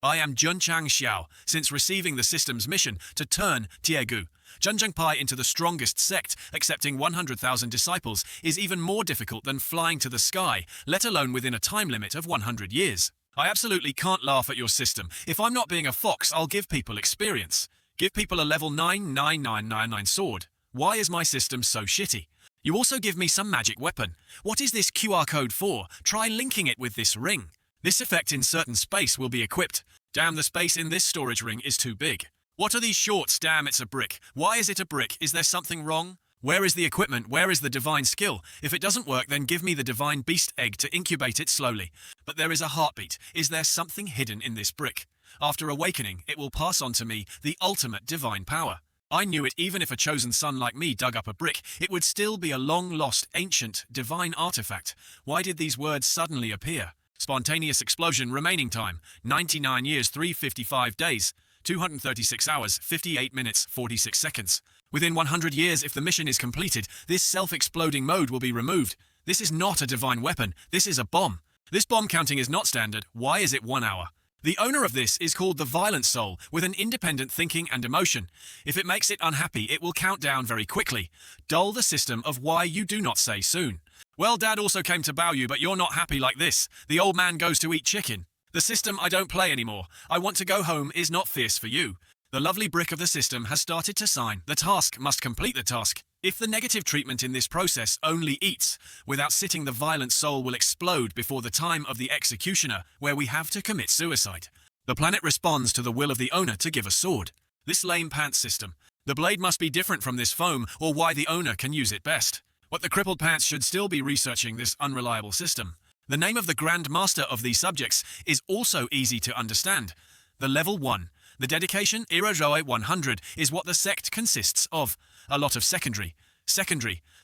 I am Junchang Xiao, since receiving the system's mission to turn Tiegu, Junjang Pai into the strongest sect, accepting 100,000 disciples is even more difficult than flying to the sky, let alone within a time limit of 100 years. I absolutely can't laugh at your system. If I'm not being a fox, I'll give people experience. Give people a level 99999 sword. Why is my system so shitty? You also give me some magic weapon. What is this QR code for? Try linking it with this ring. This effect in certain space will be equipped. Damn, the space in this storage ring is too big. What are these shorts? Damn, it's a brick. Why is it a brick? Is there something wrong? Where is the equipment? Where is the divine skill? If it doesn't work, then give me the divine beast egg to incubate it slowly. But there is a heartbeat. Is there something hidden in this brick? After awakening, it will pass on to me the ultimate divine power. I knew it. Even if a chosen son like me dug up a brick, it would still be a long-lost, ancient, divine artifact. Why did these words suddenly appear? Spontaneous explosion. Remaining time, 99 years, 355 days, 236 hours, 58 minutes, 46 seconds. Within 100 years, if the mission is completed, this self-exploding mode will be removed. This is not a divine weapon. This is a bomb. This bomb counting is not standard. Why is it 1 hour? The owner of this is called the Violent Soul, with an independent thinking and emotion. If it makes it unhappy, it will count down very quickly. Dull the system of why you do not say soon. Well, Dad also came to bow you, but you're not happy like this. The old man goes to eat chicken. The system I don't play anymore. I want to go home is not fierce for you. The lovely brick of the system has started to sign. The task must complete the task. If the negative treatment in this process only eats, without sitting, the violent soul will explode before the time of the executioner, where we have to commit suicide. The planet responds to the will of the owner to give a sword. This lame pants system. The blade must be different from this foam, or why the owner can use it best. What the crippled pants should still be researching this unreliable system. The name of the Grand Master of these subjects is also easy to understand. The Level 1. The dedication, Irajoe 100, is what the sect consists of. A lot of secondary.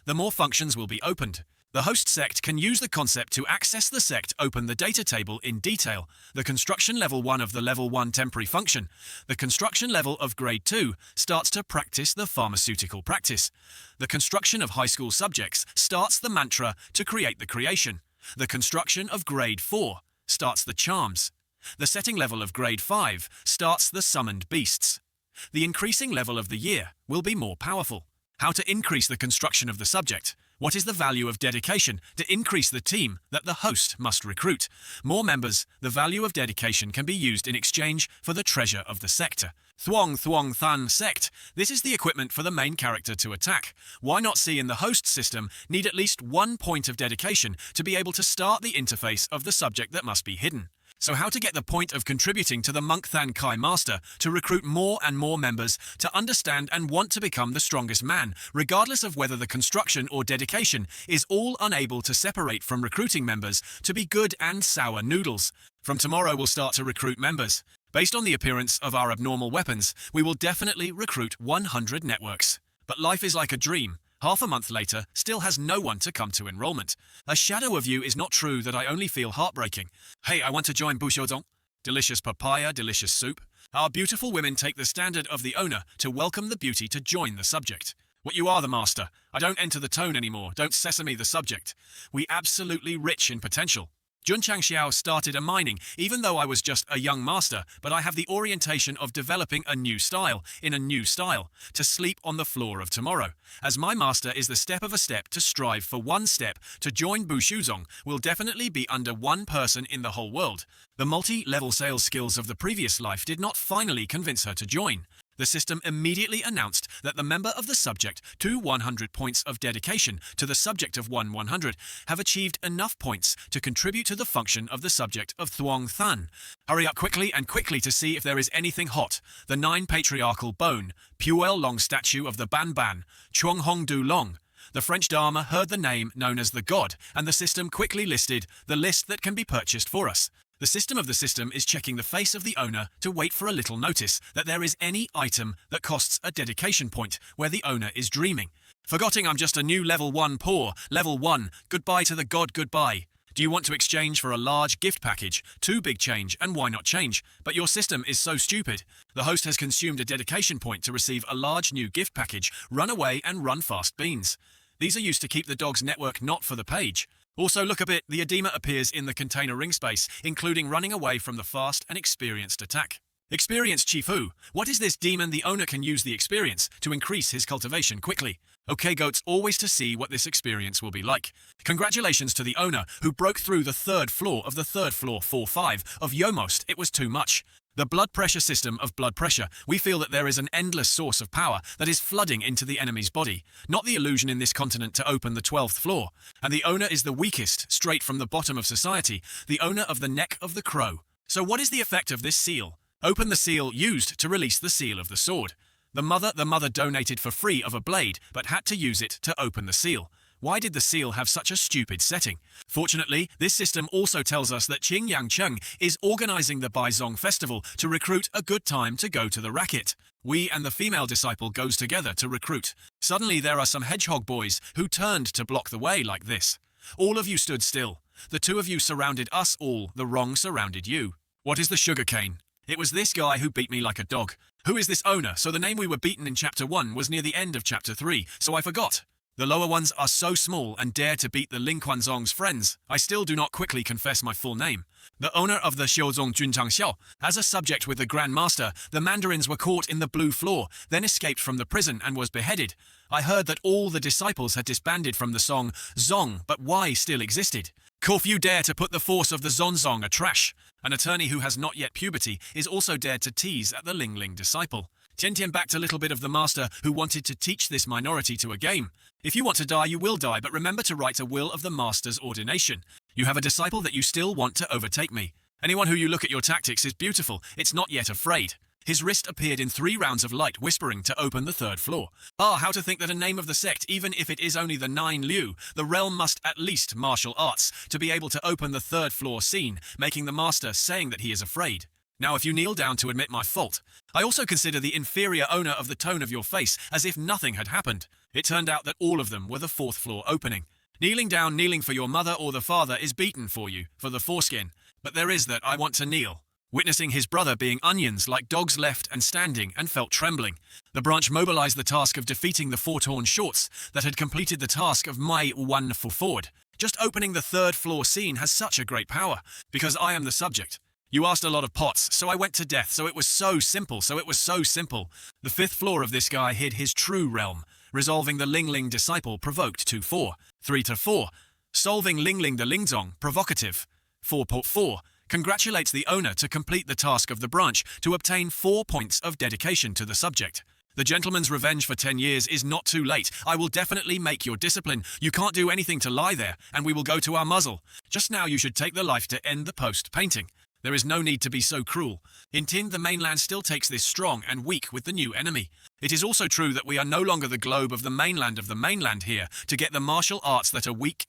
The more functions will be opened. The host sect can use the concept to access the sect, open the data table in detail. The construction level 1 of the level 1 temporary function. The construction level of grade 2 starts to practice the pharmaceutical practice. The construction of high school subjects starts the mantra to create the creation. The construction of grade 4 starts the charms. The setting level of grade 5 starts the summoned beasts. The increasing level of the year will be more powerful. How to increase the construction of the subject? What is the value of dedication to increase the team that the host must recruit? More members. The value of dedication can be used in exchange for the treasure of the sector. Thuong Than Sect. This is the equipment for the main character to attack. Why not see in the host system need at least 1 point of dedication to be able to start the interface of the subject that must be hidden. So how to get the point of contributing to the Monk Than Kai Master to recruit more and more members to understand and want to become the strongest man, regardless of whether the construction or dedication is all unable to separate from recruiting members to be good and sour noodles. From tomorrow we'll start to recruit members. Based on the appearance of our abnormal weapons, we will definitely recruit 100 networks. But life is like a dream. Half a month later, still has no one to come to enrollment. A shadow of you is not true that I only feel heartbreaking. Hey, I want to join Bushodong. Delicious papaya, delicious soup. Our beautiful women take the standard of the owner to welcome the beauty to join the subject. What you are the master. I don't enter the tone anymore. Don't sesame the subject. We absolutely rich in potential. Junchang Xiao started a mining, even though I was just a young master, but I have the orientation of developing a new style, in a new style, to sleep on the floor of tomorrow. As my master is the step of a step to strive for 1 step, to join Bushuzong will definitely be under 1 person in the whole world. The multi-level sales skills of the previous life did not finally convince her to join. The system immediately announced that the member of the subject to 100 points of dedication to the subject of 100 have achieved enough points to contribute to the function of the subject of Thuong Than. Hurry up quickly to see if there is anything hot. The 9 patriarchal bone, Puel Long statue of the Ban Ban, Chuang Hong Du Long. The French Dharma heard the name known as the God, and the system quickly listed the list that can be purchased for us. The system of the system is checking the face of the owner to wait for a little notice that there is any item that costs a dedication point where the owner is dreaming. Forgetting I'm just a new level 1 poor, level 1, goodbye to the God goodbye. Do you want to exchange for a large gift package? Too big change, and why not change? But your system is so stupid. The host has consumed a dedication point to receive a large new gift package, run away and run fast beans. These are used to keep the dog's network, not for the page. Also look a bit, the edema appears in the container ring space, including running away from the fast and experienced attack. Experienced Chifu. What is this demon? The owner can use the experience to increase his cultivation quickly. Okay goats, always to see what this experience will be like. Congratulations to the owner who broke through the third floor of the third floor 4-5 of Yomost. It was too much. The blood pressure system of blood pressure. We feel that there is an endless source of power that is flooding into the enemy's body. Not the illusion in this continent to open the 12th floor. And the owner is the weakest, straight from the bottom of society. The owner of the neck of the crow. So what is the effect of this seal? Open the seal used to release the seal of the sword. The mother donated for free of a blade, but had to use it to open the seal. Why did the seal have such a stupid setting? Fortunately, this system also tells us that Qing Yang Cheng is organizing the Baizong festival to recruit a good time to go to the racket. We and the female disciple goes together to recruit. Suddenly there are some hedgehog boys who turned to block the way like this. All of you stood still. The two of you surrounded us all, the wrong surrounded you. What is the sugarcane? It was this guy who beat me like a dog. Who is this owner? So the name we were beaten in chapter 1 was near the end of chapter 3, so I forgot. The lower ones are so small and dare to beat the Ling Quanzong's friends. I still do not quickly confess my full name. The owner of the Xiaozong Junchang Xiao. As a subject with the Grand Master, the mandarins were caught in the blue floor, then escaped from the prison and was beheaded. I heard that all the disciples had disbanded from the song Zong, but why still existed? If you dare to put the force of the Zonzong a trash. An attorney who has not yet puberty is also dared to tease at the Ling Ling disciple. Tian backed a little bit of the master who wanted to teach this minority to a game. If you want to die, you will die, but remember to write a will of the master's ordination. You have a disciple that you still want to overtake me. Anyone who you look at your tactics is beautiful, it's not yet afraid. His wrist appeared in 3 rounds of light, whispering to open the 3rd floor. How to think that a name of the sect, even if it is only the 9 Liu, the realm must at least martial arts to be able to open the 3rd floor scene, making the master saying that he is afraid. Now if you kneel down to admit my fault, I also consider the inferior owner of the tone of your face as if nothing had happened. It turned out that all of them were the 4th floor opening. Kneeling down, kneeling for your mother or the father is beaten for you, for the foreskin. But there is that I want to kneel. Witnessing his brother being onions like dogs left and standing and felt trembling. The branch mobilized the task of defeating the 4 torn shorts that had completed the task of my one for forward. Just opening the 3rd floor scene has such a great power, because I am the subject. You asked a lot of pots, so I went to death, so it was so simple. The 5th floor of this guy hid his true realm, resolving the Ling Ling disciple provoked 2-4, 3-4, solving Ling Ling the Lingzong, provocative, 4-4, congratulates the owner to complete the task of the branch to obtain 4 points of dedication to the subject. The gentleman's revenge for 10 years is not too late. I will definitely make your discipline. You can't do anything to lie there, and we will go to our muzzle. Just now you should take the life to end the post-painting. There is no need to be so cruel. In Tin, the mainland still takes this strong and weak with the new enemy. It is also true that we are no longer the globe of the mainland here to get the martial arts that are weak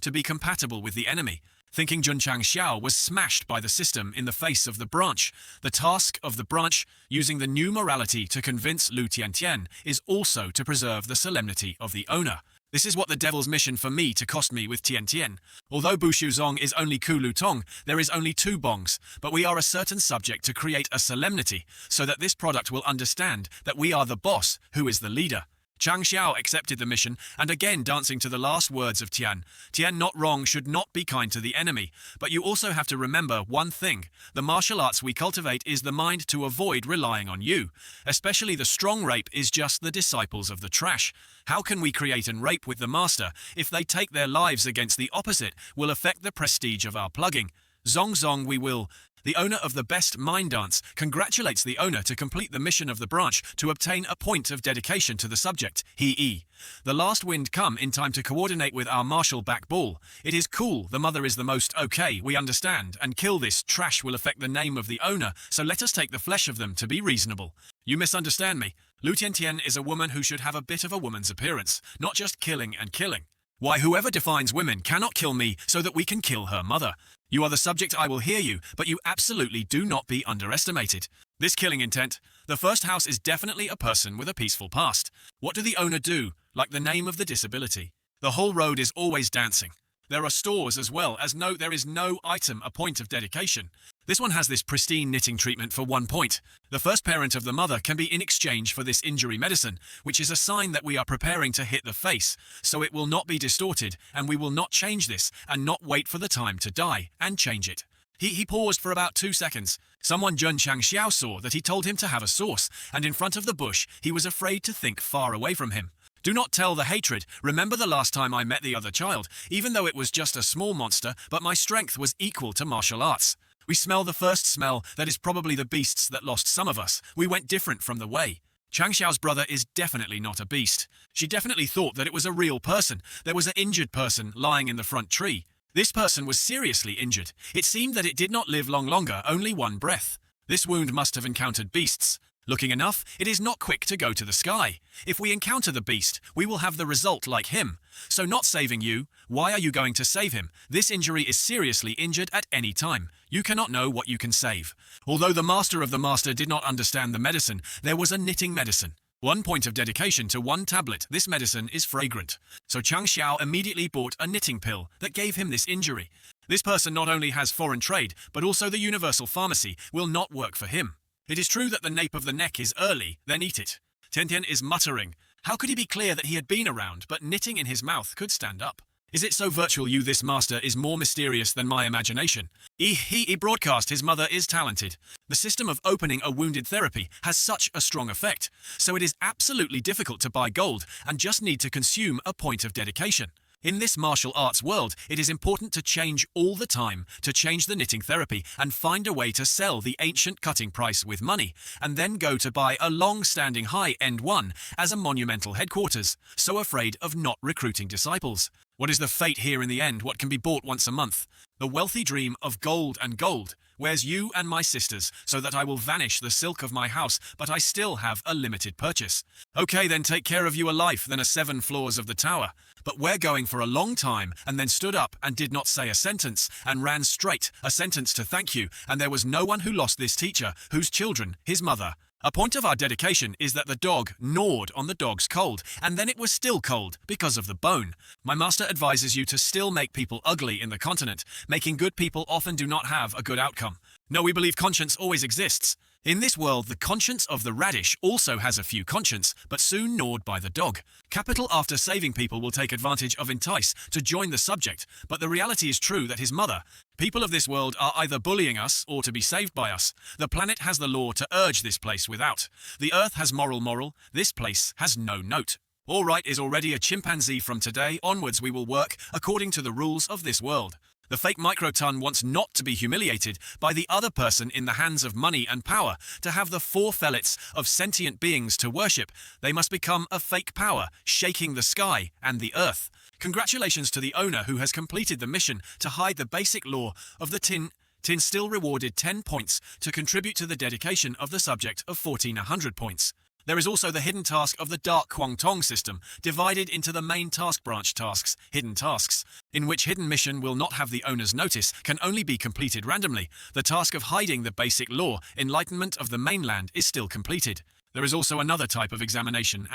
to be compatible with the enemy. Thinking Junchang Xiao was smashed by the system in the face of the branch. The task of the branch, using the new morality to convince Lu Tiantian, is also to preserve the solemnity of the owner. This is what the devil's mission for me to cost me with Tiantian. Although Bushu Zong is only Kulu Tong, there is only 2 bongs, but we are a certain subject to create a solemnity, so that this product will understand that we are the boss, who is the leader. Chang Xiao accepted the mission, and again dancing to the last words of Tian. Tian, not wrong, should not be kind to the enemy. But you also have to remember one thing. The martial arts we cultivate is the mind to avoid relying on you. Especially the strong rape is just the disciples of the trash. How can we create and rape with the master if they take their lives against the opposite will affect the prestige of our plugging? Zong we will. The owner of the best mind dance congratulates the owner to complete the mission of the branch to obtain a point of dedication to the subject, The last wind come in time to coordinate with our martial back ball. It is cool, the mother is the most okay, we understand, and kill this trash will affect the name of the owner, so let us take the flesh of them to be reasonable. You misunderstand me. Lu Tiantian is a woman who should have a bit of a woman's appearance, not just killing and killing. Why, whoever defines women cannot kill me so that we can kill her mother. You are the subject, I will hear you, but you absolutely do not be underestimated. This killing intent, the first house is definitely a person with a peaceful past. What do the owner do, like the name of the disability? The whole road is always dancing. There are stores as well as there is no item a point of dedication. This one has this pristine knitting treatment for 1 point. The first parent of the mother can be in exchange for this injury medicine, which is a sign that we are preparing to hit the face, so it will not be distorted, and we will not change this, and not wait for the time to die, and change it. He paused for about 2 seconds. Someone Jun Chang Xiao saw that he told him to have a source, and in front of the bush, he was afraid to think far away from him. Do not tell the hatred. Remember the last time I met the other child, even though it was just a small monster, but my strength was equal to martial arts. We smell the first smell, that is probably the beasts that lost some of us. We went different from the way. Chang Xiao's brother is definitely not a beast. She definitely thought that it was a real person. There was an injured person lying in the front tree. This person was seriously injured. It seemed that it did not live longer, only one breath. This wound must have encountered beasts. Looking enough, it is not quick to go to the sky. If we encounter the beast, we will have the result like him. So not saving you, why are you going to save him? This injury is seriously injured at any time. You cannot know what you can save. Although the master of the master did not understand the medicine, there was a knitting medicine. 1 point of dedication to 1 tablet. This medicine is fragrant. So Chang Xiao immediately bought a knitting pill that gave him this injury. This person not only has foreign trade, but also the universal pharmacy will not work for him. It is true that the nape of the neck is early, then eat it. Tian Tian is muttering. How could he be clear that he had been around, but knitting in his mouth could stand up? Is it so virtual you this master is more mysterious than my imagination? He broadcast his mother is talented. The system of opening a wounded therapy has such a strong effect, so it is absolutely difficult to buy gold and just need to consume a point of dedication. In this martial arts world, it is important to change all the time, to change the knitting therapy and find a way to sell the ancient cutting price with money, and then go to buy a long-standing high-end one as a monumental headquarters, so afraid of not recruiting disciples. What is the fate here in the end? What can be bought once a month? The wealthy dream of gold and gold. Where's you and my sisters, so that I will vanish the silk of my house, but I still have a limited purchase. Okay, then take care of you a life, then a 7 floors of the tower. But we're going for a long time, and then stood up and did not say a sentence, and ran straight, a sentence to thank you, and there was no one who lost this teacher, whose children, his mother. A point of our dedication is that the dog gnawed on the dog's cold, and then it was still cold because of the bone. My master advises you to still make people ugly in the continent. Making good people often do not have a good outcome. No, we believe conscience always exists. In this world, the conscience of the radish also has a few conscience, but soon gnawed by the dog. Capital after saving people will take advantage of entice to join the subject, but the reality is true that his mother. People of this world are either bullying us or to be saved by us. The planet has the law to urge this place without. The earth has moral, this place has no note. All right is already a chimpanzee. From today onwards we will work according to the rules of this world. The fake microton wants not to be humiliated by the other person in the hands of money and power, to have the 4 fellets of sentient beings to worship. They must become a fake power, shaking the sky and the earth. Congratulations to the owner who has completed the mission to hide the basic law of the tin. Tin still rewarded 10 points to contribute to the dedication of the subject of 1400 points. There is also the hidden task of the Dark Kwang Tong system, divided into the main task branch tasks, hidden tasks, in which hidden mission will not have the owner's notice, can only be completed randomly. The task of hiding the basic law, enlightenment of the mainland, is still completed. There is also another type of examination,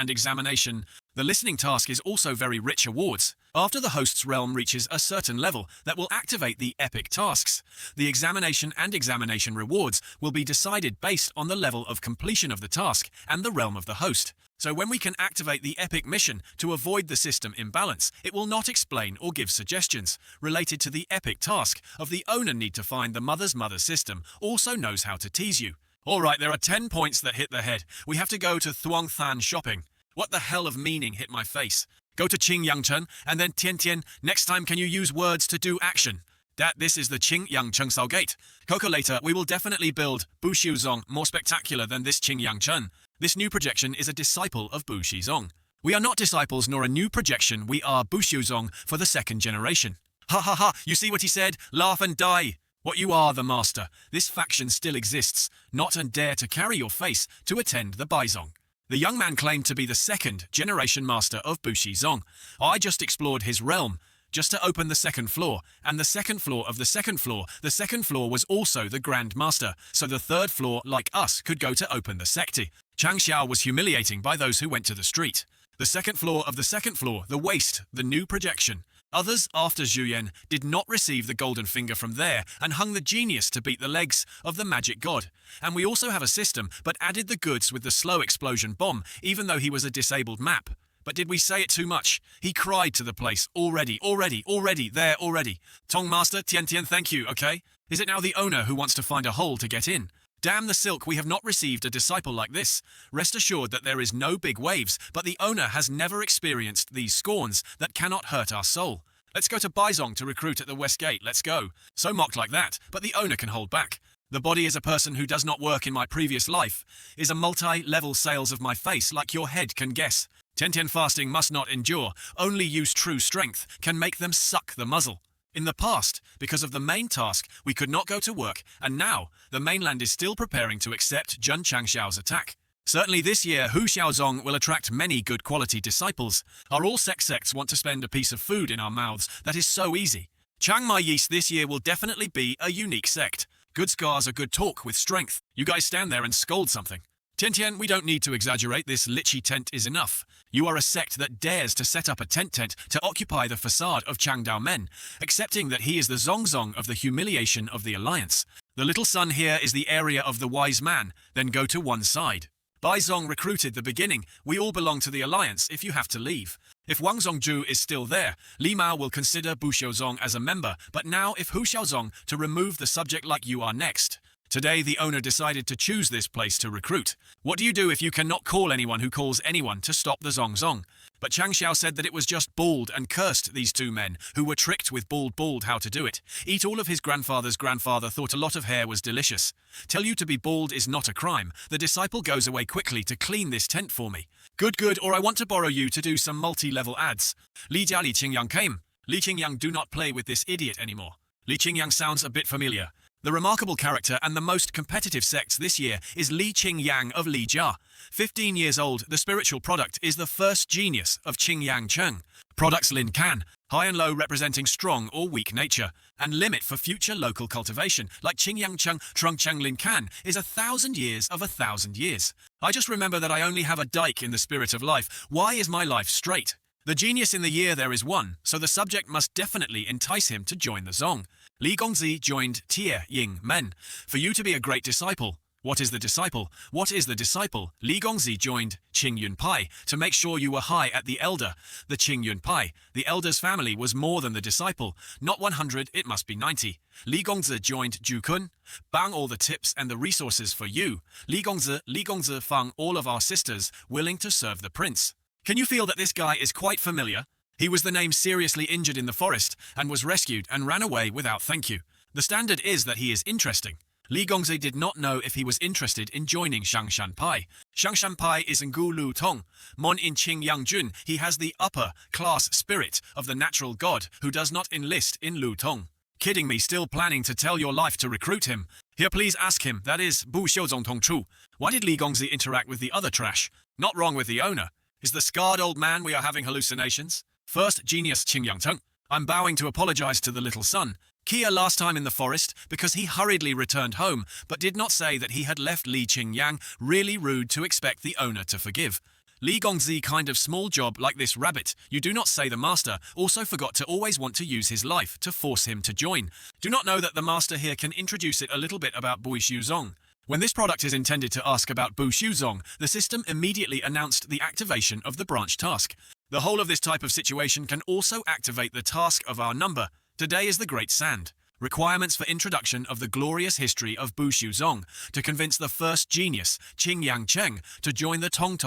the listening task is also very rich awards. After the host's realm reaches a certain level that will activate the epic tasks, the examination and examination rewards will be decided based on the level of completion of the task and the realm of the host. So when we can activate the epic mission to avoid the system imbalance, it will not explain or give suggestions related to the epic task of the owner need to find the mother's mother system also knows how to tease you. Alright, there are 10 points that hit the head. We have to go to Thuong Than shopping. What the hell of meaning hit my face? Go to Qing Yangcheng and then Tian Tian. Next time can you use words to do action? This is the Qing Yangcheng Sao Gate. Coco later, we will definitely build Bu Xiuzong more spectacular than this Qing Yangcheng. This new projection is a disciple of Bu Xizong. We are not disciples nor a new projection, we are Bu Xiuzong for the 2nd generation. Ha ha ha, you see what he said? Laugh and die. What you are, the master. This faction still exists. Not and dare to carry your face to attend the Baizong. The young man claimed to be the 2nd generation master of Bu Xizong. I just explored his realm, just to open the 2nd floor, and the 2nd floor of the 2nd floor. The 2nd floor was also the Grand Master, so the 3rd floor, like us, could go to open the Secti. Chang Xiao was humiliating by those who went to the street. The 2nd floor of the 2nd floor, the waste, the new projection. Others, after Zhuyan, did not receive the golden finger from there and hung the genius to beat the legs of the magic god. And we also have a system, but added the goods with the slow explosion bomb, even though he was a disabled map. But did we say it too much? He cried to the place, already, there already. Tong Master, Tian Tian, thank you, okay? Is it now the owner who wants to find a hole to get in? Damn the silk, we have not received a disciple like this. Rest assured that there is no big waves, but the owner has never experienced these scorns that cannot hurt our soul. Let's go to Baizong to recruit at the West Gate, let's go. So mocked like that, but the owner can hold back. The body is a person who does not work in my previous life, is a multi-level sales of my face like your head can guess. Tian fasting must not endure, only use true strength can make them suck the muzzle. In the past, because of the main task, we could not go to work, and now, the mainland is still preparing to accept Zhen Changxiao's attack. Certainly this year, Hu Xiaozong will attract many good quality disciples. Our all sects want to spend a piece of food in our mouths that is so easy. Chiang Mai Yeast this year will definitely be a unique sect. Good scars are good talk with strength. You guys stand there and scold something. Tian, we don't need to exaggerate, this lychee tent is enough. You are a sect that dares to set up a tent to occupy the facade of Changdao Men, accepting that he is the Zongzong of the humiliation of the alliance. The little sun here is the area of the wise man, then go to one side. Baizong recruited the beginning, we all belong to the alliance if you have to leave. If Wang Zongju is still there, Li Mao will consider Bu Xiaozong as a member, but now if Hu Xiaozong to remove the subject like you are next. Today, the owner decided to choose this place to recruit. What do you do if you cannot call anyone who calls anyone to stop the Zongzong? But Chang Xiao said that it was just bald and cursed these two men, who were tricked with bald how to do it. Eat all of his grandfather's grandfather thought a lot of hair was delicious. Tell you to be bald is not a crime. The disciple goes away quickly to clean this tent for me. Good, or I want to borrow you to do some multi-level ads. Li Qingyang came. Li Qingyang, do not play with this idiot anymore. Li Qingyang sounds a bit familiar. The remarkable character and the most competitive sects this year is Li Qingyang of Li Jia. 15 years old, the spiritual product is the first genius of Qingyang Cheng. Products Lin Can, high and low representing strong or weak nature, and limit for future local cultivation, like Qingyang Cheng Trung Cheng Lin Can, is 1,000 years of 1,000 years. I just remember that I only have a dike in the spirit of life. Why is my life straight? The genius in the year there is one, so the subject must definitely entice him to join the Zong. Li Gongzi joined Tie Ying Men. For you to be a great disciple. What is the disciple? What is the disciple? Li Gongzi joined Qing Yun Pai to make sure you were high at the elder. The Qing Yun Pai, the elder's family was more than the disciple. Not 100, it must be 90. Li Gongzi joined Ju Kun. Bang all the tips and the resources for you. Li Gongzi Fang all of our sisters willing to serve the prince. Can you feel that this guy is quite familiar? He was the name seriously injured in the forest and was rescued and ran away without thank you. The standard is that he is interesting. Li Gongzi did not know if he was interested in joining Shangshan Pai. Shangshan Pai is Ngu Lu Tong. Mon in Qing Yang Jun, he has the upper class spirit of the natural god who does not enlist in Lu Tong. Kidding me, still planning to tell your life to recruit him? Here, please ask him, that is, Bu Xiaozong Tong Chu. Why did Li Gongzi interact with the other trash? Not wrong with the owner. Is the scarred old man we are having hallucinations? First, genius Qingyang Teng. I'm bowing to apologize to the little son. Kia last time in the forest because he hurriedly returned home, but did not say that he had left Li Qingyang. Really rude to expect the owner to forgive. Li Gongzi kind of small job like this rabbit. You do not say the master also forgot to always want to use his life to force him to join. Do not know that the master here can introduce it a little bit about Bu Xiuzong. When this product is intended to ask about Bu Xiuzong, the system immediately announced the activation of the branch task. The whole of this type of situation can also activate the task of our number. Today is the Great Sand. Requirements for introduction of the glorious history of Bu Xiuzong to convince the first genius, Qingyang Cheng, to join the Tong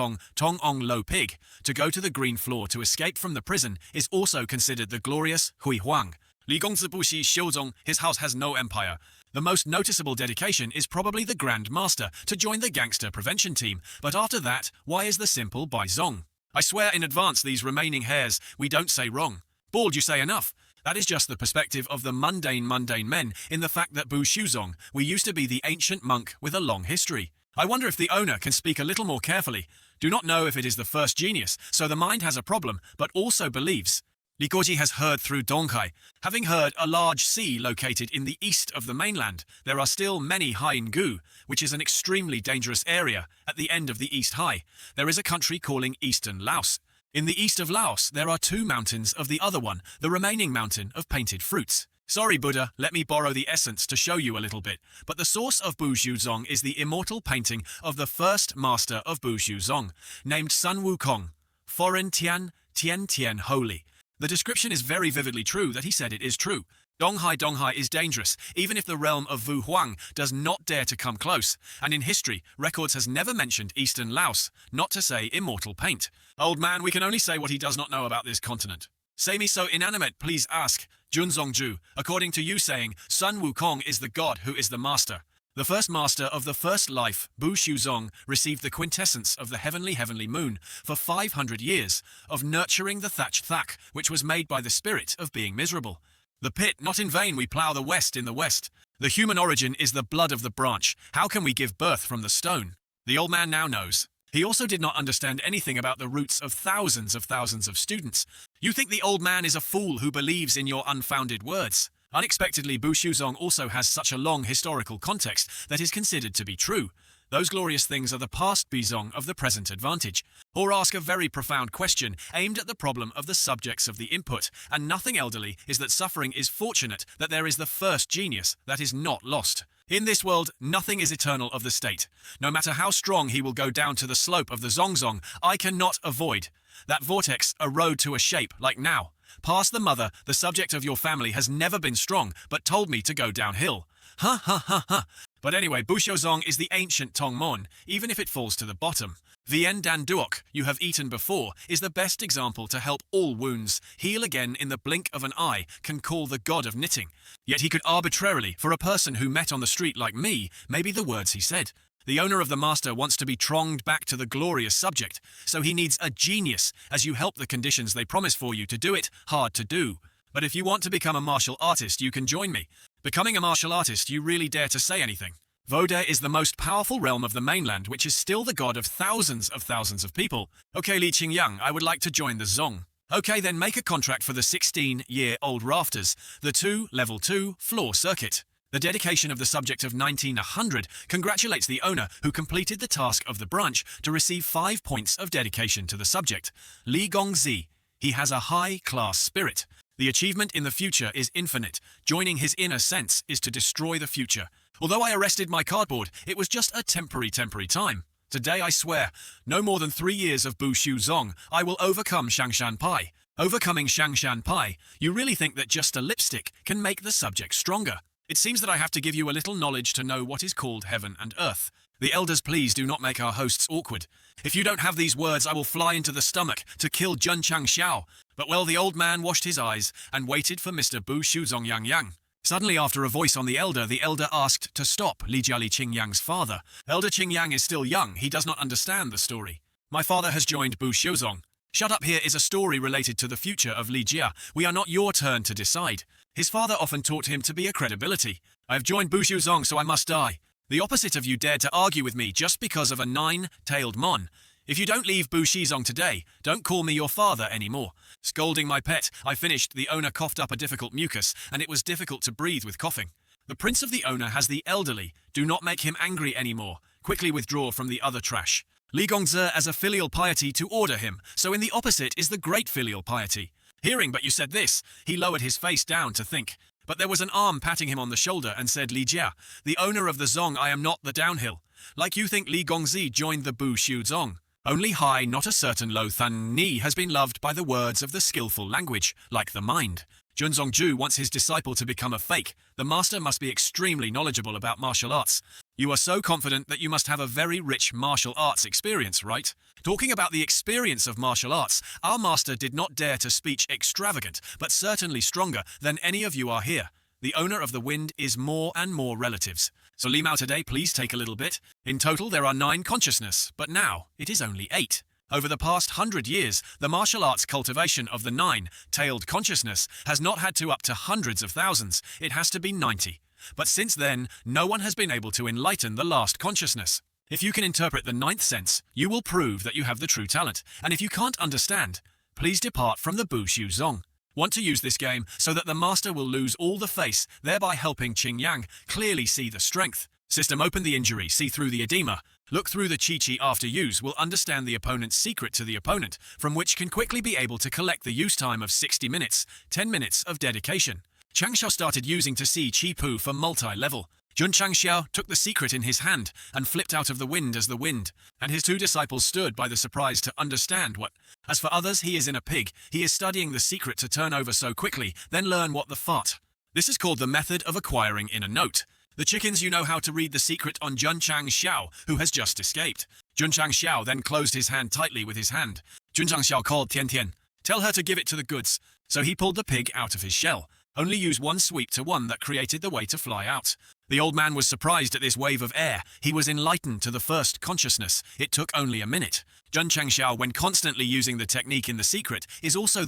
Ong Lo Pig, to go to the green floor to escape from the prison is also considered the glorious Hui Huang. Li Gongzi Bu Xiuzong, his house has no empire. The most noticeable dedication is probably the Grand Master to join the gangster prevention team, but after that, why is the simple Bai Zong? I swear in advance these remaining hairs, we don't say wrong. Bald, you say enough. That is just the perspective of the mundane men in the fact that Bu Xiuzong, we used to be the ancient monk with a long history. I wonder if the owner can speak a little more carefully. Do not know if it is the first genius, so the mind has a problem, but also believes. Li Guoji has heard through Dongkai. Having heard a large sea located in the east of the mainland, there are still many Haingu, which is an extremely dangerous area at the end of the East Hai. There is a country calling Eastern Laos. In the east of Laos, there are 2 mountains of the other one, the remaining mountain of painted fruits. Sorry, Buddha, let me borrow the essence to show you a little bit, but the source of Bu Zong is the immortal painting of the first master of Bu Zong, named Sun Wukong, Foreign Tian, Tien Tien Holy. The description is very vividly true that he said it is true. Donghai is dangerous, even if the realm of Wu Huang does not dare to come close, and in history, records has never mentioned Eastern Laos, not to say immortal paint. Old man, we can only say what he does not know about this continent. Say me so inanimate, please ask. Junzongju, according to you saying, Sun Wukong is the god who is the master. The first master of the first life, Bu Zong, received the quintessence of the heavenly moon for 500 years, of nurturing the thatched thack, which was made by the spirit of being miserable. The pit, not in vain we plough the west in the west. The human origin is the blood of the branch. How can we give birth from the stone? The old man now knows. He also did not understand anything about the roots of thousands of students. You think the old man is a fool who believes in your unfounded words. Unexpectedly, Bu Zong also has such a long historical context that is considered to be true. Those glorious things are the past Bizong of the present advantage. Or ask a very profound question aimed at the problem of the subjects of the input, and nothing elderly is that suffering is fortunate, that there is the first genius that is not lost. In this world, nothing is eternal of the state. No matter how strong he will go down to the slope of the Zongzong, I cannot avoid. That vortex, a road to a shape, like now. Past the mother, the subject of your family has never been strong, but told me to go downhill. Ha ha ha ha. But anyway, Bushozong is the ancient Tongmon, even if it falls to the bottom. Vien Dan Duok, you have eaten before, is the best example to help all wounds, heal again in the blink of an eye, can call the god of knitting. Yet he could arbitrarily, for a person who met on the street like me, maybe the words he said. The owner of the master wants to be tronged back to the glorious subject, so he needs a genius, as you help the conditions they promise for you to do it, hard to do. But if you want to become a martial artist, you can join me. Becoming a martial artist, you really dare to say anything. Vodeh is the most powerful realm of the mainland, which is still the god of thousands of people. Okay, Li Qingyang, I would like to join the Zong. Okay, then make a contract for the 16-year-old rafters, the level 2 floor circuit. The dedication of the subject of 1900 congratulates the owner who completed the task of the branch to receive 5 points of dedication to the subject. Li Gongzi. He has a high-class spirit. The achievement in the future is infinite. Joining his inner sense is to destroy the future. Although I arrested my cardboard, it was just a temporary time. Today I swear, no more than 3 years of Bu Shu Zong, I will overcome Shangshan Pai. Overcoming Shangshan Pai, you really think that just a lipstick can make the subject stronger? It seems that I have to give you a little knowledge to know what is called heaven and earth. The elders, please do not make our hosts awkward. If you don't have these words, I will fly into the stomach to kill Jun Chang Xiao. But well, the old man washed his eyes and waited for Mr. Bu Shuzong Yang Yang. Suddenly, after a voice on the elder asked to stop Li Jiali Qingyang's father. Elder Qingyang is still young, he does not understand the story. My father has joined Bu Shuzong. Shut up, here is a story related to the future of Li Jia. We are not your turn to decide. His father often taught him to be a credibility. I have joined Bu Shuzong, so I must die. The opposite of you dared to argue with me just because of a 9-tailed mon. If you don't leave Bu Shizong today, don't call me your father anymore. Scolding my pet, I finished. The owner coughed up a difficult mucus, and it was difficult to breathe with coughing. The prince of the owner has the elderly. Do not make him angry anymore. Quickly withdraw from the other trash. Li Gongzi as a filial piety to order him, so in the opposite is the great filial piety. Hearing but you said this, he lowered his face down to think. But there was an arm patting him on the shoulder and said, Li Jia, the owner of the Zong, I am not the downhill. Like you think Li Gongzi joined the Bu Shu Zong. Only high, not a certain low Thun Ni has been loved by the words of the skillful language, like the mind. Junzong Ju wants his disciple to become a fake. The master must be extremely knowledgeable about martial arts. You are so confident that you must have a very rich martial arts experience, right? Talking about the experience of martial arts, our master did not dare to speak extravagant, but certainly stronger than any of you are here. The owner of the wind is more and more relatives. So Li Mao today, please take a little bit. In total, there are 9 consciousness, but now it is only 8. Over the past 100 years, the martial arts cultivation of the 9-tailed consciousness has not had to up to hundreds of thousands. It has to be 90. But since then, no one has been able to enlighten the last consciousness. If you can interpret the 9th sense, you will prove that you have the true talent. And if you can't understand, please depart from the Bu Shu Zong. Want to use this game so that the master will lose all the face, thereby helping Qingyang clearly see the strength. System, open the injury, see through the edema. Look through the Chi after use will understand the opponent's secret to the opponent, from which can quickly be able to collect the use time of 60 minutes, 10 minutes of dedication. Changxiao started using to see Chi Pu for multi-level. Jun Changxiao took the secret in his hand and flipped out of the wind as the wind, and his two disciples stood by the surprise to understand what. As for others, he is in a pig. He is studying the secret to turn over so quickly, then learn what the fart. This is called the method of acquiring in a note. The chickens know how to read the secret on Jun Changxiao, who has just escaped. Jun Changxiao then closed his hand tightly with his hand. Jun Changxiao called Tian Tian. Tell her to give it to the goods. So he pulled the pig out of his shell. Only use one sweep to one that created the way to fly out. The old man was surprised at this wave of air. He was enlightened to the first consciousness. It took only a minute. Jun Changxiao, when constantly using the technique in the secret, is also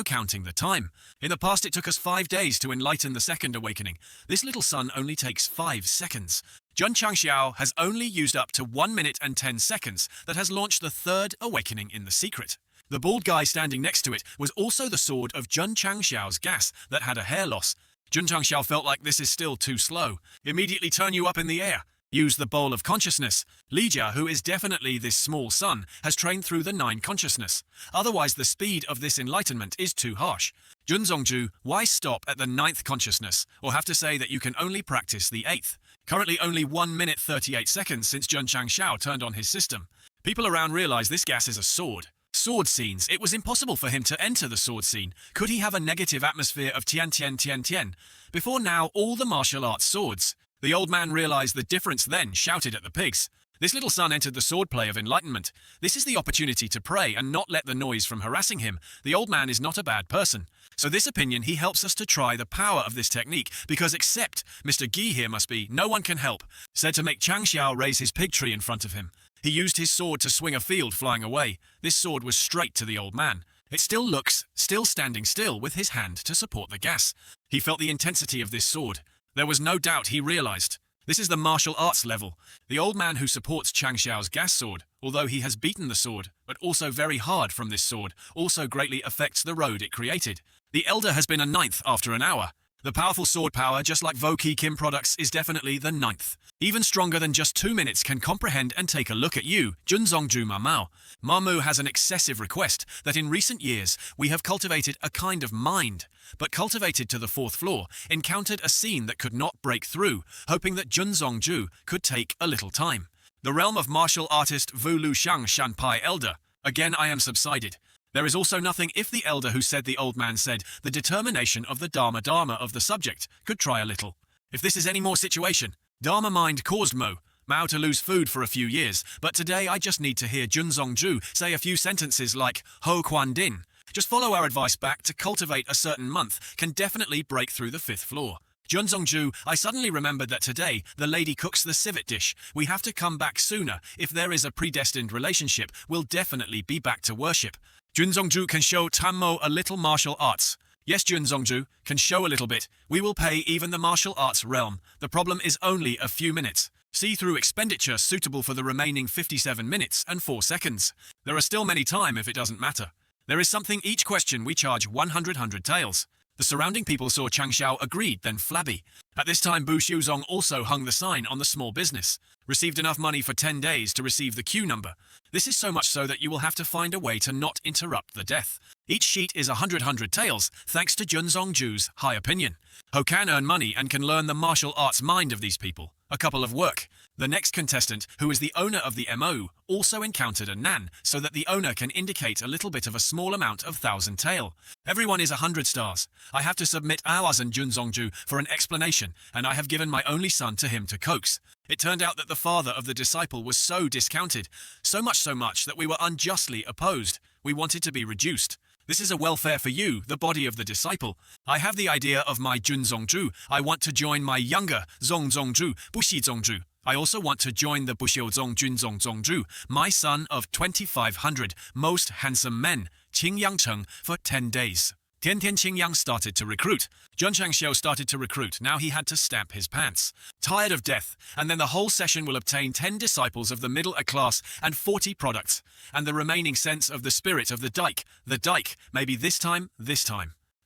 counting the time. In the past, it took us 5 days to enlighten the second awakening. This little sun only takes 5 seconds. Jun Changxiao has only used up to 1 minute and 10 seconds that has launched the third awakening in the secret. The bald guy standing next to it was also the sword of Jun Changxiao's gas that had a hair loss. Jun Changxiao felt like this is still too slow. Immediately turn you up in the air. Use the bowl of consciousness. Li Jia, who is definitely this small sun, has trained through the 9 consciousness. Otherwise, the speed of this enlightenment is too harsh. Jun Zongju, why stop at the 9th consciousness, or have to say that you can only practice the 8th? Currently only 1 minute 38 seconds since Jun Changxiao turned on his system. People around realize this gas is a sword. Sword scenes. It was impossible for him to enter the sword scene. Could he have a negative atmosphere of Tian Tian Tian Tian? Before now, all the martial arts swords. The old man realized the difference then, shouted at the pigs. This little son entered the swordplay of enlightenment. This is the opportunity to pray and not let the noise from harassing him. The old man is not a bad person. So this opinion, he helps us to try the power of this technique, because except Mr. Gi here must be, no one can help. Said to make Changxiao raise his pig tree in front of him. He used his sword to swing a field flying away. This sword was straight to the old man. It still looks, still standing still with his hand to support the gas. He felt the intensity of this sword. There was no doubt he realized. This is the martial arts level. The old man who supports Changxiao's gas sword, although he has beaten the sword, but also very hard from this sword, also greatly affects the road it created. The elder has been a 9th after an hour. The powerful sword power, just like Voki Kim products, is definitely the 9th. Even stronger than just 2 minutes can comprehend and take a look at you, Junzongju Mamao. Mamu has an excessive request that in recent years we have cultivated a kind of mind, but cultivated to the 4th floor, encountered a scene that could not break through, hoping that Junzongju could take a little time. The realm of martial artist Wu Luxiang Shanpai Elder. Again I am subsided. There is also nothing if the elder who said the old man said the determination of the Dharma of the subject could try a little. If this is any more situation, Dharma mind caused Mao to lose food for a few years, but today I just need to hear Junzongju say a few sentences like Ho Quan Din. Just follow our advice back to cultivate a certain month can definitely break through the 5th floor. Junzongju, I suddenly remembered that today the lady cooks the civet dish. We have to come back sooner. If there is a predestined relationship, we'll definitely be back to worship. Junzongju can show Tammo a little martial arts. Yes, Junzongju can show a little bit. We will pay even the martial arts realm. The problem is only a few minutes. See through expenditure suitable for the remaining 57 minutes and 4 seconds. There are still many time if it doesn't matter. There is something each question we charge 100 taels. The surrounding people saw Changxiao agreed, then flabby. At this time Bu Xiuzong also hung the sign on the small business. Received enough money for 10 days to receive the queue number. This is so much so that you will have to find a way to not interrupt the death. Each sheet is 100 taels, thanks to Junzongju's high opinion. Ho can earn money and can learn the martial arts mind of these people. A couple of work. The next contestant, who is the owner of the MO, also encountered a nan, so that the owner can indicate a little bit of a small amount of 1,000 tael. Everyone is 100 stars. I have to submit ours and Junzongju for an explanation, and I have given my only son to him to coax. It turned out that the father of the disciple was so discounted, so much that we were unjustly opposed. We wanted to be reduced. This is a welfare for you, the body of the disciple. I have the idea of my Junzongju. I want to join my younger Zongzongju, Bushizongju. I also want to join the Bushiozong Junzongzongju, my son of 2,500 most handsome men, Qingyangcheng, for 10 days. Tiantian Qingyang started to recruit. Jun Changxiao started to recruit. Now he had to stamp his pants. Tired of death, and then the whole session will obtain 10 disciples of the middle class and 40 products, and the remaining sense of the spirit of the dike, maybe this time.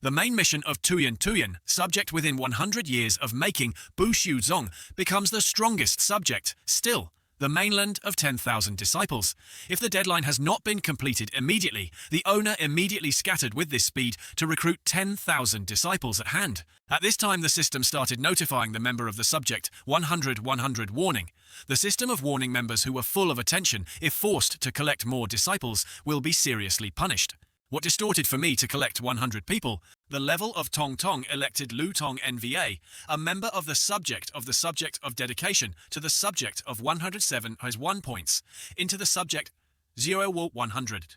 The main mission of Tuyan, subject within 100 years of making Bu Xiuzong, becomes the strongest subject. Still, the mainland of 10,000 disciples. If the deadline has not been completed immediately, the owner immediately scattered with this speed to recruit 10,000 disciples at hand. At this time, the system started notifying the member of the subject 100 warning. The system of warning members who were full of attention, if forced to collect more disciples, will be seriously punished. What distorted for me to collect 100 people? The level of Tong Tong elected Lu Tong NVA, a member of the subject of dedication to the subject of 107 has 1 points, into the subject 0 100.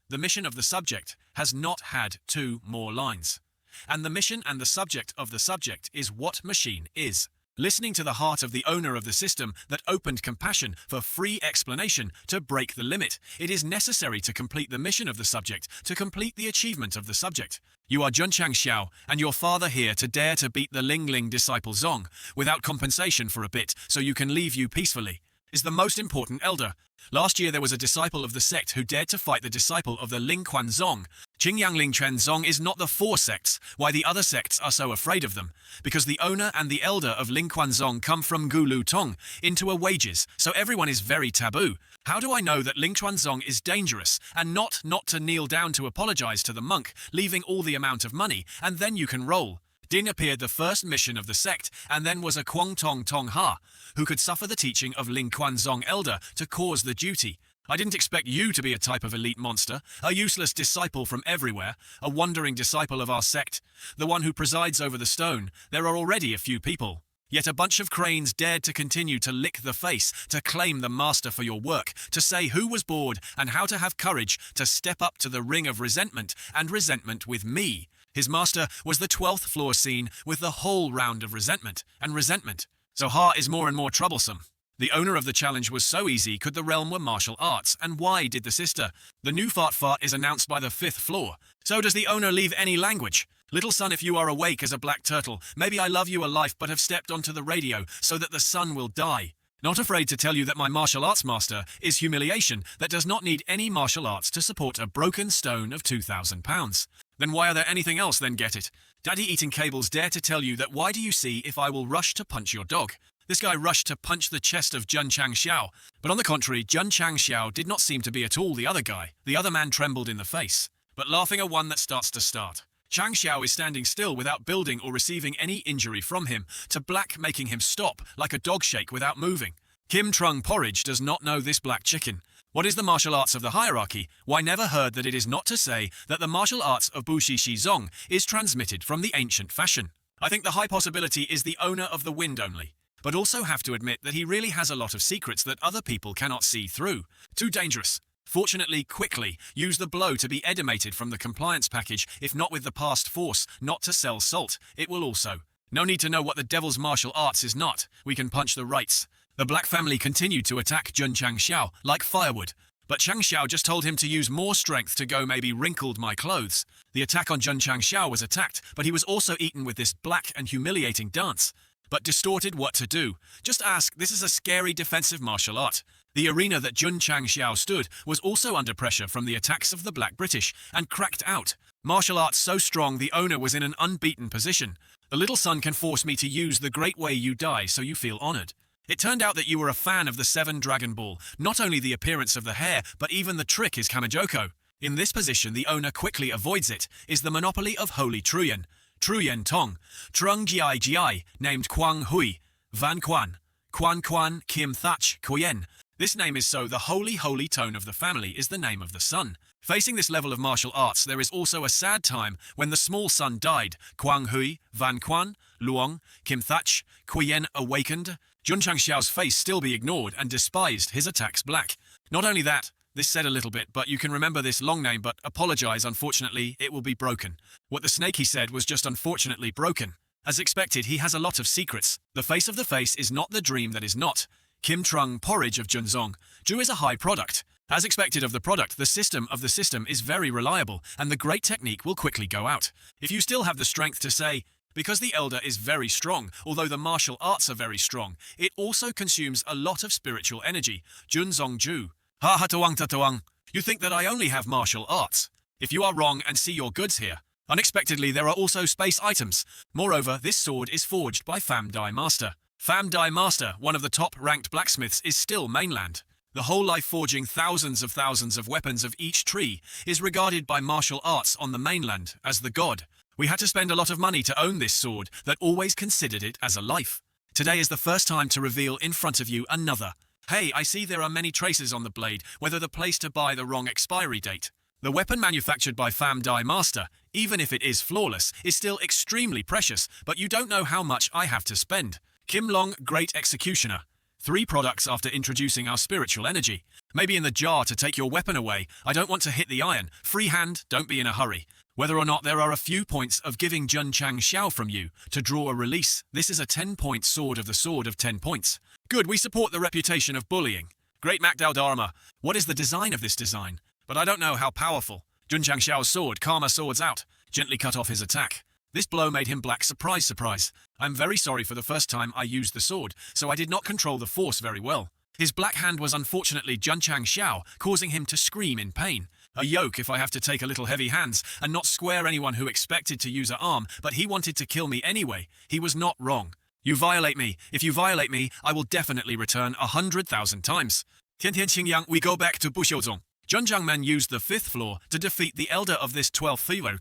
The mission of the subject has not had 2 more lines. And the mission and the subject of the subject is what machine is. Listening to the heart of the owner of the system that opened compassion for free explanation to break the limit, it is necessary to complete the mission of the subject, to complete the achievement of the subject. You are Junchang Xiao, and your father here to dare to beat the Ling Ling disciple Zong, without compensation for a bit, so you can leave you peacefully, is the most important elder. Last year there was a disciple of the sect who dared to fight the disciple of the Ling Quan Zong. Qingyang Ling Quan Zong is not the 4 sects. Why the other sects are so afraid of them? Because the owner and the elder of Ling Quan Zong come from Gulu Tong, into a wages, so everyone is very taboo. How do I know that Ling Quan Zong is dangerous, and not to kneel down to apologize to the monk, leaving all the amount of money, and then you can roll? Ding appeared the first mission of the sect, and then was a Kwang Tong Tong Ha, who could suffer the teaching of Ling Quan Zong elder to cause the duty. I didn't expect you to be a type of elite monster, a useless disciple from everywhere, a wandering disciple of our sect, the one who presides over the stone. There are already a few people. Yet a bunch of cranes dared to continue to lick the face, to claim the master for your work, to say who was bored and how to have courage to step up to the ring of resentment, and resentment with me. His master was the 12th floor scene with the whole round of resentment, and resentment. So Ha is more and more troublesome. The owner of the challenge was so easy could the realm were martial arts, and why did the sister? The new fart is announced by the 5th floor. So does the owner leave any language? Little son, if you are awake as a black turtle, maybe I love you a life but have stepped onto the radio so that the sun will die. Not afraid to tell you that my martial arts master is humiliation that does not need any martial arts to support a broken stone of 2,000 pounds. Then why are there anything else? Then get it. Daddy eating cables dare to tell you that why do you see if I will rush to punch your dog? This guy rushed to punch the chest of Junchang Xiao, but on the contrary, Junchang Xiao did not seem to be at all the other guy. The other man trembled in the face, but laughing a one that starts to start. Chang Xiao is standing still without building or receiving any injury from him, to black making him stop like a dog shake without moving. Kim Trung Porridge does not know this black chicken. What is the martial arts of the hierarchy? Why never heard that it is not to say that the martial arts of Bushishi Zong is transmitted from the ancient fashion. I think the high possibility is the owner of the wind only, but also have to admit that he really has a lot of secrets that other people cannot see through. Too dangerous. Fortunately, quickly, use the blow to be edimated from the compliance package, if not with the past force, not to sell salt. It will also. No need to know what the devil's martial arts is not. We can punch the rights. The black family continued to attack Junchang Xiao like firewood, but Chang Xiao just told him to use more strength to go maybe wrinkled my clothes. The attack on Junchang Xiao was attacked, but he was also eaten with this black and humiliating dance. But distorted what to do. Just ask, this is a scary defensive martial art. The arena that Junchang Xiao stood was also under pressure from the attacks of the Black British, and cracked out. Martial arts so strong the owner was in an unbeaten position. The little son can force me to use the great way you die so you feel honored. It turned out that you were a fan of the 7 Dragon Ball. Not only the appearance of the hair, but even the trick is Kamajoko. In this position the owner quickly avoids it, is the monopoly of Holy Truyen. Truyen Tong, Trung Gi, named Quang Hui, Van Quan, Quan Quan Kim Thach Kuyen. This name is so the holy tone of the family is the name of the son. Facing this level of martial arts, there is also a sad time when the small son died. Quang Hui, Van Quan, Luong, Kim Thach, Kuyen awakened. Junchang Xiao's face still be ignored and despised his attacks black. Not only that, this said a little bit, but you can remember this long name, but apologize, unfortunately, it will be broken. What the snake he said was just unfortunately broken. As expected, he has a lot of secrets. The face of the face is not the dream that is not. Kim Trung Porridge of Junzong. Ju is a high product. As expected of the product, the system of the system is very reliable, and the great technique will quickly go out. If you still have the strength to say, because the elder is very strong, although the martial arts are very strong, it also consumes a lot of spiritual energy. Junzong Ju. Ha ha tawang tatawang. You think that I only have martial arts. If you are wrong and see your goods here. Unexpectedly, there are also space items. Moreover, this sword is forged by Pham Dai Master. Pham Dai Master, one of the top-ranked blacksmiths, is still mainland. The whole life forging thousands of weapons of each tree is regarded by martial arts on the mainland as the god. We had to spend a lot of money to own this sword that always considered it as a life. Today is the first time to reveal in front of you another. Hey, I see there are many traces on the blade, whether the place to buy the wrong expiry date. The weapon manufactured by Pham Dai Master, even if it is flawless, is still extremely precious, but you don't know how much I have to spend. Kim Long, Great Executioner. 3 products after introducing our spiritual energy. Maybe in the jar to take your weapon away. I don't want to hit the iron. Free hand, don't be in a hurry. Whether or not there are a few points of giving Jun Chang Xiao from you to draw a release. This is a 10-point sword of the sword of 10 points. Good, we support the reputation of bullying. Great Macdao Dharma. What is the design of this design? But I don't know how powerful. Jun Chang Xiao's sword, Karma swords out. Gently cut off his attack. This blow made him black. Surprise. I'm very sorry for the first time I used the sword, so I did not control the force very well. His black hand was unfortunately Jun Chang Xiao, causing him to scream in pain. A yoke if I have to take a little heavy hands and not square anyone who expected to use an arm, but he wanted to kill me anyway. He was not wrong. You violate me. If you violate me, I will definitely return 100,000 times. Tian Tian Qingyang, we go back to Buxiuzong. Zheng Jiangmen used the 5th floor to defeat the elder of this 12th floor.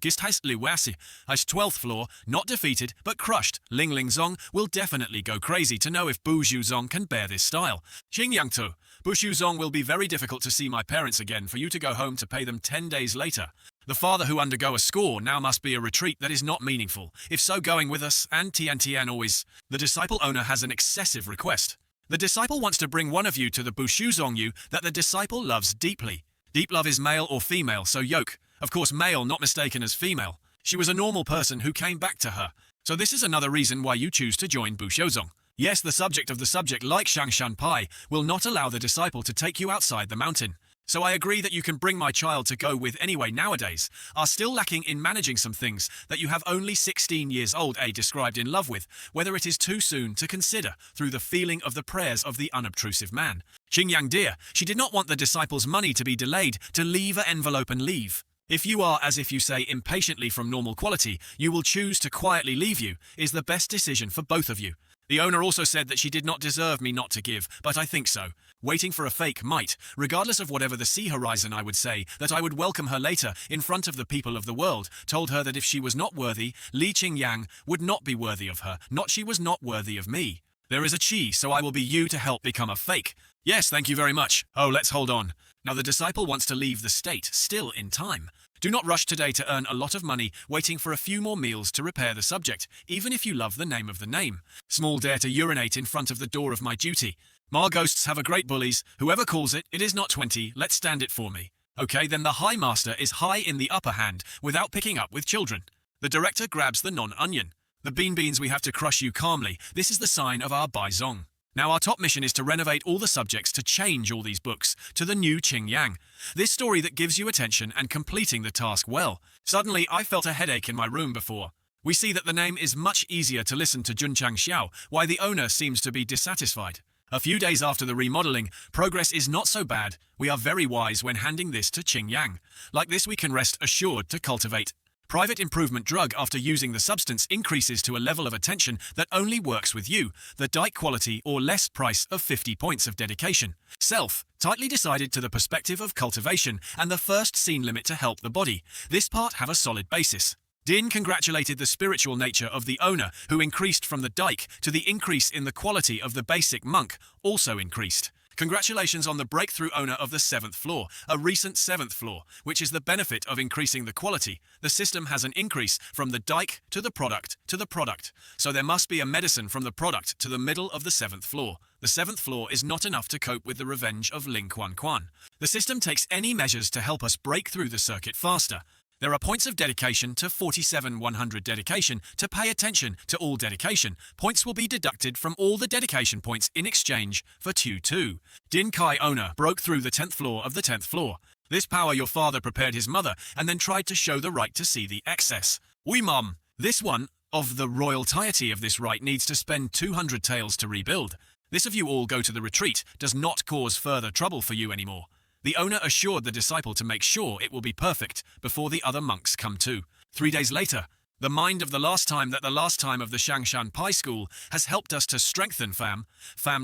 As 12th floor, not defeated, but crushed. Ling Lingzong will definitely go crazy to know if Bu Xiuzong can bear this style. Xingyang Tu, Bu Xiuzong will be very difficult to see my parents again for you to go home to pay them 10 days later. The father who undergo a score now must be a retreat that is not meaningful. If so, going with us, and Tian Tian always. The disciple owner has an excessive request. The disciple wants to bring one of you to the Bu Xiuzong you that the disciple loves deeply. Deep love is male or female, so yoke. Of course male, not mistaken as female. She was a normal person who came back to her. So this is another reason why you choose to join Bu Xiuzong. Yes, the subject of the subject, like Shangshan Pai, will not allow the disciple to take you outside the mountain. So I agree that you can bring my child to go with anyway nowadays, are still lacking in managing some things that you have only 16 years old a described in love with, whether it is too soon to consider through the feeling of the prayers of the unobtrusive man. Xingyang dear, she did not want the disciple's money to be delayed, to leave an envelope and leave. If you are, as if you say, impatiently from normal quality, you will choose to quietly leave you, is the best decision for both of you. The owner also said that she did not deserve me not to give, but I think so. Waiting for a fake might, regardless of whatever the sea horizon I would say, that I would welcome her later in front of the people of the world, told her that if she was not worthy, Li Qingyang would not be worthy of her, not she was not worthy of me. There is a chi, so I will be you to help become a fake. Yes, thank you very much. Oh, let's hold on. Now the disciple wants to leave the state, still in time. Do not rush today to earn a lot of money, waiting for a few more meals to repair the subject, even if you love the name of the name. Small dare to urinate in front of the door of my duty. Ma ghosts have a great bullies. Whoever calls it, it is not 20, let's stand it for me. Okay, then the High Master is high in the upper hand, without picking up with children. The director grabs the non-onion. The beans we have to crush you calmly. This is the sign of our Baizong. Now our top mission is to renovate all the subjects to change all these books to the new Qingyang. This story that gives you attention and completing the task well. Suddenly I felt a headache in my room before. We see that the name is much easier to listen to Jun Chang Xiao, why the owner seems to be dissatisfied. A few days after the remodeling, progress is not so bad. We are very wise when handing this to Qingyang. Like this we can rest assured to cultivate. Private improvement drug after using the substance increases to a level of attention that only works with you, the dike quality or less price of 50 points of dedication. Self, tightly decided to the perspective of cultivation and the first scene limit to help the body. This part have a solid basis. Din congratulated the spiritual nature of the owner who increased from the dike to the increase in the quality of the basic monk also increased. Congratulations on the breakthrough owner of the 7th floor, a recent 7th floor, which is the benefit of increasing the quality. The system has an increase from the dike to the product to the product. So there must be a medicine from the product to the middle of the 7th floor. The 7th floor is not enough to cope with the revenge of Ling Quan Quan. The system takes any measures to help us break through the circuit faster. There are points of dedication to 47,100 dedication. To pay attention to all dedication, points will be deducted from all the dedication points in exchange for 2. Din Kai owner broke through the 10th floor of the 10th floor. This power your father prepared his mother and then tried to show the right to see the excess. Oui mum, this one of the royalty of this right needs to spend 200 taels to rebuild. This of you all go to the retreat does not cause further trouble for you anymore. The owner assured the disciple to make sure it will be perfect before the other monks come too. 3 days later, The mind of the last time of the Shangshan Pai School has helped us to strengthen Fam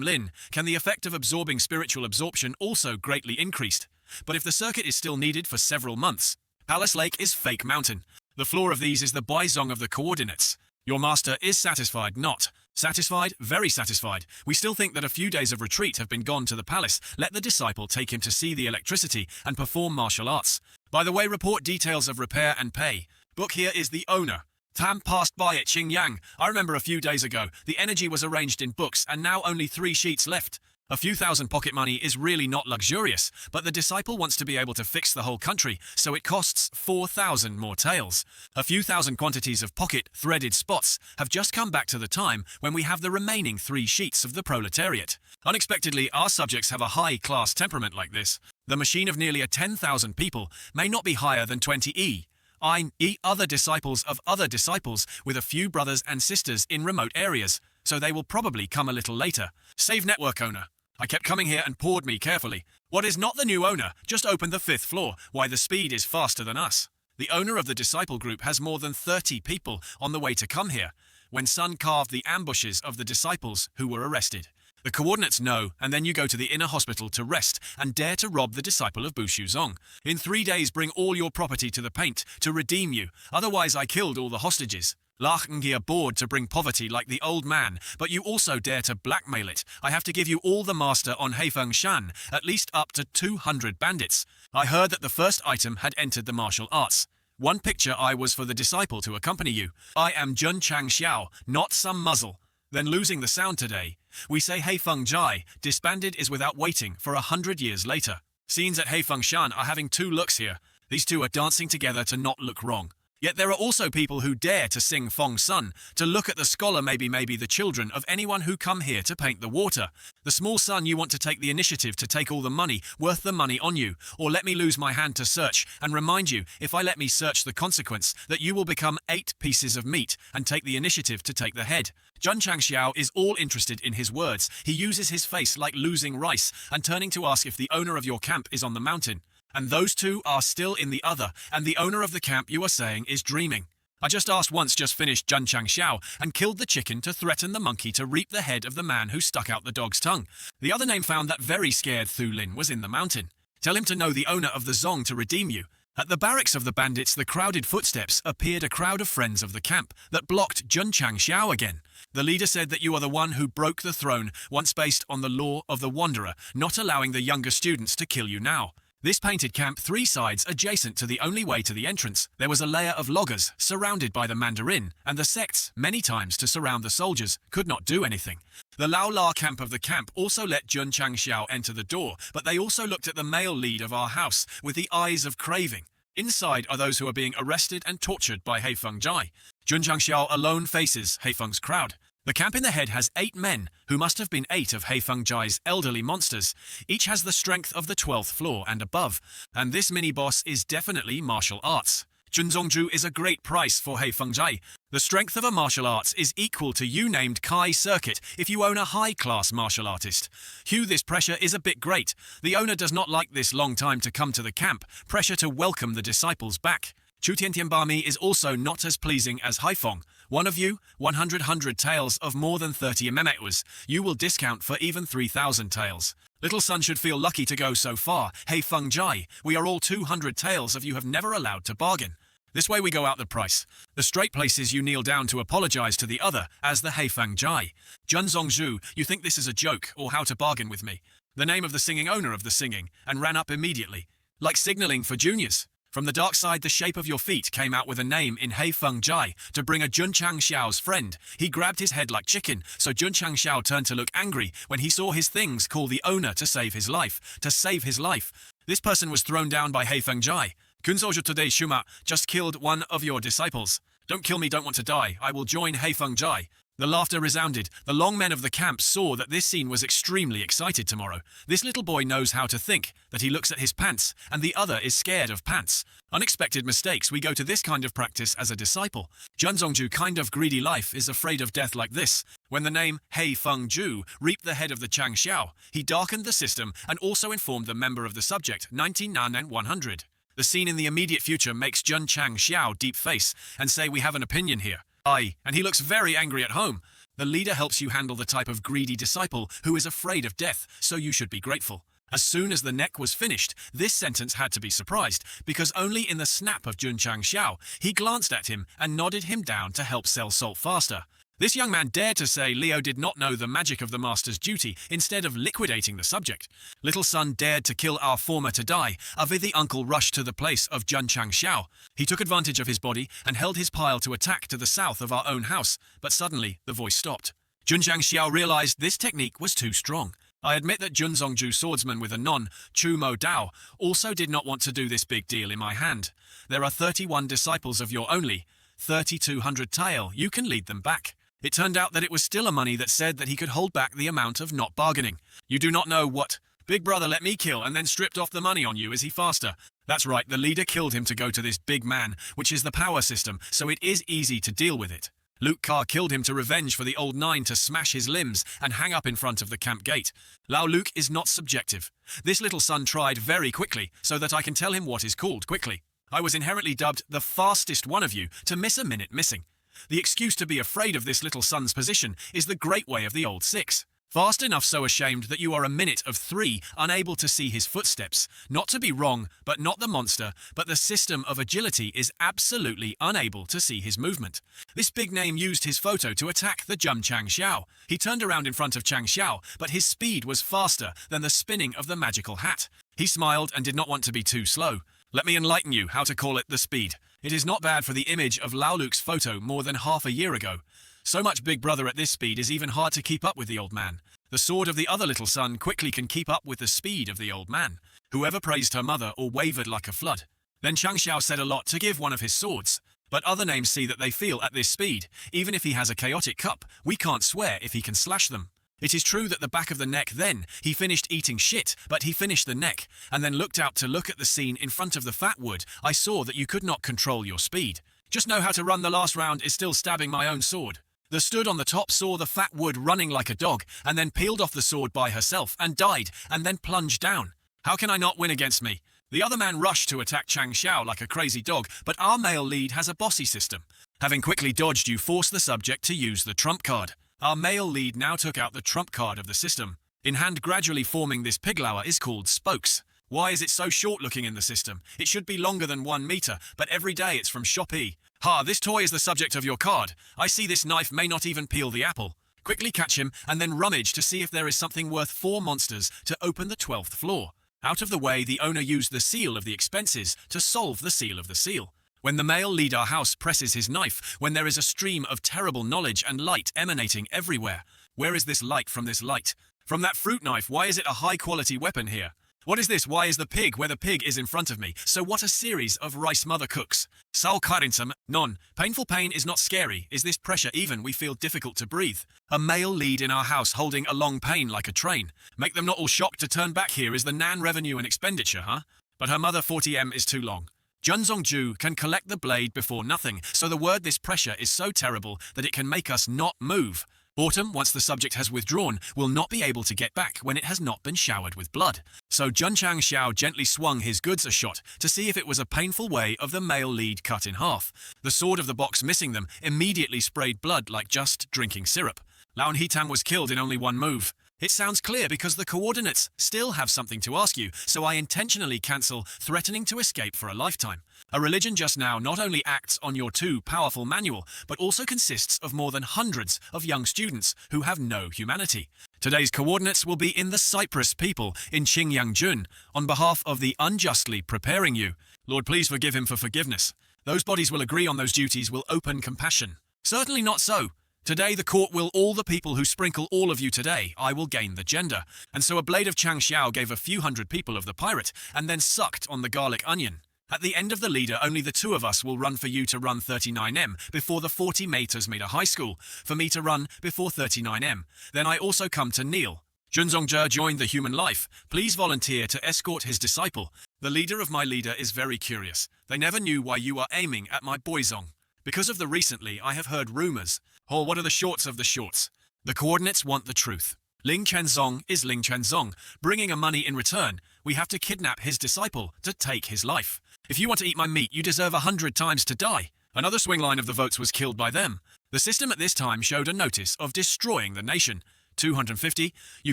Lin. Can the effect of absorbing spiritual absorption also greatly increased? But if the circuit is still needed for several months, Palace Lake is fake mountain. The floor of these is the Baizong of the coordinates. Your master is satisfied, not satisfied, very satisfied. We still think that a few days of retreat have been gone to the palace. Let the disciple take him to see the electricity and perform martial arts. By the way, report details of repair and pay. Book here is the owner. Tam passed by at Xingyang. I remember a few days ago, the energy was arranged in books and now only 3 sheets left. A few thousand pocket money is really not luxurious, but the disciple wants to be able to fix the whole country, so it costs 4,000 more taels. A few thousand quantities of pocket threaded spots have just come back to the time when we have the remaining 3 sheets of the proletariat. Unexpectedly, our subjects have a high-class temperament like this. The machine of nearly 10,000 people may not be higher than 20 i.e. other disciples of other disciples with a few brothers and sisters in remote areas, so they will probably come a little later. Save network owner. I kept coming here and poured me carefully. What is not the new owner? Just opened the 5th floor. Why, the speed is faster than us. The owner of the disciple group has more than 30 people on the way to come here, when Sun carved the ambushes of the disciples who were arrested. The coordinates know, and then you go to the inner hospital to rest and dare to rob the disciple of Bushuzong. In 3 days bring all your property to the paint to redeem you, otherwise I killed all the hostages. Lachengi are bored to bring poverty like the old man, but you also dare to blackmail it. I have to give you all the master on Heifeng Shan, at least up to 200 bandits. I heard that the first item had entered the martial arts. One picture I was for the disciple to accompany you. I am Jun Chang Xiao, not some muzzle. Then losing the sound today. We say Heifeng Jai, disbanded is without waiting for 100 years later. Scenes at Heifeng Shan are having 2 looks here. These 2 are dancing together to not look wrong. Yet there are also people who dare to sing Fong Sun, to look at the scholar maybe the children of anyone who come here to paint the water. The small son you want to take the initiative to take all the money, worth the money on you, or let me lose my hand to search, and remind you, if I let me search the consequence, that you will become 8 pieces of meat, and take the initiative to take the head. Jun Changxiao is all interested in his words. He uses his face like losing rice, and turning to ask if the owner of your camp is on the mountain. And those 2 are still in the other, and the owner of the camp you are saying is dreaming. I just asked once, just finished Jun Changxiao, and killed the chicken to threaten the monkey to reap the head of the man who stuck out the dog's tongue. The other name found that very scared Thu Lin was in the mountain. Tell him to know the owner of the Zong to redeem you. At the barracks of the bandits, the crowded footsteps appeared a crowd of friends of the camp that blocked Jun Changxiao again. The leader said that you are the one who broke the throne, once based on the law of the wanderer, not allowing the younger students to kill you now. This painted camp 3 sides adjacent to the only way to the entrance. There was a layer of loggers surrounded by the Mandarin, and the sects, many times to surround the soldiers, could not do anything. The Lao La camp of the camp also let Jun Changxiao enter the door, but they also looked at the male lead of our house with the eyes of craving. Inside are those who are being arrested and tortured by Heifeng Jai. Jun Changxiao alone faces Heifeng's crowd. The camp in the head has 8 men, who must have been 8 of Heifeng Jai's elderly monsters. Each has the strength of the 12th floor and above, and this mini-boss is definitely martial arts. Junzongju is a great price for Heifeng Jai. The strength of a martial arts is equal to you named Kai Circuit if you own a high-class martial artist. Hugh, this pressure is a bit great. The owner does not like this long time to come to the camp, pressure to welcome the disciples back. Chu Tiantianbami is also not as pleasing as Haifeng. One of you, 100 taels of more than 30 mmewas. You will discount for even 3,000 taels. Little son should feel lucky to go so far. Heifeng Jai, we are all 200 taels of you have never allowed to bargain. This way we go out the price. The straight places you kneel down to apologize to the other as the Heifeng Jai. Jun Zongzhu, you think this is a joke or how to bargain with me. The name of the singing owner of the singing, and ran up immediately. Like signaling for juniors. From the dark side, the shape of your feet came out with a name in Heifeng Jai to bring a Jun Changxiao's friend. He grabbed his head like chicken, so Jun Changxiao turned to look angry when he saw his things call the owner to save his life. To save his life. This person was thrown down by Heifeng Jai. Kunsoju today Shuma just killed one of your disciples. Don't kill me, don't want to die. I will join Heifeng Jai. The laughter resounded. The long men of the camp saw that this scene was extremely excited tomorrow. This little boy knows how to think, that he looks at his pants, and the other is scared of pants. Unexpected mistakes, we go to this kind of practice as a disciple. Junzongju kind of greedy life is afraid of death like this. When the name Heifeng Ju reaped the head of the Chang Xiao, he darkened the system and also informed the member of the subject, 99 and 100. The scene in the immediate future makes Jun Chang Xiao deep face and say we have an opinion here. Aye, and he looks very angry at home. The leader helps you handle the type of greedy disciple who is afraid of death, so you should be grateful. As soon as the neck was finished, this sentence had to be surprised, because only in the snap of Jun Chang Xiao, he glanced at him and nodded him down to help sell salt faster. This young man dared to say Leo did not know the magic of the master's duty instead of liquidating the subject. Little son dared to kill our former to die. The uncle rushed to the place of Jun Chang Xiao. He took advantage of his body and held his pile to attack to the south of our own house, but suddenly the voice stopped. Jun Chang Xiao realized this technique was too strong. I admit that Jun Zongju swordsman with a non-Chu Mo Dao also did not want to do this big deal in my hand. There are 31 disciples of your only 3,200 tael. You can lead them back. It turned out that it was still a money that said that he could hold back the amount of not bargaining. You do not know what. Big brother let me kill and then stripped off the money on you. Is he faster? That's right, the leader killed him to go to this big man, which is the power system, so it is easy to deal with it. Luke Carr killed him to revenge for the old nine to smash his limbs and hang up in front of the camp gate. Lao Luke is not subjective. This little son tried very quickly, so that I can tell him what is called quickly. I was inherently dubbed the fastest one of you to miss a minute missing. The excuse to be afraid of this little son's position is the great way of the old six. Fast enough so ashamed that you are a minute of 3 unable to see his footsteps. Not to be wrong, but not the monster, but the system of agility is absolutely unable to see his movement. This big name used his photo to attack the Jun Chang Xiao. He turned around in front of Chang Xiao, but his speed was faster than the spinning of the magical hat. He smiled and did not want to be too slow. Let me enlighten you how to call it the speed. It is not bad for the image of Lao Luke's photo more than half a year ago. So much big brother at this speed is even hard to keep up with the old man. The sword of the other little son quickly can keep up with the speed of the old man. Whoever praised her mother or wavered like a flood. Then Chang Xiao said a lot to give one of his swords. But other names see that they feel at this speed. Even if he has a chaotic cup, we can't swear if he can slash them. It is true that the back of the neck then, he finished eating shit, but he finished the neck, and then looked out to look at the scene in front of the fat wood. I saw that you could not control your speed. Just know how to run. The last round is still stabbing my own sword. The stood on the top saw the fat wood running like a dog, and then peeled off the sword by herself, and died, and then plunged down. How can I not win against me? The other man rushed to attack Chang Xiao like a crazy dog, but our male lead has a bossy system. Having quickly dodged, you force the subject to use the trump card. Our male lead now took out the trump card of the system. In hand, gradually forming this piglower is called spokes. Why is it so short looking in the system? It should be longer than 1 meter, but every day it's from Shopee. Ha, this toy is the subject of your card. I see this knife may not even peel the apple. Quickly catch him and then rummage to see if there is something worth 4 monsters to open the 12th floor. Out of the way, the owner used the seal of the expenses to solve the seal of the seal. When the male lead our house presses his knife, when there is a stream of terrible knowledge and light emanating everywhere. Where is this light from this light? From that fruit knife. Why is it a high-quality weapon here? What is this? Why is the pig where the pig is in front of me? So what a series of rice mother cooks. Sal Karinsam, non. Painful pain is not scary. Is this pressure even? We feel difficult to breathe. A male lead in our house holding a long pain like a train. Make them not all shocked to turn back. Here is the Nan revenue and expenditure, huh? But her mother 40M is too long. Jun Zongju can collect the blade before nothing, so the word this pressure is so terrible that it can make us not move. Autumn, once the subject has withdrawn, will not be able to get back when it has not been showered with blood. So Jun Chang Xiao gently swung his goods a shot to see if it was a painful way of the male lead cut in half. The sword of the box missing them immediately sprayed blood like just drinking syrup. Laon Hitam was killed in only 1 move. It sounds clear because the coordinates still have something to ask you, so I intentionally cancel threatening to escape for a lifetime. A religion just now not only acts on your too powerful manual, but also consists of more than hundreds of young students who have no humanity. Today's coordinates will be in the Cyprus people in Qingyang-jun, on behalf of the unjustly preparing you. Lord, please forgive him for forgiveness. Those bodies will agree on those duties will open compassion. Certainly not so. Today the court will all the people who sprinkle all of you today, I will gain the gender. And so a blade of Chang Xiao gave a few hundred people of the pirate, and then sucked on the garlic onion. At the end of the leader, only the 2 of us will run for you to run 39M before the 40 meters meter high school, for me to run before 39M. Then I also come to kneel. Junzongje joined the human life. Please volunteer to escort his disciple. The leader of my leader is very curious. They never knew why you are aiming at my boyzong. Because of the recently, I have heard rumors. Oh, what are the shorts of the shorts? The coordinates want the truth. Ling Chenzong is Ling Chenzong, bringing a money in return. We have to kidnap his disciple to take his life. If you want to eat my meat, you deserve 100 times to die. Another swing line of the votes was killed by them. The system at this time showed a notice of destroying the nation. 250, you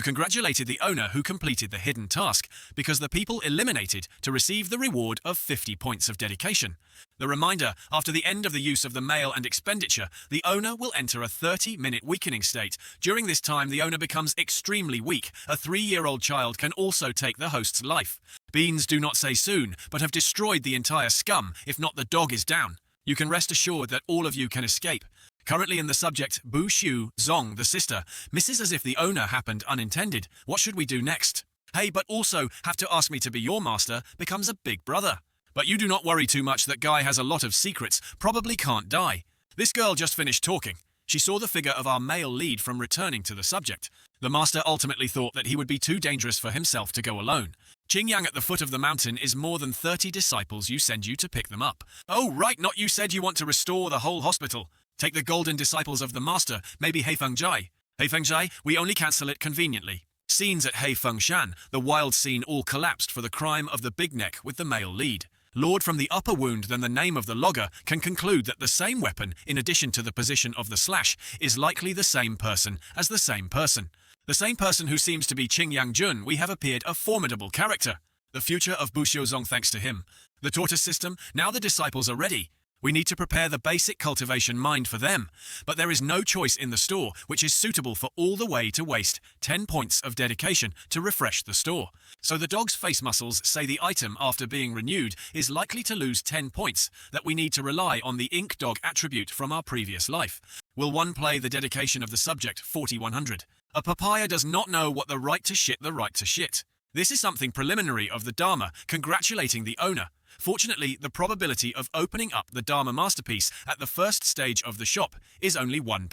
congratulated the owner who completed the hidden task because the people eliminated to receive the reward of 50 points of dedication. The reminder, after the end of the use of the mail and expenditure, the owner will enter a 30-minute weakening state. During this time, the owner becomes extremely weak. A 3-year-old child can also take the host's life. Beans do not say soon, but have destroyed the entire scum, if not the dog is down. You can rest assured that all of you can escape. Currently in the subject, Bu Xiu Zong, the sister, misses as if the owner happened unintended. What should we do next? Hey, but also have to ask me to be your master becomes a big brother. But you do not worry too much, that guy has a lot of secrets, probably can't die. This girl just finished talking. She saw the figure of our male lead from returning to the subject. The master ultimately thought that he would be too dangerous for himself to go alone. Qingyang at the foot of the mountain is more than 30 disciples. You send you to pick them up. Oh, right, not you said you want to restore the whole hospital. Take the golden disciples of the master, maybe Heifengjai. Heifengjai, we only cancel it conveniently. Scenes at Heifengshan, the wild scene all collapsed for the crime of the big neck with the male lead. Lord from the upper wound than the name of the logger can conclude that the same weapon, in addition to the position of the slash, is likely the same person as the same person. The same person who seems to be Qingyang Jun, we have appeared a formidable character. The future of Bu Xiuzong thanks to him. The tortoise system, now the disciples are ready. We need to prepare the basic cultivation mind for them, but there is no choice in the store which is suitable for all the way to waste 10 points of dedication to refresh the store. So the dog's face muscles say the item after being renewed is likely to lose 10 points, that we need to rely on the ink dog attribute from our previous life. Will one play the dedication of the subject 4100? A papaya does not know what the right to shit. This is something preliminary of the Dharma, congratulating the owner. Fortunately, the probability of opening up the Dharma masterpiece at the first stage of the shop is only 1%.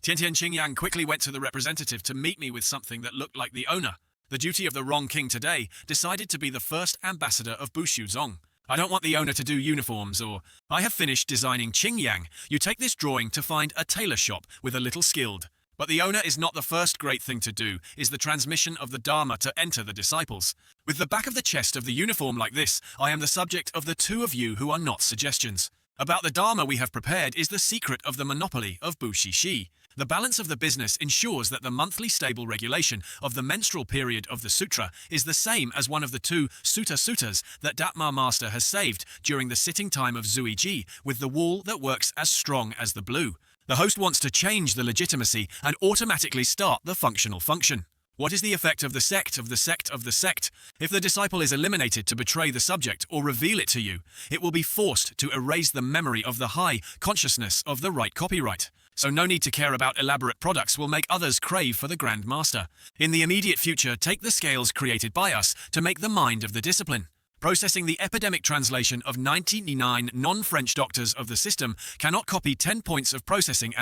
Tiantian Qingyang quickly went to the representative to meet me with something that looked like the owner. The duty of the wrong king today decided to be the first ambassador of Bu Xiuzong. I don't want the owner to do uniforms or... I have finished designing Qingyang. You take this drawing to find a tailor shop with a little skilled. But the owner is not the first great thing to do, is the transmission of the Dharma to enter the disciples. With the back of the chest of the uniform like this, I am the subject of the two of you who are not suggestions. About the Dharma we have prepared is the secret of the monopoly of Bu Shishi. The balance of the business ensures that the monthly stable regulation of the menstrual period of the sutra is the same as one of the two suttas that Datma Master has saved during the sitting time of Zuiji, with the wool that works as strong as the blue. The host wants to change the legitimacy and automatically start the functional function. What is the effect of the sect of the sect of the sect? If the disciple is eliminated to betray the subject or reveal it to you, it will be forced to erase the memory of the high consciousness of the right copyright. So no need to care about elaborate products will make others crave for the Grand Master. In the immediate future, take the scales created by us to make the mind of the discipline. Processing the epidemic translation of 99 non-French doctors of the system cannot copy 10 points of processing,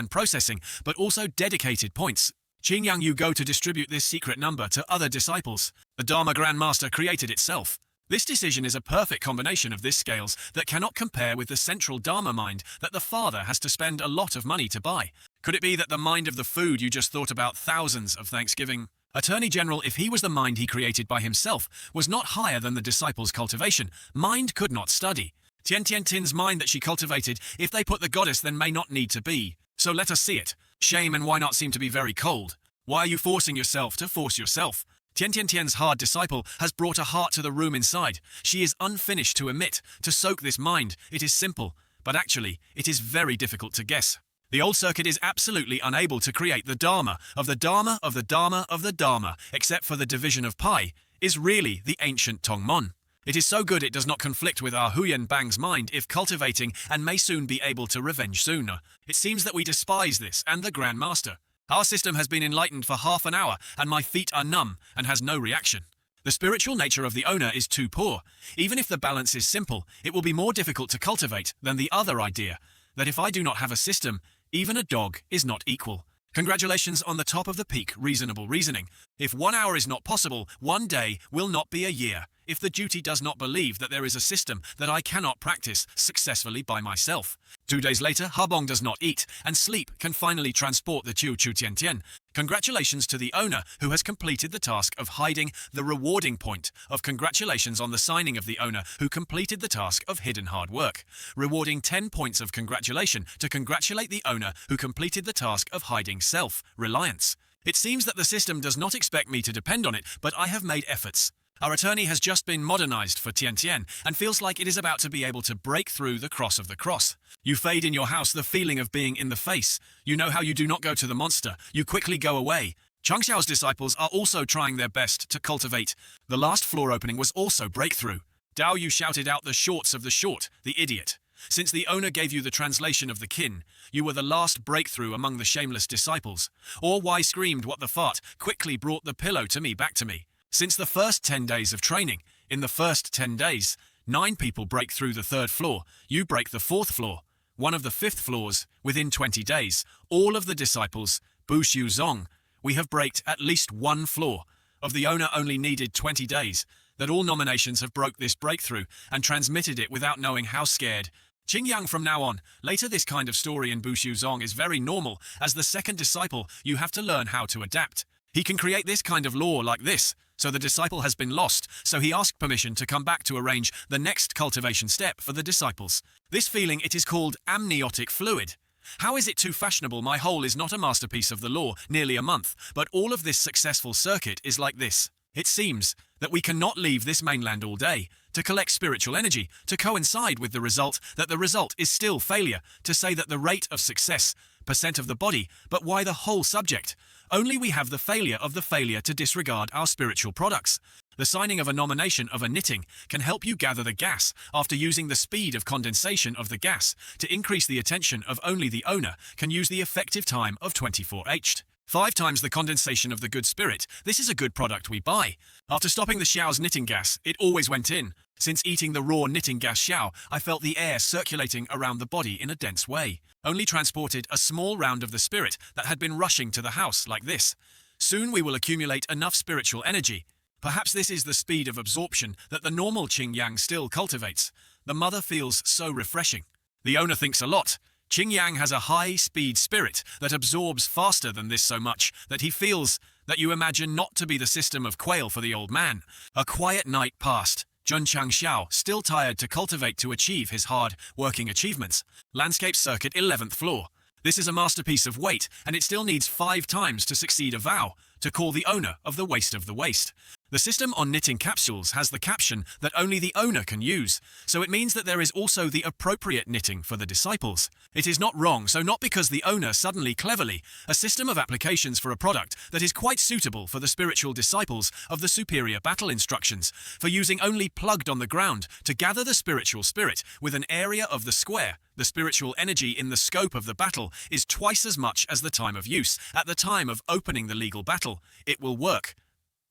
but also dedicated points. Qingyang, you go to distribute this secret number to other disciples. The Dharma Grand Master created itself. This decision is a perfect combination of this scales that cannot compare with the central Dharma mind that the father has to spend a lot of money to buy. Could it be that the mind of the food you just thought about thousands of Thanksgiving? Attorney General, if he was the mind he created by himself, was not higher than the disciples' cultivation, mind could not study. Tian Tin's mind that she cultivated, if they put the goddess, then may not need to be. So let us see it. Shame and why not seem to be very cold. Why are you forcing yourself to force yourself? Tian's hard disciple has brought a heart to the room inside. She is unfinished to emit, to soak this mind. It is simple, but actually, it is very difficult to guess. The old circuit is absolutely unable to create the Dharma of the Dharma of the Dharma of the Dharma, except for the division of pi, is really the ancient Tongmon. It is so good it does not conflict with our Huyan Bang's mind if cultivating and may soon be able to revenge sooner. It seems that we despise this and the Grand Master. Our system has been enlightened for half an hour and my feet are numb and has no reaction. The spiritual nature of the owner is too poor. Even if the balance is simple, it will be more difficult to cultivate than the other idea, that if I do not have a system, even a dog is not equal. Congratulations on the top of the peak, reasonable reasoning. If 1 hour is not possible, 1 day will not be a year. If the duty does not believe that there is a system that I cannot practice successfully by myself. 2 days later, Habong does not eat, and sleep can finally transport the Chu Chu Tian Tian. Congratulations to the owner who has completed the task of hiding the rewarding point of congratulations on the signing of the owner who completed the task of hidden hard work. Rewarding 10 points of congratulation to congratulate the owner who completed the task of hiding self-reliance. It seems that the system does not expect me to depend on it, but I have made efforts. Our attorney has just been modernized for Tian Tian and feels like it is about to be able to break through the cross of the cross. You fade in your house the feeling of being in the face. You know how you do not go to the monster. You quickly go away. Chang Xiao's disciples are also trying their best to cultivate. The last floor opening was also breakthrough. Dao Yu shouted out the shorts of the short, the idiot. Since the owner gave you the translation of the kin, you were the last breakthrough among the shameless disciples. Or why screamed what the fart quickly brought the pillow to me back to me. Since the first 10 days of training, in the first 10 days, 9 people break through the 3rd floor, you break the 4th floor, one of the 5th floors, within 20 days, all of the disciples, Bu Xiu Zong, we have braked at least 1 floor. Of the owner only needed 20 days, that all nominations have broke this breakthrough and transmitted it without knowing how scared. Qing Yang from now on, later this kind of story in Bu Xiu Zong is very normal, as the second disciple you have to learn how to adapt. He can create this kind of law like this. So the disciple has been lost, so he asked permission to come back to arrange the next cultivation step for the disciples. This feeling it is called amniotic fluid. How is it too fashionable? My whole is not a masterpiece of the law, nearly a month, but all of this successful circuit is like this. It seems that we cannot leave this mainland all day, to collect spiritual energy, to coincide with the result that the result is still failure, to say that the rate of success, % of the body, but why the whole subject? Only we have the failure to disregard our spiritual products. The signing of a nomination of a knitting can help you gather the gas after using the speed of condensation of the gas to increase the attention of only the owner can use the effective time of 24h. 5 times the condensation of the good spirit. This is a good product we buy. After stopping the Xiao's knitting gas, it always went in. Since eating the raw knitting gas Xiao, I felt the air circulating around the body in a dense way. Only transported a small round of the spirit that had been rushing to the house like this. Soon we will accumulate enough spiritual energy. Perhaps this is the speed of absorption that the normal Qing Yang still cultivates. The mother feels so refreshing. The owner thinks a lot. Qing Yang has a high-speed spirit that absorbs faster than this so much that he feels that you imagine not to be the system of quail for the old man. A quiet night passed. Zhun Chang Xiao, still tired to cultivate to achieve his hard-working achievements. Landscape Circuit 11th floor. This is a masterpiece of weight, and it still needs 5 times to succeed a vow, to call the owner of the waste of the waste. The system on knitting capsules has the caption that only the owner can use, so it means that there is also the appropriate knitting for the disciples. It is not wrong, so not because the owner suddenly cleverly, a system of applications for a product that is quite suitable for the spiritual disciples of the superior battle instructions, for using only plugged on the ground to gather the spiritual spirit with an area of the square. The spiritual energy in the scope of the battle is twice as much as the time of use. At the time of opening the legal battle, it will work.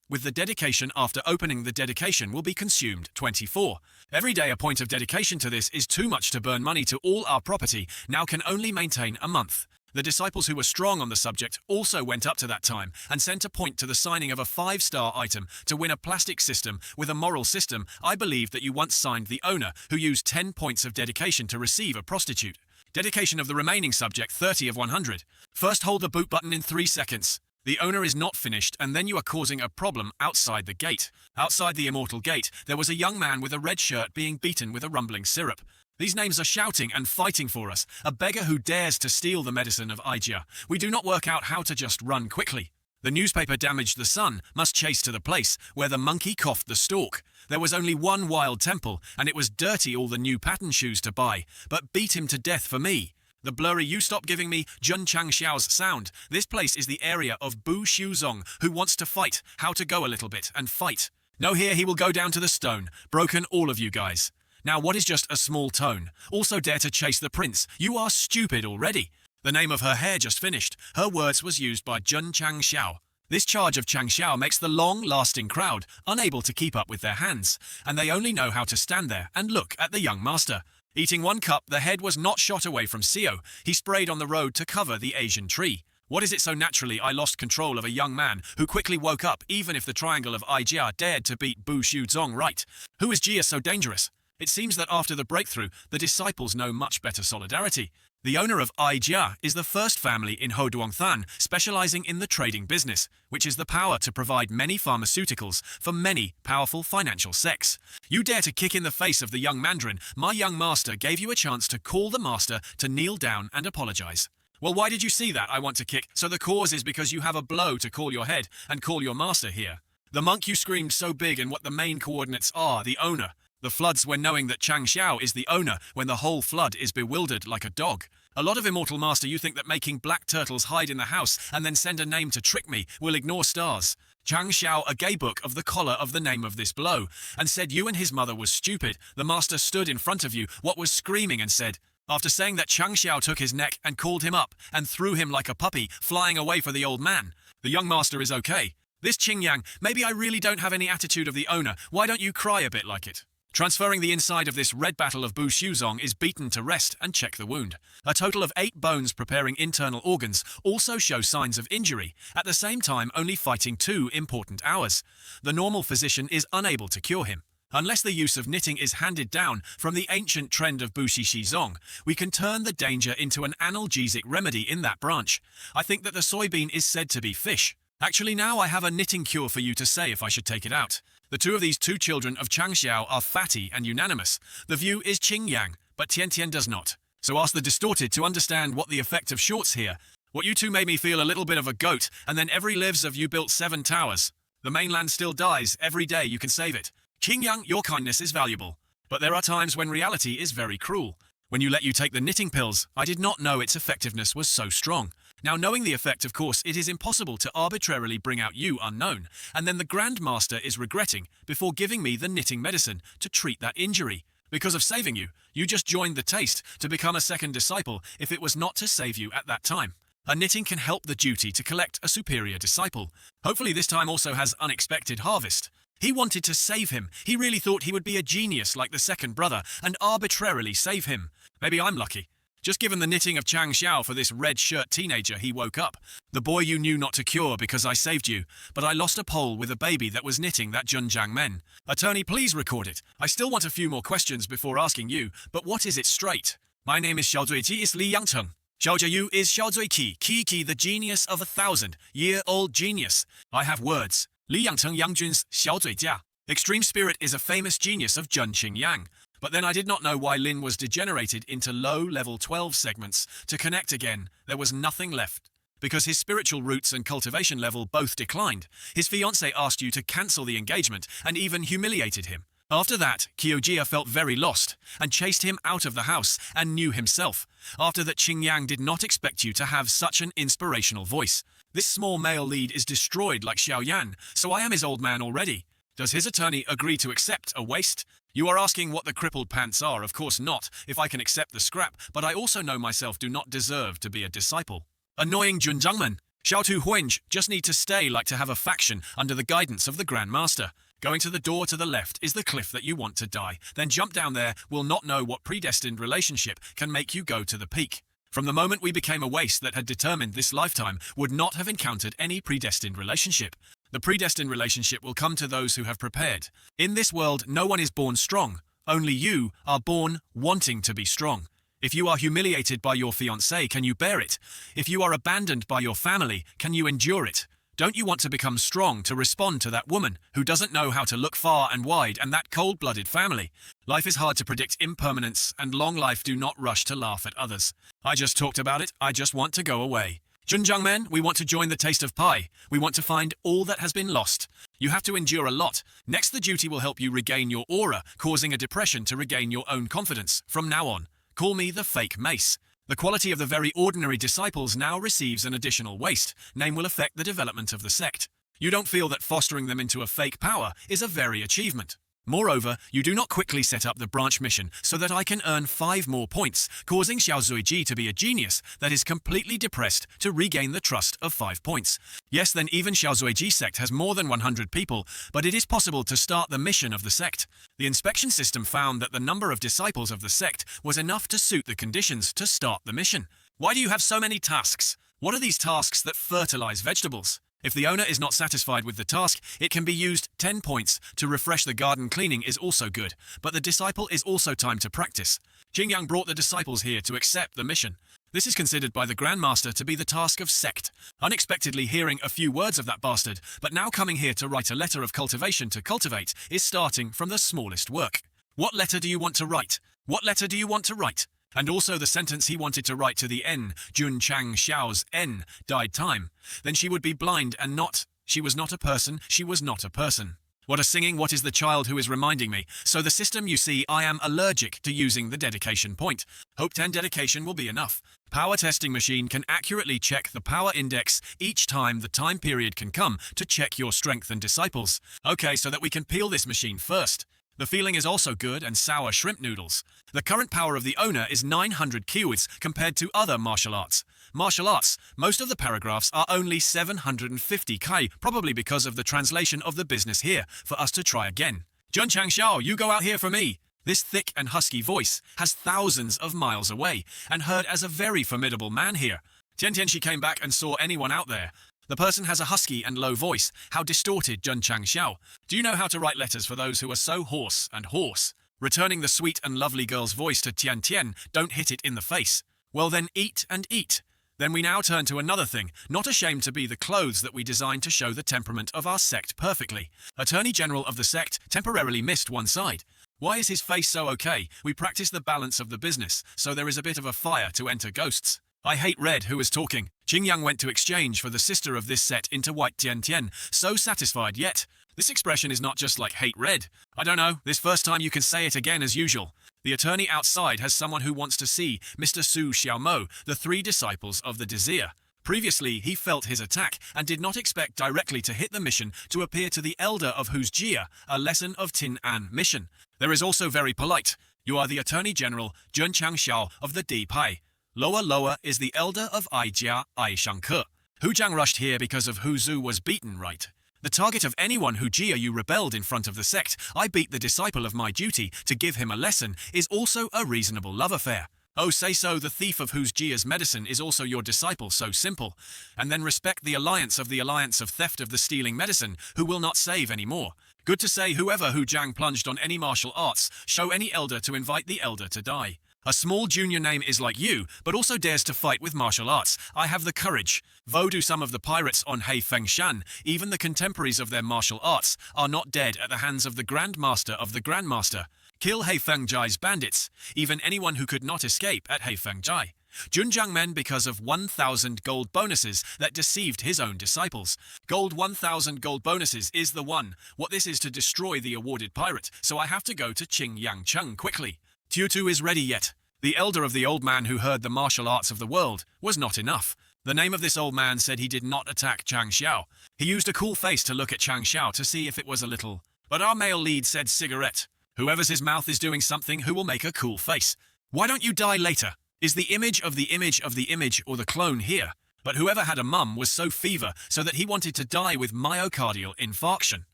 With the dedication after opening, the dedication will be consumed 24. Every day a point of dedication to this is too much to burn money to all our property, now can only maintain a month. The disciples who were strong on the subject also went up to that time and sent a point to the signing of a 5-star item to win a plastic system with a moral system. I believe that you once signed the owner who used 10 points of dedication to receive a prostitute. Dedication of the remaining subject 30 of 100. First hold the boot button in 3 seconds. The owner is not finished and then you are causing a problem outside the gate. Outside the immortal gate, there was a young man with a red shirt being beaten with a rumbling syrup. These names are shouting and fighting for us. A beggar who dares to steal the medicine of Aijia. We do not work out how to just run quickly. The newspaper damaged the sun, must chase to the place where the monkey coughed the stalk. There was only one wild temple, and it was dirty all the new pattern shoes to buy, but beat him to death for me. The blurry you stop giving me Zhun Chang Xiao's sound. This place is the area of Bu Xiu Zong who wants to fight, how to go a little bit and fight. No, here he will go down to the stone. Broken all of you guys. Now what is just a small tone? Also dare to chase the prince. You are stupid already. The name of her hair just finished. Her words was used by Zhun Chang Xiao. This charge of Chang Xiao makes the long-lasting crowd unable to keep up with their hands, and they only know how to stand there and look at the young master. Eating 1 cup, the head was not shot away from Sio. He sprayed on the road to cover the Asian tree. What is it so naturally I lost control of a young man who quickly woke up even if the triangle of Aijia dared to beat Bu Xiu Zong right? Who is Jia so dangerous? It seems that after the breakthrough, the disciples know much better solidarity. The owner of Aijia is the first family in Hoduangthan specializing in the trading business, which is the power to provide many pharmaceuticals for many powerful financial sects. You dare to kick in the face of the young mandarin. My young master gave you a chance to call the master to kneel down and apologize. Well, why did you see that? I want to kick. So the cause is because you have a blow to call your head and call your master here. The monk you screamed so big and what the main coordinates are, the owner. The floods when knowing that Chang Xiao is the owner when the whole flood is bewildered like a dog. A lot of immortal master you think that making black turtles hide in the house and then send a name to trick me will ignore stars. Chang Xiao a gay book of the collar of the name of this blow and said you and his mother was stupid. The master stood in front of you, what was screaming and said, after saying that Chang Xiao took his neck and called him up and threw him like a puppy, flying away for the old man. The young master is okay. This Qing Yang, maybe I really don't have any attitude of the owner, why don't you cry a bit like it? Transferring the inside of this red battle of Bu Shuzong is beaten to rest and check the wound. A total of 8 bones preparing internal organs also show signs of injury, at the same time only fighting 2 important hours. The normal physician is unable to cure him. Unless the use of knitting is handed down from the ancient trend of Bu Shizong, we can turn the danger into an analgesic remedy in that branch. I think that the soybean is said to be fish. Actually now I have a knitting cure for you to say if I should take it out. The 2 of these 2 children of Chang Xiao are fatty and unanimous. The view is Qing Yang, but Tian Tian does not. So ask the distorted to understand what the effect of shorts here. What you 2 made me feel a little bit of a goat, and then every lives of you built 7 towers. The mainland still dies, every day you can save it. Qing Yang, your kindness is valuable. But there are times when reality is very cruel. When you let you take the knitting pills, I did not know its effectiveness was so strong. Now knowing the effect, of course, it is impossible to arbitrarily bring out you unknown, and then the Grand Master is regretting before giving me the knitting medicine to treat that injury. Because of saving you, you just joined the taste to become a second disciple if it was not to save you at that time. A knitting can help the duty to collect a superior disciple. Hopefully this time also has unexpected harvest. He wanted to save him. He really thought he would be a genius like the second brother and arbitrarily save him. Maybe I'm lucky. Just given the knitting of Chang Xiao for this red shirt teenager, he woke up. The boy you knew not to cure because I saved you, but I lost a pole with a baby that was knitting that Junjiang men. Attorney, please record it. I still want a few more questions before asking you, but what is it straight? My name is Xiaozuiji is Li Yangcheng. Xiaojiu is Xiaozui Qi, the genius of 1,000-year-old genius. I have words. Li Yangcheng Yangjun's Xiaozuijia. Extreme Spirit is a famous genius of Jun Qingyang. But then I did not know why Lin was degenerated into low-level 12 segments. To connect again, there was nothing left. Because his spiritual roots and cultivation level both declined, his fiancée asked you to cancel the engagement and even humiliated him. After that, Qiujia felt very lost and chased him out of the house and knew himself. After that, Qingyang did not expect you to have such an inspirational voice. This small male lead is destroyed like Xiaoyan, so I am his old man already. Does his attorney agree to accept a waste? You are asking what the crippled pants are, of course not, if I can accept the scrap, but I also know myself do not deserve to be a disciple. Annoying Junzhangmen. Xiao Tu Huinj just need to stay like to have a faction under the guidance of the Grand Master. Going to the door to the left is the cliff that you want to die, then jump down there will not know what predestined relationship can make you go to the peak. From the moment we became a waste that had determined this lifetime would not have encountered any predestined relationship. The predestined relationship will come to those who have prepared. In this world, no one is born strong. Only you are born wanting to be strong. If you are humiliated by your fiancé, can you bear it? If you are abandoned by your family, can you endure it? Don't you want to become strong to respond to that woman who doesn't know how to look far and wide and that cold-blooded family? Life is hard to predict impermanence, and long life do not rush to laugh at others. I just talked about it, I just want to go away. Junjiangmen, we want to join the taste of pie. We want to find all that has been lost. You have to endure a lot. Next, the duty will help you regain your aura, causing a depression to regain your own confidence. From now on, call me the fake mace. The quality of the very ordinary disciples now receives an additional waste. Name will affect the development of the sect. You don't feel that fostering them into a fake power is a very achievement. Moreover, you do not quickly set up the branch mission so that I can earn 5 more points, causing Xiaozuiji to be a genius that is completely depressed to regain the trust of 5 points. Yes, then even Xiaozuiji sect has more than 100 people, but it is possible to start the mission of the sect. The inspection system found that the number of disciples of the sect was enough to suit the conditions to start the mission. Why do you have so many tasks? What are these tasks that fertilize vegetables? If the owner is not satisfied with the task, it can be used 10 points. To refresh the garden cleaning is also good, but the disciple is also time to practice. Jingyang brought the disciples here to accept the mission. This is considered by the Grandmaster to be the task of Sect. Unexpectedly hearing a few words of that bastard, but now coming here to write a letter of cultivation to cultivate, is starting from the smallest work. What letter do you want to write? What letter do you want to write? And also the sentence he wanted to write to the N, Jun Chang Xiao's N, died time. Then she would be blind and not. She was not a person, she was not a person. What a singing, what is the child who is reminding me? So the system, you see, I am allergic to using the dedication point. Hope 10 dedication will be enough. Power testing machine can accurately check the power index each time the time period can come to check your strength and disciples. Okay, so that we can peel this machine first. The feeling is also good and sour shrimp noodles. The current power of the owner is 900 kiwis compared to other martial arts. Martial arts, most of the paragraphs are only 750 kai, probably because of the translation of the business here, for us to try again. Jun Chang Xiao, you go out here for me. This thick and husky voice has thousands of miles away, and heard as a very formidable man here. Tian Tian, she came back and saw anyone out there. The person has a husky and low voice. How distorted, Jun Chang Xiao. Do you know how to write letters for those who are so hoarse and hoarse? Returning the sweet and lovely girl's voice to Tian Tian, don't hit it in the face. Well then, eat and eat. Then we now turn to another thing, not ashamed to be the clothes that we designed to show the temperament of our sect perfectly. Attorney General of the sect temporarily missed one side. Why is his face so okay? We practice the balance of the business, so there is a bit of a fire to enter ghosts. I hate red, who is talking. Qingyang went to exchange for the sister of this set into white Tian Tian, so satisfied yet. This expression is not just like hate red. I don't know, this first time you can say it again as usual. The attorney outside has someone who wants to see Mr. Su Xiaomo, the 3 disciples of the Desire. Previously, he felt his attack and did not expect directly to hit the mission to appear to the elder of whose Jia, a lesson of Tin An mission. There is also very polite. You are the Attorney General, Jun Chang Xiao of the Di Pai. Lower is the elder of Ai Jia, Ai Shangke. Hu Jiang rushed here because of Hu Zhu was beaten, right? The target of anyone who Jia you rebelled in front of the sect, I beat the disciple of my duty to give him a lesson, is also a reasonable love affair. Oh, say so, the thief of whose Jia's medicine is also your disciple, so simple. And then respect the alliance of theft of the stealing medicine, who will not save any more. Good to say whoever Hu Jiang plunged on any martial arts, show any elder to invite the elder to die. A small junior name is like you, but also dares to fight with martial arts. I have the courage. Vow do some of the pirates on Hei Feng Shan, even the contemporaries of their martial arts, are not dead at the hands of the Grandmaster of the Grandmaster. Kill Hei Feng Jai's bandits, even anyone who could not escape at Hei Feng Jai. Junjiang men because of 1,000 gold bonuses that deceived his own disciples. Gold 1,000 gold bonuses is the one. What this is to destroy the awarded pirate, so I have to go to Qing Yang Cheng quickly. Tutu is ready yet. The elder of the old man who heard the martial arts of the world was not enough. The name of this old man said he did not attack Chang Xiao. He used a cool face to look at Chang Xiao to see if it was a little. But our male lead said cigarette. Whoever's his mouth is doing something who will make a cool face. Why don't you die later? Is the image of the image of the image or the clone here? But whoever had a mum was so fever so that he wanted to die with myocardial infarction.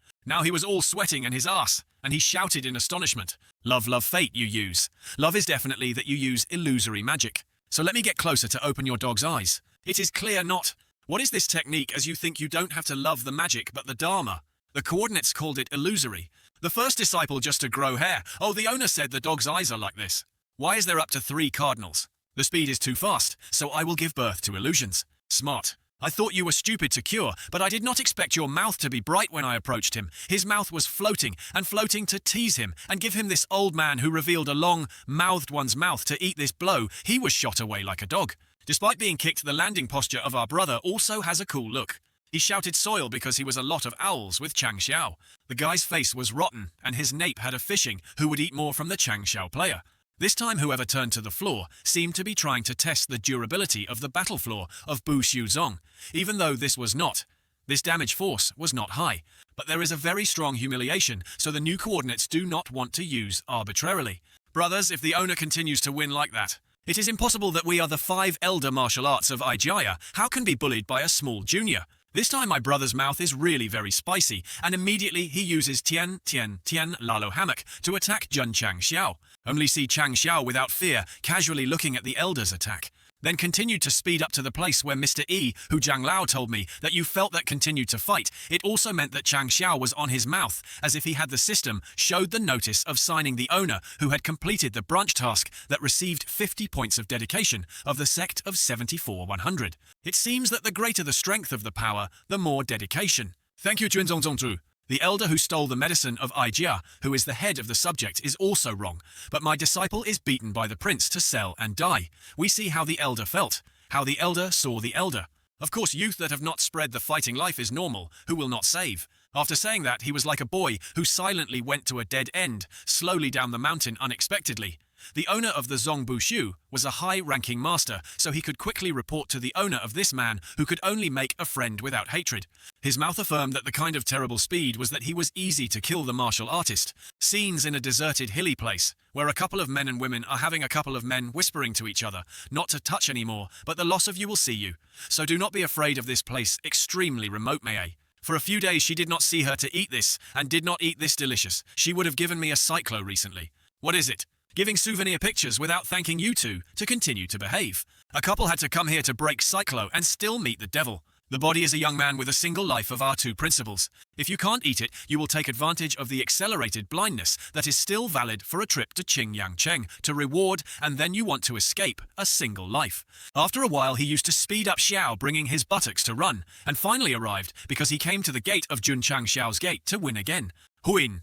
Now he was all sweating and his ass, and he shouted in astonishment. Love, fate you use. Love is definitely that you use illusory magic. So let me get closer to open your dog's eyes. It is clear not. What is this technique as you think you don't have to love the magic but the Dharma? The coordinates called it illusory. The first disciple just to grow hair. Oh, the owner said the dog's eyes are like this. Why is there up to 3 cardinals? The speed is too fast, so I will give birth to illusions. Smart. I thought you were stupid to cure, but I did not expect your mouth to be bright when I approached him. His mouth was floating, and floating to tease him, and give him this old man who revealed a long-mouthed one's mouth to eat this blow. He was shot away like a dog. Despite being kicked, the landing posture of our brother also has a cool look. He shouted soil because he was a lot of owls with Chang Xiao. The guy's face was rotten, and his nape had a fishing who would eat more from the Chang Xiao player. This time whoever turned to the floor seemed to be trying to test the durability of the battle floor of Bu Xiuzong, even though this damage force was not high. But there is a very strong humiliation, so the new coordinates do not want to use arbitrarily. Brothers, if the owner continues to win like that, it is impossible that we are the 5 elder martial arts of Aijaya. How can be bullied by a small junior? This time my brother's mouth is really very spicy, and immediately he uses Tian Lalo Hammock to attack Jun Chang Xiao. Only see Chang Xiao without fear, casually looking at the elder's attack. then continued to speed up to the place where Mr. E, who Zhang Lao told me that you felt that continued to fight. It also meant that Chang Xiao was on his mouth, as if he had the system, showed the notice of signing the owner who had completed the branch task that received 50 points of dedication of the sect of 74-100. It seems that the greater the strength of the power, the more dedication. Thank you, Junzong Zongzhu. The elder who stole the medicine of Aijia, who is the head of the subject, is also wrong. But my disciple is beaten by the prince to sell and die. We see how the elder felt, how the elder saw the elder. Of course, youth that have not spread the fighting life is normal, who will not save. After saying that, he was like a boy who silently went to a dead end, slowly down the mountain unexpectedly. The owner of the Zongbu Shu was a high-ranking master, so he could quickly report to the owner of this man who could only make a friend without hatred. His mouth affirmed that the kind of terrible speed was that he was easy to kill the martial artist. Scenes in a deserted hilly place, where a couple of men and women are having a couple of men whispering to each other, not to touch anymore, but the loss of you will see you. So do not be afraid of this place, extremely remote, Mei. For a few days she did not see her to eat this, and did not eat this delicious. She would have given me a cyclo recently. What is it? Giving souvenir pictures without thanking you two to continue to behave. A couple had to come here to break cyclo and still meet the devil. The body is a young man with a single life of our two principles. If you can't eat it, you will take advantage of the accelerated blindness that is still valid for a trip to Qingyangcheng to reward, and then you want to escape a single life. After a while he used to speed up Xiao, bringing his buttocks to run, and finally arrived because he came to the gate of Junchang Xiao's gate to win again. Huin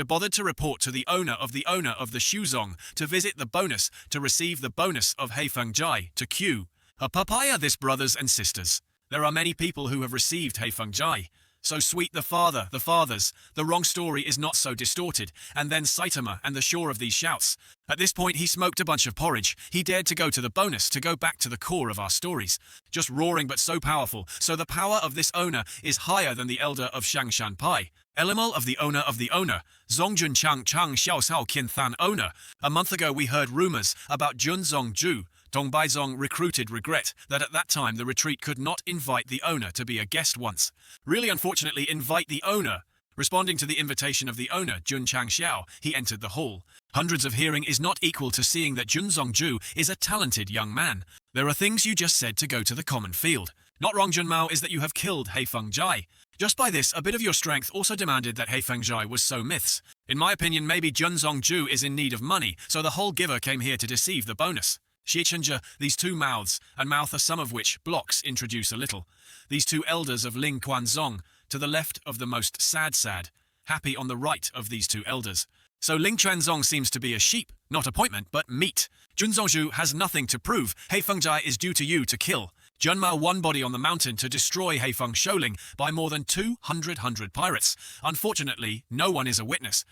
bothered to report to the owner of the Shuzong to visit the bonus, to receive the bonus of Heifeng Jai, to Q. A papaya this, brothers and sisters. There are many people who have received Heifeng Jai. So sweet the fathers, the wrong story is not so distorted, and then Saitama and the shore of these shouts. At this point he smoked a bunch of porridge. He dared to go to the bonus, to go back to the core of our stories. Just roaring but so powerful, so the power of this owner is higher than the elder of Shangshan Pai. Elemal of the owner, Zongjun Chang Xiao Sao Qian Than owner. A month ago we heard rumors about Jun Zongju. Dongbaizong recruited regret that at that time the retreat could not invite the owner to be a guest once. Really unfortunately invite the owner. Responding to the invitation of the owner, Jun Chang Xiao, he entered the hall. Hundreds of hearing is not equal to seeing that Jun Zongju is a talented young man. There are things you just said to go to the common field. Not wrong, Jun Mao, is that you have killed Heifeng Jai. Just by this, a bit of your strength also demanded that Heifeng Jai was so myths. In my opinion, maybe Jun Zongju is in need of money, so the whole giver came here to deceive the bonus. Xiechenja, these two mouths, and mouth are some of which blocks introduce a little. These two elders of Ling Quanzong, to the left of the most sad, happy on the right of these two elders. So Ling Quanzong seems to be a sheep, not appointment, but meat. Jun Zongju has nothing to prove. Heifeng Jai is due to you to kill. Junmao one body on the mountain to destroy Heifeng Shouling by more than 200 pirates. Unfortunately, no one is a witness.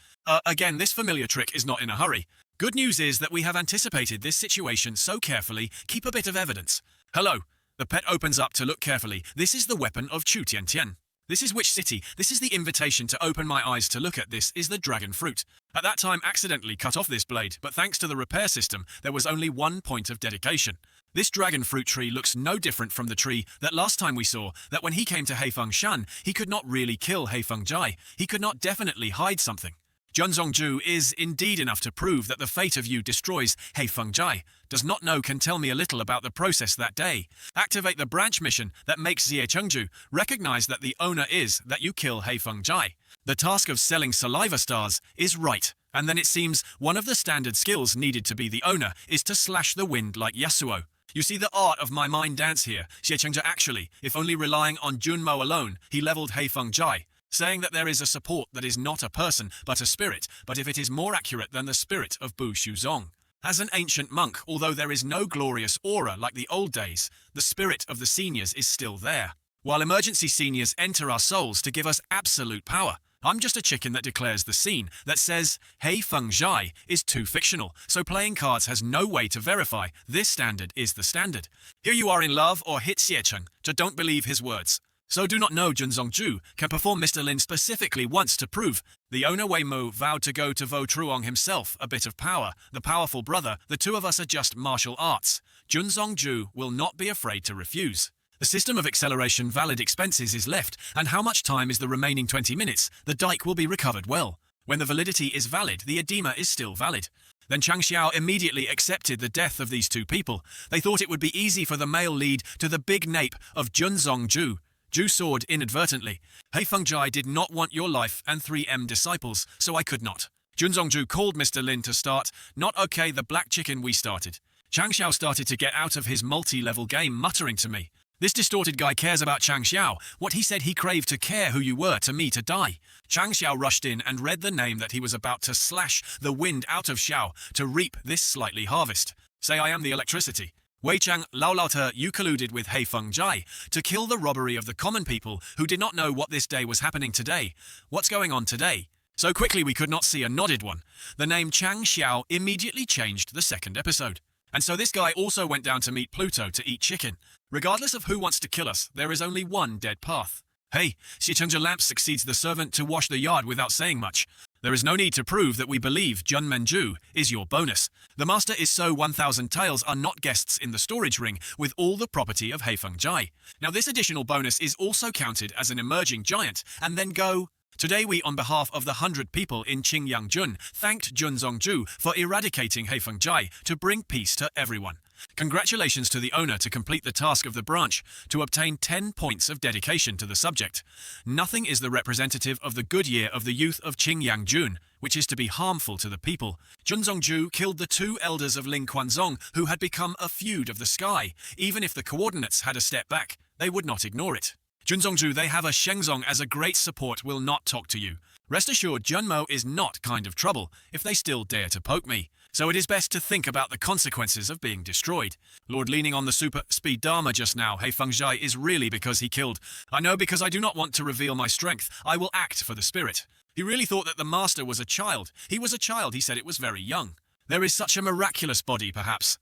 Again, this familiar trick is not in a hurry. Good news is that we have anticipated this situation so carefully, keep a bit of evidence. Hello. The pet opens up to look carefully. This is the weapon of Chu Tian Tian. This is which city? This is the invitation to open my eyes to look at. This is the dragon fruit. At that time accidentally cut off this blade, but thanks to the repair system, there was only 1 point of dedication. This dragon fruit tree looks no different from the tree that last time we saw, that when he came to Heifeng Shan, he could not really kill Heifeng Jai. He could not definitely hide something. Jun Zongju is indeed enough to prove that the fate of you destroys Heifeng Jai. Does not know can tell me a little about the process that day. Activate the branch mission that makes Xie Chengju recognize that the owner is that you kill Heifeng Jai. The task of selling saliva stars is right. And then it seems one of the standard skills needed to be the owner is to slash the wind like Yasuo. You see the art of my mind dance here. Xie Chengju actually, if only relying on Junmo alone, he leveled Heifeng Jai, saying that there is a support that is not a person but a spirit, but if it is more accurate than the spirit of Bu Shuzong. As an ancient monk, although there is no glorious aura like the old days, the spirit of the seniors is still there. While emergency seniors enter our souls to give us absolute power, I'm just a chicken that declares the scene, that says, Heifeng Jai is too fictional, so playing cards has no way to verify this standard is the standard. Here you are in love or hit Xiecheng, just don't believe his words. So do not know Jun Zongju can perform Mr. Lin specifically once to prove. The owner Wei Mo vowed to go to Vo Truong himself, a bit of power, the powerful brother, the two of us are just martial arts. Jun Zongju will not be afraid to refuse. The system of acceleration valid expenses is left, and how much time is the remaining 20 minutes? The dike will be recovered well. When the validity is valid, the edema is still valid. Then Chang Xiao immediately accepted the death of these two people. They thought it would be easy for the male lead to the big nape of Junzong Ju. Ju soared inadvertently. He Fengjai did not want your life and 3M disciples, so I could not. Junzong Ju called Mr. Lin to start. Not okay, the black chicken we started. Chang Xiao started to get out of his multi-level game, muttering to me. This distorted guy cares about Chang Xiao. What he said he craved to care who you were to me to die. Chang Xiao rushed in and read the name that he was about to slash the wind out of Xiao to reap this slightly harvest. Say I am the electricity. Wei Chang Lao Lao Te, you colluded with He Fengjai to kill the robbery of the common people who did not know what this day was happening today. What's going on today? So quickly we could not see a nodded one. The name Chang Xiao immediately changed the second episode. And so this guy also went down to meet Pluto to eat chicken. Regardless of who wants to kill us, there is only one dead path. Hey, Xichenja Lamp succeeds the servant to wash the yard without saying much. There is no need to prove that we believe Jun Menju is your bonus. The master is so 1,000 taels are not guests in the storage ring with all the property of He Fengjai. Now this additional bonus is also counted as an emerging giant, and then go. Today we, on behalf of the 100 people in Qingyang-jun, thanked Junzong Ju for eradicating He Fengjai to bring peace to everyone. Congratulations to the owner to complete the task of the branch, to obtain 10 points of dedication to the subject. Nothing is the representative of the good year of the youth of Qingyang-jun, which is to be harmful to the people. Junzong Ju killed the two elders of Ling Quanzong who had become a feud of the sky. Even if the coordinates had a step back, they would not ignore it. Junzong Ju, they have a Shengzong as a great support, will not talk to you. Rest assured, Junmo is not kind of trouble if they still dare to poke me. So it is best to think about the consequences of being destroyed. Lord leaning on the super speed Dharma just now, He Fengjai, is really because he killed. I know, because I do not want to reveal my strength. I will act for the spirit. He really thought that the master was a child. He was a child, he said it was very young. There is such a miraculous body, perhaps.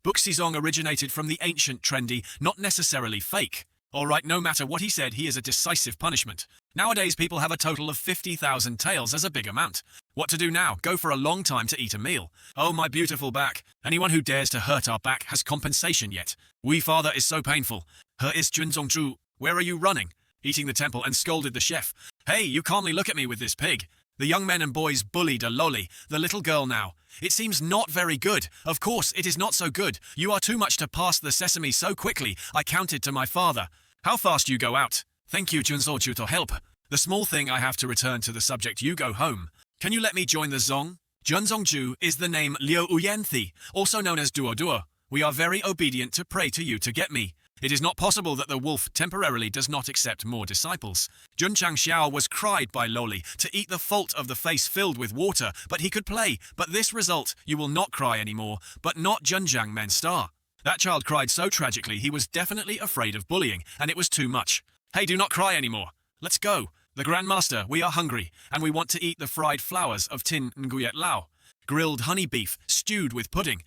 Buxizong originated from the ancient trendy, not necessarily fake. Alright, no matter what he said, he is a decisive punishment. Nowadays people have a total of 50,000 taels as a big amount. What to do now? Go for a long time to eat a meal. Oh, my beautiful back. Anyone who dares to hurt our back has compensation yet. We father is so painful. Her is Junzong Zhu. Where are you running? Eating the temple and scolded the chef. Hey, you calmly look at me with this pig. The young men and boys bullied a lolly, the little girl now. It seems not very good. Of course, it is not so good. You are too much to pass the sesame so quickly. I counted to my father. How fast you go out? Thank you, Junzong to help. The small thing I have to return to the subject, you go home. Can you let me join the Zong? Junzong Ju is the name Liu Uyanthi, also known as Duo Duo. We are very obedient to pray to you to get me. It is not possible that the wolf temporarily does not accept more disciples. Jun Chang Xiao was cried by Loli to eat the fault of the face filled with water, but he could play. But this result, you will not cry anymore, but not Junjiang Men Star. That child cried so tragically he was definitely afraid of bullying, and it was too much. Hey, do not cry anymore. Let's go. The Grandmaster, we are hungry, and we want to eat the fried flowers of Tin Nguyet Lao. Grilled honey beef, stewed with pudding,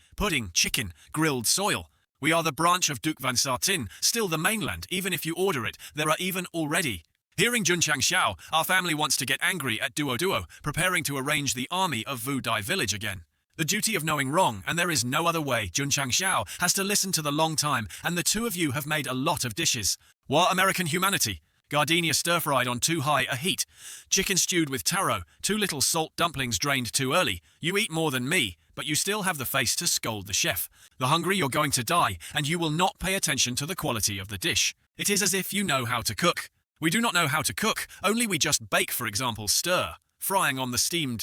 chicken, grilled soil. We are the branch of Duke Van Sartin, still the mainland. Even if you order it, there are even already. Hearing Jun Chang Xiao, our family wants to get angry at Duo Duo, preparing to arrange the army of Vu Dai village again. The duty of knowing wrong, and there is no other way. Jun Chang Xiao has to listen to the long time, and the two of you have made a lot of dishes. What American humanity? Gardenia stir-fried on too high a heat. Chicken stewed with taro, 2 little salt dumplings drained too early. You eat more than me, but you still have the face to scold the chef. The hungry, you're going to die, and you will not pay attention to the quality of the dish. It is as if you know how to cook. We do not know how to cook, only we just bake, for example, stir. Frying on the steam.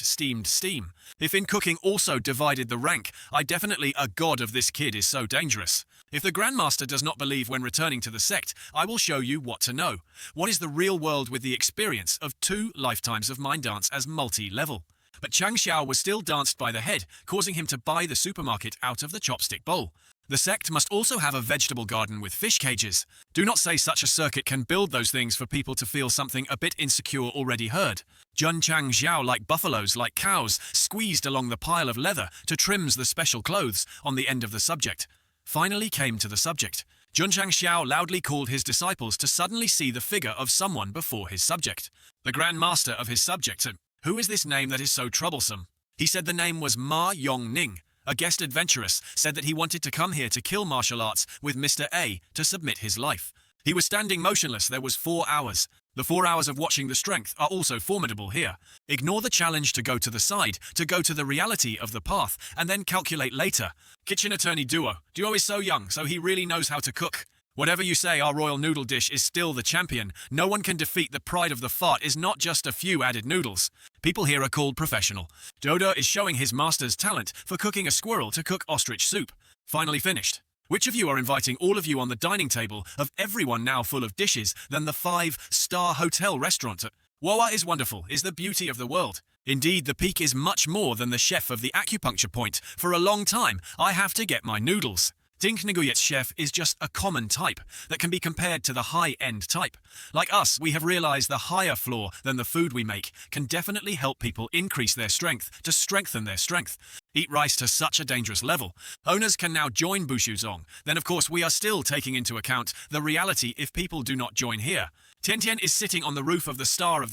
If in cooking also divided the rank, I definitely a god of this kid is so dangerous. If the Grandmaster does not believe when returning to the sect, I will show you what to know. What is the real world with the experience of 2 lifetimes of mind dance as multi-level? But Chang Xiao was still danced by the head, causing him to buy the supermarket out of the chopstick bowl. The sect must also have a vegetable garden with fish cages. Do not say such a circuit can build those things for people to feel something a bit insecure already heard. Jun Chang Xiao, like buffaloes, like cows, squeezed along the pile of leather to trims the special clothes on the end of the subject. Finally came to the subject. Jun Chang Xiao loudly called his disciples to suddenly see the figure of someone before his subject. The Grand Master of his subject. Who is this name that is so troublesome? He said the name was Ma Yong Ning. A guest adventurous said that he wanted to come here to kill martial arts with Mr. A to submit his life. He was standing motionless. There was 4 hours. The 4 hours of watching the strength are also formidable here. Ignore the challenge to go to the side, to go to the reality of the path, and then calculate later. Kitchen attorney Duo. Duo is so young, so he really knows how to cook. Whatever you say, our royal noodle dish is still the champion. No one can defeat the pride of the fart is not just a few added noodles. People here are called professional. Dodo is showing his master's talent for cooking a squirrel to cook ostrich soup. Finally finished. Which of you are inviting all of you on the dining table of everyone now full of dishes than the 5-star hotel restaurant? Wawa is wonderful, is the beauty of the world. Indeed, the peak is much more than the chef of the acupuncture point. For a long time, I have to get my noodles. Dink Nguyet's chef is just a common type that can be compared to the high-end type. Like us, we have realized the higher floor than the food we make can definitely help people increase their strength to strengthen their strength. Eat rice to such a dangerous level. Owners can now join Bushuzong. Then of course we are still taking into account the reality if people do not join here. Tian is sitting on the roof of the Star.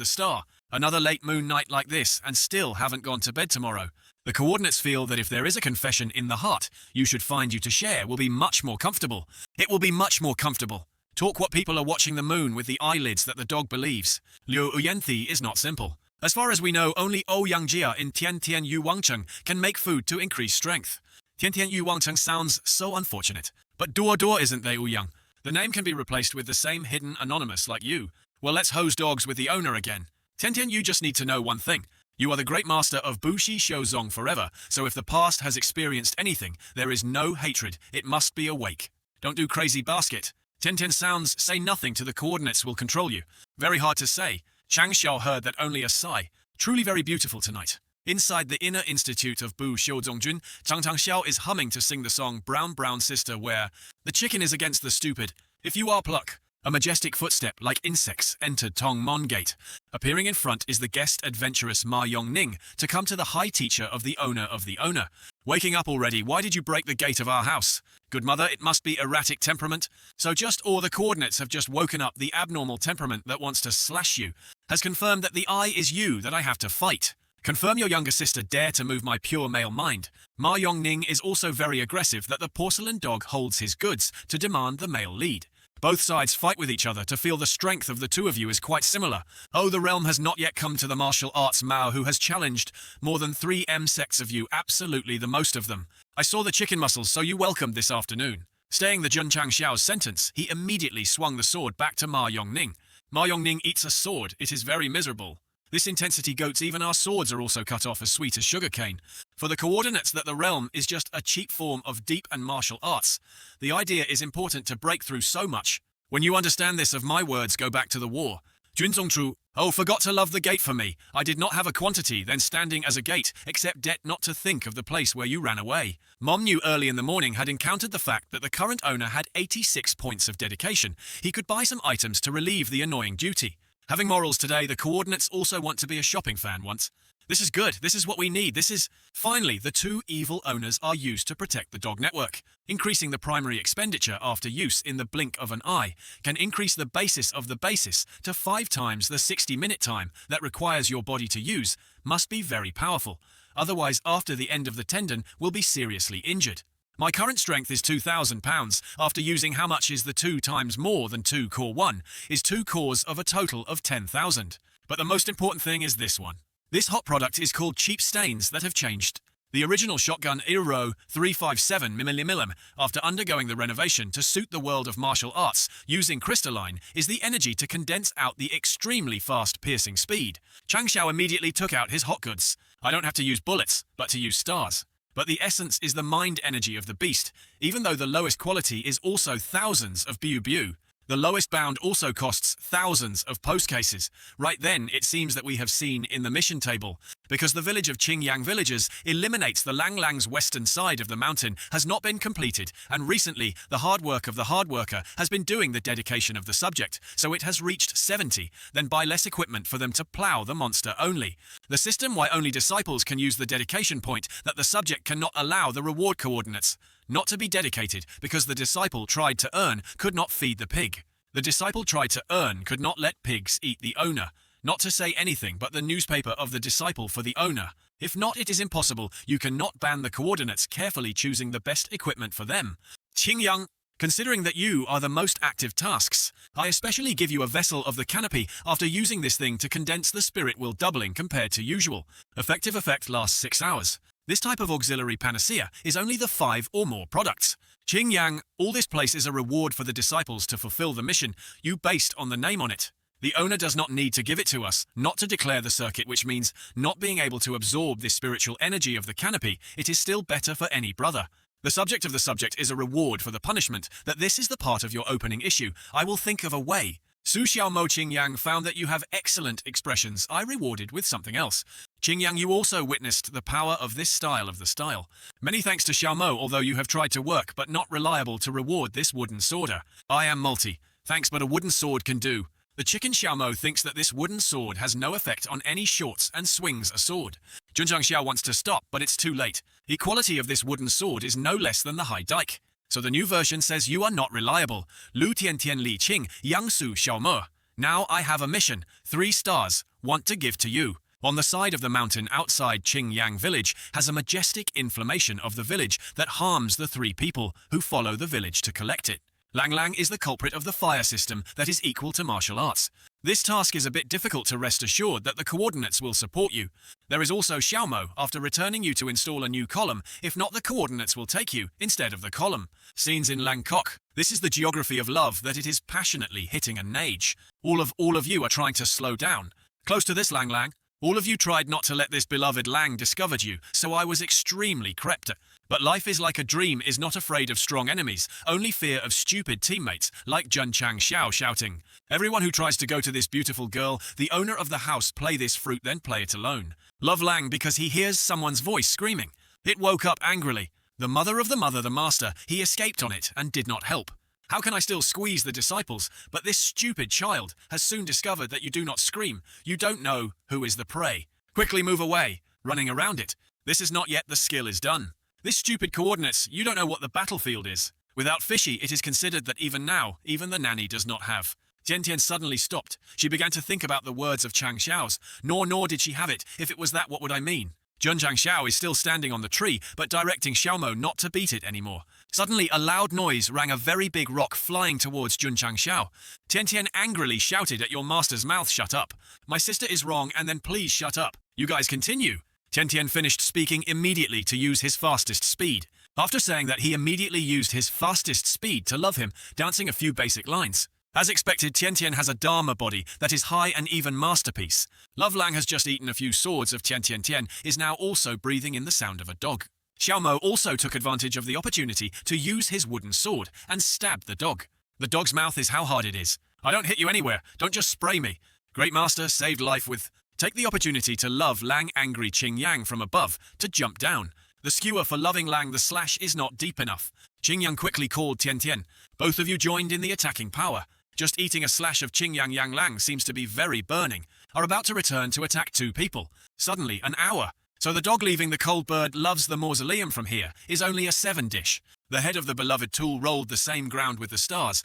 Another late moon night like this and still haven't gone to bed tomorrow. The coordinates feel that if there is a confession in the heart you should find you to share will be much more comfortable. It will be much more comfortable. Talk what people are watching the moon with the eyelids that the dog believes. Liu Uyenthi is not simple. As far as we know, only O Yangjia in Tian Yu Wangcheng can make food to increase strength. Tian Yu Wangcheng sounds so unfortunate. But Duo isn't they Ouyang? The name can be replaced with the same hidden anonymous like you. Well, let's hose dogs with the owner again. Tian you just need to know one thing. You are the great master of Bushi Shouzong forever, so if the past has experienced anything, there is no hatred, it must be awake. Don't do crazy basket. Tian sounds, say nothing to the coordinates will control you. Very hard to say. Chang Xiao heard that only a sigh. Truly very beautiful tonight. Inside the inner institute of Bu Xiuzongjun, Chang Xiao is humming to sing the song Brown Brown Sister where the chicken is against the stupid. If you are pluck. A majestic footstep like insects entered Tong Mon Gate. Appearing in front is the guest adventurous Ma Yongning to come to the high teacher of the owner of the owner. Waking up already, why did you break the gate of our house? Good mother, it must be erratic temperament. So the coordinates have just woken up the abnormal temperament that wants to slash you. Has confirmed that the I is you that I have to fight. Confirm your younger sister dare to move my pure male mind. Ma Yongning is also very aggressive that the porcelain dog holds his goods to demand the male lead. Both sides fight with each other to feel the strength of the two of you is quite similar. Oh, the realm has not yet come to the martial arts Mao who has challenged more than 3 sects of you, absolutely the most of them. I saw the chicken muscles, so you welcomed this afternoon. Staying the Jun Chang Xiao's sentence, he immediately swung the sword back to Ma Yongning. Ma Yongning eats a sword, it is very miserable. This intensity goats even our swords are also cut off as sweet as sugarcane. For the coordinates that the realm is just a cheap form of deep and martial arts. The idea is important to break through so much. When you understand this of my words go back to the war. Junzongchu, oh forgot to love the gate for me. I did not have a quantity then standing as a gate, except debt not to think of the place where you ran away. Mom knew early in the morning had encountered the fact that the current owner had 86 points of dedication. He could buy some items to relieve the annoying duty. Having morals today, the coordinates also want to be a shopping fan once. This is good, this is what we need, this is... Finally, the 2 evil owners are used to protect the dog network. Increasing the primary expenditure after use in the blink of an eye can increase the basis of the basis to 5 times the 60-minute time that requires your body to use, must be very powerful. Otherwise, after the end of the tendon, will be seriously injured. My current strength is 2,000 pounds, after using how much is the 2 times more than 2 core 1, is 2 cores of a total of 10,000. But the most important thing is this one. This hot product is called cheap stains that have changed. The original shotgun Iro 357mm, after undergoing the renovation to suit the world of martial arts, using crystalline, is the energy to condense out the extremely fast piercing speed. Chang Xiao immediately took out his hot goods. I don't have to use bullets, but to use stars. But the essence is the mind energy of the beast, even though the lowest quality is also thousands of biu. The lowest bound also costs thousands of post cases. Right then, it seems that we have seen in the mission table, because the village of Qingyang villagers eliminates the Langlang's western side of the mountain has not been completed, and recently the hard work of the hard worker has been doing the dedication of the subject, so it has reached 70, then buy less equipment for them to plow the monster only. The system why only disciples can use the dedication point that the subject cannot allow the reward coordinates. Not to be dedicated because the disciple tried to earn could not feed the pig. The disciple tried to earn could not let pigs eat the owner. Not to say anything but the newspaper of the disciple for the owner. If not, it is impossible. You cannot ban the coordinates carefully choosing the best equipment for them. Qingyang, Considering that you are the most active tasks, I especially give you a vessel of the canopy. After using this thing to condense the spirit will doubling compared to usual. Effective effect lasts 6 hours. This type of auxiliary panacea is only the 5 or more products. Qing Yang, all this place is a reward for the disciples to fulfill the mission you based on the name on it. The owner does not need to give it to us, not to declare the circuit, which means not being able to absorb this spiritual energy of the canopy. It is still better for any brother. The subject of the subject is a reward for the punishment, that this is the part of your opening issue. I will think of a way. Su Xiaomo Qing Yang found that you have excellent expressions. I rewarded with something else. Qing Yang, you also witnessed the power of this style of the style. Many thanks to Xiaomo, although you have tried to work but not reliable to reward this wooden sworder. I am multi. Thanks, but a wooden sword can do. The chicken Xiaomo thinks that this wooden sword has no effect on any shorts and swings a sword. Junjiang Xiao wants to stop, but it's too late. The quality of this wooden sword is no less than the high dike. So the new version says you are not reliable. Lu Tian Tian Li Qing, Yang Su Xiaomo. Now I have a mission. 3 stars. Want to give to you. On the side of the mountain outside Qing Yang village has a majestic inflammation of the village that harms the 3 people who follow the village to collect it. Lang Lang is the culprit of the fire system that is equal to martial arts. This task is a bit difficult to rest assured that the coordinates will support you. There is also Xiaomo after returning you to install a new column. If not, the coordinates will take you instead of the column. Scenes in Langkok. This is the geography of love that it is passionately hitting a nage. All of you are trying to slow down. Close to this Lang Lang. All of you tried not to let this beloved Lang discover you, so I was extremely crept. But life is like a dream, is not afraid of strong enemies, only fear of stupid teammates, like Jun Chang Xiao shouting. Everyone who tries to go to this beautiful girl, the owner of the house, play this fruit, then play it alone. Love Lang because he hears someone's voice screaming. It woke up angrily. The mother of the mother, the master, he escaped on it and did not help. How can I still squeeze the disciples? But this stupid child has soon discovered that you do not scream. You don't know who is the prey. Quickly move away, running around it. This is not yet the skill is done. This stupid coordinates, you don't know what the battlefield is. Without Fishy, it is considered that even now, even the nanny does not have. Tian Tian suddenly stopped. She began to think about the words of Chang Xiao's. Nor did she have it. If it was that, what would I mean? Jun Chang Xiao is still standing on the tree, but directing Xiaomo not to beat it anymore. Suddenly, a loud noise rang, a very big rock flying towards Jun Chang Xiao. Tian Tian angrily shouted at your master's mouth, shut up. My sister is wrong, and then please shut up. You guys continue. Tian Tian finished speaking immediately to use his fastest speed. After saying that, he immediately used his fastest speed to love him, dancing a few basic lines. As expected, Tian Tian has a Dharma body that is high and even masterpiece. Love Lang has just eaten a few swords of Tian Tian Tian, is now also breathing in the sound of a dog. Xiaomo also took advantage of the opportunity to use his wooden sword and stab the dog. The dog's mouth is how hard it is. I don't hit you anywhere, don't just spray me. Great master saved life with... Take the opportunity to love Lang angry Qing Yang from above, to jump down. The skewer for loving Lang the slash is not deep enough. Qing Yang quickly called Tian Tian. Both of you joined in the attacking power. Just eating a slash of Qing Yang Lang seems to be very burning. Are about to return to attack 2 people. Suddenly, an hour. So the dog leaving the cold bird loves the mausoleum from here is only a 7 dish. The head of the beloved tool rolled the same ground with the stars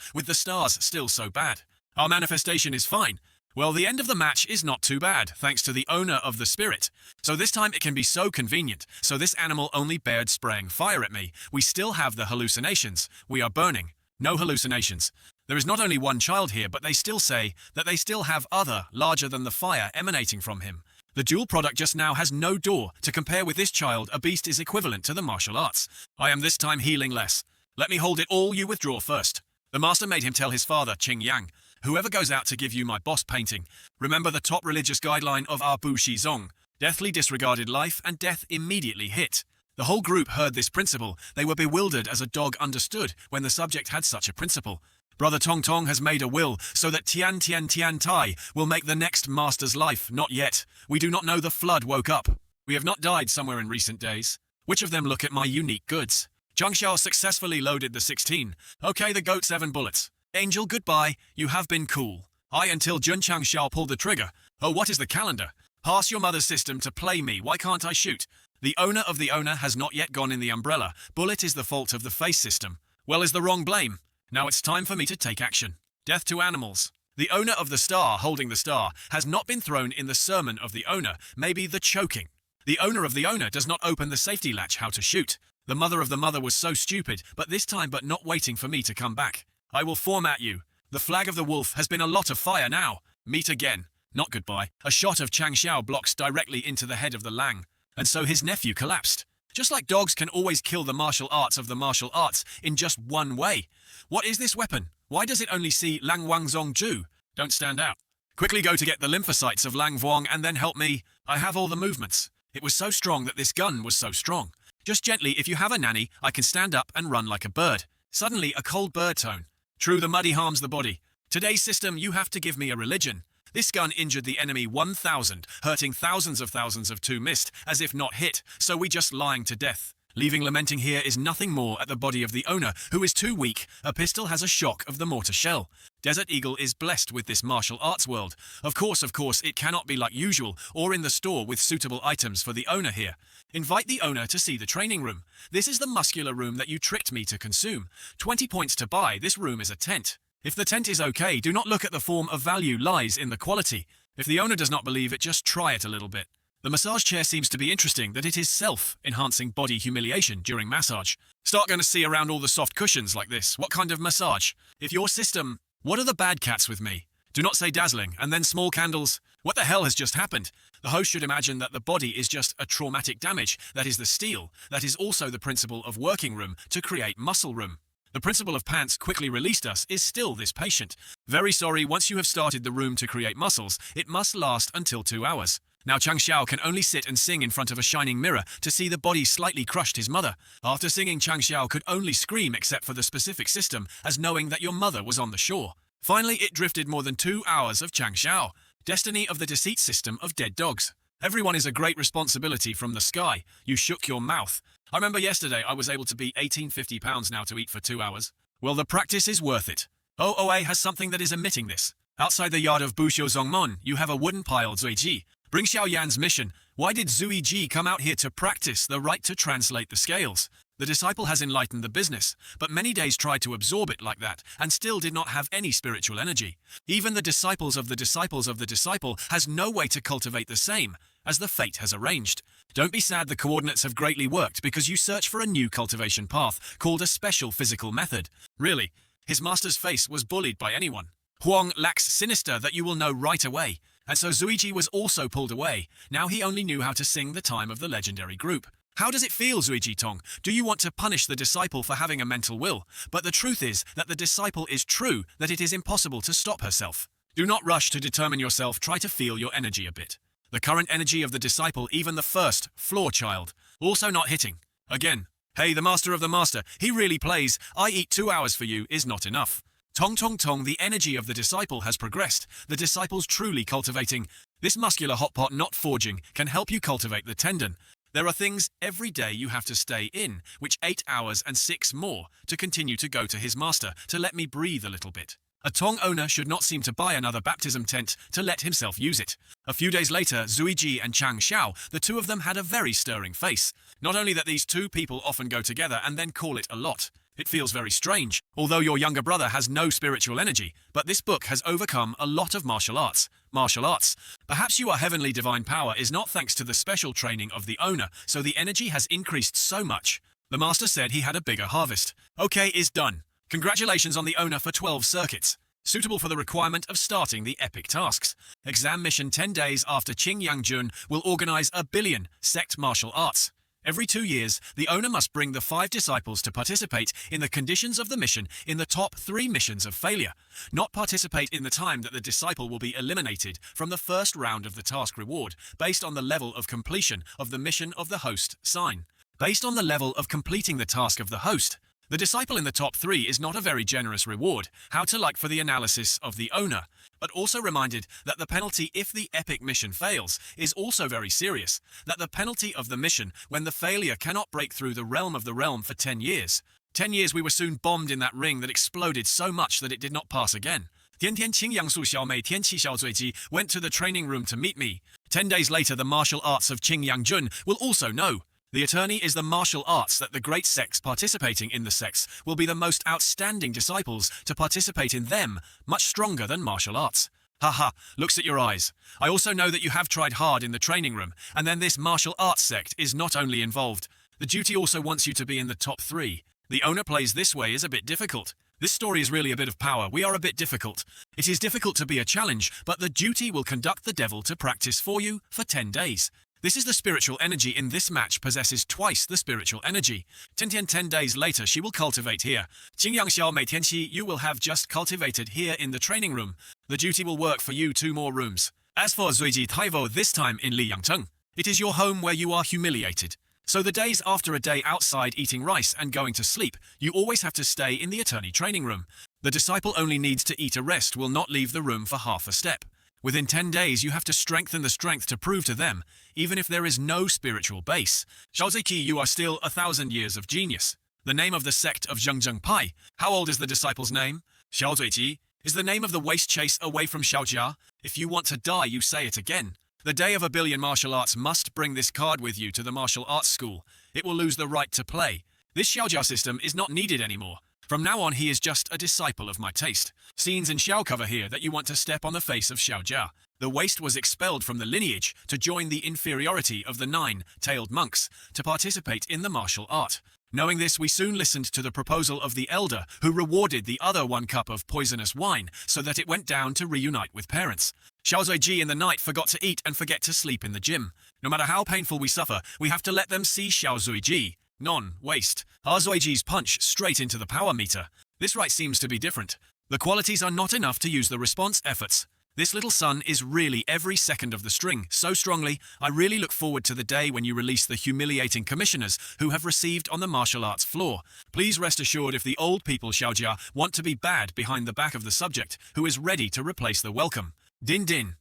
still so bad. Our manifestation is fine. Well, the end of the match is not too bad, thanks to the owner of the spirit. So this time it can be so convenient. So this animal only bared spraying fire at me. We still have the hallucinations. We are burning. No hallucinations. There is not only one child here, but they still say that they still have other, larger than the fire emanating from him. The dual product just now has no door. To compare with this child, a beast is equivalent to the martial arts. I am this time healing less. Let me hold it all, you withdraw first. The master made him tell his father, Qing Yang, whoever goes out to give you my boss painting, remember the top religious guideline of our Bu Shizong. Deathly disregarded life, and death immediately hit. The whole group heard this principle. They were bewildered as a dog understood when the subject had such a principle. Brother Tong Tong has made a will so that Tian Tian Tian Tai will make the next master's life. Not yet. We do not know. The flood woke up. We have not died somewhere in recent days. Which of them look at my unique goods? Zhang Xiao successfully loaded the 16. Okay, the goat 7 bullets. Angel, goodbye. You have been cool. Until Jun Chang Xiao pulled the trigger. Oh, what is the calendar? Pass your mother's system to play me. Why can't I shoot? The owner of the owner has not yet gone in the umbrella. Bullet is the fault of the face system. Well is the wrong blame. Now it's time for me to take action. Death to animals. The owner of the star holding the star has not been thrown in the sermon of the owner, maybe the choking. The owner of the owner does not open the safety latch how to shoot. The mother of the mother was so stupid, but this time but not waiting for me to come back. I will format you. The flag of the wolf has been a lot of fire now. Meet again. Not goodbye. A shot of Chang Xiao blocks directly into the head of the Lang, and so his nephew collapsed. Just like dogs can always kill the martial arts of the martial arts in just one way. What is this weapon? Why does it only see Lang Wang Zong Ju? Don't stand out. Quickly go to get the lymphocytes of Lang Vuong and then help me. I have all the movements. It was so strong that this gun was so strong. Just gently, if you have a nanny, I can stand up and run like a bird. Suddenly, a cold bird tone. True, the muddy harms the body. Today's system, you have to give me a religion. This gun injured the enemy 1,000, hurting thousands of two missed, as if not hit, so we just lying to death. Leaving lamenting here is nothing more at the body of the owner, who is too weak. A pistol has a shock of the mortar shell. Desert Eagle is blessed with this martial arts world. Of course, it cannot be like usual, or in the store with suitable items for the owner here. Invite the owner to see the training room. This is the muscular room that you tricked me to consume. 20 points to buy, this room is a tent. If the tent is okay, do not look at the form of value lies in the quality. If the owner does not believe it, just try it a little bit. The massage chair seems to be interesting that it is self-enhancing body humiliation during massage. Start going to see around all the soft cushions like this. What kind of massage? If your system... What are the bad cats with me? Do not say dazzling, and then small candles. What the hell has just happened? The host should imagine that the body is just a traumatic damage. That is the steel. That is also the principle of working room to create muscle room. The principle of pants quickly released us is still this patient. Very sorry, once you have started the room to create muscles, it must last until 2 hours. Now Chang Xiao can only sit and sing in front of a shining mirror to see the body slightly crushed his mother. After singing, Chang Xiao could only scream except for the specific system, as knowing that your mother was on the shore. Finally, it drifted more than 2 hours of Chang Xiao. Destiny of the deceit system of dead dogs. Everyone is a great responsibility from the sky. You shook your mouth. I remember yesterday I was able to beat 1850 pounds now to eat for 2 hours. Well, the practice is worth it. OOA has something that is emitting this. Outside the yard of Buxiu Zongmon, you have a wooden pile Zuiji. Bring Xiao Yan's mission. Why did Zui Ji come out here to practice the right to translate the scales? The disciple has enlightened the business, but many days tried to absorb it like that, and still did not have any spiritual energy. Even the disciples of the disciples of the disciple has no way to cultivate the same, as the fate has arranged. Don't be sad the coordinates have greatly worked because you search for a new cultivation path, called a special physical method. Really, his master's face was bullied by anyone. Huang lacks sinister that you will know right away. And so Zuiji was also pulled away. Now he only knew how to sing the time of the legendary group. How does it feel, Zuiji Tong? Do you want to punish the disciple for having a mental will? But the truth is that the disciple is true, that it is impossible to stop herself. Do not rush to determine yourself, try to feel your energy a bit. The current energy of the disciple, even the first, floor child, also not hitting. Again, hey, the master of the master, he really plays, I eat 2 hours for you is not enough. Tong tong tong, the energy of the disciple has progressed. The disciple's truly cultivating. This muscular hot pot not forging can help you cultivate the tendon. There are things every day you have to stay in, which 8 hours and 6 more to continue to go to his master, to let me breathe a little bit. A Tong owner should not seem to buy another baptism tent to let himself use it. A few days later, Zuiji and Chang Xiao, the two of them had a very stirring face. Not only that these two people often go together and then call it a lot. It feels very strange, although your younger brother has no spiritual energy, but this book has overcome a lot of martial arts. Martial arts. Perhaps your heavenly divine power is not thanks to the special training of the owner, so the energy has increased so much. The master said he had a bigger harvest. Okay, is done. Congratulations on the owner for 12 circuits. Suitable for the requirement of starting the epic tasks. Exam mission 10 days after Qing Yangjun will organize a billion Sect martial arts. Every 2 years, the owner must bring the 5 disciples to participate in the conditions of the mission in the top 3 missions of failure. Not participate in the time that the disciple will be eliminated from the first round of the task reward, based on the level of completion of the mission of the host sign. Based on the level of completing the task of the host, the disciple in the top 3 is not a very generous reward, how to like for the analysis of the owner, but also reminded that the penalty if the epic mission fails is also very serious, that the penalty of the mission when the failure cannot break through the realm of the realm for 10 years. 10 years we were soon bombed in that ring that exploded so much that it did not pass again. Tian Tian Qing Yangsu Xiaomei Tian Qi Xiao Zuiji went to the training room to meet me. 10 days later the martial arts of Qing Yangjun will also know. The attorney is the martial arts that the great sects participating in the sects will be the most outstanding disciples to participate in them, much stronger than martial arts. Haha, looks at your eyes. I also know that you have tried hard in the training room, and then this martial arts sect is not only involved. The duty also wants you to be in the top 3. The owner plays this way is a bit difficult. This story is really a bit of power. We are a bit difficult. It is difficult to be a challenge, but the duty will conduct the devil to practice for you for 10 days. This is the spiritual energy in this match possesses twice the spiritual energy. 10 days later she will cultivate here. 金阳xiao每天期 you will have just cultivated here in the training room. The duty will work for you 2 more rooms. As for Zuiji Taivo this time in Liyangteng, it is your home where you are humiliated. So the days after a day outside eating rice and going to sleep, you always have to stay in the attorney training room. The disciple only needs to eat a rest, will not leave the room for half a step. Within 10 days you have to strengthen the strength to prove to them, even if there is no spiritual base. Xiaozeki, you are still 1,000 years of genius. The name of the sect of Zhengzheng Pai. How old is the disciple's name? Xiaozuiji is the name of the waste chase away from Xiaojia. If you want to die, you say it again. The day of a billion martial arts must bring this card with you to the martial arts school. It will lose the right to play. This Xiaojia system is not needed anymore. From now on, he is just a disciple of my taste. Scenes in Xiao cover here that you want to step on the face of Xiaojia. The waste was expelled from the lineage to join the inferiority of the 9-tailed monks to participate in the martial art. Knowing this, we soon listened to the proposal of the elder, who rewarded the other 1 cup of poisonous wine so that it went down to reunite with parents. Xiaozuiji in the night forgot to eat and forget to sleep in the gym. No matter how painful we suffer, we have to let them see Xiaozuiji. Non-waste. Arzuiji's punch straight into the power meter. This right seems to be different. The qualities are not enough to use the response efforts. This little son is really every second of the string, so strongly, I really look forward to the day when you release the humiliating commissioners who have received on the martial arts floor. Please rest assured if the old people Xiaojia want to be bad behind the back of the subject, who is ready to replace the welcome. Din Din.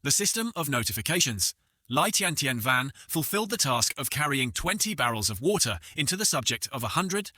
The system of notifications. Lai Tiantian Van fulfilled the task of carrying 20 barrels of water into the subject of 100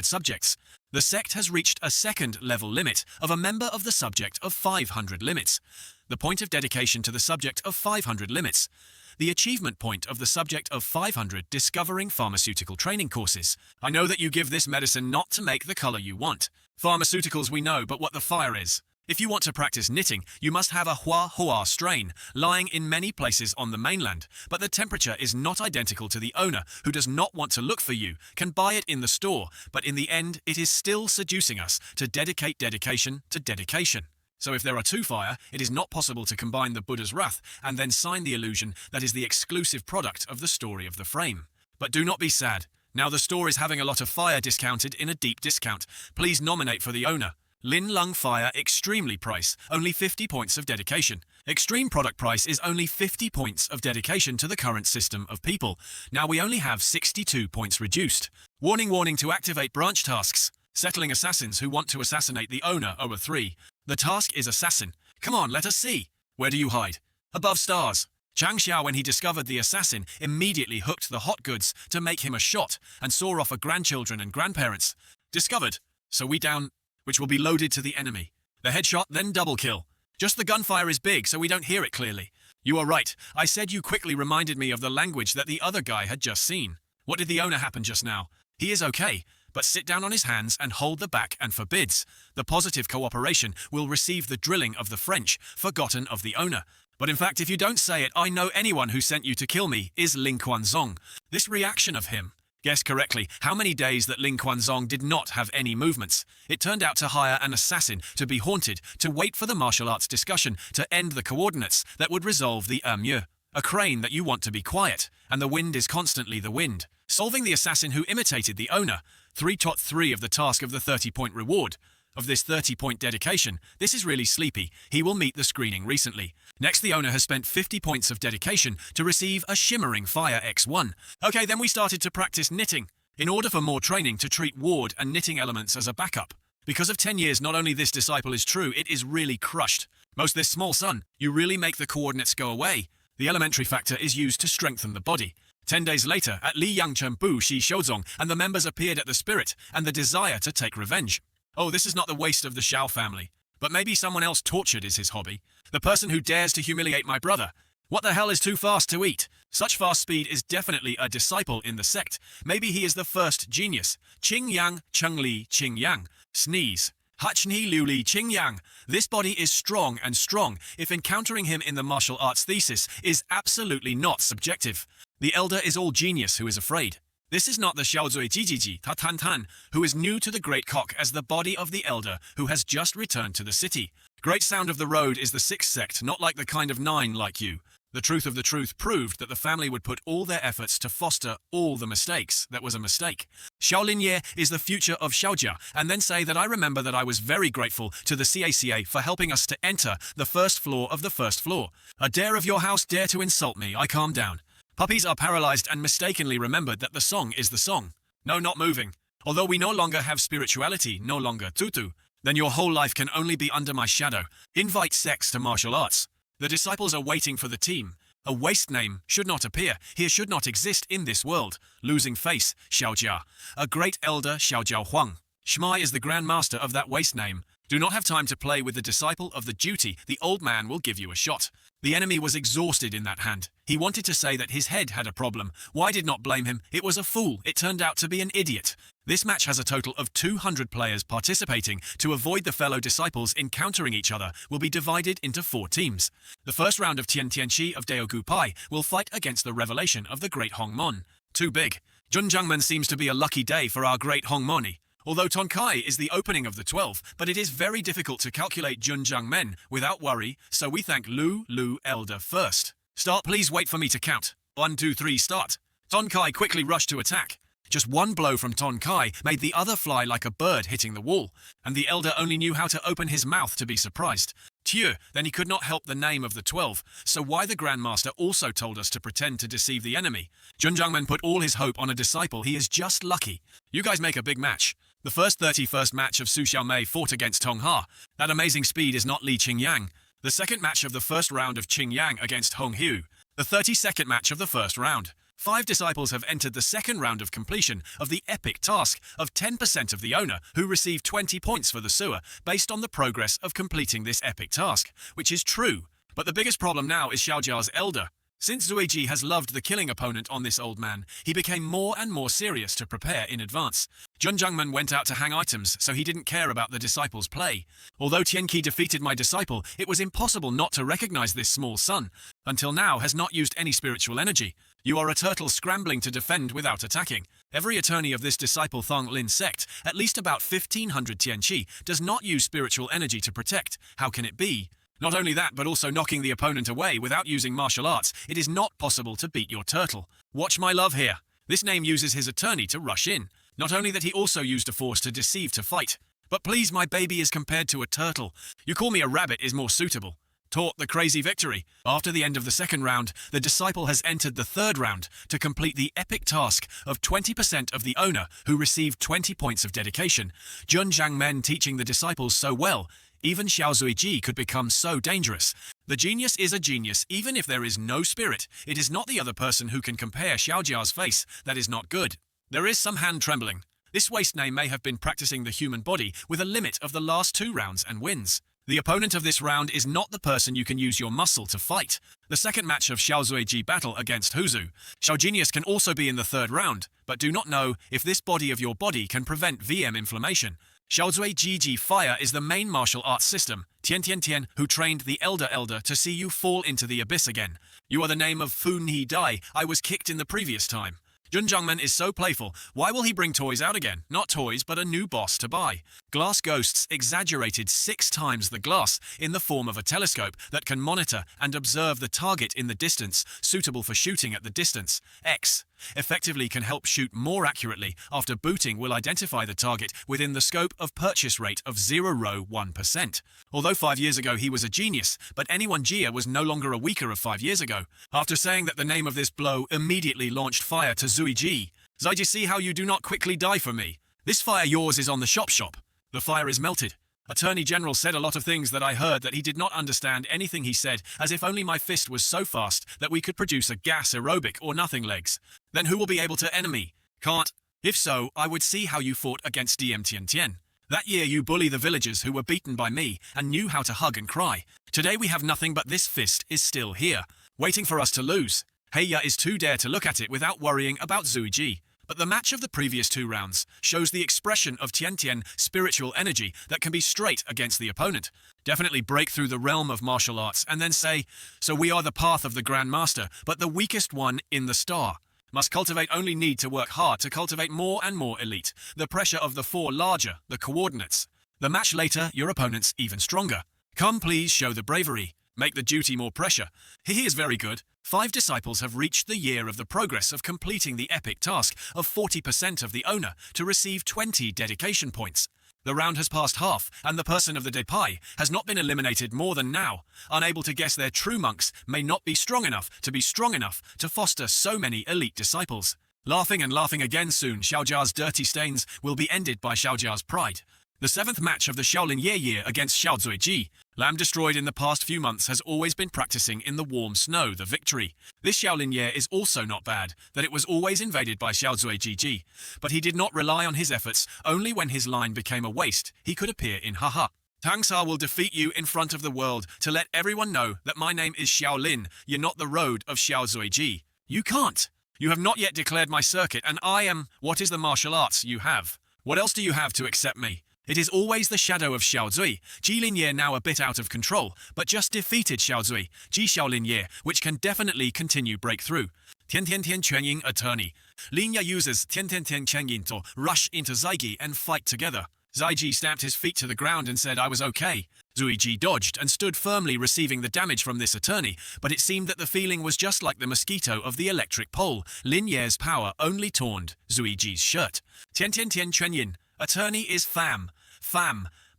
subjects. The sect has reached a second level limit of a member of the subject of 500 limits. The point of dedication to the subject of 500 limits. The achievement point of the subject of 500 discovering pharmaceutical training courses. I know that you give this medicine not to make the color you want. Pharmaceuticals we know, but what the fire is. If you want to practice knitting, you must have a Hua strain lying in many places on the mainland, but the temperature is not identical to the owner, who does not want to look for you, can buy it in the store, but in the end it is still seducing us to dedicate dedication to dedication. So if there are 2 fire, it is not possible to combine the Buddha's wrath and then sign the illusion that is the exclusive product of the story of the frame. But do not be sad. Now the store is having a lot of fire discounted in a deep discount. Please nominate for the owner. Lin Lung Fire Extremely Price, only 50 points of dedication. Extreme product price is only 50 points of dedication to the current system of people. Now we only have 62 points reduced. Warning to activate branch tasks. Settling assassins who want to assassinate the owner over 3. The task is assassin. Come on, let us see. Where do you hide? Above stars. Chang Xiao, when he discovered the assassin, immediately hooked the hot goods to make him a shot and saw off a grandchildren and grandparents. Discovered. So we down, which will be loaded to the enemy. The headshot, then double kill. Just the gunfire is big, so we don't hear it clearly. You are right. I said you quickly reminded me of the language that the other guy had just seen. What did the owner happen just now? He is okay, but sit down on his hands and hold the back and forbids. The positive cooperation will receive the drilling of the French, forgotten of the owner. But in fact, if you don't say it, I know anyone who sent you to kill me is Ling Quanzong. This reaction of him. Guess correctly how many days that Ling Quanzong did not have any movements. It turned out to hire an assassin to be haunted, to wait for the martial arts discussion, to end the coordinates that would resolve the mieux. A crane that you want to be quiet, and the wind is constantly the wind. Solving the assassin who imitated the owner. 3 of the task of the 30-point reward. Of this 30-point dedication, this is really sleepy. He will meet the screening recently. Next, the owner has spent 50 points of dedication to receive a shimmering fire X1. Okay, then we started to practice knitting, in order for more training to treat ward and knitting elements as a backup. Because of 10 years, not only this disciple is true, it is really crushed. Most this small son, you really make the coordinates go away. The elementary factor is used to strengthen the body. 10 days later, at Li Yangchen Bu Shi Shouzong, and the members appeared at the spirit and the desire to take revenge. Oh, this is not the waste of the Xiao family. But maybe someone else tortured is his hobby. The person who dares to humiliate my brother. What the hell is too fast to eat? Such fast speed is definitely a disciple in the sect. Maybe he is the first genius. Qing Yang, Cheng Li, Qing Yang. Sneeze. Hachni Liu Li Qing Yang. This body is strong and strong if encountering him in the martial arts thesis is absolutely not subjective. The elder is all genius who is afraid. This is not the Xiaozui Jijiji Ta Tan Tan, who is new to the Great Cock as the body of the elder who has just returned to the city. Great Sound of the Road is the sixth sect, not like the kind of nine like you. The truth of the truth proved that the family would put all their efforts to foster all the mistakes that was a mistake. Shaolin Ye is the future of Xiaojia, and then say that I remember that I was very grateful to the CACA for helping us to enter the first floor of the first floor. A dare of your house dare to insult me, I calm down. Puppies are paralyzed and mistakenly remembered that the song is the song. No, not moving. Although we no longer have spirituality, no longer tutu, then your whole life can only be under my shadow. Invite Sects to martial arts. The disciples are waiting for the team. A waste name should not appear. Here should not exist in this world. Losing face, Xiaojia. A great elder, Xiaojiao Huang. Shmai is the grand master of that waste name. Do not have time to play with the disciple of the duty. The old man will give you a shot. The enemy was exhausted in that hand. He wanted to say that his head had a problem. Why did not blame him? It was a fool. It turned out to be an idiot. This match has a total of 200 players participating. To avoid the fellow disciples encountering each other will be divided into 4 teams. The first round of Tian Tianqi of Daogu Pai will fight against the revelation of the great Hong Mon. Too big. Junjiangmen seems to be a lucky day for our great Hong Moni. Although Tonkai is the opening of the 12, but it is very difficult to calculate Junjiangmen without worry, so we thank Lu Elder first. Start, please wait for me to count. 1, 2, 3, start. Tonkai quickly rushed to attack. Just one blow from Tonkai made the other fly like a bird hitting the wall, and the elder only knew how to open his mouth to be surprised. Tieu, then he could not help the name of the 12, so why the Grandmaster also told us to pretend to deceive the enemy. Junjiangmen put all his hope on a disciple. He is just lucky. You guys make a big match. The first 31st match of Su Xiaomei fought against Tong Ha. That amazing speed is not Li Qingyang. The second match of the first round of Qingyang against Hong Hu. The 32nd match of the first round. 5 disciples have entered the second round of completion of the epic task of 10% of the owner who receive 20 points for the sewer based on the progress of completing this epic task, which is true. But the biggest problem now is Xiaojia's elder. Since Zuiji has loved the killing opponent on this old man, he became more and more serious to prepare in advance. Junjiangmen went out to hang items, so he didn't care about the disciples' play. Although Tianqi defeated my disciple, it was impossible not to recognize this small son. Until now has not used any spiritual energy. You are a turtle scrambling to defend without attacking. Every attorney of this disciple Thong Lin sect, at least about 1500 Tianqi, does not use spiritual energy to protect. How can it be? Not only that, but also knocking the opponent away without using martial arts. It is not possible to beat your turtle. Watch my love here. This name uses his attorney to rush in. Not only that, he also used a force to deceive to fight. But please, my baby is compared to a turtle. You call me a rabbit is more suitable. Taught the crazy victory. After the end of the second round, the disciple has entered the third round to complete the epic task of 20% of the owner who received 20 points of dedication. Junjiangmen teaching the disciples so well. Even Xiao Zuiji could become so dangerous. The genius is a genius, even if there is no spirit. It is not the other person who can compare Xiaojia's face that is not good. There is some hand trembling. This waste name may have been practicing the human body with a limit of the last 2 rounds and wins. The opponent of this round is not the person you can use your muscle to fight. The second match of Xiao Zuiji battle against Huzu. Xiao Genius can also be in the third round, but do not know if this body of your body can prevent VM inflammation. Xiaozui Jiji Fire is the main martial arts system. Tian Tian Tian, who trained the Elder to see you fall into the abyss again. You are the name of Fu Ni Dai. I was kicked in the previous time. Junjiangmen is so playful. Why will he bring toys out again? Not toys, but a new boss to buy. Glass ghosts exaggerated 6 times the glass in the form of a telescope that can monitor and observe the target in the distance, suitable for shooting at the distance. X effectively can help shoot more accurately. After booting will identify the target within the scope of purchase rate of 0.1%. Although 5 years ago he was a genius, but anyone Jia was no longer a weaker of 5 years ago. After saying that the name of this blow immediately launched fire to Zui Ji. Zaiji, see how you do not quickly die for me. This fire yours is on the shop. The fire is melted. Attorney General said a lot of things that I heard that he did not understand anything he said, as if only my fist was so fast that we could produce a gas aerobic or nothing legs. Then who will be able to enemy? Can't. If so, I would see how you fought against DM Tian Tian. That year you bully the villagers who were beaten by me and knew how to hug and cry. Today we have nothing but this fist is still here, waiting for us to lose. Heiya is too dare to look at it without worrying about Zui Ji. But the match of the previous 2 rounds shows the expression of Tian Tian spiritual energy that can be straight against the opponent. Definitely break through the realm of martial arts and then say, so we are the path of the Grand Master, but the weakest one in the star. must cultivate only need to work hard to cultivate more and more elite. The pressure of the four larger, the coordinates. The match later, your opponent's even stronger. Come please show the bravery. Make the duty more pressure. He is very good. 5 disciples have reached the year of the progress of completing the epic task of 40% of the owner to receive 20 dedication points. The round has passed half, and the person of the Depai has not been eliminated more than now. Unable to guess their true monks may not be strong enough to foster so many elite disciples. Laughing and laughing again soon, Xiaojia's dirty stains will be ended by Xiaojia's pride. The 7th match of the Shaolin Ye against Xiao Zuiji. Lamb destroyed in the past few months has always been practicing in the warm snow, the victory. This Shaolin Ye is also not bad, that it was always invaded by Xiao Zuiji. But he did not rely on his efforts, only when his line became a waste, he could appear in haha. Tang Sa will defeat you in front of the world to let everyone know that my name is Shaolin, you're not the road of Xiao Zuiji. You can't. You have not yet declared my circuit, and I am, what is the martial arts you have? What else do you have to accept me? It is always the shadow of Xiao Zui. Jilin Ye now a bit out of control, but just defeated Xiao Zui, Ji Shaolin Ye, which can definitely continue breakthrough. Tian Tian Tian Quanyin attorney. Lin Ye uses Tian Tian Tian Quanyin to rush into Zaigi and fight together. Zaiji stamped his feet to the ground and said I was okay. Zuiji dodged and stood firmly receiving the damage from this attorney, but it seemed that the feeling was just like the mosquito of the electric pole. Lin Ye's power only torn Zuiji's shirt. Tian Tian Tian Quanyin. Attorney is Fam.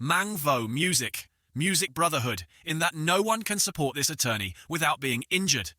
Mangvo music brotherhood, in that no one can support this attorney without being injured.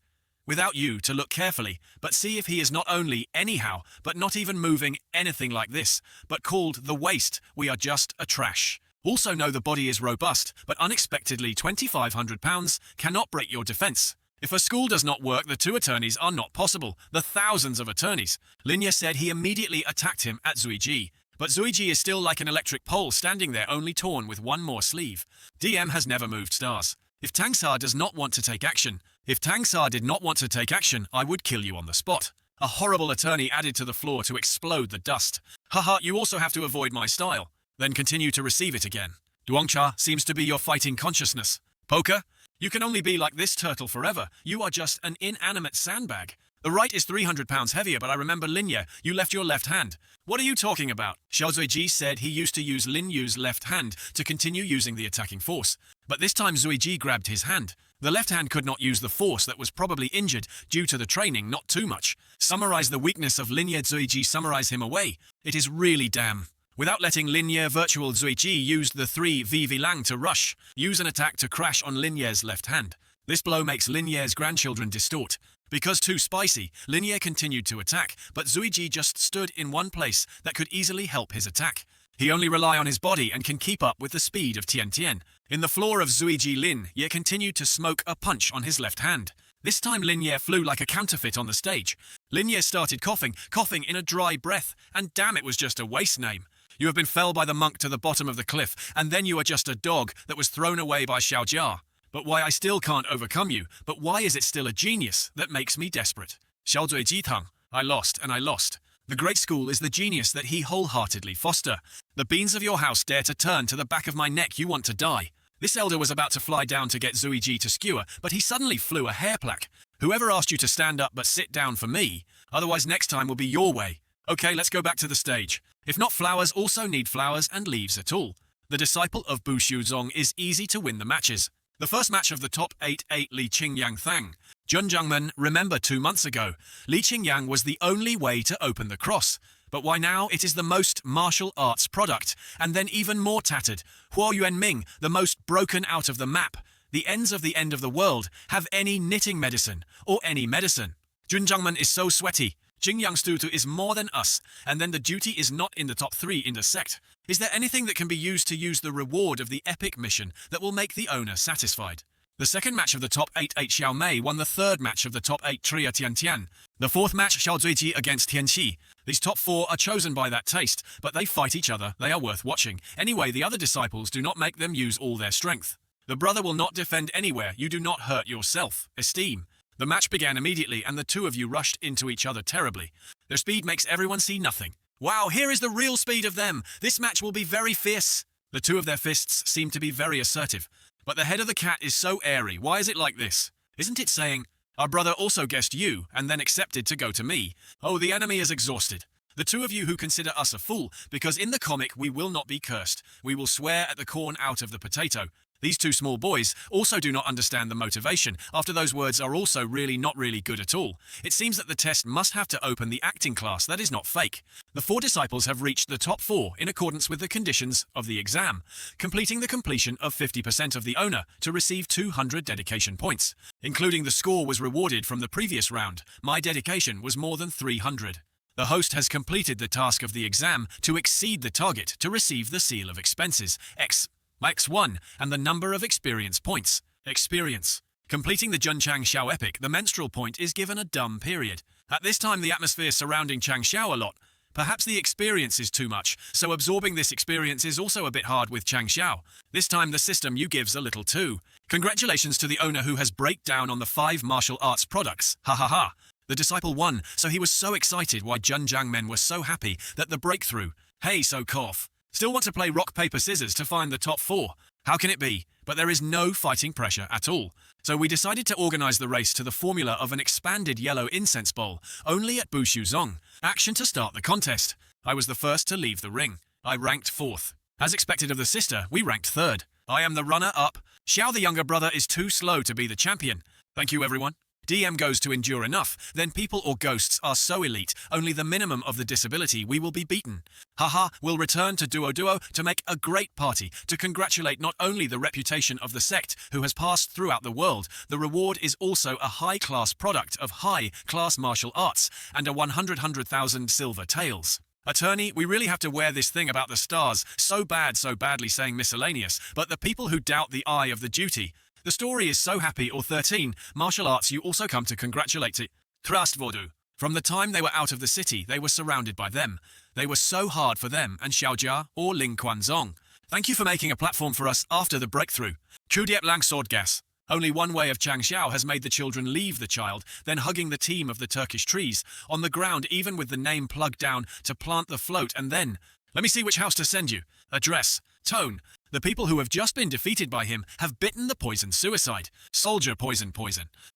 Without you to look carefully, but see if he is not only anyhow, but not even moving anything like this, but called the waste, we are just a trash. Also know the body is robust, but unexpectedly 2,500 pounds cannot break your defense. If a school does not work, the 2 attorneys are not possible, the thousands of attorneys. Linya said he immediately attacked him at Zuiji. But Zuiji is still like an electric pole standing there only torn with one more sleeve. DM has never moved stars. If Tang Sa does not want to take action, I would kill you on the spot. A horrible attorney added to the floor to explode the dust. Haha, you also have to avoid my style. Then continue to receive it again. Duongcha seems to be your fighting consciousness. Poker, you can only be like this turtle forever. You are just an inanimate sandbag. The right is 300 pounds heavier, but I remember Linya, you left your left hand. What are you talking about? Xiao Zuiji said he used to use Lin Yu's left hand to continue using the attacking force. But this time Zuiji grabbed his hand. The left hand could not use the force that was probably injured due to the training, not too much. Summarize the weakness of Lin Ye. Zuiji summarize him away. It is really damn. Without letting Lin Ye, virtual Zuiji used the 3 VV Lang to rush. Use an attack to crash on Lin Ye's left hand. This blow makes Lin Ye's grandchildren distort. Because too spicy, Lin Ye continued to attack, but Zuiji just stood in one place that could easily help his attack. He only rely on his body and can keep up with the speed of Tian Tian. In the floor of Zuiji, Lin Ye continued to smoke a punch on his left hand. This time Lin Ye flew like a counterfeit on the stage. Lin Ye started coughing in a dry breath, and damn, it was just a waste name. You have been felled by the monk to the bottom of the cliff, and then you are just a dog that was thrown away by Xiaojia. But why I still can't overcome you, but why is it still a genius that makes me desperate? Xiao Zui Jitang, I lost and I lost. The great school is the genius that he wholeheartedly foster. The beans of your house dare to turn to the back of my neck, you want to die. This elder was about to fly down to get Zuiji to skewer, but he suddenly flew a hair plaque. Whoever asked you to stand up but sit down for me? Otherwise next time will be your way. Okay, let's go back to the stage. If not flowers, also need flowers and leaves at all. The disciple of Bu Shuzong is easy to win the matches. The first match of the top 8 Li Qingyang Thang. Junjungman, remember 2 months ago, Li Qingyang was the only way to open the cross. But why now? It is the most martial arts product, and then even more tattered. Huo Yuanming, the most broken out of the map. The ends of the end of the world have any knitting medicine, or any medicine. Junjungman is so sweaty. Jingyang Stutu is more than us, and then the duty is not in the top 3 in the sect. Is there anything that can be used to use the reward of the epic mission that will make the owner satisfied? The second match of the top 8 Xiao Mei won the third match of the top 8 Tria Tian Tian. The fourth match Xiao Zuiji against Tian Qi. These top 4 are chosen by that taste, but they fight each other, they are worth watching. Anyway, the other disciples do not make them use all their strength. The brother will not defend anywhere, you do not hurt yourself. Esteem. The match began immediately and the 2 of you rushed into each other terribly. Their speed makes everyone see nothing. Wow, here is the real speed of them. This match will be very fierce. The 2 of their fists seem to be very assertive. But the head of the cat is so airy. Why is it like this? Isn't it saying, Our brother also guessed you, and then accepted to go to me. Oh, the enemy is exhausted. The two of you who consider us a fool, because in the comic we will not be cursed. We will swear at the corn out of the potato. These two small boys also do not understand the motivation, after those words are also not really good at all. It seems that the test must have to open the acting class that is not fake. The 4 disciples have reached the top 4 in accordance with the conditions of the exam, completing the completion of 50% of the owner to receive 200 dedication points. Including the score was rewarded from the previous round. My dedication was more than 300. The host has completed the task of the exam to exceed the target to receive the seal of expenses, X1, and the number of experience points. Experience. Completing the Junchang Xiao epic, the menstrual point is given a dumb period. At this time, the atmosphere surrounding Chang Xiao a lot. Perhaps the experience is too much, so absorbing this experience is also a bit hard with Chang Xiao. This time the system you gives a little too. Congratulations to the owner who has breakdown on the 5 martial arts products. Ha ha ha. The disciple won, so he was so excited why Junjiang men were so happy that the breakthrough. Hey, so cough. Still want to play rock, paper, scissors to find the top 4. How can it be? But there is no fighting pressure at all. So we decided to organize the race to the formula of an expanded yellow incense bowl, only at Bushuzong. Action to start the contest. I was the first to leave the ring. I ranked 4th. As expected of the sister, we ranked 3rd. I am the runner-up. Xiao the younger brother is too slow to be the champion. Thank you everyone. DM goes to endure enough, then people or ghosts are so elite, only the minimum of the disability we will be beaten. Haha, we'll return to Duo to make a great party, to congratulate not only the reputation of the sect, who has passed throughout the world, the reward is also a high-class product of high-class martial arts, and a 100,000 silver taels. Attorney, we really have to wear this thing about the stars, so badly saying miscellaneous, but the people who doubt the eye of the duty. The story is so happy or 13, martial arts you also come to congratulate it. Trust Vodu. From the time they were out of the city, they were surrounded by them. They were so hard for them and Xiaojia or Ling Quanzong. Thank you for making a platform for us after the breakthrough. Kudiep Lang sword gas. Only one way of Chang Xiao has made the children leave the child, then hugging the team of the Turkish trees, on the ground even with the name plugged down to plant the float and then, let me see which house to send you. Address. Tone. The people who have just been defeated by him have bitten the poison suicide. Soldier poison.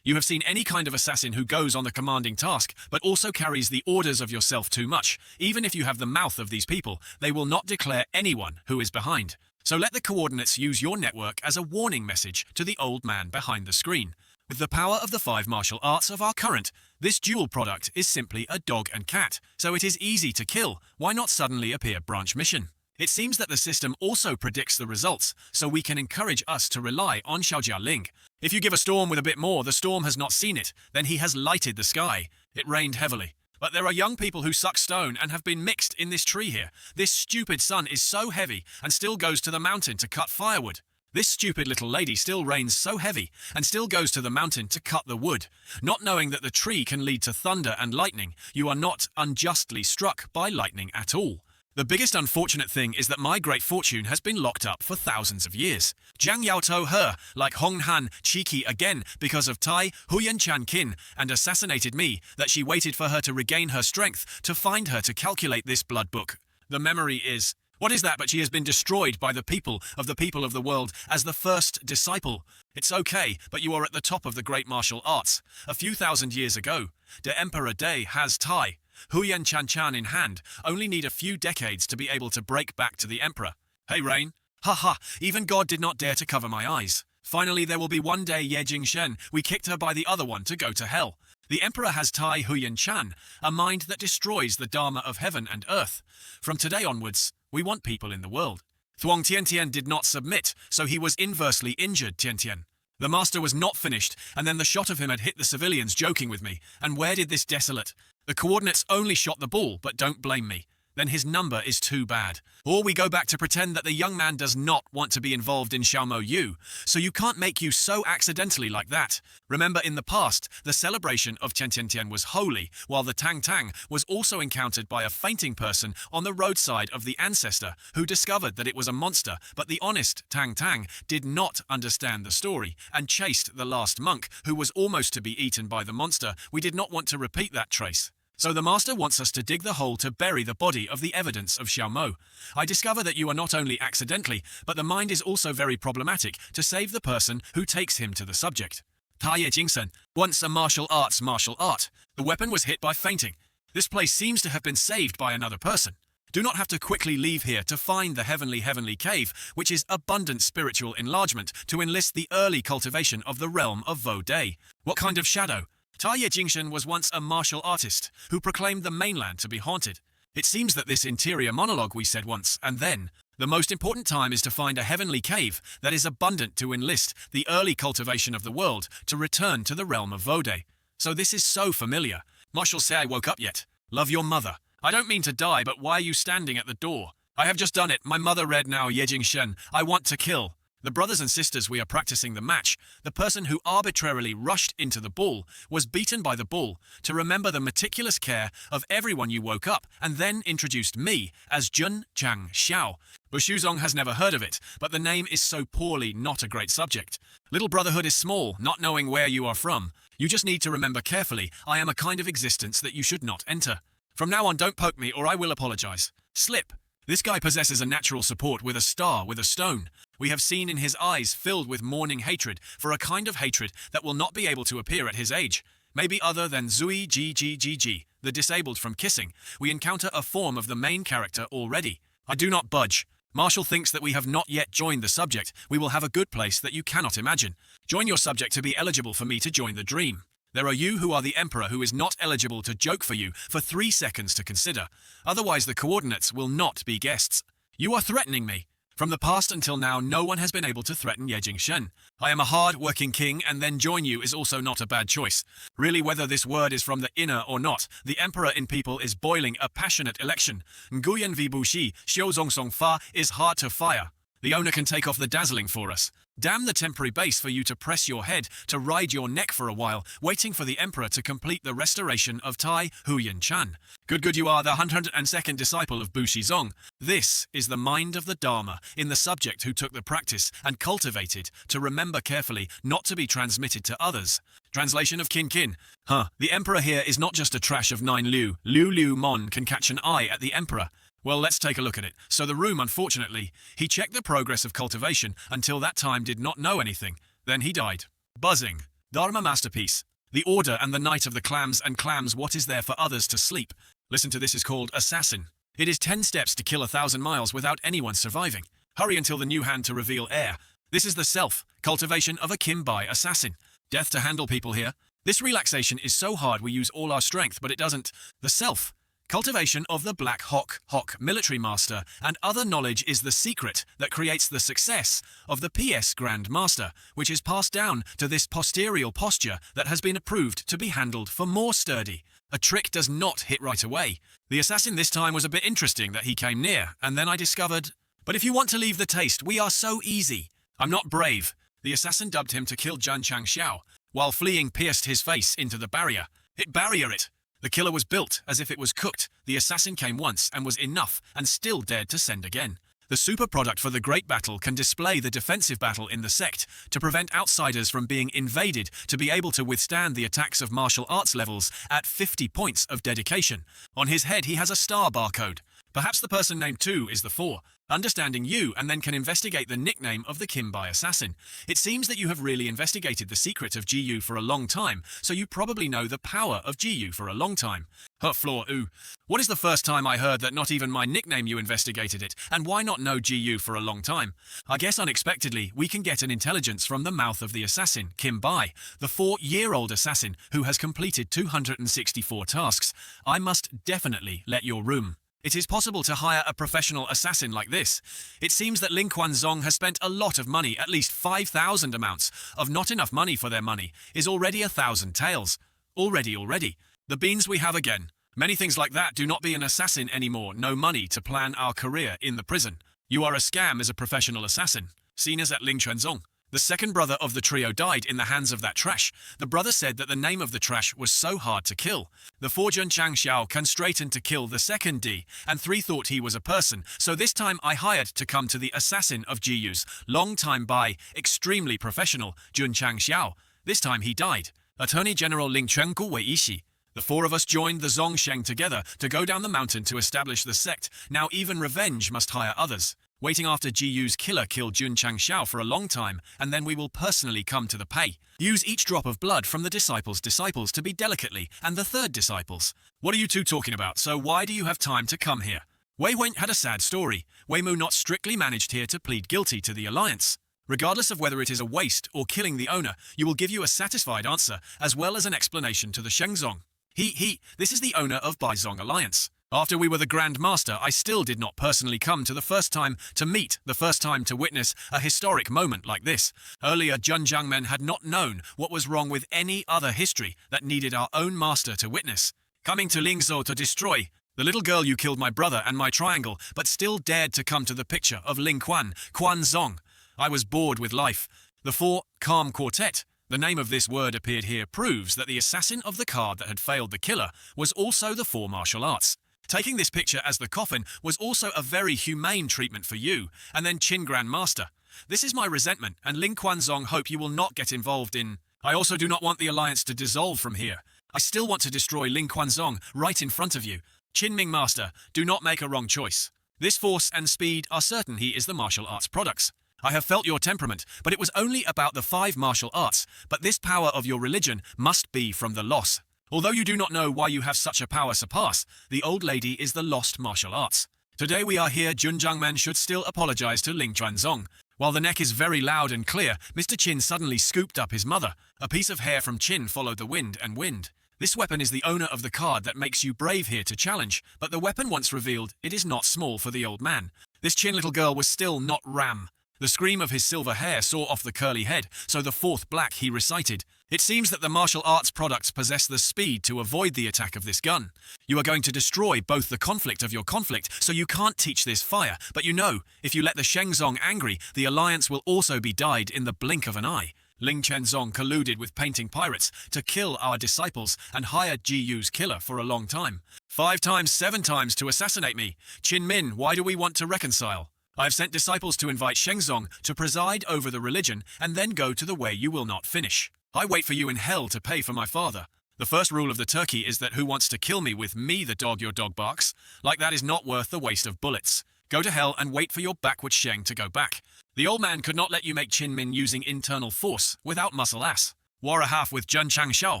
You have seen any kind of assassin who goes on the commanding task, but also carries the orders of yourself too much. Even if you have the mouth of these people, they will not declare anyone who is behind. So let the coordinates use your network as a warning message to the old man behind the screen. With the power of the 5 martial arts of our current, this dual product is simply a dog and cat, so it is easy to kill. Why not suddenly appear branch mission? It seems that the system also predicts the results, so we can encourage us to rely on Xiaojia Ling. If you give a storm with a bit more, the storm has not seen it, then he has lighted the sky. It rained heavily. But there are young people who suck stone and have been mixed in this tree here. This stupid sun is so heavy and still goes to the mountain to cut firewood. This stupid little lady still rains so heavy and still goes to the mountain to cut the wood. Not knowing that the tree can lead to thunder and lightning, you are not unjustly struck by lightning at all. The biggest unfortunate thing is that my great fortune has been locked up for thousands of years. Jiang Yaotou her, like Hong Han, cheeky again because of Tai Huyan Chan Kin, and assassinated me, that she waited for her to regain her strength to find her to calculate this blood book. The memory is... What is that but she has been destroyed by the people of the world as the first disciple. It's okay, but you are at the top of the great martial arts. A few thousand years ago, the Emperor Day has Tai Huyan Chan in hand, only need a few decades to be able to break back to the Emperor. Hey Rain. Haha, even God did not dare to cover my eyes. Finally there will be one day Ye Jingshen, we kicked her by the other one to go to hell. The Emperor has Tai Huyan Chan, a mind that destroys the Dharma of heaven and earth. From today onwards, we want people in the world. Thuong Tiantian did not submit, so he was inversely injured, Tiantian. The master was not finished, and then the shot of him had hit the civilians joking with me. And where did this desolate? The coordinates only shot the ball, but don't blame me. Then his number is too bad. Or we go back to pretend that the young man does not want to be involved in Xiaomo Yu, so you can't make you so accidentally like that. Remember in the past, the celebration of Tian was holy, while the Tang was also encountered by a fainting person on the roadside of the ancestor, who discovered that it was a monster, but the honest Tang did not understand the story, and chased the last monk, who was almost to be eaten by the monster. We did not want to repeat that trace. So the master wants us to dig the hole to bury the body of the evidence of Xiaomo. I discover that you are not only accidentally, but the mind is also very problematic to save the person who takes him to the subject. Taiye Jingsen, once a martial art. The weapon was hit by fainting. This place seems to have been saved by another person. Do not have to quickly leave here to find the heavenly cave, which is abundant spiritual enlargement, to enlist the early cultivation of the realm of Vo Day. What kind of shadow? Taiye Jingsen was once a martial artist who proclaimed the mainland to be haunted. It seems that this interior monologue we said once and then. The most important time is to find a heavenly cave that is abundant to enlist the early cultivation of the world to return to the realm of Vo Day. So this is so familiar. Marshal say I woke up yet. Love your mother. I don't mean to die, but why are you standing at the door? I have just done it. My mother read now Yejing Shen. I want to kill. The brothers and sisters we are practicing the match. The person who arbitrarily rushed into the bull was beaten by the bull to remember the meticulous care of everyone you woke up and then introduced me as Jun Chang Xiao. Bushuzong has never heard of it, but the name is so poorly not a great subject. Little brotherhood is small, not knowing where you are from. You just need to remember carefully, I am a kind of existence that you should not enter. From now on, don't poke me or I will apologize. Slip. This guy possesses a natural support with a star with a stone. We have seen in his eyes filled with mourning hatred for a kind of hatred that will not be able to appear at his age. Maybe other than Zui Ggg, the disabled from kissing, we encounter a form of the main character already. I do not budge. Marshall thinks that we have not yet joined the subject. We will have a good place that you cannot imagine. Join your subject to be eligible for me to join the dream. There are you who are the emperor who is not eligible to joke for you for 3 seconds to consider. Otherwise the coordinates will not be guests. You are threatening me. From the past until now, no one has been able to threaten Yejing Shen. I am a hard-working king, and then join you is also not a bad choice. Really, whether this word is from the inner or not, the emperor in people is boiling a passionate election. Nguyen vi bushi, xiuzong song fa is hard to fire. The owner can take off the dazzling for us. Damn the temporary base for you to press your head, to ride your neck for a while, waiting for the emperor to complete the restoration of Tai Huyan Chan. Good you are the 102nd disciple of Bu Shizong. This is the mind of the Dharma in the subject who took the practice and cultivated to remember carefully not to be transmitted to others. Translation of Kin Kin. The emperor here is not just a trash of 9 Liu. Liu Mon can catch an eye at the emperor. Well, let's take a look at it. So the room, unfortunately, he checked the progress of cultivation until that time did not know anything. Then he died. Buzzing. Dharma masterpiece. The order and the night of the clams and clams what is there for others to sleep. Listen to this is called Assassin. It is 10 steps to kill 1,000 miles without anyone surviving. Hurry until the new hand to reveal heir. This is the self-cultivation of a Kimbai assassin. Death to handle people here. This relaxation is so hard we use all our strength, but it doesn't. The self. Cultivation of the Black Hawk military master and other knowledge is the secret that creates the success of the PS Grand Master, which is passed down to this posterior posture that has been approved to be handled for more sturdy. A trick does not hit right away. The assassin this time was a bit interesting that he came near, and then I discovered, but if you want to leave the taste, we are so easy. I'm not brave. The assassin dubbed him to kill Jun Chang Xiao, while fleeing pierced his face into the barrier. Barrier it. The killer was built as if it was cooked. The assassin came once and was enough and still dared to send again. The super product for the great battle can display the defensive battle in the sect to prevent outsiders from being invaded, to be able to withstand the attacks of martial arts levels at 50 points of dedication. On his head he has a star barcode. Perhaps the person named 2 is the 4. Understanding you and then can investigate the nickname of the Kimbai assassin. It seems that you have really investigated the secret of GU for a long time, so you probably know the power of GU for a long time. Floor ooh. What is the first time I heard that not even my nickname you investigated it, and why not know GU for a long time? I guess unexpectedly we can get an intelligence from the mouth of the assassin, Kimbai, the 4-year-old assassin who has completed 264 tasks. I must definitely let your room. It is possible to hire a professional assassin like this. It seems that Ling Quanzong has spent a lot of money, at least 5,000 amounts of not enough money for their money, is already 1,000 taels. Already. The beans we have again. Many things like that. Do not be an assassin anymore. No money to plan our career in the prison. You are a scam as a professional assassin. Seen as at Ling Quanzong. The second brother of the trio died in the hands of that trash. The brother said that the name of the trash was so hard to kill. The 4 Jun Chang Xiao can straighten to kill the second D, and 3 thought he was a person, so this time I hired to come to the assassin of GU's, long time by, extremely professional, Jun Chang Xiao. This time he died. Attorney General Ling Chenggu Wei Ishi. The 4 of us joined the Zongsheng together to go down the mountain to establish the sect. Now even revenge must hire others. waiting after Jiyu's killer killed Jun Changxiao for a long time, and then we will personally come to the pay. Use each drop of blood from the disciples' disciples to be delicately, and the third disciples. What are you two talking about? So why do you have time to come here? Wei Wen had a sad story. Wei Mu not strictly managed here to plead guilty to the alliance. Regardless of whether it is a waste or killing the owner, you will give you a satisfied answer, as well as an explanation to the Shengzong. This is the owner of Baizong Alliance. After we were the Grand Master, I still did not personally come to the first time to witness a historic moment like this. Earlier, Junjiang men had not known what was wrong with any other history that needed our own master to witness. Coming to Lingzhou to destroy the little girl you killed my brother and my triangle, but still dared to come to the picture of Ling Quan Zong. I was bored with life. The Four Calm Quartet. The name of this word appeared here proves that the assassin of the card that had failed the killer was also the Four Martial Arts. Taking this picture as the coffin was also a very humane treatment for you, and then Qin Grand Master. This is my resentment, and Ling Quanzong hope you will not get involved in. I also do not want the alliance to dissolve from here. I still want to destroy Ling Quanzong right in front of you. Qin Ming Master, do not make a wrong choice. This force and speed are certain he is the martial arts products. I have felt your temperament, but it was only about the 5 martial arts, but this power of your religion must be from the loss. Although you do not know why you have such a power surpass, the old lady is the lost martial arts. Today we are here, Junjiang men should still apologize to Ling Quanzong. While the neck is very loud and clear, Mr. Qin suddenly scooped up his mother. A piece of hair from Qin followed the wind and wind. This weapon is the owner of the card that makes you brave here to challenge, but the weapon once revealed, it is not small for the old man. This Qin little girl was still not Ram. The scream of his silver hair saw off the curly head, so the 4th black he recited. It seems that the martial arts products possess the speed to avoid the attack of this gun. You are going to destroy both the conflict of your conflict, so you can't teach this fire. But you know, if you let the Shengzong angry, the alliance will also be dyed in the blink of an eye. Ling Quanzong colluded with painting pirates to kill our disciples and hired Jiyu's killer for a long time. 5 times, 7 times to assassinate me. Qin Min, why do we want to reconcile? I have sent disciples to invite Shengzong to preside over the religion and then go to the way you will not finish. I wait for you in hell to pay for my father. The first rule of the turkey is that who wants to kill me with me the dog your dog barks? Like that is not worth the waste of bullets. Go to hell and wait for your backward Sheng to go back. The old man could not let you make Qin Min using internal force without muscle ass. War a half with Jun Changxiao.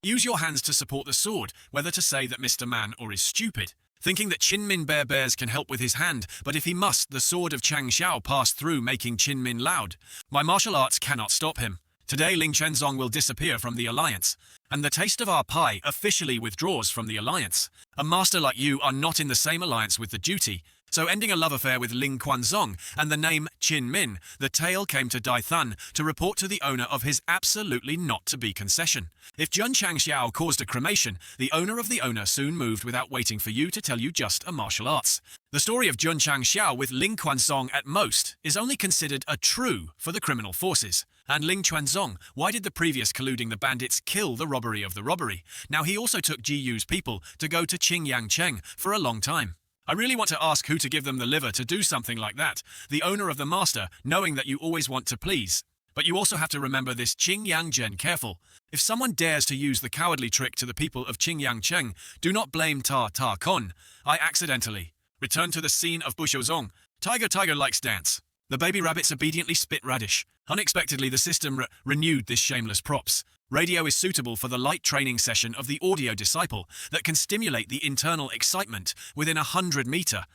Use your hands to support the sword, whether to say that Mr. Man or is stupid. Thinking that Qin Min Bears can help with his hand, but if he must, the sword of Chang Xiao passed through, making Qin Min loud. My martial arts cannot stop him. Today Ling Quanzong will disappear from the alliance, and the taste of our pie officially withdraws from the alliance. A master like you are not in the same alliance with the duty, so ending a love affair with Ling Quanzong and the name Qin Min, the tale came to Dai Thun to report to the owner of his absolutely not-to-be concession. If Jun Changxiao caused a cremation, the owner of the owner soon moved without waiting for you to tell you just a martial arts. The story of Jun Changxiao with Ling Quanzong at most is only considered a true for the criminal forces. And Ling Quanzong, why did the previous colluding the bandits kill the robbery of the robbery? Now he also took Jiyu's people to go to Qingyang Cheng for a long time. I really want to ask who to give them the liver to do something like that. The owner of the master, knowing that you always want to please. But you also have to remember this Qingyang Zhen careful. If someone dares to use the cowardly trick to the people of Qingyang Cheng, do not blame Ta Kon. I accidentally. Return to the scene of Bushouzong. Tiger likes dance. The baby rabbits obediently spit radish. Unexpectedly, the system renewed this shameless props. Radio is suitable for the light training session of the audio disciple that can stimulate the internal excitement within 100 meter.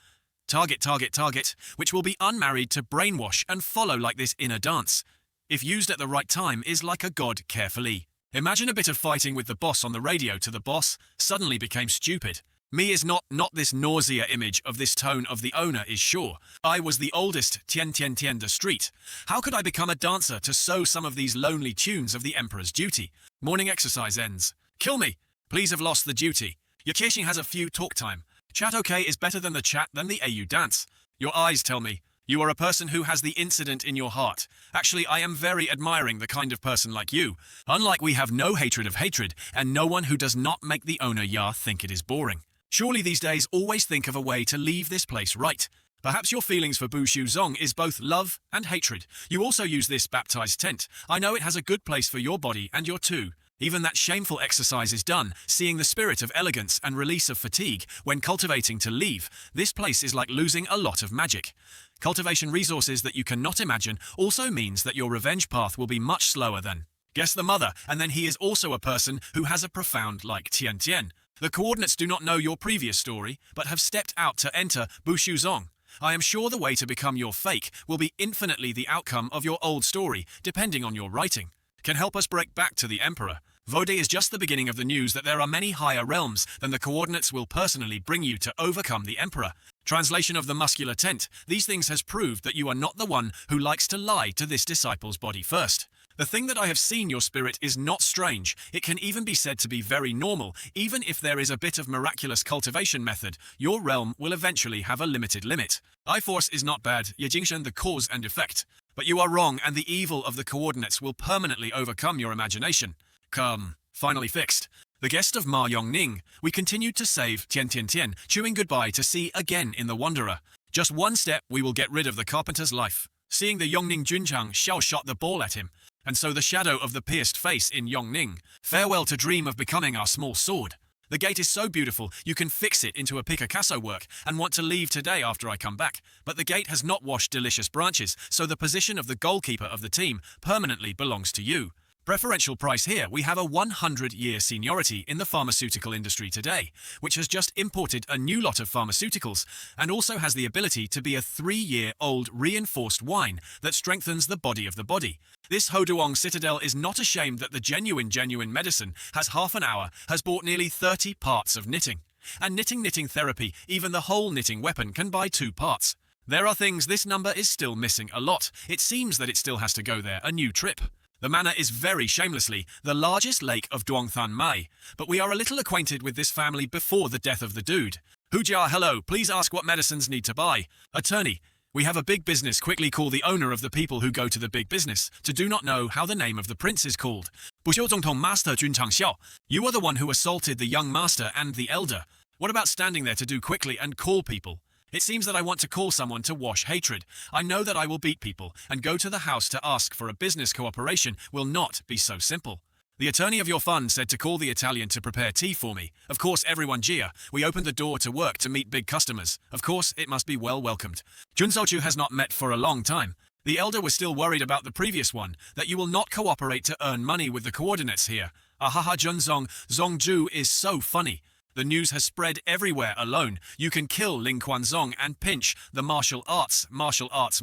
Target, which will be unmarried to brainwash and follow like this inner dance. If used at the right time, is like a god carefully. Imagine a bit of fighting with the boss on the radio to the boss suddenly became stupid. Me is not this nausea image of this tone of the owner is sure. I was the oldest Tian the street. How could I become a dancer to sow some of these lonely tunes of the emperor's duty? Morning exercise ends. Kill me. Please have lost the duty. Your Kirching has a few talk time. Chat okay is better than the chat than the AU dance. Your eyes tell me. You are a person who has the incident in your heart. Actually, I am very admiring the kind of person like you. Unlike we have no hatred of hatred, and no one who does not make the owner Ya think it is boring. Surely these days always think of a way to leave this place right. Perhaps your feelings for Bu Shu Zong is both love and hatred. You also use this baptized tent. I know it has a good place for your body and your two. Even that shameful exercise is done, seeing the spirit of elegance and release of fatigue when cultivating to leave. This place is like losing a lot of magic. Cultivation resources that you cannot imagine also means that your revenge path will be much slower than. Guess the mother, and then he is also a person who has a profound like Tian Tian. The coordinates do not know your previous story, but have stepped out to enter Bushu Zong. I am sure the way to become your fake will be infinitely the outcome of your old story, depending on your writing. Can help us break back to the Emperor. Vode is just the beginning of the news that there are many higher realms than the coordinates will personally bring you to overcome the Emperor. Translation of the muscular tent. These things has proved that you are not the one who likes to lie to this disciple's body first. The thing that I have seen your spirit is not strange. It can even be said to be very normal. Even if there is a bit of miraculous cultivation method, your realm will eventually have a limited limit. I-Force is not bad, Yejingshen the cause and effect. But you are wrong, and the evil of the coordinates will permanently overcome your imagination. Come, finally fixed. The guest of Ma Yongning, we continued to save Tian Tian Tian, chewing goodbye to see again in the Wanderer. Just one step, we will get rid of the carpenter's life. Seeing the Yongning Junchang, Xiao shot the ball at him. And so the shadow of the pierced face in Yongning. Farewell to dream of becoming our small sword. The gate is so beautiful, you can fix it into a Picasso work and want to leave today after I come back. But the gate has not washed delicious branches, so the position of the goalkeeper of the team permanently belongs to you. Preferential price here, we have a 100-year seniority in the pharmaceutical industry today, which has just imported a new lot of pharmaceuticals and also has the ability to be a 3-year-old reinforced wine that strengthens the body of the body. This Hoduong Citadel is not ashamed that the genuine medicine has half an hour, has bought nearly 30 parts of knitting. And knitting therapy, even the whole knitting weapon can buy 2 parts. There are things this number is still missing a lot. It seems that it still has to go there, a new trip. The manor is very shamelessly the largest lake of Duongthan Mai, but we are a little acquainted with this family before the death of the dude. Hujia, hello, please ask what medicines need to buy. Attorney, we have a big business, quickly call the owner of the people who go to the big business, to do not know how the name of the prince is called. Buxiuzongtong Master Junchang Xiao, you are the one who assaulted the young master and the elder. What about standing there to do quickly and call people? It seems that I want to call someone to wash hatred. I know that I will beat people, and go to the house to ask for a business cooperation will not be so simple. The attorney of your fund said to call the Italian to prepare tea for me. Of course, everyone Gia. We opened the door to work to meet big customers. Of course, it must be well welcomed. Junsochu has not met for a long time. The elder was still worried about the previous one, that you will not cooperate to earn money with the coordinates here. Ahaha Junzong, Zongju is so funny. The news has spread everywhere alone. You can kill Ling Quanzong and pinch the martial arts masters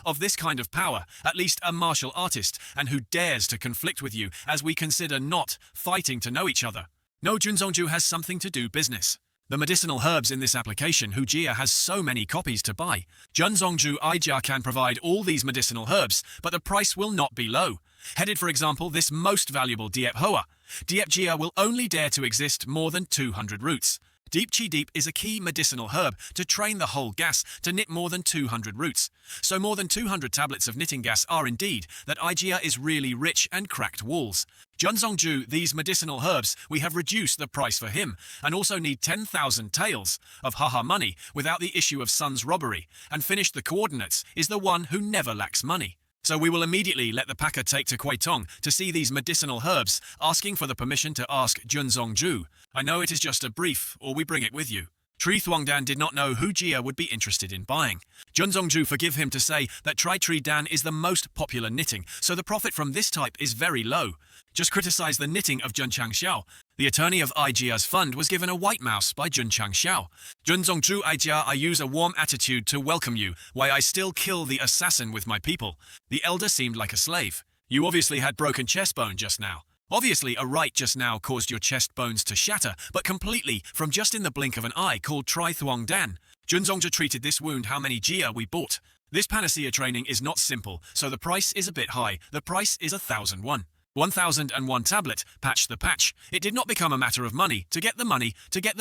of this kind of power, at least a martial artist, and who dares to conflict with you as we consider not fighting to know each other. No, Junzongju has something to do business. The medicinal herbs in this application, Hujia has so many copies to buy. Junzongju Ijia can provide all these medicinal herbs, but the price will not be low. Headed, for example, this most valuable Diep Hoa. Diep Jia will only dare to exist more than 200 roots. Deep Chi Deep is a key medicinal herb to train the whole gas to knit more than 200 roots. So more than 200 tablets of knitting gas are indeed that Ijia is really rich and cracked walls. Junzongju, these medicinal herbs, we have reduced the price for him, and also need 10,000 taels of haha money without the issue of son's robbery, and finished the coordinates is the one who never lacks money. So we will immediately let the packer take to Kuitong to see these medicinal herbs, asking for the permission to ask Junzongju. I know it is just a brief, or we bring it with you. Tri Thuongdan did not know who Jia would be interested in buying. Junzongju forgive him to say that Tri Tri Dan is the most popular knitting, so the profit from this type is very low. Just criticize the knitting of Junchang Xiao. The attorney of Ijia's fund was given a white mouse by Junchang Xiao. Junzongju Ijia, I use a warm attitude to welcome you, why I still kill the assassin with my people. The elder seemed like a slave. You obviously had broken chest bone just now. Obviously, a right just now caused your chest bones to shatter, but completely from just in the blink of an eye called Tri Thuong Dan. Junzongju treated this wound how many Jia we bought. This panacea training is not simple, so the price is a bit high. The price is 1,001. 1,001 tablet, patch the patch. It did not become a matter of money, to get the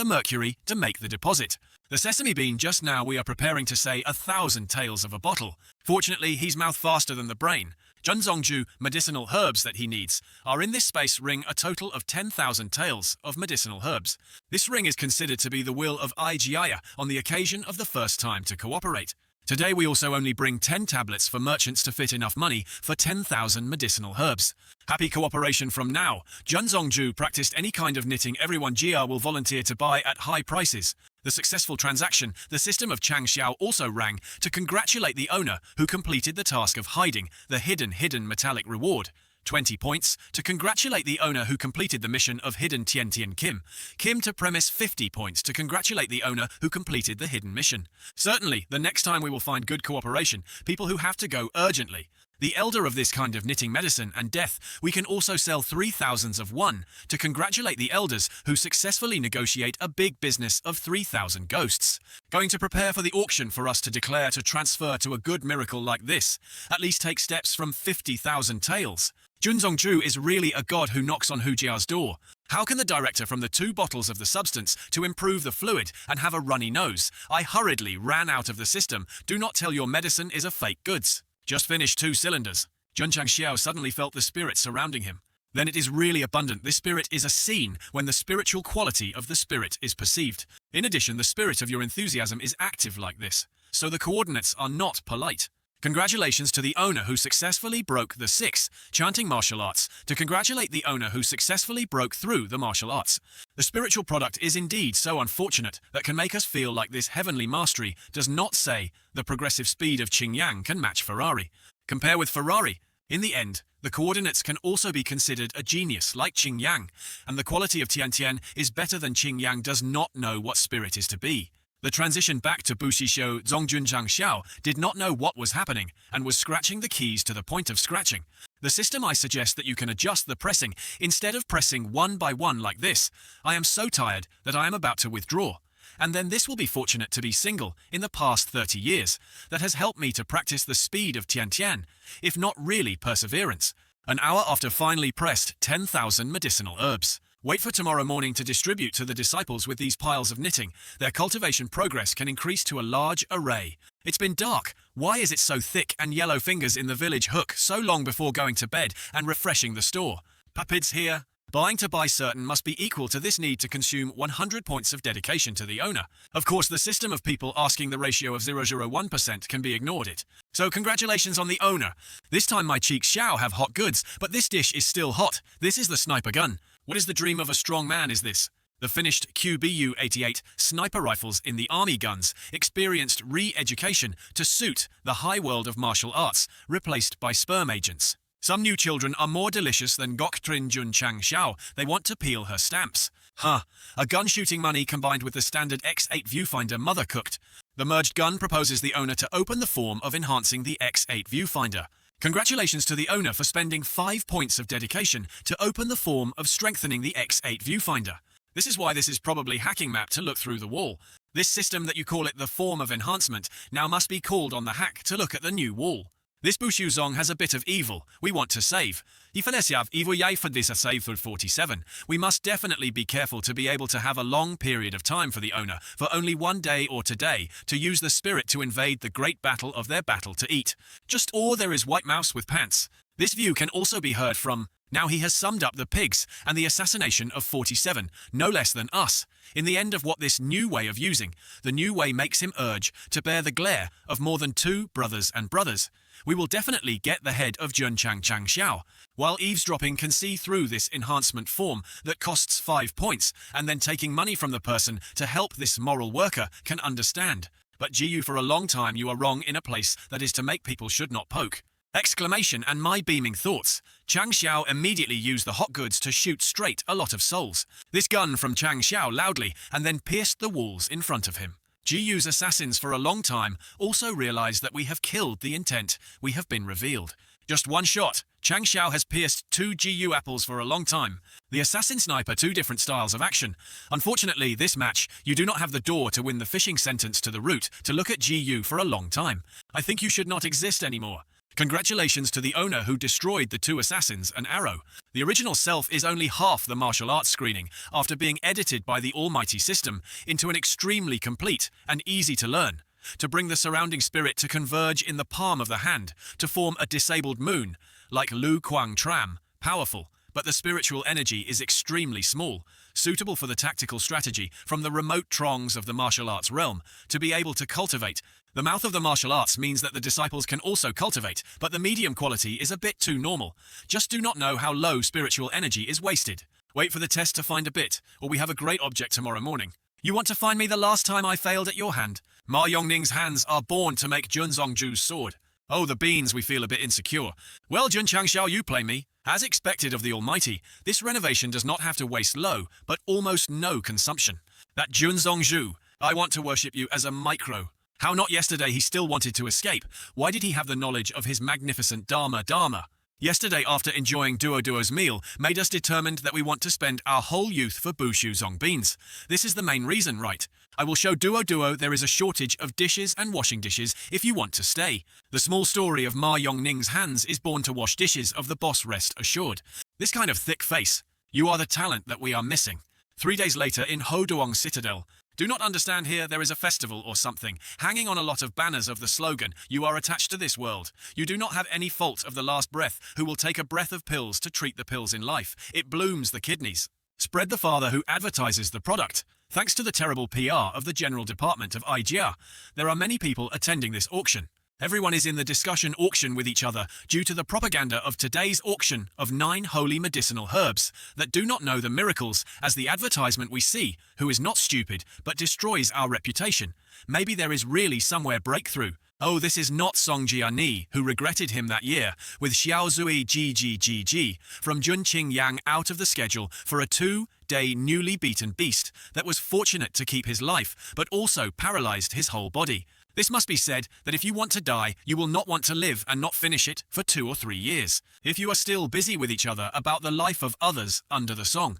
mercury, to make the deposit. The sesame bean just now we are preparing to say 1,000 taels of a bottle. Fortunately, he's mouth faster than the brain. Junzongju, medicinal herbs that he needs, are in this space ring a total of 10,000 taels of medicinal herbs. This ring is considered to be the will of Ai Jiaya on the occasion of the first time to cooperate. Today we also only bring 10 tablets for merchants to fit enough money for 10,000 medicinal herbs. Happy cooperation from now. Junzongju practiced any kind of knitting everyone Jia will volunteer to buy at high prices. The successful transaction, the system of Changxiao also rang to congratulate the owner who completed the task of hiding the hidden metallic reward. 20 points to congratulate the owner who completed the mission of hidden Tian Kim. Kim to premise 50 points to congratulate the owner who completed the hidden mission. Certainly, the next time we will find good cooperation, people who have to go urgently. The elder of this kind of knitting medicine and death, we can also sell 3,000s of one to congratulate the elders who successfully negotiate a big business of 3,000 ghosts. Going to prepare for the auction for us to declare to transfer to a good miracle like this. At least take steps from 50,000 taels. Junzongju is really a god who knocks on Hu Jia's door. How can the director from the 2 bottles of the substance to improve the fluid and have a runny nose? I hurriedly ran out of the system. Do not tell your medicine is a fake goods. Just finished 2 cylinders. Junchang Xiao suddenly felt the spirit surrounding him. Then it is really abundant. This spirit is a scene when the spiritual quality of the spirit is perceived. In addition, the spirit of your enthusiasm is active like this, so the coordinates are not polite. Congratulations to the owner who successfully broke the 6 chanting martial arts, to congratulate the owner who successfully broke through the martial arts. The spiritual product is indeed so unfortunate that can make us feel like this heavenly mastery does not say the progressive speed of Qingyang can match Ferrari. Compare with Ferrari. In the end, the coordinates can also be considered a genius like Qingyang, and the quality of Tian is better than Qingyang does not know what spirit is to be. The transition back to Bushishou Zongjunzhang Xiao did not know what was happening and was scratching the keys to the point of scratching. The system I suggest that you can adjust the pressing instead of pressing one by one like this. I am so tired that I am about to withdraw. And then this will be fortunate to be single in the past 30 years. That has helped me to practice the speed of Tian, if not really perseverance. An hour after finally pressed 10,000 medicinal herbs. Wait for tomorrow morning to distribute to the disciples with these piles of knitting. Their cultivation progress can increase to a large array. It's been dark. Why is it so thick and yellow fingers in the village hook so long before going to bed and refreshing the store? Pupids here. Buying to buy certain must be equal to this need to consume 100 points of dedication to the owner. Of course, the system of people asking the ratio of 0.01% can be ignored it. So congratulations on the owner. This time my cheeks shall have hot goods, but this dish is still hot. This is the sniper gun. What is the dream of a strong man is this? The finished QBU-88 sniper rifles in the army guns experienced re-education to suit the high world of martial arts, replaced by sperm agents. Some new children are more delicious than Goktrin Junchang Xiao. They want to peel her stamps. A gun shooting money combined with the standard X8 viewfinder mother cooked. The merged gun proposes the owner to open the form of enhancing the X8 viewfinder. Congratulations to the owner for spending 5 points of dedication to open the form of strengthening the X8 viewfinder. This is why this is probably hacking map to look through the wall. This system that you call it the form of enhancement now must be called on the hack to look at the new wall. This Bushu Zong has a bit of evil. We want to save. Ifalesiav evil yay for this a save for 47. We must definitely be careful to be able to have a long period of time for the owner, for only one day or today, to use the spirit to invade the great battle of their battle to eat. Just or there is white mouse with pants. This view can also be heard from. Now he has summed up the pigs and the assassination of 47, no less than us. In the end of what this new way of using, the new way makes him urge to bear the glare of more than 2 brothers and brothers. We will definitely get the head of Junchang Chang Xiao, while eavesdropping can see through this enhancement form that costs 5 points, and then taking money from the person to help this moral worker can understand. But Jiu, for a long time you are wrong in a place that is to make people should not poke. Exclamation and my beaming thoughts. Chang Xiao immediately used the hot goods to shoot straight a lot of souls. This gun from Chang Xiao loudly and then pierced the walls in front of him. Jiu's assassins for a long time also realized that we have killed the intent. We have been revealed. Just one shot. Chang Xiao has pierced 2 Jiu apples for a long time. The assassin sniper 2 different styles of action. Unfortunately, this match, you do not have the door to win the fishing sentence to the route to look at Jiu for a long time. I think you should not exist anymore. Congratulations to the owner who destroyed the 2 assassins and arrow. The original self is only half the martial arts screening after being edited by the almighty system into an extremely complete and easy to learn. To bring the surrounding spirit to converge in the palm of the hand, to form a disabled moon, like Lu Kuang Tram, powerful, but the spiritual energy is extremely small. suitable for the tactical strategy from the remote trongs of the martial arts realm, to be able to cultivate. The mouth of the martial arts means that the disciples can also cultivate, but the medium quality is a bit too normal. Just do not know how low spiritual energy is wasted. Wait for the test to find a bit, or we have a great object tomorrow morning. You want to find me the last time I failed at your hand? Ma Yongning's hands are born to make Jun Zongju's sword. Oh, the beans, we feel a bit insecure. Well, Jun Changxiao, you play me. As expected of the Almighty, this renovation does not have to waste low, but almost no consumption. That Jun Zongju, I want to worship you as a micro. How not yesterday he still wanted to escape? Why did he have the knowledge of his magnificent Dharma? Yesterday, after enjoying Duo's meal, made us determined that we want to spend our whole youth for Bushu Zong beans. This is the main reason, right? I will show Duo there is a shortage of dishes and washing dishes if you want to stay. The small story of Ma Yongning's hands is born to wash dishes of the boss, rest assured. This kind of thick face. You are the talent that we are missing. 3 days later in Hoduong Citadel. Do not understand here there is a festival or something, hanging on a lot of banners of the slogan, you are attached to this world. You do not have any fault of the last breath, who will take a breath of pills to treat the pills in life. It blooms the kidneys. Spread the father who advertises the product. Thanks to the terrible PR of the General Department of IGR, there are many people attending this auction. Everyone is in the discussion auction with each other due to the propaganda of today's auction of 9 holy medicinal herbs that do not know the miracles as the advertisement we see, who is not stupid but destroys our reputation. Maybe there is really somewhere breakthrough. Oh, this is not Song Jiani, who regretted him that year, with Xiao Zui GGGG from Jun Qing Yang out of the schedule for a 2-day newly beaten beast that was fortunate to keep his life but also paralyzed his whole body. This must be said that if you want to die, you will not want to live and not finish it for 2 or 3 years. If you are still busy with each other about the life of others under the song.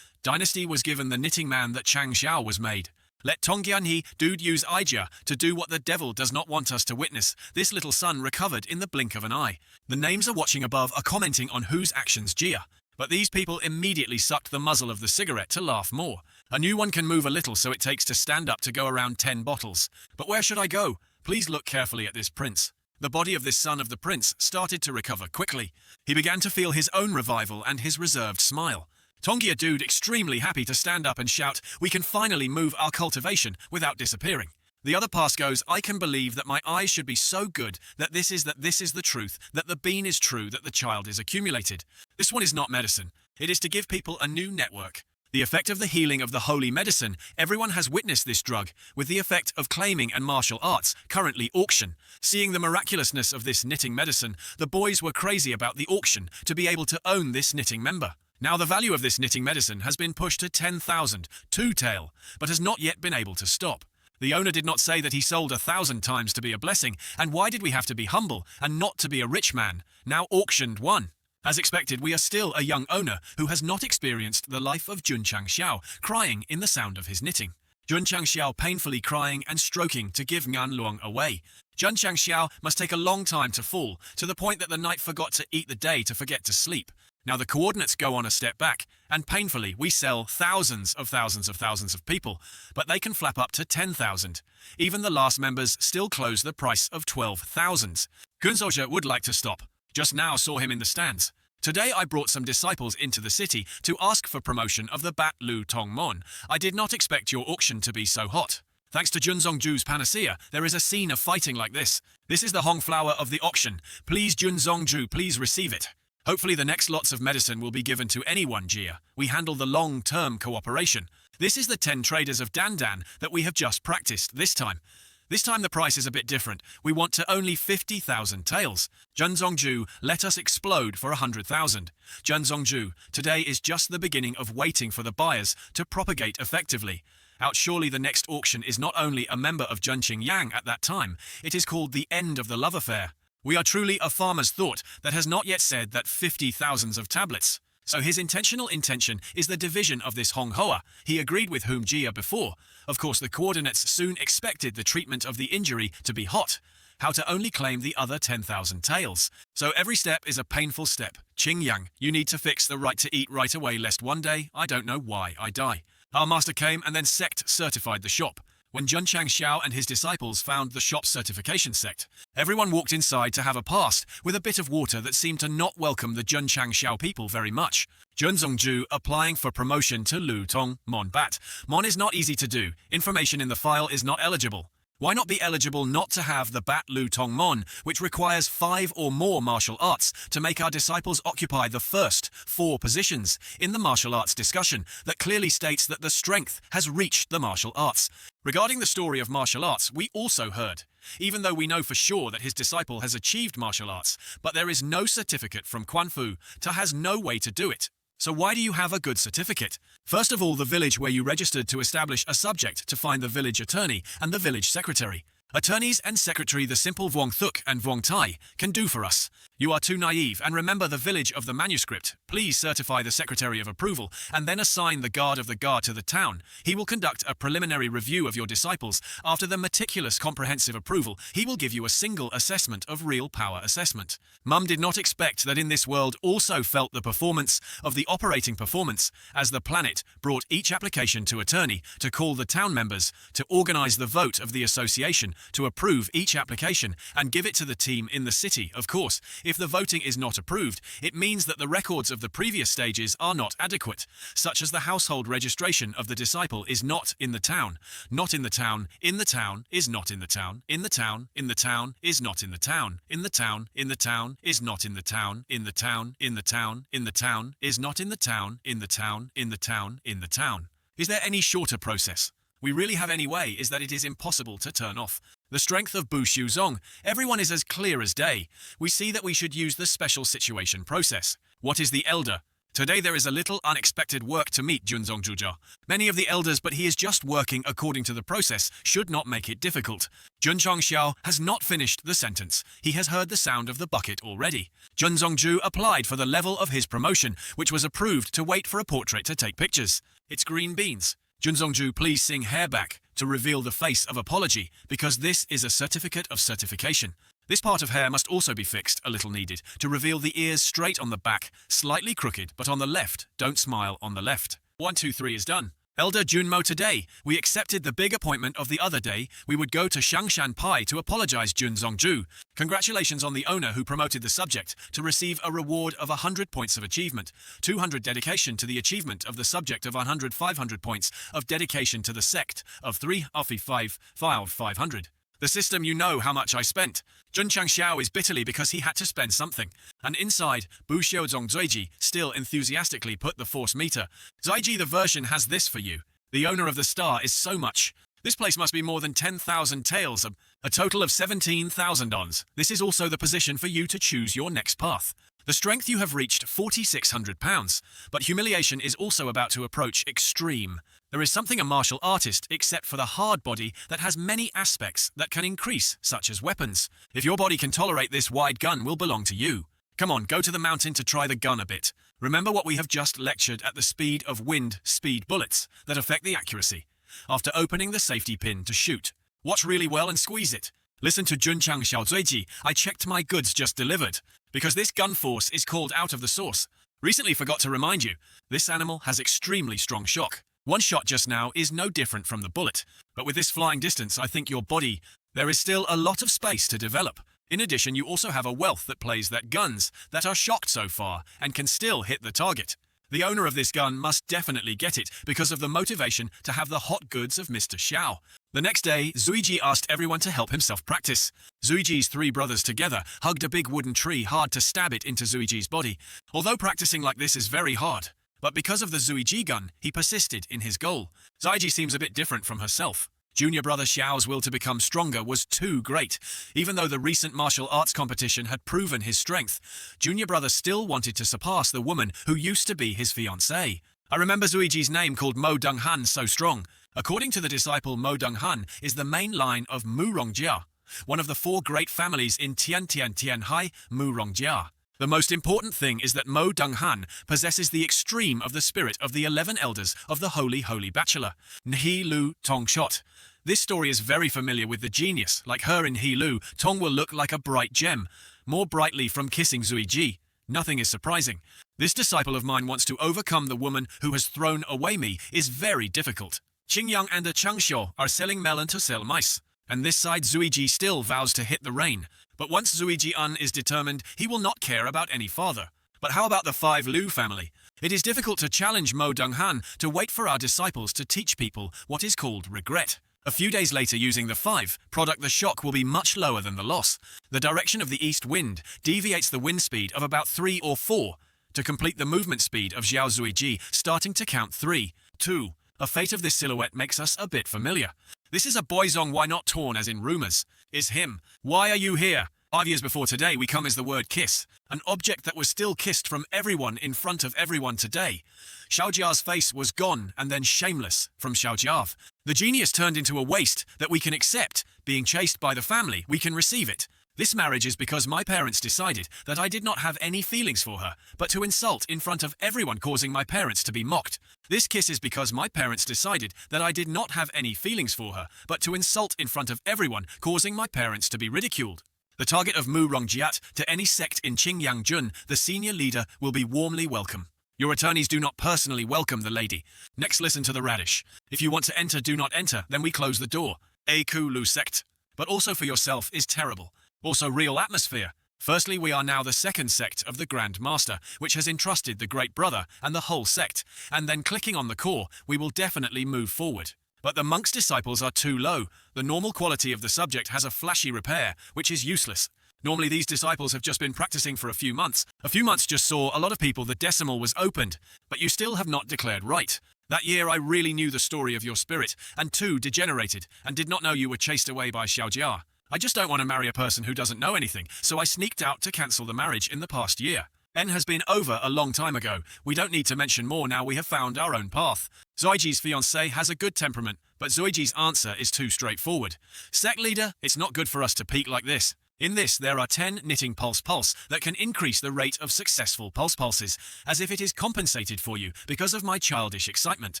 Dynasty was given the knitting man that Chang Xiao was made. Let Tongjianhe dude use Ijia to do what the devil does not want us to witness. This little son recovered in the blink of an eye. The names are watching above are commenting on whose actions Jia. But these people immediately sucked the muzzle of the cigarette to laugh more. A new one can move a little, so it takes to stand up to go around 10 bottles. But where should I go? Please look carefully at this prince. The body of this son of the prince started to recover quickly. He began to feel his own revival and his reserved smile. Tongia dude extremely happy to stand up and shout, we can finally move our cultivation without disappearing. The other pass goes, I can believe that my eyes should be so good that this is the truth, that the bean is true, that the child is accumulated. This one is not medicine. It is to give people a new network. The effect of the healing of the holy medicine, everyone has witnessed this drug, with the effect of claiming and martial arts, currently auction. Seeing the miraculousness of this knitting medicine, the boys were crazy about the auction to be able to own this knitting member. Now the value of this knitting medicine has been pushed to 10,000, two-tail, but has not yet been able to stop. The owner did not say that he sold 1,000 times to be a blessing, and why did we have to be humble and not to be a rich man, now auctioned one? As expected, we are still a young owner who has not experienced the life of Jun Changxiao, crying in the sound of his knitting. Jun Changxiao painfully crying and stroking to give Ngan Luong away. Jun Changxiao must take a long time to fall, to the point that the night forgot to eat the day to forget to sleep. Now the coordinates go on a step back, and painfully we sell thousands of people, but they can flap up to 10,000. Even the last members still close the price of 12,000. Gunsoja would like to stop. Just now saw him in the stands. Today I brought some disciples into the city to ask for promotion of the Bat Lu Tong Mon. I did not expect your auction to be so hot. Thanks to Jun Zongju's panacea, there is a scene of fighting like this. This is the Hong flower of the auction. Please Jun Zongju, please receive it. Hopefully the next lots of medicine will be given to anyone, Jia. We handle the long-term cooperation. This is the 10 traders of Dandan that we have just practiced this time. This time the price is a bit different. We want to only 50,000 taels. Jun Zongju, let us explode for 100,000. Jun Zongju, today is just the beginning of waiting for the buyers to propagate effectively. Out surely the next auction is not only a member of Junqing Yang at that time, it is called the end of the love affair. We are truly a farmer's thought that has not yet said that 50,000 of tablets. So his intention is the division of this Hong Hoa. He agreed with whom Jia before. Of course the coordinates soon expected the treatment of the injury to be hot. How to only claim the other 10,000 taels. So every step is a painful step. Qing Yang, you need to fix the right to eat right away lest one day, I don't know why, I die. Our master came and then Sect certified the shop. When Jun Changxiao and his disciples found the shop's certification sect, everyone walked inside to have a past with a bit of water that seemed to not welcome the Jun Changxiao people very much. Jun Zongju applying for promotion to Lu Tong Mon Bat. Mon is not easy to do. Information in the file is not eligible. Why not be eligible not to have the Bat Lu Tong Mon, which requires 5 or more martial arts to make our disciples occupy the first 4 positions in the martial arts discussion that clearly states that the strength has reached the martial arts. Regarding the story of martial arts, we also heard, even though we know for sure that his disciple has achieved martial arts, but there is no certificate from Quan Fu, Ta has no way to do it. So why do you have a good certificate? First of all, the village where you registered to establish a subject to find the village attorney and the village secretary. Attorneys and secretary the simple Vuong Thuk and Vuong Tai can do for us. You are too naive and remember the village of the manuscript. Please certify the secretary of approval and then assign the guard of the guard to the town. He will conduct a preliminary review of your disciples. After the meticulous comprehensive approval, he will give you a single assessment of real power assessment. Mum did not expect that in this world also felt the performance of the operating performance as the planet brought each application to attorney to call the town members, to organize the vote of the association, to approve each application and give it to the team in the city, of course. If the voting is not approved, it means that the records of the previous stages are not adequate, such as the household registration of the disciple is not in the town, not in the town, in the town, is not in the town, in the town, in the town, is not in the town, in the town, in the town, is not in the town, in the town, in the town, in the town, is not in the town, in the town, in the town, in the town. Is there any shorter process? We really have any way is that it is impossible to turn off. The strength of Bu Shu Zong, everyone is as clear as day. We see that we should use the special situation process. What is the elder? Today there is a little unexpected work to meet Jun Zongjuja. Many of the elders, but he is just working according to the process, should not make it difficult. Jun Changxiao has not finished the sentence. He has heard the sound of the bucket already. Jun Zongju applied for the level of his promotion, which was approved to wait for a portrait to take pictures. It's green beans. Jun Zongju, please sing hair back to reveal the face of apology, because this is a certificate of certification. This part of hair must also be fixed, a little needed, to reveal the ears straight on the back, slightly crooked, but on the left. Don't smile on the left. 1, 2, 3 is done. Elder Junmo, today, we accepted the big appointment of the other day. We would go to Shangshan Pai to apologize Jun Zongju. Congratulations on the owner who promoted the subject to receive a reward of 100 points of achievement, 200 dedication to the achievement of the subject of 100 500 points of dedication to the sect of 3 Offi 5 filed 500. The system, you know how much I spent. Jun Changxiao is bitterly because he had to spend something. And inside, Bu Xiaozong Zuiji still enthusiastically put the force meter. Zuiji, the version has this for you. The owner of the star is so much. This place must be more than 10,000 taels, a total of 17,000 ons. This is also the position for you to choose your next path. The strength you have reached 4,600 pounds, but humiliation is also about to approach extreme. There is something a martial artist, except for the hard body, that has many aspects that can increase, such as weapons. If your body can tolerate this, wide gun will belong to you. Come on, go to the mountain to try the gun a bit. Remember what we have just lectured at the speed of wind, speed bullets that affect the accuracy. After opening the safety pin to shoot, watch really well and squeeze it. Listen to Jun Chang Xiaozuiji, I checked my goods just delivered. Because this gun force is called out of the source. Recently forgot to remind you, this animal has extremely strong shock. One shot just now is no different from the bullet, but with this flying distance, I think your body, there is still a lot of space to develop. In addition, you also have a wealth that plays that guns that are shocked so far and can still hit the target. The owner of this gun must definitely get it because of the motivation to have the hot goods of Mr. Xiao. The next day, Zuiji asked everyone to help himself practice. Zuiji's 3 brothers together hugged a big wooden tree hard to stab it into Zuiji's body. Although practicing like this is very hard, but because of the Zuiji gun, he persisted in his goal. Zuiji seems a bit different from herself. Junior brother Xiao's will to become stronger was too great. Even though the recent martial arts competition had proven his strength, junior brother still wanted to surpass the woman who used to be his fiancée. I remember Zuiji's name called Mo Donghan so strong. According to the disciple, Mo Donghan is the main line of Mu Rongjia, one of the 4 great families in Tiantiantianhai, Mu Rongjia. The most important thing is that Mo Donghan possesses the extreme of the spirit of the 11 elders of the Holy Bachelor, Nhi Lu Tong Shot. This story is very familiar with the genius. Like her in He Lu, Tong will look like a bright gem, more brightly from kissing Zuiji. Nothing is surprising. This disciple of mine wants to overcome the woman who has thrown away me is very difficult. Qingyang and the Changshuo are selling melon to sell mice, and this side Zuiji still vows to hit the rain. But once Zuiji Un is determined, he will not care about any farther. But how about the five Lu family? It is difficult to challenge Mo Donghan to wait for our disciples to teach people what is called regret. A few days later, using the 5 product, the shock will be much lower than the loss. The direction of the east wind deviates the wind speed of about 3 or 4 to complete the movement speed of Xiao Zuiji, starting to count 3, 2. A fate of this silhouette makes us a bit familiar. This is a boyzong, why not torn as in rumors. Is him. Why are you here? 5 years before today we come as the word kiss, an object that was still kissed from everyone in front of everyone today. Xiaojia's face was gone and then shameless from Xiaojia. The genius turned into a waste that we can accept. Being chased by the family, we can receive it. This marriage is because my parents decided that I did not have any feelings for her, but to insult in front of everyone, causing my parents to be mocked. This kiss is because my parents decided that I did not have any feelings for her, but to insult in front of everyone, causing my parents to be ridiculed. The target of Mu Rongjiat to any sect in Qingyang-jun, the senior leader, will be warmly welcome. Your attorneys do not personally welcome the lady. Next, listen to the radish. If you want to enter, do not enter, then we close the door. A Lu sect. But also for yourself is terrible. Also real atmosphere. Firstly, we are now the second sect of the Grand Master, which has entrusted the Great Brother and the whole sect, and then clicking on the core, we will definitely move forward. But the monk's disciples are too low. The normal quality of the subject has a flashy repair, which is useless. Normally these disciples have just been practicing for a few months. A few months just saw a lot of people the decimal was opened, but you still have not declared right. That year I really knew the story of your spirit, and too degenerated, and did not know you were chased away by Xiaojia. I just don't want to marry a person who doesn't know anything, so I sneaked out to cancel the marriage in the past year. N has been over a long time ago. We don't need to mention more now we have found our own path. Zuiji's fiancé has a good temperament, but Zuiji's answer is too straightforward. Sect leader, it's not good for us to peak like this. In this, there are 10 knitting pulse that can increase the rate of successful pulses, as if it is compensated for you because of my childish excitement.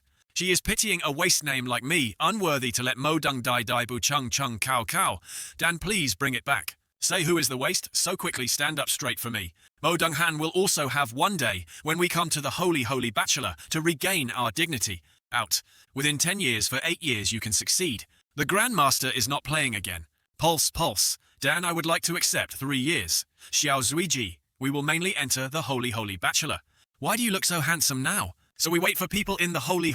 She is pitying a waste name like me, unworthy to let Mo Dung Dai Bu Chung Chung Cao. Dan, please bring it back. Say who is the waste, so quickly stand up straight for me. Mo Donghan will also have one day, when we come to the holy bachelor, to regain our dignity. Out. Within 10 years, for 8 years you can succeed. The Grandmaster is not playing again. Pulse. Dan, I would like to accept 3 years. Xiao Zuiji, we will mainly enter the holy bachelor. Why do you look so handsome now? So we wait for people in the holy.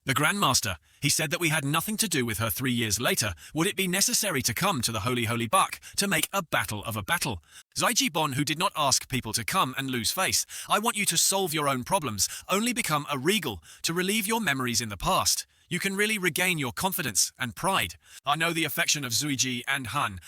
The Grandmaster, he said that we had nothing to do with her 3 years later. Would it be necessary to come to the holy buck to make a battle of a battle? Zaiji Bon, who did not ask people to come and lose face. I want you to solve your own problems, only become a regal, to relieve your memories in the past. You can really regain your confidence and pride. I know the affection of Zuiji and Han,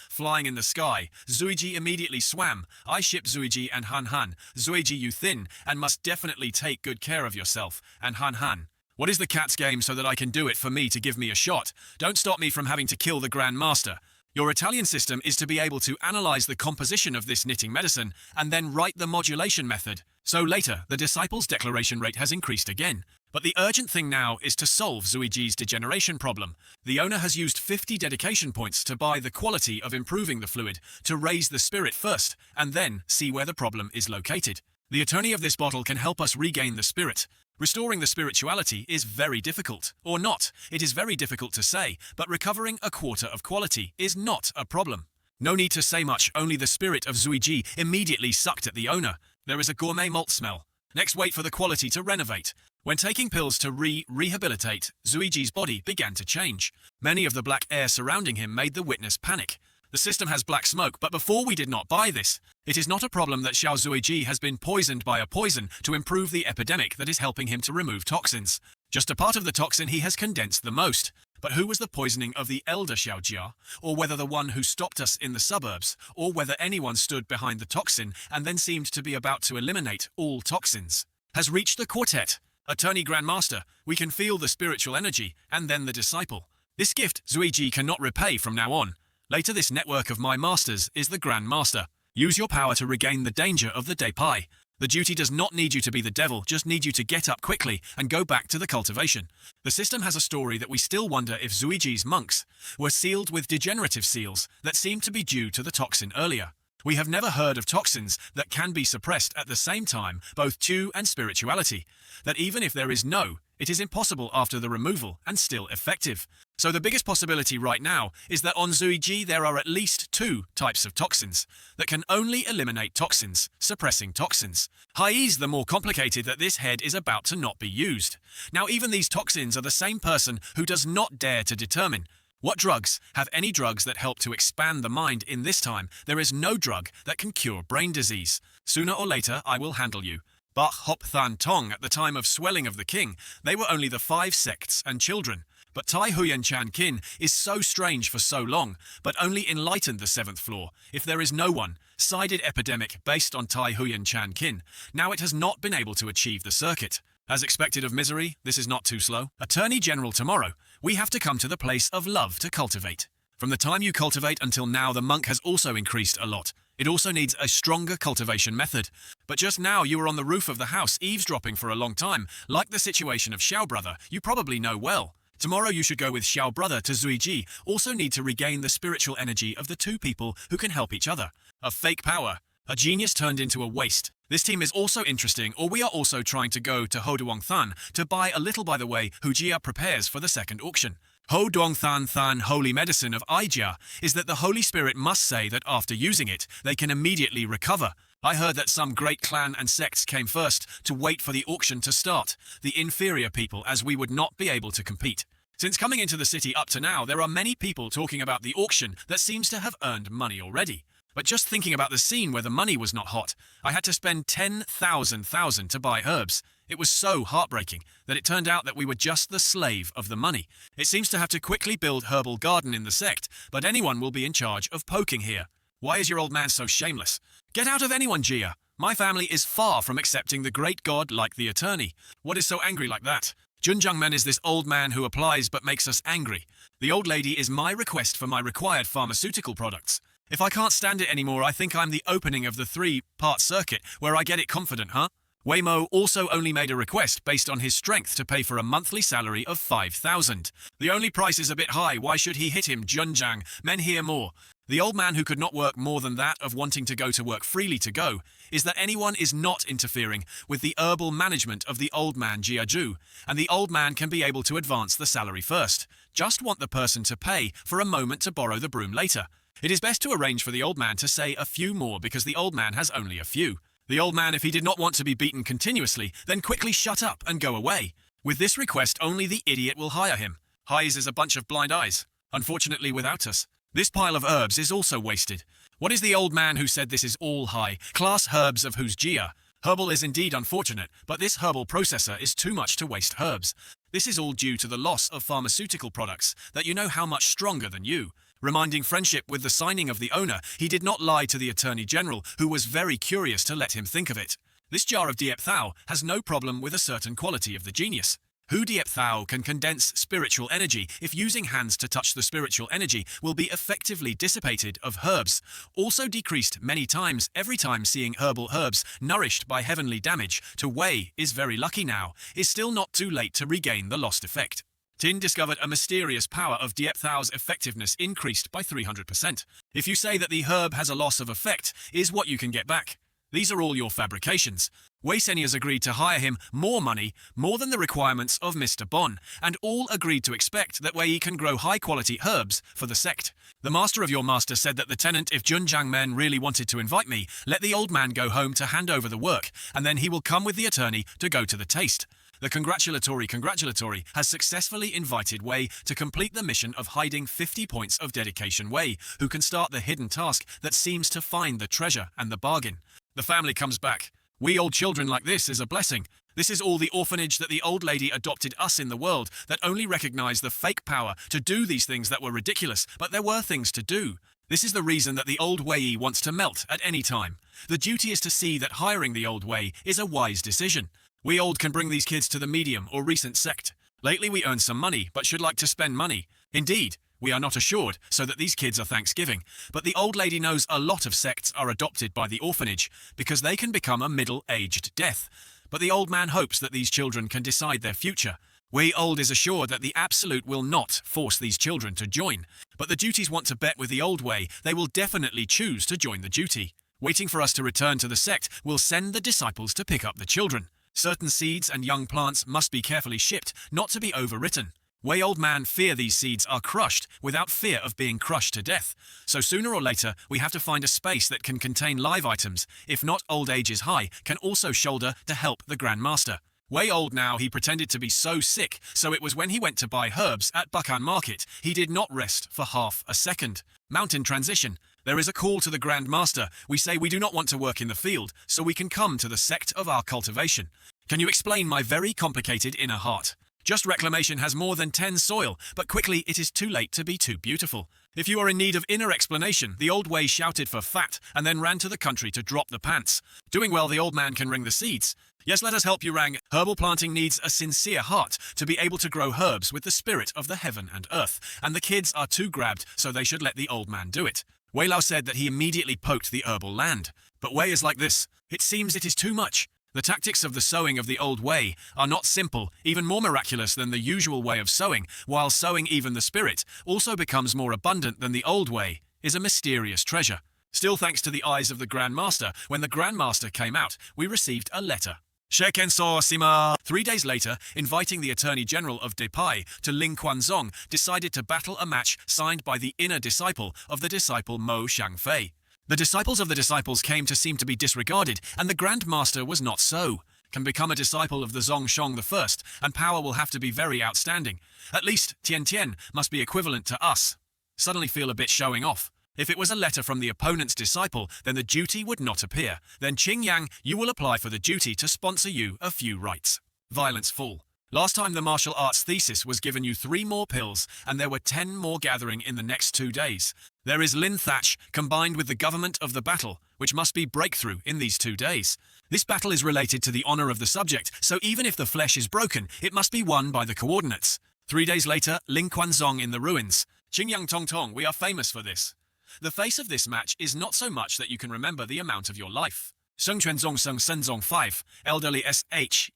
flying in the sky. Zuiji immediately swam. I ship Zuiji and Han. Zuiji, you thin, and must definitely take good care of yourself. And Han. What is the cat's game so that I can do it for me to give me a shot? Don't stop me from having to kill the Grand Master. Your Italian system is to be able to analyze the composition of this knitting medicine and then write the modulation method. So later, the disciples' declaration rate has increased again. But the urgent thing now is to solve Zuiji's degeneration problem. The owner has used 50 dedication points to buy the quality of improving the fluid, to raise the spirit first, and then see where the problem is located. The attorney of this bottle can help us regain the spirit. Restoring the spirituality is very difficult, or not. It is very difficult to say, but recovering a quarter of quality is not a problem. No need to say much, only the spirit of Zuiji immediately sucked at the owner. There is a gourmet malt smell. Next, wait for the quality to renovate. When taking pills to rehabilitate, Zuiji's body began to change. Many of the black air surrounding him made the witness panic. The system has black smoke, but before we did not buy this. It is not a problem that Xiao Zuiji has been poisoned by a poison to improve the epidemic that is helping him to remove toxins. Just a part of the toxin he has condensed the most. But who was the poisoning of the elder Xiaojia, or whether the one who stopped us in the suburbs, or whether anyone stood behind the toxin and then seemed to be about to eliminate all toxins, has reached the quartet. Attorney Grandmaster, we can feel the spiritual energy, and then the disciple. This gift Zuiji cannot repay from now on. Later, this network of my masters is the Grand Master. Use your power to regain the danger of the Deipai. The duty does not need you to be the devil, just need you to get up quickly and go back to the cultivation. The system has a story that we still wonder if Zuiji's monks were sealed with degenerative seals that seemed to be due to the toxin earlier. We have never heard of toxins that can be suppressed at the same time, both tu and spirituality. That even if there is no It is impossible after the removal and still effective. So the biggest possibility right now is that on Zuiji there are at least 2 types of toxins that can only eliminate toxins, suppressing toxins. Is the more complicated that this head is about to not be used. Now even these toxins are the same person who does not dare to determine. What drugs have any drugs that help to expand the mind in this time? There is no drug that can cure brain disease. Sooner or later I will handle you. Bach Hop Than Tong at the time of swelling of the king, they were only the 5 sects and children. But Tai Huyen Chan Kin is so strange for so long, but only enlightened the 7th floor. If there is no one, sided epidemic based on Tai Huyen Chan Kin, now it has not been able to achieve the circuit. As expected of misery, this is not too slow. Attorney General tomorrow, we have to come to the place of love to cultivate. From the time you cultivate until now, the monk has also increased a lot. It also needs a stronger cultivation method. But just now you were on the roof of the house eavesdropping for a long time, like the situation of Xiao Brother, you probably know well. Tomorrow you should go with Xiao Brother to Zuiji, also need to regain the spiritual energy of the 2 people who can help each other. A fake power. A genius turned into a waste. This team is also interesting, or we are also trying to go to Ho Duong Than to buy a little by the way Hujia prepares for the 2nd auction. Ho Duong Than holy medicine of Aijia is that the Holy Spirit must say that after using it, they can immediately recover. I heard that some great clan and sects came first to wait for the auction to start, the inferior people, as we would not be able to compete. Since coming into the city up to now, there are many people talking about the auction that seems to have earned money already. But just thinking about the scene where the money was not hot, I had to spend 10,000 to buy herbs. It was so heartbreaking that it turned out that we were just the slave of the money. It seems to have to quickly build herbal garden in the sect, but anyone will be in charge of poking here. Why is your old man so shameless? Get out of anyone, Jia. My family is far from accepting the great god like the attorney. What is so angry like that? Junjungmen is this old man who applies but makes us angry. The old lady is my request for my required pharmaceutical products. If I can't stand it anymore, I think I'm the opening of the 3-part circuit where I get it confident, huh? Weimo also only made a request based on his strength to pay for a monthly salary of 5,000. The only price is a bit high, why should he hit him? Junjang, men hear more. The old man who could not work more than that of wanting to go to work freely to go, is that anyone is not interfering with the herbal management of the old man Jiaju, and the old man can be able to advance the salary first. Just want the person to pay for a moment to borrow the broom later. It is best to arrange for the old man to say a few more because the old man has only a few. The old man, if he did not want to be beaten continuously, then quickly shut up and go away. With this request, only the idiot will hire him. Highs is a bunch of blind eyes. Unfortunately, without us. This pile of herbs is also wasted. What is the old man who said this is all high class herbs of whose Jia? Herbal is indeed unfortunate, but this herbal processor is too much to waste herbs. This is all due to the loss of pharmaceutical products that you know how much stronger than you. Reminding friendship with the signing of the owner, he did not lie to the Attorney General, who was very curious to let him think of it. This jar of Diep Thao has no problem with a certain quality of the genius. Hu Diep Thao can condense spiritual energy if using hands to touch the spiritual energy will be effectively dissipated of herbs, also decreased many times every time seeing herbal herbs nourished by heavenly damage to Wei is very lucky now, is still not too late to regain the lost effect. Tin discovered a mysterious power of Diep Thao's effectiveness increased by 300%. If you say that the herb has a loss of effect, is what you can get back. These are all your fabrications. Wei Seni has agreed to hire him more money, more than the requirements of Mr. Bon, and all agreed to expect that Wei can grow high-quality herbs for the sect. The master of your master said that the tenant, if Junjiang men really wanted to invite me, let the old man go home to hand over the work, and then he will come with the attorney to go to the taste. The congratulatory has successfully invited Wei to complete the mission of hiding 50 points of dedication. Wei, who can start the hidden task that seems to find the treasure and the bargain. The family comes back. We old children like this is a blessing. This is all the orphanage that the old lady adopted us in the world that only recognized the fake power to do these things that were ridiculous, but there were things to do. This is the reason that the old Wei wants to melt at any time. The duty is to see that hiring the old Wei is a wise decision. We old can bring these kids to the medium or recent sect. Lately we earn some money, but should like to spend money. Indeed, we are not assured, so that these kids are Thanksgiving. But the old lady knows a lot of sects are adopted by the orphanage, because they can become a middle-aged death. But the old man hopes that these children can decide their future. We old is assured that the Absolute will not force these children to join. But the duties want to bet with the old way, they will definitely choose to join the duty. Waiting for us to return to the sect will send the disciples to pick up the children. Certain seeds and young plants must be carefully shipped, not to be overwritten. Way old man fear these seeds are crushed without fear of being crushed to death. So sooner or later, we have to find a space that can contain live items. If not, old age is high, can also shoulder to help the Grandmaster. Way old now, he pretended to be so sick, so it was when he went to buy herbs at Bukan Market, he did not rest for half a second. Mountain transition. There is a call to the Grandmaster. We say we do not want to work in the field, so we can come to the sect of our cultivation. Can you explain my very complicated inner heart? Just reclamation has more than 10 soil, but quickly it is too late to be too beautiful. If you are in need of inner explanation, the old way shouted for fat and then ran to the country to drop the pants. Doing well, the old man can ring the seeds. Yes, let us help you, Rang. Herbal planting needs a sincere heart to be able to grow herbs with the spirit of the heaven and earth, and the kids are too grabbed, so they should let the old man do it. Wei Lao said that he immediately poked the herbal land. But Wei is like this. It seems it is too much. The tactics of the sowing of the old way are not simple, even more miraculous than the usual way of sowing, while sowing even the spirit also becomes more abundant than the old way, is a mysterious treasure. Still, thanks to the eyes of the Grandmaster, when the Grandmaster came out, we received a letter. Shekenso Sima. 3 days later, inviting the Attorney General of Depai to Ling Quanzong, decided to battle a match signed by the inner disciple of the disciple Mo Xiangfei. The disciples of the disciples came to seem to be disregarded, and the Grand Master was not so. Can become a disciple of the Zongshong I, and power will have to be very outstanding. At least, Tian Tian must be equivalent to us. Suddenly feel a bit showing off. If it was a letter from the opponent's disciple, then the duty would not appear. Then Qing Yang, you will apply for the duty to sponsor you a few rights. Violence full. Last time the martial arts thesis was given you 3 more pills, and there were 10 more gathering in the next 2 days. There is Lin Thatch, combined with the government of the battle, which must be breakthrough in these 2 days. This battle is related to the honor of the subject, so even if the flesh is broken, it must be won by the coordinates. 3 days later, Ling Quanzong in the ruins. Qingyang Tong Tong, we are famous for this. The face of this match is not so much that you can remember the amount of your life. Seng Quanzong Seng Senzong 5, elderly SH,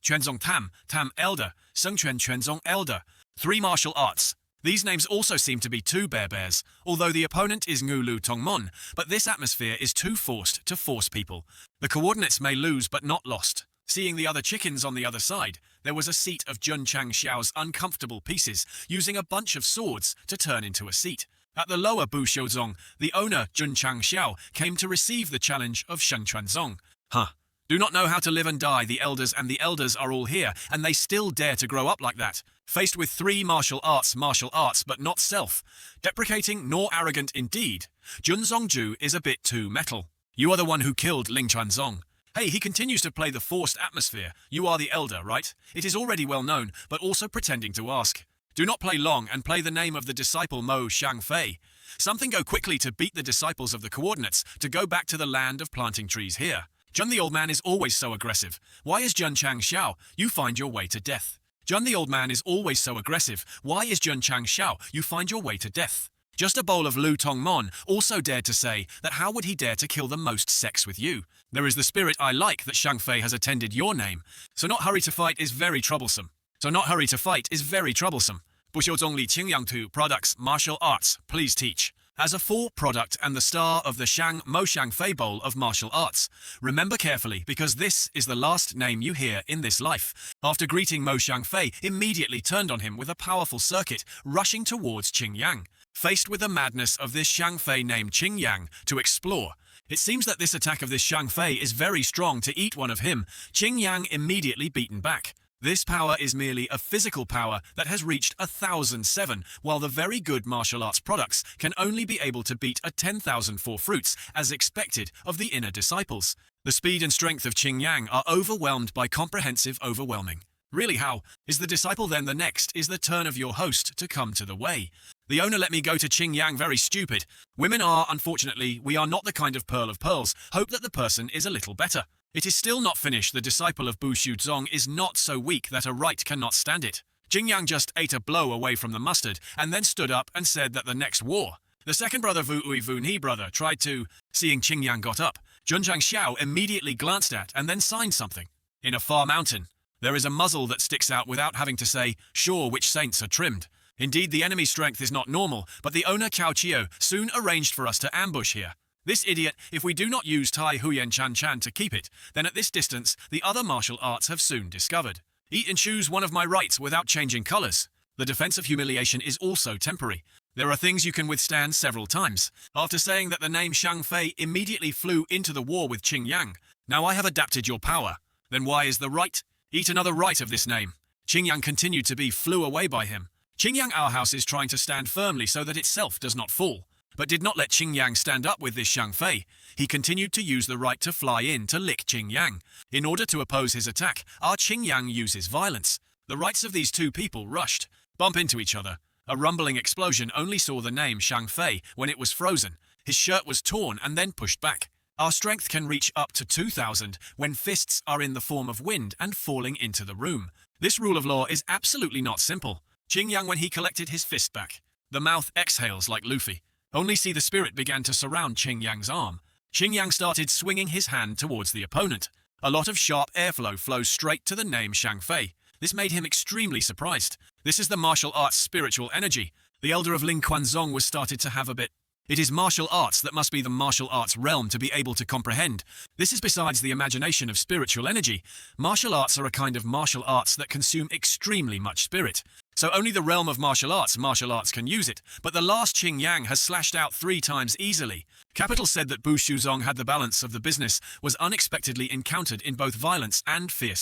Quanzong Tam elder, Seng Quanzong elder. 3 martial arts. These names also seem to be 2 bears, although the opponent is Ngu Lu Tongmon, but this atmosphere is too forced to force people. The coordinates may lose but not lost. Seeing the other chickens on the other side, there was a seat of Jun Chang Xiao's uncomfortable pieces, using a bunch of swords to turn into a seat. At the lower Bu Xiuzong, the owner, Jun Chang Xiao, came to receive the challenge of Sheng Chuanzong. Do not know how to live and die, the elders are all here, and they still dare to grow up like that. Faced with 3 martial arts but not self. Deprecating nor arrogant indeed. Jun Zongju is a bit too metal. You are the one who killed Ling Chuanzong. Hey, he continues to play the forced atmosphere. You are the elder, right? It is already well known, but also pretending to ask. Do not play long and play the name of the disciple Mo Xiangfei. Something go quickly to beat the disciples of the coordinates, to go back to the land of planting trees here. Jun the old man is always so aggressive. Why is Jun Chang Xiao? You find your way to death. Jun the old man is always so aggressive. Why is Jun Chang Xiao? You find your way to death. Just a bowl of Lu Tongmon also dared to say that how would he dare to kill the most sex with you? There is the spirit I like that Xiangfei has attended your name. So not hurry to fight is very troublesome. Buxiuzong Li Qingyang 2 products, martial arts, please teach. As a 4 product and the star of the Mo Xiangfei Bowl of martial arts. Remember carefully, because this is the last name you hear in this life. After greeting Mo Xiangfei, immediately turned on him with a powerful circuit, rushing towards Qingyang. Faced with the madness of this Xiangfei named Qingyang to explore. It seems that this attack of this Xiangfei is very strong to eat one of him. Qingyang immediately beaten back. This power is merely a physical power that has reached 1007, while the very good martial arts products can only be able to beat a 10,004 fruits, as expected of the inner disciples. The speed and strength of Qingyang are overwhelmed by comprehensive overwhelming. Really, how? Is the disciple then the next? Is the turn of your host to come to the way? The owner let me go to Qingyang very stupid. Women are, unfortunately, we are not the kind of pearl of pearls. Hope that the person is a little better. It is still not finished. The disciple of Bu Xiuzong is not so weak that a right cannot stand it. Qingyang just ate a blow away from the mustard and then stood up and said that the next war. The second brother Vu Ui Vun He brother tried to, seeing Qingyang got up, Junjiang Xiao immediately glanced at and then signed something. In a far mountain, there is a muzzle that sticks out without having to say, sure, which saints are trimmed. Indeed, the enemy's strength is not normal, but the owner Cao Chio soon arranged for us to ambush here. This idiot, if we do not use Tai Huyen Chan Chan to keep it, then at this distance, the other martial arts have soon discovered. Eat and choose one of my rights without changing colors. The defense of humiliation is also temporary. There are things you can withstand several times. After saying that the name Shang Fei immediately flew into the war with Qing Yang, now I have adapted your power. Then why is the right? Eat another right of this name. Qing Yang continued to be flew away by him. Qing Yang our house is trying to stand firmly so that itself does not fall, but did not let Qing Yang stand up with this Shang Fei. He continued to use the right to fly in to lick Qing Yang. In order to oppose his attack, our Qing Yang uses violence. The rights of these two people rushed, bump into each other. A rumbling explosion only saw the name Shang Fei when it was frozen. His shirt was torn and then pushed back. Our strength can reach up to 2,000 when fists are in the form of wind and falling into the room. This rule of law is absolutely not simple. Qing Yang when he collected his fist back. The mouth exhales like Luffy. Only see the spirit began to surround Qing Yang's arm. Qing Yang started swinging his hand towards the opponent. A lot of sharp airflow flows straight to the name Shang Fei. This made him extremely surprised. This is the martial arts spiritual energy. The elder of Ling Quanzong was started to have a bit. It is martial arts that must be the martial arts realm to be able to comprehend. This is besides the imagination of spiritual energy. Martial arts are a kind of martial arts that consume extremely much spirit. So only the realm of martial arts can use it, but the last Qing Yang has slashed out 3 times easily. Capital said that Bu Shuzong had the balance of the business, was unexpectedly encountered in both violence and fear.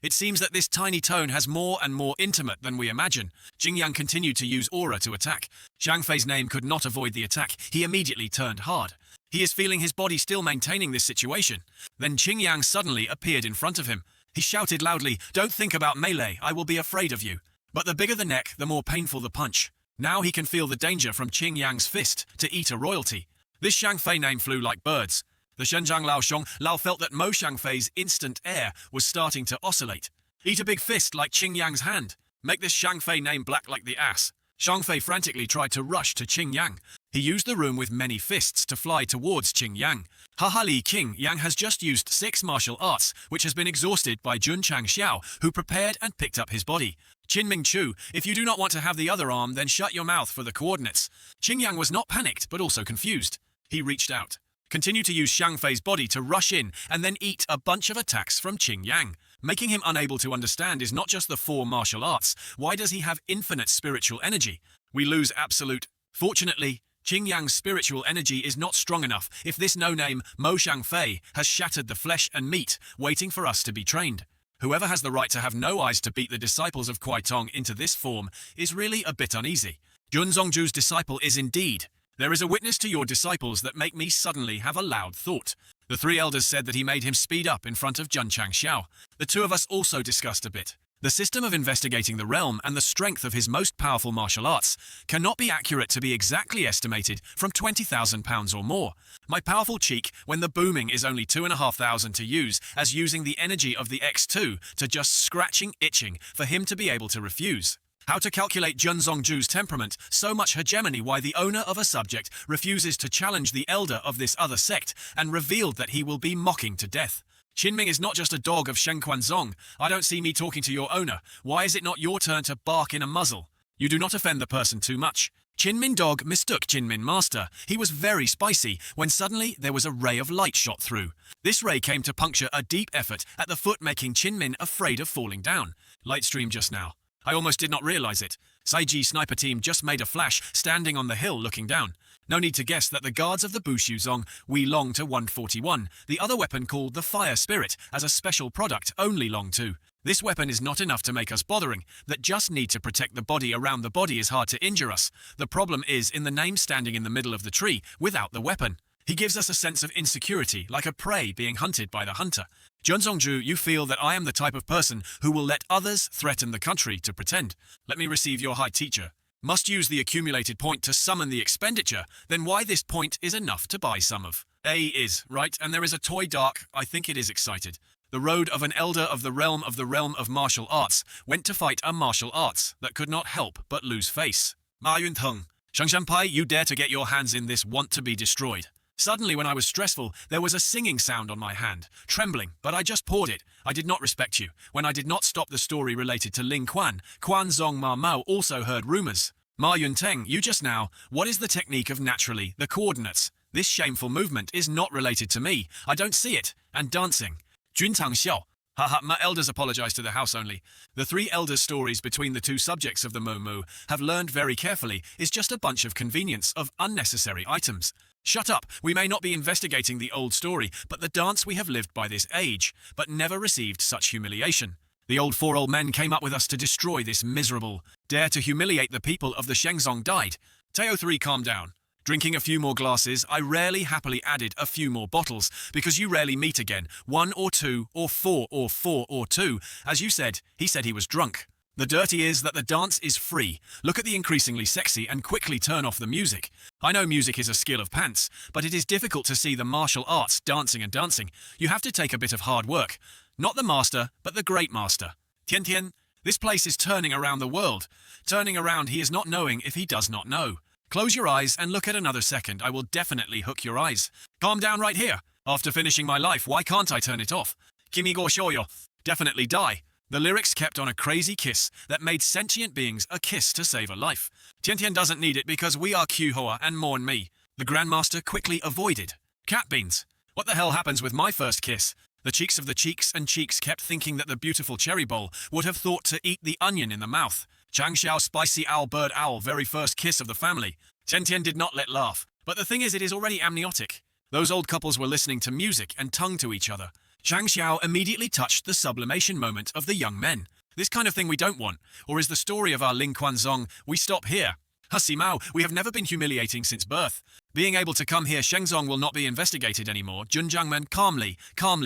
It seems that this tiny tone has more and more intimate than we imagine. Qing Yang continued to use aura to attack. Shang Fei's name could not avoid the attack. He immediately turned hard. He is feeling his body still maintaining this situation. Then Qing Yang suddenly appeared in front of him. He shouted loudly, "Don't think about melee, I will be afraid of you." But the bigger the neck, the more painful the punch. Now he can feel the danger from Qing Yang's fist to eat a royalty. This Shang Fei name flew like birds. The Shenjiang Lao Xiong Lao felt that Mo Shang Fei's instant air was starting to oscillate. Eat a big fist like Qing Yang's hand. Make this Shang Fei name black like the ass. Shang Fei frantically tried to rush to Qing Yang. He used the room with many fists to fly towards Qing Yang. Li Qing Yang has just used 6 martial arts, which has been exhausted by Jun Chang Xiao, who prepared and picked up his body. Qin Ming Chu, if you do not want to have the other arm, then shut your mouth for the coordinates. Qing Yang was not panicked, but also confused. He reached out, continued to use Shang Fei's body to rush in, and then eat a bunch of attacks from Qing Yang. Making him unable to understand is not just the 4 martial arts. Why does he have infinite spiritual energy? We lose absolute. Fortunately, Qing Yang's spiritual energy is not strong enough if this no-name Mo Shang Fei has shattered the flesh and meat, waiting for us to be trained. Whoever has the right to have no eyes to beat the disciples of Kuai Tong into this form is really a bit uneasy. Jun Zongju's disciple is indeed. There is a witness to your disciples that make me suddenly have a loud thought. The 3 elders said that he made him speed up in front of Jun Chang Xiao. The 2 of us also discussed a bit. The system of investigating the realm and the strength of his most powerful martial arts cannot be accurate to be exactly estimated from 20,000 pounds or more. My powerful cheek, when the booming is only 2,500 to use, as using the energy of the X2 to just scratching, itching, for him to be able to refuse. How to calculate Jun Zongju's temperament, so much hegemony why the owner of a subject refuses to challenge the elder of this other sect, and revealed that he will be mocking to death. Qinming is not just a dog of Shen Quanzong. I don't see me talking to your owner. Why is it not your turn to bark in a muzzle? You do not offend the person too much. Qinmin dog mistook Qinmin master. He was very spicy when suddenly there was a ray of light shot through. This ray came to puncture a deep effort at the foot, making Qinmin afraid of falling down. Light stream just now. I almost did not realize it. Saiji sniper team just made a flash, standing on the hill looking down. No need to guess that the guards of the Bushuzong Wei long to 141, the other weapon called the Fire Spirit, as a special product only long to. This weapon is not enough to make us bothering, that just need to protect the body around the body is hard to injure us. The problem is in the name standing in the middle of the tree, without the weapon. He gives us a sense of insecurity, like a prey being hunted by the hunter. Junzongju, you feel that I am the type of person who will let others threaten the country to pretend. Let me receive your high teacher. Must use the accumulated point to summon the expenditure, then why this point is enough to buy some of. A is, right, and there is a toy dark, I think it is excited. The road of an elder of the realm of martial arts went to fight a martial arts that could not help but lose face. Ma Yunteng, Shangshanpai, you dare to get your hands in this want to be destroyed. Suddenly when I was stressful, there was a singing sound on my hand, trembling, but I just poured it. I did not respect you. When I did not stop the story related to Ling Quan, Quan Zong Ma Mao also heard rumors. Ma Yunteng, you just now, what is the technique of naturally, the coordinates? This shameful movement is not related to me. I don't see it. And dancing. Juntang xiao. Haha, my elders apologize to the house only. The three elders' stories between the two subjects of the Momu have learned very carefully is just a bunch of convenience of unnecessary items. Shut up, we may not be investigating the old story, but the dance we have lived by this age, but never received such humiliation. The four old men came up with us to destroy this miserable, dare to humiliate the people of the Shenzong died. Teo 3, calm down. Drinking a few more glasses, I rarely happily added a few more bottles, because you rarely meet again, 1 or 2 or 4 or 4 or 2. As you said, he said he was drunk. The dirty is that the dance is free. Look at the increasingly sexy and quickly turn off the music. I know music is a skill of pants, but it is difficult to see the martial arts dancing and dancing. You have to take a bit of hard work. Not the master, but the great master. Tian Tian, this place is turning around the world. Turning around, he is not knowing if he does not know. Close your eyes and look at another second. I will definitely hook your eyes. Calm down right here. After finishing my life, why can't I turn it off? Kimi go shoyo. Definitely die. The lyrics kept on a crazy kiss that made sentient beings a kiss to save a life. Tian Tian doesn't need it because we are Qhoa and mourn me. The Grandmaster quickly avoided. Cat beans. What the hell happens with my first kiss? The cheeks of the cheeks and cheeks kept thinking that the beautiful cherry bowl would have thought to eat the onion in the mouth. Chang Xiao spicy owl bird owl very first kiss of the family. Tian Tian did not let laugh. But the thing is, it is already amniotic. Those old couples were listening to music and tongue to each other. Chang Xiao immediately touched the sublimation moment of the young men. This kind of thing we don't want. Or is the story of our Ling Quanzong, we stop here. Hussy Mao, we have never been humiliating since birth. Being able to come here, Shenzong will not be investigated anymore. Junjiangmen, calmly,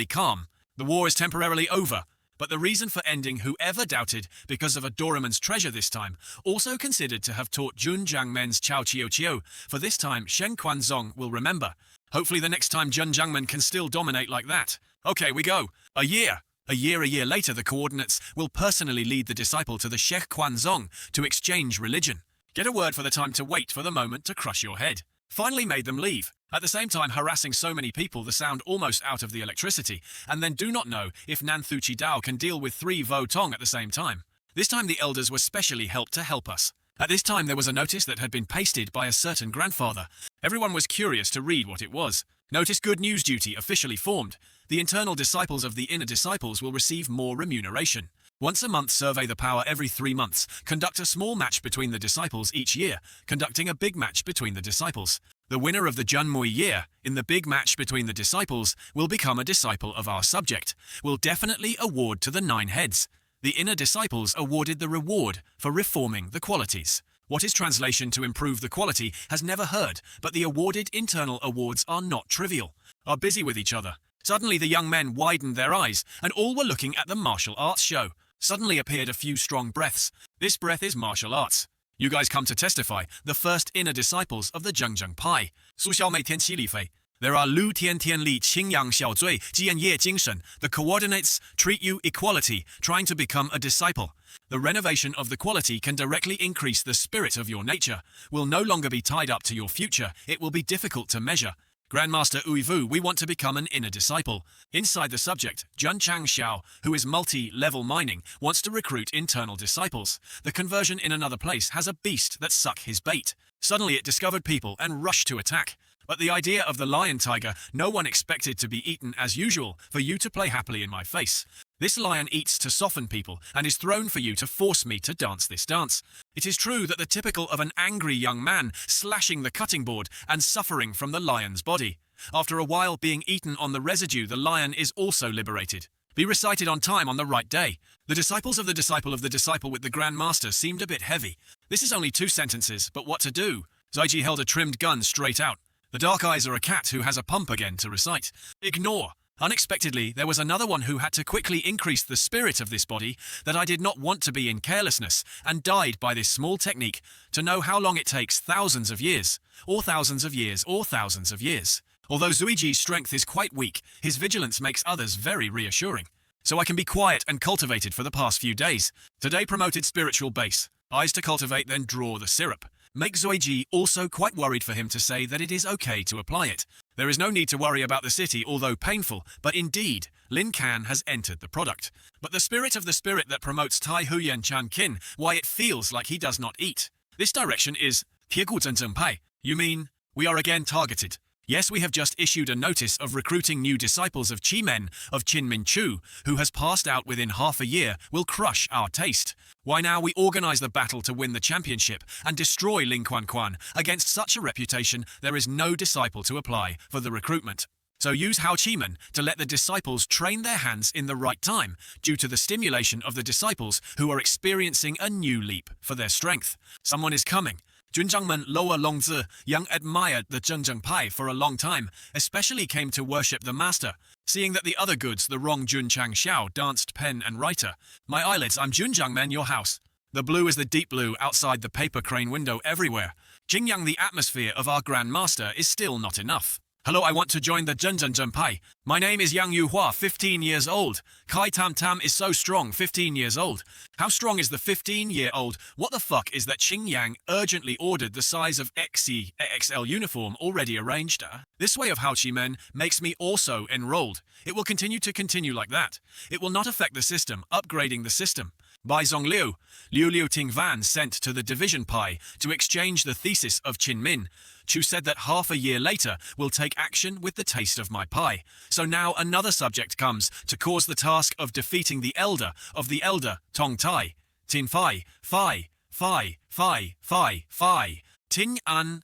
calm. The war is temporarily over. But the reason for ending, whoever doubted, because of a Doraemon's treasure this time, also considered to have taught Junjiangmen's Chao Chiu Chiu. For this time, Shen Quanzong will remember. Hopefully the next time Junjiangmen can still dominate like that. Okay, we go. A year later, the coordinates will personally lead the disciple to the Sheikh Quanzong to exchange religion. Get a word for the time to wait for the moment to crush your head. Finally made them leave, at the same time harassing so many people the sound almost out of the electricity, and then do not know if Nanthuchi Dao can deal with 3 Vo Tong at the same time. This time the elders were specially helped to help us. At this time there was a notice that had been pasted by a certain grandfather. Everyone was curious to read what it was. Notice good news duty officially formed. The internal disciples of the inner disciples will receive more remuneration. Once a month, survey the power every 3 months. Conduct a small match between the disciples each year, conducting a big match between the disciples. The winner of the Junmui year, in the big match between the disciples, will become a disciple of our subject. Will definitely award to the 9 heads. The inner disciples awarded the reward for reforming the qualities. What is translation to improve the quality has never heard, but the awarded internal awards are not trivial. Are busy with each other. Suddenly the young men widened their eyes, and all were looking at the martial arts show. Suddenly appeared a few strong breaths. This breath is martial arts. You guys come to testify, the first inner disciples of the Zhengzheng Pai. Su Xiao Mei Tian Qi Li Fei. There are Lu Tian Tian Li Qing Yang Xiao Zui Jian Ye Jingshen. The coordinates treat you equality, trying to become a disciple. The renovation of the quality can directly increase the spirit of your nature. Will no longer be tied up to your future. It will be difficult to measure. Grandmaster Uivu, we want to become an inner disciple. Inside the subject, Jun Chang Xiao, who is multi-level mining, wants to recruit internal disciples. The conversion in another place has a beast that suck his bait. Suddenly it discovered people and rushed to attack. But the idea of the lion tiger, no one expected to be eaten as usual, for you to play happily in my face. This lion eats to soften people, and is thrown for you to force me to dance this dance. It is true that the typical of an angry young man slashing the cutting board and suffering from the lion's body. After a while being eaten on the residue, the lion is also liberated. Be recited on time on the right day. The disciples of the disciple with the Grand Master seemed a bit heavy. This is only 2 sentences, but what to do? Zaiji held a trimmed gun straight out. The dark eyes are a cat who has a pump again to recite. Ignore. Unexpectedly, there was another one who had to quickly increase the spirit of this body that I did not want to be in carelessness, and died by this small technique to know how long it takes thousands of years, or thousands of years, or thousands of years. Although Zuiji's strength is quite weak, his vigilance makes others very reassuring. So I can be quiet and cultivated for the past few days. Today promoted spiritual base. Eyes to cultivate, then draw the syrup. Make Zuiji also quite worried for him to say that it is okay to apply it. There is no need to worry about the city, although painful, but indeed, Lin Can has entered the product. But the spirit of the spirit that promotes Tai Huyen Chan Kin, why it feels like he does not eat. This direction is Pai. You mean, we are again targeted. Yes, we have just issued a notice of recruiting new disciples of Chi-men of Qin Min Chu, who has passed out within half a year, will crush our taste. Why now we organize the battle to win the championship and destroy Ling Quan Quan. Against such a reputation, there is no disciple to apply for the recruitment. So use Hao Chi-men to let the disciples train their hands in the right time, due to the stimulation of the disciples who are experiencing a new leap for their strength. Someone is coming. Junzhangmen Lower Longzi, young admired the Zhengjing Pai for a long time, especially came to worship the master. Seeing that the other goods, the wrong Junchang Xiao, danced pen and writer. My eyelids, I'm Junzhangmen, your house. The blue is the deep blue outside the paper crane window everywhere. Jingyang, the atmosphere of our Grand Master, is still not enough. Hello, I want to join the Zhengjing Pai. My name is Yang Yuhua, 15 years old. Kai Tam Tam is so strong, 15 years old. How strong is the 15-year-old? What the fuck is that? Qing Yang urgently ordered the size of XL uniform already arranged. This way of Hao Chi-men makes me also enrolled. It will continue like that. It will not affect the system, upgrading the system. By Zongliu, Liu Ting Van sent to the Division Pai to exchange the thesis of Qin Min. Chu said that half a year later will take action with the taste of my pie. So now another subject comes to cause the task of defeating the elder of the elder, Tong Tai. Tin Fai, Fai, Fai, Fai, Fai, Fai. Ting An.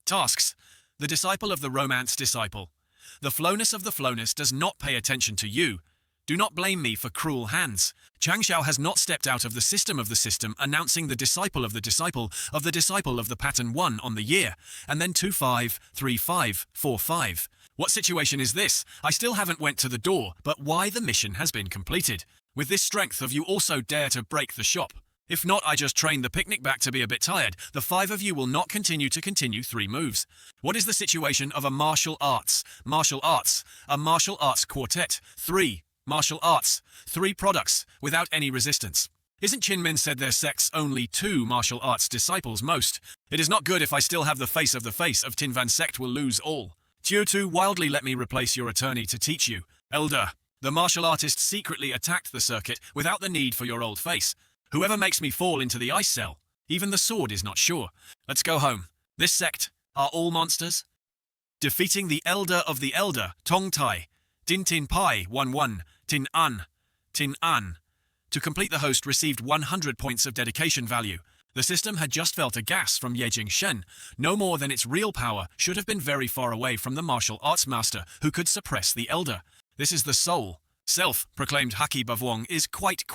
Tasks. The disciple of the romance disciple. The flowness of the flowness does not pay attention to you. Do not blame me for cruel hands. Chang Xiao has not stepped out of the system, announcing the disciple of the disciple of the disciple of the pattern 1 on the year, and then 2 5 3 5 4 5. What situation is this? I still haven't went to the door, but why the mission has been completed. With this strength of you also dare to break the shop. If not, I just train the picnic back to be a bit tired. The 5 of you will not continue 3 moves. What is the situation of a martial arts? A martial arts quartet. 3. Martial arts, 3 products, without any resistance. Isn't Qin Min said their sect's only 2 martial arts disciples most? It is not good if I still have the face of Tin Van sect will lose all. Tio wildly let me replace your attorney to teach you. Elder, the martial artist secretly attacked the circuit without the need for your old face. Whoever makes me fall into the ice cell, even the sword is not sure. Let's go home. This sect are all monsters? Defeating the elder of the elder, Tong Tai. Din Tin Pai 1-1. Tin An. To complete, the host received 100 points of dedication value. The system had just felt a gas from Yejing Shen. No more than its real power should have been very far away from the martial arts master who could suppress the elder. This is the soul. Self-proclaimed Haki Bavwong is quite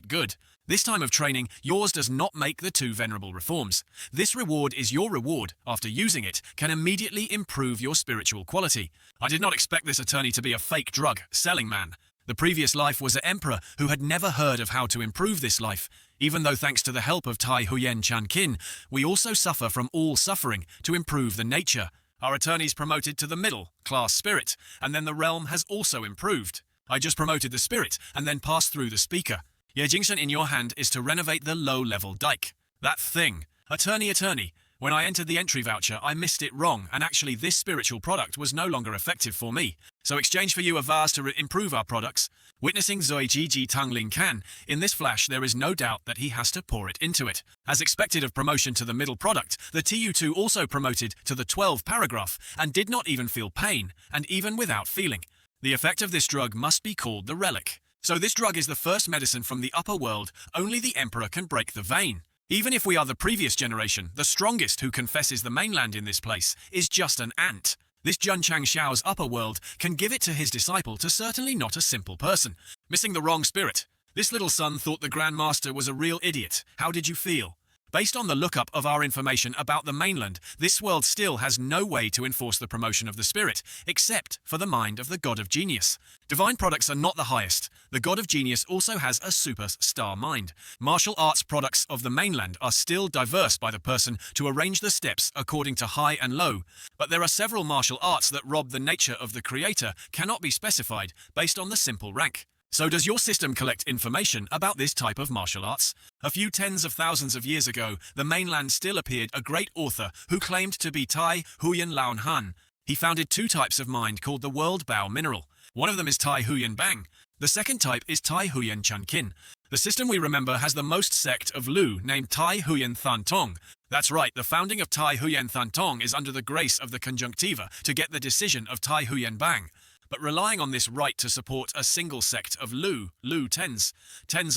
good. This time of training, yours does not make the 2 venerable reforms. This reward is your reward. After using it, can immediately improve your spiritual quality. I did not expect this attorney to be a fake drug selling man. The previous life was an emperor who had never heard of how to improve this life. Even though thanks to the help of Tai Huyen Chan Kin, we also suffer from all suffering to improve the nature. Our attorneys promoted to the middle class spirit, and then the realm has also improved. I just promoted the spirit and then passed through the speaker. Ye Jingshan in your hand is to renovate the low-level dike. That thing. Attorney. When I entered the entry voucher, I missed it wrong, and actually this spiritual product was no longer effective for me. So exchange for you a vase to improve our products. Witnessing Zoi Jiji Tangling Kan, in this flash there is no doubt that he has to pour it into it. As expected of promotion to the middle product, the TU2 also promoted to the 12 paragraph, and did not even feel pain, and even without feeling. The effect of this drug must be called the relic. So this drug is the first medicine from the upper world. Only the emperor can break the vein. Even if we are the previous generation, the strongest who confesses the mainland in this place is just an ant. This Jun Chang Xiao's upper world can give it to his disciple to certainly not a simple person. Missing the wrong spirit. This little son thought the Grand Master was a real idiot. How did you feel? Based on the lookup of our information about the mainland, this world still has no way to enforce the promotion of the spirit, except for the mind of the God of Genius. Divine products are not the highest. The God of Genius also has a superstar mind. Martial arts products of the mainland are still diverse by the person to arrange the steps according to high and low, but there are several martial arts that rob the nature of the creator, cannot be specified based on the simple rank. So does your system collect information about this type of martial arts? A few tens of thousands of years ago, the mainland still appeared a great author who claimed to be Tai Huyen Laon Han. He founded 2 types of mind called the World Bao Mineral. One of them is Tai Huyen Bang. The second type is Tai Huyen Chan Kin. The system we remember has the most sect of Lu named Tai Huyen Than Tong. That's right, the founding of Tai Huyen Thantong is under the grace of the conjunctiva to get the decision of Tai Huyen Bang. But relying on this right to support a single sect of Lu tens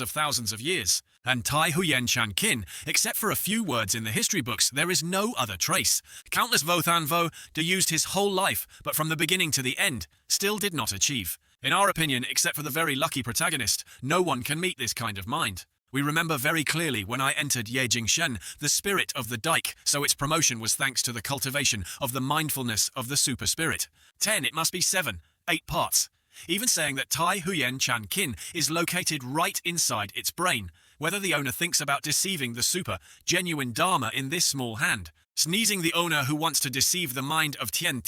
of thousands of years. And Tai Huyen Chan Kin, except for a few words in the history books, there is no other trace. Countless Vo Than Vo used his whole life, but from the beginning to the end, still did not achieve. In our opinion, except for the very lucky protagonist, no one can meet this kind of mind. We remember very clearly when I entered Ye Jingshen, the spirit of the dike, so its promotion was thanks to the cultivation of the mindfulness of the super spirit. 10, it must be 7, 8 parts. Even saying that Tai Huyen Chan Kin is located right inside its brain, whether the owner thinks about deceiving the super, genuine Dharma in this small hand. Sneezing the owner who wants to deceive the mind of Tian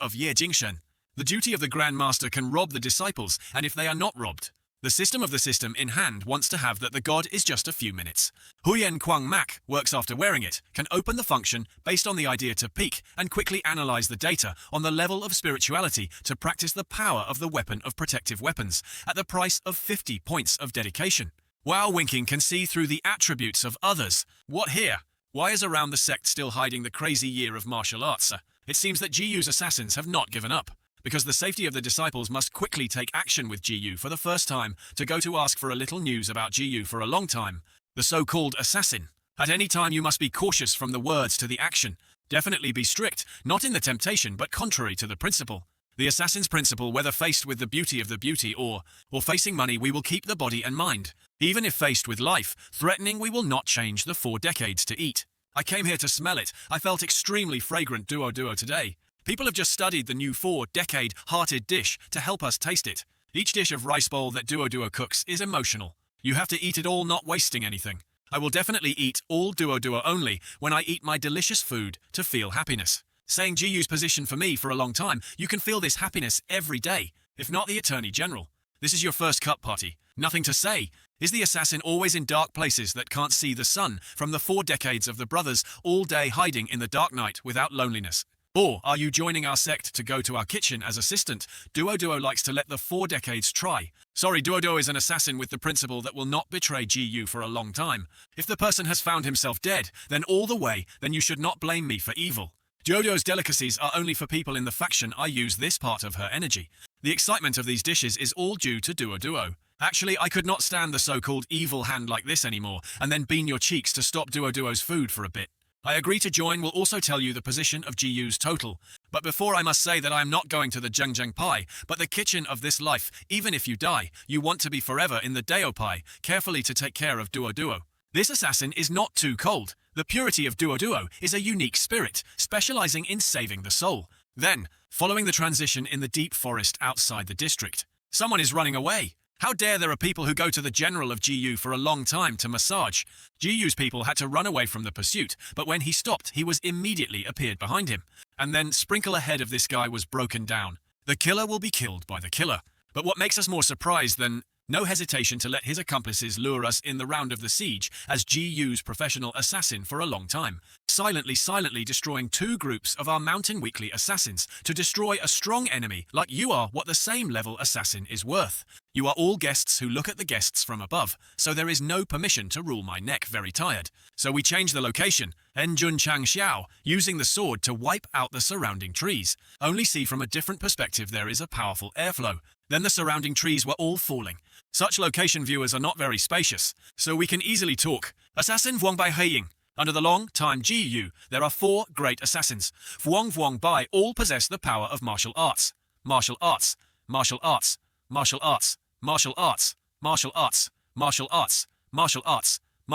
of Ye Jingshen. The duty of the Grand Master can rob the disciples, and if they are not robbed, the system of the system in hand wants to have that the god is just a few minutes. Huyen Kwang Mak works after wearing it, can open the function based on the idea to peek and quickly analyze the data on the level of spirituality to practice the power of the weapon of protective weapons at the price of 50 points of dedication. Wow Winking can see through the attributes of others. What here? Why is around the sect still hiding the crazy year of martial arts? It seems that GU's assassins have not given up, because the safety of the disciples must quickly take action with GU for the first time to go to ask for a little news about GU for a long time. The so-called assassin. At any time you must be cautious from the words to the action. Definitely be strict, not in the temptation but contrary to the principle. The assassin's principle, whether faced with the beauty of the beauty or facing money, we will keep the body and mind. Even if faced with life, threatening, we will not change the 4 decades to eat. I came here to smell it. I felt extremely fragrant duo today. People have just studied the new 4-decade hearted dish to help us taste it. Each dish of rice bowl that duo cooks is emotional. You have to eat it all, not wasting anything. I will definitely eat all duo only when I eat my delicious food to feel happiness. Saying GU's position for me for a long time, you can feel this happiness every day, if not the Attorney General. This is your first cup party. Nothing to say. Is the assassin always in dark places that can't see the sun from the 4 decades of the brothers all day hiding in the dark night without loneliness? Or are you joining our sect to go to our kitchen as assistant? Duo likes to let the 4 decades try. Sorry, Duo is an assassin with the principle that will not betray GU for a long time. If the person has found himself dead, then all the way, then you should not blame me for evil. Duo's delicacies are only for people in the faction. I use this part of her energy. The excitement of these dishes is all due to Duo. Actually, I could not stand the so-called evil hand like this anymore, and then bean your cheeks to stop Duo's food for a bit. I agree to join. Will also tell you the position of GU's total. But before, I must say that I am not going to the Zhengjing Pai, but the kitchen of this life. Even if you die, you want to be forever in the Dao Pai, carefully to take care of Duo. This assassin is not too cold. The purity of Duo is a unique spirit, specializing in saving the soul. Then, following the transition in the deep forest outside the district, someone is running away. How dare there are people who go to the general of GU for a long time to massage. GU's people had to run away from the pursuit, but when he stopped, he was immediately appeared behind him. And then sprinkle ahead of this guy was broken down. The killer will be killed by the killer. But what makes us more surprised than no hesitation to let his accomplices lure us in the round of the siege as GU's professional assassin for a long time. Silently destroying 2 groups of our Mountain Weekly assassins to destroy a strong enemy like you are what the same level assassin is worth. You are all guests who look at the guests from above, so there is no permission to rule my neck. Very tired. So we change the location, Enjun Chang Xiao, using the sword to wipe out the surrounding trees. Only see from a different perspective there is a powerful airflow. Then the surrounding trees were all falling. Such location viewers are not very spacious, so we can easily talk. Assassin Vuong Bai Heiying. Under the long time GU, there are 4 great assassins. Vuong Bai all possess the power of martial arts. Martial arts. Martial arts. Martial arts. Martial arts. Martial arts. Martial arts. Martial arts.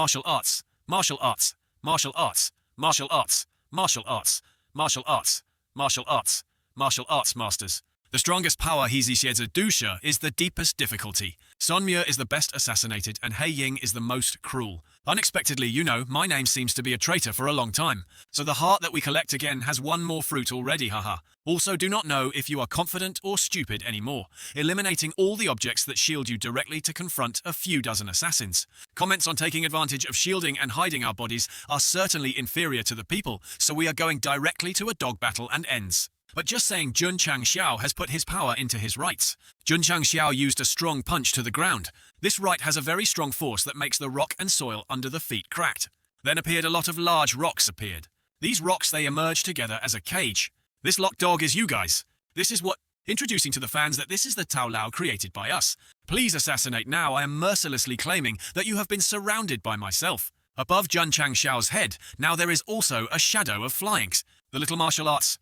Martial arts. Martial arts. Martial arts. Martial arts. Martial arts. Martial arts. Martial arts. Martial arts masters. The strongest power Hizishieza Dusha is the deepest difficulty. Sonmue is the best assassinated and Hei Ying is the most cruel. Unexpectedly, my name seems to be a traitor for a long time. So the heart that we collect again has 1 more fruit already, haha. Also, do not know if you are confident or stupid anymore, eliminating all the objects that shield you directly to confront a few dozen assassins. Comments on taking advantage of shielding and hiding our bodies are certainly inferior to the people, so we are going directly to a dog battle and ends. But just saying Jun Chang Xiao has put his power into his rights. Jun Chang Xiao used a strong punch to the ground. This right has a very strong force that makes the rock and soil under the feet cracked. Then appeared a lot of large rocks appeared. These rocks they emerged together as a cage. This locked dog is you guys. This is what... Introducing to the fans that this is the Tao Lao created by us. Please assassinate now. I am mercilessly claiming that you have been surrounded by myself. Above Jun Chang Xiao's head, now there is also a shadow of flyings. The little martial arts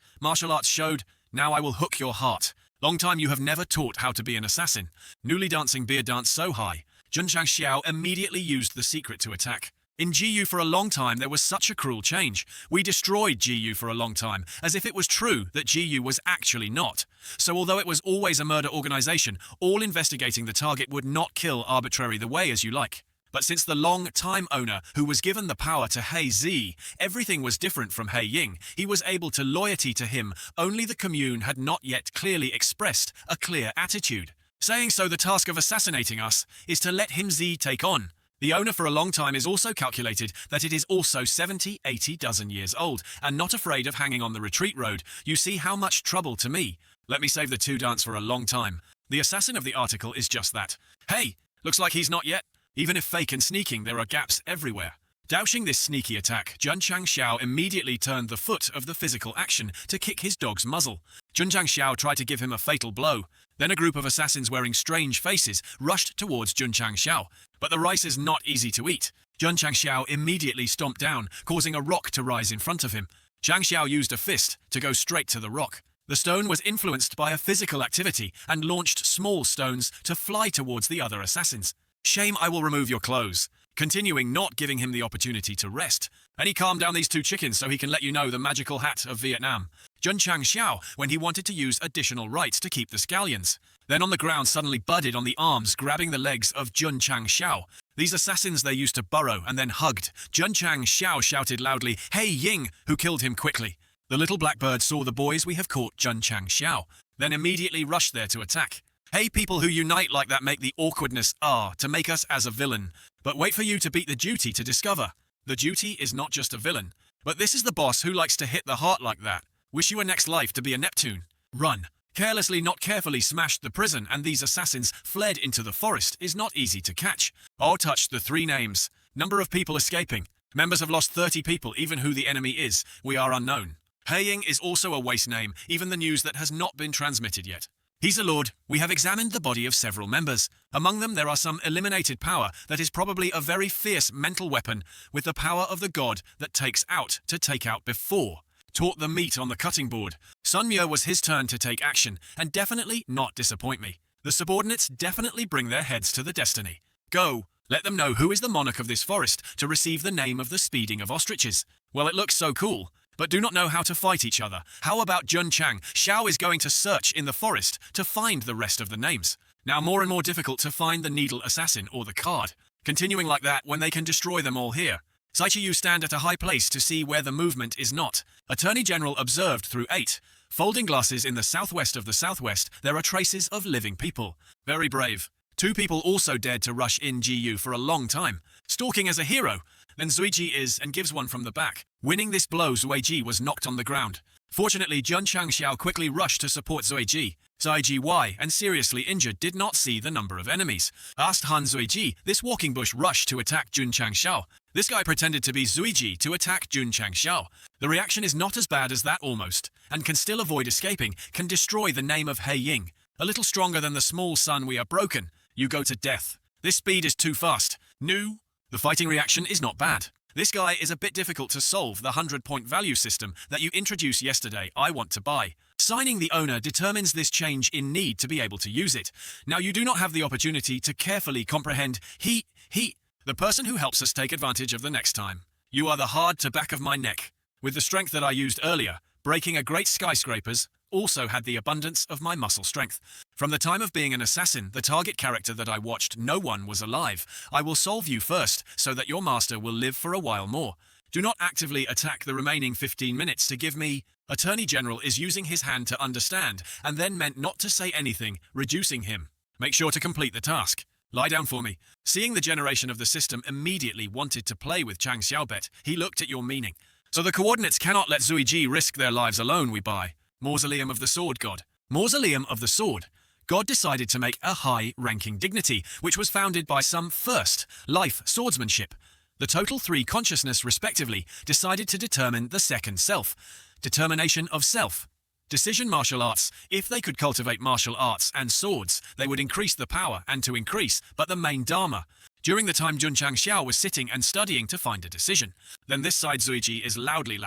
showed. Now I will hook your heart. Long time you have never taught how to be an assassin. Newly dancing beard dance so high. Jun Chang Xiao immediately used the secret to attack. In GU for a long time there was such a cruel change. We destroyed GU for a long time, as if it was true that GU was actually not. So although it was always a murder organization, all investigating the target would not kill arbitrary the way as you like. But since the long-time owner, who was given the power to He Zi, everything was different from He Ying. He was able to loyalty to him, only the commune had not yet clearly expressed a clear attitude. Saying so, the task of assassinating us is to let him Zi take on. The owner for a long time is also calculated that it is also 70, 80 dozen years old, and not afraid of hanging on the retreat road. You see how much trouble to me. Let me save the two dance for a long time. The assassin of the article is just that. Hey, looks like he's not yet. Even if fake and sneaking, there are gaps everywhere. Dousing this sneaky attack, Jun Chang Xiao immediately turned the foot of the physical action to kick his dog's muzzle. Jun Chang Xiao tried to give him a fatal blow. Then a group of assassins wearing strange faces rushed towards Jun Chang Xiao. But the rice is not easy to eat. Jun Chang Xiao immediately stomped down, causing a rock to rise in front of him. Chang Xiao used a fist to go straight to the rock. The stone was influenced by a physical activity and launched small stones to fly towards the other assassins. Shame, I will remove your clothes. Continuing, not giving him the opportunity to rest. And he calmed down these two chickens so he can let you know the magical hat of Vietnam. Jun Chang Xiao, when he wanted to use additional rights to keep the scallions. Then on the ground suddenly budded on the arms, grabbing the legs of Jun Chang Xiao. These assassins they used to burrow and then hugged. Jun Chang Xiao shouted loudly, "Hey Ying," who killed him quickly. The little blackbird saw the boys, "We have caught Jun Chang Xiao," then immediately rushed there to attack. Hey, people who unite like that make the awkwardness to make us as a villain. But wait for you to beat the duty to discover. The duty is not just a villain, but this is the boss who likes to hit the heart like that. Wish you a next life to be a Neptune. Run. Carelessly, not carefully smashed the prison and these assassins fled into the forest is not easy to catch. Oh, touched the three names. Number of people escaping. Members have lost 30 people, even who the enemy is. We are unknown. Heiying is also a waste name, even the news that has not been transmitted yet. He's a lord. We have examined the body of several members. Among them there are some eliminated power that is probably a very fierce mental weapon with the power of the god that takes out to take out before. Taught the meat on the cutting board. Sun Myo was his turn to take action and definitely not disappoint me. The subordinates definitely bring their heads to the destiny. Go, let them know who is the monarch of this forest to receive the name of the speeding of ostriches. Well, it looks so cool, but do not know how to fight each other. How about Jun Chang? Xiao is going to search in the forest to find the rest of the names. Now more and more difficult to find the needle assassin or the card. Continuing like that when they can destroy them all here. Saichi, you stand at a high place to see where the movement is not. Attorney General observed through 8. Folding glasses in the southwest of the southwest, there are traces of living people. Very brave. 2 people also dared to rush in GU for a long time. Stalking as a hero. Then Zuiji is and gives one from the back. Winning this blow, Zuiji was knocked on the ground. Fortunately, Jun Chang Xiao quickly rushed to support Zuiji. Zuiji Y and seriously injured did not see the number of enemies. Asked Han Zuiji, this walking bush rushed to attack Jun Chang Xiao. This guy pretended to be Zuiji to attack Jun Chang Xiao. The reaction is not as bad as that almost, and can still avoid escaping, can destroy the name of He Ying. A little stronger than the small sun, we are broken. You go to death. This speed is too fast. New. The fighting reaction is not bad. This guy is a bit difficult to solve. The 100-point value system that you introduced yesterday, I want to buy. Signing the owner determines this change in need to be able to use it. Now you do not have the opportunity to carefully comprehend the person who helps us take advantage of the next time. You are the hard to back of my neck. With the strength that I used earlier, breaking a great skyscrapers also had the abundance of my muscle strength. From the time of being an assassin, the target character that I watched, no one was alive. I will solve you first, so that your master will live for a while more. Do not actively attack the remaining 15 minutes to give me... Attorney General is using his hand to understand, and then meant not to say anything, reducing him. Make sure to complete the task. Lie down for me. Seeing the generation of the system immediately wanted to play with Chang Xiaobet, he looked at your meaning. So the coordinates cannot let Zuiji risk their lives alone, we buy. Mausoleum of the Sword God. Mausoleum of the Sword. God decided to make a high-ranking dignity, which was founded by some first life swordsmanship. The total three consciousness, respectively, decided to determine the second self. Determination of self. Decision martial arts. If they could cultivate martial arts and swords, they would increase the power and to increase, but the main dharma. During the time Jun Changxiao was sitting and studying to find a decision. Then this side Zuiji is loudly.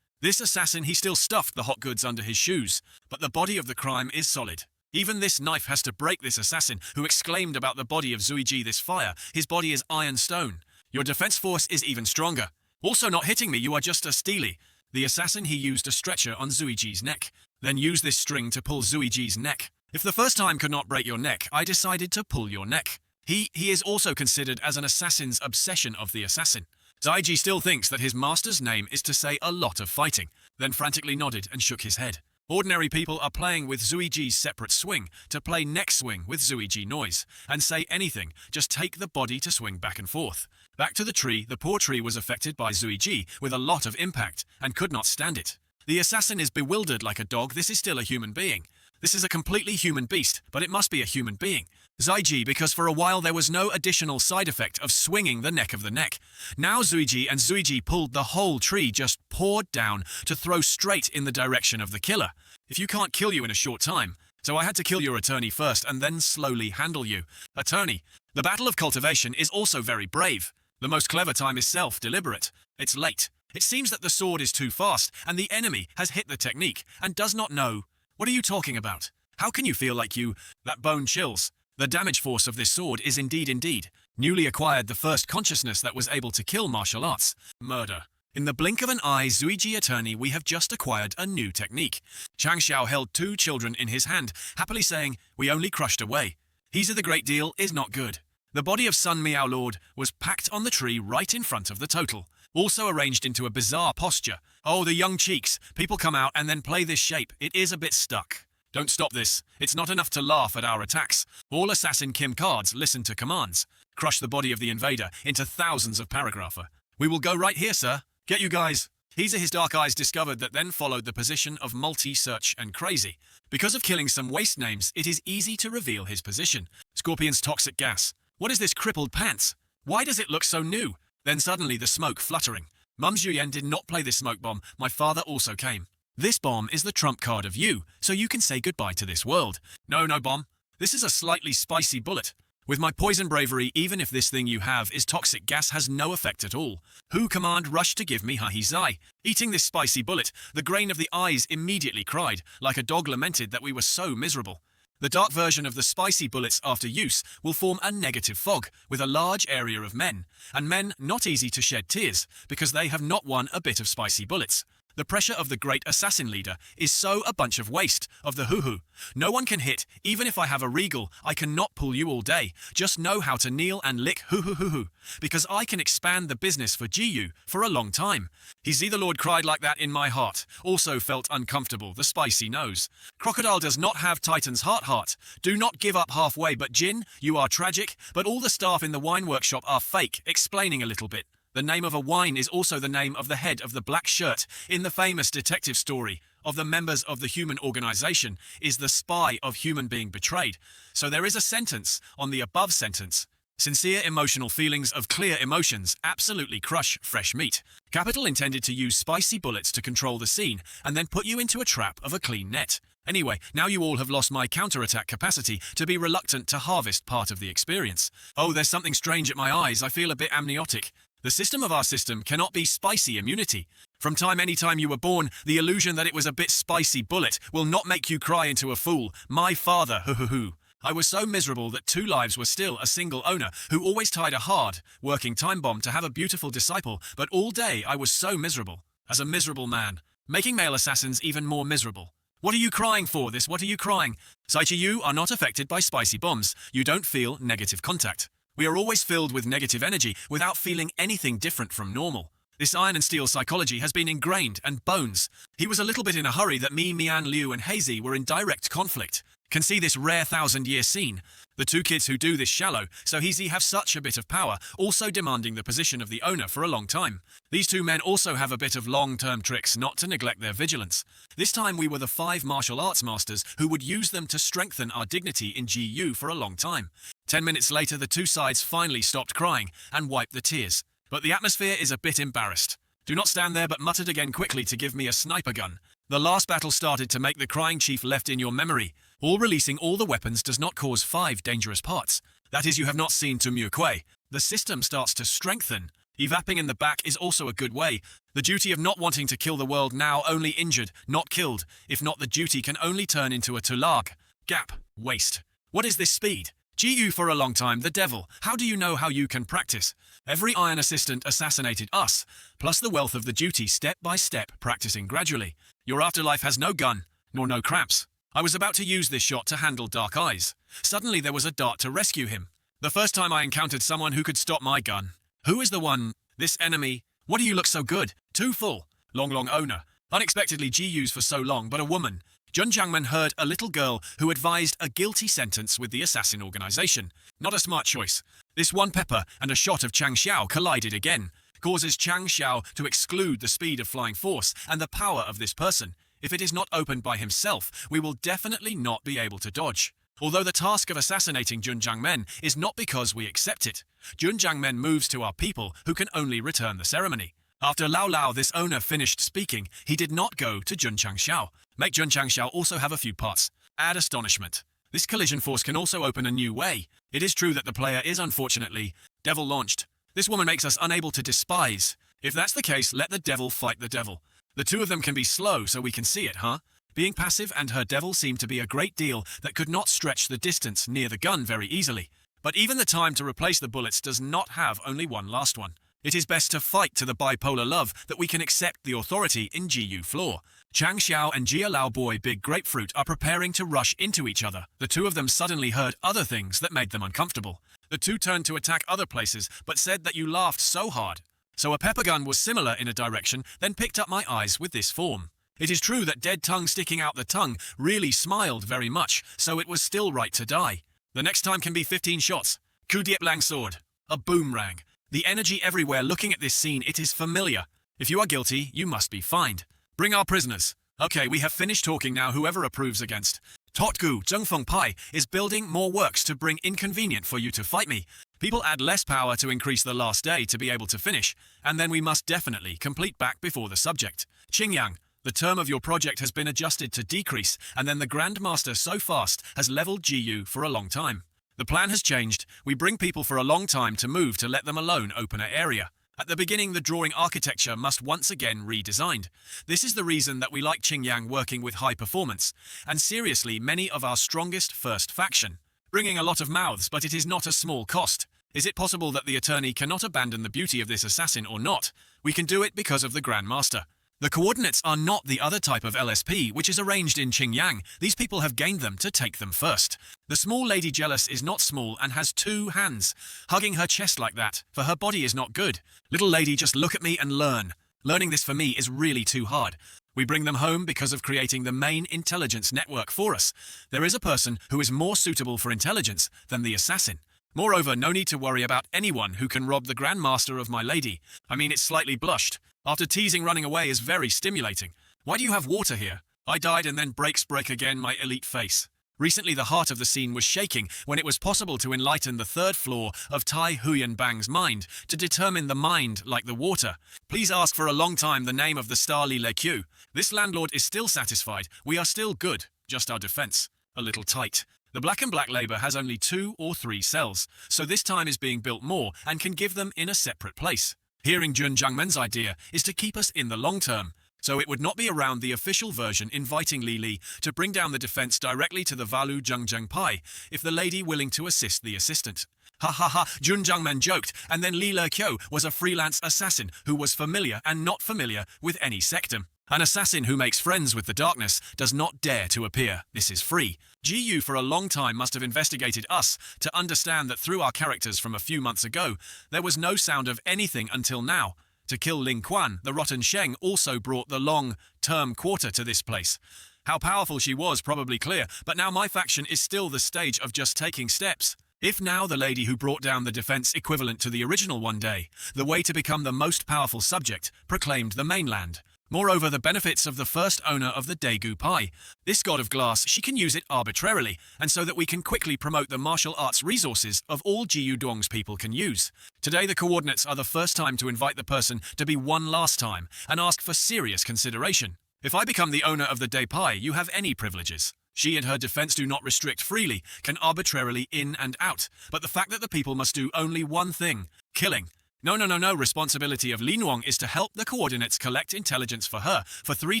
This assassin, he still stuffed the hot goods under his shoes, but the body of the crime is solid. Even this knife has to break this assassin, who exclaimed about the body of Zuiji this fire. His body is iron stone. Your defense force is even stronger. Also not hitting me, you are just a steely. The assassin, he used a stretcher on Zuiji's neck. Then use this string to pull Zuiji's neck. If the first time could not break your neck, I decided to pull your neck. He is also considered as an assassin's obsession of the assassin. Zuiji still thinks that his master's name is to say a lot of fighting, then frantically nodded and shook his head. Ordinary people are playing with Zuiji's separate swing to play neck swing with Zuiji noise, and say anything, just take the body to swing back and forth. Back to the tree, the poor tree was affected by Zuiji with a lot of impact, and could not stand it. The assassin is bewildered like a dog. This is still a human being. This is a completely human beast, but it must be a human being. Zuiji, because for a while there was no additional side effect of swinging the neck of the neck. Now Zuiji pulled the whole tree, just poured down to throw straight in the direction of the killer. If you can't kill you in a short time, so I had to kill your attorney first and then slowly handle you. Attorney, the battle of cultivation is also very brave. The most clever time is deliberate. It's late. It seems that the sword is too fast and the enemy has hit the technique and does not know. What are you talking about? How can you feel like you? That bone chills. The damage force of this sword is indeed. Newly acquired the first consciousness that was able to kill martial arts. Murder. In the blink of an eye, Zuiji attorney, we have just acquired a new technique. Changxiao held 2 children in his hand, happily saying, we only crushed away. He's the great deal is not good. The body of Sun Miao Lord was packed on the tree right in front of the total, also arranged into a bizarre posture. Oh, the young cheeks. People come out and then play this shape. It is a bit stuck. Don't stop this. It's not enough to laugh at our attacks. All Assassin Kim cards listen to commands. Crush the body of the invader into thousands of paragrapher. We will go right here, sir. Get you guys. His dark eyes discovered that then followed the position of multi-search and crazy. Because of killing some waste names, it is easy to reveal his position. Scorpion's toxic gas. What is this crippled pants? Why does it look so new? Then suddenly the smoke fluttering. Mum Zhuyen did not play this smoke bomb. My father also came. This bomb is the trump card of you, so you can say goodbye to this world. No bomb. This is a slightly spicy bullet. With my poison bravery, even if this thing you have is toxic gas, has no effect at all. Who command rush to give me Zai? Eating this spicy bullet, the grain of the eyes immediately cried, like a dog lamented that we were so miserable. The dark version of the spicy bullets after use will form a negative fog with a large area of men, and men not easy to shed tears because they have not won a bit of spicy bullets. The pressure of the great assassin leader is so a bunch of waste of the hoo-hoo. No one can hit, even if I have a regal, I cannot pull you all day. Just know how to kneel and lick hoo-hoo-hoo-hoo, because I can expand the business for GU for a long time. The Lord cried like that in my heart, also felt uncomfortable, the spicy nose. Crocodile does not have Titan's heart. Do not give up halfway, but Jin, you are tragic, but all the staff in the wine workshop are fake, explaining a little bit. The name of a wine is also the name of the head of the black shirt in the famous detective story of the members of the human organization is the spy of human being betrayed. So there is a sentence on the above sentence. Sincere emotional feelings of clear emotions absolutely crush fresh meat. Capital intended to use spicy bullets to control the scene and then put you into a trap of a clean net. Anyway, now you all have lost my counterattack capacity to be reluctant to harvest part of the experience. Oh, there's something strange at my eyes. I feel a bit amniotic. The system of our system cannot be spicy immunity. From anytime you were born, the illusion that it was a bit spicy bullet will not make you cry into a fool. My father, hoo-hoo-hoo. I was so miserable that 2 lives were still a single owner who always tied a hard, working time bomb to have a beautiful disciple, but all day I was so miserable. As a miserable man, making male assassins even more miserable. What are you crying for this? What are you crying? Saichi, you are not affected by spicy bombs. You don't feel negative contact. We are always filled with negative energy without feeling anything different from normal. This iron and steel psychology has been ingrained and bones. He was a little bit in a hurry that me, Mian Liu and Hazy were in direct conflict. Can see this rare 1000-year scene. The 2 kids who do this shallow, so Hazy have such a bit of power, also demanding the position of the owner for a long time. These 2 men also have a bit of long-term tricks not to neglect their vigilance. This time we were the 5 martial arts masters who would use them to strengthen our dignity in GU for a long time. 10 minutes later the 2 sides finally stopped crying and wiped the tears. but the atmosphere is a bit embarrassed. Do not stand there but muttered again quickly to give me a sniper gun. The last battle started to make the crying chief left in your memory. All releasing all the weapons does not cause 5 dangerous parts. That is, you have not seen to Muekui. The system starts to strengthen. Evapping in the back is also a good way. The duty of not wanting to kill the world now only injured, not killed. If not, the duty can only turn into a tulag. Gap. Waste. What is this speed? GU for a long time, the devil. How do you know how you can practice? Every iron assistant assassinated us, plus the wealth of the duty step by step, practicing gradually. Your afterlife has no gun, nor no cramps. I was about to use this shot to handle Dark Eyes. Suddenly there was a dart to rescue him. The first time I encountered someone who could stop my gun. Who is the one? This enemy. What do you look so good? Too full. Long owner. Unexpectedly GUs for so long, but a woman. Jun Jiangmen heard a little girl who advised a guilty sentence with the assassin organization. Not a smart choice. This one pepper and a shot of Chang Xiao collided again. Causes Chang Xiao to exclude the speed of flying force and the power of this person. If it is not opened by himself, we will definitely not be able to dodge. Although the task of assassinating Jun Jiangmen is not because we accept it. Jun Jiangmen moves to our people who can only return the ceremony. After Lao Lao, this owner, finished speaking, he did not go to Jun Chang Xiao. Make Jun Chang Xiao also have a few parts. Add astonishment. This collision force can also open a new way. It is true that the player is unfortunately devil launched. This woman makes us unable to despise. If that's the case, let the devil fight the devil. The two of them can be slow so we can see it, huh? Being passive and her devil seem to be a great deal that could not stretch the distance near the gun very easily. But even the time to replace the bullets does not have only one last one. It is best to fight to the bipolar love that we can accept the authority in GU floor. Chang Xiao and Jia Lao Boy Big Grapefruit are preparing to rush into each other. The two of them suddenly heard other things that made them uncomfortable. The two turned to attack other places, but said that you laughed so hard. So a pepper gun was similar in a direction, then picked up my eyes with this form. It is true that dead tongue sticking out the tongue really smiled very much, so it was still right to die. The next time can be 15 shots. Coup Diep Lang sword. A boomerang. The energy everywhere. Looking at this scene, it is familiar. If you are guilty, you must be fined. Bring our prisoners. Okay, we have finished talking now. Whoever approves against Totgu Zhengfeng Pai is building more works to bring inconvenient for you to fight me. People add less power to increase the last day to be able to finish, and then we must definitely complete back before the subject. Qingyang, the term of your project has been adjusted to decrease, and then the Grandmaster so fast has leveled GU for a long time. The plan has changed. We bring people for a long time to move to let them alone open an area. At the beginning, the drawing architecture must once again redesigned. This is the reason that we like Qingyang working with high performance, and seriously many of our strongest first faction. Bringing a lot of mouths, but it is not a small cost. Is it possible that the attorney cannot abandon the beauty of this assassin or not? We can do it because of the Grandmaster. The coordinates are not the other type of LSP, which is arranged in Qingyang. These people have gained them to take them first. The small lady jealous is not small and has 2 hands. Hugging her chest like that, for her body is not good. Little lady, just look at me and learn. Learning this for me is really too hard. We bring them home because of creating the main intelligence network for us. There is a person who is more suitable for intelligence than the assassin. Moreover, no need to worry about anyone who can rob the Grandmaster of my lady. I mean, it's slightly blushed. After teasing, running away is very stimulating. Why do you have water here? I died and then break again my elite face. Recently the heart of the scene was shaking when it was possible to enlighten the 3rd floor of Tai Huyan Bang's mind to determine the mind like the water. Please ask for a long time the name of the star Li Le Q. This landlord is still satisfied. We are still good. Just our defense. A little tight. The black and black labor has only 2 or 3 cells, so this time is being built more and can give them in a separate place. Hearing Jun Jiangmen's idea is to keep us in the long term, so it would not be around the official version inviting Li Li to bring down the defense directly to the Valu Zheng Pai, if the lady willing to assist the assistant. Ha ha ha, Jun Jiangmen joked, and then Li Le Qiu was a freelance assassin who was familiar and not familiar with any sectum. An assassin who makes friends with the darkness does not dare to appear. This is free. GU for a long time must have investigated us to understand that through our characters from a few months ago, there was no sound of anything until now. To kill Ling Quan, the Rotten Sheng also brought the long-term quarter to this place. How powerful she was probably clear, but now my faction is still the stage of just taking steps. If now the lady who brought down the defense equivalent to the original one day, the way to become the most powerful subject, proclaimed the mainland. Moreover, the benefits of the first owner of the Daegu Pie. This god of glass, she can use it arbitrarily, and so that we can quickly promote the martial arts resources of all Jiu Dong's people can use. Today the coordinates are the first time to invite the person to be one last time, and ask for serious consideration. If I become the owner of the Daegu Pie, you have any privileges. She and her defense do not restrict freely, can arbitrarily in and out, but the fact that the people must do only one thing, killing. No. Responsibility of Lin Wang is to help the coordinates collect intelligence for her for 3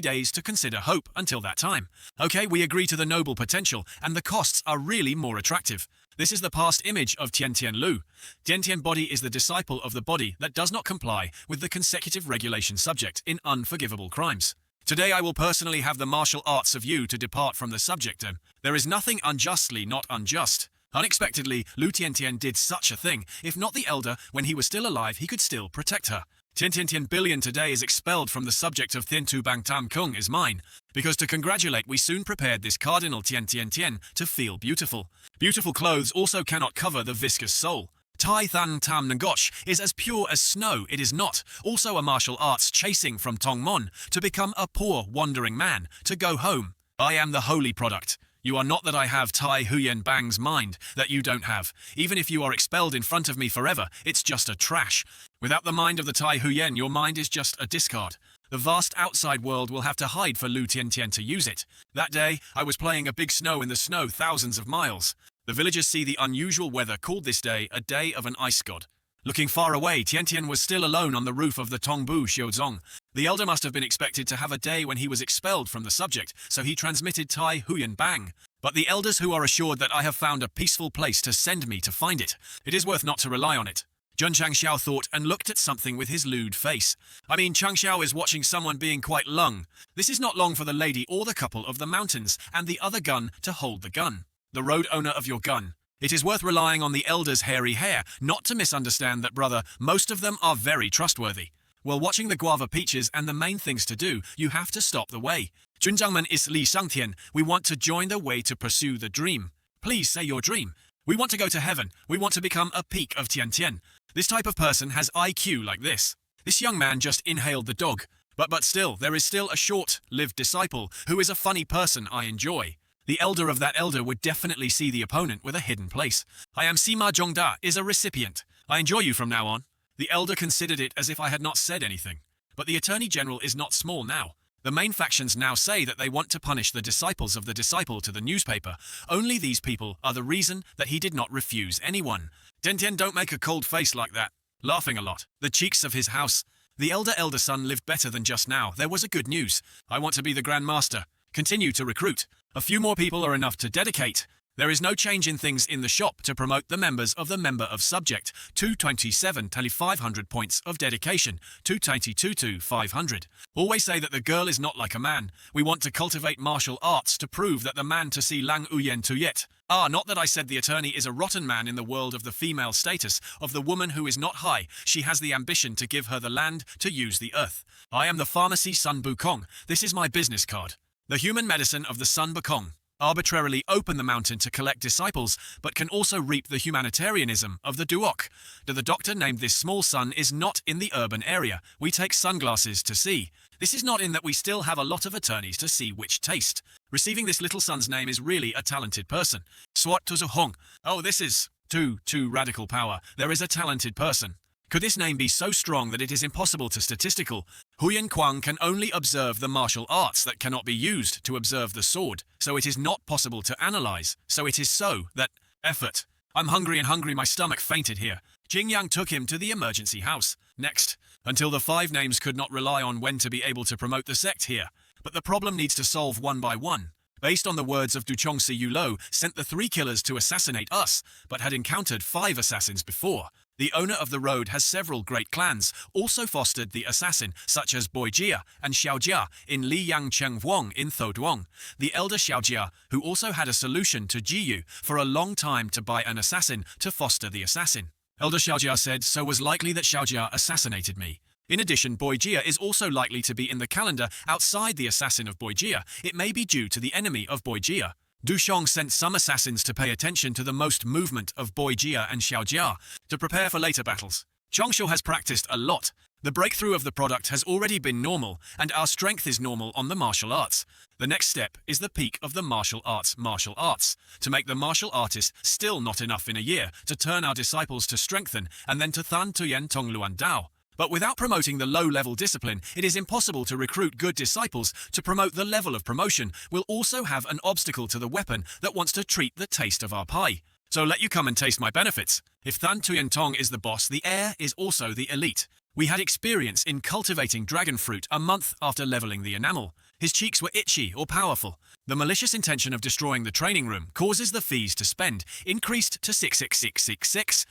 days to consider hope until that time. Okay, we agree to the noble potential, and the costs are really more attractive. This is the past image of Tian Tian Lu. Tian Tian body is the disciple of the body that does not comply with the consecutive regulation subject in unforgivable crimes. Today I will personally have the martial arts of you to depart from the subject. There is nothing unjustly not unjust. Unexpectedly, Lu Tiantian did such a thing. If not the elder, when he was still alive, he could still protect her. Tian Billion today is expelled from the subject of Thin Tu Bang Tam Kung is mine. Because to congratulate, we soon prepared this Cardinal Tian to feel beautiful. Beautiful clothes also cannot cover the viscous soul. Tai Than Tam Ngoch is as pure as snow, it is not. Also a martial arts chasing from Tong Mon, to become a poor wandering man, to go home. I am the holy product. You are not that I have Tai Huyen Bang's mind, that you don't have. Even if you are expelled in front of me forever, it's just a trash. Without the mind of the Tai Huyen, your mind is just a discard. The vast outside world will have to hide for Lu Tiantian to use it. That day, I was playing a big snow in the snow thousands of miles. The villagers see the unusual weather called this day a day of an ice god. Looking far away, Tiantian was still alone on the roof of the Tongbu Xiuzong. The elder must have been expected to have a day when he was expelled from the subject, so he transmitted Tai Huyen Bang. But the elders who are assured that I have found a peaceful place to send me to find it, it is worth not to rely on it. Zheng Changxiao thought and looked at something with his lewd face. I mean, Changxiao is watching someone being quite lung. This is not long for the lady or the couple of the mountains, and the other gun to hold the gun. The road owner of your gun. It is worth relying on the elders' hairy hair, not to misunderstand that, brother, most of them are very trustworthy. While watching the guava peaches and the main things to do, you have to stop the way. Junjiangmen is Li Shangtian. We want to join the way to pursue the dream. Please say your dream. We want to go to heaven. We want to become a peak of Tiantian. This type of person has IQ like this. This young man just inhaled the dog. But still, there is still a short-lived disciple who is a funny person I enjoy. The elder of that elder would definitely see the opponent with a hidden place. I am Sima Zhongda is a recipient. I enjoy you from now on. The elder considered it as if I had not said anything. But the Attorney General is not small now. The main factions now say that they want to punish the disciples of the disciple to the newspaper. Only these people are the reason that he did not refuse anyone. Tiantian, don't make a cold face like that. Laughing a lot. The cheeks of his house. The elder son lived better than just now. There was a good news. I want to be the Grand Master. Continue to recruit. A few more people are enough to dedicate. There is no change in things in the shop to promote the members of the member of subject. 227 to 500 points of dedication. 222 to 500. Always say that the girl is not like a man. We want to cultivate martial arts to prove that the man to see Lang Uyen to yet. Not that I said the attorney is a rotten man in the world of the female status, of the woman who is not high. She has the ambition to give her the land, to use the earth. I am the pharmacy Sun Bukong. This is my business card. The human medicine of the Sun Bukong. Arbitrarily open the mountain to collect disciples, but can also reap the humanitarianism of the Duok. The doctor named this small sun is not in the urban area. We take sunglasses to see. This is not in that we still have a lot of attorneys to see which taste. Receiving this little son's name is really a talented person. Swat to Hong. Oh, this is too radical power. There is a talented person. Could this name be so strong that it is impossible to statistical? Huyan Kuang can only observe the martial arts that cannot be used to observe the sword, so it is not possible to analyze. So it is so that effort. I'm hungry, my stomach fainted here. Jing Yang took him to the emergency house. Next, until the 5 names could not rely on when to be able to promote the sect here. But the problem needs to solve one by one. Based on the words of Duchong Si Yulo, sent the 3 killers to assassinate us, but had encountered 5 assassins before. The owner of the road has several great clans, also fostered the assassin, such as Boijia and Xiaojia in Li Yang Cheng Wong in Thoduong. The elder Xiaojia, who also had a solution to Jiyu for a long time to buy an assassin to foster the assassin. Elder Xiaojia said, so was likely that Xiaojia assassinated me. In addition, Boijia is also likely to be in the calendar outside the assassin of Boijia. It may be due to the enemy of Boijia. Dushong sent some assassins to pay attention to the most movement of Boijia and Xiaojia to prepare for later battles. Chongshu has practiced a lot. The breakthrough of the product has already been normal, and our strength is normal on the martial arts. The next step is the peak of the martial arts. To make the martial artist still not enough in a year, to turn our disciples to strengthen, and then to Than Tuyen Tong Luan Dao. But without promoting the low-level discipline, it is impossible to recruit good disciples. To promote the level of promotion, we'll also have an obstacle to the weapon that wants to treat the taste of our pie. So let you come and taste my benefits. If Than Tuyen Tong is the boss, the heir is also the elite. We had experience in cultivating dragon fruit a month after leveling the enamel. His cheeks were itchy or powerful. The malicious intention of destroying the training room causes the fees to spend increased to 66666.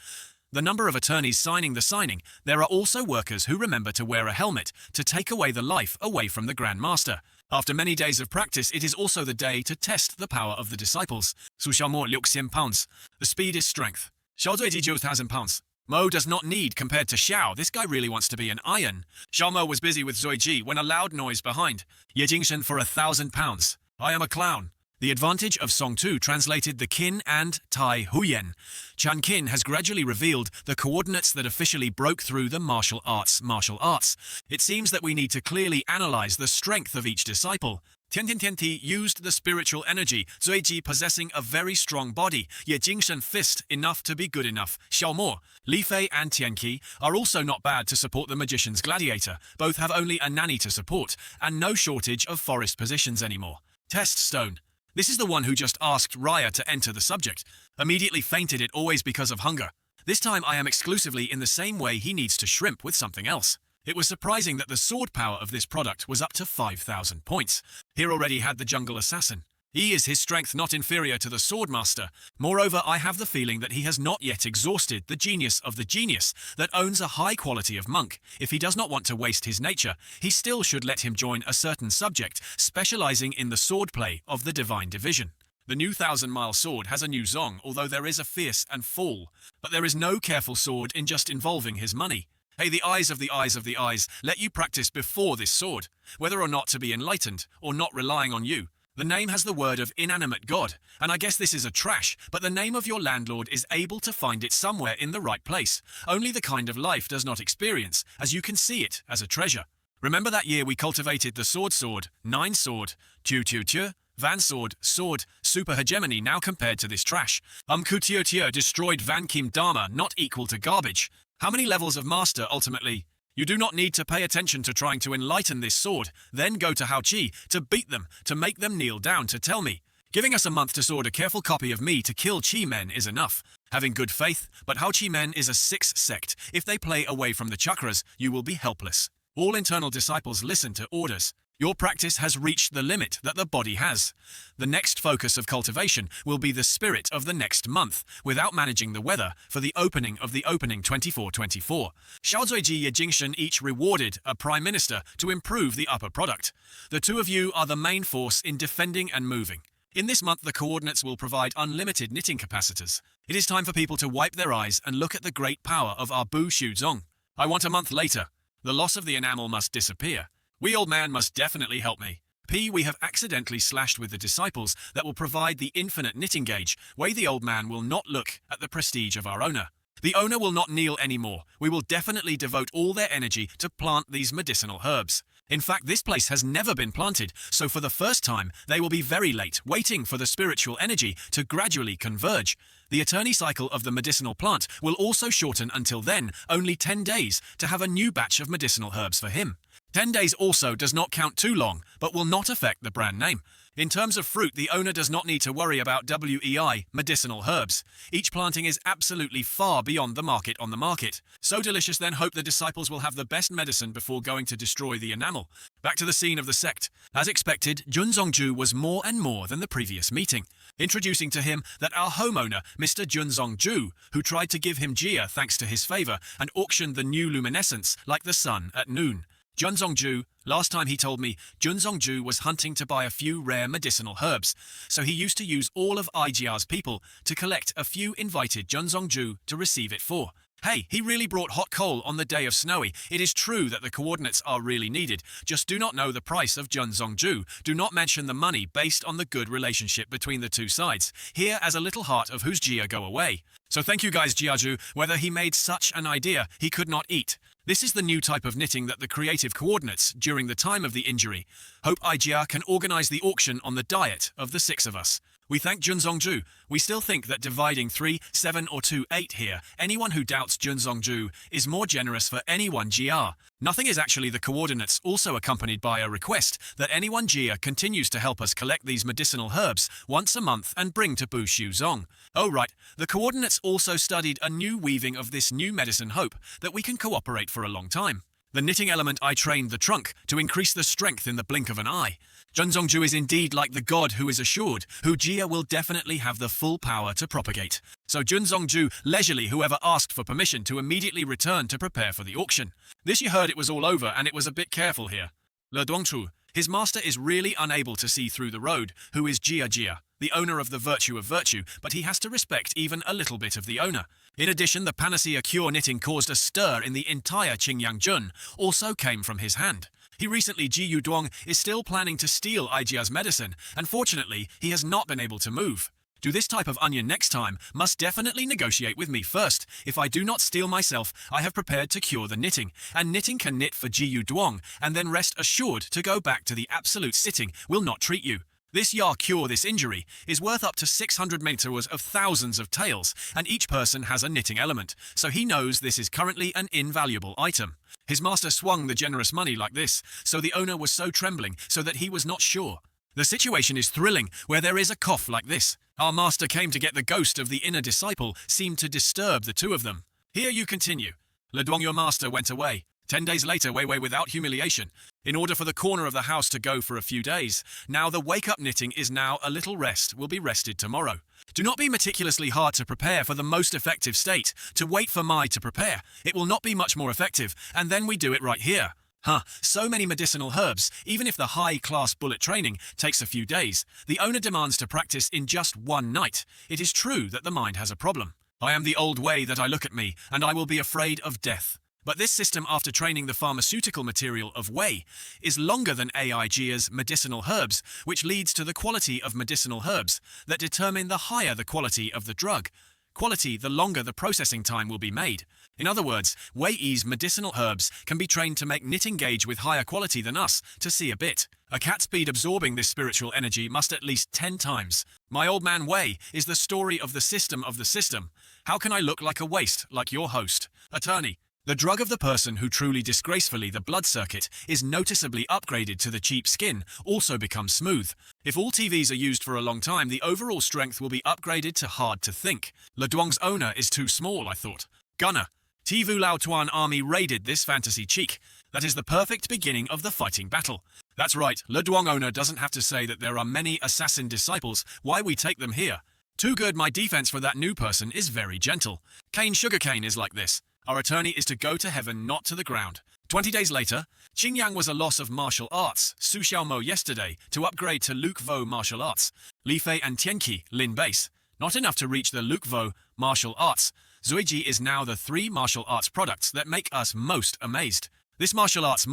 The number of attorneys signing the signing. There are also workers who remember to wear a helmet to take away the life away from the Grand Master. After many days of practice, it is also the day to test the power of the disciples. 6,600 pounds. The speed is strength. 1,000 pounds. Mo does not need compared to Xiao. This guy really wants to be an iron. Xiao Mo was busy with Zoiji when a loud noise behind. Ye Jingshen for 1,000 pounds. I am a clown. The advantage of Song Tu translated the Qin and Tai Huyen. Chan Qin has gradually revealed the coordinates that officially broke through the martial arts. It seems that we need to clearly analyze the strength of each disciple. Tiantiantianti used the spiritual energy, Zuiji possessing a very strong body, Ye Jingshen fist enough to be good enough. Xiao Mo, Li Fei and Tianqi are also not bad to support the magician's gladiator. Both have only a nanny to support, and no shortage of forest positions anymore. Test Stone. This is the one who just asked Raya to enter the subject. Immediately fainted it always because of hunger. This time I am exclusively in the same way he needs to shrimp with something else. It was surprising that the sword power of this product was up to 5,000 points. Here already had the jungle assassin. He is his strength not inferior to the swordmaster. Moreover, I have the feeling that he has not yet exhausted the genius of the genius that owns a high quality of monk. If he does not want to waste his nature, he still should let him join a certain subject, specializing in the swordplay of the divine division. The new 1,000-mile sword has a new zong, although there is a fierce and fall. But there is no careful sword in just involving his money. Hey, the eyes of the eyes of the eyes, let you practice before this sword, whether or not to be enlightened, or not relying on you. The name has the word of inanimate god, and I guess this is a trash, but the name of your landlord is able to find it somewhere in the right place. Only the kind of life does not experience, as you can see it as a treasure. Remember that year we cultivated the sword, 9 sword, tu, Van sword, super hegemony now compared to this trash. Kutio destroyed Van Kim Dharma, not equal to garbage. How many levels of master ultimately? You do not need to pay attention to trying to enlighten this sword, then go to Hao Chi to beat them, to make them kneel down to tell me. Giving us a month to sword a careful copy of me to kill Chi men is enough. Having good faith, but Hao Chi men is a 6 sect. If they play away from the chakras, you will be helpless. All internal disciples listen to orders. Your practice has reached the limit that the body has. The next focus of cultivation will be the spirit of the next month, without managing the weather, for the opening of the opening 24-24. Xiaozuiji Ye Jingshen each rewarded a prime minister to improve the upper product. The two of you are the main force in defending and moving. In this month, the coordinates will provide unlimited knitting capacitors. It is time for people to wipe their eyes and look at the great power of our Bu Shu Zong. I want a month later. The loss of the enamel must disappear. We old man must definitely help me. We have accidentally slashed with the disciples that will provide the infinite knitting gauge, way the old man will not look at the prestige of our owner. The owner will not kneel anymore. We will definitely devote all their energy to plant these medicinal herbs. In fact, this place has never been planted, so for the first time, they will be very late, waiting for the spiritual energy to gradually converge. The attorney cycle of the medicinal plant will also shorten until then, only 10 days, to have a new batch of medicinal herbs for him. 10 days also does not count too long, but will not affect the brand name. In terms of fruit, the owner does not need to worry about WEI, medicinal herbs. Each planting is absolutely far beyond the market on the market. So delicious, then hope the disciples will have the best medicine before going to destroy the enamel. Back to the scene of the sect. As expected, Jun Zongju was more and more than the previous meeting. Introducing to him that our homeowner, Mr. Jun Zongju, who tried to give him Jia thanks to his favor and auctioned the new luminescence like the sun at noon. Jun Zongju, last time he told me, Jun Zongju was hunting to buy a few rare medicinal herbs, so he used to use all of Ijia's people to collect a few invited Jun Zongju to receive it for. Hey, he really brought hot coal on the day of snowy. It is true that the coordinates are really needed. Just do not know the price of Jun Zongju. Do not mention the money based on the good relationship between the two sides. Here as a little heart of whose Jia go away. So thank you guys, Jiaju. Whether he made such an idea, he could not eat. This is the new type of knitting that the creative coordinates, during the time of the injury, hope Ijia can organize the auction on the diet of the six of us. We thank Junzongju. We still think that dividing 3, 7 or 2, 8 here, anyone who doubts Junzongju is more generous for anyone GR. Nothing is actually the coordinates, also accompanied by a request that anyone Jia continues to help us collect these medicinal herbs once a month and bring to Bu Shu Zong. Oh right, the coordinates also studied a new weaving of this new medicine hope that we can cooperate for a long time. The knitting element I trained the trunk to increase the strength in the blink of an eye. Junzongju is indeed like the god who is assured, who Jia will definitely have the full power to propagate. So Junzongju leisurely whoever asked for permission to immediately return to prepare for the auction. This you heard it was all over and it was a bit careful here. Le Duangchu, his master is really unable to see through the road, who is Jia, the owner of the virtue of virtue, but he has to respect even a little bit of the owner. In addition, the panacea cure knitting caused a stir in the entire Qingyang Jun, also came from his hand. He recently, Ji Yuduong, is still planning to steal Ijia's medicine, and fortunately, he has not been able to move. Do this type of onion next time, must definitely negotiate with me first. If I do not steal myself, I have prepared to cure the knitting, and knitting can knit for Ji Yuduong, and then rest assured to go back to the absolute sitting will not treat you. This Ya cure this injury is worth up to 600 meters of thousands of taels, and each person has a knitting element, so he knows this is currently an invaluable item. His master swung the generous money like this, so the owner was so trembling, so that he was not sure. The situation is thrilling, where there is a cough like this. Our master came to get the ghost of the inner disciple, seemed to disturb the two of them. Here you continue. Le Duong, your master went away. 10 days later, Wei without humiliation, in order for the corner of the house to go for a few days. Now the wake-up knitting is now a little rest, will be rested tomorrow. Do not be meticulously hard to prepare for the most effective state, to wait for Mai to prepare. It will not be much more effective, and then we do it right here. So many medicinal herbs, even if the high-class bullet training takes a few days. The owner demands to practice in just one night. It is true that the mind has a problem. I am the old way that I look at me, and I will be afraid of death. But this system, after training the pharmaceutical material of Wei, is longer than AIGA's medicinal herbs, which leads to the quality of medicinal herbs that determine the higher the quality of the drug. Quality, the longer the processing time will be made. In other words, Wei's medicinal herbs can be trained to make knitting gauge with higher quality than us to see a bit. A cat speed absorbing this spiritual energy must at least 10 times. My old man Wei is the story of the system of the system. How can I look like a waste, like your host? Attorney. The drug of the person who truly disgracefully the blood circuit is noticeably upgraded to the cheap skin also becomes smooth. If all TVs are used for a long time, the overall strength will be upgraded to hard to think. Le Duong's owner is too small, I thought. Gunner. Tivu Lao Tuan army raided this fantasy cheek. That is the perfect beginning of the fighting battle. That's right, Le Duong owner doesn't have to say that there are many assassin disciples. Why we take them here? Too good, my defense for that new person is very gentle. Cane sugarcane is like this. Our attorney is to go to heaven, not to the ground. 20 days later, Qingyang was a loss of martial arts. Su Xiaomo yesterday to upgrade to Luke Vo martial arts. Li Fei and Tianqi, Lin base. Not enough to reach the Luke Vo martial arts. Zuiji is now the 3 martial arts products that make us most amazed. This martial arts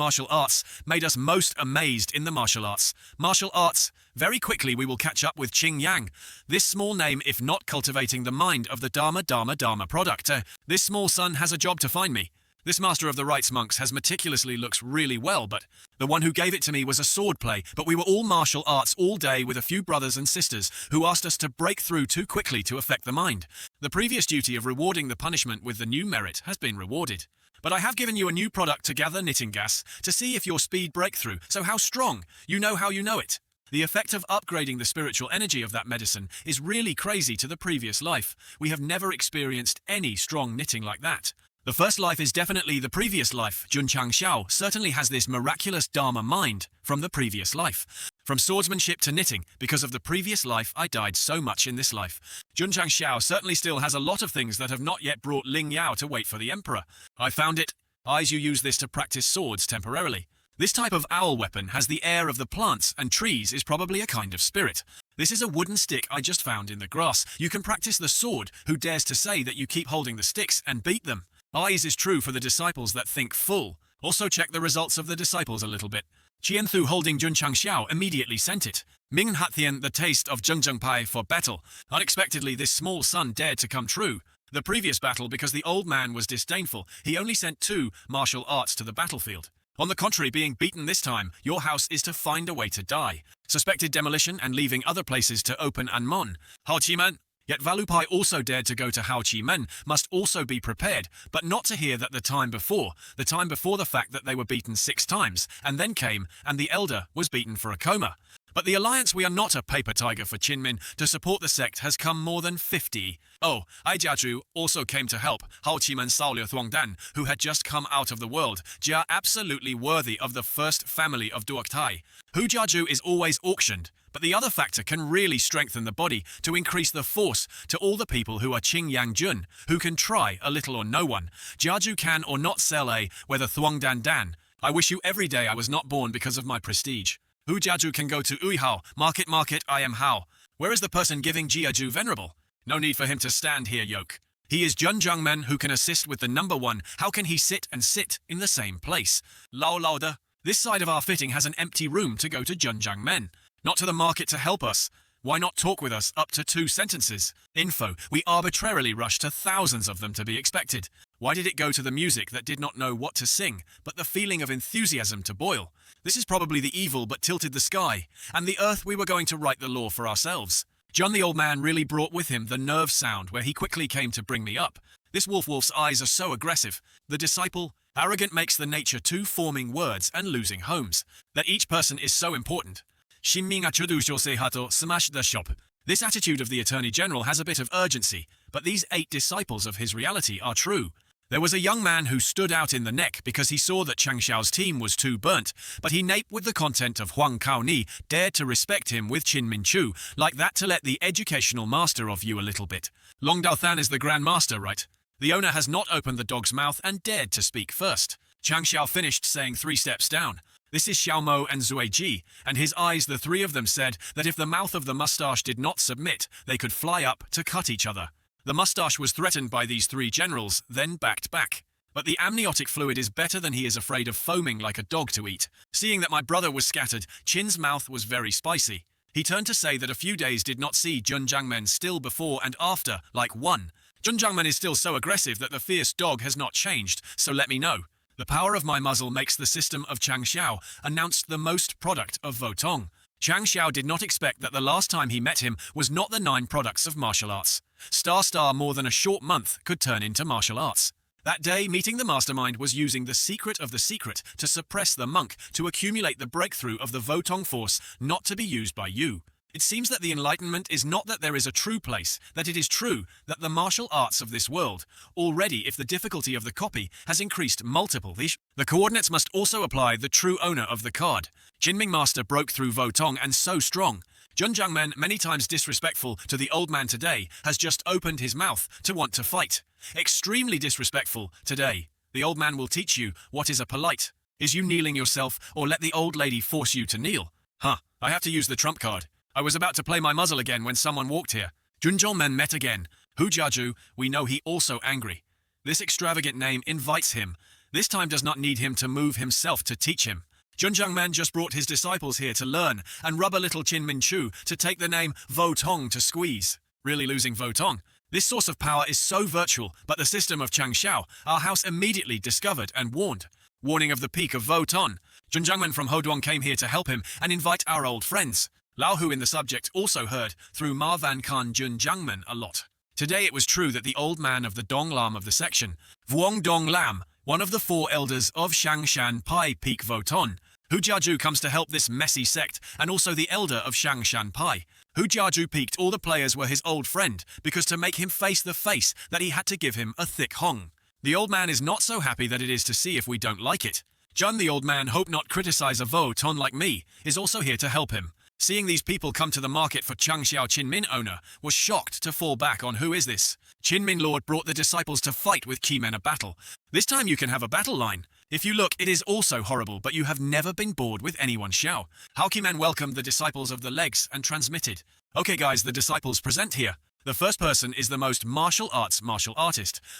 made us most amazed in the martial arts. Martial arts, very quickly we will catch up with Qingyang. This small name, if not cultivating the mind of the Dharma product. This small son has a job to find me. This master of the rites monks has meticulously looks really well, but the one who gave it to me was a sword play, but we were all martial arts all day with a few brothers and sisters who asked us to break through too quickly to affect the mind. The previous duty of rewarding the punishment with the new merit has been rewarded. But I have given you a new product to gather knitting gas, to see if your speed breakthrough, so how strong, you know how you know it. The effect of upgrading the spiritual energy of that medicine is really crazy to the previous life. We have never experienced any strong knitting like that. The first life is definitely the previous life. Junchang Xiao certainly has this miraculous Dharma mind from the previous life. From swordsmanship to knitting, because of the previous life I died so much in this life. Junchang Xiao certainly still has a lot of things that have not yet brought Ling Yao to wait for the emperor. I found it. Eyes, you use this to practice swords temporarily. This type of owl weapon has the air of the plants and trees is probably a kind of spirit. This is a wooden stick I just found in the grass. You can practice the sword. Who dares to say that you keep holding the sticks and beat them? Eyes is true for the disciples that think full. Also check the results of the disciples a little bit. Qianthu holding Junchang Xiao immediately sent it. Ming Hathian the taste of Zhengzheng Pai for battle. Unexpectedly this small son dared to come true. the previous battle because the old man was disdainful. He only sent 2 martial arts to the battlefield. On the contrary, being beaten this time, your house is to find a way to die. Suspected demolition and leaving other places to open and mon. Hao Chi-man. Yet Valupai also dared to go to Hao Chi-men, must also be prepared, but not to hear that the time before the fact that they were beaten 6 times, and then came, and the elder was beaten for a coma. But the alliance We Are Not a Paper Tiger for Qinmin to support the sect has come more than 50. Oh, Ai Jiaju also came to help Hao Qimen Saoliu Thuongdan, who had just come out of the world. Jia absolutely worthy of the first family of Duoktai. Hu Jiaju is always auctioned, but the other factor can really strengthen the body to increase the force to all the people who are Qing Yang Jun, who can try a little or no one. Jiaju can or not sell a, whether Thuongdan Dan. I wish you every day I was not born because of my prestige. Hu Jiaju can go to Uihao, market, I am Hao. Where is the person giving Jiaju venerable? No need for him to stand here, yoke. He is Junjungmen who can assist with the number 1. How can he sit in the same place? Lao Lauda, this side of our fitting has an empty room to go to Junjungmen. Not to the market to help us. Why not talk with us up to 2 sentences? Info, we arbitrarily rushed to thousands of them to be expected. Why did it go to the music that did not know what to sing, but the feeling of enthusiasm to boil? This is probably the evil but tilted the sky, and the earth we were going to write the law for ourselves. John the old man really brought with him the nerve sound where he quickly came to bring me up. This wolf's eyes are so aggressive. The disciple, arrogant makes the nature 2 forming words and losing homes. That each person is so important. Shinmin achudu shosei hato smash the shop. This attitude of the Attorney General has a bit of urgency, but these 8 disciples of his reality are true. There was a young man who stood out in the neck because he saw that Chang Xiao's team was too burnt, but he naped with the content of Huang Kaoni, dared to respect him with Qin Min Chu, like that to let the educational master of you a little bit. Long Dao Than is the Grand Master, right? The owner has not opened the dog's mouth and dared to speak first. Chang Xiao finished saying 3 steps down. This is Xiao Mo and Zui Ji, and his eyes, the 3 of them said that if the mouth of the mustache did not submit, they could fly up to cut each other. The mustache was threatened by these 3 generals, then backed back. But the amniotic fluid is better than he is afraid of foaming like a dog to eat. Seeing that my brother was scattered, Qin's mouth was very spicy. He turned to say that a few days did not see Junjangmen still before and after, like one. Junjangmen is still so aggressive that the fierce dog has not changed, so let me know. The power of my muzzle makes the system of Chang Xiao, announced the most product of Votong. Chang Xiao did not expect that the last time he met him was not the 9 products of martial arts. Star more than a short month could turn into martial arts. That day, meeting the mastermind was using the secret of the secret to suppress the monk, to accumulate the breakthrough of the Votong force, not to be used by you. It seems that the enlightenment is not that there is a true place, that it is true that the martial arts of this world, already if the difficulty of the copy has increased multiple, the coordinates must also apply the true owner of the card. Jinming Master broke through Votong and so strong. Junjangmen, many times disrespectful to the old man today, has just opened his mouth to want to fight. Extremely disrespectful today. The old man will teach you what is a polite. Is you kneeling yourself or let the old lady force you to kneel? Huh, I have to use the trump card. I was about to play my muzzle again when someone walked here. Junjongmen met again. Hu Jiaju, we know he also angry. This extravagant name invites him. This time does not need him to move himself to teach him. Junjungmen just brought his disciples here to learn and rub a little Qin Min Chu to take the name Votong to squeeze. Really losing Votong? This source of power is so virtual, but the system of Chang Xiao, our house immediately discovered and warned. Warning of the peak of Voton. Junjungmen from Hoduang came here to help him and invite our old friends. Lao Hu in the subject also heard through Ma Van Kan Junjungmen a lot. Today it was true that the old man of the Dong Lam of the section, Vuong Dong Lam, one of the 4 elders of Shangshan Pai Peak Voton, Hu Jiaju comes to help this messy sect and also the elder of Shangshan Pai. Hu Jiaju peaked all the players were his old friend because to make him face the face that he had to give him a thick hong. The old man is not so happy that it is to see if we don't like it. Jun the old man hope not criticize a Voton like me is also here to help him. Seeing these people come to the market for Chang Xiao Qinmin owner, was shocked to fall back on who is this. Qinmin Lord brought the disciples to fight with Keymen a battle. This time you can have a battle line. If you look, it is also horrible, but you have never been bored with anyone Xiao. How Keymen welcomed the disciples of the legs and transmitted. Okay guys, the disciples present here. The first person is the most martial artist.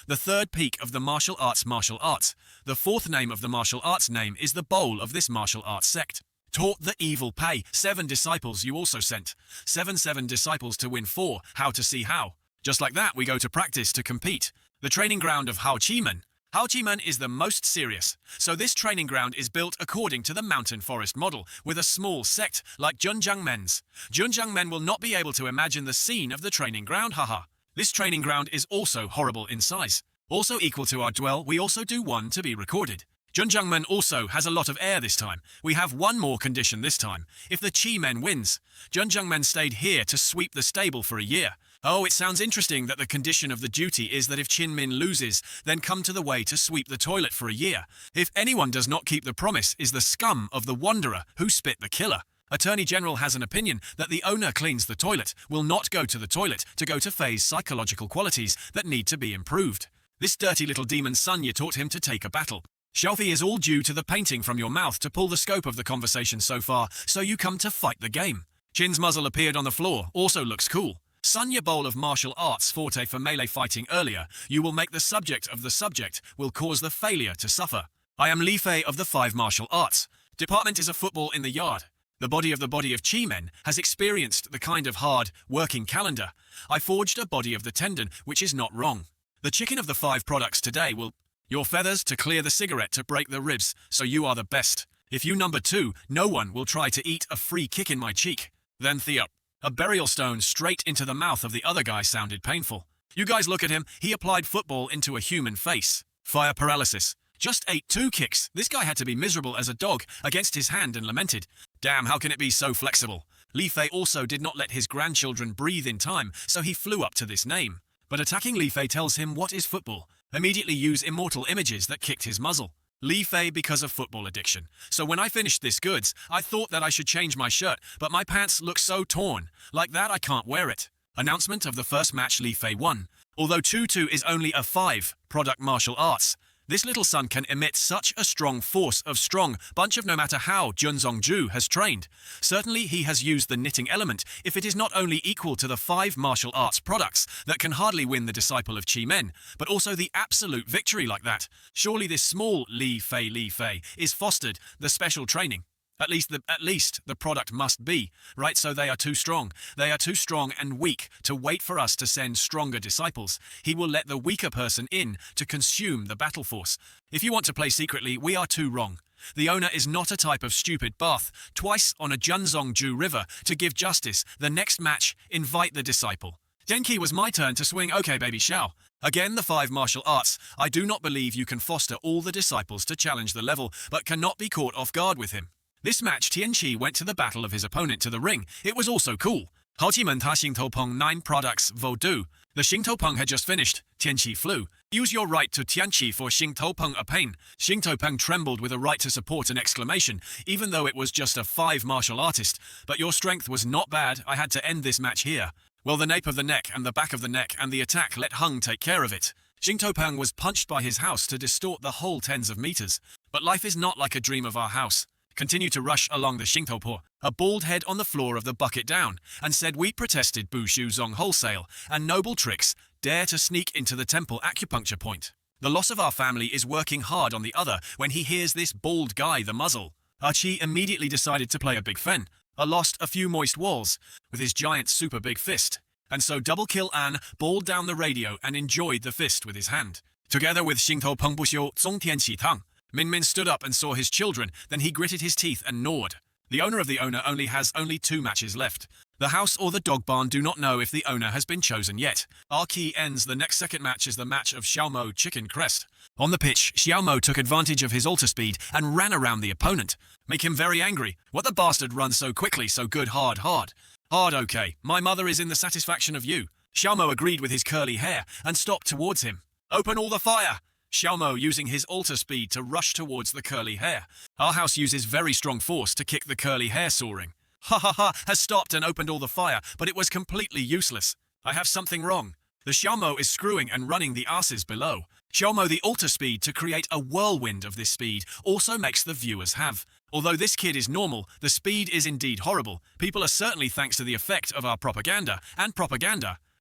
The 3rd peak of the martial arts. The 4th name of the martial arts name is the bowl of this martial arts sect. Taught the evil pay. 7 disciples you also sent. 7 disciples to win 4. How to see how. Just like that, we go to practice to compete. The training ground of Hao Chi-men. Hao Chi-men is the most serious, so this training ground is built according to the mountain forest model, with a small sect like Junjiang Men's. Junjiang Men will not be able to imagine the scene of the training ground, haha. This training ground is also horrible in size. Also equal to our dwell, we also do one to be recorded. Junjiang Men also has a lot of air this time. We have one more condition this time. If the Chi Men wins, Junjiang Men stayed here to sweep the stable for a year. Oh, it sounds interesting that the condition of the duty is that if Chin Min loses, then come to the way to sweep the toilet for a year. If anyone does not keep the promise is the scum of the wanderer who spit the killer. Attorney General has an opinion that the owner cleans the toilet, will not go to the toilet to go to phase psychological qualities that need to be improved. This dirty little demon Sunya taught him to take a battle. Xiaofi is all due to the painting from your mouth to pull the scope of the conversation so far, so you come to fight the game. Chin's muzzle appeared on the floor, also looks cool. Sunya bowl of martial arts forte for melee fighting earlier. You will make the subject of the subject, will cause the failure to suffer. I am Li Fei of the 5 martial arts. Department is a football in the yard. The body of Chi Men has experienced the kind of hard, working calendar. I forged a body of the tendon, which is not wrong. The chicken of the 5 products today will... Your feathers to clear the cigarette to break the ribs, so you are the best. If you number 2, no one will try to eat a free kick in my cheek. Then Theo. A burial stone straight into the mouth of the other guy sounded painful. You guys look at him, he applied football into a human face. Fire paralysis. Just ate 2 kicks. This guy had to be miserable as a dog against his hand and lamented. Damn, how can it be so flexible? Li Fei also did not let his grandchildren breathe in time, so he flew up to this name. But attacking Li Fei tells him what is football. Immediately use immortal images that kicked his muzzle. Li Fei because of football addiction. So when I finished this goods, I thought that I should change my shirt, but my pants look so torn. Like that I can't wear it. Announcement of the first match Li Fei won. Although 2-2 is only a 5 product martial arts, this little son can emit such a strong force of strong bunch of no matter how Junzongju has trained. Certainly he has used the knitting element if it is not only equal to the 5 martial arts products that can hardly win the disciple of Chi Men, but also the absolute victory like that. Surely this small Li Fei is fostered the special training. At least the product must be, right? So they are too strong. They are too strong and weak to wait for us to send stronger disciples. He will let the weaker person in to consume the battle force. If you want to play secretly, we are too wrong. The owner is not a type of stupid bath. Twice on a Junzongju river to give justice. The next match, invite the disciple. Denki was my turn to swing. Okay, baby, shall. Again, the 5 martial arts. I do not believe you can foster all the disciples to challenge the level, but cannot be caught off guard with him. This match, Tianqi went to the battle of his opponent to the ring. It was also cool. Hao Chi-men ta Xingtoupeng 9 products Vodou. The Xingtoupeng had just finished. Tianqi flew. Use your right to Tianqi for Xingtoupeng a pain. Xingtoupeng trembled with a right to support an exclamation, even though it was just a 5 martial artist. But your strength was not bad. I had to end this match here. Well, the nape of the neck and the back of the neck and the attack let Hung take care of it. Xingtoupeng was punched by his house to distort the whole tens of meters. But life is not like a dream of our house. Continue to rush along the Xingtoupo, a bald head on the floor of the bucket down, and said we protested Bushu Zong wholesale, and noble tricks, dare to sneak into the temple acupuncture point. The loss of our family is working hard on the other when he hears this bald guy the muzzle. Archie immediately decided to play a big fen, lost a few moist walls, with his giant super big fist. And so double kill An balled down the radio and enjoyed the fist with his hand. Together with Xingtoupeng Bushu Zong Tianqi Tang, Min Min stood up and saw his children, then he gritted his teeth and gnawed. The owner of the owner has only 2 matches left. The house or the dog barn do not know if the owner has been chosen yet. Our key ends. The next second match is the match of Xiaomo Chicken Crest. On the pitch, Xiaomo took advantage of his alter speed and ran around the opponent. Make him very angry. What the bastard runs so quickly, so good, hard. Hard, okay. My mother is in the satisfaction of you. Xiaomo agreed with his curly hair and stopped towards him. Open all the fire! Xiaomo using his alter speed to rush towards the curly hair. Our house uses very strong force to kick the curly hair soaring. Has stopped and opened all the fire, but it was completely useless. I have something wrong. The Xiaomo is screwing and running the asses below. Xiaomo the alter speed to create a whirlwind of this speed also makes the viewers have. Although this kid is normal, the speed is indeed horrible. People are certainly thanks to the effect of our propaganda.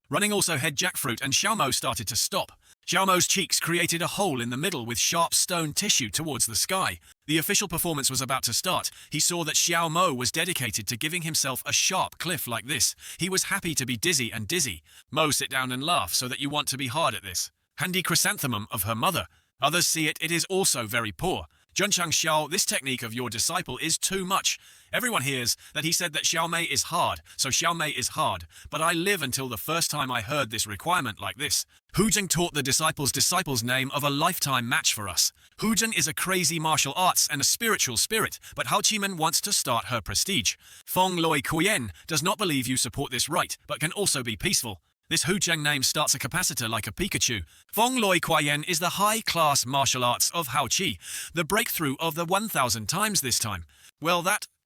Running also head jackfruit and Xiaomo started to stop. Xiaomo's cheeks created a hole in the middle with sharp stone tissue towards the sky. The official performance was about to start. He saw that Xiao Mo was dedicated to giving himself a sharp cliff like this. He was happy to be dizzy and dizzy. Mo, sit down and laugh so that you want to be hard at this. Handy chrysanthemum of her mother. Others see it is also very poor. Junchang Xiao, this technique of your disciple is too much. Everyone hears that he said that Xiao Mei is hard, so Xiao Mei is hard. But I live until the first time I heard this requirement like this. Hu Zheng taught the disciple's name of a lifetime match for us. Hu Zheng is a crazy martial arts and a spiritual spirit, but Hao Qimen wants to start her prestige. Feng Loi Kuyen does not believe you support this right, but can also be peaceful. This Hu Zheng name starts a capacitor like a Pikachu. Feng Loi Kuyen is the high-class martial arts of Hao Qi, the breakthrough of the 1,000 times this time. Well,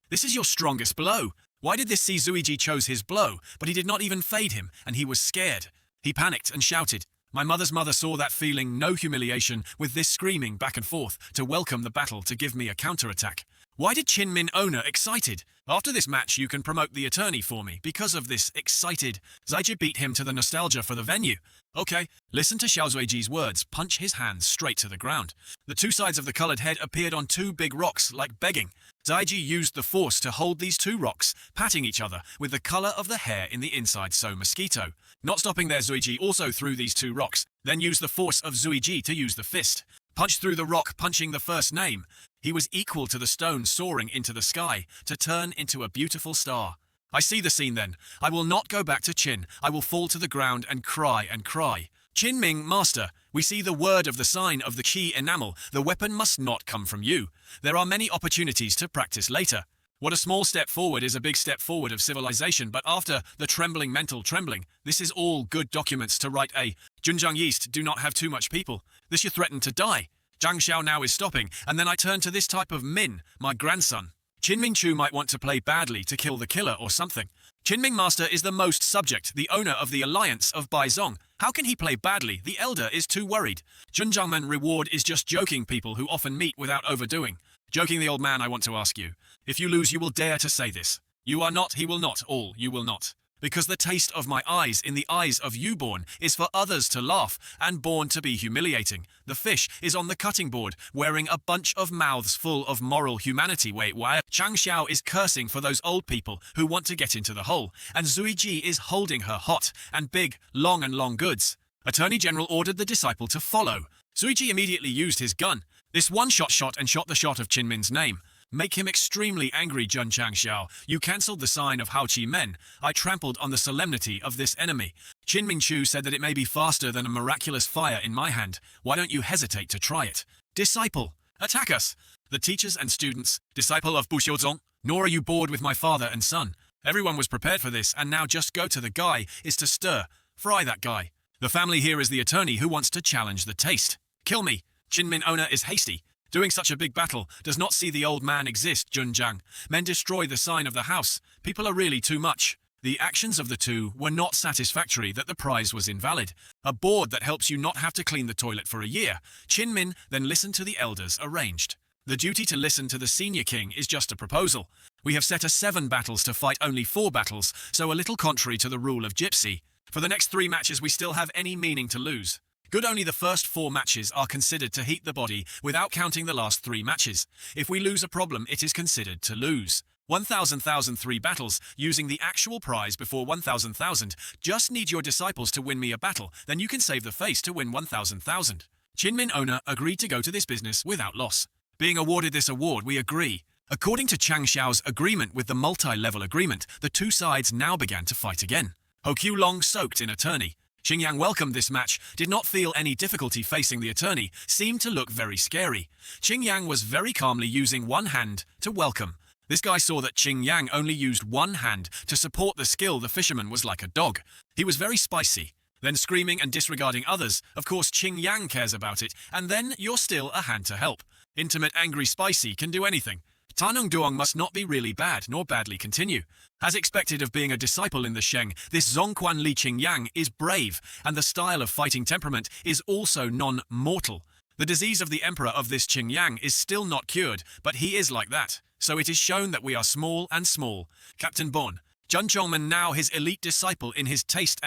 this is your strongest blow. Why did this see Zuiji chose his blow, but he did not even fade him, and he was scared. He panicked and shouted. My mother's mother saw that feeling no humiliation with this screaming back and forth to welcome the battle to give me a counterattack. Why did Qinmin Owner excited? After this match you can promote the attorney for me because of this excited. Zaiji beat him to the nostalgia for the venue. Okay, listen to Xiao Zuiji's words, punch his hands straight to the ground. The two sides of the colored head appeared on two big rocks like begging. Zaiji used the force to hold these two rocks, patting each other with the color of the hair in the inside so mosquito. Not stopping there, Zuiji also threw these two rocks, then used the force of Zuiji to use the fist. Punch through the rock, punching the first name. He was equal to the stone soaring into the sky to turn into a beautiful star. I see the scene then. I will not go back to Qin. I will fall to the ground and cry and cry. Qin Ming, master, we see the word of the sign of the Qi enamel. The weapon must not come from you. There are many opportunities to practice later. What a small step forward is a big step forward of civilization, but after the trembling mental trembling, this is all good documents to write a Junjiang Yeast do not have too much people. This you threaten to die. Zhang Xiao now is stopping, and then I turn to this type of Min, my grandson. Qinming Chu might want to play badly to kill the killer or something. Qinming Master is the most subject, the owner of the alliance of Baizong. How can he play badly? The elder is too worried. Junjiangmen reward is just joking people who often meet without overdoing. Joking the old man, I want to ask you. If you lose, you will dare to say this. You are not, he will not, all, you will not. Because the taste of my eyes in the eyes of you born is for others to laugh and born to be humiliating. The fish is on the cutting board, wearing a bunch of mouths full of moral humanity. Wait, why? Chang Xiao is cursing for those old people who want to get into the hole, and Zui Ji is holding her hot and big, long goods. Attorney General ordered the disciple to follow. Zui Ji immediately used his gun. This one-shot shot and shot the shot of Qinmin's name. Make him extremely angry, Jun Chang Xiao. You cancelled the sign of Hao Qi Men. I trampled on the solemnity of this enemy. Qin Ming Chu said that it may be faster than a miraculous fire in my hand. Why don't you hesitate to try it? Disciple, attack us! The teachers and students, disciple of Bu Xiuzong, nor are you bored with my father and son. Everyone was prepared for this, and now just go to the guy is to stir. Fry that guy. The family here is the attorney who wants to challenge the taste. Kill me. Qin Min owner is hasty. Doing such a big battle does not see the old man exist, Junjiang. Men destroy the sign of the house. People are really too much. The actions of the two were not satisfactory that the prize was invalid. A board that helps you not have to clean the toilet for a year. Qinmin then listened to the elders arranged. The duty to listen to the senior king is just a proposal. We have set a 7 battles to fight only 4 battles, so a little contrary to the rule of Gypsy. For the next 3 matches we still have any meaning to lose. Good, only the first 4 matches are considered to heat the body without counting the last 3 matches. If we lose a problem, it is considered to lose. 1,000,003 battles, using the actual prize before 1,000,000. Just need your disciples to win me a battle, then you can save the face to win 1,000,000. Qinmin owner agreed to go to this business without loss. Being awarded this award, we agree. According to Chang Xiao's agreement with the multi-level agreement, the two sides now began to fight again. Ho Qiu Long soaked in attorney. Xingyang welcomed this match, did not feel any difficulty facing the attorney, seemed to look very scary. Xingyang was very calmly using one hand to welcome. This guy saw that Xingyang only used one hand to support the skill. The fisherman was like a dog. He was very spicy. Then screaming and disregarding others. Of course Xingyang cares about it, and then you're still a hand to help. Intimate, angry, spicy can do anything. Tanung Duong must not be really bad, nor badly continue. As expected of being a disciple in the Sheng, this Zongquan Li Qingyang is brave, and the style of fighting temperament is also non-mortal. The disease of the emperor of this Qingyang is still not cured, but he is like that. So it is shown that we are small and small. Captain Bon, Jun Chongman, now his elite disciple in his taste,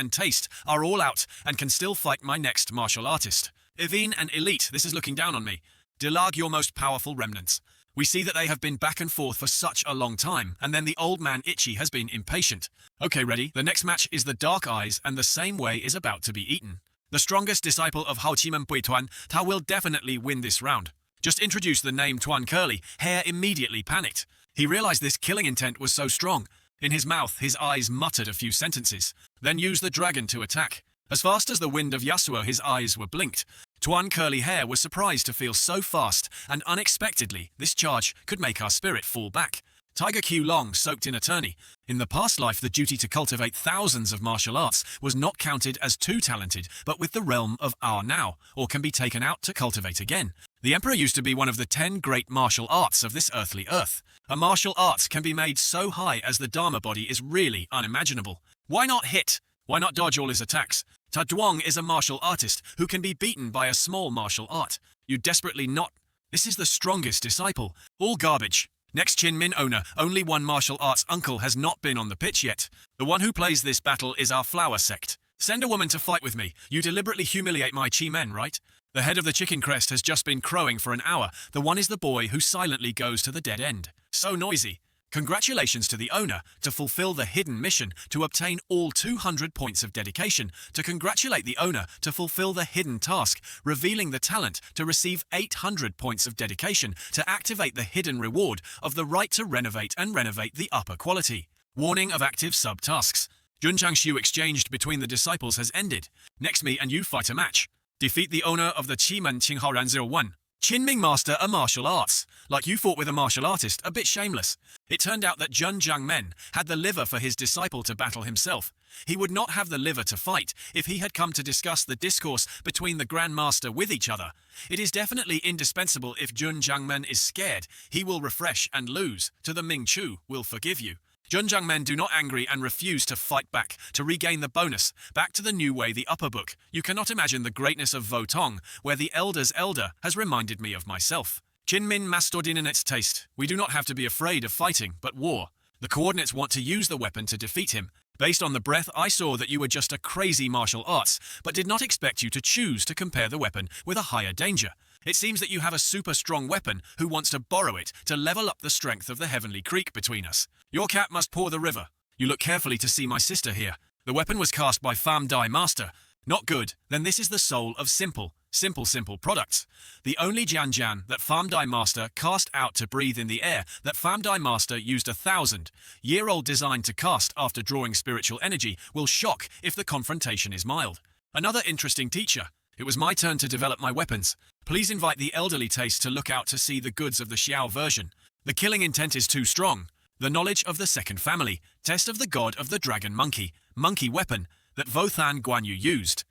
are all out and can still fight my next martial artist. Evine and elite, this is looking down on me. Delag your most powerful remnants. We see that they have been back and forth for such a long time, and then the old man Ichi has been impatient. Okay, ready? The next match is the Dark Eyes, and the same way is about to be eaten. The strongest disciple of Hao Qimen Pui Tuan, Ta will definitely win this round. Just introduce the name Tuan Curly, Hare immediately panicked. He realized this killing intent was so strong. In his mouth, his eyes muttered a few sentences, then used the dragon to attack. As fast as the wind of Yasuo, his eyes were blinked. Tuan Curly Hare was surprised to feel so fast, and unexpectedly, this charge could make our spirit fall back. Tiger Q Long soaked in attorney. In the past life, the duty to cultivate thousands of martial arts was not counted as too talented, but with the realm of our now, or can be taken out to cultivate again. The Emperor used to be one of the 10 great martial arts of this earthly earth. A martial art can be made so high as the Dharma body is really unimaginable. Why not hit? Why not dodge all his attacks? Ta Duong is a martial artist who can be beaten by a small martial art. You desperately not. This is the strongest disciple. All garbage. Next Chin Min owner, only one martial arts uncle has not been on the pitch yet. The one who plays this battle is our flower sect. Send a woman to fight with me. You deliberately humiliate my chi men, right? The head of the chicken crest has just been crowing for an hour. The one is the boy who silently goes to the dead end. So noisy. Congratulations to the owner to fulfill the hidden mission to obtain all 200 points of dedication, to congratulate the owner to fulfill the hidden task, revealing the talent to receive 800 points of dedication to activate the hidden reward of the right to renovate and renovate the upper quality. Warning of active sub-tasks. Junchang Xiu exchanged between the disciples has ended. Next me and you fight a match. Defeat the owner of the Qimen Qinghaoran 01. Qinming master a martial arts. Like you fought with a martial artist, a bit shameless. It turned out that Jun Jiangmen had the liver for his disciple to battle himself. He would not have the liver to fight if he had come to discuss the discourse between the Grand Master with each other. It is definitely indispensable if Jun Jiangmen is scared, he will refresh and lose. To the Ming Chu will forgive you. Jun Jiangmen do not angry and refuse to fight back, to regain the bonus. Back to the new way, the upper book. You cannot imagine the greatness of Vo Tong, where the elder's elder has reminded me of myself. Qinmin Mastodin in its taste. We do not have to be afraid of fighting, but war. The coordinates want to use the weapon to defeat him. Based on the breath, I saw that you were just a crazy martial arts, but did not expect you to choose to compare the weapon with a higher danger. It seems that you have a super strong weapon who wants to borrow it to level up the strength of the heavenly creek between us. Your cat must pour the river. You look carefully to see my sister here. The weapon was cast by Pham Dai Master. Not good, then this is the soul of simple products. The only Jian that Pham Dai Master cast out to breathe in the air that Pham Dai Master used 1,000-year-old design to cast after drawing spiritual energy will shock if the confrontation is mild. Another interesting teacher. It was my turn to develop my weapons. Please invite the elderly taste to look out to see the goods of the Xiao version. The killing intent is too strong. The knowledge of the second family, test of the god of the dragon monkey weapon that Vothan Guanyu used.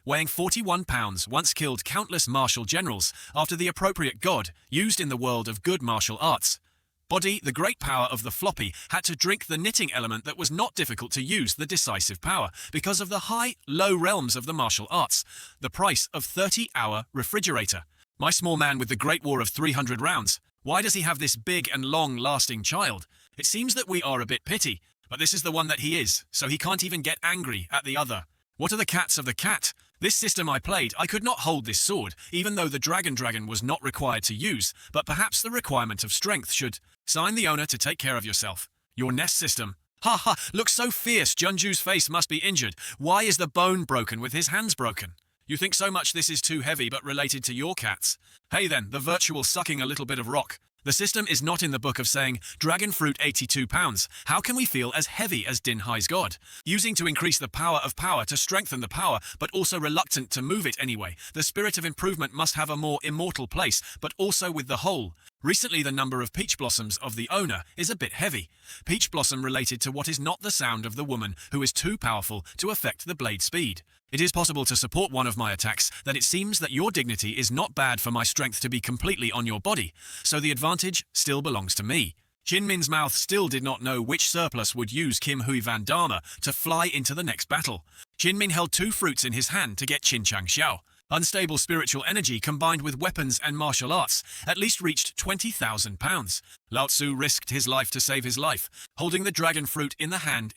Weighing 41 pounds, once killed countless martial generals after the appropriate god used in the world of good martial arts. Body, the great power of the floppy, had to drink the knitting element that was not difficult to use the decisive power because of the high-low realms of the martial arts. The price of 30-hour refrigerator. My small man with the great war of 300 rounds. Why does he have this big and long-lasting child? It seems that we are a bit pity, but this is the one that he is, so he can't even get angry at the other. What are the cats of the cat? This system I played, I could not hold this sword, even though the dragon was not required to use, but perhaps the requirement of strength should. Sign the owner to take care of yourself. Your nest system. Ha ha, looks so fierce, Junju's face must be injured. Why is the bone broken with his hands broken? You think so much this is too heavy but related to your cats. Hey then, the virtual sucking a little bit of rock. The system is not in the book of saying, dragon fruit 82 pounds. How can we feel as heavy as Din Hai's god? Using to increase the power of power to strengthen the power, but also reluctant to move it anyway. The spirit of improvement must have a more immortal place, but also with the whole. Recently the number of peach blossoms of the owner is a bit heavy. Peach blossom related to what is not the sound of the woman who is too powerful to affect the blade speed. It is possible to support one of my attacks that it seems that your dignity is not bad for my strength to be completely on your body, so the advantage still belongs to me. Jinmin's mouth still did not know which surplus would use Kim Hui Van Dharma to fly into the next battle. Jinmin held 2 fruits in his hand to get Qin Chang Xiao. Unstable spiritual energy combined with weapons and martial arts at least reached 20,000 pounds. Lao Tzu risked his life to save his life. Holding the dragon fruit in the hand,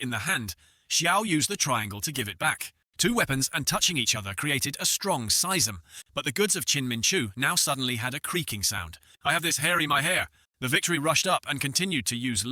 Xiao used the triangle to give it back. 2 weapons and touching each other created a strong schism, but the goods of Qin Min Chu now suddenly had a creaking sound. I have this hair in my hair. The victory rushed up and continued to use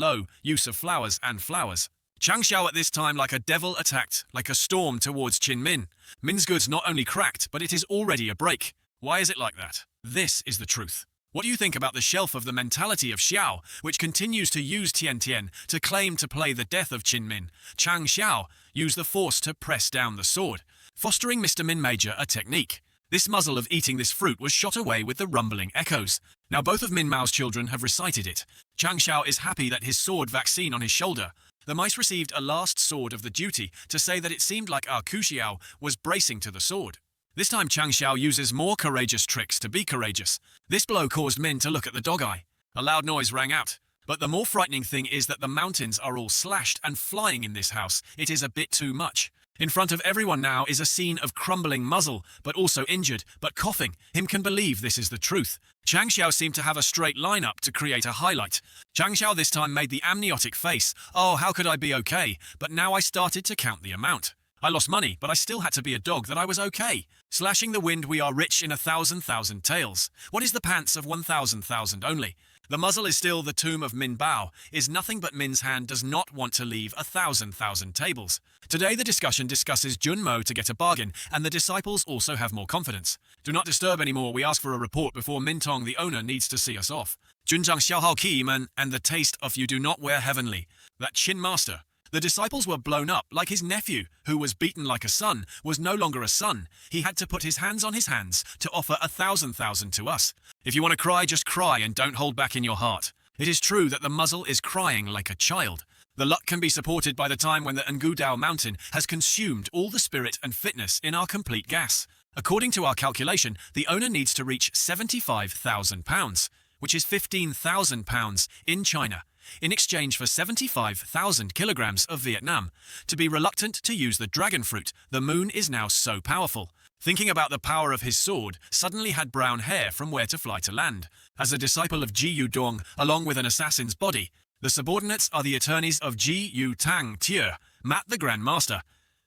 use of flowers and flowers. Chang Xiao at this time like a devil attacked, like a storm towards Qin Min. Min's goods not only cracked, but it is already a break. Why is it like that? This is the truth. What do you think about the shelf of the mentality of Xiao, which continues to use Tian Tian to claim to play the death of Qin Min? Chang Xiao used the force to press down the sword, fostering Mr. Min Major a technique. This muzzle of eating this fruit was shot away with the rumbling echoes. Now both of Min Mao's children have recited it. Chang Xiao is happy that his sword vaccine on his shoulder. The mice received a last sword of the duty to say that it seemed like our Ku Xiao was bracing to the sword. This time Chang Xiao uses more courageous tricks to be courageous. This blow caused Min to look at the dog eye. A loud noise rang out. But the more frightening thing is that the mountains are all slashed and flying in this house. It is a bit too much. In front of everyone now is a scene of crumbling muzzle, but also injured, but coughing. Him can believe this is the truth. Chang Xiao seemed to have a straight line up to create a highlight. Chang Xiao this time made the amniotic face. Oh, how could I be okay? But now I started to count the amount. I lost money, but I still had to be a dog that I was okay. Slashing the wind, we are rich in 1,000 tails. What is the pants of 1,000 only? The muzzle is still the tomb of Min Bao, is nothing but Min's hand does not want to leave 1,000 tables. Today the discussion discusses Jun Mo to get a bargain, and the disciples also have more confidence. Do not disturb anymore, we ask for a report before Min Tong the owner needs to see us off. Junjiang Xiaohao Ki Man and the taste of you do not wear heavenly. That Qin master. The disciples were blown up like his nephew, who was beaten like a son, was no longer a son. He had to put his hands on his hands to offer 1,000 to us. If you want to cry, just cry and don't hold back in your heart. It is true that the muzzle is crying like a child. The luck can be supported by the time when the Ngudao mountain has consumed all the spirit and fitness in our complete gas. According to our calculation, the owner needs to reach £75,000, which is £15,000 in China, in exchange for 75,000 kilograms of Vietnam. To be reluctant to use the dragon fruit, the moon is now so powerful. Thinking about the power of his sword, suddenly had brown hair from where to fly to land. As a disciple of Ji Yu Dong, along with an assassin's body, the subordinates are the attorneys of Ji Yu Tang Tier, Mat the Grand Master.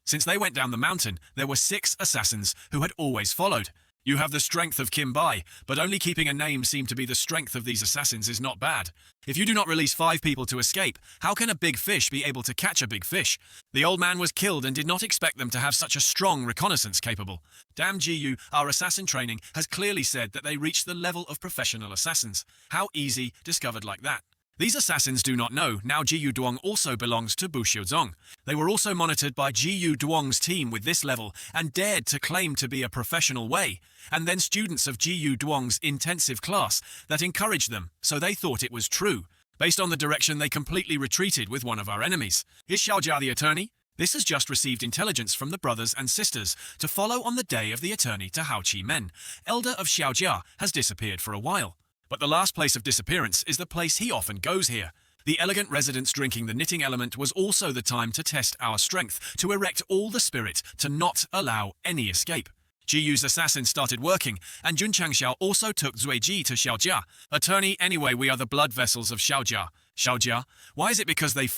Since they went down the mountain, there were 6 assassins who had always followed. You have the strength of Kim Bai, but only keeping a name seemed to be the strength of these assassins is not bad. If you do not release 5 people to escape, how can a big fish be able to catch a big fish? The old man was killed and did not expect them to have such a strong reconnaissance capable. Damn Ji-Yu, our assassin training, has clearly said that they reached the level of professional assassins. How easy, discovered like that. These assassins do not know now Ji Yu Duong also belongs to Bu Xiuzong. They were also monitored by Ji Yu Duong's team with this level and dared to claim to be a professional way, and then students of Ji Yu Duong's intensive class that encouraged them, so they thought it was true. Based on the direction they completely retreated with one of our enemies. Is Xiaojia the attorney? This has just received intelligence from the brothers and sisters to follow on the day of the attorney to Hao Qi Men. Elder of Xiaojia has disappeared for a while. But the last place of disappearance is the place he often goes here. The elegant residence drinking the knitting element was also the time to test our strength, to erect all the spirit, to not allow any escape. Ji Yu's assassin started working, and Jun Changxiao also took Zui Ji to Xiaojia. Attorney, anyway, we are the blood vessels of Xiaojia. Xiaojia? Why is it because they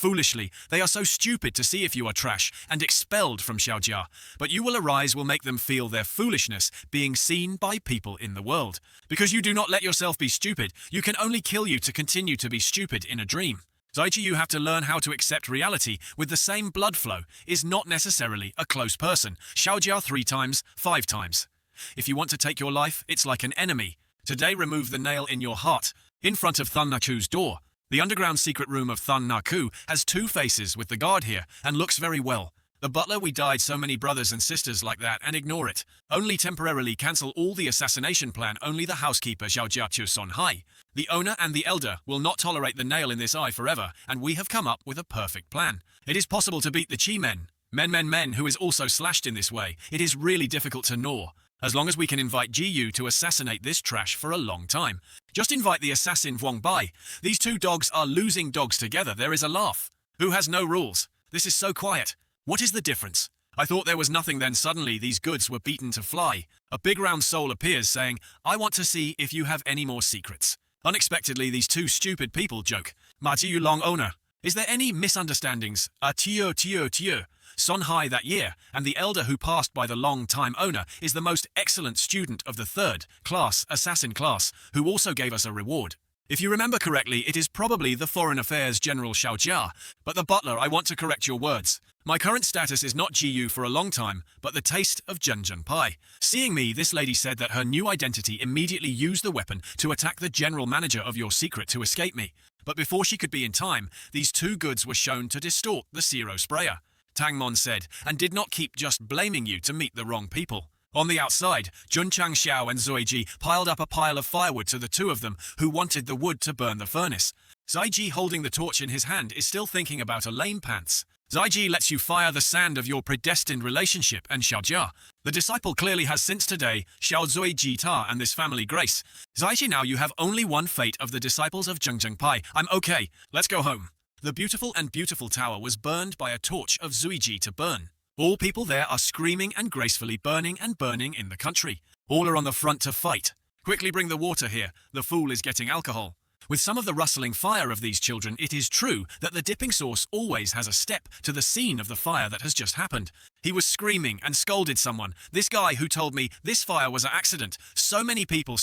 are so stupid to see if you are trash, and expelled from Xiaojia? But you will arise will make them feel their foolishness being seen by people in the world. Because you do not let yourself be stupid, you can only kill you to continue to be stupid in a dream. Zaichi, you have to learn how to accept reality with the same blood flow is not necessarily a close person. Xiaojia 3 times, 5 times. If you want to take your life, it's like an enemy. Today remove the nail in your heart, in front of Thun Naku's door. The underground secret room of Thun Naku has 2 faces with the guard here and looks very well. The butler, we died so many brothers and sisters like that and ignore it. Only temporarily cancel all the assassination plan, only the housekeeper Xiaojia Chu Son Hai. The owner and the elder will not tolerate the nail in this eye forever, and we have come up with a perfect plan. It is possible to beat the Chi Men, who is also slashed in this way. It is really difficult to gnaw. As long as we can invite Ji Yu to assassinate this trash for a long time. Just invite the assassin Wang Bai. These 2 dogs are losing dogs together. There is a laugh. Who has no rules? This is so quiet. What is the difference? I thought there was nothing, then suddenly these goods were beaten to fly. A big round soul appears saying, I want to see if you have any more secrets. Unexpectedly, these 2 stupid people joke. Ma Ji Yu Long owner. Is there any misunderstandings? Tio. Son Hai that year, and the elder who passed by the long-time owner is the most excellent student of the 3rd class, assassin class, who also gave us a reward. If you remember correctly, it is probably the Foreign Affairs General Xiao Jia, but the butler, I want to correct your words. My current status is not GU for a long time, but the taste of Zhenjiang pie. Seeing me, this lady said that her new identity immediately used the weapon to attack the general manager of your secret to escape me. But before she could be in time, these two goods were shown to distort the Zero sprayer. Tang Mon said, and did not keep just blaming you to meet the wrong people. On the outside, Junchang Xiao and Zuiji piled up a pile of firewood to the two of them who wanted the wood to burn the furnace. Zaiji, holding the torch in his hand, is still thinking about a lame pants. Zaiji lets you fire the sand of your predestined relationship and Xiaojia. The disciple clearly has since today Xiao Zui Ji Ta and this family grace. Zaiji, now you have only one fate of the disciples of Zhenjiang Pai. I'm okay, let's go home. The beautiful tower was burned by a torch of Zuiji to burn. All people there are screaming and gracefully burning in the country. All are on the front to fight. Quickly bring the water here, the fool is getting alcohol. With some of the rustling fire of these children, it is true that the dipping sauce always has a step to the scene of the fire that has just happened. He was screaming and scolded someone. This guy who told me this fire was an accident. So many people.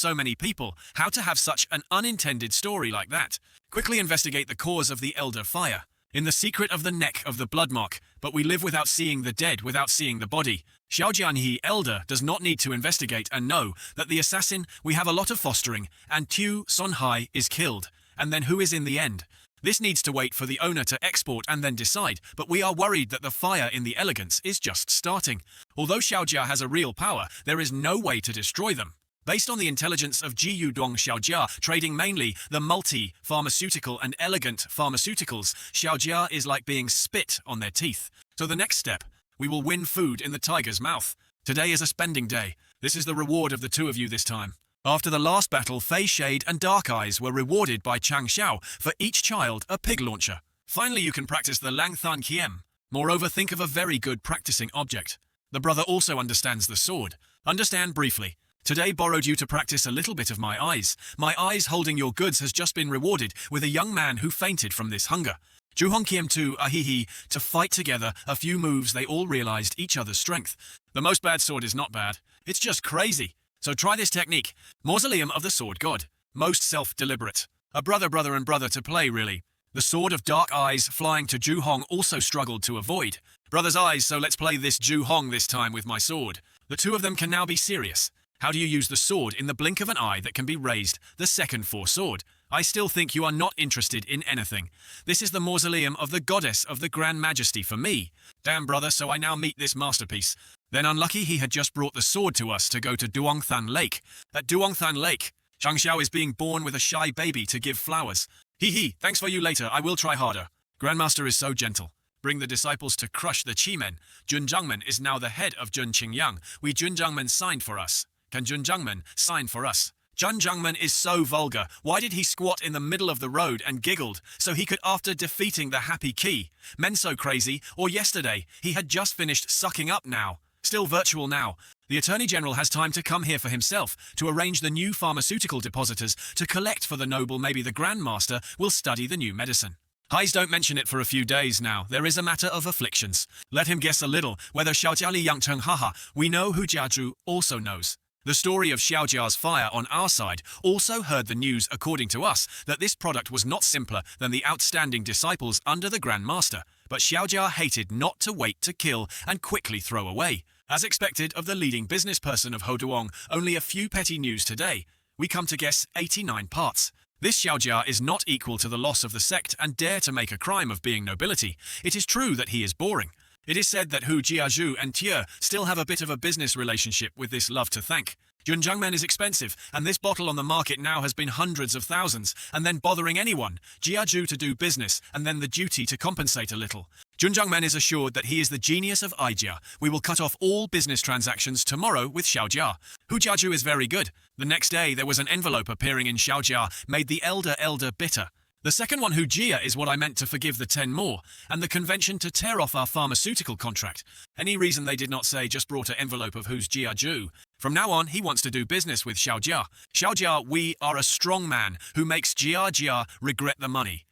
How to have such an unintended story like that? Quickly investigate the cause of the elder fire. In the secret of the neck of the blood mark, but we live without seeing the dead, without seeing the body. Xiao Jianhe, elder, does not need to investigate and know that the assassin we have a lot of fostering, and Tu Sonhai is killed. And then who is in the end? This needs to wait for the owner to export and then decide, but we are worried that the fire in the elegance is just starting. Although Xiaojia has a real power, there is no way to destroy them. Based on the intelligence of Jiyu Dong Xiaojia, trading mainly the multi-pharmaceutical and elegant pharmaceuticals, Xiaojia is like being spit on their teeth. So the next step, we will win food in the tiger's mouth. Today is a spending day. This is the reward of the two of you this time. After the last battle, Fei Shade and Dark Eyes were rewarded by Chang Xiao for each child a pig launcher. Finally, you can practice the Lang Than Kiem. Moreover, think of a very good practicing object. The brother also understands the sword. Understand briefly. Today borrowed you to practice a little bit of my eyes. My eyes holding your goods has just been rewarded with a young man who fainted from this hunger. Juhong Kiem tu ahihi, to fight together, a few moves they all realized each other's strength. The most bad sword is not bad, it's just crazy. So try this technique. Mausoleum of the Sword God. Most self-deliberate. A brother and brother to play really. The sword of Dark Eyes flying to Juhong also struggled to avoid. Brother's eyes, so let's play this Juhong this time with my sword. The two of them can now be serious. How do you use the sword in the blink of an eye that can be raised, the second four sword? I still think you are not interested in anything. This is the mausoleum of the goddess of the Grand Majesty for me. Damn brother, so I now meet this masterpiece. Then unlucky he had just brought the sword to us to go to Duongthan Lake. At Duongthan Lake, Chang Xiao is being born with a shy baby to give flowers. Hee, thanks for you later, I will try harder. Grandmaster is so gentle. Bring the disciples to crush the Qimen. Jun Zhangmen is now the head of Jun Qingyang. We Jun Zhangmen signed for us. Can Jun Zhangmen sign for us? Jun Zhangmen is so vulgar. Why did he squat in the middle of the road and giggled so he could after defeating the happy key? Men so crazy, or yesterday, he had just finished sucking up now. Still virtual now. The Attorney General has time to come here for himself to arrange the new pharmaceutical depositors to collect for the noble. Maybe the Grandmaster will study the new medicine. Highs don't mention it for a few days now. There is a matter of afflictions. Let him guess a little whether Xiaojiali Yangcheng haha. We know who Jiazhu also knows. The story of Xiaojia's fire on our side also heard the news according to us that this product was not simpler than the outstanding disciples under the Grand Master, but Xiaojia hated not to wait to kill and quickly throw away. As expected of the leading business person of Hoduong, only a few petty news today. We come to guess 89 parts. This Xiaojia is not equal to the loss of the sect and dare to make a crime of being nobility. It is true that he is boring. It is said that Hu Jiazhu and Tie still have a bit of a business relationship with this love to thank. Jun Zhangmen is expensive, and this bottle on the market now has been hundreds of thousands, and then bothering anyone. Jiazhu to do business, and then the duty to compensate a little. Jun Zhangmen is assured that he is the genius of Aijia. We will cut off all business transactions tomorrow with Xiaojia. Hu Jiazhu is very good. The next day there was an envelope appearing in Xiaojia, made the elder bitter. The second one, Hu Jia, is what I meant to forgive the 10 more, and the convention to tear off our pharmaceutical contract. Any reason they did not say just brought an envelope of Hu's Jiazhu. From now on, he wants to do business with Xiaojia. Xiaojia, we are a strong man who makes Jia regret the money.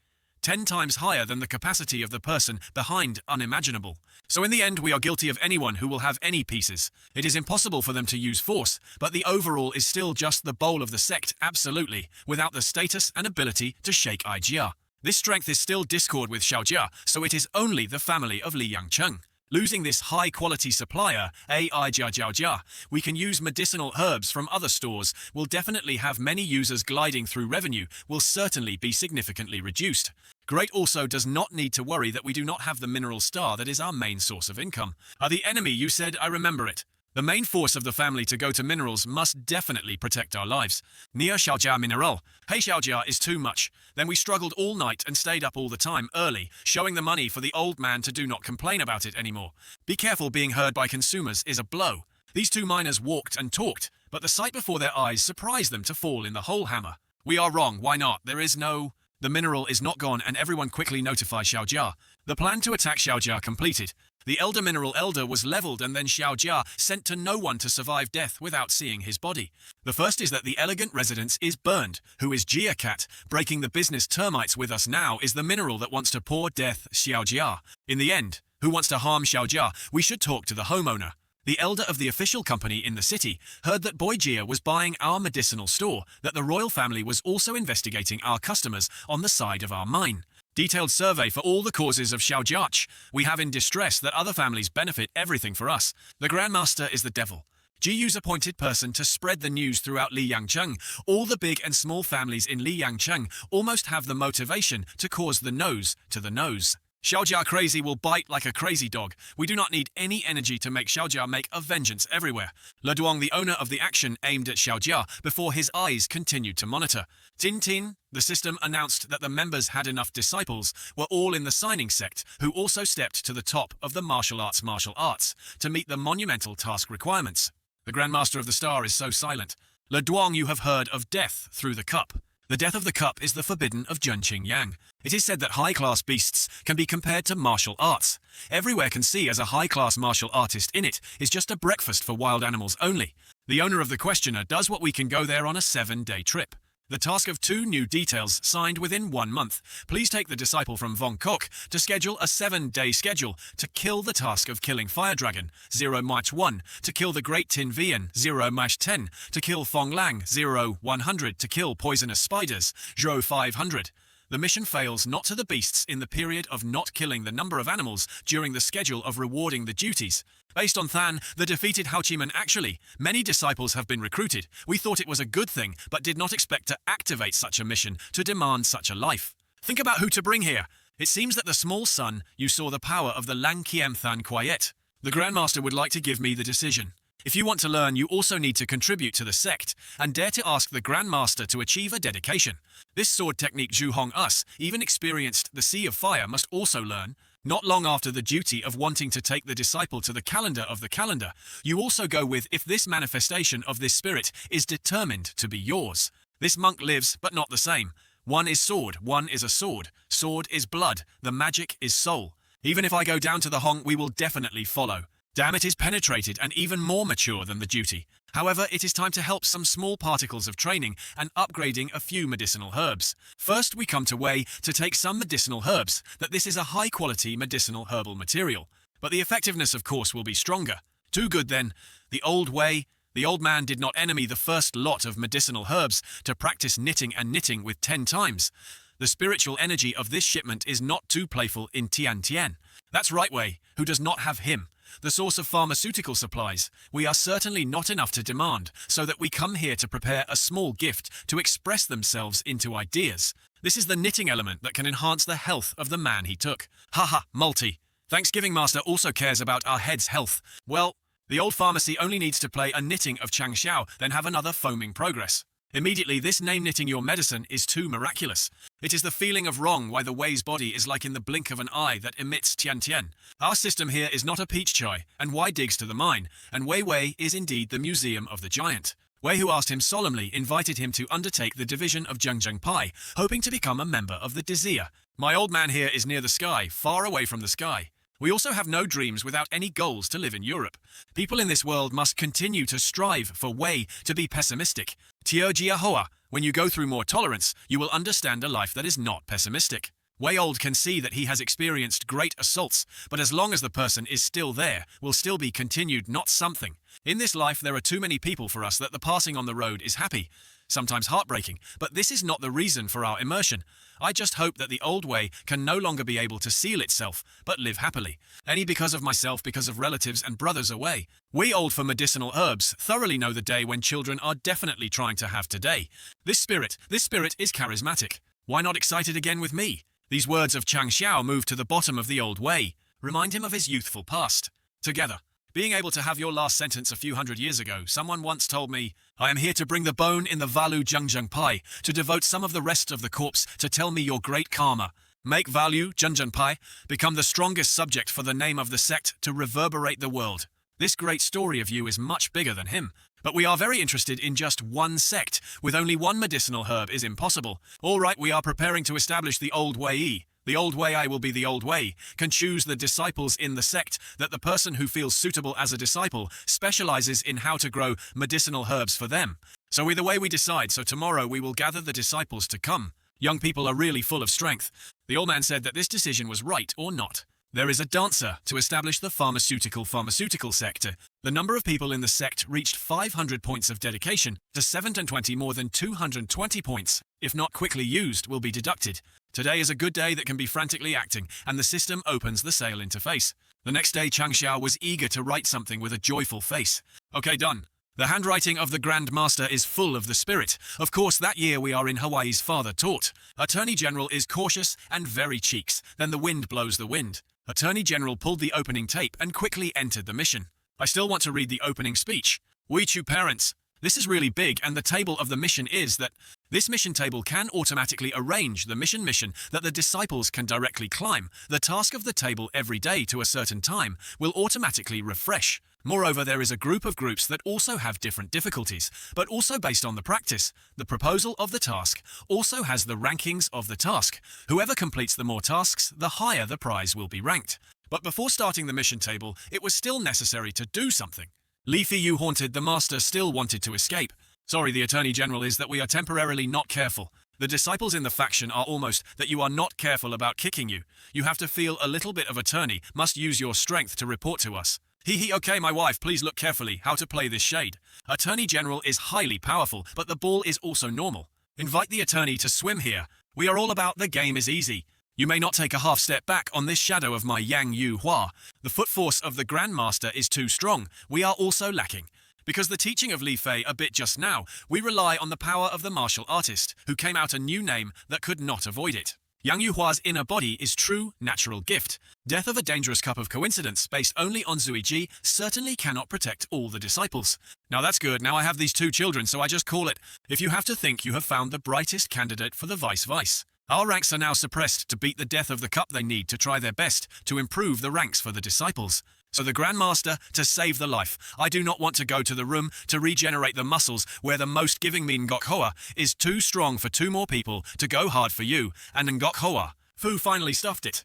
10 times higher than the capacity of the person behind unimaginable. So in the end, we are guilty of anyone who will have any pieces. It is impossible for them to use force, but the overall is still just the bowl of the sect, absolutely, without the status and ability to shake Ijia. This strength is still discord with Xiaojia, so it is only the family of Li Yangcheng. Losing this high-quality supplier, Ijia, we can use medicinal herbs from other stores, will definitely have many users gliding through revenue, will certainly be significantly reduced. Great also does not need to worry that we do not have the mineral star that is our main source of income. Are the enemy, you said, I remember it. The main force of the family to go to minerals must definitely protect our lives. Near Xiaojia mineral. Hey Xiaojia is too much. Then we struggled all night and stayed up all the time early, showing the money for the old man to do not complain about it anymore. Be careful, being heard by consumers is a blow. These two miners walked and talked, but the sight before their eyes surprised them to fall in the whole hammer. We are wrong, why not? There is no... The mineral is not gone and everyone quickly notifies Xiaojia. The plan to attack Xiaojia completed. The elder mineral elder was leveled and then Xiaojia sent to no one to survive death without seeing his body. The first is that the elegant residence is burned. Who is Jia Cat? Breaking the business termites with us now is the mineral that wants to pour death Xiaojia. In the end, who wants to harm Xiaojia? We should talk to the homeowner. The elder of the official company in the city heard that Boy Jia was buying our medicinal store, that the royal family was also investigating our customers on the side of our mine. Detailed survey for all the causes of Xiaojiach. We have in distress that other families benefit everything for us. The Grandmaster is the devil. Jiu's appointed person to spread the news throughout Li Yangcheng. All the big and small families in Li Yangcheng almost have the motivation to cause the nose to the nose. Xiaojia crazy will bite like a crazy dog. We do not need any energy to make Xiaojia make a vengeance everywhere. Le Duong, the owner of the action, aimed at Xiaojia before his eyes continued to monitor. Tin Tin, the system announced that the members had enough disciples, were all in the signing sect, who also stepped to the top of the martial arts to meet the monumental task requirements. The Grandmaster of the Star is so silent. Le Duong, you have heard of death through the cup. The death of the cup is the forbidden of Zhenqing Yang. It is said that high-class beasts can be compared to martial arts. Everywhere can see as a high-class martial artist in it is just a breakfast for wild animals only. The owner of the questioner does what we can go there on a 7-day trip. The task of 2 new details signed within 1 month. Please take the disciple from Von Kok to schedule a 7-day schedule to kill the task of killing Fire Dragon, 0-1, to kill the Great Tin Vian, 0-10, to kill Fong Lang, 0-100, to kill poisonous spiders, 0-500. The mission fails not to the beasts in the period of not killing the number of animals during the schedule of rewarding the duties. Based on Than, the defeated Haochiman actually, many disciples have been recruited. We thought it was a good thing, but did not expect to activate such a mission to demand such a life. Think about who to bring here. It seems that the small son, you saw the power of the Lang Kiem Than Quiet. The Grandmaster would like to give me the decision. If you want to learn, you also need to contribute to the sect, and dare to ask the Grandmaster to achieve a dedication. This sword technique Zhu Hong Us, even experienced the Sea of Fire, must also learn. Not long after the duty of wanting to take the disciple to the calendar of the calendar, you also go with if this manifestation of this spirit is determined to be yours. This monk lives, but not the same. One is sword, one is a sword. Sword is blood, the magic is soul. Even if I go down to the Hong, we will definitely follow. Damn, it is penetrated and even more mature than the duty. However, it is time to help some small particles of training and upgrading a few medicinal herbs. First, we come to Wei to take some medicinal herbs, that this is a high-quality medicinal herbal material. But the effectiveness, of course, will be stronger. Too good, then. The old Wei, the old man did not enemy the first lot of medicinal herbs to practice knitting and knitting with 10 times. The spiritual energy of this shipment is not too playful in Tian Tian. That's right, Wei, who does not have him. The source of pharmaceutical supplies, we are certainly not enough to demand, so that we come here to prepare a small gift to express themselves into ideas. This is the knitting element that can enhance the health of the man he took. Haha, multi. Thanksgiving Master also cares about our head's health. Well, the old pharmacy only needs to play a knitting of Chang Xiao, then have another foaming progress. Immediately, this name knitting your medicine is too miraculous. It is the feeling of wrong why the Wei's body is like in the blink of an eye that emits Tian Tian. Our system here is not a peach chai, and Wei digs to the mine, and Wei is indeed the museum of the giant. Wei, who asked him solemnly, invited him to undertake the division of Zhengzheng Pai, hoping to become a member of the Dizia. My old man here is near the sky, far away from the sky. We also have no dreams without any goals to live in Europe. People in this world must continue to strive for Wei to be pessimistic. Tio Jia Hoa, when you go through more tolerance, you will understand a life that is not pessimistic. Way Old can see that he has experienced great assaults, but as long as the person is still there, will still be continued, not something. In this life, there are too many people for us that the passing on the road is happy, sometimes heartbreaking, but this is not the reason for our immersion. I just hope that the old way can no longer be able to seal itself, but live happily. Any because of myself, because of relatives and brothers away. We old for medicinal herbs thoroughly know the day when children are definitely trying to have today. This spirit is charismatic. Why not excited again with me? These words of Chang Xiao move to the bottom of the old way, remind him of his youthful past. Together. Being able to have your last sentence a few hundred years ago, someone once told me, I am here to bring the bone in the Valu Jungjung Pai, to devote some of the rest of the corpse to tell me your great karma. Make Valu Jungjung Pai become the strongest subject for the name of the sect to reverberate the world. This great story of you is much bigger than him. But we are very interested in just one sect. With only one medicinal herb is impossible. All right, we are preparing to establish the old way. The old way I will be the old way, can choose the disciples in the sect, that the person who feels suitable as a disciple specializes in how to grow medicinal herbs for them. So either way we decide, so tomorrow we will gather the disciples to come. Young people are really full of strength. The old man said that this decision was right or not. There is a dancer to establish the pharmaceutical sector. The number of people in the sect reached 500 points of dedication to 720, more than 220 points. If not quickly used, will be deducted. Today is a good day that can be frantically acting, and the system opens the sale interface. The next day, Chang Xiao was eager to write something with a joyful face. Okay, done. The handwriting of the Grand Master is full of the spirit. Of course, that year we are in Hawaii's father taught. Attorney General is cautious and very cheeks. Then the wind blows the wind. Attorney General pulled the opening tape and quickly entered the mission. I still want to read the opening speech. We two parents. This is really big, and the table of the mission is that this mission table can automatically arrange the mission that the disciples can directly climb. The task of the table every day to a certain time will automatically refresh. Moreover, there is a group of groups that also have different difficulties, but also based on the practice. The proposal of the task also has the rankings of the task. Whoever completes the more tasks, the higher the prize will be ranked. But before starting the mission table, it was still necessary to do something. Li Fiyu haunted the master still wanted to escape. Sorry, the Attorney General, is that we are temporarily not careful. The disciples in the faction are almost that you are not careful about kicking you. You have to feel a little bit of attorney, must use your strength to report to us. Okay, my wife, please look carefully how to play this shade. Attorney General is highly powerful, but the ball is also normal. Invite the attorney to swim here. We are all about the game is easy. You may not take a half step back on this shadow of my Yang Yu Hua. The foot force of the Grand Master is too strong. We are also lacking. Because the teaching of Li Fei a bit just now, we rely on the power of the martial artist, who came out a new name that could not avoid it. Yang Yu Hua's inner body is true natural gift. Death of a dangerous cup of coincidence based only on Zui Ji certainly cannot protect all the disciples. Now that's good, now I have these two children, so I just call it. If you have to think you have found the brightest candidate for the vice. Our ranks are now suppressed to beat the death of the cup. They need to try their best to improve the ranks for the disciples. So the Grand Master, to save the life, I do not want to go to the room to regenerate the muscles where the most giving me Ngok Hoa is too strong for two more people to go hard for you, and Ngok Hoa. Fu finally stuffed it.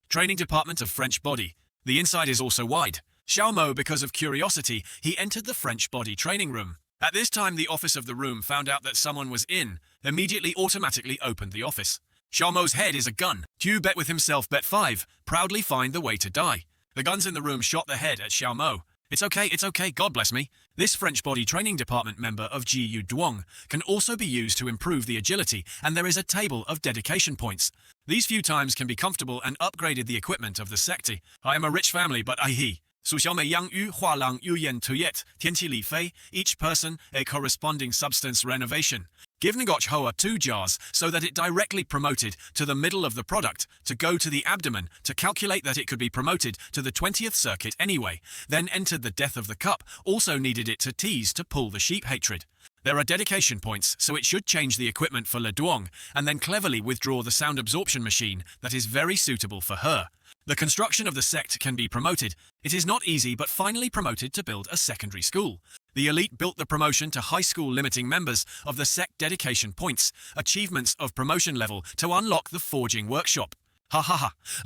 Training department of French body. The inside is also wide. Xiao Mo, because of curiosity, he entered the French body training room. At this time, the office of the room found out that someone was in, immediately automatically opened the office. Xiao Mo's head is a gun. Tu bet with himself, bet 5, proudly find the way to die. The guns in the room shot the head at Xiao Mo. It's okay, God bless me. This French body training department member of Ji Yu Duong can also be used to improve the agility, and there is a table of dedication points. These few times can be comfortable and upgraded the equipment of the secti. I am a rich family, but Su Xiaomei Yang Yu Hua Lang Yu Yen Tuyet, Tianqi Li Fei, each person a corresponding substance renovation. Give Ngoch Hoa 2 jars so that it directly promoted to the middle of the product, to go to the abdomen, to calculate that it could be promoted to the 20th circuit anyway. Then entered the death of the cup, also needed it to tease to pull the sheep hatred. There are dedication points, so it should change the equipment for Le Duong, and then cleverly withdraw the sound absorption machine that is very suitable for her. The construction of the sect can be promoted. It is not easy, but finally promoted to build a secondary school. The elite built the promotion to high school, limiting members of the sect dedication points, achievements of promotion level to unlock the forging workshop.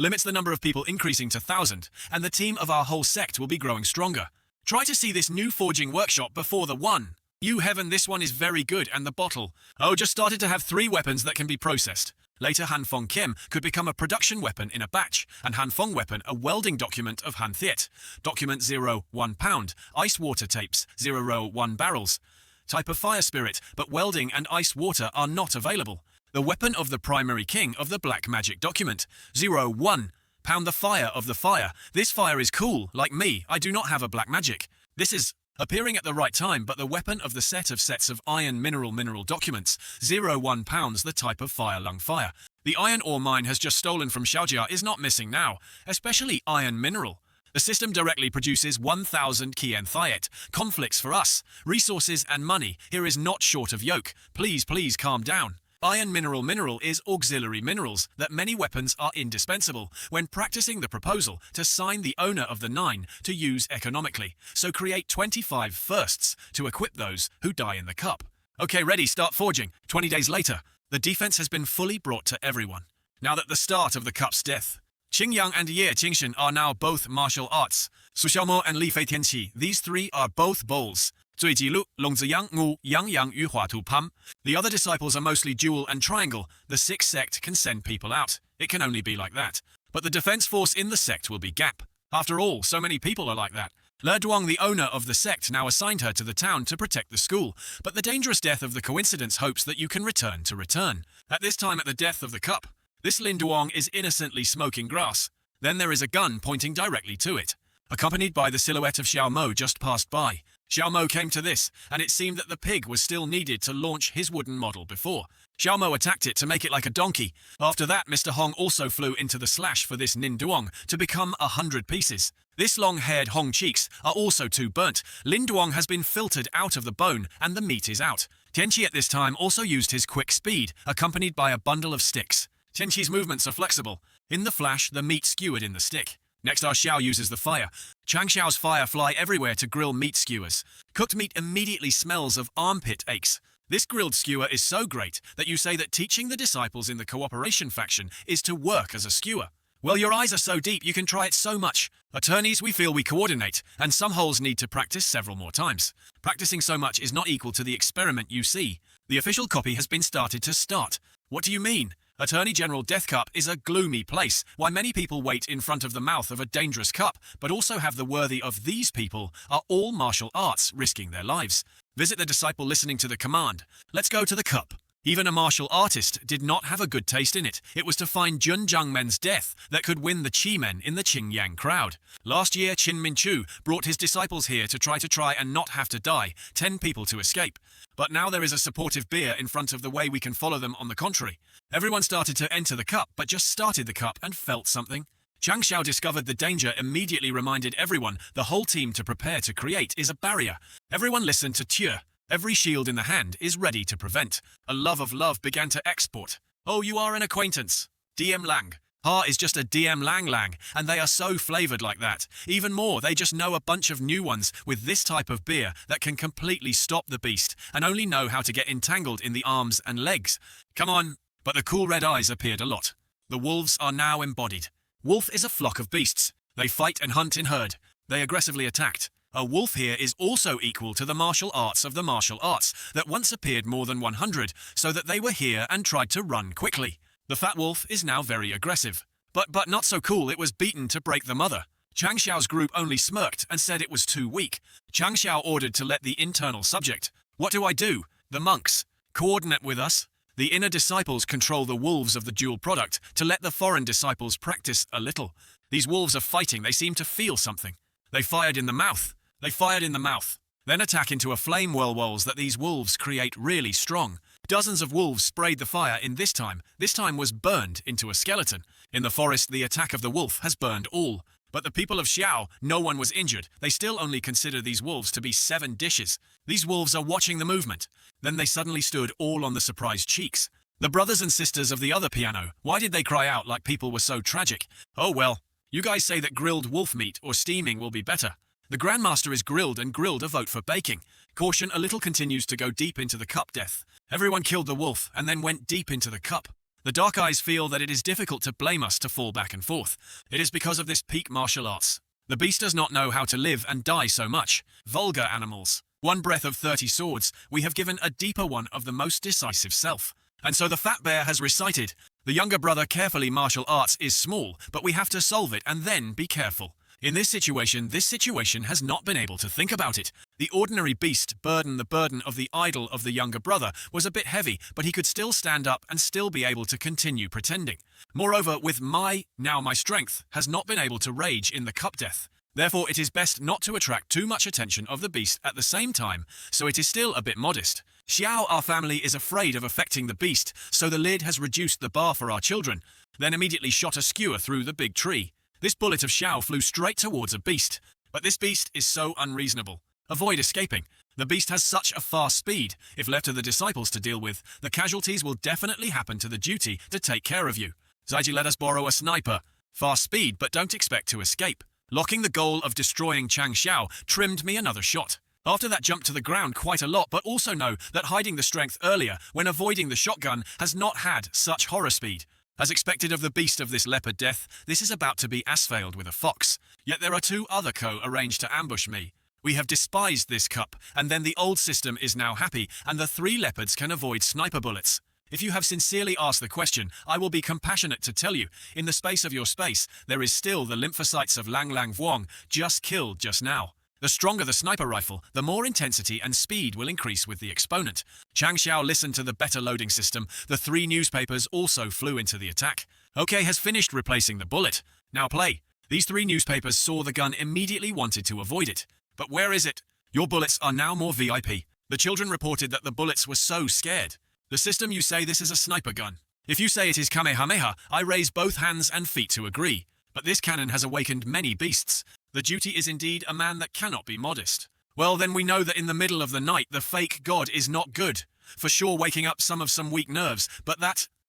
Limits the number of people increasing to 1,000, and the team of our whole sect will be growing stronger. Try to see this new forging workshop before the one. You heaven, this one is very good, and the bottle. Oh, just started to have 3 weapons that can be processed. Later, Hanfong Kim could become a production weapon in a batch, and Hanfong weapon a welding document of Han Thiet. Document 0, 1 pound, ice water tapes, 0, 1 barrels. Type of fire spirit, but welding and ice water are not available. The weapon of the primary king of the black magic document, 0, 1. Pound the fire of the fire. This fire is cool, like me, I do not have a black magic. This is appearing at the right time, but the weapon of the set of sets of iron mineral documents, 0, 1 pounds, the type of fire lung fire. The iron ore mine has just stolen from Xiaojia is not missing now, especially iron mineral. The system directly produces 1,000 Kien Thiet. Conflicts for us. Resources and money. Here is not short of yoke. Please calm down. Iron mineral is auxiliary minerals that many weapons are indispensable when practicing the proposal to sign the owner of the 9 to use economically. So create 25 firsts to equip those who die in the cup. Okay, ready, start forging. 20 days later, the defense has been fully brought to everyone. Now that the start of the cup's death. Qingyang and Ye Qingxin are now both martial arts. Su Xiaomo and Li Fei Tianqi, these three are both bowls. Zui Jilu, Long Ziyang, Ngu, Yang Yang, Yu Hua Tu Pam. The other disciples are mostly dual and triangle. The sixth sect can send people out. It can only be like that. But the defense force in the sect will be gap. After all, so many people are like that. Le Duong, the owner of the sect, now assigned her to the town to protect the school, but the dangerous death of the coincidence hopes that you can return to return. At this time, at the death of the cup, this Lin Duong is innocently smoking grass. Then there is a gun pointing directly to it. Accompanied by the silhouette of Xiao Mo just passed by. Xiao Mo came to this, and it seemed that the pig was still needed to launch his wooden model before. Xiao Mo attacked it to make it like a donkey. After that, Mr. Hong also flew into the slash for this Nin Duong to become 100 pieces. This long-haired Hong cheeks are also too burnt. Lin Duong has been filtered out of the bone, and the meat is out. Tianqi at this time also used his quick speed, accompanied by a bundle of sticks. Tianqi's movements are flexible. In the flash, the meat skewered in the stick. Next, our Xiao uses the fire. Chang Xiao's fire fly everywhere to grill meat skewers. Cooked meat immediately smells of armpit aches. This grilled skewer is so great that you say that teaching the disciples in the cooperation faction is to work as a skewer. Well, your eyes are so deep you can try it so much. Attorneys, we feel we coordinate, and some holes need to practice several more times. Practicing so much is not equal to the experiment you see. The official copy has been started to start. What do you mean? Attorney General Death Cup is a gloomy place. Why many people wait in front of the mouth of a dangerous cup, but also have the worthy of these people are all martial arts, risking their lives. Visit the disciple listening to the command. Let's go to the cup. Even a martial artist did not have a good taste in it. It was to find Jun Zhangmen's death that could win the Qi men in the Qingyang crowd. Last year, Qin Minchu brought his disciples here to try and not have to die, 10 people to escape. But now there is a supportive beer in front of the way we can follow them on the contrary. Everyone started to enter the cup, but just started the cup and felt something. Chang Xiao discovered the danger, immediately reminded everyone the whole team to prepare to create is a barrier. Everyone listened to Tue. Every shield in the hand is ready to prevent. A love of love began to export. Oh, you are an acquaintance. DM Lang. Ha is just a DM Lang, and they are so flavored like that. Even more, they just know a bunch of new ones with this type of beer that can completely stop the beast and only know how to get entangled in the arms and legs. Come on. But the cool red eyes appeared a lot. The wolves are now embodied. Wolf is a flock of beasts. They fight and hunt in herd. They aggressively attacked. A wolf here is also equal to the martial arts of the martial arts that once appeared more than 100, so that they were here and tried to run quickly. The fat wolf is now very aggressive. But not so cool, it was beaten to break the mother. Chang Xiao's group only smirked and said it was too weak. Chang Xiao ordered to let the internal subject. What do I do? The monks. Coordinate with us. The inner disciples control the wolves of the dual product to let the foreign disciples practice a little. These wolves are fighting, they seem to feel something. They fired in the mouth. Then attack into a flame whirlwolves that these wolves create really strong. Dozens of wolves sprayed the fire in this time. This time was burned into a skeleton. In the forest, the attack of the wolf has burned all. But the people of Xiao, no one was injured. They still only consider these wolves to be 7 dishes. These wolves are watching the movement. Then they suddenly stood all on the surprised cheeks. The brothers and sisters of the other piano, why did they cry out like people were so tragic? Oh well, you guys say that grilled wolf meat or steaming will be better. The Grandmaster is grilled and grilled a vote for baking. Caution a little continues to go deep into the cup death. Everyone killed the wolf and then went deep into the cup. The Dark Eyes feel that it is difficult to blame us to fall back and forth. It is because of this peak martial arts. The beast does not know how to live and die so much. Vulgar animals. One breath of 30 swords, we have given a deeper one of the most decisive self. And so the fat bear has recited, The younger brother carefully martial arts is small, but we have to solve it and then be careful. In this situation has not been able to think about it. The ordinary beast the burden of the idol of the younger brother was a bit heavy, but he could still stand up and still be able to continue pretending. Moreover, with my strength has not been able to rage in the cup death. Therefore, it is best not to attract too much attention of the beast at the same time, so it is still a bit modest. Xiao, our family, is afraid of affecting the beast, so the lid has reduced the bar for our children, then immediately shot a skewer through the big tree. This bullet of Xiao flew straight towards a beast, but this beast is so unreasonable. Avoid escaping. The beast has such a fast speed, if left to the disciples to deal with, the casualties will definitely happen to the duty to take care of you. Zaiji, let us borrow a sniper. Fast speed, but don't expect to escape. Locking the goal of destroying Chang Xiao trimmed me another shot. After that jump to the ground quite a lot, but also know that hiding the strength earlier when avoiding the shotgun has not had such horror speed. As expected of the beast of this leopard death, this is about to be asphaled with a fox. Yet there are two other arranged to ambush me. We have despised this cup, and then the old system is now happy, and the three leopards can avoid sniper bullets. If you have sincerely asked the question, I will be compassionate to tell you, in the space of your space, there is still the lymphocytes of Lang Lang Vuong, just killed just now. The stronger the sniper rifle, the more intensity and speed will increase with the exponent. Chang Xiao listened to the better loading system. The three newspapers also flew into the attack. OK has finished replacing the bullet. Now play. These three newspapers saw the gun, immediately wanted to avoid it. But where is it? Your bullets are now more VIP. The children reported that the bullets were so scared. The system, you say this is a sniper gun. If you say it is Kamehameha, I raise both hands and feet to agree. But this cannon has awakened many beasts. The duty is indeed a man that cannot be modest. Well, then we know that in the middle of the night the fake god is not good. For sure waking up some weak nerves, but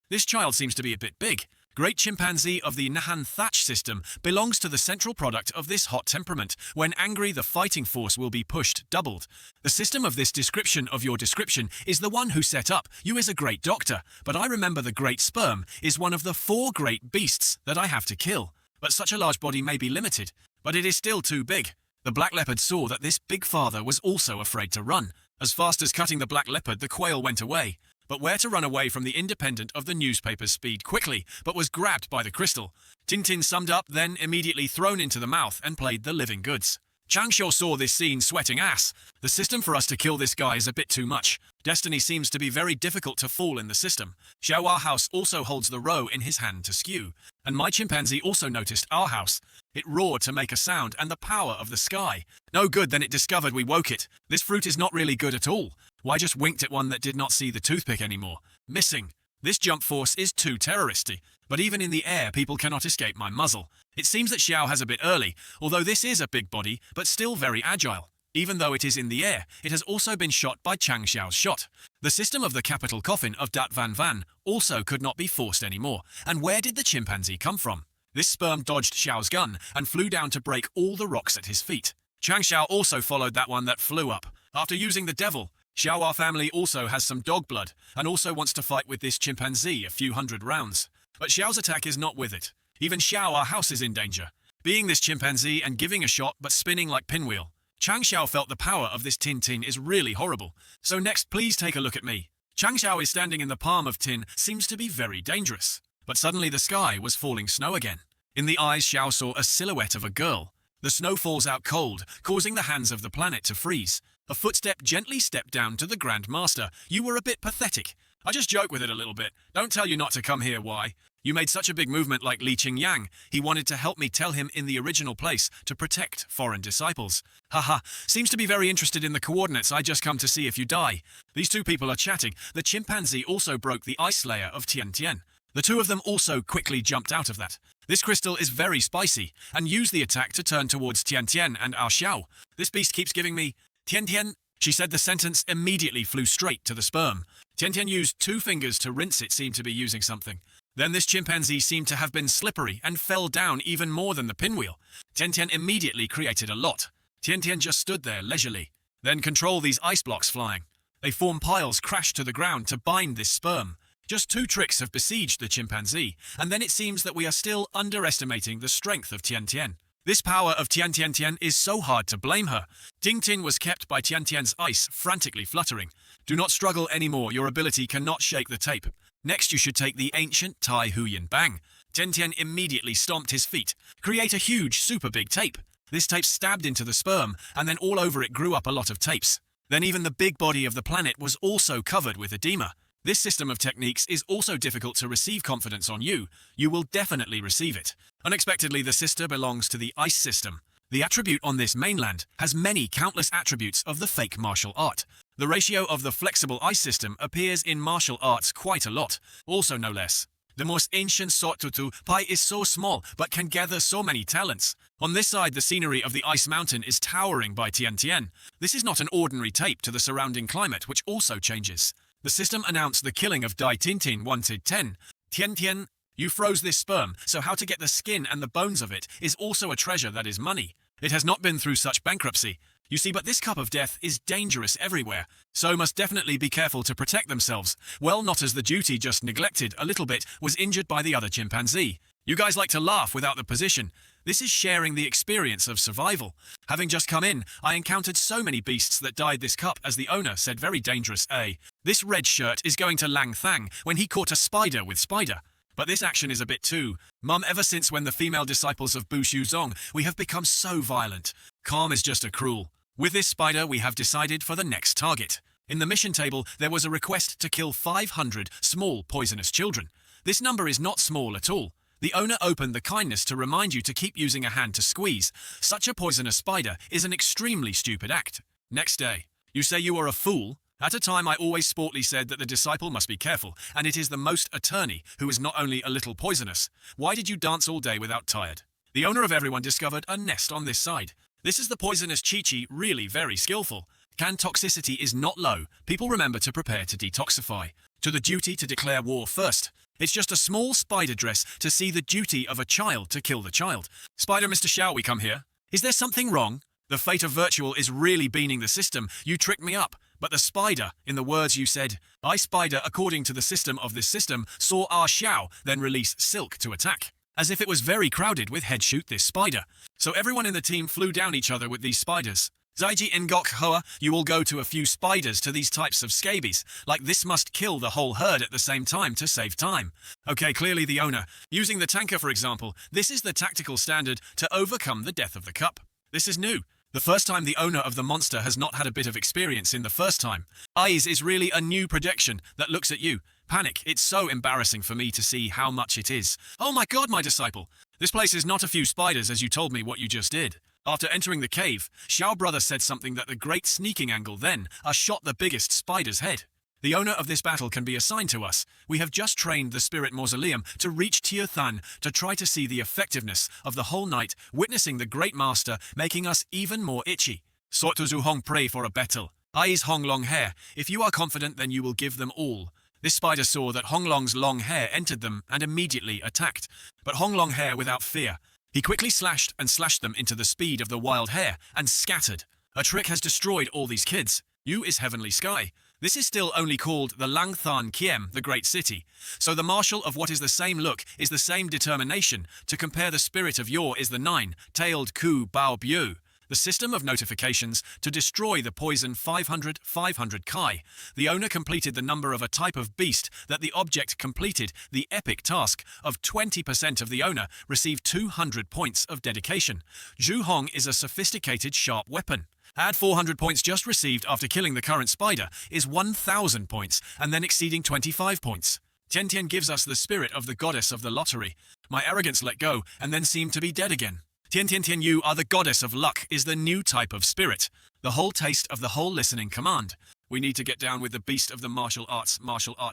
this child seems to be a bit big. Great chimpanzee of the Nahan Thatch system belongs to the central product of this hot temperament. When angry, the fighting force will be pushed, doubled. The system of this description of your description is the one who set up. You is a great doctor, but I remember the great sperm is one of the 4 great beasts that I have to kill. But such a large body may be limited, but it is still too big. The black leopard saw that this big father was also afraid to run. As fast as cutting the black leopard, the quail went away. But where to run away from the independent of the newspaper's speed quickly, but was grabbed by the crystal. Tintin summed up, then immediately thrown into the mouth and played the living goods. Changshaw saw this scene, sweating ass. The system for us to kill this guy is a bit too much. Destiny seems to be very difficult to fall in the system. Xiaohua House also holds the row in his hand to skew. And my chimpanzee also noticed our house. It roared to make a sound, and the power of the sky. No good, then it discovered we woke it. This fruit is not really good at all. Why just winked at one that did not see the toothpick anymore? Missing. This jump force is too terroristy. But even in the air, people cannot escape my muzzle. It seems that Xiao has a bit early, although this is a big body, but still very agile. Even though it is in the air, it has also been shot by Chang Xiao's shot. The system of the capital coffin of Dat Van Van also could not be forced anymore. And where did the chimpanzee come from? This sperm dodged Xiao's gun and flew down to break all the rocks at his feet. Chang Xiao also followed that one that flew up. After using the devil, Xiao, our family, also has some dog blood and also wants to fight with this chimpanzee a few hundred rounds. But Xiao's attack is not with it. Even Xiao, our house, is in danger. Being this chimpanzee and giving a shot but spinning like pinwheel. Chang Xiao felt the power of this Tin is really horrible. So next, please take a look at me. Chang Xiao is standing in the palm of Tin, seems to be very dangerous. But suddenly the sky was falling snow again. In the eyes, Xiao saw a silhouette of a girl. The snow falls out cold, causing the hands of the planet to freeze. A footstep gently stepped down to the Grand Master. You were a bit pathetic. I just joke with it a little bit. Don't tell you not to come here, why? You made such a big movement like Li Qing Yang. He wanted to help me tell him in the original place to protect foreign disciples. Haha, seems to be very interested in the coordinates. I just come to see if you die. These two people are chatting. The chimpanzee also broke the ice layer of Tian Tian. The two of them also quickly jumped out of that. This crystal is very spicy, and used the attack to turn towards Tian Tian and our Xiao. This beast keeps giving me Tian Tian. She said the sentence, immediately flew straight to the sperm. Tian Tian used 2 fingers to rinse it, seemed to be using something. Then this chimpanzee seemed to have been slippery and fell down even more than the pinwheel. Tian Tian immediately created a lot. Tian Tian just stood there leisurely. Then control these ice blocks flying. They form piles, crash to the ground to bind this sperm. Just 2 tricks have besieged the chimpanzee, and then it seems that we are still underestimating the strength of Tian Tian. This power of Tian Tian Tian is so hard to blame her. Ting Tin was kept by Tian Tian's ice, frantically fluttering. Do not struggle anymore, your ability cannot shake the tape. Next, you should take the ancient Tai Huyen Bang. Tian Tian immediately stomped his feet. Create a huge, super big tape. This tape stabbed into the sperm, and then all over it grew up a lot of tapes. Then even the big body of the planet was also covered with edema. This system of techniques is also difficult to receive confidence on you. You will definitely receive it. Unexpectedly, the sister belongs to the ice system. The attribute on this mainland has many countless attributes of the fake martial art. The ratio of the flexible ice system appears in martial arts quite a lot, also no less. The most ancient Sotutu Pai is so small, but can gather so many talents. On this side, the scenery of the ice mountain is towering by Tian Tian. This is not an ordinary tape to the surrounding climate, which also changes. The system announced the killing of Dai Tintin wanted 10. Tian Tian, you froze this sperm, so how to get the skin and the bones of it is also a treasure that is money. It has not been through such bankruptcy. You see, but this cup of death is dangerous everywhere, so must definitely be careful to protect themselves. Well, not as the duty just neglected a little bit was injured by the other chimpanzee. You guys like to laugh without the position. This is sharing the experience of survival. Having just come in, I encountered so many beasts that died this cup, as the owner said, very dangerous, eh? This red shirt is going to Lang Thang when he caught a spider with spider. But this action is a bit too. Mum, ever since when the female disciples of Bu Zong, we have become so violent. Calm is just a cruel. With this spider, we have decided for the next target. In the mission table, there was a request to kill 500 small poisonous children. This number is not small at all. The owner opened the kindness to remind you to keep using a hand to squeeze. Such a poisonous spider is an extremely stupid act. Next day, you say you are a fool. At a time I always sportly said that the disciple must be careful, and it is the most attorney who is not only a little poisonous. Why did you dance all day without tired? The owner of everyone discovered a nest on this side. This is the poisonous Chi-Chi, really very skillful. Can toxicity is not low. People remember to prepare to detoxify. To the duty to declare war first. It's just a small spider dress to see the duty of a child to kill the child. Spider Mr. Shall we come here? Is there something wrong? The fate of virtual is really beaning the system. You tricked me up. But the spider, in the words you said, I spider according to the system of this system, saw our Xiao, then release Silk to attack. As if it was very crowded with head shoot this spider. So everyone in the team flew down each other with these spiders. Zaiji Ngok Hoa, you will go to a few spiders to these types of scabies. Like this must kill the whole herd at the same time to save time. Okay, clearly the owner. Using the tanker for example, this is the tactical standard to overcome the death of the cup. This is new. The first time the owner of the monster has not had a bit of experience in the first time. Eyes is really a new projection that looks at you. Panic, it's so embarrassing for me to see how much it is. Oh my god, my disciple. This place is not a few spiders as you told me what you just did. After entering the cave, Xiao brother said something that the great sneaking angle then, shot the biggest spider's head. The owner of this battle can be assigned to us. We have just trained the spirit mausoleum to reach Tiothan to try to see the effectiveness of the whole night, witnessing the great master making us even more itchy. Sortuzu Hong pray for a battle. Eyes Hong long hair. If you are confident, then you will give them all. This spider saw that Hong Long's long hair entered them and immediately attacked. But Hong Long hair without fear. He quickly slashed them into the speed of the wild hare and scattered. A trick has destroyed all these kids. You is heavenly sky. This is still only called the Lang Than Kiem, the great city. So the marshal of what is the same look is the same determination. To compare the spirit of Yor is the 9-tailed Ku Bao Bu. The system of notifications to destroy the poison 500 Kai. The owner completed the number of a type of beast that the object completed. The epic task of 20% of the owner received 200 points of dedication. Zhu Hong is a sophisticated sharp weapon. Add 400 points just received after killing the current spider is 1,000 points and then exceeding 25 points. Tian Tian gives us the spirit of the goddess of the lottery. My arrogance let go and then seemed to be dead again. Tian Tian Tian, you are the goddess of luck is the new type of spirit. The whole taste of the whole listening command. We need to get down with the beast of the martial arts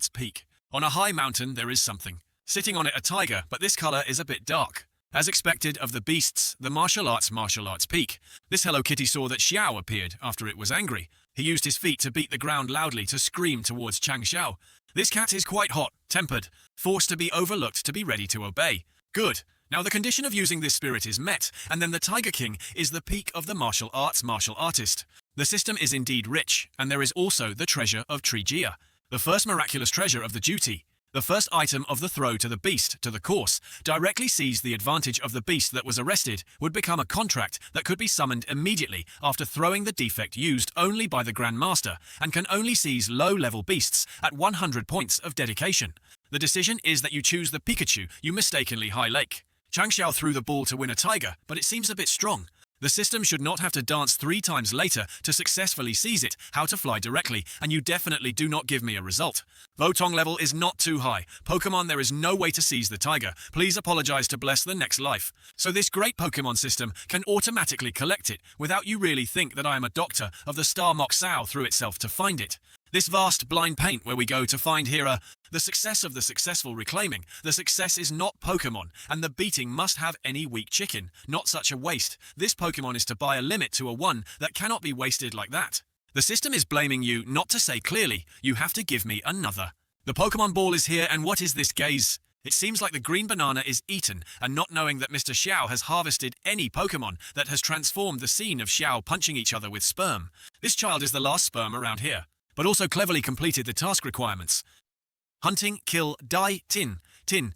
peak. On a high mountain there is something. Sitting on it a tiger, but this color is a bit dark. As expected of the beasts, the martial arts peak. This Hello Kitty saw that Xiao appeared after it was angry. He used his feet to beat the ground loudly to scream towards Chang Xiao. This cat is quite hot, tempered, forced to be overlooked to be ready to obey. Good. Now the condition of using this spirit is met, and then the Tiger King is the peak of the martial artist. The system is indeed rich, and there is also the treasure of Trijia, the first miraculous treasure of the duty. The first item of the throw to the beast to the course directly sees the advantage of the beast that was arrested would become a contract that could be summoned immediately after throwing the defect used only by the Grand Master and can only seize low-level beasts at 100 points of dedication. The decision is that you choose the Pikachu you mistakenly high lake. Changxiao threw the ball to win a tiger, but it seems a bit strong. The system should not have to dance 3 times later to successfully seize it, how to fly directly, and you definitely do not give me a result. Votong level is not too high. Pokemon, there is no way to seize the tiger. Please apologize to bless the next life. So this great Pokemon system can automatically collect it without you really think that I am a doctor of the star Moxao through itself to find it. This vast blind paint where we go to find here the success of the successful reclaiming. The success is not Pokemon, and the beating must have any weak chicken, not such a waste. This Pokemon is to buy a limit to a 1 that cannot be wasted like that. The system is blaming you not to say clearly, you have to give me another. The Pokemon ball is here, and what is this gaze? It seems like the green banana is eaten, and not knowing that Mr. Xiao has harvested any Pokemon that has transformed the scene of Xiao punching each other with sperm. This child is the last sperm around here, but also cleverly completed the task requirements. Hunting, kill, die, tin, 10.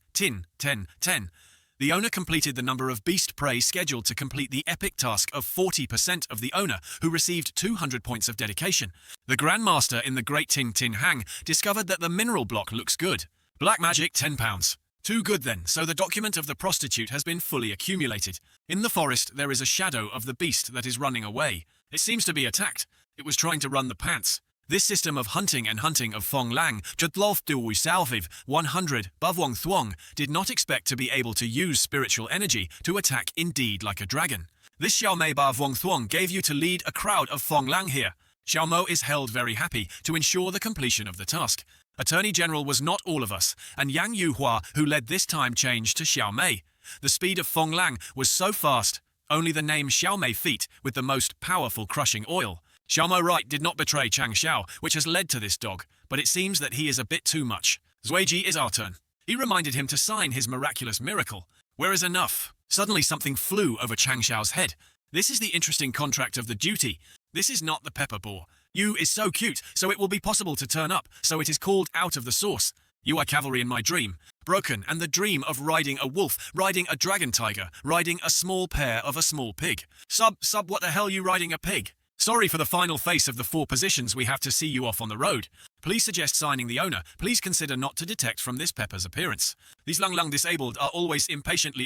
The owner completed the number of beast prey scheduled to complete the epic task of 40% of the owner, who received 200 points of dedication. The Grandmaster in the Great Tin Tin Hang discovered that the mineral block looks good. Black magic, £10. Too good then, so the document of the prostitute has been fully accumulated. In the forest, there is a shadow of the beast that is running away. It seems to be attacked. It was trying to run the pants. This system of hunting of Fong Lang, Jadlof Duwu Salviv, 100, Bavwong Thuong, did not expect to be able to use spiritual energy to attack indeed like a dragon. This Xiaomei Bavwong Thuong gave you to lead a crowd of Fong Lang here. Xiaomo is held very happy to ensure the completion of the task. Attorney General was not all of us, and Yang Yuhua, who led this time, changed to Xiaomei. The speed of Fong Lang was so fast, only the name Xiaomei feat with the most powerful crushing oil. Xiaomo Right did not betray Chang Xiao, which has led to this dog, but it seems that he is a bit too much. Zueji is our turn. He reminded him to sign his miraculous miracle. Where is enough? Suddenly something flew over Chang Xiao's head. This is the interesting contract of the duty. This is not the pepper boar. You is so cute, so it will be possible to turn up, so it is called out of the source. You are cavalry in my dream. Broken, and the dream of riding a wolf, riding a dragon tiger, riding a small pair of a small pig. Sub, what the hell you riding a pig? Sorry for the final face of the 4 positions, we have to see you off on the road. Please suggest signing the owner. Please consider not to detect from this pepper's appearance. These Lung disabled are always impatient,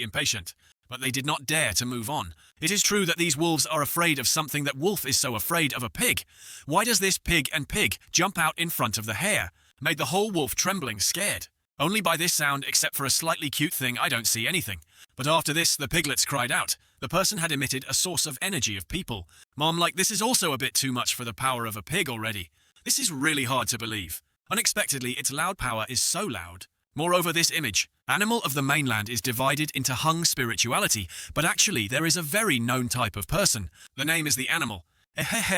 but they did not dare to move on. It is true that these wolves are afraid of something that wolf is so afraid of a pig. Why does this pig and pig jump out in front of the hare? Made the whole wolf trembling, scared. Only by this sound, except for a slightly cute thing, I don't see anything. But after this, the piglets cried out. The person had emitted a source of energy of people. Mom, like, this is also a bit too much for the power of a pig already. This is really hard to believe. Unexpectedly, its loud power is so loud. Moreover, this image, animal of the mainland, is divided into Hung spirituality, but actually there is a very known type of person. The name is the animal.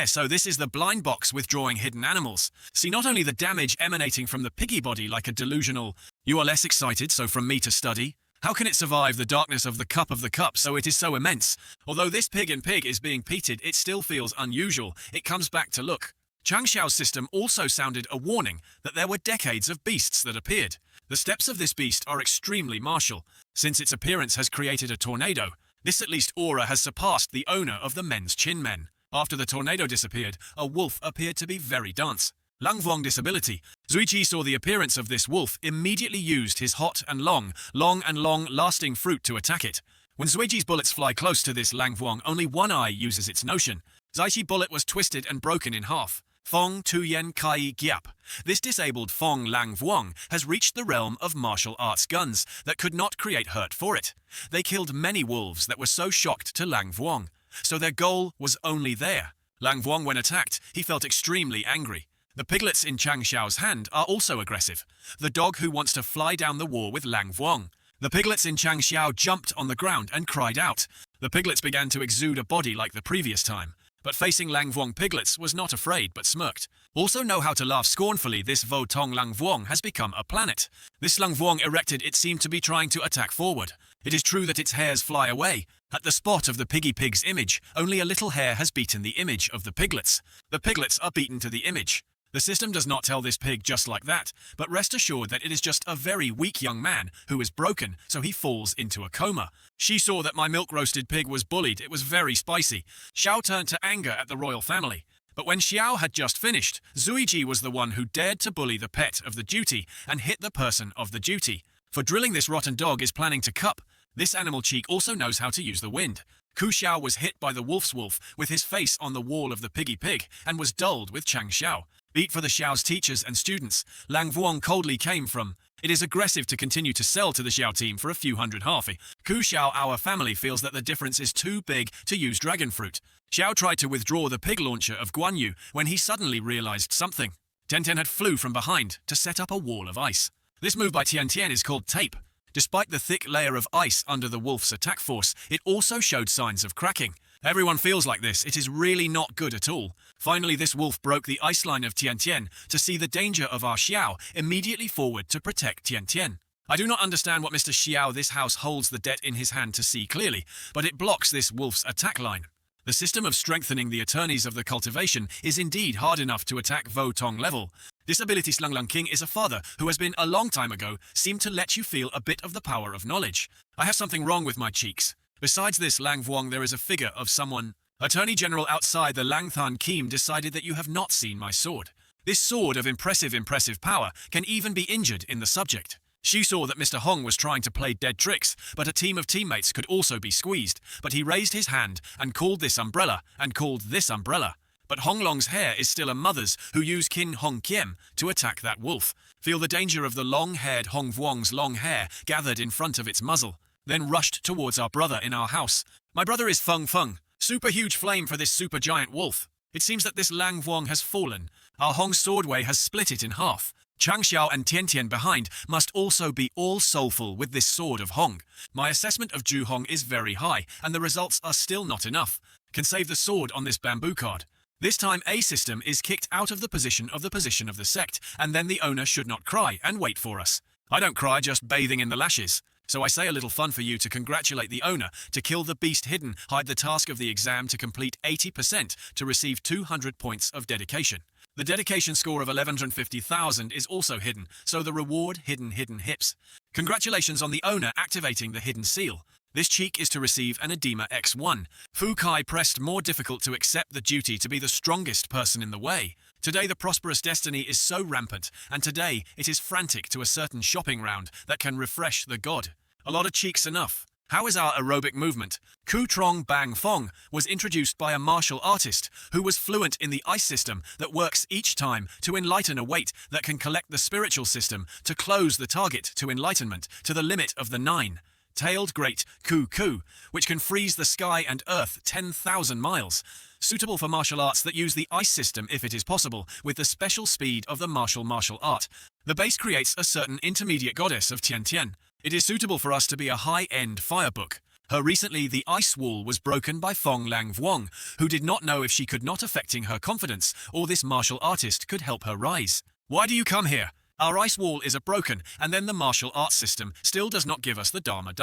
So this is the blind box withdrawing hidden animals. See not only the damage emanating from the piggy body like a delusional, you are less excited, so from me to study. How can it survive the darkness of the cup, so it is so immense? Although this pig and pig is being peated, it still feels unusual. It comes back to look. Chang Xiao's system also sounded a warning that there were decades of beasts that appeared. The steps of this beast are extremely martial. Since its appearance has created a tornado, this at least aura has surpassed the owner of the men's chin men. After the tornado disappeared, a wolf appeared to be very dense. Lang Vuong disability. Zuichi saw the appearance of this wolf, immediately used his hot and long-lasting fruit to attack it. When Zuichi's bullets fly close to this Lang Vuong, only one eye uses its notion. Zaichi bullet was twisted and broken in half. Fong Tuyen Kai Gyap. This disabled Fong Lang Vuong has reached the realm of martial arts guns that could not create hurt for it. They killed many wolves that were so shocked to Lang Vuong. So their goal was only there. Lang Vuong, when attacked, he felt extremely angry. The piglets in Chang Xiao's hand are also aggressive. The dog who wants to fly down the war with Lang Vuong. The piglets in Chang Xiao jumped on the ground and cried out. The piglets began to exude a body like the previous time. But facing Lang Vuong piglets was not afraid but smirked. Also know how to laugh scornfully, this Vo Tong Lang Vuong has become a planet. This Lang Vuong erected, it seemed to be trying to attack forward. It is true that its hairs fly away. At the spot of the piggy pig's image, only a little hair has beaten the image of the piglets. The piglets are beaten to the image. The system does not tell this pig just like that, but rest assured that it is just a very weak young man who is broken, so he falls into a coma. She saw that my milk-roasted pig was bullied. It was very spicy. Xiao turned to anger at the royal family. But when Xiao had just finished, Zuiji was the one who dared to bully the pet of the duty and hit the person of the duty. For drilling this rotten dog is planning to cup. This animal cheek also knows how to use the wind. Ku Xiao was hit by the wolf's wolf with his face on the wall of the piggy pig and was dulled with Chang Xiao. Beat for the Xiao's teachers and students. Lang Vuong coldly came from. It is aggressive to continue to sell to the Xiao team for a few hundred harfei. Ku Xiao, our family, feels that the difference is too big to use dragon fruit. Xiao tried to withdraw the pig launcher of Guan Yu when he suddenly realized something. Tian Tian had flew from behind to set up a wall of ice. This move by Tian Tian is called tape. Despite the thick layer of ice under the wolf's attack force, it also showed signs of cracking. Everyone feels like this. It is really not good at all. Finally, this wolf broke the ice line of Tian Tian to see the danger of our Xiao immediately forward to protect Tian Tian. I do not understand what Mr. Xiao this house holds the debt in his hand to see clearly, but it blocks this wolf's attack line. The system of strengthening the attorneys of the cultivation is indeed hard enough to attack Vo Tong level. This ability Slung Lung King is a father who has been a long time ago seemed to let you feel a bit of the power of knowledge. I have something wrong with my cheeks. Besides this Lang Vuong, there is a figure of someone. Attorney General outside the Langthan Keem decided that you have not seen my sword. This sword of impressive power can even be injured in the subject. She saw that Mr. Hong was trying to play dead tricks, but a team of teammates could also be squeezed. But he raised his hand and called this umbrella and called this umbrella. But Hong Long's hair is still a mother's who used Kin Hong Kiem to attack that wolf. Feel the danger of the long-haired Hong Vuong's long hair gathered in front of its muzzle, then rushed towards our brother in our house. My brother is Feng Feng. Super huge flame for this super giant wolf. It seems that this Lang Vuong has fallen. Our Hong swordway has split it in half. Chang Xiao and Tian Tian behind must also be all soulful with this sword of Hong. My assessment of Zhu Hong is very high, and the results are still not enough. Can save the sword on this bamboo card. This time A system is kicked out of the position of the sect, and then the owner should not cry and wait for us. I don't cry, just bathing in the lashes. So I say a little fun for you to congratulate the owner, to kill the beast hidden, hide the task of the exam to complete 80% to receive 200 points of dedication. The dedication score of 1150,000 is also hidden, so the reward hidden hips. Congratulations on the owner activating the hidden seal. This cheek is to receive an edema X1. Fu Kai pressed more difficult to accept the duty to be the strongest person in the way. Today the prosperous destiny is so rampant, and today it is frantic to a certain shopping round that can refresh the god. A lot of cheeks enough. How is our aerobic movement? Ku Trong Bang Fong was introduced by a martial artist who was fluent in the ice system that works each time to enlighten a weight that can collect the spiritual system to close the target to enlightenment to the limit of the 9. Tailed great Ku Ku, which can freeze the sky and earth 10,000 miles. Suitable for martial arts that use the ice system if it is possible, with the special speed of the martial art. The base creates a certain intermediate goddess of Tian Tian. It is suitable for us to be a high-end fire book. Her recently the ice wall was broken by Fong Lang Vuong, who did not know if she could not affecting her confidence, or this martial artist could help her rise. Why do you come here? Our ice wall is broken, and then the martial arts system still does not give us the Dharma.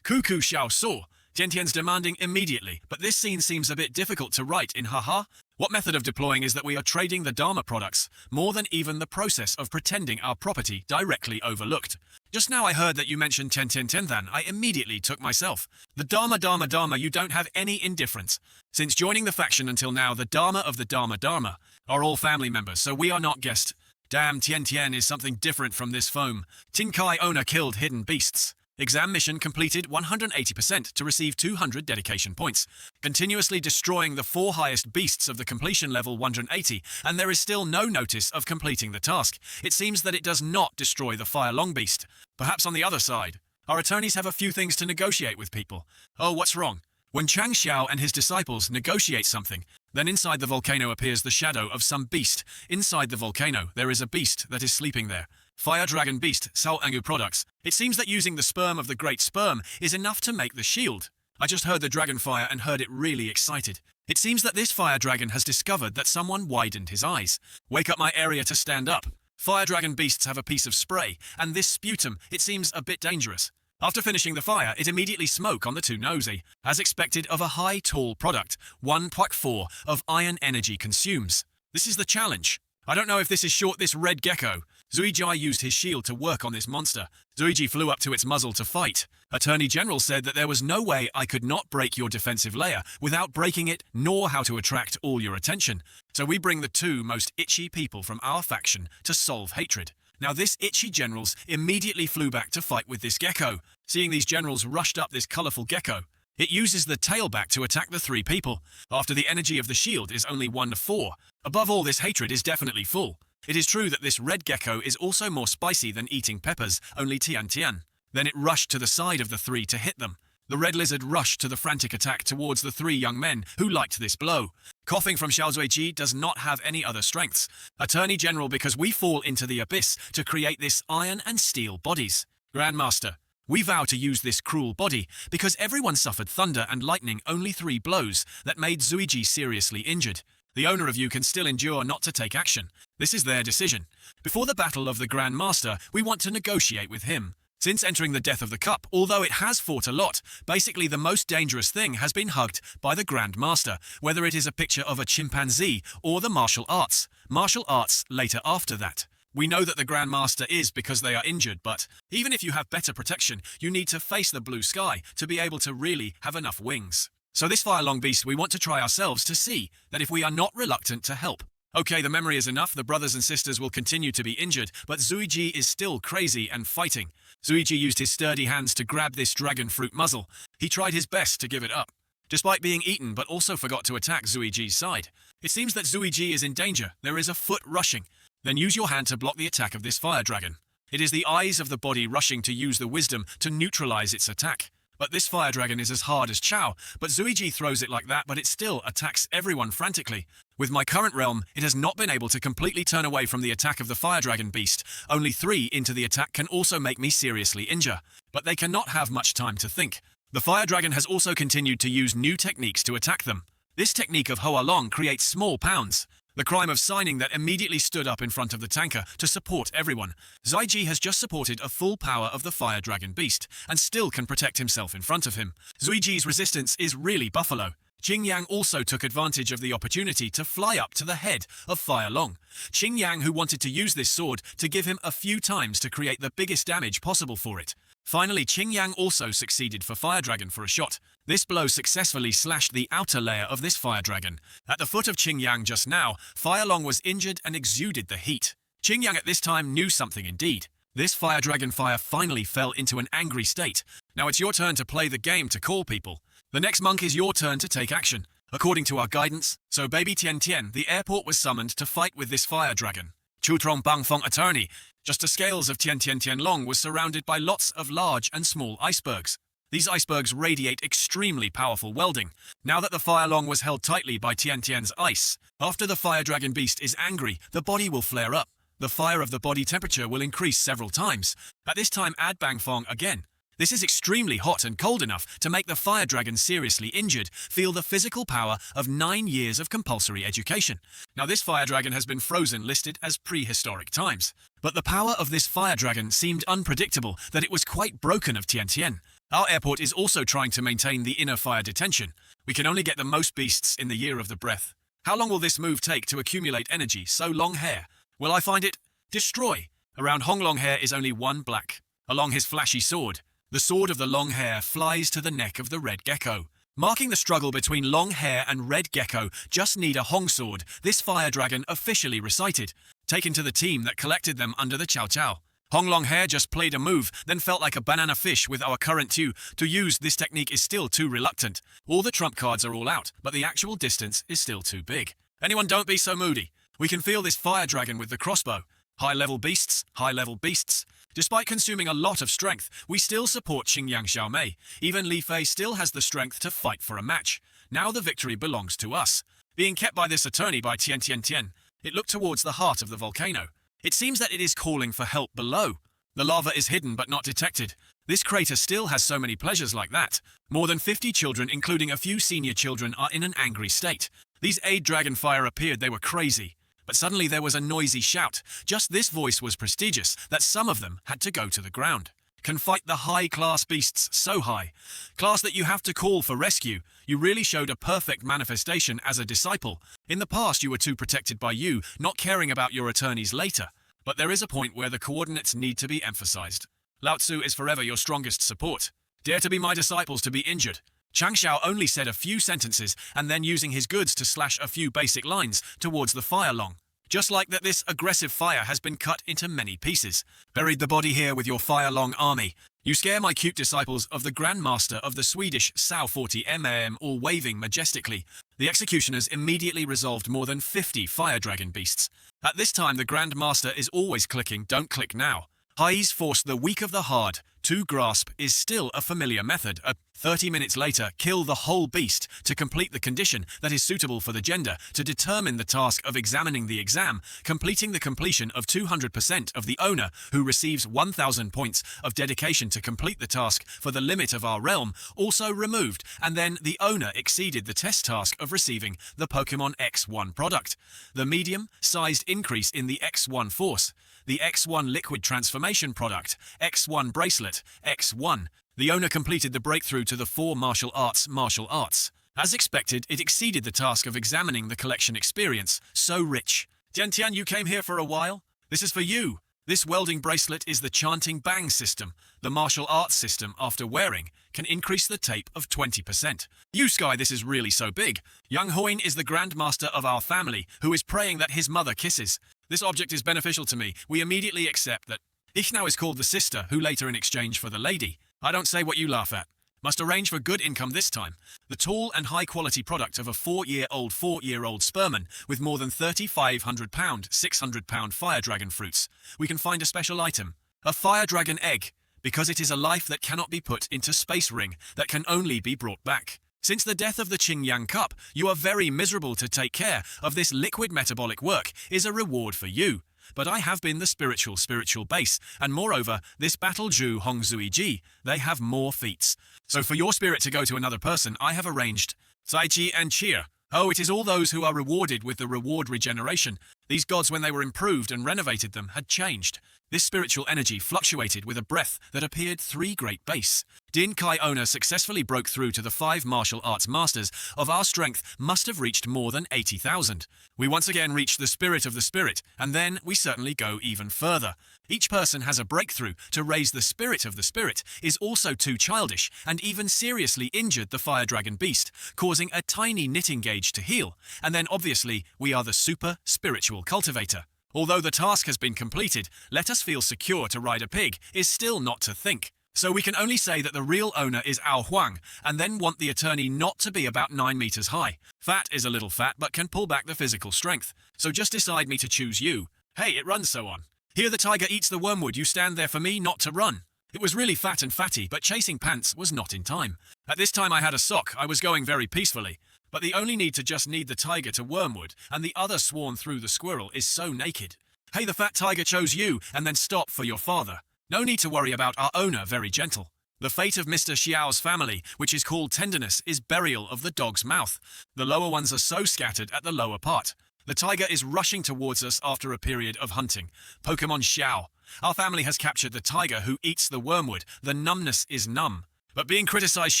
Cuckoo Xiao saw. Tian Tian's demanding immediately, but this scene seems a bit difficult to write in haha. What method of deploying is that we are trading the Dharma products, more than even the process of pretending our property directly overlooked. Just now I heard that you mentioned Tian Than, I immediately took myself. The Dharma, you don't have any indifference. Since joining the faction until now, the Dharma of the Dharma are all family members, so we are not guests. Damn, Tian Tian is something different from this foam. Tin Kai owner killed hidden beasts. Exam mission completed 180% to receive 200 dedication points. Continuously destroying the 4 highest beasts of the completion level 180, and there is still no notice of completing the task. It seems that it does not destroy the Fire Long beast. Perhaps on the other side. Our attorneys have a few things to negotiate with people. Oh, what's wrong? When Chang Xiao and his disciples negotiate something, then inside the volcano appears the shadow of some beast. Inside the volcano, there is a beast that is sleeping there. Fire Dragon Beast, Sao Angu products. It seems that using the sperm of the Great Sperm is enough to make the shield. I just heard the dragon fire and heard it really excited. It seems that this fire dragon has discovered that someone widened his eyes. Wake up my area to stand up. Fire Dragon Beasts have a piece of spray, and this sputum, it seems a bit dangerous. After finishing the fire, it immediately smoke on the too nosy. As expected of a high, tall product, 1.4 of iron energy consumes. This is the challenge. I don't know if this is short this red gecko. Zuiji used his shield to work on this monster. Zuiji flew up to its muzzle to fight. Attorney General said that there was no way I could not break your defensive layer without breaking it, nor how to attract all your attention. So we bring the two most itchy people from our faction to solve hatred. Now this itchy generals immediately flew back to fight with this gecko. Seeing these generals rushed up this colorful gecko, it uses the tail back to attack the three people. After the energy of the shield is only 1 to 4. Above all, this hatred is definitely full. It is true that this red gecko is also more spicy than eating peppers, only tian. Then it rushed to the side of the three to hit them. The red lizard rushed to the frantic attack towards the three young men who liked this blow. Coughing from Xiao Zuiji does not have any other strengths. Attorney General, because we fall into the abyss to create this iron and steel bodies. Grandmaster, we vow to use this cruel body because everyone suffered thunder and lightning, only 3 blows that made Zuiji seriously injured. The owner of you can still endure not to take action. This is their decision. Before the battle of the Grand Master, we want to negotiate with him. Since entering the Death of the Cup, although it has fought a lot, basically the most dangerous thing has been hugged by the Grand Master, whether it is a picture of a chimpanzee or the martial arts. Martial arts later after that. We know that the Grand Master is because they are injured, but even if you have better protection, you need to face the blue sky to be able to really have enough wings. So this fire-long beast, we want to try ourselves to see that if we are not reluctant to help. Okay, the memory is enough, the brothers and sisters will continue to be injured, but Zuiji is still crazy and fighting. Zuiji used his sturdy hands to grab this dragon fruit muzzle. He tried his best to give it up, despite being eaten, but also forgot to attack Zuiji's side. It seems that Zuiji is in danger. There is a foot rushing. Then use your hand to block the attack of this fire dragon. It is the eyes of the body rushing to use the wisdom to neutralize its attack. But this fire dragon is as hard as Chow, but Zuiji throws it like that, but it still attacks everyone frantically. With my current realm, it has not been able to completely turn away from the attack of the fire dragon beast. Only 3 into the attack can also make me seriously injure, but they cannot have much time to think. The fire dragon has also continued to use new techniques to attack them. This technique of Hoa Long creates small pounds. The crime of signing that immediately stood up in front of the tanker to support everyone. Zuiji has just supported a full power of the fire dragon beast and still can protect himself in front of him. Zuiji's resistance is really buffalo. Qingyang also took advantage of the opportunity to fly up to the head of Fire Long. Qingyang, who wanted to use this sword to give him a few times to create the biggest damage possible for it. Finally, Qingyang also succeeded for Fire Dragon for a shot. This blow successfully slashed the outer layer of this Fire Dragon. At the foot of Qingyang just now, Fire Long was injured and exuded the heat. Qingyang at this time knew something indeed. This Fire Dragon fire finally fell into an angry state. Now it's your turn to play the game to call people. The next monk is your turn to take action, according to our guidance. So baby Tian, the airport was summoned to fight with this Fire Dragon. Chu Trong Bang Fong attorney. Just the scales of Tian Long was surrounded by lots of large and small icebergs. These icebergs radiate extremely powerful welding. Now that the Fire Long was held tightly by Tian's ice, after the Fire Dragon beast is angry, the body will flare up. The fire of the body temperature will increase several times. At this time, add Bang Fong again. This is extremely hot and cold enough to make the Fire Dragon seriously injured feel the physical power of 9 years of compulsory education. Now this Fire Dragon has been frozen, listed as prehistoric times. But the power of this Fire Dragon seemed unpredictable, that it was quite broken of Tian. Our airport is also trying to maintain the inner fire detention. We can only get the most beasts in the year of the breath. How long will this move take to accumulate energy? So long hair. Will I find it? Destroy. Around Hong Long Hair is only 1 black. Along his flashy sword. The sword of the long hair flies to the neck of the red gecko. Marking the struggle between long hair and red gecko, just need a Hong sword, this Fire Dragon officially recited. Taken to the team that collected them under the Chow Chow. Hong Long Hair just played a move, then felt like a banana fish with our current two. To use this technique is still too reluctant. All the trump cards are all out, but the actual distance is still too big. Anyone, don't be so moody. We can feel this Fire Dragon with the crossbow. High-level beasts, high-level beasts. Despite consuming a lot of strength, we still support Xingyang Xiaomei. Even Li Fei still has the strength to fight for a match. Now the victory belongs to us. Being kept by this attorney by Tian, it looked towards the heart of the volcano. It seems that it is calling for help below. The lava is hidden but not detected. This crater still has so many pleasures like that. More than 50 children, including a few senior children, are in an angry state. These aid dragonfire appeared, they were crazy. But suddenly there was a noisy shout. Just this voice was prestigious that some of them had to go to the ground. Can fight the high-class beasts, so high. Class that you have to call for rescue. You really showed a perfect manifestation as a disciple. In the past you were too protected by you, not caring about your attorneys later. But there is a point where the coordinates need to be emphasized. Lao Tzu is forever your strongest support. Dare to be my disciples to be injured. Chang Xiao only said a few sentences and then using his goods to slash a few basic lines towards the fire long. Just like that, this aggressive fire has been cut into many pieces. Buried the body here with your fire-long army. You scare my cute disciples of the Grand Master of the Swedish Sao 40 mm, all waving majestically. The executioners immediately resolved more than 50 fire dragon beasts. At this time, the Grand Master is always clicking, don't click now. Highs force the weak of the hard. To grasp is still a familiar method. 30 minutes later, kill the whole beast to complete the condition that is suitable for the gender, to determine the task of examining the exam, completing the completion of 200% of the owner, who receives 1,000 points of dedication to complete the task for the limit of our realm, also removed, and then the owner exceeded the test task of receiving the Pokemon X1 product. The medium-sized increase in the X1 force. The X1 liquid transformation product, X1 bracelet, X1. The owner completed the breakthrough to the 4 martial arts. As expected, it exceeded the task of examining the collection experience, so rich. Tian, you came here for a while? This is for you. This welding bracelet is the chanting bang system. The martial arts system, after wearing, can increase the tape of 20%. You Sky, this is really so big. Young Hoin is the grandmaster of our family, who is praying that his mother kisses. This object is beneficial to me. We immediately accept that. Ich now is called the sister, who later in exchange for the lady. I don't say what you laugh at. Must arrange for good income this time. The tall and high-quality product of a 4-year-old sperman with more than 3,500 pound, 600 pound fire dragon fruits. We can find a special item. A fire dragon egg, because it is a life that cannot be put into space ring, that can only be brought back. Since the death of the Qingyang Cup, you are very miserable. To take care of this liquid metabolic work is a reward for you. But I have been the spiritual base, and moreover, this battle Zhu Hong Zui Ji, they have more feats. So for your spirit to go to another person, I have arranged Cai Chi and Cheer. Oh, it is all those who are rewarded with the reward regeneration. These gods, when they were improved and renovated them, had changed. This spiritual energy fluctuated with a breath that appeared 3 great base. Din Kai owner successfully broke through to the 5 martial arts masters of our strength must have reached more than 80,000. We once again reach the spirit of the spirit, and then we certainly go even further. Each person has a breakthrough to raise the spirit of the spirit, is also too childish, and even seriously injured the fire dragon beast, causing a tiny knitting gauge to heal. And then obviously, we are the super spiritual cultivator. Although the task has been completed, let us feel secure to ride a pig is still not to think. So we can only say that the real owner is Ao Huang, and then want the attorney not to be about 9 meters high. Fat is a little fat, but can pull back the physical strength. So just decide me to choose you. Hey, it runs so on. Here the tiger eats the wormwood, you stand there for me not to run. It was really fat and fatty, but chasing pants was not in time. At this time I had a sock, I was going very peacefully. But the only need to just need the tiger to wormwood, and the other sworn through the squirrel is so naked. Hey, the fat tiger chose you, and then stop for your father. No need to worry about our owner, very gentle. The fate of Mr. Xiao's family, which is called tenderness, is burial of the dog's mouth. The lower ones are so scattered at the lower part. The tiger is rushing towards us after a period of hunting. Pokemon Xiao. Our family has captured the tiger who eats the wormwood. The numbness is numb. But being criticized,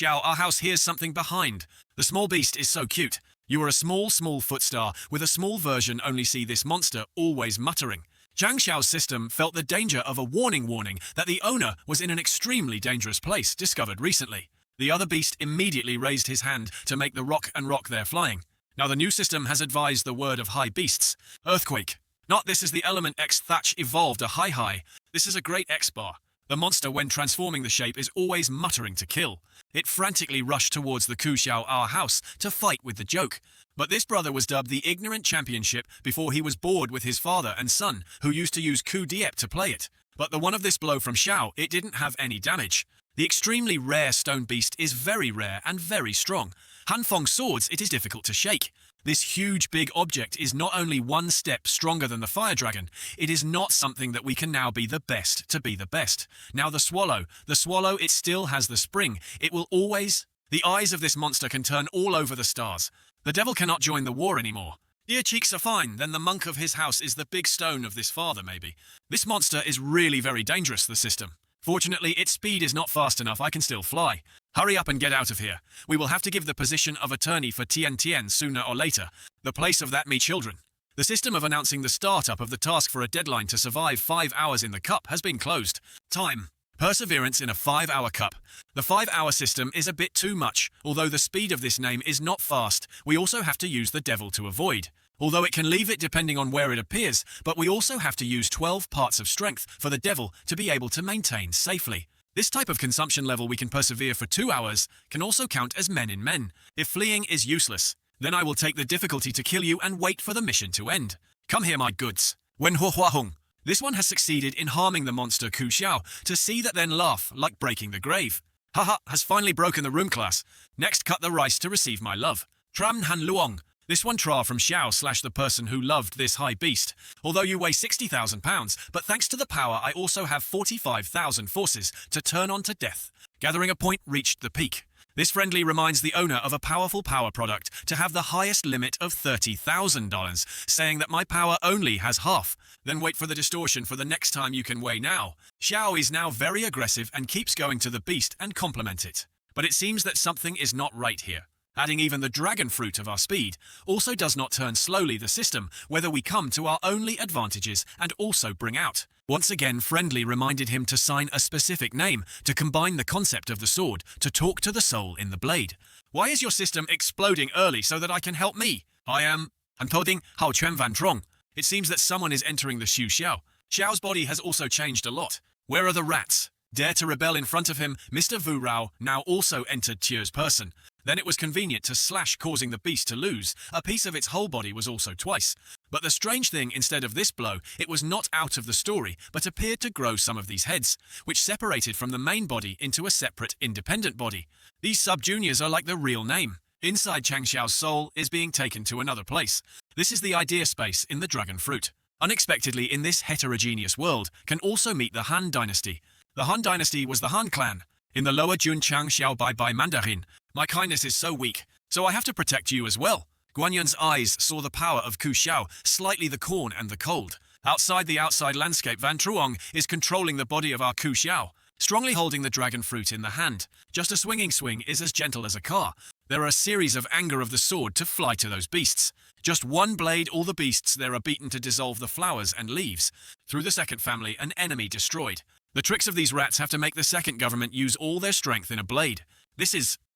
Xiao, our house hears something behind. The small beast is so cute. You are a small foot star. With a small version only see this monster always muttering. Zhang Xiao's system felt the danger of a warning that the owner was in an extremely dangerous place discovered recently. The other beast immediately raised his hand to make the rock there flying. Now the new system has advised the word of high beasts. Earthquake. Not this is the element X thatch evolved a high. This is a great X bar. The monster, when transforming the shape, is always muttering to kill. It frantically rushed towards the Ku Xiao our house to fight with the joke. But this brother was dubbed the Ignorant Championship before he was bored with his father and son, who used to use Ku Diep to play it. But the one of this blow from Xiao, it didn't have any damage. The extremely rare stone beast is very rare and very strong. Hanfeng swords, it is difficult to shake. This huge big object is not only 1 step stronger than the fire dragon, it is not something that we can now be the best to be the best. Now the swallow, it still has the spring. It will always... The eyes of this monster can turn all over the stars. The devil cannot join the war anymore. Dear cheeks are fine, then the monk of his house is the big stone of this father maybe. This monster is really very dangerous, the system. Fortunately, its speed is not fast enough, I can still fly. Hurry up and get out of here. We will have to give the position of attorney for Tian sooner or later. The place of that me children. The system of announcing the startup of the task for a deadline to survive 5 hours in the cup has been closed. Time. Perseverance in a 5-hour cup. The 5-hour system is a bit too much. Although the speed of this name is not fast, we also have to use the devil to avoid. Although it can leave it depending on where it appears, but we also have to use 12 parts of strength for the devil to be able to maintain safely. This type of consumption level we can persevere for 2 hours can also count as men in men. If fleeing is useless, then I will take the difficulty to kill you and wait for the mission to end. Come here, my goods. Wen Hua Hua Hung. This one has succeeded in harming the monster Ku Xiao to see that then laugh like breaking the grave. Haha, has finally broken the room class. Next, cut the rice to receive my love. Tram Han Luong. This one Tra from Xiao / the person who loved this high beast. Although you weigh 60,000 pounds, but thanks to the power I also have 45,000 forces to turn on to death. Gathering a point reached the peak. This friendly reminds the owner of a powerful power product to have the highest limit of $30,000, saying that my power only has half. Then wait for the distortion for the next time you can weigh now. Xiao is now very aggressive and keeps going to the beast and compliment it. But it seems that something is not right here. Adding even the dragon fruit of our speed also does not turn slowly the system, whether we come to our only advantages and also bring out. Once again, Friendly reminded him to sign a specific name to combine the concept of the sword to talk to the soul in the blade. Why is your system exploding early so that I can help me? I'm tolding Hao Quan Van Trong. It seems that someone is entering the Xu Xiao. Xiao's body has also changed a lot. Where are the rats? Dare to rebel in front of him, Mr. Vu Rao now also entered Tier's person. Then it was convenient to slash, causing the beast to lose. A piece of its whole body was also twice. But the strange thing, instead of this blow, it was not out of the story, but appeared to grow some of these heads, which separated from the main body into a separate, independent body. These sub-juniors are like the real name. Inside Chang Xiao's soul is being taken to another place. This is the idea space in the dragon fruit. Unexpectedly, in this heterogeneous world, can also meet the Han dynasty. The Han dynasty was the Han clan. In the lower Jun Chang Xiao Bai Mandarin, my kindness is so weak, so I have to protect you as well. Guan Yun's eyes saw the power of Ku Xiao, slightly the corn and the cold. Outside the outside landscape, Van Truong is controlling the body of our Ku Xiao, strongly holding the dragon fruit in the hand. Just a swinging swing is as gentle as a car. There are a series of anger of the sword to fly to those beasts. Just one blade, all the beasts there are beaten to dissolve the flowers and leaves. Through the second family, an enemy destroyed. The tricks of these rats have to make the second government use all their strength in a blade.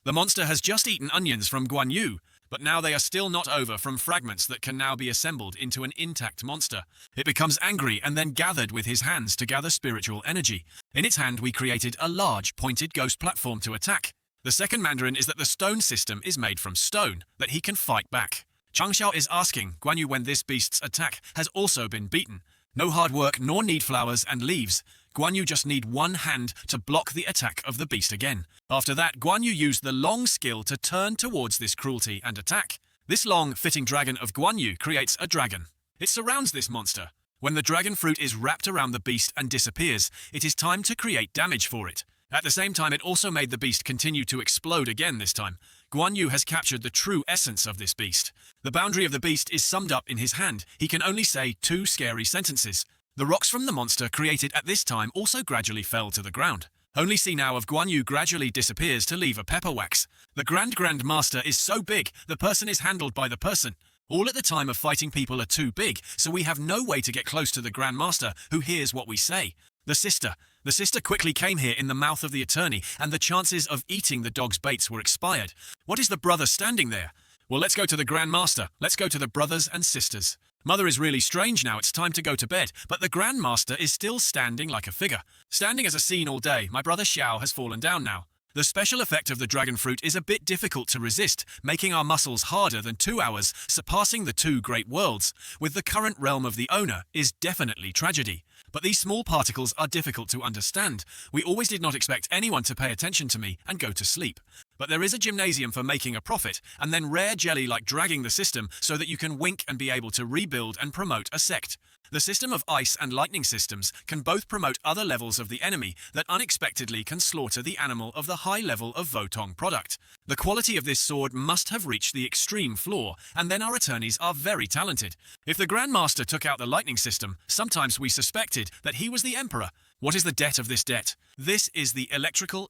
The monster has just eaten onions from Guan Yu, but now they are still not over from fragments that can now be assembled into an intact monster. It becomes angry and then gathered with his hands to gather spiritual energy. In its hand we created a large pointed ghost platform to attack. The second Mandarin is that the stone system is made from stone, that he can fight back. Chang Xiao is asking Guan Yu when this beast's attack has also been beaten. No hard work nor need flowers and leaves. Guan Yu just need one hand to block the attack of the beast again. After that, Guan Yu used the long skill to turn towards this cruelty and attack. This long, fitting dragon of Guan Yu creates a dragon. It surrounds this monster. When the dragon fruit is wrapped around the beast and disappears, it is time to create damage for it. At the same time, it also made the beast continue to explode again this time. Guan Yu has captured the true essence of this beast. The boundary of the beast is summed up in his hand. He can only say 2 scary sentences. The rocks from the monster created at this time also gradually fell to the ground. Only see now of Guan Yu gradually disappears to leave a pepper wax. The Grand Master is so big, the person is handled by the person. All at the time of fighting people are too big, so we have no way to get close to the Grand Master, who hears what we say. The sister quickly came here in the mouth of the attorney, and the chances of eating the dog's baits were expired. What is the brother standing there? Well, let's go to the Grand Master. Let's go to the brothers and sisters. Mother is really strange now, it's time to go to bed, but the Grand Master is still standing like a figure. Standing as a scene all day, my brother Xiao has fallen down now. The special effect of the dragon fruit is a bit difficult to resist, making our muscles harder than 2 hours, surpassing the 2 great worlds. With the current realm of the owner is definitely tragedy. But these small particles are difficult to understand. We always did not expect anyone to pay attention to me and go to sleep. But there is a gymnasium for making a profit, and then rare jelly like dragging the system so that you can wink and be able to rebuild and promote a sect. The system of ice and lightning systems can both promote other levels of the enemy that unexpectedly can slaughter the animal of the high level of Votong product. The quality of this sword must have reached the extreme floor, and then our attorneys are very talented. If the Grand Master took out the lightning system, sometimes we suspected that he was the Emperor. What is the debt of this debt? This is the electrical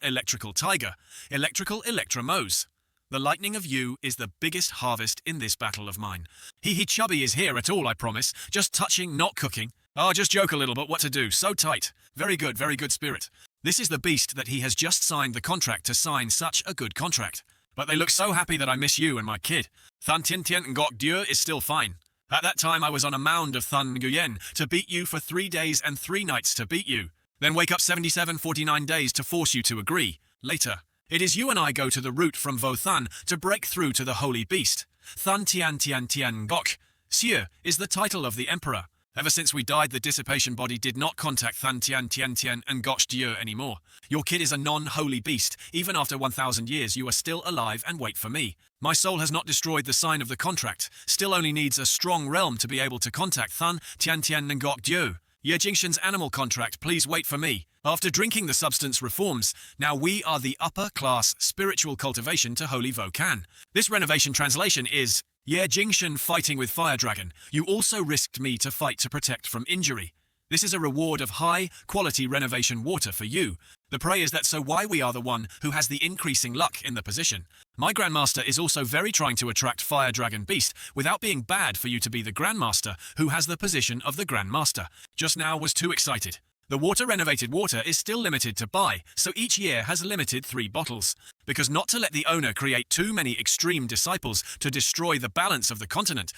tiger, electrical electromose. The lightning of you is the biggest harvest in this battle of mine. He chubby is here at all, I promise. Just touching, not cooking. Oh, just joke a little, but what to do? So tight. Very good spirit. This is the beast that he has just signed the contract to sign such a good contract. But they look so happy that I miss you and my kid. Thun Tien Tien Ngok Dieu is still fine. At that time I was on a mound of Thun Nguyen to beat you for 3 days and 3 nights to beat you. Then wake up 49 days to force you to agree. Later, it is you and I go to the route from Vo Thun to break through to the holy beast. Thun Tian Tian Tian Ngok. Sieur is the title of the emperor. Ever since we died, the dissipation body did not contact Thun Tian Tian Tian and Gosh Dieu anymore. Your kid is a non-holy beast. Even after 1,000 years, you are still alive and wait for me. My soul has not destroyed the sign of the contract. Still only needs a strong realm to be able to contact Thun Tian Tian and Ngok Dieu. Ye Jingshan's animal contract, please wait for me. After drinking the substance reforms, now we are the upper-class spiritual cultivation to Holy Vokan. This renovation translation is, Ye Jingshan fighting with Fire Dragon, you also risked me to fight to protect from injury. This is a reward of high-quality renovation water for you. The pray is that so why we are the one who has the increasing luck in the position. My Grandmaster is also very trying to attract Fire Dragon Beast without being bad for you to be the Grandmaster who has the position of the Grandmaster. Just now was too excited. The water renovated water is still limited to buy, so each year has limited 3 bottles. Because not to let the owner create too many extreme disciples to destroy the balance of the continent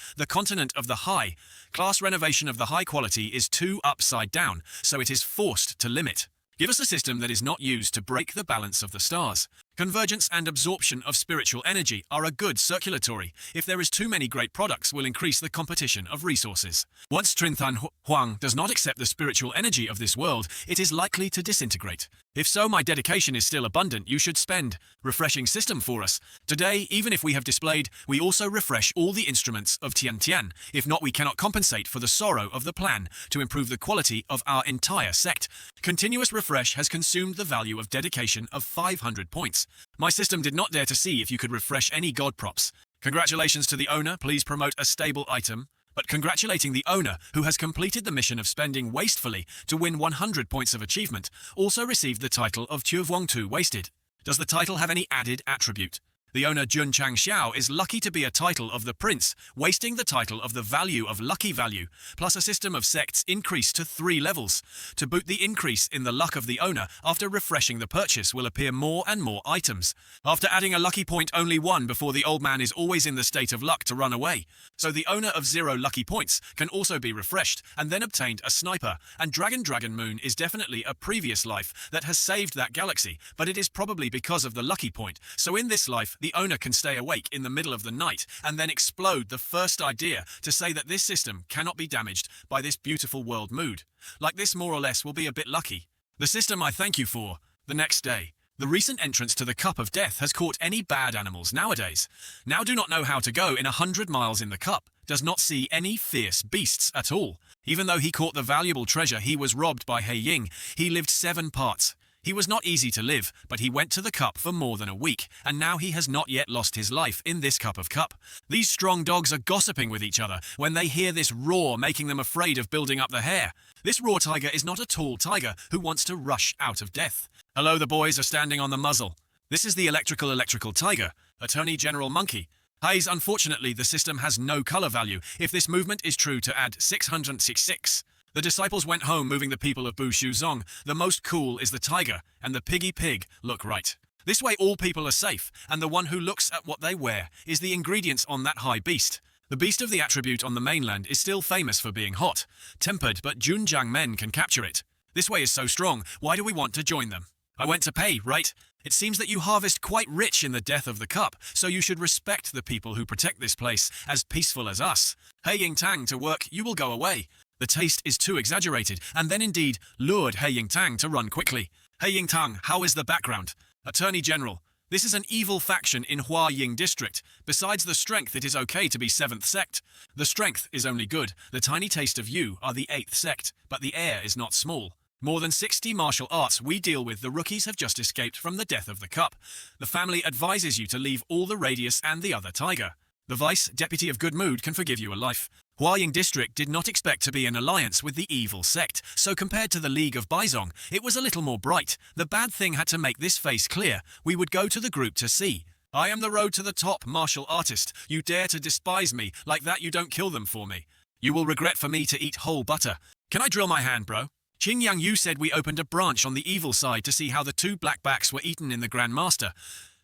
of the high class renovation of the high quality is too upside down, so it is forced to limit. Give us a system that is not used to break the balance of the stars. Convergence and absorption of spiritual energy are a good circulatory. If there is too many great products, will increase the competition of resources. Once Trinthan Huang does not accept the spiritual energy of this world, it is likely to disintegrate. If so, my dedication is still abundant. You should spend. Refreshing system for us. Today, even if we have displayed, we also refresh all the instruments of Tian Tian. If not, we cannot compensate for the sorrow of the plan to improve the quality of our entire sect. Continuous refresh has consumed the value of dedication of 500 points. My system did not dare to see if you could refresh any god props. Congratulations to the owner, please promote a stable item. But congratulating the owner, who has completed the mission of spending wastefully to win 100 points of achievement, also received the title of Tuvuang Tu Wasted. Does the title have any added attribute? The owner Jun Chang Xiao is lucky to be a title of the prince, wasting the title of the value of lucky value, plus a system of sects increased to 3 levels. To boot the increase in the luck of the owner, after refreshing the purchase will appear more and more items. After adding a lucky point only 1 before the old man is always in the state of luck to run away. So the owner of 0 lucky points can also be refreshed and then obtained a sniper, and Dragon Moon is definitely a previous life that has saved that galaxy, but it is probably because of the lucky point. So in this life, the owner can stay awake in the middle of the night and then explode the first idea to say that this system cannot be damaged by this beautiful world mood. Like this more or less will be a bit lucky. The system I thank you for. The next day. The recent entrance to the Cup of Death has caught any bad animals nowadays. Now do not know how to go in 100 miles in the cup. Does not see any fierce beasts at all. Even though he caught the valuable treasure he was robbed by He Ying, he lived 7 parts. He was not easy to live, but he went to the cup for more than a week, and now he has not yet lost his life in this cup of cup. These strong dogs are gossiping with each other when they hear this roar, making them afraid of building up the hair. This raw tiger is not a tall tiger who wants to rush out of death. Hello, the boys are standing on the muzzle. This is the electrical tiger, Attorney General Monkey. Hayes, unfortunately, the system has no color value. If this movement is true to add 666. The disciples went home moving the people of Bu Shu Zong. The most cool is the tiger, and the piggy pig look right. This way all people are safe, and the one who looks at what they wear is the ingredients on that high beast. The beast of the attribute on the mainland is still famous for being hot, tempered, but Junjiang men can capture it. This way is so strong, why do we want to join them? I went to pay, right? It seems that you harvest quite rich in the death of the cup, so you should respect the people who protect this place, as peaceful as us. He Ying Tang to work, you will go away. The taste is too exaggerated, and then indeed lured He Ying Tang to run quickly. He Ying Tang, how is the background? Attorney General, this is an evil faction in Hua Ying District. Besides the strength, it is okay to be 7th sect. The strength is only good. The tiny taste of you are the 8th sect, but the air is not small. More than 60 martial arts we deal with. The rookies have just escaped from the death of the cup. The family advises you to leave all the radius and the other tiger. The vice deputy of good mood can forgive you a life. Huaying District did not expect to be in alliance with the evil sect, so compared to the League of Baizong, it was a little more bright. The bad thing had to make this face clear. We would go to the group to see. I am the road to the top, martial artist. You dare to despise me like that? You don't kill them for me. You will regret for me to eat whole butter. Can I drill my hand, bro? Qing Yang Yu said we opened a branch on the evil side to see how the two blackbacks were eaten in the Grandmaster.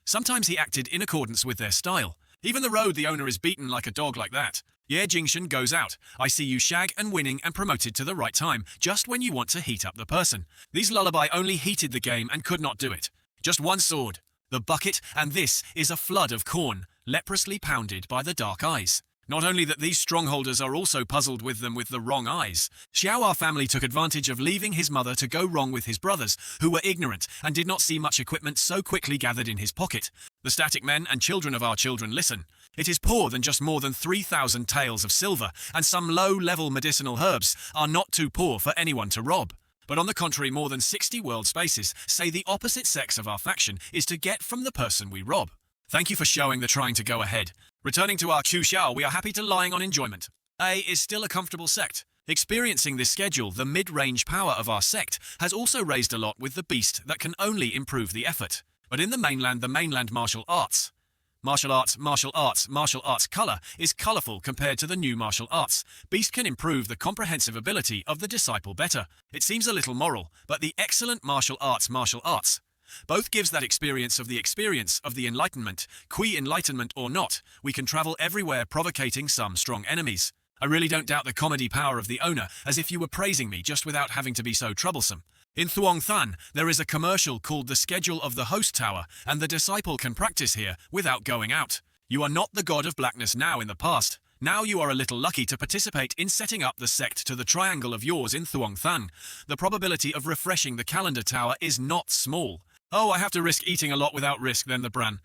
Sometimes he acted in accordance with their style. Even the road the owner is beaten like a dog like that. Yeah, Jingshan goes out. I see you shag and winning and promoted to the right time, just when you want to heat up the person. These lullaby only heated the game and could not do it. Just one sword, the bucket, and this is a flood of corn, leprously pounded by the dark eyes. Not only that, these strongholders are also puzzled with them with the wrong eyes. Xiao'er family took advantage of leaving his mother to go wrong with his brothers, who were ignorant and did not see much equipment so quickly gathered in his pocket. The static men and children of our children listen. It is poor than just more than 3,000 taels of silver, and some low-level medicinal herbs are not too poor for anyone to rob. But on the contrary, more than 60 world spaces say the opposite sex of our faction is to get from the person we rob. Thank you for showing the trying to go ahead. Returning to our Chu Xiao, we are happy to lying on enjoyment. A is still a comfortable sect. Experiencing this schedule, the mid-range power of our sect has also raised a lot with the beast that can only improve the effort. But in the mainland martial arts color is colorful compared to the new martial arts. Beast can improve the comprehensive ability of the disciple better. It seems a little moral, but the excellent martial arts both gives that experience of the enlightenment. Qui enlightenment or not, we can travel everywhere provocating some strong enemies. I really don't doubt the comedy power of the owner, as if you were praising me just without having to be so troublesome. In Thuong Than, there is a commercial called The Schedule of the Host Tower, and the disciple can practice here without going out. You are not the god of blackness now in the past. Now you are a little lucky to participate in setting up the sect to the triangle of yours in Thuong Than. The probability of refreshing the calendar tower is not small. Oh, I have to risk eating a lot without risk, then the bran.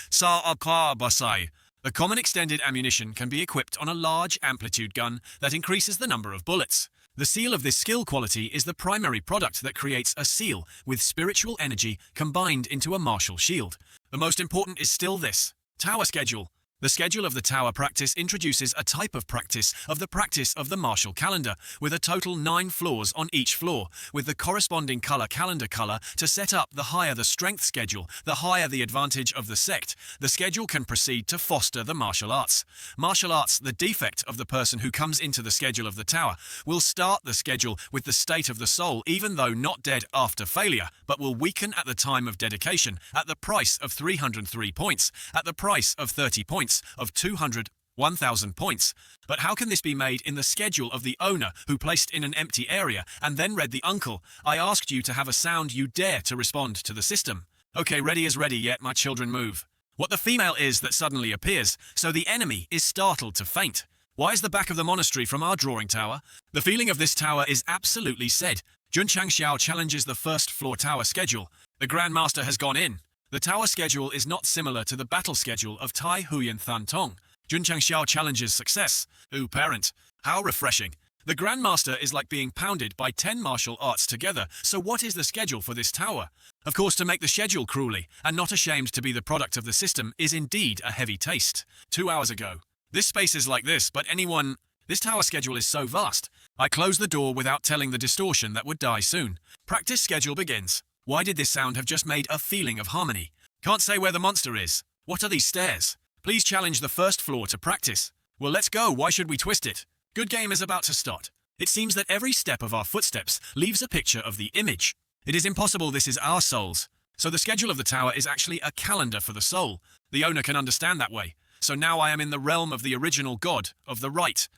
Sa basai. The common extended ammunition can be equipped on a large amplitude gun that increases the number of bullets. The seal of this skill quality is the primary product that creates a seal with spiritual energy combined into a martial shield. The most important is still this. Tower schedule. The schedule of the tower practice introduces a type of practice of the martial calendar, with a total 9 floors on each floor, with the corresponding calendar color to set up. The higher the strength schedule, the higher the advantage of the sect. The schedule can proceed to foster the martial arts. The defect of the person who comes into the schedule of the tower, will start the schedule with the state of the soul, even though not dead after failure, but will weaken at the time of dedication, at the price of 303 points, at the price of 30 points, of 200, 1,000 points. But how can this be made in the schedule of the owner who placed in an empty area and then read the uncle? I asked you to have a sound, you dare to respond to the system. Okay, ready is ready, yet my children move. What the female is that suddenly appears, so the enemy is startled to faint. Why is the back of the monastery from our drawing tower? The feeling of this tower is absolutely said. Jun Changxiao challenges the first floor tower schedule. The Grandmaster has gone in. The tower schedule is not similar to the battle schedule of Tai Huyan Than Tong. Jun Changxiao challenges success. Ooh, parent. How refreshing. The Grandmaster is like being pounded by 10 martial arts together, so what is the schedule for this tower? Of course, to make the schedule cruelly, and not ashamed to be the product of the system, is indeed a heavy taste. 2 hours ago. This space is like this, but this tower schedule is so vast. I close the door without telling the distortion that would die soon. Practice schedule begins. Why did this sound have just made a feeling of harmony? Can't say where the monster is. What are these stairs? Please challenge the first floor to practice. Well, let's go. Why should we twist it? Good game is about to start. It seems that every step of our footsteps leaves a picture of the image. It is impossible this is our souls. So the schedule of the tower is actually a calendar for the soul. The owner can understand that way. So now I am in the realm of the original god, of the right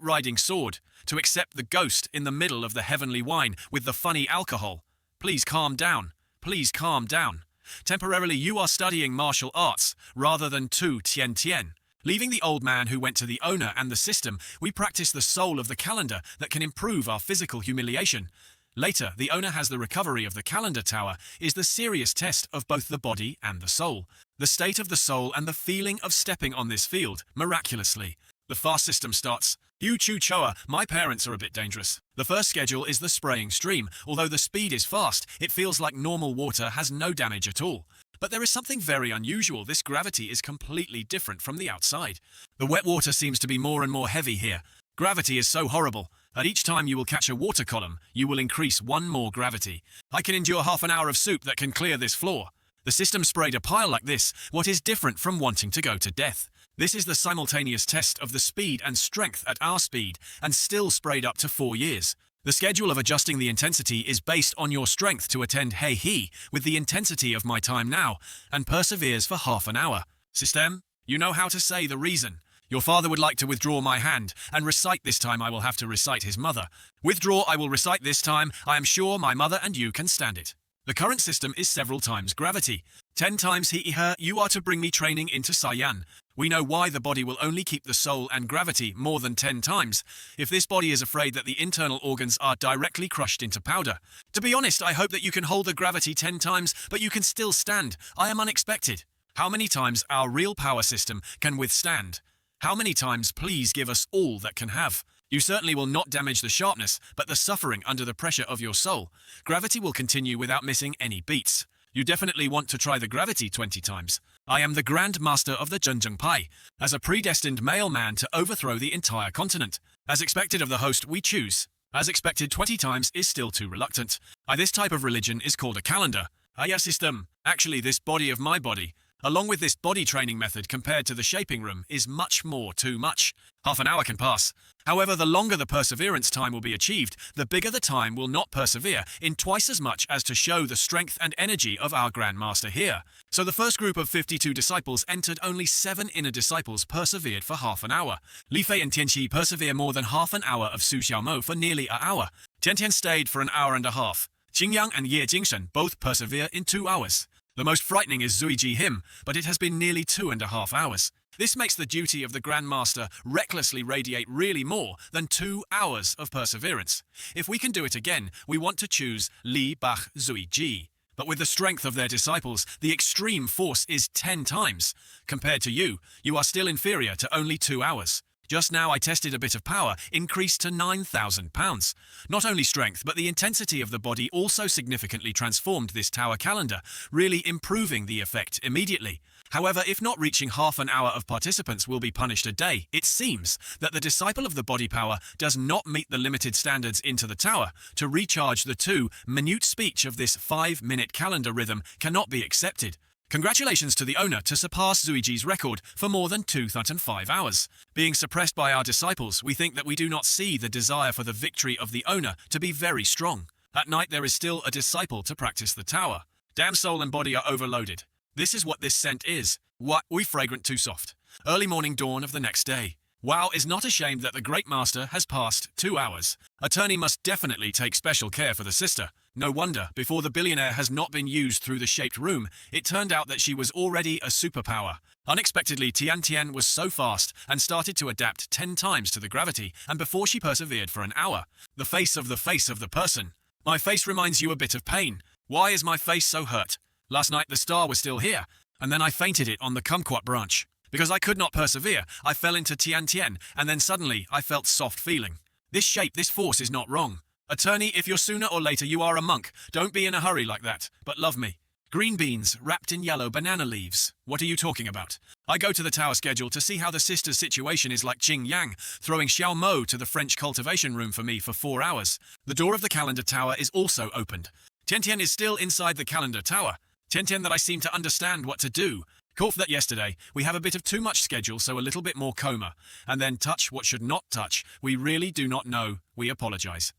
riding sword, to accept the ghost in the middle of the heavenly wine with the funny alcohol. Please calm down. Please calm down. Temporarily you are studying martial arts, rather than Tu Tien Tien. Leaving the old man who went to the owner and the system, we practice the soul of the calendar that can improve our physical humiliation. Later, the owner has the recovery of the calendar tower, is the serious test of both the body and the soul. The state of the soul and the feeling of stepping on this field, miraculously. The fast system starts. Yu Chu Choa, my parents are a bit dangerous. The first schedule is the spraying stream. Although the speed is fast, it feels like normal water has no damage at all. But there is something very unusual. This gravity is completely different from the outside. The wet water seems to be more and more heavy here. Gravity is so horrible. At each time you will catch a water column, you will increase 1 more gravity. I can endure half an hour of soup that can clear this floor. The system sprayed a pile like this, what is different from wanting to go to death. This is the simultaneous test of the speed and strength at our speed, and still sprayed up to 4 years. The schedule of adjusting the intensity is based on your strength to attend Hey He with the intensity of my time now, and perseveres for half an hour. System, you know how to say the reason. Your father would like to withdraw my hand, and recite this time I will have to recite his mother. Withdraw I will recite this time, I am sure my mother and you can stand it. The current system is several times gravity. 10 times he her, you are to bring me training into Saiyan. We know why the body will only keep the soul and gravity more than 10 times. If this body is afraid that the internal organs are directly crushed into powder. To be honest, I hope that you can hold the gravity 10 times, but you can still stand. I am unexpected. How many times our real power system can withstand? How many times please give us all that can have? You certainly will not damage the sharpness, but the suffering under the pressure of your soul. Gravity will continue without missing any beats. You definitely want to try the gravity 20 times. I am the Grand Master of the Zhenjiang Pai, as a predestined male man to overthrow the entire continent. As expected of the host we choose. As expected 20 times is still too reluctant. This type of religion is called a calendar. Yeah, system. Actually, this body of my body, along with this body training method compared to the shaping room, is much more too much. Half an hour can pass. However, the longer the perseverance time will be achieved, the bigger the time will not persevere in twice as much as to show the strength and energy of our Grandmaster here. So the first group of 52 disciples entered, only 7 inner disciples persevered for half an hour. Li Fei and Tianqi persevere more than half an hour of Su Xiaomo for nearly an hour. Tiantian stayed for an hour and a half. Qingyang and Ye Jingshen both persevere in 2 hours. The most frightening is Zui Ji him, but it has been nearly 2.5 hours. This makes the duty of the Grandmaster recklessly radiate really more than 2 hours of perseverance. If we can do it again, we want to choose Li Bach Zui Ji. But with the strength of their disciples, the extreme force is 10 times. Compared to you, you are still inferior to only 2 hours. Just now I tested a bit of power, increased to 9,000 pounds. Not only strength, but the intensity of the body also significantly transformed this tower calendar, really improving the effect immediately. However, if not reaching half an hour of participants will be punished a day, it seems that the disciple of the body power does not meet the limited standards into the tower. To recharge the 2-minute speech of this 5-minute calendar rhythm cannot be accepted. Congratulations to the owner to surpass Zuiji's record for more than 2.5 hours. Being suppressed by our disciples, we think that we do not see the desire for the victory of the owner to be very strong. At night there is still a disciple to practice the tower. Damn, soul and body are overloaded. This is what this scent is. What? We fragrant too soft. Early morning dawn of the next day. Wow is not ashamed that the great master has passed 2 hours. Attorney must definitely take special care for the sister. No wonder, before the billionaire has not been used through the shaped room, it turned out that she was already a superpower. Unexpectedly, Tian Tian was so fast and started to adapt 10 times to the gravity, and before she persevered for an hour. The face of the person. My face reminds you a bit of pain. Why is my face so hurt? Last night the star was still here, and then I fainted it on the kumquat branch. Because I could not persevere, I fell into Tian Tian, and then suddenly I felt soft feeling. This shape, this force is not wrong. Attorney, if you're sooner or later you are a monk, don't be in a hurry like that, but love me. Green beans wrapped in yellow banana leaves. What are you talking about? I go to the tower schedule to see how the sister's situation is like Qing Yang, throwing Xiao Mo to the French cultivation room for me for 4 hours. The door of the calendar tower is also opened. Tian Tian is still inside the calendar tower. Tian Tian that I seem to understand what to do. Cough that yesterday, we have a bit of too much schedule, so a little bit more coma. And then touch what should not touch. We really do not know. We apologize.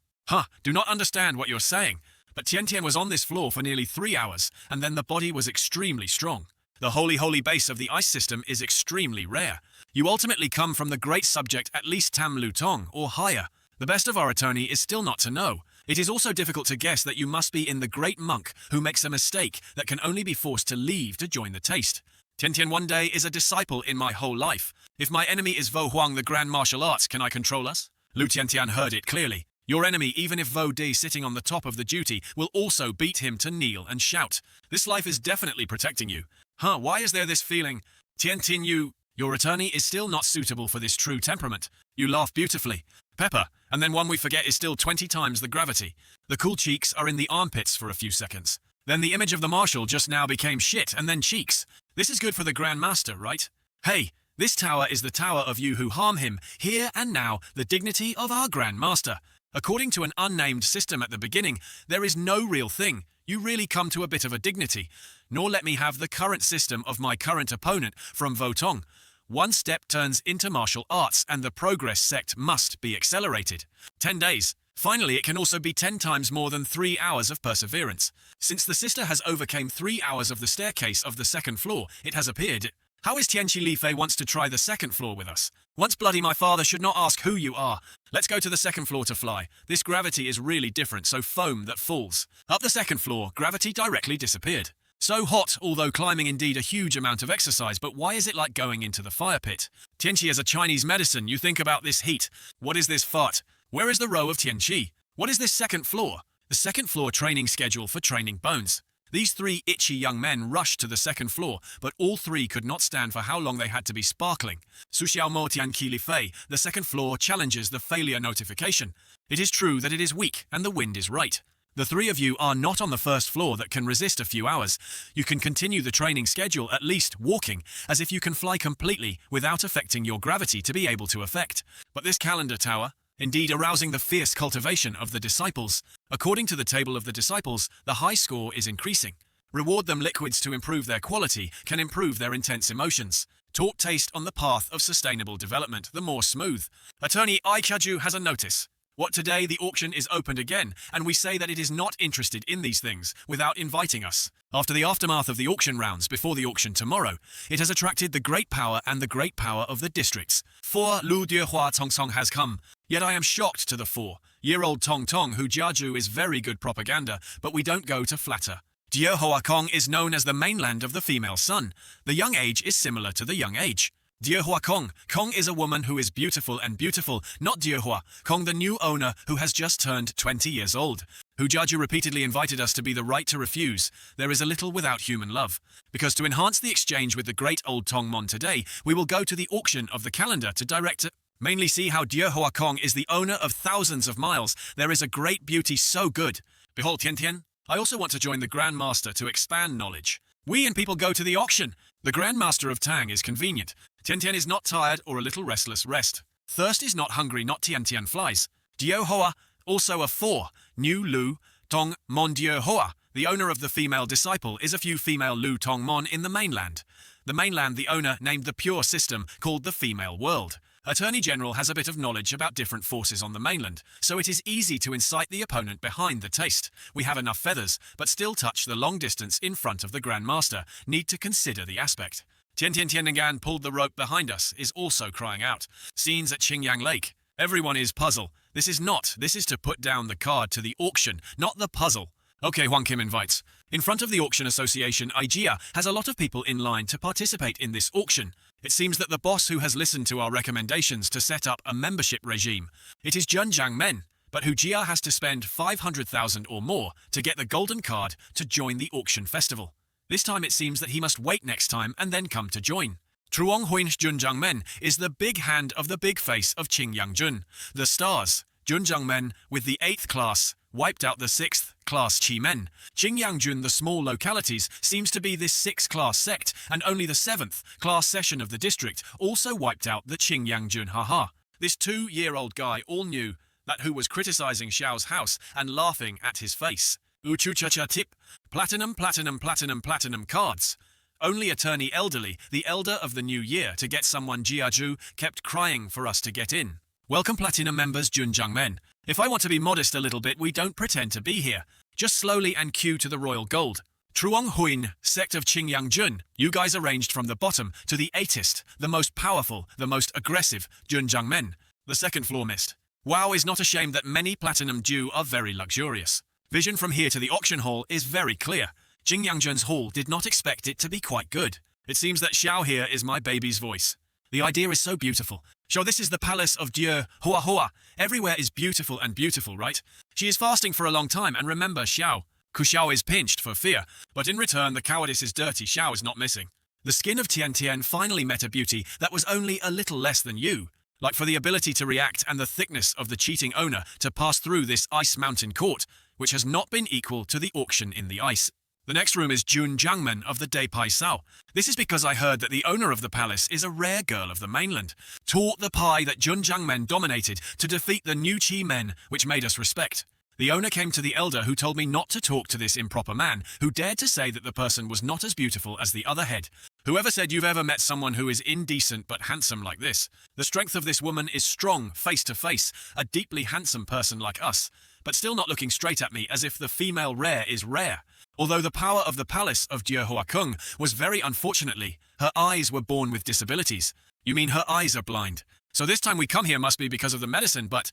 Do not understand what you're saying. But Tian Tian was on this floor for nearly 3 hours, and then the body was extremely strong. The holy base of the ice system is extremely rare. You ultimately come from the great subject at least Tam Lu Tong, or higher. The best of our attorney is still not to know. It is also difficult to guess that you must be in the great monk who makes a mistake that can only be forced to leave to join the taste. Tian Tian one day is a disciple in my whole life. If my enemy is Vo Huang the Grand Martial Arts, can I control us? Lu Tian Tian heard it clearly. Your enemy, even if Vo Di sitting on the top of the duty, will also beat him to kneel and shout. This life is definitely protecting you. Why is there this feeling? Tian Tian, your attorney is still not suitable for this true temperament. You laugh beautifully. Pepper, and then one we forget is still 20 times the gravity. The cool cheeks are in the armpits for a few seconds. Then the image of the marshal just now became shit and then cheeks. This is good for the Grand Master, right? Hey, this tower is the tower of you who harm him, here and now, the dignity of our Grand Master. According to an unnamed system at the beginning, there is no real thing. You really come to a bit of a dignity, nor let me have the current system of my current opponent from Votong. One step turns into martial arts and the progress sect must be accelerated. 10 days. Finally, it can also be 10 times more than 3 hours of perseverance. Since the sister has overcame 3 hours of the staircase of the second floor, it has appeared. How is Tianqi Li Fei wants to try the second floor with us? Once bloody my father should not ask who you are. Let's go to the second floor to fly. This gravity is really different, so foam that falls. Up the second floor, gravity directly disappeared. So hot, although climbing indeed a huge amount of exercise, but why is it like going into the fire pit? Tianqi is a Chinese medicine, you think about this heat. What is this fart? Where is the row of Tianqi? What is this second floor? The second floor training schedule for training bones. These 3 itchy young men rushed to the second floor, but all 3 could not stand for how long they had to be sparkling. Su Xiaomo Tianqi Li Fei, the second floor challenges the failure notification. It is true that it is weak and the wind is right. The 3 of you are not on the first floor that can resist a few hours. You can continue the training schedule, at least walking, as if you can fly completely without affecting your gravity to be able to affect. But this calendar tower, indeed arousing the fierce cultivation of the disciples. According to the table of the disciples, the high score is increasing. Reward them liquids to improve their quality, can improve their intense emotions. Taught taste on the path of sustainable development, the more smooth. Attorney Ai Chaju has a notice. What today the auction is opened again, and we say that it is not interested in these things without inviting us. After the aftermath of the auction rounds before the auction tomorrow, it has attracted the great power and the great power of the districts. 4 Lu Diehua Tong Song has come. Yet I am shocked to the 4-year-old Tong Tong who Jiaju is very good propaganda, but we don't go to flatter. Diehua Kong is known as the mainland of the female sun. The young age is similar to the young age. Diehua Kong. Kong is a woman who is beautiful and beautiful, not Diehua Kong, the new owner who has just turned 20 years old. Hujaju repeatedly invited us to be the right to refuse. There is a little without human love. Because to enhance the exchange with the great old Tongmon today, we will go to the auction of the calendar to direct it. Mainly see how Diehua Kong is the owner of thousands of miles. There is a great beauty so good. Behold Tian Tian. I also want to join the Grand Master to expand knowledge. We and people go to the auction. The Grand Master of Tang is convenient. Tian Tian is not tired or a little restless rest. Thirst is not hungry, not Tian Tian flies. Diehua, also a 4. New Lu, Tong Mon Diehua. The owner of the female disciple is a few female Lu Tong Mon in the mainland. The mainland the owner named the pure system called the female world. Attorney General has a bit of knowledge about different forces on the mainland, so it is easy to incite the opponent behind the taste. We have enough feathers, but still touch the long distance in front of the Grand Master. Need to consider the aspect. Tian Tian Tianangan pulled the rope behind us, is also crying out. Scenes at Qingyang Lake. Everyone is puzzle. This is to put down the card to the auction, not the puzzle. Okay, Huang Kim invites. In front of the Auction Association, IGEA has a lot of people in line to participate in this auction. It seems that the boss who has listened to our recommendations to set up a membership regime. It is Zhenjiang Men, but Hujia has to spend 500,000 or more to get the golden card to join the auction festival. This time it seems that he must wait next time and then come to join. Truong Huin's Junjiang Men is the big hand of the big face of Qingyang Jun. The stars, Junjiang Men with the 8th class, wiped out the 6th class Qi Men. Qingyang Jun, the small localities, seems to be this 6th class sect, and only the 7th class session of the district also wiped out the Qingyang Jun haha. This 2-year-old guy all knew that who was criticizing Xiao's house and laughing at his face. Uchuchacha tip, platinum, platinum, platinum, platinum cards. Only Attorney Elderly, the elder of the new year, to get someone Jiaju, kept crying for us to get in. Welcome Platinum members Junjiang Men. If I want to be modest a little bit, we don't pretend to be here. Just slowly and queue to the royal gold. Truong Huin, sect of Qingyang Jun, you guys arranged from the bottom to the 8th, the most powerful, the most aggressive, Junjiang Men. The second floor missed. Wow is not ashamed that many Platinum Dew are very luxurious. Vision from here to the auction hall is very clear. Qingyang Jun's hall did not expect it to be quite good. It seems that Xiao here is my baby's voice. The idea is so beautiful. Sure, this is the palace of Dieu, Hua Hua. Everywhere is beautiful and beautiful, right? She is fasting for a long time, and remember Xiao. Xiao is pinched for fear, but in return the cowardice is dirty. Xiao is not missing. The skin of Tian Tian finally met a beauty that was only a little less than you. Like for the ability to react and the thickness of the cheating owner to pass through this ice mountain court, which has not been equal to the auction in the ice. The next room is Jun Jiangmen of the Deipai Sao. This is because I heard that the owner of the palace is a rare girl of the mainland. Taught the pie that Jun Jiangmen dominated to defeat the new Qi men, which made us respect. The owner came to the elder who told me not to talk to this improper man, who dared to say that the person was not as beautiful as the other head. Whoever said you've ever met someone who is indecent but handsome like this? The strength of this woman is strong, face to face, a deeply handsome person like us, but still not looking straight at me as if the female rare is rare. Although the power of the palace of Kung was very unfortunately, her eyes were born with disabilities. You mean her eyes are blind? So this time we come here must be because of the medicine, but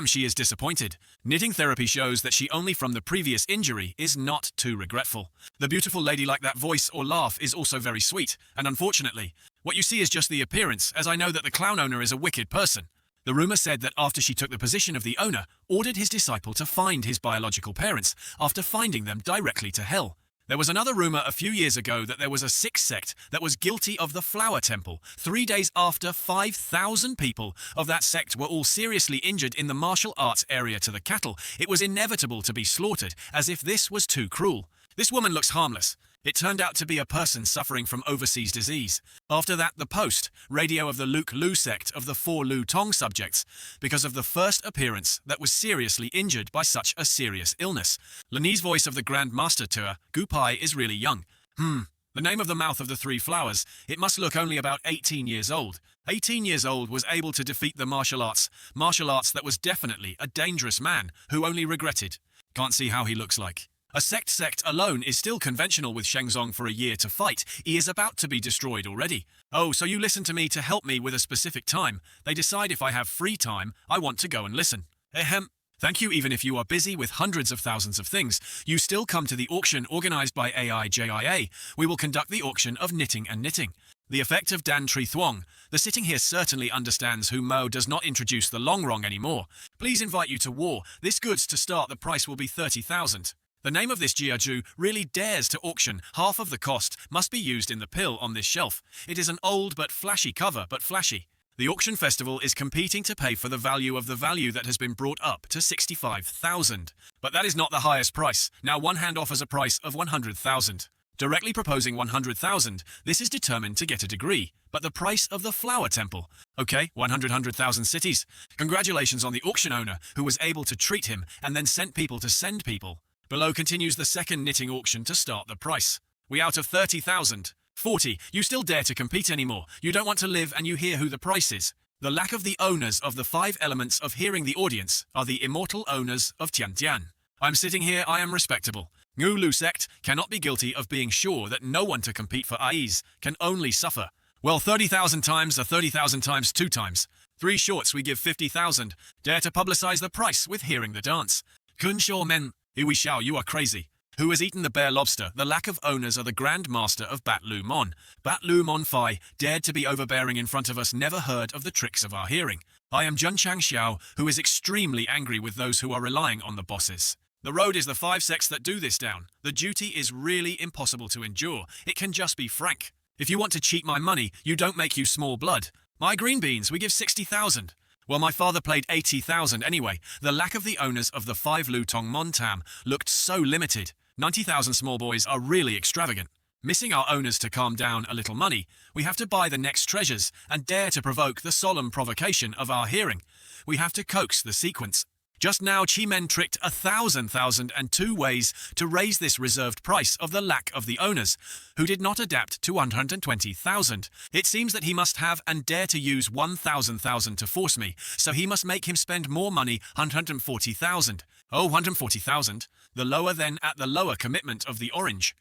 she is disappointed. Knitting therapy shows that she only from the previous injury is not too regretful. The beautiful lady like that voice or laugh is also very sweet, and unfortunately, what you see is just the appearance, as I know that the clown owner is a wicked person. The rumor said that after she took the position of the owner, ordered his disciple to find his biological parents, after finding them directly to hell. There was another rumor a few years ago that there was a Sikh sect that was guilty of the flower temple. 3 days after, 5,000 people of that sect were all seriously injured in the martial arts area to the cattle. It was inevitable to be slaughtered, as if this was too cruel. This woman looks harmless. It turned out to be a person suffering from overseas disease. After that, the post, radio of the Luke Lu sect of the 4 Lu Tong subjects, because of the first appearance that was seriously injured by such a serious illness. Lani's voice of the Grand Master Tour, Gupai, is really young. The name of the mouth of the 3 flowers, it must look only about 18 years old. 18 years old was able to defeat the martial arts that was definitely a dangerous man, who only regretted. Can't see how he looks like. A sect alone is still conventional with Shenzong for a year to fight. He is about to be destroyed already. Oh, so you listen to me to help me with a specific time. They decide if I have free time, I want to go and listen. Ahem. Thank you. Even if you are busy with hundreds of thousands of things, you still come to the auction organized by AIJIA. We will conduct the auction of knitting and knitting. The effect of Dan Tri Thuong. The sitting here certainly understands who Mo does not introduce the long wrong anymore. Please invite you to war. This goods to start the price will be 30,000. The name of this Jiaju really dares to auction. Half of the cost must be used in the pill on this shelf. It is an old but flashy cover, but flashy. The auction festival is competing to pay for the value of the value that has been brought up to 65,000. But that is not the highest price. Now one hand offers a price of 100,000. Directly proposing 100,000, this is determined to get a degree. But the price of the flower temple. Okay, 100,000 cities. Congratulations on the auction owner who was able to treat him and then sent people to send people. Below continues the second knitting auction to start the price. We out of 30,000. 40. You still dare to compete anymore. You don't want to live and you hear who the price is. The lack of the owners of the 5 elements of hearing the audience are the immortal owners of Tian. I'm sitting here, I am respectable. Ngu Lu sect cannot be guilty of being sure that no one to compete for ease can only suffer. Well, 30,000 times are 30,000 times 2 times. 3 shorts we give 50,000. Dare to publicize the price with hearing the dance. Kun Shaw Men. Iwi Xiao, you are crazy. Who has eaten the bear lobster? The lack of owners are the Grand Master of Bat Lu Mon. Bat Lu Mon Phi dared to be overbearing in front of us, never heard of the tricks of our hearing. I am Jun Chang Xiao, who is extremely angry with those who are relying on the bosses. The road is the 5 sects that do this down. The duty is really impossible to endure. It can just be frank. If you want to cheat my money, you don't make you small blood. My green beans, we give 60,000. Well, my father played 80,000 anyway. The lack of the owners of the 5 Lu Tong Mon Tam looked so limited. 90,000 small boys are really extravagant. Missing our owners to calm down a little money, we have to buy the next treasures and dare to provoke the solemn provocation of our hearing. We have to coax the sequence. Just now, Chi Men tricked 1,002 ways to raise this reserved price of the lack of the owners, who did not adapt to 120,000. It seems that he must have and dare to use 1,000 to force me, so he must make him spend more money, 140,000. Oh, 140,000. The lower then at the lower commitment of the orange.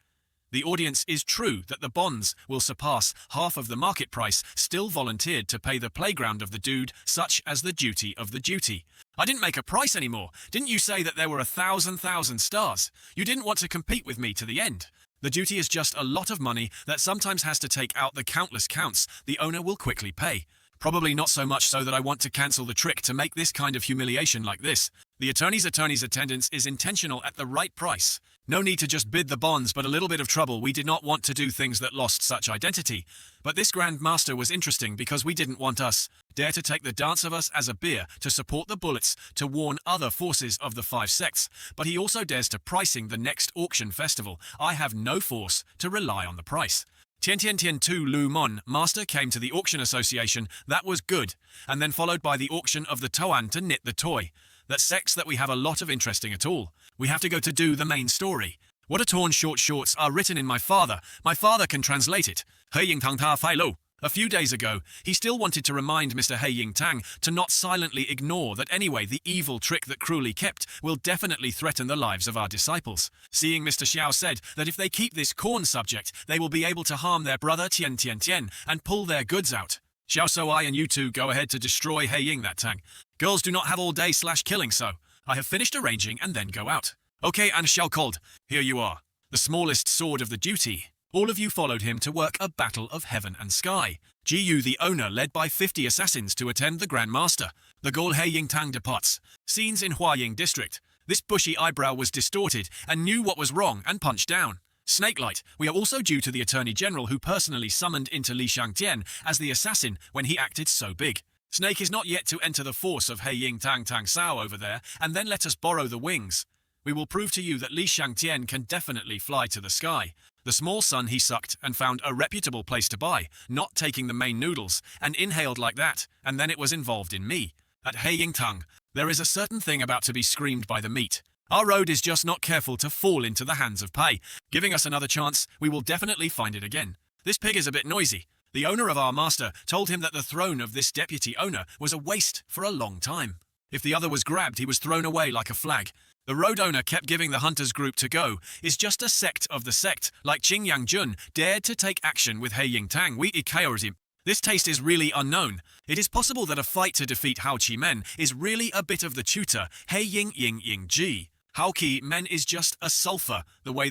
The audience is true that the bonds will surpass half of the market price, still volunteered to pay the playground of the dude, such as the duty of the duty. I didn't make a price anymore. Didn't you say that there were 1,000 stars? You didn't want to compete with me to the end. The duty is just a lot of money that sometimes has to take out the countless counts the owner will quickly pay. Probably not so much so that I want to cancel the trick to make this kind of humiliation like this. The attorney's attendance is intentional at the right price. No need to just bid the bonds, but a little bit of trouble. We did not want to do things that lost such identity. But this Grand Master was interesting because we didn't want us. Dare to take the dance of us as a beer, to support the bullets, to warn other forces of the 5 sects. But he also dares to pricing the next auction festival. I have no force to rely on the price. Tian 2 Lu Mon Master came to the auction association. That was good. And then followed by the auction of the Toan to knit the toy. That sects that we have a lot of interesting at all. We have to go to do the main story. What a torn short shorts are written in my father. My father can translate it. He Ying Tang Ta Fai Lo. A few days ago, he still wanted to remind Mr. He Ying Tang to not silently ignore that anyway the evil trick that cruelly kept will definitely threaten the lives of our disciples. Seeing Mr. Xiao said that if they keep this corn subject, they will be able to harm their brother Tian Tian Tian and pull their goods out. Xiao So I and you two go ahead to destroy He Ying that Tang. Girls do not have all day / killing, so I have finished arranging and then go out. Okay, and Xiao called. Here you are. The smallest sword of the duty. All of you followed him to work a battle of heaven and sky. Jiyu the owner led by 50 assassins to attend the Grand Master. The Gol He Ying Tang departs. Scenes in Huaying district. This bushy eyebrow was distorted and knew what was wrong and punched down. Snakelight, we are also due to the Attorney General who personally summoned into Li Shangtian as the assassin when he acted so big. Snake is not yet to enter the force of He Ying Tang Tang Sao over there and then let us borrow the wings. We will prove to you that Li Shangtian can definitely fly to the sky. The small sun he sucked and found a reputable place to buy, not taking the main noodles, and inhaled like that, and then it was involved in me. At He Ying Tang, there is a certain thing about to be screamed by the meat. Our road is just not careful to fall into the hands of Pai. Giving us another chance, we will definitely find it again. This pig is a bit noisy. The owner of our master told him that the throne of this deputy owner was a waste for a long time. If the other was grabbed, he was thrown away like a flag. The road owner kept giving the hunters group to go, is just a sect of the sect, like Qing Yang Jun dared to take action with He Ying Tang. We him. This taste is really unknown. It is possible that a fight to defeat Hao Qi Men is really a bit of the tutor, He Ying Ying Ying Ji. Hao Qi Men is just a sulfur, the way,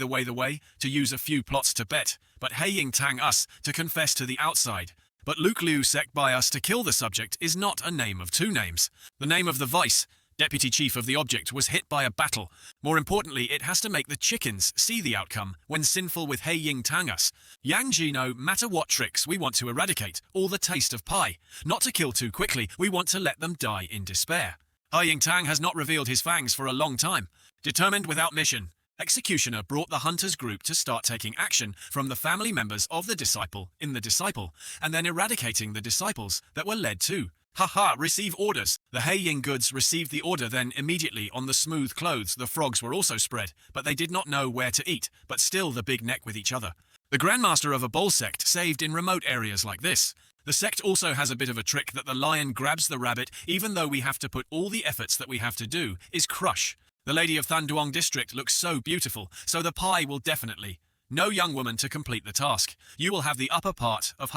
to use a few plots to bet, but He Ying Tang us to confess to the outside. But Luke Liu Sect by us to kill the subject is not a name of two names. The name of the vice, deputy chief of the object, was hit by a battle. More importantly, it has to make the chickens see the outcome when sinful with He Ying Tang us. Yang Ji no matter what tricks we want to eradicate, all the taste of pie. Not to kill too quickly, we want to let them die in despair. He Ying Tang has not revealed his fangs for a long time. Determined without mission, Executioner brought the hunters group to start taking action from the family members of the disciple in the disciple, and then eradicating the disciples that were led to. Receive orders. The He Ying goods received the order then immediately on the smooth clothes. The frogs were also spread, but they did not know where to eat, but still the big neck with each other. The Grandmaster of a bull sect saved in remote areas like this. The sect also has a bit of a trick that the lion grabs the rabbit even though we have to put all the efforts that we have to do is crush. The lady of Thanduong district looks so beautiful, so the pie will definitely. No young woman to complete the task. You will have the upper part of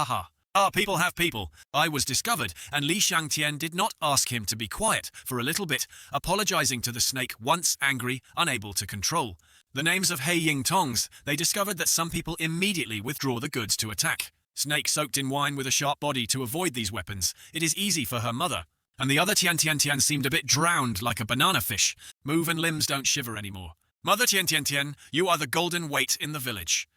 people have people. I was discovered, and Li Shangtian did not ask him to be quiet for a little bit, apologizing to the snake once angry, unable to control. The names of He Ying Tongs, they discovered that some people immediately withdraw the goods to attack. Snake soaked in wine with a sharp body to avoid these weapons. It is easy for her mother. And the other Tian Tian Tian seemed a bit drowned like a banana fish. Move and limbs don't shiver anymore. Mother Tian Tian Tian, you are the golden weight in the village.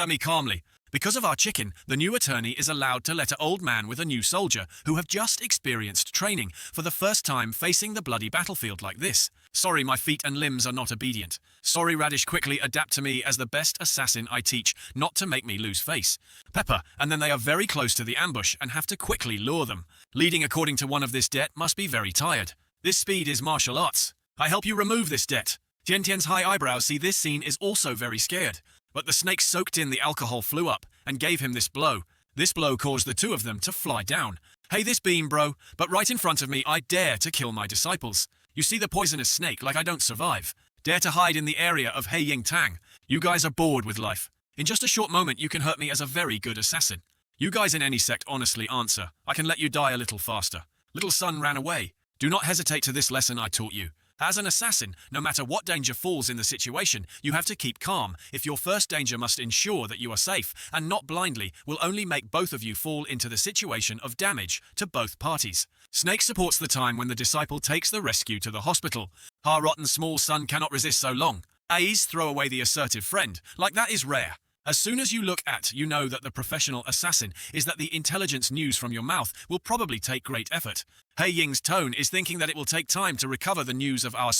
Me calmly. Because of our chicken, the new attorney is allowed to let an old man with a new soldier who have just experienced training for the first time facing the bloody battlefield like this. Sorry, my feet and limbs are not obedient. Sorry, Radish, quickly adapt to me as the best assassin I teach, not to make me lose face. Pepper, and then they are very close to the ambush and have to quickly lure them. Leading according to one of this debt must be very tired. This speed is martial arts. I help you remove this debt. Tian Tian's high eyebrows see this scene is also very scared. But the snake soaked in the alcohol flew up and gave him this blow. This blow caused the two of them to fly down. Hey, this beam, bro, but right in front of me I dare to kill my disciples. You see the poisonous snake like I don't survive. Dare to hide in the area of He Ying Tang. You guys are bored with life. In just a short moment you can hurt me as a very good assassin. You guys in any sect honestly answer. I can let you die a little faster. Little son ran away. Do not hesitate to this lesson I taught you. As an assassin, no matter what danger falls in the situation, you have to keep calm. If your first danger must ensure that you are safe, and not blindly, will only make both of you fall into the situation of damage to both parties. Snake supports the time when the disciple takes the rescue to the hospital. Rotten small son cannot resist so long. A's throw away the assertive friend, like that is rare. As soon as you look at, you know that the professional assassin is that the intelligence news from your mouth will probably take great effort. He Ying's tone is thinking that it will take time to recover the news of our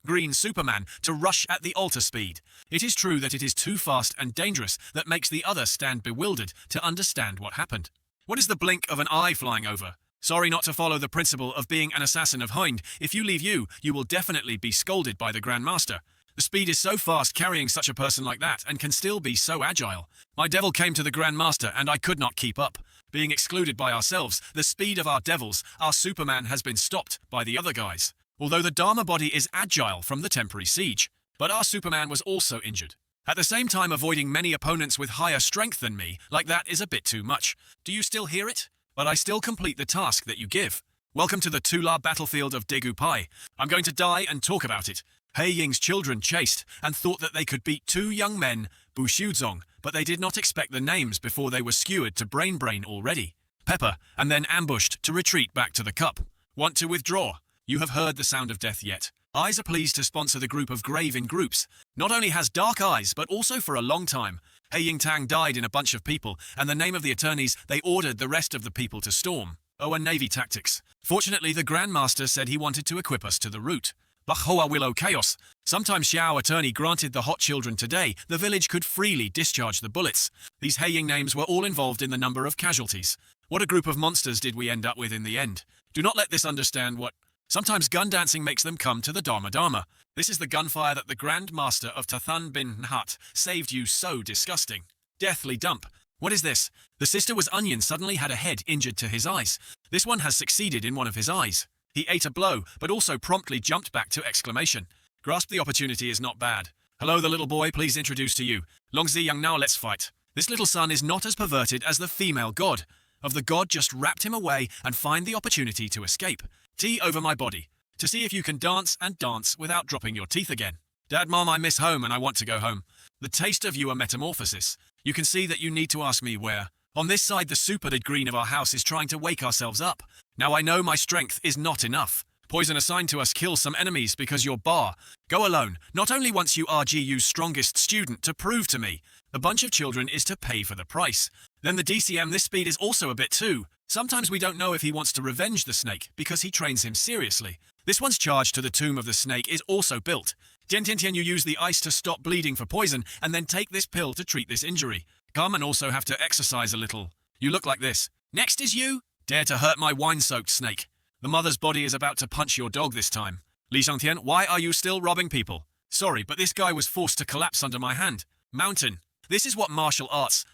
green Superman to rush at the altar speed. It is true that it is too fast and dangerous that makes the other stand bewildered to understand what happened. What is the blink of an eye flying over? Sorry not to follow the principle of being an assassin of Hind. If you leave you will definitely be scolded by the Grandmaster. The speed is so fast carrying such a person like that and can still be so agile. My devil came to the Grandmaster and I could not keep up. Being excluded by ourselves, the speed of our devils, our Superman has been stopped by the other guys. Although the Dharma body is agile from the temporary siege, but our Superman was also injured. At the same time, avoiding many opponents with higher strength than me, like that is a bit too much. Do you still hear it? But I still complete the task that you give. Welcome to the Tula battlefield of Daegu Pai. I'm going to die and talk about it. Hei Ying's children chased and thought that they could beat two young men, Bu Xiuzong, but they did not expect the names before they were skewered to brain already. Pepper, and then ambushed to retreat back to the cup. Want to withdraw? You have heard the sound of death yet. Eyes are pleased to sponsor the group of Grave in groups. Not only has dark eyes, but also for a long time. Hei Ying Tang died in a bunch of people, and the name of the attorneys, they ordered the rest of the people to storm. Oh, and Navy tactics. Fortunately, the Grandmaster said he wanted to equip us to the route. Hoa Willow Chaos. Sometimes Xiao attorney granted the hot children today, the village could freely discharge the bullets. These Hei Ying names were all involved in the number of casualties. What a group of monsters did we end up with in the end. Do not let this understand what... Sometimes gun dancing makes them come to the Dharma. This is the gunfire that the Grand Master of Tathan bin Nhat saved you so disgusting. Deathly dump. What is this? The sister was onion suddenly had a head injured to his eyes. This one has succeeded in one of his eyes. He ate a blow, but also promptly jumped back to exclamation. Grasp the opportunity is not bad. Hello, the little boy, please introduce to you. Longzi Young now, let's fight. This little son is not as perverted as the female god. Of the god just wrapped him away and find the opportunity to escape. Tea over my body. To see if you can dance and dance without dropping your teeth again. Dad, Mom, I miss home and I want to go home. The taste of you a metamorphosis. You can see that you need to ask me where. On this side, the supered green of our house is trying to wake ourselves up. Now I know my strength is not enough. Poison assigned to us kills some enemies because you're bar. Go alone. Not only wants you RGU's strongest student to prove to me. A bunch of children is to pay for the price. Then the DCM, this speed is also a bit too. Sometimes we don't know if he wants to revenge the snake because he trains him seriously. This one's charge to the tomb of the snake is also built. Tian you use the ice to stop bleeding for poison and then take this pill to treat this injury. Come and also have to exercise a little. You look like this. Next is you. Dare to hurt my wine-soaked snake. The mother's body is about to punch your dog this time. Li Xiangtian, why are you still robbing people? Sorry, but this guy was forced to collapse under my hand. Mountain. This is what martial arts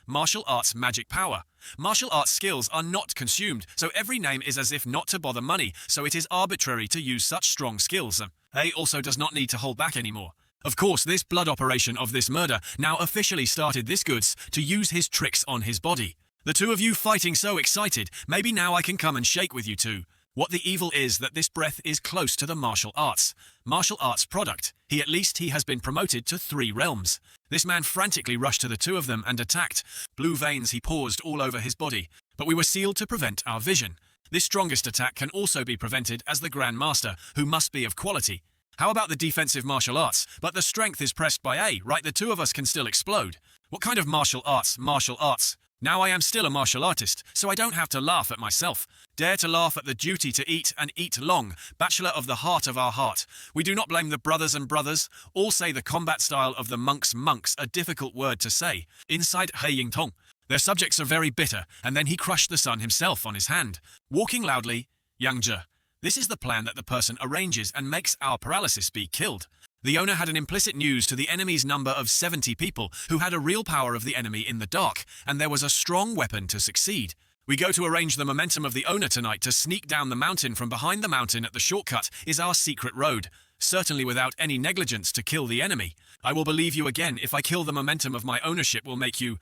magic power. Martial arts skills are not consumed, so every name is as if not to bother money, so it is arbitrary to use such strong skills. A also does not need to hold back anymore. Of course, this blood operation of this murder now officially started this goods to use his tricks on his body. The two of you fighting so excited, maybe now I can come and shake with you two. What the evil is that this breath is close to the martial arts. Martial arts product. He has been promoted to 3 realms. This man frantically rushed to the two of them and attacked. Blue veins he paused all over his body, but we were sealed to prevent our vision. This strongest attack can also be prevented as the Grand Master, who must be of quality. How about the defensive martial arts? But the strength is pressed by A, right? The two of us can still explode. What kind of martial arts? Martial arts. Now I am still a martial artist, so I don't have to laugh at myself. Dare to laugh at the duty to eat and eat long, bachelor of the heart of our heart. We do not blame the brothers and brothers. All say the combat style of the monks, a difficult word to say. Inside Hei Ying Tong. Their subjects are very bitter, and then he crushed the sun himself on his hand. Walking loudly, Yang Zhe. This is the plan that the person arranges and makes our paralysis be killed. The owner had an implicit news to the enemy's number of 70 people who had a real power of the enemy in the dark, and there was a strong weapon to succeed. We go to arrange the momentum of the owner tonight to sneak down the mountain from behind the mountain at the shortcut is our secret road, certainly without any negligence to kill the enemy. I will believe you again if I kill the momentum of my ownership will let you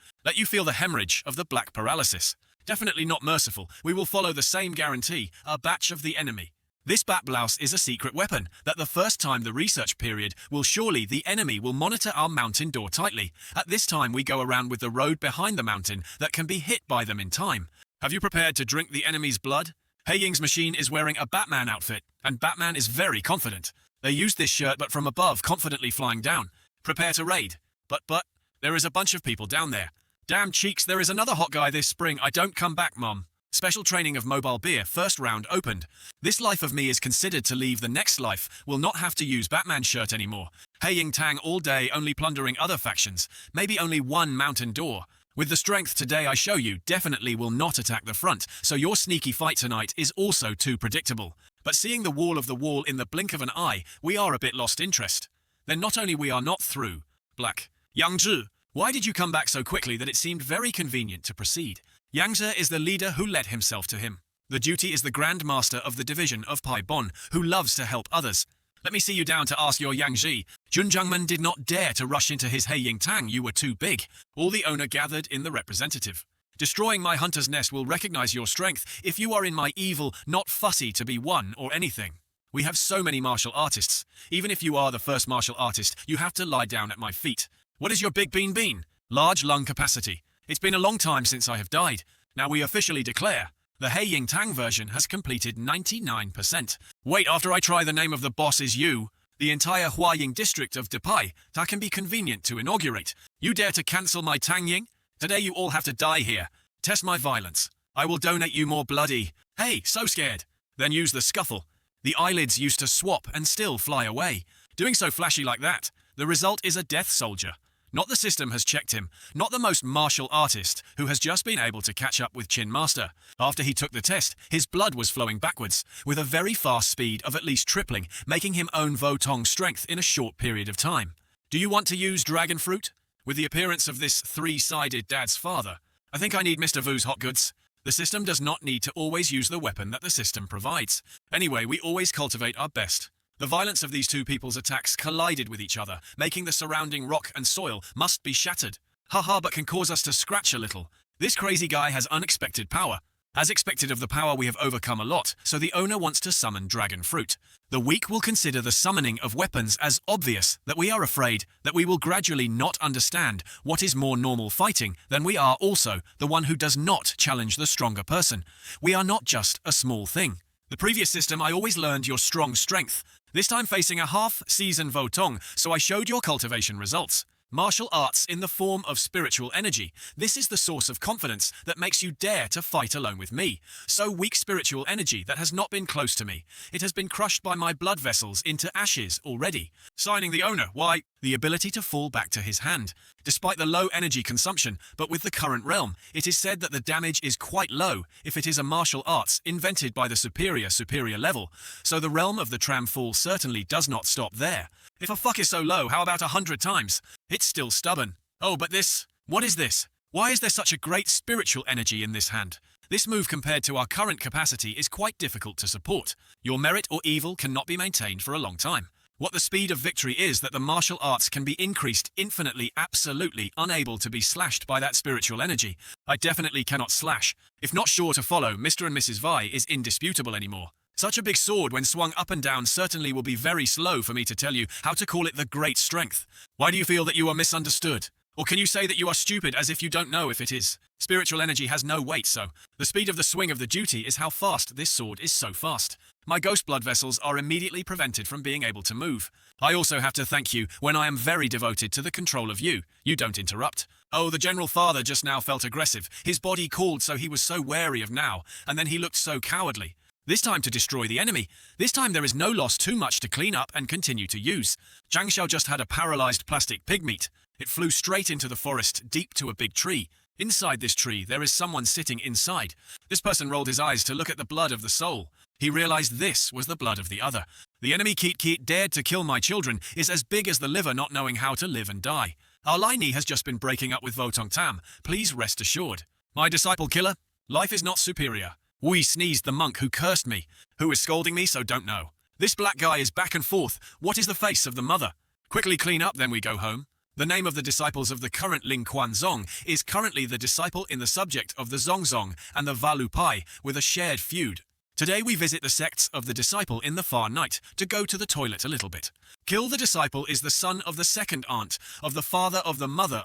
feel the hemorrhage of the black paralysis. Definitely not merciful, we will follow the same guarantee, a batch of the enemy. This bat blouse is a secret weapon that the first time the research period will surely the enemy will monitor our mountain door tightly. At this time we go around with the road behind the mountain that can be hit by them in time. Have you prepared to drink the enemy's blood? Hei Ying's machine is wearing a Batman outfit, and Batman is very confident. They used this shirt but from above confidently flying down. Prepare to raid. But, there is a bunch of people down there. Damn cheeks, there is another hot guy this spring. I don't come back, Mom. Special training of mobile beer, first round opened. This life of me is considered to leave the next life, will not have to use Batman shirt anymore. Hei Ying Tang all day only plundering other factions, maybe only one mountain door. With the strength today I show you, definitely will not attack the front, so your sneaky fight tonight is also too predictable. But seeing the wall in the blink of an eye, we are a bit lost interest. Then not only we are not through. Black. Yangzhi, why did you come back so quickly that it seemed very convenient to proceed? Yangzhi is the leader who led himself to him. The duty is the Grand Master of the division of Pai Bon, who loves to help others. Let me see you down to ask your Yangzhi. Junjungman did not dare to rush into his Heiying Tang, you were too big. All the owner gathered in the representative. Destroying my hunter's nest will recognize your strength if you are in my evil, not fussy to be one or anything. We have so many martial artists. Even if you are the first martial artist, you have to lie down at my feet. What is your big bean? Large lung capacity. It's been a long time since I have died. Now we officially declare. The Heiying Tang version has completed 99%. Wait, after I try the name of the boss is you. The entire Huaying district of Depai, that can be convenient to inaugurate. You dare to cancel my Tang Ying? Today you all have to die here. Test my violence. I will donate you more bloody. Hey, so scared. Then use the scuffle. The eyelids used to swap and still fly away. Doing so flashy like that, the result is a death soldier. Not the system has checked him, not the most martial artist who has just been able to catch up with Chin Master. After he took the test, his blood was flowing backwards, with a very fast speed of at least tripling, making him own Votong strength in a short period of time. Do you want to use dragon fruit? With the appearance of this three-sided dad's father, I think I need Mr. Vu's hot goods. The system does not need to always use the weapon that the system provides. Anyway, we always cultivate our best. The violence of these two people's attacks collided with each other, making the surrounding rock and soil must be shattered. Haha, but can cause us to scratch a little. This crazy guy has unexpected power. As expected of the power, we have overcome a lot, so the owner wants to summon dragon fruit. The weak will consider the summoning of weapons as obvious, that we are afraid that we will gradually not understand what is more normal fighting than we are also the one who does not challenge the stronger person. We are not just a small thing. The previous system I always learned your strong strength. This time facing a half-season Votong, so I showed your cultivation results. Martial arts in the form of spiritual energy. This is the source of confidence that makes you dare to fight alone with me. So weak spiritual energy that has not been close to me. It has been crushed by my blood vessels into ashes already. Signing the owner, why, the ability to fall back to his hand. Despite the low energy consumption, but with the current realm, it is said that the damage is quite low if it is a martial arts invented by the superior level. So the realm of the Tram Fall certainly does not stop there. If a fuck is so low, how about 100 times? It's still stubborn. Oh, but this? What is this? Why is there such a great spiritual energy in this hand? This move compared to our current capacity is quite difficult to support. Your merit or evil cannot be maintained for a long time. What the speed of victory is that the martial arts can be increased infinitely, absolutely unable to be slashed by that spiritual energy. I definitely cannot slash. If not sure to follow, Mr. and Mrs. Vi is indisputable anymore. Such a big sword when swung up and down certainly will be very slow for me to tell you how to call it the great strength. Why do you feel that you are misunderstood? Or can you say that you are stupid as if you don't know if it is? Spiritual energy has no weight, so the speed of the swing of the duty is how fast this sword is so fast. My ghost blood vessels are immediately prevented from being able to move. I also have to thank you when I am very devoted to the control of you. You don't interrupt. Oh, the General Father just now felt aggressive. His body called, so he was so wary of now, and then he looked so cowardly. This time to destroy the enemy. This time there is no loss too much to clean up and continue to use. Zhang Xiao just had a paralyzed plastic pigmeat. It flew straight into the forest, deep to a big tree. Inside this tree, there is someone sitting inside. This person rolled his eyes to look at the blood of the soul. He realized this was the blood of the other. The enemy Keet dared to kill my children is as big as the liver not knowing how to live and die. Our Laini has just been breaking up with Votong Tam. Please rest assured. My disciple killer, life is not superior. Wui sneezed the monk who cursed me. Who is scolding me, so don't know. This black guy is back and forth. What is the face of the mother? Quickly clean up, then we go home. The name of the disciples of the current Ling Quan Zong is currently the disciple in the subject of the Zongzong and the Valu Pai with a shared feud. Today we visit the sects of the disciple in the far night to go to the toilet a little bit. Kill the disciple is the son of the second aunt, of the father of the mother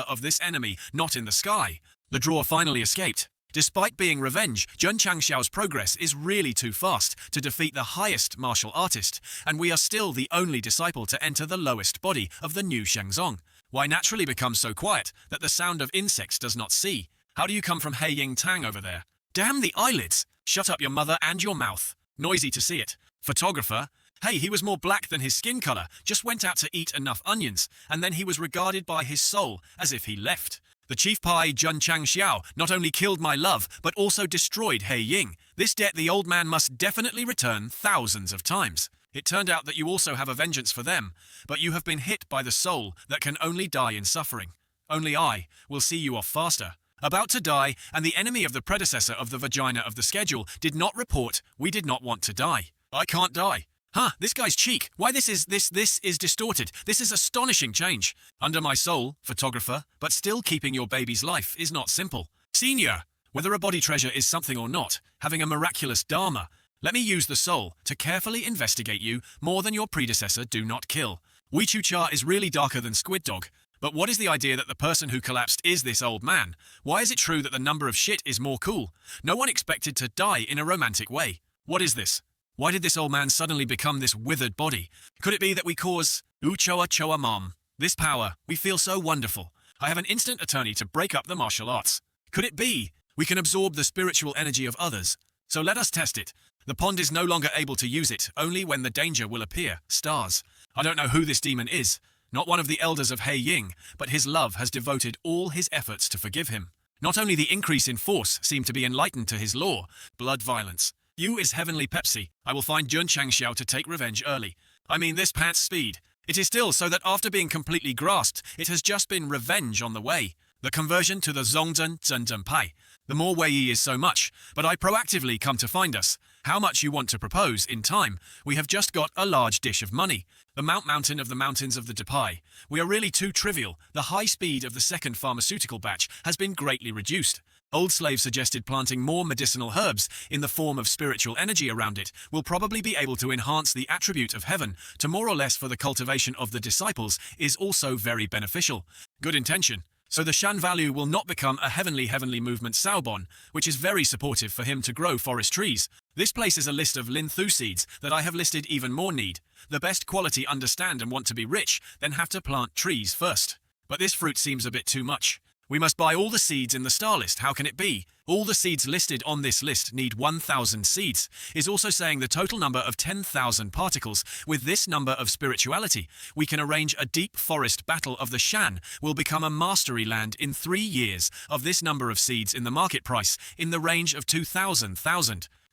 of this enemy, not in the sky. The draw finally escaped. Despite being revenge, Zhen Changxiao's progress is really too fast to defeat the highest martial artist, and we are still the only disciple to enter the lowest body of the new Shenzong. Why naturally become so quiet that the sound of insects does not see? How do you come from Heiying Tang over there? Damn the eyelids! Shut up your mother and your mouth. Noisy to see it. Photographer? Hey, he was more black than his skin color, just went out to eat enough onions, and then he was regarded by his soul as if he left. The chief Pai Jun Chang Xiao not only killed my love, but also destroyed He Ying. This debt the old man must definitely return thousands of times. It turned out that you also have a vengeance for them, but you have been hit by the soul that can only die in suffering. Only I will see you off faster. About to die, and the enemy of the predecessor of the vagina of the schedule did not report we did not want to die. I can't die. Huh, this guy's cheek. Why this is distorted. This is astonishing change. Under my soul, photographer, but still keeping your baby's life is not simple. Senior, whether a body treasure is something or not, having a miraculous dharma, let me use the soul to carefully investigate you more than your predecessor do not kill. Wee Chu Cha is really darker than Squid Dog. But what is the idea that the person who collapsed is this old man? Why is it true that the number of shit is more cool? No one expected to die in a romantic way. What is this? Why did this old man suddenly become this withered body? Could it be that we cause Uchoa Choa Mom? This power, we feel so wonderful. I have an instant attorney to break up the martial arts. Could it be we can absorb the spiritual energy of others? So let us test it. The pond is no longer able to use it, only when the danger will appear. Stars. I don't know who this demon is. Not one of the elders of He Ying, but his love has devoted all his efforts to forgive him. Not only the increase in force seemed to be enlightened to his law, blood violence. You is heavenly Pepsi. I will find Jun Changxiao to take revenge early. I mean this pants speed. It is still so that after being completely grasped, it has just been revenge on the way. The conversion to the Zhongzhen Zhenzhen Pai. The more Wei is so much, but I proactively come to find us. How much you want to propose in time? We have just got a large dish of money. The mountain of the mountains of the Depai. We are really too trivial. The high speed of the second pharmaceutical batch has been greatly reduced. Old slave suggested planting more medicinal herbs in the form of spiritual energy around it will probably be able to enhance the attribute of heaven to more or less for the cultivation of the disciples is also very beneficial. Good intention. So the Shan value will not become a heavenly movement Saobon, which is very supportive for him to grow forest trees. This places a list of Lin Thu seeds that I have listed even more need. The best quality understand and want to be rich, then have to plant trees first. But this fruit seems a bit too much. We must buy all the seeds in the star list. How can it be? All the seeds listed on this list need 1,000 seeds, is also saying the total number of 10,000 particles. With this number of spirituality, we can arrange a deep forest battle of the Shan will become a mastery land in 3 years of this number of seeds in the market price in the range of 2,000.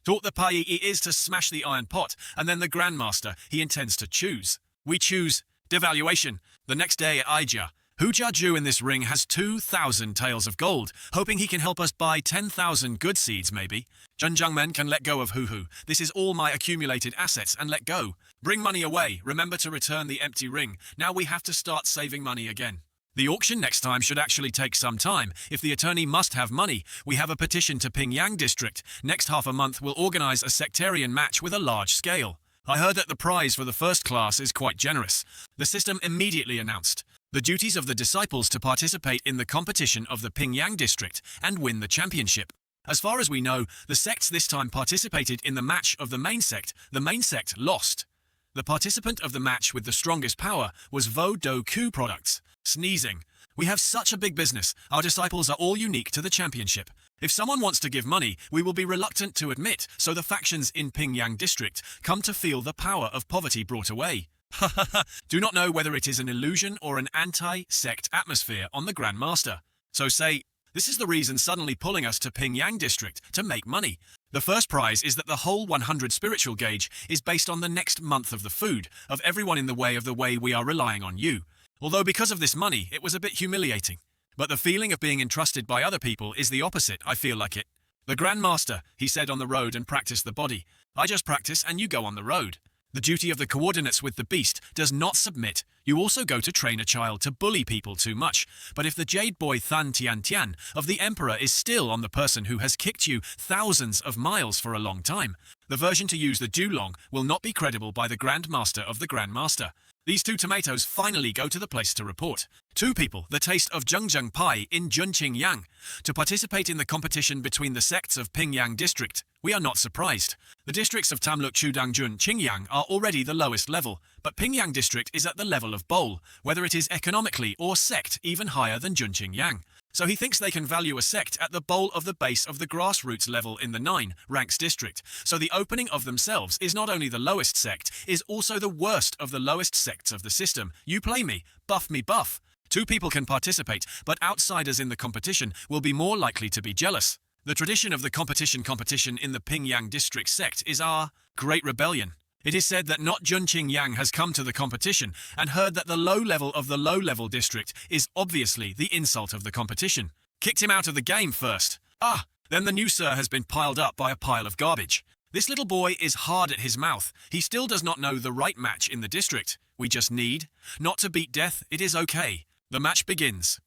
Taught the Pai is to smash the iron pot, and then the Grandmaster he intends to choose. We choose devaluation. The next day at Aija, Hu Jiaju in this ring has 2,000 taels of gold, hoping he can help us buy 10,000 good seeds maybe. Zhenjiangmen can let go of Hu. This is all my accumulated assets and let go. Bring money away, remember to return the empty ring. Now we have to start saving money again. The auction next time should actually take some time. If the attorney must have money, we have a petition to Pingyang district. Next half a month we'll organize a sectarian match with a large scale. I heard that the prize for the first class is quite generous. The system immediately announced the duties of the disciples to participate in the competition of the Pingyang district and win the championship. As far as we know, the sects this time participated in the match of the main sect. The main sect lost. The participant of the match with the strongest power was Vo Do Ku products. Sneezing. We have such a big business. Our disciples are all unique to the championship. If someone wants to give money, we will be reluctant to admit, so the factions in Pingyang district come to feel the power of poverty brought away. Do not know whether it is an illusion or an anti-sect atmosphere on the Grandmaster. So say, this is the reason suddenly pulling us to Pingyang district to make money. The first prize is that the whole 100 spiritual gauge is based on the next month of the food of everyone in the way we are relying on you. Although because of this money, it was a bit humiliating. But the feeling of being entrusted by other people is the opposite, I feel like it. The Grandmaster, he said on the road and practice the body. I just practice and you go on the road. The duty of the coordinates with the beast does not submit. You also go to train a child to bully people too much. But if the jade boy Than Tian Tian of the Emperor is still on the person who has kicked you thousands of miles for a long time, the version to use the Dulong will not be credible by the Grandmaster of the Grandmaster. These 2 tomatoes finally go to the place to report. 2 people, the taste of Zhengzheng Pai in Junqingyang, to participate in the competition between the sects of Pingyang district. We are not surprised. The districts of Tamluk, Chudangjun, Qingyang are already the lowest level, but Pingyang district is at the level of bowl, whether it is economically or sect even higher than Junqingyang. So he thinks they can value a sect at the bowl of the base of the grassroots level in the 9 ranks district. So the opening of themselves is not only the lowest sect, is also the worst of the lowest sects of the system. You play me, buff me buff. Two people can participate, but outsiders in the competition will be more likely to be jealous. The tradition of the competition in the Pingyang district sect is our Great Rebellion. It is said that not Jun Qingyang has come to the competition and heard that the low level of the low-level district is obviously the insult of the competition. Kicked him out of the game first. Then the new sir has been piled up by a pile of garbage. This little boy is hard at his mouth. He still does not know the right match in the district. We just need not to beat death. It is okay. The match begins.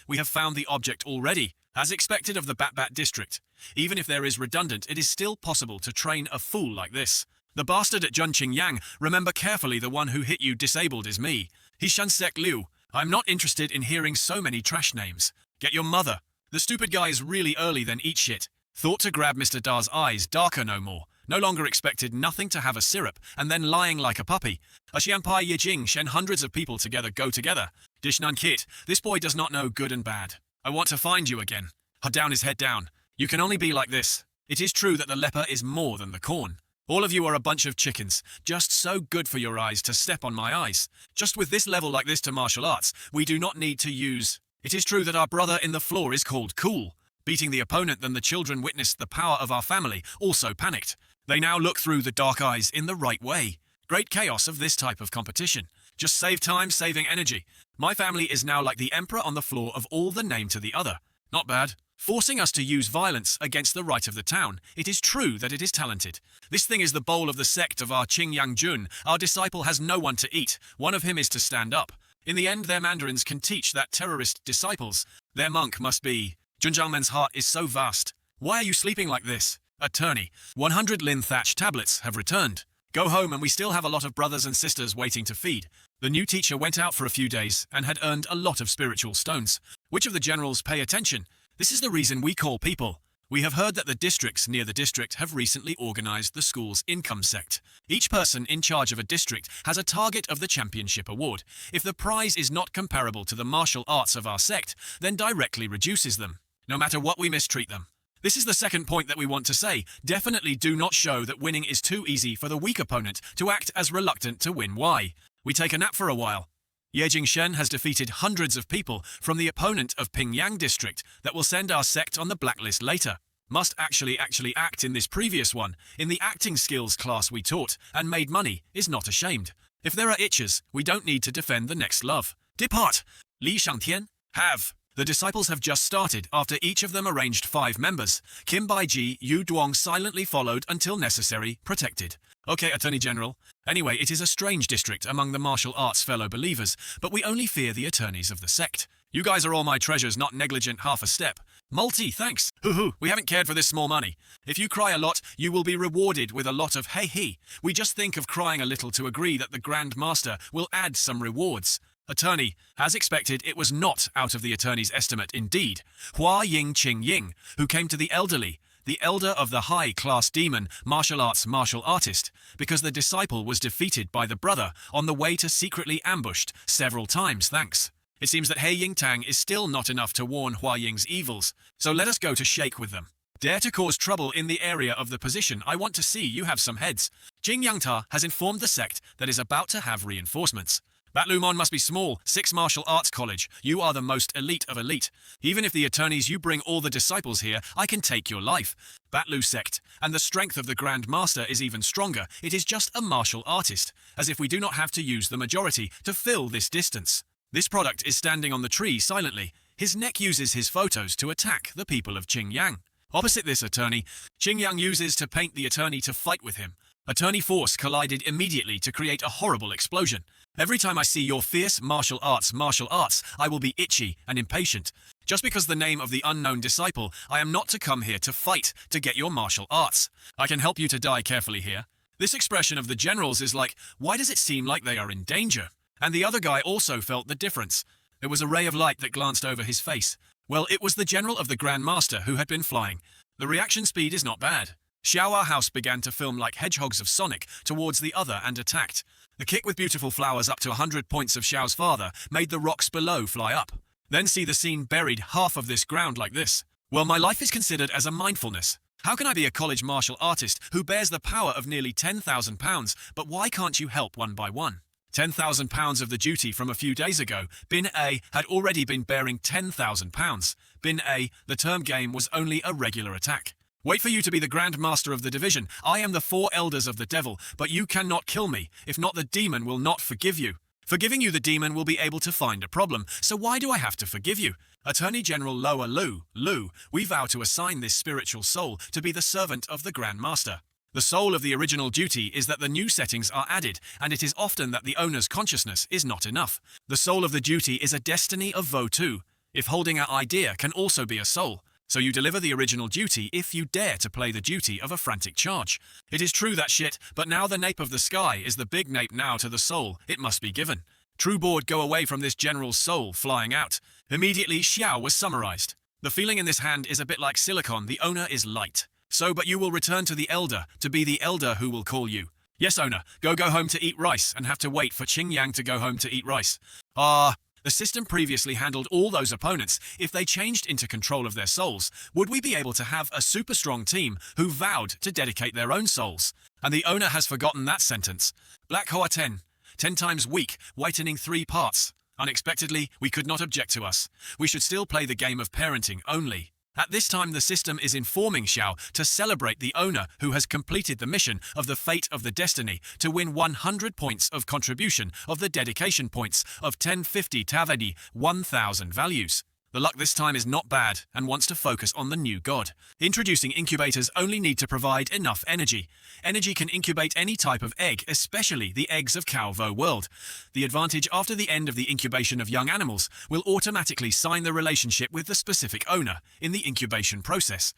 We have found the object already, as expected of the Bat district. Even if there is redundant, it is still possible to train a fool like this. The bastard at Jun Qingyang, remember carefully the one who hit you disabled is me. He's Shan Sek Liu. I'm not interested in hearing so many trash names. Get your mother. The stupid guy is really early then eat shit. Thought to grab Mr. Da's eyes, darker no more. No longer expected nothing to have a syrup, and then lying like a puppy. A Xianpai Yijing Shen hundreds of people together go together. Dishnan Kit, this boy does not know good and bad. I want to find you again. Down his head down. You can only be like this. It is true that the leper is more than the corn. All of you are a bunch of chickens, just so good for your eyes to step on my eyes. Just with this level like this to martial arts, we do not need to use. It is true that our brother in the floor is called cool. Beating the opponent, then the children witnessed the power of our family, also panicked. They now look through the dark eyes in the right way. Great chaos of this type of competition. Just save time, saving energy. My family is now like the emperor on the floor of all the name to the other. Not bad. Forcing us to use violence against the right of the town. It is true that it is talented. This thing is the bowl of the sect of our Qingyang Jun. Our disciple has no one to eat. One of him is to stand up. In the end, their mandarins can teach that terrorist disciples. Their monk must be. Junjiangmen's heart is so vast. Why are you sleeping like this? Attorney, 100 Lin Thatch tablets have returned. Go home and we still have a lot of brothers and sisters waiting to feed. The new teacher went out for a few days and had earned a lot of spiritual stones. Which of the generals pay attention? This is the reason we call people. We have heard that the districts near the district have recently organized the school's income sect. Each person in charge of a district has a target of the championship award. If the prize is not comparable to the martial arts of our sect, then directly reduces them, no matter what we mistreat them. This is the second point that we want to say. Definitely do not show that winning is too easy for the weak opponent to act as reluctant to win. Why? We take a nap for a while. Ye Jingshen has defeated hundreds of people from the opponent of Pingyang district that will send our sect on the blacklist later. Must actually act in this previous one, in the acting skills class we taught, and made money, is not ashamed. If there are itches, we don't need to defend the next love. Depart! Li Shangtian, have. The disciples have just started after each of them arranged 5 members. Kim Baiji, Yu Duong silently followed until necessary, protected. Okay, Attorney General. Anyway, it is a strange district among the martial arts fellow believers, but we only fear the attorneys of the sect. You guys are all my treasures, not negligent half a step. Multi, thanks. Hoo-hoo, we haven't cared for this small money. If you cry a lot, you will be rewarded with a lot of hey-he. We just think of crying a little to agree that the Grand Master will add some rewards. Attorney, as expected, it was not out of the attorney's estimate indeed. Hua Ying Qing Ying, who came to the elderly, the elder of the high-class demon martial artist, because the disciple was defeated by the brother on the way to secretly ambushed several times, thanks. It seems that He Ying Tang is still not enough to warn Hua Ying's evils, so let us go to shake with them. Dare to cause trouble in the area of the position. I want to see you have some heads. Jing Yangta has informed the sect that is about to have reinforcements. Batlumon must be small, 6 martial arts college. You are the most elite of elite. Even if the attorneys you bring all the disciples here, I can take your life. Batlu sect, and the strength of the Grand Master is even stronger. It is just a martial artist, as if we do not have to use the majority to fill this distance. This product is standing on the tree silently. His neck uses his photos to attack the people of Qingyang. Opposite this attorney, Qingyang uses to paint the attorney to fight with him. Attorney force collided immediately to create a horrible explosion. Every time I see your fierce martial arts, I will be itchy and impatient. Just because the name of the unknown disciple, I am not to come here to fight to get your martial arts. I can help you to die carefully here. This expression of the generals is like, why does it seem like they are in danger? And the other guy also felt the difference. There was a ray of light that glanced over his face. Well, it was the general of the Grand Master who had been flying. The reaction speed is not bad. Xiaowa House began to film like hedgehogs of Sonic towards the other and attacked. The kick with beautiful flowers up to 100 points of Xiao's father made the rocks below fly up. Then see the scene buried half of this ground like this. Well, my life is considered as a mindfulness. How can I be a college martial artist who bears the power of nearly £10,000, but why can't you help one by one? £10,000 of the duty from a few days ago. Bin A had already been bearing £10,000. Bin A, the term game was only a regular attack. Wait for you to be the Grand Master of the division. I am the four elders of the devil, but you cannot kill me. If not, the demon will not forgive you. Forgiving you, the demon will be able to find a problem, so why do I have to forgive you? Attorney General Loa Lu, we vow to assign this spiritual soul to be the servant of the Grand Master. The soul of the original duty is that the new settings are added, and it is often that the owner's consciousness is not enough. The soul of the duty is a destiny of Vo 2. If holding our idea can also be a soul. So you deliver the original duty if you dare to play the duty of a frantic charge. It is true that shit, but now the nape of the sky is the big nape now to the soul. It must be given. True board, go away from this general's soul flying out. Immediately, Xiao was summarized. The feeling in this hand is a bit like silicon. The owner is light. So, but you will return to the elder, to be the elder who will call you. Yes, owner, go home to eat rice and have to wait for Qing Yang to go home to eat rice. The system previously handled all those opponents. If they changed into control of their souls, would we be able to have a super strong team who vowed to dedicate their own souls? And the owner has forgotten that sentence. Black Hoa 10 times weak, whitening 3 parts. Unexpectedly, we could not object to us. We should still play the game of parenting only. At this time, the system is informing Xiao to celebrate the owner who has completed the mission of the fate of the destiny to win 100 points of contribution of the dedication points of 1050 Tavadi 1000 values. The luck this time is not bad and wants to focus on the new god. Introducing incubators only need to provide enough energy. Energy can incubate any type of egg, especially the eggs of Cultivation World. The advantage after the end of the incubation of young animals will automatically sign the relationship with the specific owner in the incubation process.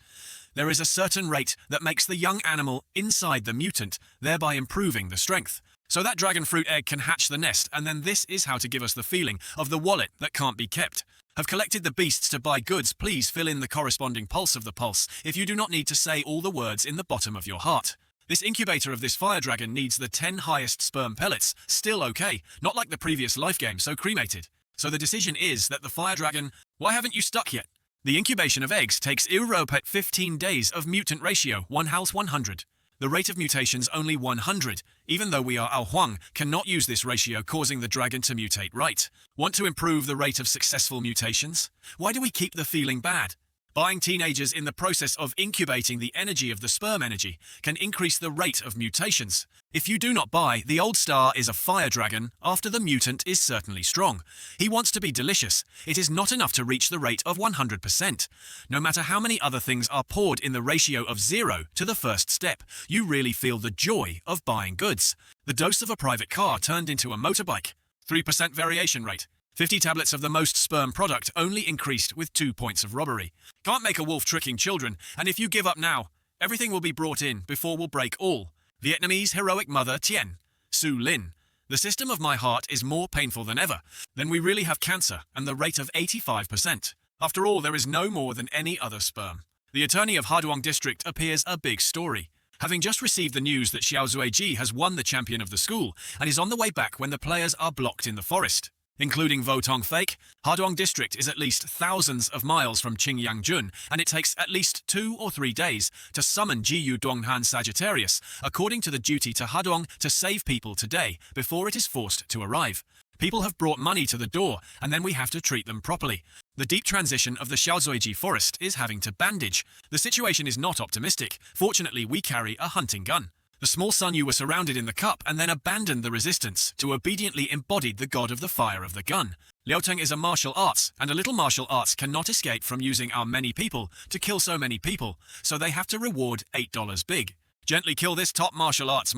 There is a certain rate that makes the young animal inside the mutant, thereby improving the strength. So that dragon fruit egg can hatch the nest, and then this is how to give us the feeling of the wallet that can't be kept. Have collected the beasts to buy goods, please fill in the corresponding pulse of the pulse if you do not need to say all the words in the bottom of your heart. This incubator of this fire dragon needs the 10 highest sperm pellets, still okay, not like the previous life game, so cremated. So the decision is that the fire dragon, why haven't you stuck yet? The incubation of eggs takes Europet 15 days of mutant ratio, 1:100. The rate of mutations only 100, even though we are Ao Huang, cannot use this ratio, causing the dragon to mutate right. Want to improve the rate of successful mutations? Why do we keep the feeling bad? Buying teenagers in the process of incubating the energy of the sperm energy can increase the rate of mutations. If you do not buy, the old star is a fire dragon, after the mutant is certainly strong. He wants to be delicious. It is not enough to reach the rate of 100%. No matter how many other things are poured in the ratio of 0 to the first step, you really feel the joy of buying goods. The dose of a private car turned into a motorbike. 3% variation rate. 50 tablets of the most sperm product only increased with 2 points of robbery. Can't make a wolf tricking children, and if you give up now, everything will be brought in before we'll break all. Vietnamese heroic mother Tien. Su Lin. The system of my heart is more painful than ever. Then we really have cancer, and the rate of 85%. After all, there is no more than any other sperm. The attorney of Haduong district appears a big story. Having just received the news that Xiao Zuiji has won the champion of the school, and is on the way back when the players are blocked in the forest. Including Votong Fake, Haduong district is at least thousands of miles from Qingyangjun, and it takes at least 2 or 3 days to summon Jiyu Donghan Sagittarius, according to the duty to Haduong to save people today before it is forced to arrive. People have brought money to the door, and then we have to treat them properly. The deep transition of the Xiaozuiji forest is having to bandage. The situation is not optimistic. Fortunately, we carry a hunting gun. The small Sun Yu were surrounded in the cup and then abandoned the resistance to obediently embodied the god of the fire of the gun. Liaoteng is a martial arts, and a little martial arts cannot escape from using our many people to kill so many people, so they have to reward $8 big. Gently kill this top martial arts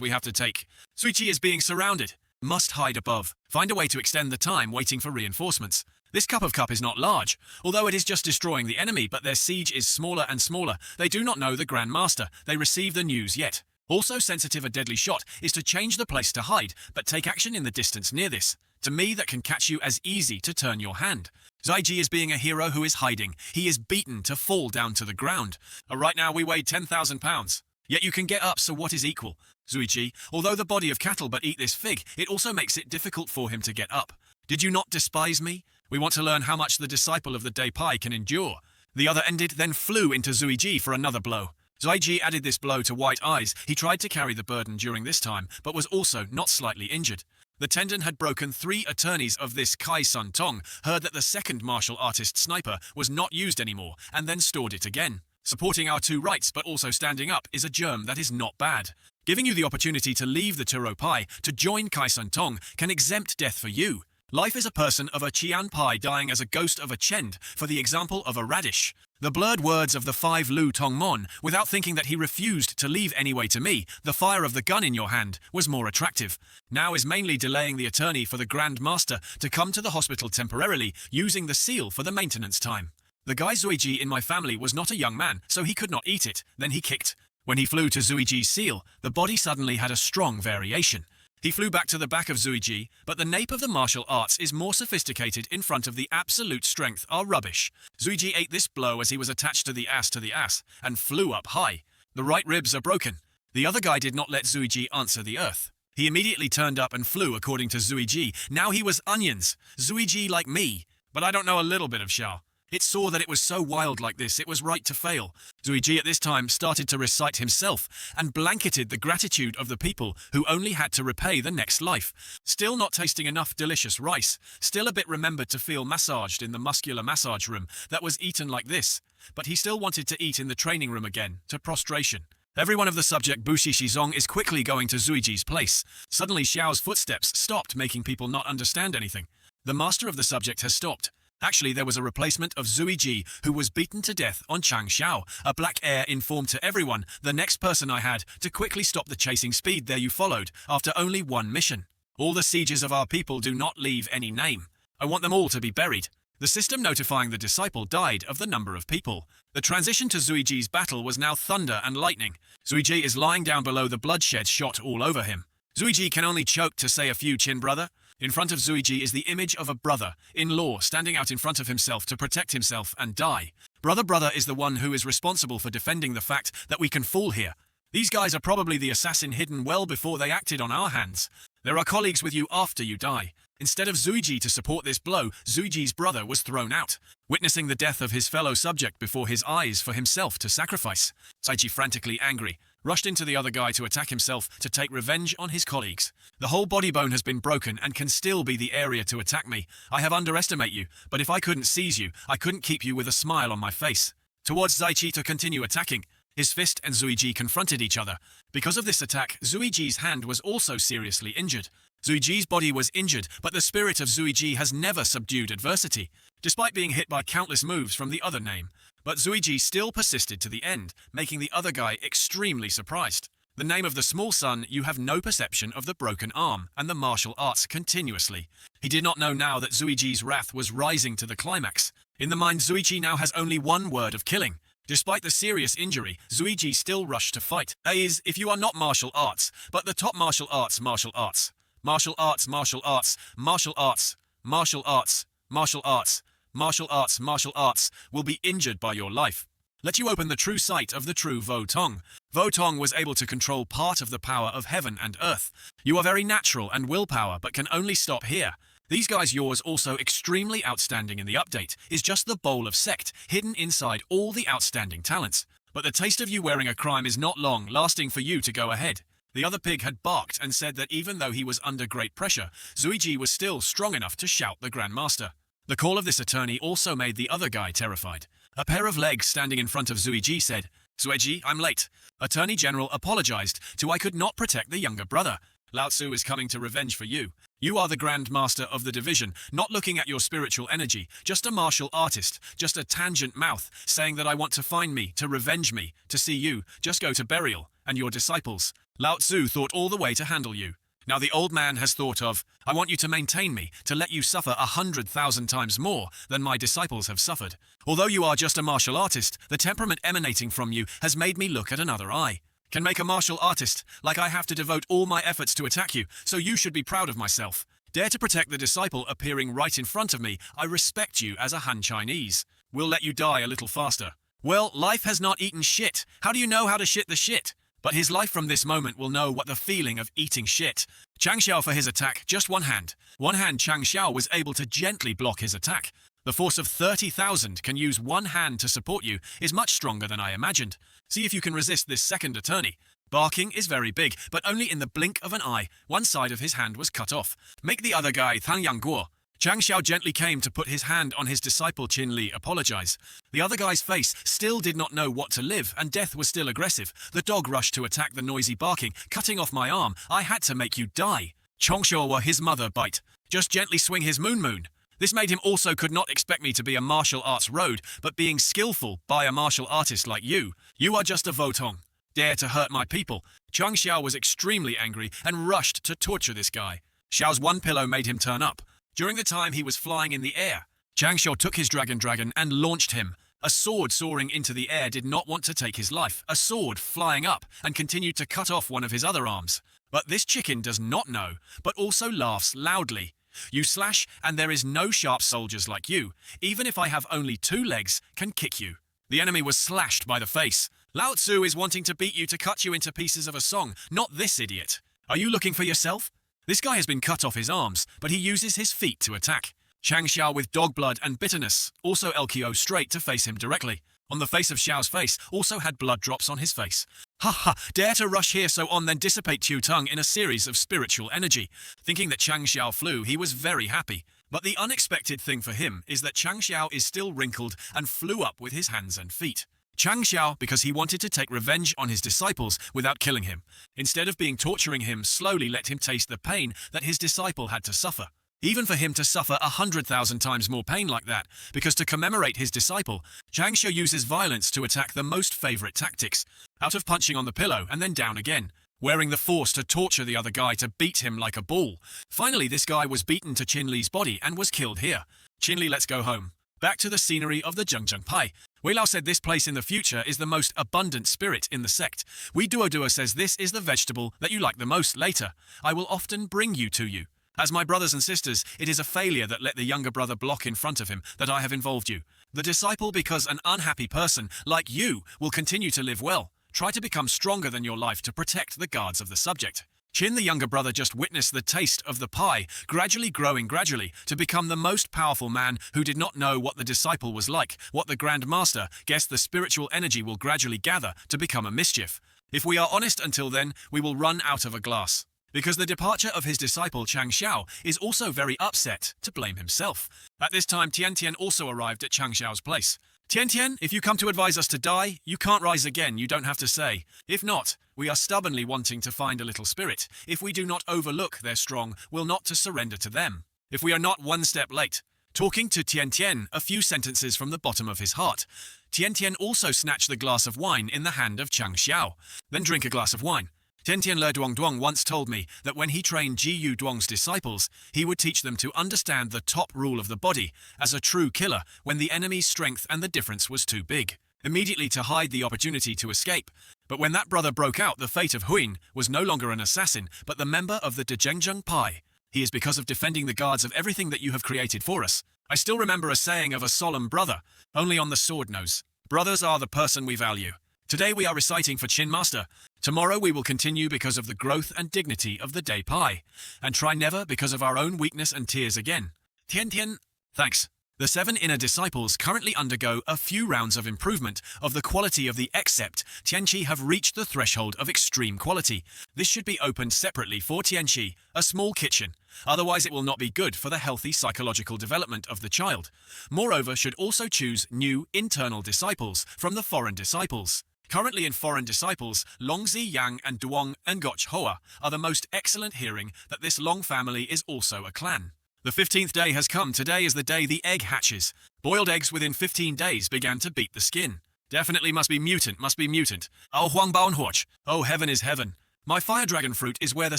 we have to take. Suichi is being surrounded. Must hide above. Find a way to extend the time waiting for reinforcements. This cup of cup is not large, although it is just destroying the enemy, but their siege is smaller and smaller. They do not know the Grand Master. They receive the news yet. Also sensitive a deadly shot is to change the place to hide, but take action in the distance near this. To me, that can catch you as easy to turn your hand. Zaiji is being a hero who is hiding. He is beaten to fall down to the ground. Right now we weigh 10,000 pounds. Yet you can get up, so what is equal? Zuichi, although the body of cattle but eat this fig, it also makes it difficult for him to get up. Did you not despise me? We want to learn how much the disciple of the Day Pai can endure. The other ended, then flew into Zuiji for another blow. Zaiji added this blow to White Eyes. He tried to carry the burden during this time, but was also not slightly injured. The tendon had broken. 3 attorneys of this Kai Sun Tong heard that the second martial artist sniper was not used anymore and then stored it again. Supporting our 2 rights but also standing up is a germ that is not bad. Giving you the opportunity to leave the Turo Pai to join Kai Sun Tong can exempt death for you. Life is a person of a Qian Pai dying as a ghost of a Chend, for the example of a radish. The blurred words of the 5 Lu Tong Mon, without thinking that he refused to leave anyway to me, the fire of the gun in your hand, was more attractive. Now is mainly delaying the attorney for the Grand Master to come to the hospital temporarily, using the seal for the maintenance time. The guy Zuiji in my family was not a young man, so he could not eat it, then he kicked. When he flew to Zuiji's seal, the body suddenly had a strong variation. He flew back to the back of Zuiji, but the nape of the martial arts is more sophisticated in front of the absolute strength are rubbish. Zuiji ate this blow as he was attached to the ass, and flew up high. The right ribs are broken. The other guy did not let Zuiji answer the earth. He immediately turned up and flew according to Zuiji. Now he was onions. Zuiji like me. But I don't know a little bit of Xiao. It saw that it was so wild like this, it was right to fail. Zuiji at this time started to recite himself and blanketed the gratitude of the people who only had to repay the next life. Still not tasting enough delicious rice, still a bit remembered to feel massaged in the muscular massage room that was eaten like this, but he still wanted to eat in the training room again, to prostration. Everyone of the subject Bushi Shizong is quickly going to Zuiji's place. Suddenly Xiao's footsteps stopped, making people not understand anything. The master of the subject has stopped. Actually, there was a replacement of Zuiji who was beaten to death on Chang Xiao. A black air informed to everyone, the next person I had to quickly stop the chasing speed there you followed, after only 1 mission. All the sieges of our people do not leave any name. I want them all to be buried. The system notifying the disciple died of the number of people. The transition to Zuiji's battle was now thunder and lightning. Zuiji is lying down below, the bloodshed shot all over him. Zuiji can only choke to say a few chin brother. In front of Zuiji is the image of a brother-in-law standing out in front of himself to protect himself and die. Brother is the one who is responsible for defending the fact that we can fall here. These guys are probably the assassin hidden well before they acted on our hands. There are colleagues with you after you die. Instead of Zuiji to support this blow, Zuiji's brother was thrown out, witnessing the death of his fellow subject before his eyes for himself to sacrifice. Zuiji, frantically angry, rushed into the other guy to attack himself to take revenge on his colleagues. The whole body bone has been broken and can still be the area to attack me. I have underestimated you, but if I couldn't seize you, I couldn't keep you with a smile on my face. Towards Zaichi to continue attacking. His fist and Zuiji confronted each other. Because of this attack, Zuiji's hand was also seriously injured. Zuiji's body was injured, but the spirit of Zuiji has never subdued adversity, despite being hit by countless moves from the other name. But Zuiji still persisted to the end, making the other guy extremely surprised. The name of the small son, you have no perception of the broken arm and the martial arts continuously. He did not know now that Zuiji's wrath was rising to the climax. In the mind, Zuiji now has only one word of killing. Despite the serious injury, Zuiji still rushed to fight. That is, if you are not martial arts, but the top martial arts, martial arts, martial arts, martial arts, martial arts, martial arts, martial arts, martial arts, martial arts, will be injured by your life. Let you open the true sight of the true Vo Tong. Vo Tong was able to control part of the power of heaven and earth. You are very natural and willpower, but can only stop here. These guys yours also extremely outstanding in the update is just the bowl of Sect hidden inside all the outstanding talents. But the taste of you wearing a crime is not long lasting for you to go ahead. The other pig had barked and said that even though he was under great pressure, Zuiji was still strong enough to shout the Grandmaster. The call of this attorney also made the other guy terrified. A pair of legs standing in front of Zuiji said, "Zuiji, I'm late." Attorney General apologized to I could not protect the younger brother. Lao Tzu is coming to revenge for you. You are the Grand Master of the division, not looking at your spiritual energy, just a martial artist, just a tangent mouth, saying that I want to find me, to revenge me, to see you, just go to burial, and your disciples. Lao Tzu thought all the way to handle you. Now the old man has thought of, I want you to maintain me, to let you suffer 100,000 times more than my disciples have suffered. Although you are just a martial artist, the temperament emanating from you has made me look at another eye. Can make a martial artist, like I have to devote all my efforts to attack you, so you should be proud of myself. Dare to protect the disciple appearing right in front of me, I respect you as a Han Chinese. We'll let you die a little faster. Well, life has not eaten shit. How do you know how to shit the shit? But his life from this moment will know what the feeling of eating shit. Chang Xiao for his attack, just one hand. One hand Chang Xiao was able to gently block his attack. The force of 30,000 can use one hand to support you is much stronger than I imagined. See if you can resist this second attorney. Barking is very big, but only in the blink of an eye. One side of his hand was cut off. Make the other guy Thang Yang Guo. Chang Xiao gently came to put his hand on his disciple Qin Li apologize. The other guy's face still did not know what to live, and death was still aggressive. The dog rushed to attack the noisy barking, cutting off my arm. I had to make you die. Chongshaw were his mother bite. Just gently swing his moon. This made him also could not expect me to be a martial arts road, but being skillful by a martial artist like you. You are just a votong. Dare to hurt my people. Chang Xiao was extremely angry and rushed to torture this guy. Xiao's one pillow made him turn up. During the time he was flying in the air, Chang Xiao took his dragon and launched him. A sword soaring into the air did not want to take his life. A sword flying up and continued to cut off one of his other arms. But this chicken does not know, but also laughs loudly. You slash, and there is no sharp soldiers like you, even if I have only 2 legs, can kick you. The enemy was slashed by the face. Lao Tzu is wanting to beat you to cut you into pieces of a song, not this idiot. Are you looking for yourself? This guy has been cut off his arms, but he uses his feet to attack. Chang Xiao with dog blood and bitterness, also LKO straight to face him directly. On the face of Xiao's face, also had blood drops on his face. Ha ha, dare to rush here so on then dissipate Qiu Tung in a series of spiritual energy. Thinking that Chang Xiao flew, he was very happy. But the unexpected thing for him is that Chang Xiao is still wrinkled and flew up with his hands and feet. Chang Xiao because he wanted to take revenge on his disciples without killing him. Instead of torturing him, slowly let him taste the pain that his disciple had to suffer. Even for him to suffer 100,000 times more pain like that, because to commemorate his disciple, Chang Xiao uses violence to attack the most favorite tactics, out of punching on the pillow and then down again, wearing the force to torture the other guy to beat him like a bull. Finally, this guy was beaten to Qin Li's body and was killed here. Qin Li, let's go home. Back to the scenery of the Zhengzheng Pai. Wei Lao said this place in the future is the most abundant spirit in the sect. Wei Duo says this is the vegetable that you like the most later. I will often bring you to you. As my brothers and sisters, it is a failure that let the younger brother block in front of him that I have involved you. The disciple, because an unhappy person like you will continue to live well. Try to become stronger than your life to protect the guards of the subject. Qin, the younger brother, just witnessed the taste of the pie, gradually growing to become the most powerful man who did not know what the disciple was like, what the Grand Master guessed the spiritual energy will gradually gather to become a mischief. If we are honest until then, we will run out of a glass. Because the departure of his disciple Chang Xiao is also very upset to blame himself. At this time, Tian Tian also arrived at Chang Xiao's place. Tian Tian, if you come to advise us to die, you can't rise again, you don't have to say. If not, we are stubbornly wanting to find a little spirit. If we do not overlook their strong, will not to surrender to them. If we are not one step late. Talking to Tian Tian, a few sentences from the bottom of his heart. Tian Tian also snatched the glass of wine in the hand of Chang Xiao. Then drink a glass of wine. Tian Tian Le Duong once told me that when he trained Ji Yu Duong's disciples, he would teach them to understand the top rule of the body as a true killer when the enemy's strength and the difference was too big, immediately to hide the opportunity to escape. But when that brother broke out, the fate of Huin was no longer an assassin, but the member of the Zhengzheng Pai. He is because of defending the guards of everything that you have created for us. I still remember a saying of a solemn brother, only on the sword knows. Brothers are the person we value. Today we are reciting for Qin Master. Tomorrow we will continue because of the growth and dignity of the Day Pai, and try never because of our own weakness and tears again. Tian Tian, thanks. The 7 inner disciples currently undergo a few rounds of improvement of the quality of the Except Tianqi have reached the threshold of extreme quality. This should be opened separately for Tianqi, a small kitchen. Otherwise it will not be good for the healthy psychological development of the child. Moreover, should also choose new internal disciples from the foreign disciples. Currently in foreign disciples, Longzi Yang and Duong Ngoch Hoa are the most excellent, hearing that this Long family is also a clan. The 15th day has come. Today is the day the egg hatches. Boiled eggs within 15 days began to beat the skin. Definitely must be mutant. Oh Huang Baon Huoch. Oh, heaven is heaven. My fire dragon fruit is where the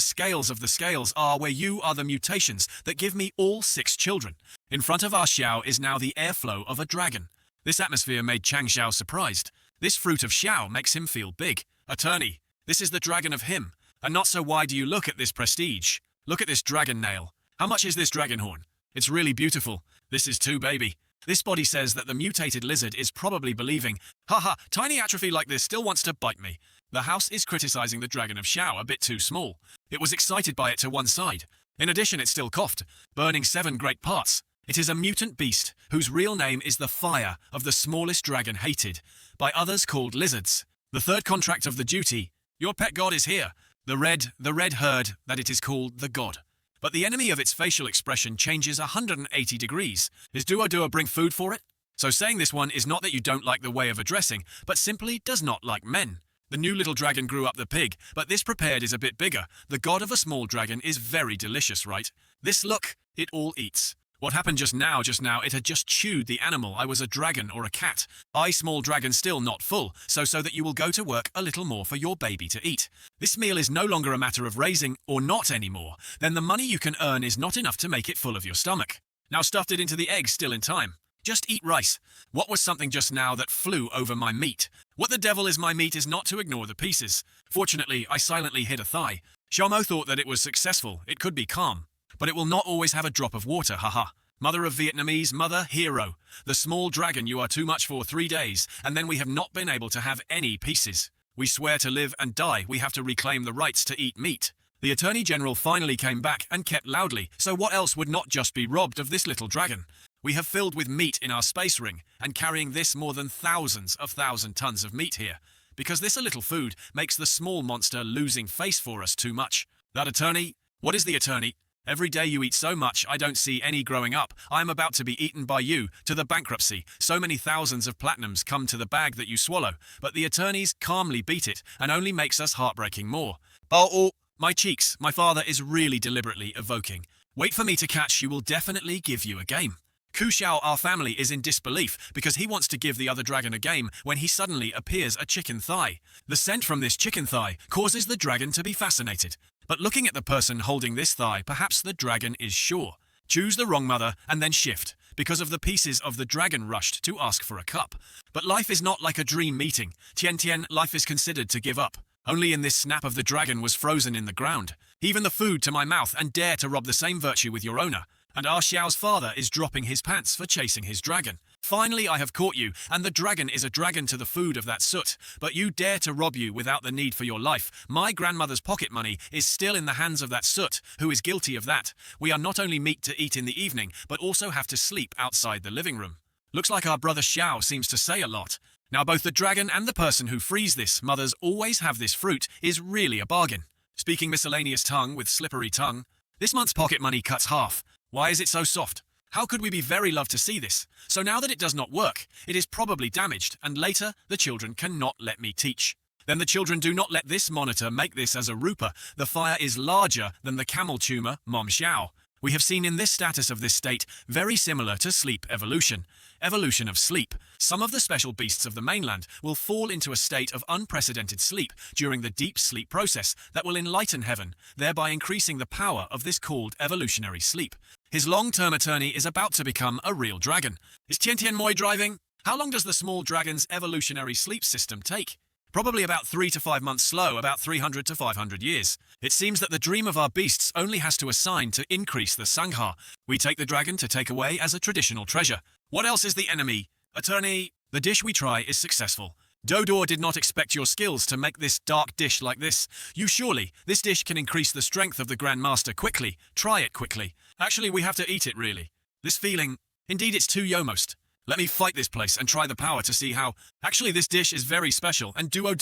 scales of the scales are, where you are the mutations that give me all 6 children. In front of our Xiao is now the airflow of a dragon. This atmosphere made Chang Xiao surprised. This fruit of Xiao makes him feel big. Attorney, this is the dragon of him. And not so why do you look at this prestige? Look at this dragon nail. How much is this dragon horn? It's really beautiful. This is too, baby. This body says that the mutated lizard is probably believing, haha, tiny atrophy like this still wants to bite me. The house is criticizing the dragon of Xiao a bit too small. It was excited by it to one side. In addition, it still coughed, burning 7 great parts. It is a mutant beast whose real name is the fire of the smallest dragon hated, by others called lizards. The 3rd contract of the duty Your pet god is here. The red herd that it is called the god. But the enemy of its facial expression changes 180 degrees. Is Duo bring food for it? So saying this one is not that you don't like the way of addressing, but simply does not like men. The new little dragon grew up the pig, but this prepared is a bit bigger. The god of a small dragon is very delicious, right? This look, it all eats. What happened just now, it had just chewed the animal. I was a dragon or a cat. I, small dragon, still not full, so that you will go to work a little more for your baby to eat. This meal is no longer a matter of raising or not anymore. Then the money you can earn is not enough to make it full of your stomach. Now stuffed it into the egg still in time. Just eat rice. What was something just now that flew over my meat? What the devil is my meat is not to ignore the pieces. Fortunately, I silently hit a thigh. Xiaomo thought that it was successful. It could be calm. But it will not always have a drop of water, haha. Mother of Vietnamese, mother, hero. The small dragon you are too much for 3 days, and then we have not been able to have any pieces. We swear to live and die, we have to reclaim the rights to eat meat. The Attorney General finally came back and kept loudly, so what else would not just be robbed of this little dragon? We have filled with meat in our space ring, and carrying this more than thousands of tons of meat here. Because this a little food makes the small monster losing face for us too much. That attorney? What is the attorney? Every day you eat so much, I don't see any growing up. I am about to be eaten by you, to the bankruptcy. So many thousands of platinums come to the bag that you swallow, but the attorneys calmly beat it, and only makes us heartbreaking more. Oh, my cheeks, my father is really deliberately evoking. Wait for me to catch, you will definitely give you a game. Ku Xiao, our family, is in disbelief because he wants to give the other dragon a game when he suddenly appears a chicken thigh. The scent from this chicken thigh causes the dragon to be fascinated. But looking at the person holding this thigh, perhaps the dragon is sure. Choose the wrong mother and then shift. Because of the pieces of the dragon rushed to ask for a cup. But life is not like a dream meeting. Tian, life is considered to give up. Only in this snap of the dragon was frozen in the ground. Even the food to my mouth and dare to rob the same virtue with your owner. And Ah Xiao's father is dropping his pants for chasing his dragon. Finally, I have caught you, and the dragon is a dragon to the food of that soot. But you dare to rob you without the need for your life. My grandmother's pocket money is still in the hands of that soot, who is guilty of that. We are not only meat to eat in the evening, but also have to sleep outside the living room. Looks like our brother Xiao seems to say a lot. Now both the dragon and the person who frees this, mothers always have this fruit, is really a bargain. Speaking miscellaneous tongue with slippery tongue, this month's pocket money cuts half. Why is it so soft? How could we be very loved to see this? So now that it does not work, it is probably damaged, and later the children cannot let me teach. Then the children do not let this monitor make this as a rupa. The fire is larger than the camel tumor, Mom Xiao. We have seen in this status of this state very similar to sleep evolution. Evolution of sleep. Some of the special beasts of the mainland will fall into a state of unprecedented sleep during the deep sleep process that will enlighten heaven, thereby increasing the power of this called evolutionary sleep. His long-term attorney is about to become a real dragon. Is Tian Moi driving? How long does the small dragon's evolutionary sleep system take? Probably about 3 to 5 months slow, about 300 to 500 years. It seems that the dream of our beasts only has to assign to increase the sangha. We take the dragon to take away as a traditional treasure. What else is the enemy? Attorney, the dish we try is successful. Dodor did not expect your skills to make this dark dish like this. This dish can increase the strength of the Grandmaster quickly. Try it quickly. Actually, we have to eat it really. This feeling, indeed it's too yomost. Let me fight this place and try the power to see how. Actually, this dish is very special, and duo.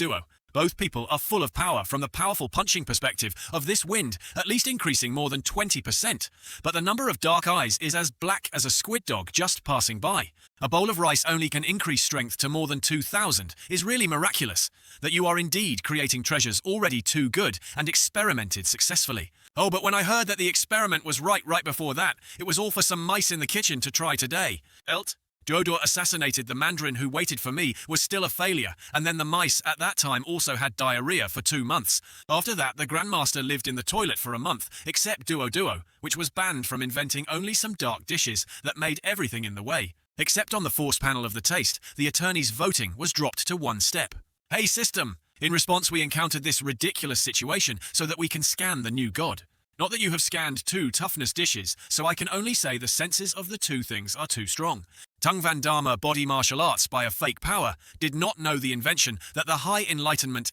Both people are full of power from the powerful punching perspective of this wind, at least increasing more than 20%. But the number of dark eyes is as black as a squid dog just passing by. A bowl of rice only can increase strength to more than 2,000 is really miraculous. That you are indeed creating treasures already too good and experimented successfully. Oh, but when I heard that the experiment was right before that, it was all for some mice in the kitchen to try today. Dodor assassinated the Mandarin who waited for me was still a failure, and then the mice at that time also had diarrhea for 2 months. After that, the Grandmaster lived in the toilet for a month, except Duo, which was banned from inventing only some dark dishes that made everything in the way. Except on the force panel of the taste, the attorney's voting was dropped to 1 step. Hey system! In response we encountered this ridiculous situation so that we can scan the new god. Not that you have scanned 2 toughness dishes, so I can only say the senses of the 2 things are too strong. Tung Van Dharma body martial arts by a fake power did not know the invention that the high enlightenment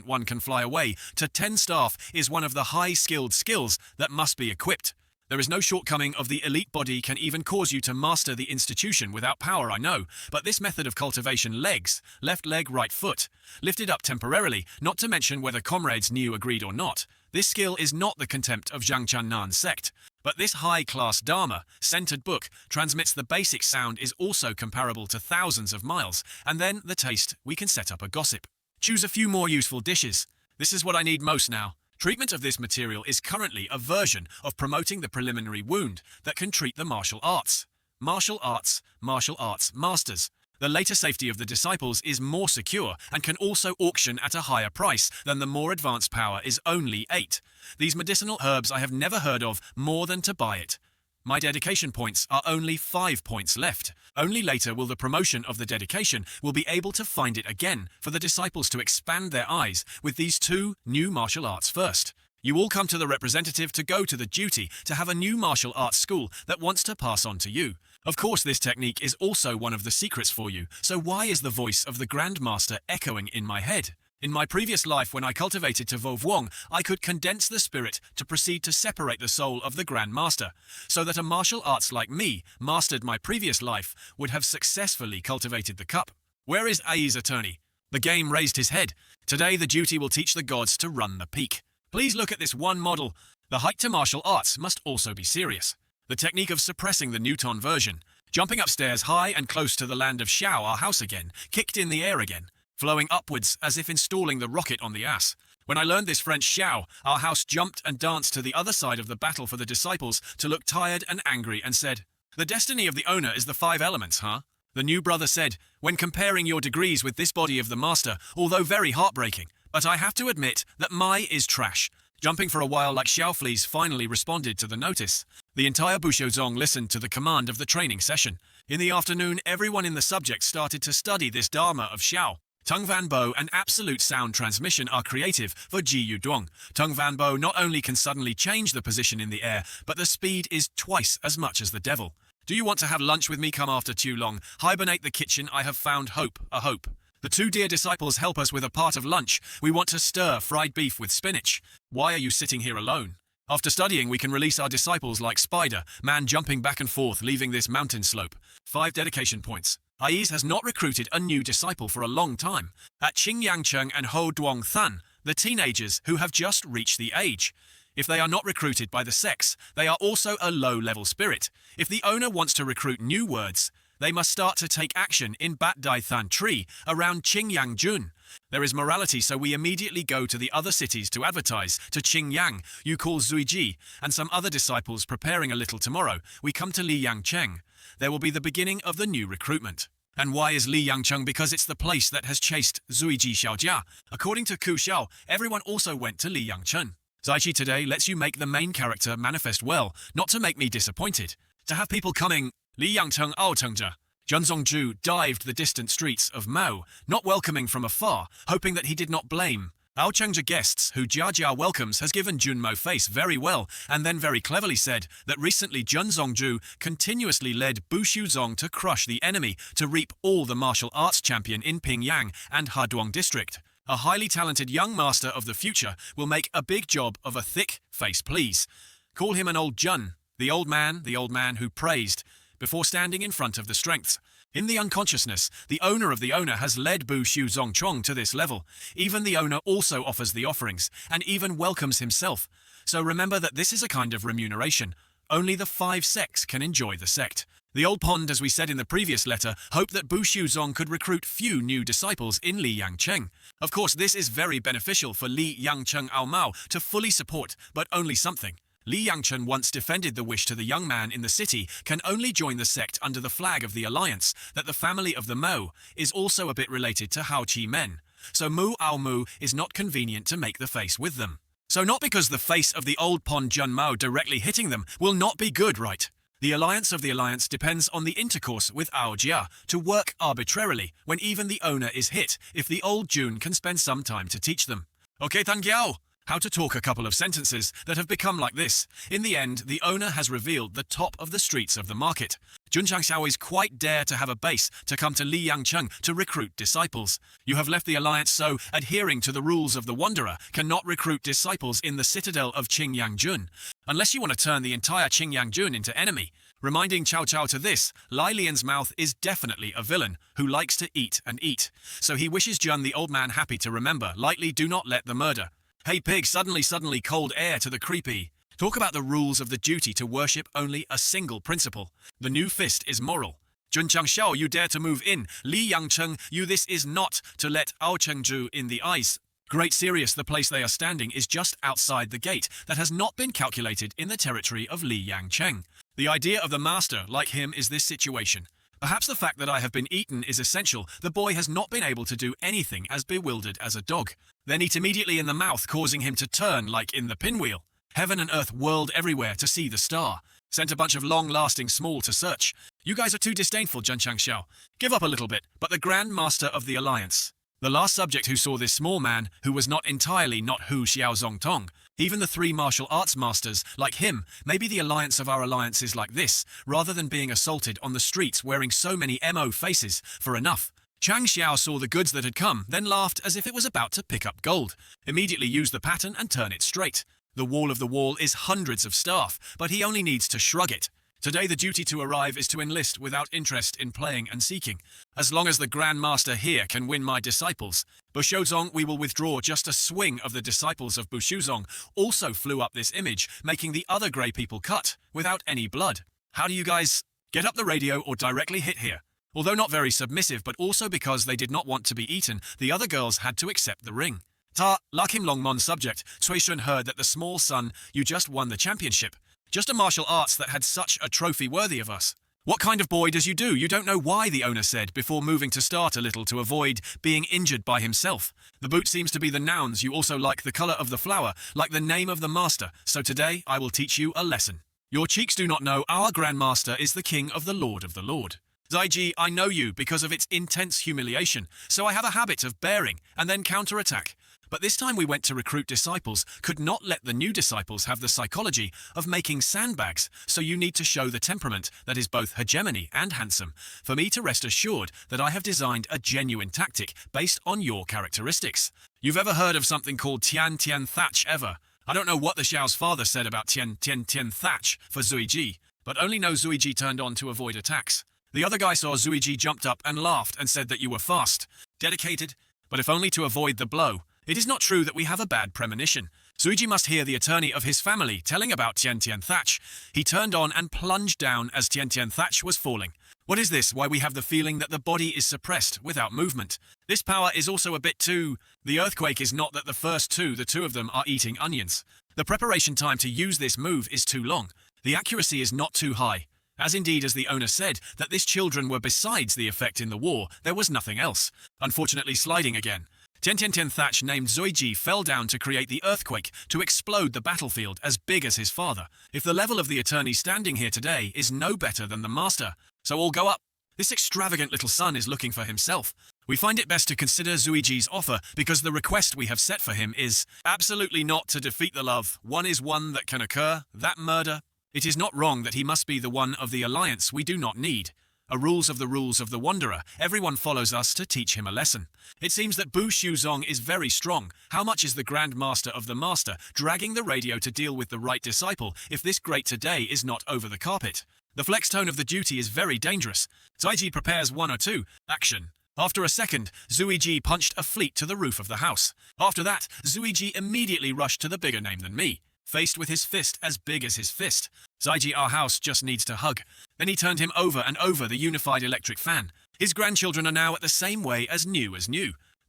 1 can fly away to 10 staff is one of the high skilled skills that must be equipped. There is no shortcoming of the elite body can even cause you to master the institution without power, I know, but this method of cultivation legs, left leg, right foot, lifted up temporarily, not to mention whether comrades knew agreed or not. This skill is not the contempt of Zhang Channan sect, but this high-class Dharma, centered book, transmits the basic sound is also comparable to thousands of miles, and then the taste, we can set up a gossip. Choose a few more useful dishes. This is what I need most now. Treatment of this material is currently a version of promoting the preliminary wound that can treat the martial arts. Martial arts masters. The later safety of the disciples is more secure and can also auction at a higher price than the more advanced power is only 8. These medicinal herbs I have never heard of more than to buy it. My dedication points are only 5 points left. Only later will the promotion of the dedication will be able to find it again for the disciples to expand their eyes with these 2 new martial arts first. You all come to the representative to go to the duty to have a new martial arts school that wants to pass on to you. Of course, this technique is also one of the secrets for you, so why is the voice of the Grand Master echoing in my head? In my previous life, when I cultivated to Vuong, I could condense the spirit to proceed to separate the soul of the Grand Master, so that a martial arts like me, mastered my previous life, would have successfully cultivated the cup. Where is Ai's attorney? The game raised his head. Today the duty will teach the gods to run the peak. Please look at this one model. The hike to martial arts must also be serious. The technique of suppressing the Newton version. Jumping upstairs high and close to the land of Xiao, our house again, kicked in the air again, flowing upwards as if installing the rocket on the ass. When I learned this French Xiao, our house jumped and danced to the other side of the battle for the disciples to look tired and angry and said, "The destiny of the owner is the 5 elements, huh?" The new brother said, "When comparing your degrees with this body of the master, although very heartbreaking, but I have to admit that my is trash." Jumping for a while like Xiaofli's finally responded to the notice. The entire Bushozong listened to the command of the training session. In the afternoon, everyone in the subject started to study this Dharma of Xiao. Tung Van Bo and absolute sound transmission are creative for Ji Yu Duong. Tung Van Bo not only can suddenly change the position in the air, but the speed is twice as much as the devil. Do you want to have lunch with me? Come after too long. Hibernate the kitchen. I have found hope, a hope. The 2 dear disciples help us with a part of lunch. We want to stir fried beef with spinach. Why are you sitting here alone? After studying, we can release our disciples like Spider, man jumping back and forth, leaving this mountain slope. 5 dedication points. Aiz has not recruited a new disciple for a long time. At Qingyangcheng and Ho Duong Than, the teenagers who have just reached the age. If they are not recruited by the sects, they are also a low-level spirit. If the owner wants to recruit new words, they must start to take action in Bat Dai Than Tree around Qingyang-jun. There is morality, so we immediately go to the other cities to advertise. To Qingyang, you call Zuiji, and some other disciples preparing a little tomorrow. We come to Liyangcheng. There will be the beginning of the new recruitment. And why is Liyangcheng? Because it's the place that has chased Zuiji Xiaojia. According to Ku Xiao, everyone also went to Liyangcheng. Zaichi today lets you make the main character manifest well, not to make me disappointed. To have people coming, Liyangcheng Aotengzhe. Junzongju dived the distant streets of Mao, not welcoming from afar, hoping that he did not blame. Aochengzhe guests, who Jiajia welcomes, has given Junmo face very well, and then very cleverly said that recently Junzongju continuously led Bu Shuzong to crush the enemy, to reap all the martial arts champion in Pingyang and Haduang district. A highly talented young master of the future will make a big job of a thick face, please. Call him an old Jun, the old man who praised, before standing in front of the strengths. In the unconsciousness, the owner of the owner has led Bu Shu Zongchong to this level. Even the owner also offers the offerings, and even welcomes himself. So remember that this is a kind of remuneration. Only the 5 sects can enjoy the sect. The old pond, as we said in the previous letter, hoped that Bu Shuzong could recruit few new disciples in Li Yangcheng. Of course, this is very beneficial for Li Yangcheng Aomao to fully support, but only something. Li Yangchen once defended the wish to the young man in the city can only join the sect under the flag of the alliance, that the family of the Mo is also a bit related to Hao Chi Men. So Mu Ao Mu is not convenient to make the face with them. So not because the face of the old Pon Jun Mao directly hitting them will not be good, right? The alliance of the alliance depends on the intercourse with Ao Jia to work arbitrarily when even the owner is hit, if the old Jun can spend some time to teach them. Okay, Tan Giao. How to talk a couple of sentences that have become like this. In the end, the owner has revealed the top of the streets of the market. Jun Changxiao is quite dare to have a base to come to Li Yangcheng to recruit disciples. You have left the alliance, so adhering to the rules of the Wanderer cannot recruit disciples in the citadel of Qingyang Jun. unless you want to turn the entire Qingyang into enemy. Reminding Cao Cao to this, Lai Lian's mouth is definitely a villain who likes to eat and eat. So he wishes Jun the old man happy to remember, lightly do not let the murder. Hey pig, suddenly cold air to the creepy. Talk about the rules of the duty to worship only a single principle. The new fist is moral. Jun Changxiao, you dare to move in. Li Yangcheng, you this is not to let Ao Chengzhu in the eyes. Great serious, the place they are standing is just outside the gate that has not been calculated in the territory of Li Yangcheng. The idea of the master, like him, is this situation. Perhaps the fact that I have been eaten is essential. The boy has not been able to do anything, as bewildered as a dog. Then eat immediately in the mouth, causing him to turn like in the pinwheel. Heaven and earth whirled everywhere to see the star. Sent a bunch of long-lasting small to search. You guys are too disdainful, Zhen Changxiao. Give up a little bit, but the Grand Master of the Alliance. The last subject who saw this small man, who was not entirely not Hu Xiaozongtong, even the 3 martial arts masters, like him, maybe the alliance of our alliances like this, rather than being assaulted on the streets wearing so many MO faces, for enough. Chang Xiao saw the goods that had come, then laughed as if it was about to pick up gold. Immediately used the pattern and turn it straight. The wall of the wall is hundreds of staff, but he only needs to shrug it. Today the duty to arrive is to enlist without interest in playing and seeking. As long as the Grand Master here can win my disciples. Bushuzong, we will withdraw. Just a swing of the disciples of Bushuzong also flew up this image, making the other grey people cut, without any blood. How do you guys get up the radio or directly hit here? Although not very submissive, but also because they did not want to be eaten, the other girls had to accept the ring. Ta, Lakim Longmon subject, Cui Shun heard that the small son, you just won the championship. Just a martial arts that had such a trophy worthy of us. What kind of boy does you do? You don't know why, the owner said, before moving to start a little to avoid being injured by himself. The boot seems to be the nouns. You also like the color of the flower, like the name of the master. So today I will teach you a lesson. Your cheeks do not know our Grandmaster is the king of the Lord of the Lord. Zaiji, I know you because of its intense humiliation, so I have a habit of bearing and then counterattack. But this time we went to recruit disciples, could not let the new disciples have the psychology of making sandbags, so you need to show the temperament that is both hegemony and handsome, for me to rest assured that I have designed a genuine tactic based on your characteristics. You've ever heard of something called Tian Tian Thatch ever? I don't know what the Xiao's father said about Tian Tian Tian Thatch for Zuiji, but only know Zuiji turned on to avoid attacks. The other guy saw Zuiji jumped up and laughed and said that you were fast, dedicated, but if only to avoid the blow. It is not true that we have a bad premonition. Zuiji must hear the attorney of his family telling about Tian Tian Thatch. He turned on and plunged down as Tian Tian Thatch was falling. What is this? Why we have the feeling that the body is suppressed without movement. This power is also a bit too... The earthquake is not that the two of them are eating onions. The preparation time to use this move is too long. The accuracy is not too high. As indeed as the owner said, that these children were besides the effect in the war, there was nothing else. Unfortunately sliding again. Tian Tian Tian Thatch named Zuiji fell down to create the earthquake, to explode the battlefield as big as his father. If the level of the attorney standing here today is no better than the master, so all go up. This extravagant little son is looking for himself. We find it best to consider Zuiji's offer because the request we have set for him is absolutely not to defeat the love. One is one that can occur, that murder. It is not wrong that he must be the one of the alliance we do not need. A rules of the wanderer. Everyone follows us to teach him a lesson. It seems that Bu Shuzong is very strong. How much is the Grand Master of the Master dragging the radio to deal with the right disciple if this great today is not over the carpet? The flex tone of the duty is very dangerous. Zaiji prepares 1 or 2. Action. After a second, Zuiji punched a fleet to the roof of the house. After that, Zuiji immediately rushed to the bigger name than me, faced with his fist as big as his fist. Zaiji, our house just needs to hug. Then he turned him over and over the unified electric fan. His grandchildren are now at the same way as new.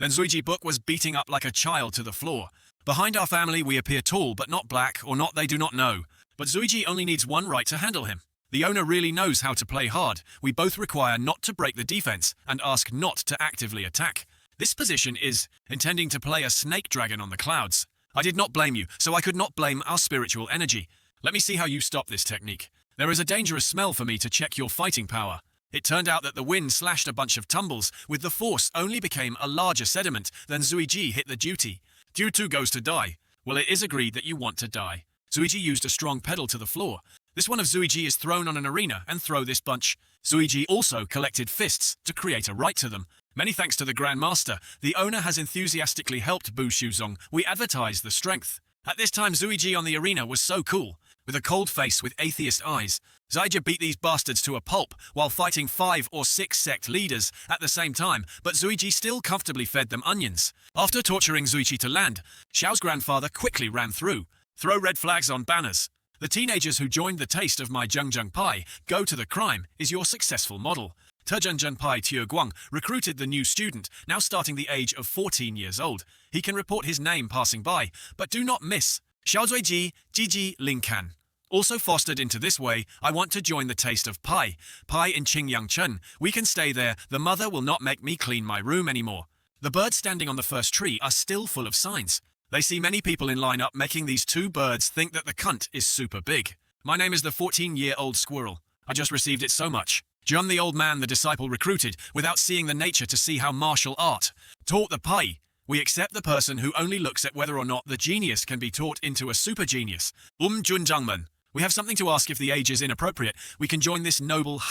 Then Zuiji Book was beating up like a child to the floor. Behind our family we appear tall but not black or not they do not know. But Zuiji only needs one right to handle him. The owner really knows how to play hard. We both require not to break the defense and ask not to actively attack. This position is intending to play a snake dragon on the clouds. I did not blame you, so I could not blame our spiritual energy. Let me see how you stop this technique. There is a dangerous smell for me to check your fighting power. It turned out that the wind slashed a bunch of tumbles, with the force only became a larger sediment than Zuiji hit the duty. Dutu goes to die. Well, it is agreed that you want to die. Zuiji used a strong pedal to the floor. This one of Zuiji is thrown on an arena and throw this bunch. Zuiji also collected fists to create a right to them. Many thanks to the Grand Master, the owner has enthusiastically helped Bu Shuzong. We advertise the strength. At this time Zuiji on the arena was so cool. with a cold face with atheist eyes. Zaija beat these bastards to a pulp while fighting 5 or 6 sect leaders at the same time, but Zuiji still comfortably fed them onions. After torturing Zuichi to land, Xiao's grandfather quickly ran through. Throw red flags on banners. The teenagers who joined the taste of my Zheng Pai go to the crime is your successful model. Zheng Pai Tiu Guang recruited the new student, now starting the age of 14 years old. He can report his name passing by, but do not miss Xiaozuiji Jiji Lingkan. Also fostered into this way, I want to join the taste of Pai. Pai in Qingyangchen. We can stay there. The mother will not make me clean my room anymore. The birds standing on the first tree are still full of signs. They see many people in line up, making these 2 birds think that the cunt is super big. My name is the 14-year-old squirrel. I just received it so much. Jun, the old man the disciple recruited, without seeing the nature to see how martial art taught the Pai. We accept the person who only looks at whether or not the genius can be taught into a super genius. Junjungman. We have something to ask. If the age is inappropriate, we can join this noble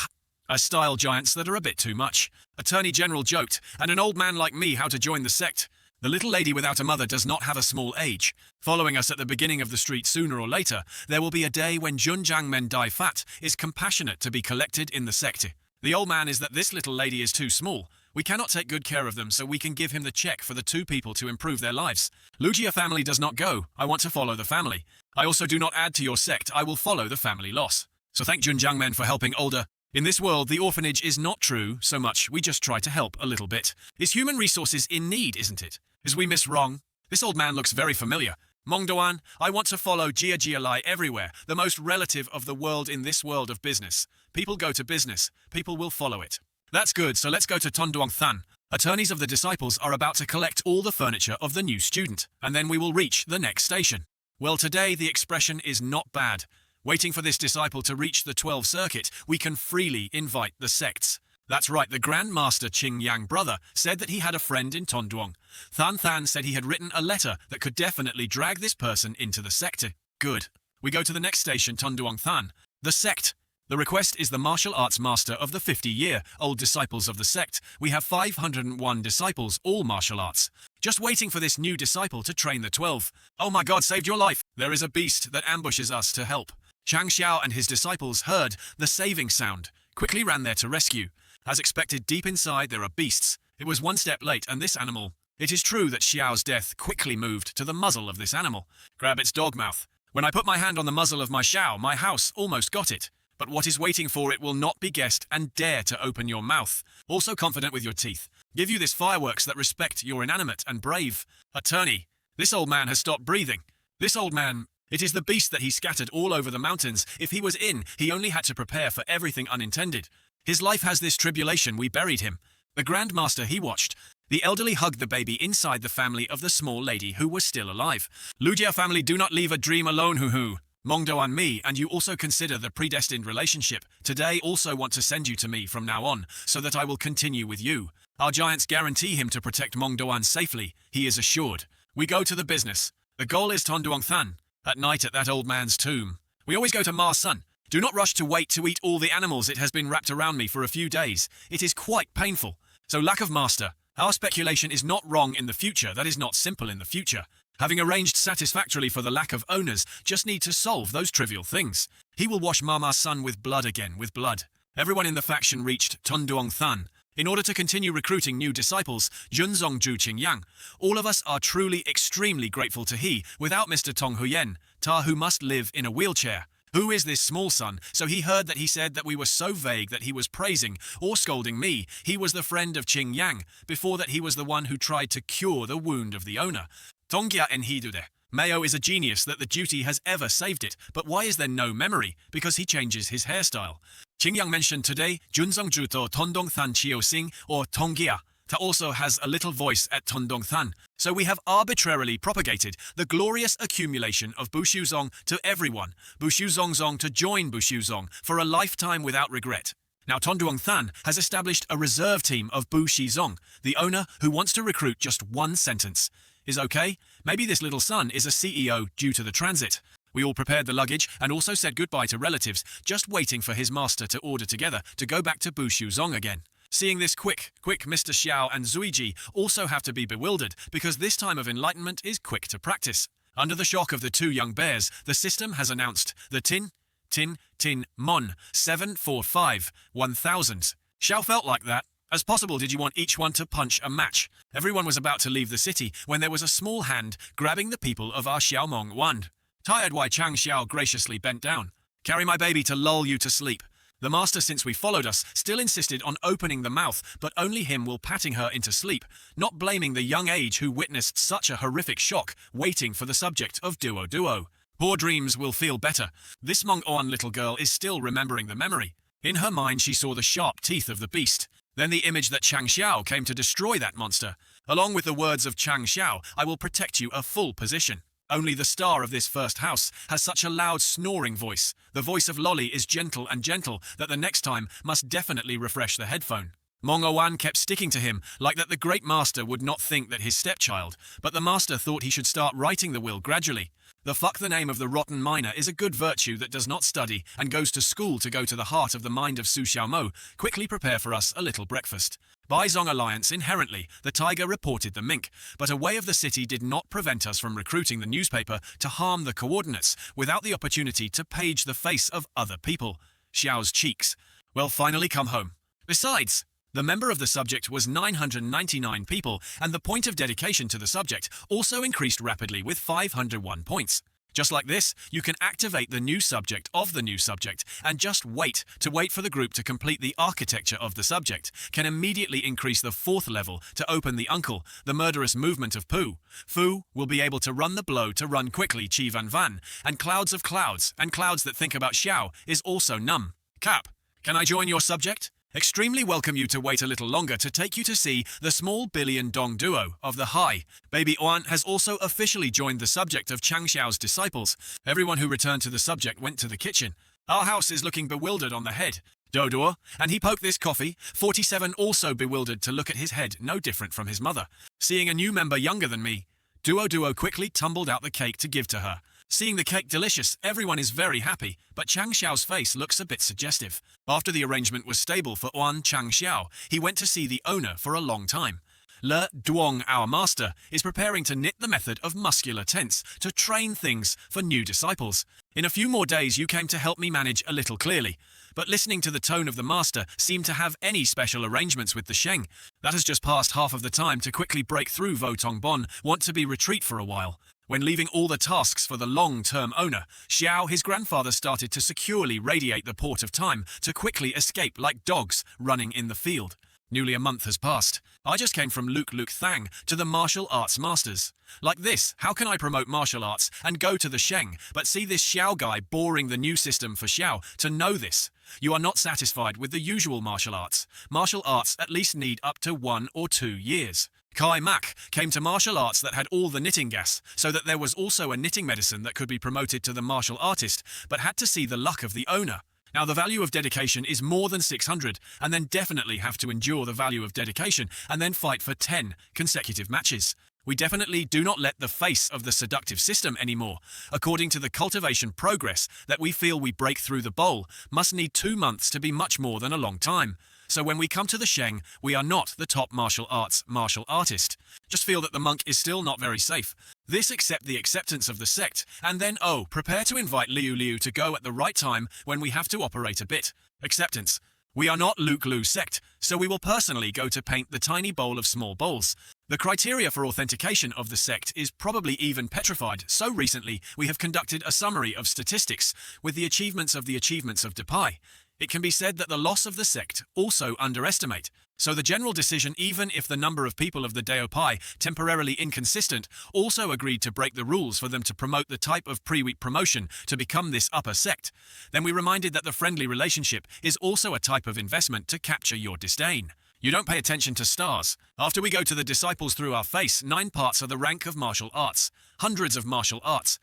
style giants that are a bit too much. Attorney General joked, and an old man like me how to join the sect. The little lady without a mother does not have a small age. Following us at the beginning of the street, sooner or later, there will be a day when Junjiang Men Dai Fat is compassionate to be collected in the sect. The old man is that this little lady is too small. We cannot take good care of them, so we can give him the check for the 2 people to improve their lives. Lugia family does not go. I want to follow the family. I also do not add to your sect. I will follow the family loss. So thank Junjiang Men for helping older. In this world, the orphanage is not true so much. We just try to help a little bit. Is human resources in need, isn't it? Is we miss wrong? This old man looks very familiar. Mongdoan, I want to follow Jia Lai everywhere, the most relative of the world in this world of business. People go to business. People will follow it. That's good, so let's go to Tonduang Than. Attorneys of the disciples are about to collect all the furniture of the new student, and then we will reach the next station. Well, today the expression is not bad. Waiting for this disciple to reach the 12th circuit, we can freely invite the sects. That's right, the Grand Master Qing Yang brother said that he had a friend in Tonduang. Than said he had written a letter that could definitely drag this person into the sector. Good. We go to the next station, Tonduang Than. The sect. The request is the martial arts master of the 50-year-old disciples of the sect. We have 501 disciples, all martial arts. Just waiting for this new disciple to train the 12. Oh my God, saved your life. There is a beast that ambushes us to help. Chang Xiao and his disciples heard the saving sound, quickly ran there to rescue. As expected, deep inside there are beasts. It was 1 step late, and this animal. It is true that Xiao's death quickly moved to the muzzle of this animal. Grab its dog mouth. When I put my hand on the muzzle of my Xiao, my house almost got it. But what is waiting for it will not be guessed, and dare to open your mouth. Also confident with your teeth. Give you this fireworks that respect your inanimate and brave. Attorney. This old man has stopped breathing. This old man. It is the beast that he scattered all over the mountains. If he was in, he only had to prepare for everything unintended. His life has this tribulation. We buried him. The Grand Master he watched. The elderly hugged the baby inside the family of the small lady who was still alive. Lugia family, do not leave a dream alone, hoo-hoo. Mongdo and me, and you also consider the predestined relationship. Today also want to send you to me from now on, so that I will continue with you. Our giants guarantee him to protect Mongdoan safely. He is assured. We go to the business. The goal is Tonduang Than. At night at that old man's tomb. We always go to Ma's son. Do not rush to wait to eat all the animals. It has been wrapped around me for a few days. It is quite painful. So lack of master. Our speculation is not wrong in the future. That is not simple in the future. Having arranged satisfactorily for the lack of owners, just need to solve those trivial things. He will wash Mama's son with blood again, with blood. Everyone in the faction reached Tonduang Than. In order to continue recruiting new disciples, Junzong Zhu Qingyang, all of us are truly extremely grateful to he, without Mr. Tong Huyen, Ta who must live in a wheelchair. Who is this small son? So he heard that he said that we were so vague that he was praising or scolding me. He was the friend of Qing Yang. Before that he was the one who tried to cure the wound of the owner. Tongya en Hidude. Mayo is a genius that the duty has ever saved it. But why is there no memory? Because he changes his hairstyle. Qing Yang mentioned today, Junzong Juto Tondong Than Chio Sing or Tongya. Ta also has a little voice at Tondong Than. So we have arbitrarily propagated the glorious accumulation of Bushuzong to everyone. Bushuzongzong to join Bushuzong for a lifetime without regret. Now Tonduang Than has established a reserve team of Bushizong, the owner who wants to recruit just 1 sentence. Is okay? Maybe this little son is a CEO due to the transit. We all prepared the luggage and also said goodbye to relatives, just waiting for his master to order together to go back to Bushuzong again. Seeing this quick, Mr. Xiao and Zuiji also have to be bewildered because this time of enlightenment is quick to practice. Under the shock of the two young bears, the system has announced the Tin Mon 745 1000. Xiao felt like that. As possible did you want each one to punch a match. Everyone was about to leave the city when there was a small hand grabbing the people of our Xiaomong wand. Tired, Wai Chang Xiao graciously bent down. Carry my baby to lull you to sleep. The master, since we followed us, still insisted on opening the mouth, but only him will patting her into sleep, not blaming the young age who witnessed such a horrific shock, waiting for the subject of duo. Poor dreams will feel better. This Mong Oan little girl is still remembering the memory. In her mind she saw the sharp teeth of the beast, then the image that Chang Xiao came to destroy that monster. Along with the words of Chang Xiao, I will protect you, a full position. Only the star of this first house has such a loud snoring voice. The voice of Lolly is gentle that the next time must definitely refresh the headphone. Mong Oan kept sticking to him like that the great master would not think that his stepchild, but the master thought he should start writing the will gradually. The fuck the name of the rotten miner is a good virtue that does not study and goes to school to go to the heart of the mind of Su Xiaomo. Quickly prepare for us a little breakfast. By Zong Alliance inherently, the tiger reported the mink, but a way of the city did not prevent us from recruiting the newspaper to harm the coordinates without the opportunity to page the face of other people. Xiao's cheeks. Well, finally come home. Besides, the member of the subject was 999 people, and the point of dedication to the subject also increased rapidly with 501 points. Just like this, you can activate the new subject of the new subject, and just wait for the group to complete the architecture of the subject, can immediately increase the 4th level to open the uncle, the murderous movement of Pu. Fu will be able to run the blow to run quickly Chi Van Van, and clouds of clouds, and clouds that think about Xiao, is also numb. Cap, can I join your subject? Extremely welcome you to wait a little longer to take you to see the small billion dong duo of the high. Baby Oan has also officially joined the subject of Chang Xiao's disciples. Everyone who returned to the subject went to the kitchen. Our house is looking bewildered on the head. Doduo, and he poked this coffee. 47 also bewildered to look at his head, no different from his mother. Seeing a new member younger than me, Duo quickly tumbled out the cake to give to her. Seeing the cake delicious, everyone is very happy, but Chang Xiao's face looks a bit suggestive. After the arrangement was stable for Oan Chang Xiao, he went to see the owner for a long time. Le Duong, our master, is preparing to knit the method of muscular tense to train things for new disciples. In a few more days you came to help me manage a little clearly, but listening to the tone of the master seemed to have any special arrangements with the Sheng. That has just passed half of the time to quickly break through Votong Bon, want to be retreat for a while. When leaving all the tasks for the long-term owner, Xiao, his grandfather, started to securely radiate the port of time to quickly escape like dogs running in the field. Nearly a month has passed. I just came from Luke Thang to the martial arts masters. Like this, how can I promote martial arts and go to the Sheng, but see this Xiao guy boring the new system for Xiao to know this? You are not satisfied with the usual martial arts. Martial arts at least need up to 1 or 2 years. Kai Mak came to martial arts that had all the knitting gas, so that there was also a knitting medicine that could be promoted to the martial artist, but had to see the luck of the owner. Now the value of dedication is more than 600, and then definitely have to endure the value of dedication, and then fight for 10 consecutive matches. We definitely do not let the face of the seductive system anymore. According to the cultivation progress that we feel we break through the bowl, must need 2 months to be much more than a long time. So when we come to the Sheng, we are not the top martial arts martial artist. Just feel that the monk is still not very safe. This accept the acceptance of the sect, and then prepare to invite Liu to go at the right time when we have to operate a bit. Acceptance. We are not Luke Lu sect, so we will personally go to paint the tiny bowl of small bowls. The criteria for authentication of the sect is probably even petrified, so recently we have conducted a summary of statistics with the achievements of Depai. It can be said that the loss of the sect also underestimate, so the general decision, even if the number of people of the Deopai temporarily inconsistent, also agreed to break the rules for them to promote the type of pre-week promotion to become this upper sect. Then we reminded that the friendly relationship is also a type of investment to capture your disdain. You don't pay attention to stars. After we go to the disciples through our face, 9 parts are the rank of martial arts, hundreds of martial arts.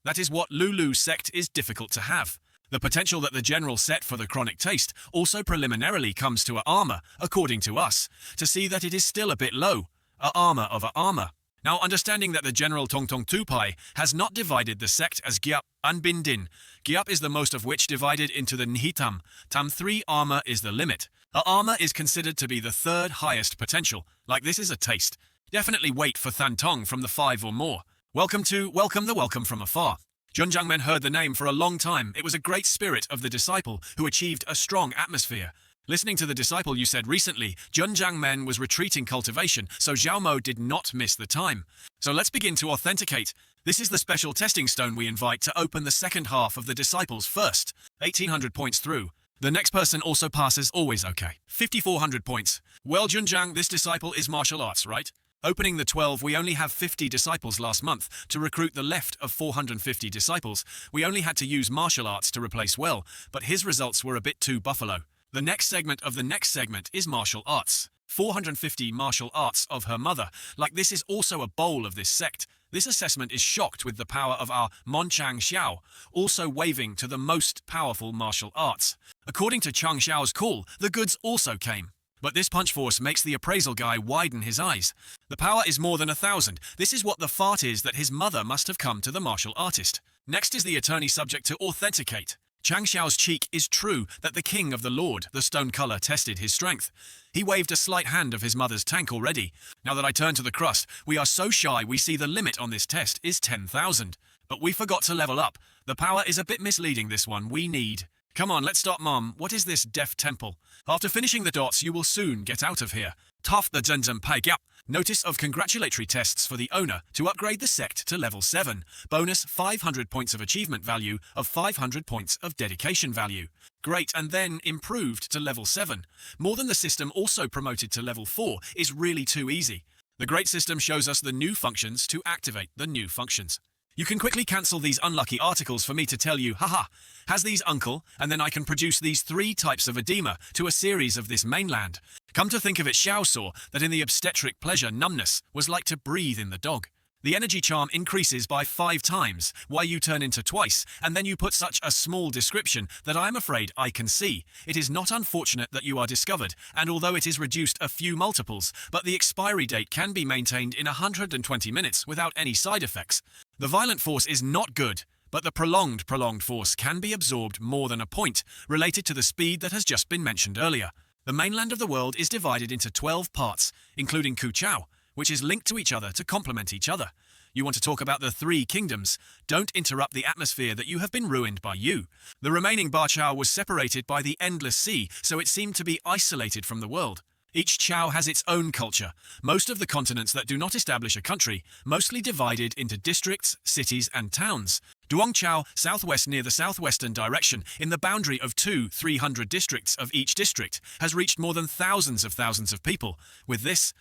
That is what Lulu sect is difficult to have. The potential that the general set for the chronic taste also preliminarily comes to a armor, according to us, to see that it is still a bit low, a armor of a armor. Now, understanding that the general Tongtong Tupai has not divided the sect as Gyap and Bindin. Gyap is the most of which divided into the Nhitam. Tam 3 armor is the limit. A armor is considered to be the 3rd highest potential, like this is a taste. Definitely wait for Thantong from the 5 or more. Welcome from afar. Junjangmen heard the name for a long time. It was a great spirit of the disciple who achieved a strong atmosphere. Listening to the disciple you said recently, Junjangmen was retreating cultivation, so Xiaomo did not miss the time. So let's begin to authenticate. This is the special testing stone we invite to open the second half of the disciples first. 1800 points through. The next person also passes, always okay. 5400 points. Well, Junjang, this disciple is martial arts, right? Opening the 12, we only have 50 disciples last month. To recruit the left of 450 disciples, we only had to use martial arts to replace well, but his results were a bit too buffalo. The next segment of the next segment is martial arts. 450 martial arts of her mother. Like this is also a bowl of this sect. This assessment is shocked with the power of our Monchang Xiao, also waving to the most powerful martial arts. According to Chang Xiao's call, the goods also came. But this punch force makes the appraisal guy widen his eyes. The power is more than 1,000. This is what the fart is that his mother must have come to the martial artist. Next is the attorney subject to authenticate. Chang Xiao's cheek is true that the king of the lord, the stone color, tested his strength. He waved a slight hand of his mother's tank already. Now that I turn to the crust, we are so shy we see the limit on this test is 10,000. But we forgot to level up. The power is a bit misleading this one, we need. Come on, let's start, Mom. What is this deaf temple? After finishing the dots, you will soon get out of here. Tough the Zhenzhen Pai Gap. Notice of congratulatory tests for the owner to upgrade the sect to level 7. Bonus 500 points of achievement value of 500 points of dedication value. Great, and then improved to level 7. More than the system also promoted to level 4 is really too easy. The great system shows us the new functions to activate the new functions. You can quickly cancel these unlucky articles for me to tell you, haha, has these uncle, and then I can produce these 3 types of edema to a series of this mainland. Come to think of it, Xiao saw that in the obstetric pleasure numbness was like to breathe in the dog. The energy charm increases by 5 times, why you turn into twice, and then you put such a small description that I am afraid I can see. It is not unfortunate that you are discovered, and although it is reduced a few multiples, but the expiry date can be maintained in 120 minutes without any side effects. The violent force is not good, but the prolonged force can be absorbed more than a point, related to the speed that has just been mentioned earlier. The mainland of the world is divided into 12 parts, including Kuchao, which is linked to each other to complement each other. You want to talk about the 3 kingdoms? Don't interrupt the atmosphere that you have been ruined by you. The remaining Bachao was separated by the endless sea, so it seemed to be isolated from the world. Each Chao has its own culture. Most of the continents that do not establish a country, mostly divided into districts, cities and towns. Duongchao, southwest near the southwestern direction, in the boundary of 300 districts of each district, has reached more than thousands of people. With this,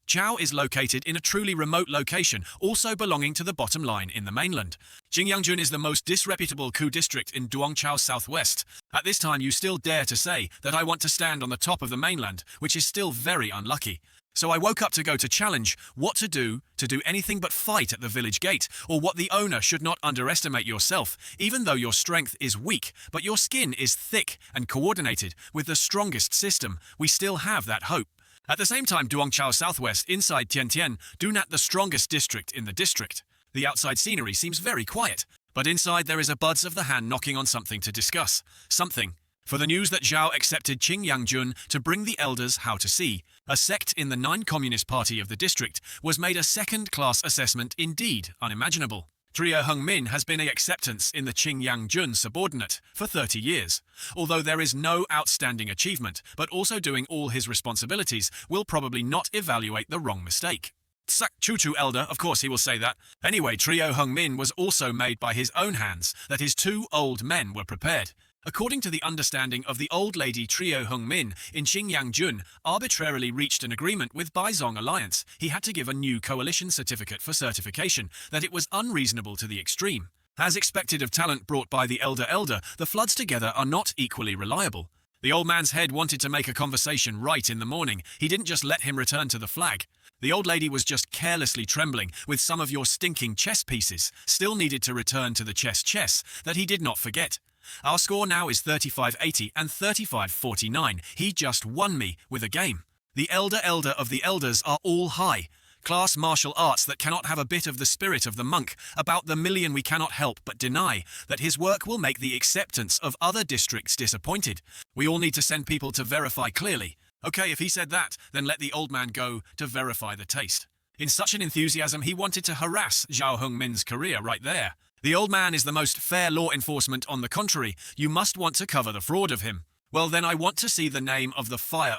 Chao is located in a truly remote location, also belonging to the bottom line in the mainland. Jingyangjun is the most disreputable Ku district in Duongchao southwest. At this time you still dare to say that I want to stand on the top of the mainland, which is still very unlucky. So I woke up to go to challenge what to do anything but fight at the village gate, or what the owner should not underestimate yourself, even though your strength is weak, but your skin is thick and coordinated with the strongest system, we still have that hope. At the same time, Duongchao Southwest, inside Tiantian, do not the strongest district in the district. The outside scenery seems very quiet, but inside there is a buds of the hand knocking on something to discuss. Something. For the news that Zhao accepted Qingyangjun to bring the elders how to see. A sect in the 9 Communist Party of the district was made a second-class assessment indeed unimaginable. Trio Hung Min has been a acceptance in the Qingyangjun subordinate for 30 years. Although there is no outstanding achievement, but also doing all his responsibilities will probably not evaluate the wrong mistake. Sak Chu elder, of course he will say that. Anyway, Trio Hung Min was also made by his own hands, that his 2 old men were prepared. According to the understanding of the old lady Trio Hung Min, in Qingyangjun arbitrarily reached an agreement with Baizong Alliance. He had to give a new coalition certificate for certification, that it was unreasonable to the extreme. As expected of talent brought by the elder, the floods together are not equally reliable. The old man's head wanted to make a conversation right in the morning. He didn't just let him return to the flag. The old lady was just carelessly trembling with some of your stinking chess pieces, still needed to return to the chess that he did not forget. Our score now is 35-80 and 35-49. He just won me with a game. The elder of the elders are all high. Class martial arts that cannot have a bit of the spirit of the monk. About the million we cannot help but deny that his work will make the acceptance of other districts disappointed. We all need to send people to verify clearly. Okay, if he said that, then let the old man go to verify the taste. In such an enthusiasm, he wanted to harass Zhao Hongmin's career right there. The old man is the most fair law enforcement. On the contrary, you must want to cover the fraud of him. Well, then I want to see the name of the fire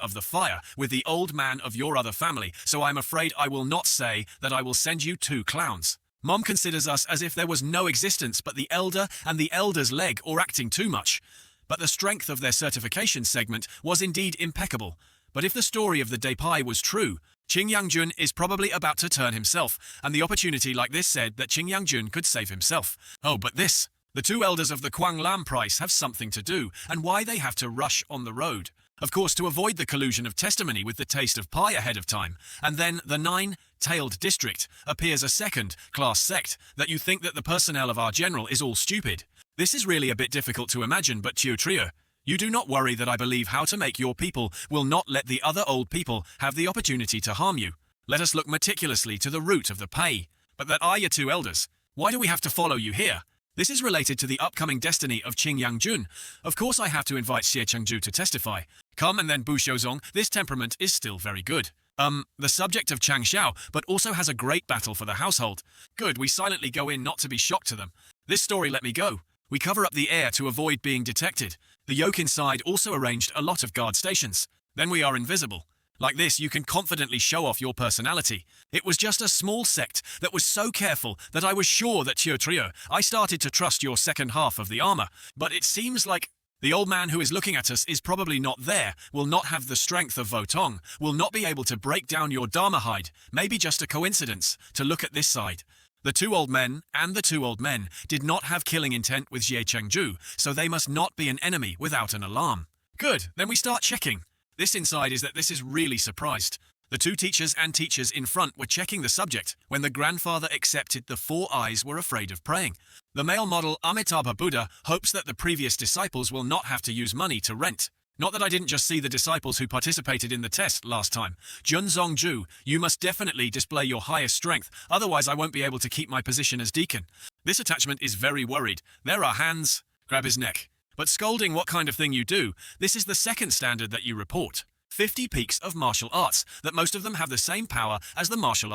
with the old man of your other family, so I'm afraid I will not say that I will send you 2 clowns. Mom considers us as if there was no existence but the elder and the elder's leg, or acting too much. But the strength of their certification segment was indeed impeccable. But if the story of the Depai was true, Qing Yangjun is probably about to turn himself, and the opportunity like this said that Qing Yangjun could save himself. Oh, but this! The 2 elders of the Kuang Lam price have something to do, and why they have to rush on the road. Of course, to avoid the collusion of testimony with the taste of pie ahead of time. And then the 9-tailed district appears a second-class sect that you think that the personnel of our general is all stupid. This is really a bit difficult to imagine, but Tio Trio, you do not worry that I believe how to make your people will not let the other old people have the opportunity to harm you. Let us look meticulously to the root of the pay. But that are your 2 elders. Why do we have to follow you here? This is related to the upcoming destiny of Qing Yangjun. Of course I have to invite Xie Chengju to testify. Come and then Bu Xiuzong, this temperament is still very good. The subject of Chang Xiao, but also has a great battle for the household. Good, we silently go in not to be shocked to them. This story let me go. We cover up the air to avoid being detected. The yoke inside also arranged a lot of guard stations. Then we are invisible. Like this, you can confidently show off your personality. It was just a small sect that was so careful that I was sure that Tio Trio, I started to trust your second half of the armor. But it seems like the old man who is looking at us is probably not there, will not have the strength of Votong, will not be able to break down your Dharma hide. Maybe just a coincidence to look at this side. The 2 old men and the 2 old men did not have killing intent with Xie Chengju, so they must not be an enemy without an alarm. Good, then we start checking. This inside is that this is really surprised. The 2 teachers and teachers in front were checking the subject when the grandfather accepted the 4 eyes were afraid of praying. The male model Amitabha Buddha hopes that the previous disciples will not have to use money to rent. Not that I didn't just see the disciples who participated in the test last time. Junzong Ju, you must definitely display your highest strength, otherwise I won't be able to keep my position as deacon. This attachment is very worried. There are hands. Grab his neck. But scolding what kind of thing you do, this is the second standard that you report. 50 peaks of martial arts, that most of them have the same power as the martial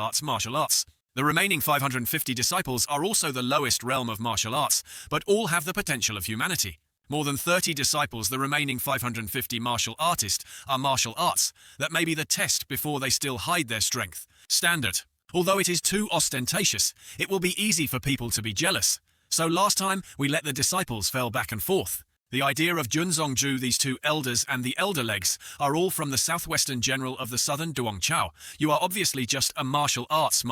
arts. The remaining 550 disciples are also the lowest realm of martial arts, but all have the potential of humanity. More than 30 disciples, the remaining 550 martial artists, are martial arts. That may be the test before they still hide their strength. Standard. Although it is too ostentatious, it will be easy for people to be jealous. So last time, we let the disciples fell back and forth. The idea of Junzongju, these 2 elders and the elder legs, are all from the southwestern general of the southern Duongchao. You are obviously just a martial arts,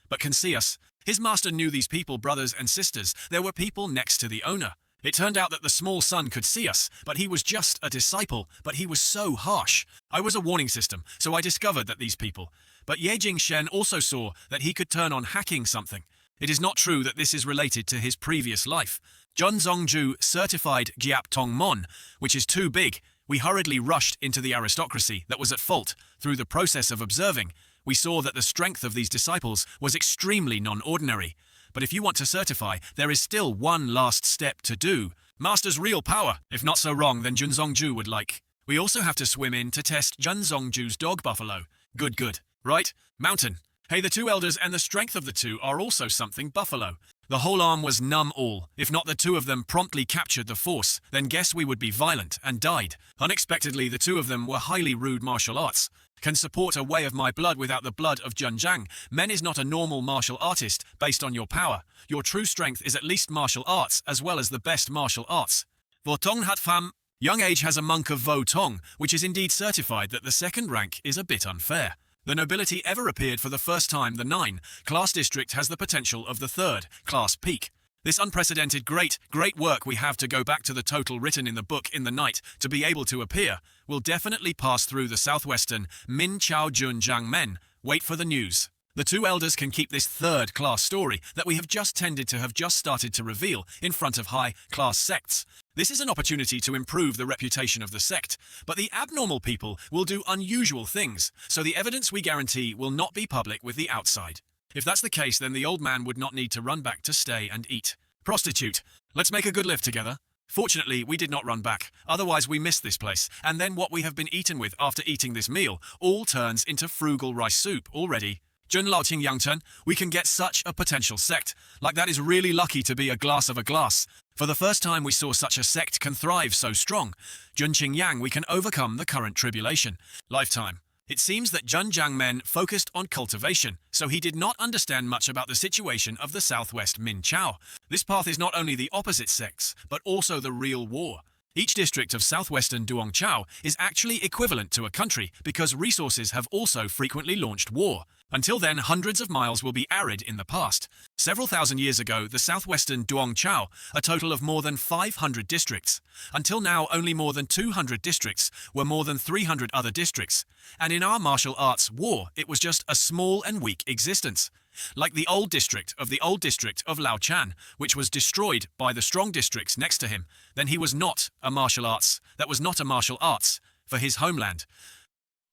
but can see us. His master knew these people, brothers and sisters. There were people next to the owner. It turned out that the small son could see us, but he was just a disciple, but he was so harsh. I was a warning system, so I discovered that these people. But Ye Jingshen also saw that he could turn on hacking something. It is not true that this is related to his previous life. Junzongju certified Giap Tong Mon, which is too big. We hurriedly rushed into the aristocracy that was at fault. Through the process of observing, we saw that the strength of these disciples was extremely non-ordinary. But if you want to certify, there is still one last step to do. Master's real power. If not so wrong, then Junzongju would like. We also have to swim in to test Junzongju's dog buffalo. Good. Right? Mountain. Hey, the 2 elders and the strength of the 2 are also something buffalo. The whole arm was numb all. If not the 2 of them promptly captured the force, then guess we would be violent and died. Unexpectedly, the 2 of them were highly rude martial arts. Can support a way of my blood without the blood of Junjiang. Men is not a normal martial artist based on your power. Your true strength is at least martial arts as well as the best martial arts. Votong Hat Pham. Young age has a monk of Votong, which is indeed certified that the second rank is a bit unfair. The nobility ever appeared for the first time. The 9-class district has the potential of the 3rd-class peak. This unprecedented great work we have to go back to the total written in the book in the night to be able to appear will definitely pass through the southwestern Min Chao Jun Jiang Men. Wait for the news. The 2 elders can keep this 3rd-class story that we have just tended to have just started to reveal in front of high-class sects. This is an opportunity to improve the reputation of the sect, but the abnormal people will do unusual things, so the evidence we guarantee will not be public with the outside. If that's the case, then the old man would not need to run back to stay and eat. Prostitute, let's make a good live together. Fortunately, we did not run back, otherwise we missed this place, and then what we have been eaten with after eating this meal all turns into frugal rice soup already. Jun Lao Ting Yang Chen, we can get such a potential sect. Like that is really lucky to be a glass of a glass. For the first time we saw such a sect can thrive so strong. Jun Qing Yang, we can overcome the current tribulation. Lifetime. It seems that Jun Jiang Men focused on cultivation, so he did not understand much about the situation of the southwest Min Chao. This path is not only the opposite sects, but also the real war. Each district of southwestern Duong Chao is actually equivalent to a country because resources have also frequently launched war. Until then, hundreds of miles will be arid in the past. Several thousand years ago, the southwestern Duong Chao, a total of more than 500 districts. Until now, only more than 200 districts were more than 300 other districts. And in our martial arts war, it was just a small and weak existence. Like the old district of Lao Chan, which was destroyed by the strong districts next to him, then he was not a martial arts. That was not a martial arts for his homeland.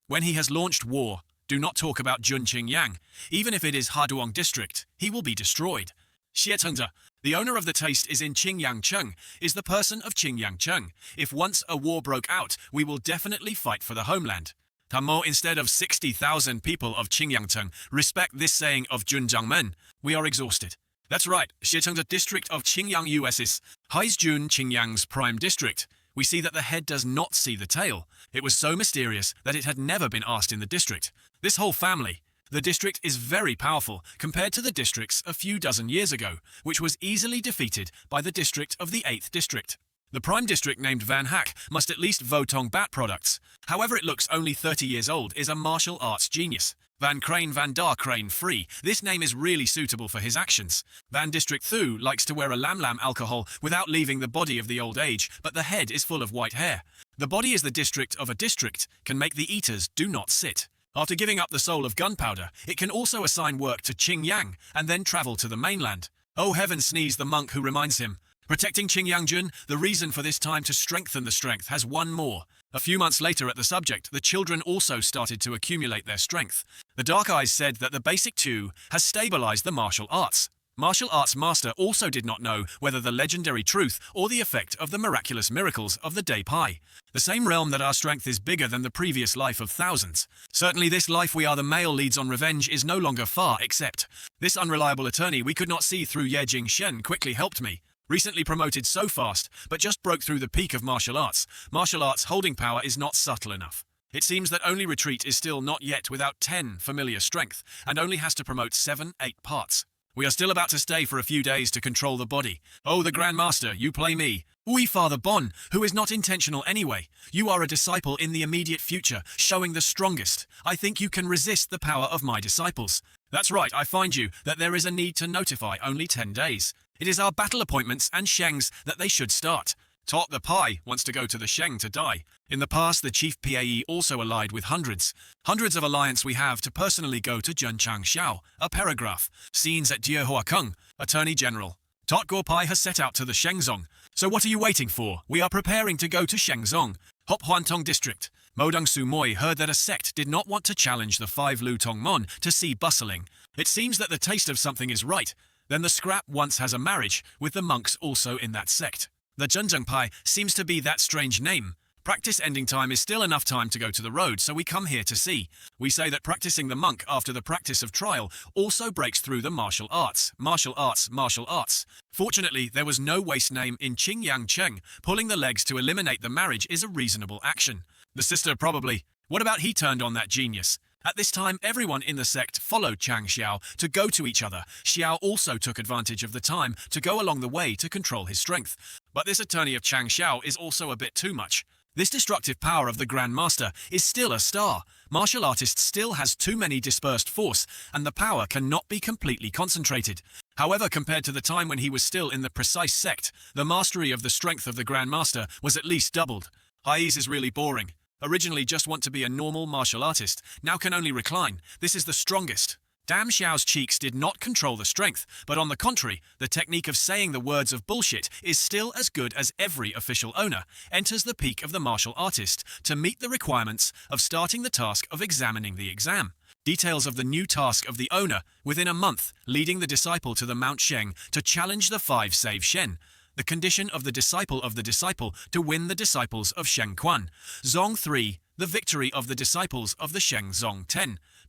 When he has launched war, do not talk about Jun Qing Yang. Even if it is Haduong district, he will be destroyed. Xie Tengze, the owner of the taste is in Qingyang Cheng, is the person of Qingyang Cheng. If once a war broke out, we will definitely fight for the homeland. Tamo, instead of 60,000 people of Qingyang Cheng, respect this saying of Jun Jiang Men. We are exhausted. That's right, Xie Tengze district of Qingyang USS, Haizjun Qingyang's prime district. We see that the head does not see the tail. It was so mysterious that it had never been asked in the district. This whole family, the district is very powerful compared to the districts a few dozen years ago, which was easily defeated by the district of the 8th district. The prime district named Van Hak must at least Votong Bat products. However, it looks only 30 years old, is a martial arts genius. Van Crane Van Dar Crane Free. This name is really suitable for his actions. Van District Thu likes to wear a lam lam alcohol without leaving the body of the old age, but the head is full of white hair. The body is the district of a district, can make the eaters do not sit. After giving up the soul of gunpowder, it can also assign work to Qing Yang and then travel to the mainland. Oh heaven, sneeze the monk who reminds him. Protecting Qingyang Jun, the reason for this time to strengthen the strength has one more. A few months later at the subject, the children also started to accumulate their strength. The Dark Eyes said that the basic 2 has stabilized the martial arts. Martial arts master also did not know whether the legendary truth or the effect of the miraculous miracles of the Day Pai. The same realm that our strength is bigger than the previous life of thousands. Certainly this life we are the male leads on revenge is no longer far, except this unreliable attorney we could not see through Ye Jing Shen quickly helped me. Recently promoted so fast, but just broke through the peak of martial arts. Martial arts holding power is not subtle enough. It seems that only retreat is still not yet without 10 familiar strength, and only has to promote 7-8 parts. We are still about to stay for a few days to control the body. Oh, the Grand Master, you play me. Oui, Father Bon, who is not intentional anyway. You are a disciple in the immediate future, showing the strongest. I think you can resist the power of my disciples. That's right, I find you that there is a need to notify only 10 days. It is our battle appointments and Shengs that they should start. Tot the Pai wants to go to the Sheng to die. In the past, the chief PAE also allied with hundreds of alliance we have to personally go to Zhenchang Xiao, a paragraph. Scenes at Diehua Kung, Attorney General. Tot Guo Pai has set out to the Shengzong. So what are you waiting for? We are preparing to go to Shengzong. Hop Huantong District. Modong Su Moi heard that a sect did not want to challenge the 5 Lu Tong Mon to see bustling. It seems that the taste of something is right. Then the scrap once has a marriage, with the monks also in that sect. The Zhenjiang Pai seems to be that strange name. Practice ending time is still enough time to go to the road, so we come here to see. We say that practicing the monk after the practice of trial also breaks through the martial arts. Martial arts. Fortunately, there was no waste name in Qingyang Cheng. Pulling the legs to eliminate the marriage is a reasonable action. The sister probably. What about he turned on that genius? At this time, everyone in the sect followed Chang Xiao to go to each other. Xiao also took advantage of the time to go along the way to control his strength. But this attorney of Chang Xiao is also a bit too much. This destructive power of the Grand Master is still a star. Martial artist still has too many dispersed force, and the power cannot be completely concentrated. However, compared to the time when he was still in the precise sect, the mastery of the strength of the Grand Master was at least doubled. Haiz is really boring. Originally just want to be a normal martial artist, now can only recline. This is the strongest. Dam Xiao's cheeks did not control the strength, but on the contrary, the technique of saying the words of bullshit is still as good as every official owner, enters the peak of the martial artist to meet the requirements of starting the task of examining the exam. Details of the new task of the owner within a month, leading the disciple to the Mount Sheng to challenge the 5 Save Shen. The condition of the disciple to win the disciples of Sheng Quan. Zong 3, the victory of the disciples of the Sheng Zong 10.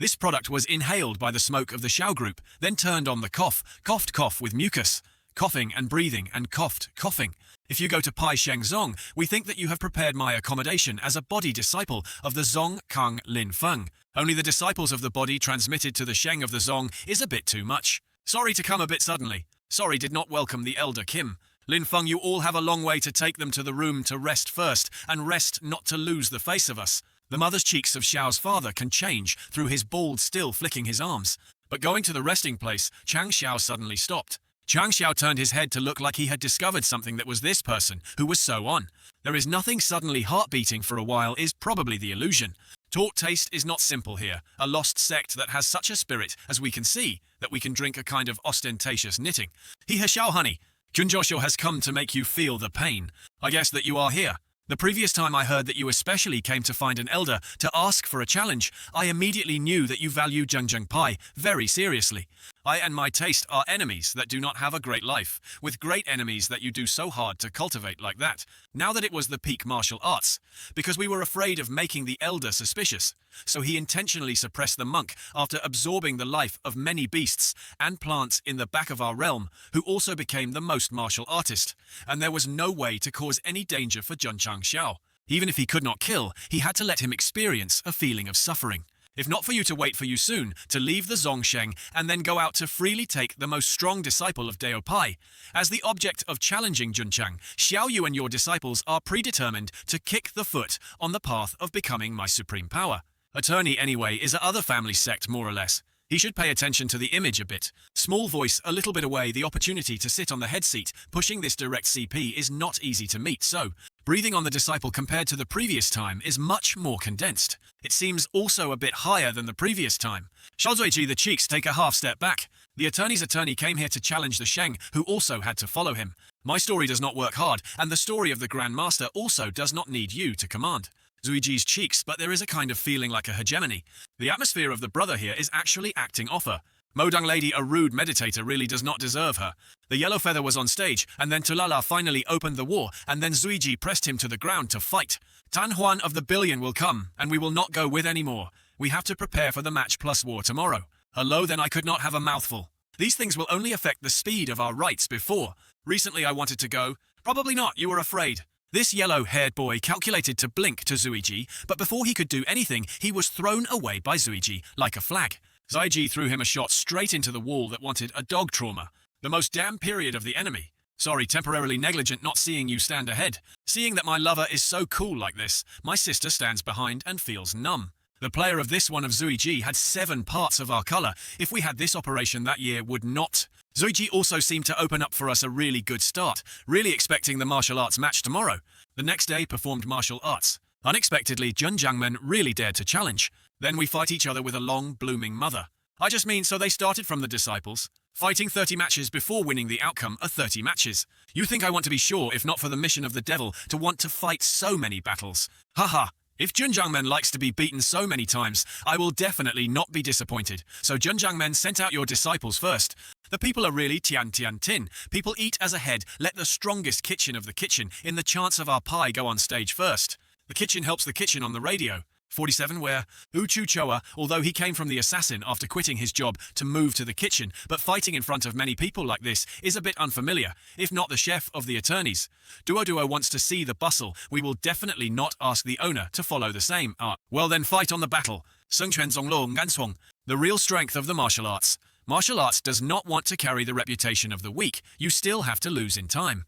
This product was inhaled by the smoke of the Xiao group, then turned on the coughed cough with mucus, coughing and breathing and coughed, coughing. If you go to Pai Sheng Zong, we think that you have prepared my accommodation as a body disciple of the Zong Kang Lin Feng. Only the disciples of the body transmitted to the Sheng of the Zong is a bit too much. Sorry to come a bit suddenly. Sorry did not welcome the elder Kim. Lin Feng, you all have a long way to take them to the room to rest first, and rest not to lose the face of us. The mother's cheeks of Xiao's father can change through his bald still flicking his arms. But going to the resting place, Chang Xiao suddenly stopped. Chang Xiao turned his head to look like he had discovered something that was this person, who was so on. There is nothing suddenly heart-beating for a while is probably the illusion. Talk taste is not simple here, a lost sect that has such a spirit, as we can see, that we can drink a kind of ostentatious knitting. He Xiao honey, Junjosho has come to make you feel the pain. I guess that you are here. The previous time I heard that you especially came to find an elder to ask for a challenge, I immediately knew that you value Zheng Pai very seriously. I and my taste are enemies that do not have a great life, with great enemies that you do so hard to cultivate like that, now that it was the peak martial arts, because we were afraid of making the elder suspicious. So he intentionally suppressed the monk after absorbing the life of many beasts and plants in the back of our realm, who also became the most martial artist, and there was no way to cause any danger for Zhengchang Xiao. Even if he could not kill, he had to let him experience a feeling of suffering. If not for you to wait for you soon, to leave the Zongsheng and then go out to freely take the most strong disciple of Dao Pai. As the object of challenging Junchang, Xiao Yu and your disciples are predetermined to kick the foot on the path of becoming my supreme power. Attorney, anyway, is a other family sect, more or less. He should pay attention to the image a bit. Small voice, a little bit away, the opportunity to sit on the head seat, pushing this direct CP is not easy to meet, so breathing on the disciple compared to the previous time is much more condensed. It seems also a bit higher than the previous time. Shaozuiji, the cheeks take a half step back. The attorney's attorney came here to challenge the Sheng, who also had to follow him. My story does not work hard, and the story of the Grand Master also does not need you to command. Zuiji's cheeks, but there is a kind of feeling like a hegemony. The atmosphere of the brother here is actually acting off her. Modang Lady, a rude meditator, really does not deserve her. The yellow feather was on stage, and then Tulala finally opened the war, and then Zuiji pressed him to the ground to fight. Tan Huan of the billion will come, and we will not go with any more. We have to prepare for the match plus war tomorrow. Hello, then I could not have a mouthful. These things will only affect the speed of our rights before. Recently I wanted to go. Probably not, you were afraid. This yellow-haired boy calculated to blink to Zuiji, but before he could do anything, he was thrown away by Zuiji like a flag. Zuiji threw him a shot straight into the wall that wanted a dog trauma. The most damn period of the enemy. Sorry, temporarily negligent not seeing you stand ahead. Seeing that my lover is so cool like this, my sister stands behind and feels numb. The player of this one of Zuiji had 7 parts of our color. If we had this operation that year, would not. Zuiji also seemed to open up for us a really good start, really expecting the martial arts match tomorrow. The next day performed martial arts. Unexpectedly, Jun Jiangmen really dared to challenge. Then we fight each other with a long, blooming mother. I just mean, so they started from the disciples. Fighting 30 matches before winning the outcome are 30 matches. You think I want to be sure, if not for the mission of the devil, to want to fight so many battles? Haha. If Jun Jiangmen likes to be beaten so many times, I will definitely not be disappointed. So Jun Jiangmen sent out your disciples first. The people are really tian tin. People eat as a head, let the strongest kitchen of the kitchen in the chance of our pie go on stage first. The kitchen helps the kitchen on the radio. 47 where Uchu Choa, although he came from the assassin after quitting his job to move to the kitchen, but fighting in front of many people like this is a bit unfamiliar, if not the chef of the attorneys. Duo wants to see the bustle. We will definitely not ask the owner to follow the same art. Well then, fight on the battle. Sengquan Zonglong Ganswong. The real strength of the martial arts. Martial arts does not want to carry the reputation of the weak. You still have to lose in time.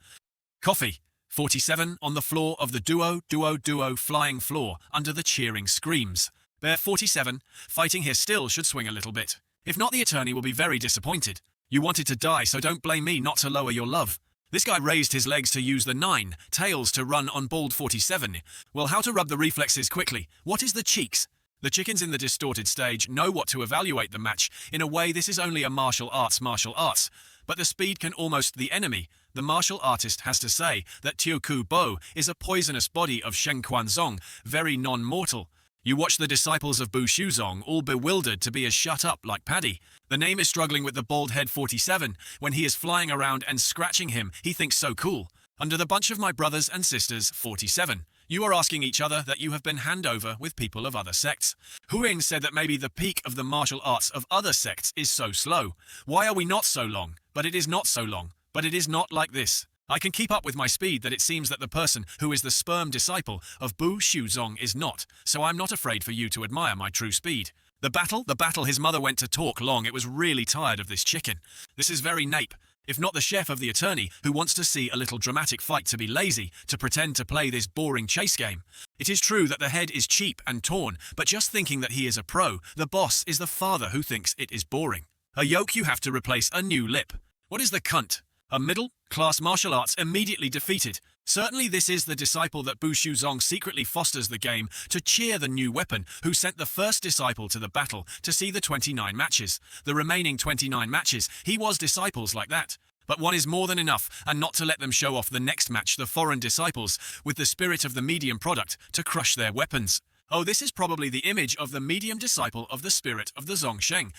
Coffee. 47 on the floor of the duo flying floor under the cheering screams. Bear 47, fighting here still should swing a little bit. If not, the attorney will be very disappointed. You wanted to die, so don't blame me not to lower your love. This guy raised his legs to use the 9 tails to run on bald 47. Well, how to rub the reflexes quickly. What is the cheeks? The chickens in the distorted stage know what to evaluate the match. In a way, this is only a martial arts. But the speed can almost the enemy. The martial artist has to say that Tioku Bo is a poisonous body of Sheng Quanzong, very non-mortal. You watch the disciples of Bu Shuzong all bewildered to be as shut up like Paddy. The name is struggling with the bald head 47. When he is flying around and scratching him, he thinks so cool. Under the bunch of my brothers and sisters, 47. You are asking each other that you have been hand over with people of other sects. Huing said that maybe the peak of the martial arts of other sects is so slow. Why are we not so long? But it is not so long. But it is not like this. I can keep up with my speed that it seems that the person who is the sperm disciple of Bu Shuzong is not, so I'm not afraid for you to admire my true speed. The battle, his mother went to talk long. It was really tired of this chicken. This is very nape. If not the chef of the attorney who wants to see a little dramatic fight to be lazy, to pretend to play this boring chase game. It is true that the head is cheap and torn, but just thinking that he is a pro, the boss is the father who thinks it is boring. A yoke you have to replace a new lip. What is the cunt? A middle-class martial arts immediately defeated. Certainly this is the disciple that Bu Shuzong secretly fosters the game to cheer the new weapon who sent the first disciple to the battle to see the 29 matches. The remaining 29 matches, he was disciples like that. But one is more than enough, and not to let them show off the next match, the foreign disciples, with the spirit of the medium product to crush their weapons. Oh, this is probably the image of the medium disciple of the spirit of the Zongsheng.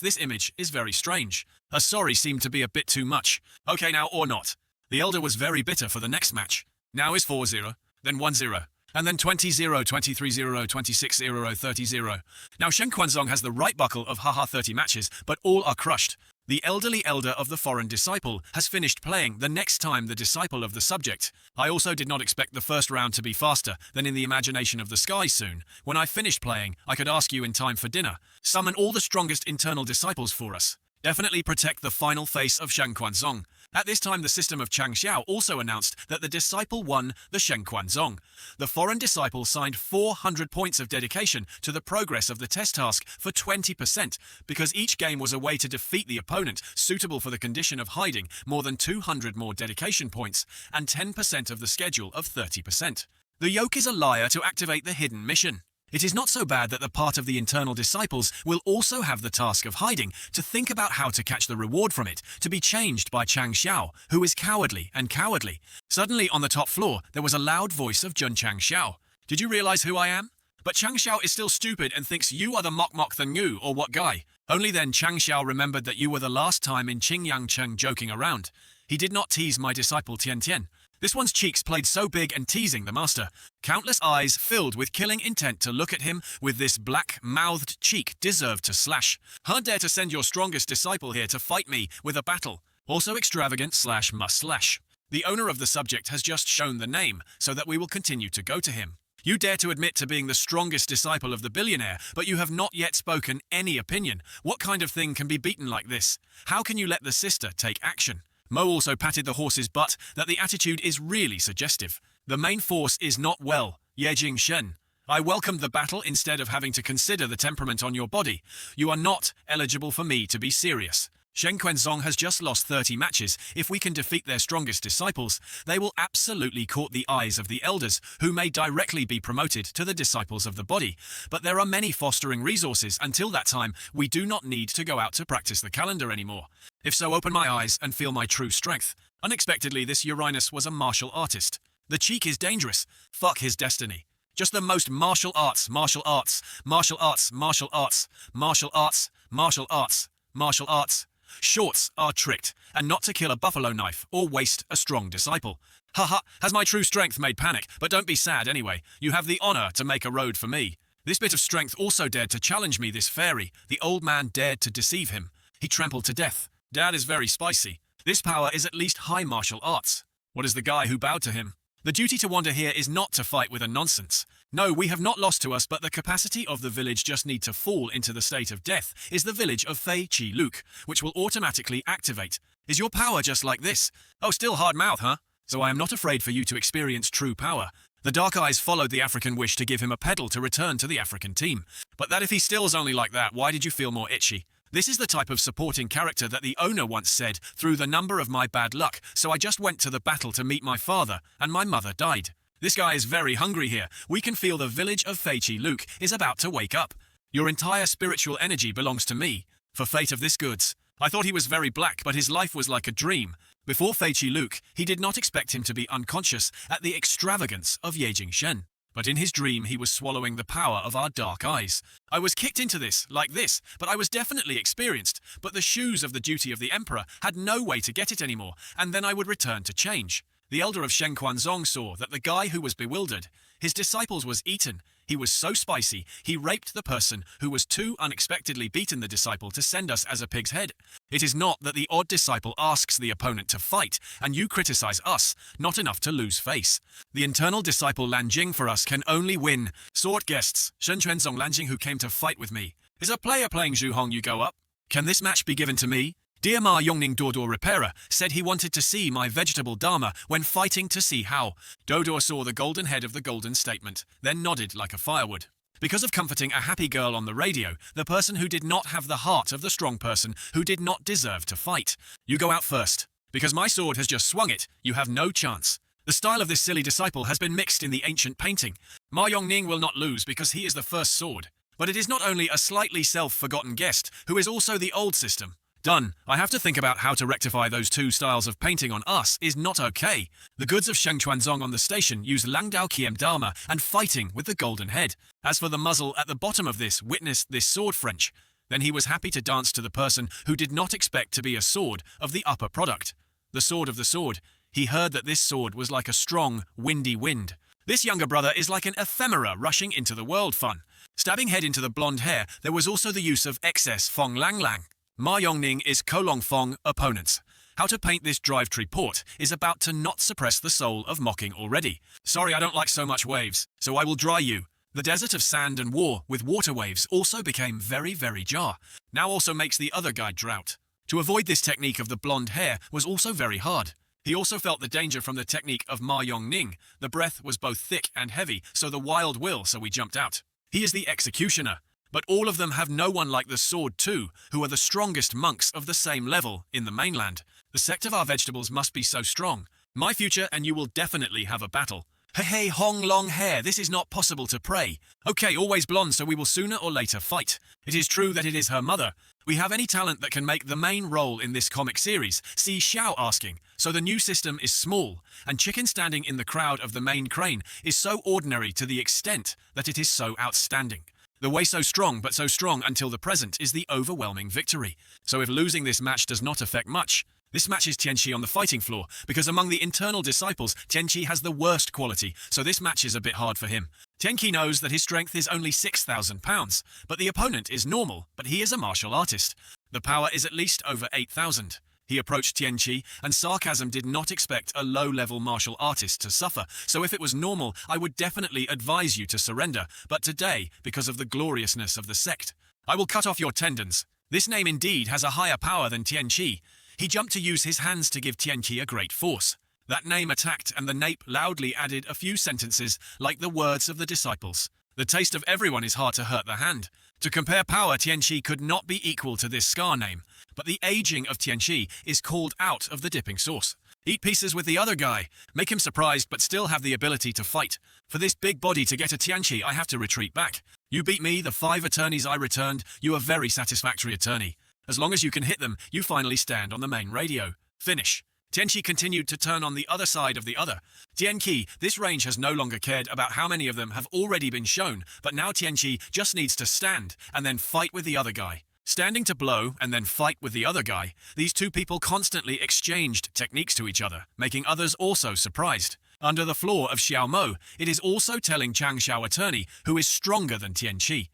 This image is very strange. A sorry seemed to be a bit too much. Okay now, or not. The elder was very bitter for the next match. Now is 4-0, then 1-0, and then 20-0, 23-0, 26-0, 30-0. Now Shen Quanzong has the right buckle of haha 30 matches, but all are crushed. The elderly elder of the foreign disciple has finished playing the next time the disciple of the subject. I also did not expect the first round to be faster than in the imagination of the sky soon. When I finished playing, I could ask you in time for dinner. Summon all the strongest internal disciples for us. Definitely protect the final face of Shen Quanzong. At this time, the system of Chang Xiao also announced that the disciple won the Shen Quanzong. The foreign disciple signed 400 points of dedication to the progress of the test task for 20%, because each game was a way to defeat the opponent, suitable for the condition of hiding, more than 200 more dedication points, and 10% of the schedule of 30%. The yoke is a liar to activate the hidden mission. It is not so bad that the part of the internal disciples will also have the task of hiding, to think about how to catch the reward from it, to be changed by Chang Xiao, who is cowardly and cowardly. Suddenly, on the top floor, there was a loud voice of Jun Chang Xiao. Did you realize who I am? But Chang Xiao is still stupid and thinks you are the Mok the Ngu or what guy. Only then Chang Xiao remembered that you were the last time in Qingyang Cheng joking around. He did not tease my disciple Tian Tian. This one's cheeks played so big and teasing the master. Countless eyes filled with killing intent to look at him with this black-mouthed cheek deserved to slash. How dare to send your strongest disciple here to fight me with a battle? Also extravagant / must slash. The owner of the subject has just shown the name, so that we will continue to go to him. You dare to admit to being the strongest disciple of the billionaire, but you have not yet spoken any opinion. What kind of thing can be beaten like this? How can you let the sister take action? Mo also patted the horse's butt that the attitude is really suggestive. The main force is not well, Yejing Shen. I welcomed the battle instead of having to consider the temperament on your body. You are not eligible for me to be serious. Shen Quanzong has just lost 30 matches. If we can defeat their strongest disciples, they will absolutely court the eyes of the elders, who may directly be promoted to the disciples of the body. But there are many fostering resources. Until that time, we do not need to go out to practice the calendar anymore. If so, open my eyes and feel my true strength. Unexpectedly, this Uranus was a martial artist. The cheek is dangerous. Fuck his destiny. Just the most martial arts, martial arts, martial arts, martial arts, martial arts, martial arts, martial arts. Shorts are tricked, and not to kill a buffalo knife or waste a strong disciple. Haha, has my true strength made panic, but don't be sad anyway. You have the honor to make a road for me. This bit of strength also dared to challenge me, this fairy. The old man dared to deceive him. He trampled to death. Dad is very spicy. This power is at least high martial arts. What is the guy who bowed to him? The duty to wander here is not to fight with a nonsense. No, we have not lost to us, but the capacity of the village just need to fall into the state of death is the village of Fei Chi Luke, which will automatically activate. Is your power just like this? Oh, still hard mouth, huh? So I am not afraid for you to experience true power. The dark eyes followed the African wish to give him a pedal to return to the African team. But that if he still's only like that, why did you feel more itchy? This is the type of supporting character that the owner once said, through the number of my bad luck, so I just went to the battle to meet my father, and my mother died. This guy is very hungry here. We can feel the village of Fei Chi Luke is about to wake up. Your entire spiritual energy belongs to me. For fate of this goods. I thought he was very black, but his life was like a dream. Before Fei Chi Luke, he did not expect him to be unconscious at the extravagance of Yejing Shen. But in his dream, he was swallowing the power of our dark eyes. I was kicked into this, like this, but I was definitely experienced. But the shoes of the duty of the emperor had no way to get it anymore, and then I would return to change. The elder of Shen Quanzong saw that the guy who was bewildered, his disciples was eaten. He was so spicy, he raped the person who was too unexpectedly beaten the disciple to send us as a pig's head. It is not that the odd disciple asks the opponent to fight, and you criticize us, not enough to lose face. The internal disciple Lanjing for us can only win. Sword guests, Shen Quanzong Lanjing who came to fight with me. Is a player playing Zhu Hong you go up? Can this match be given to me? Dear Ma Yongning Dodor Repairer said he wanted to see my vegetable dharma when fighting to see how. Dodor saw the golden head of the golden statement, then nodded like a firewood. Because of comforting a happy girl on the radio, the person who did not have the heart of the strong person who did not deserve to fight. You go out first. Because my sword has just swung it, you have no chance. The style of this silly disciple has been mixed in the ancient painting. Ma Yongning will not lose because he is the first sword. But it is not only a slightly self-forgotten guest who is also the old system. Done. I have to think about how to rectify those two styles of painting on us is not okay. The goods of Sheng Chuanzong on the station use Langdao Kiem Dharma and fighting with the golden head. As for the muzzle at the bottom of this, witness this sword French. Then he was happy to dance to the person who did not expect to be a sword of the upper product. The sword of the sword. He heard that this sword was like a strong, windy wind. This younger brother is like an ephemera rushing into the world fun. Stabbing head into the blonde hair, there was also the use of excess Fong Lang Lang. Ma Yongning is Kolong Fong opponents. How to paint this drive tree port is about to not suppress the soul of mocking already. Sorry, I don't like so much waves, so I will dry you. The desert of sand and war with water waves also became very, very jar. Now also makes the other guy drought. To avoid this technique of the blonde hair was also very hard. He also felt the danger from the technique of Ma Yongning. The breath was both thick and heavy, so the wild will, so we jumped out. He is the executioner. But all of them have no one like the Sword too, who are the strongest monks of the same level in the mainland. The sect of our vegetables must be so strong. My future and you will definitely have a battle. Hey, Hong long hair, this is not possible to pray. Okay, always blonde, so we will sooner or later fight. It is true that it is her mother. We have any talent that can make the main role in this comic series, see Xiao asking. So the new system is small, and Chicken standing in the crowd of the main crane is so ordinary to the extent that it is so outstanding. The way so strong, but so strong until the present is the overwhelming victory. So if losing this match does not affect much, this matches Tianqi on the fighting floor, because among the internal disciples, Tianqi has the worst quality, so this match is a bit hard for him. Tianqi knows that his strength is only 6,000 pounds, but the opponent is normal, but he is a martial artist. The power is at least over 8,000. He approached Tianqi, and sarcasm did not expect a low-level martial artist to suffer, so if it was normal, I would definitely advise you to surrender, but today, because of the gloriousness of the sect, I will cut off your tendons. This name indeed has a higher power than Tianqi. He jumped to use his hands to give Tianqi a great force. That name attacked, and the nape loudly added a few sentences like the words of the disciples. The taste of everyone is hard to hurt the hand. To compare power, Tianqi could not be equal to this scar name, but the aging of Tianqi is called out of the dipping sauce. Eat pieces with the other guy, make him surprised but still have the ability to fight. For this big body to get a Tianqi, I have to retreat back. You beat me, the 5 attorneys I returned, you are very satisfactory attorney. As long as you can hit them, you finally stand on the main radio. Finish. Tianqi continued to turn on the other side of the other. Tianqi, this range has no longer cared about how many of them have already been shown, but now Tianqi just needs to stand and then fight with the other guy. Standing to blow and then fight with the other guy, these two people constantly exchanged techniques to each other, making others also surprised. Under the floor of Xiaomo, it is also telling Chang Xiao attorney, who is stronger than Tianqi.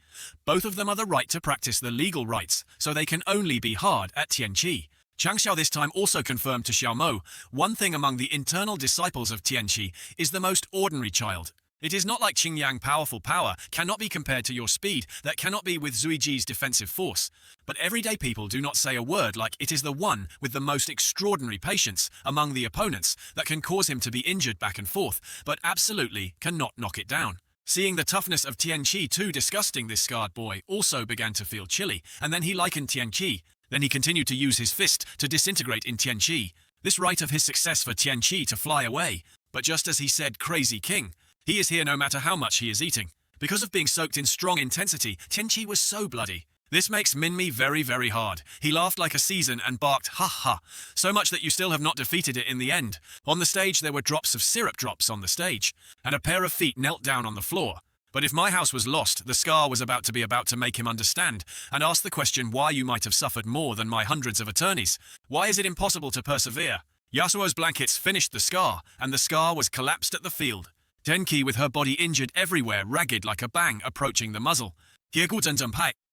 Both of them are the right to practice the legal rights, so they can only be hard at Tianqi. Chang Xiao this time also confirmed to Xiaomo, one thing among the internal disciples of Tianqi is the most ordinary child. It is not like Qingyang powerful power cannot be compared to your speed, that cannot be with Zuiji's defensive force. But everyday people do not say a word like it is the one with the most extraordinary patience among the opponents that can cause him to be injured back and forth, but absolutely cannot knock it down. Seeing the toughness of Tianqi too disgusting, this scarred boy also began to feel chilly, and then he likened Tianqi. Then he continued to use his fist to disintegrate in Tianqi. This right of his success for Tianqi to fly away. But just as he said, Crazy King, he is here no matter how much he is eating. Because of being soaked in strong intensity, Tianqi was so bloody. This makes Minmi very, very hard. He laughed like a season and barked, ha ha, so much that you still have not defeated it in the end. On the stage there were drops of syrup drops on the stage, and a pair of feet knelt down on the floor. But if my house was lost, the scar was about to make him understand, and ask the question why you might have suffered more than my hundreds of attorneys. Why is it impossible to persevere? Yasuo's blankets finished the scar, and the scar was collapsed at the field. Tenki, with her body injured everywhere, ragged like a bang, approaching the muzzle. Hyegu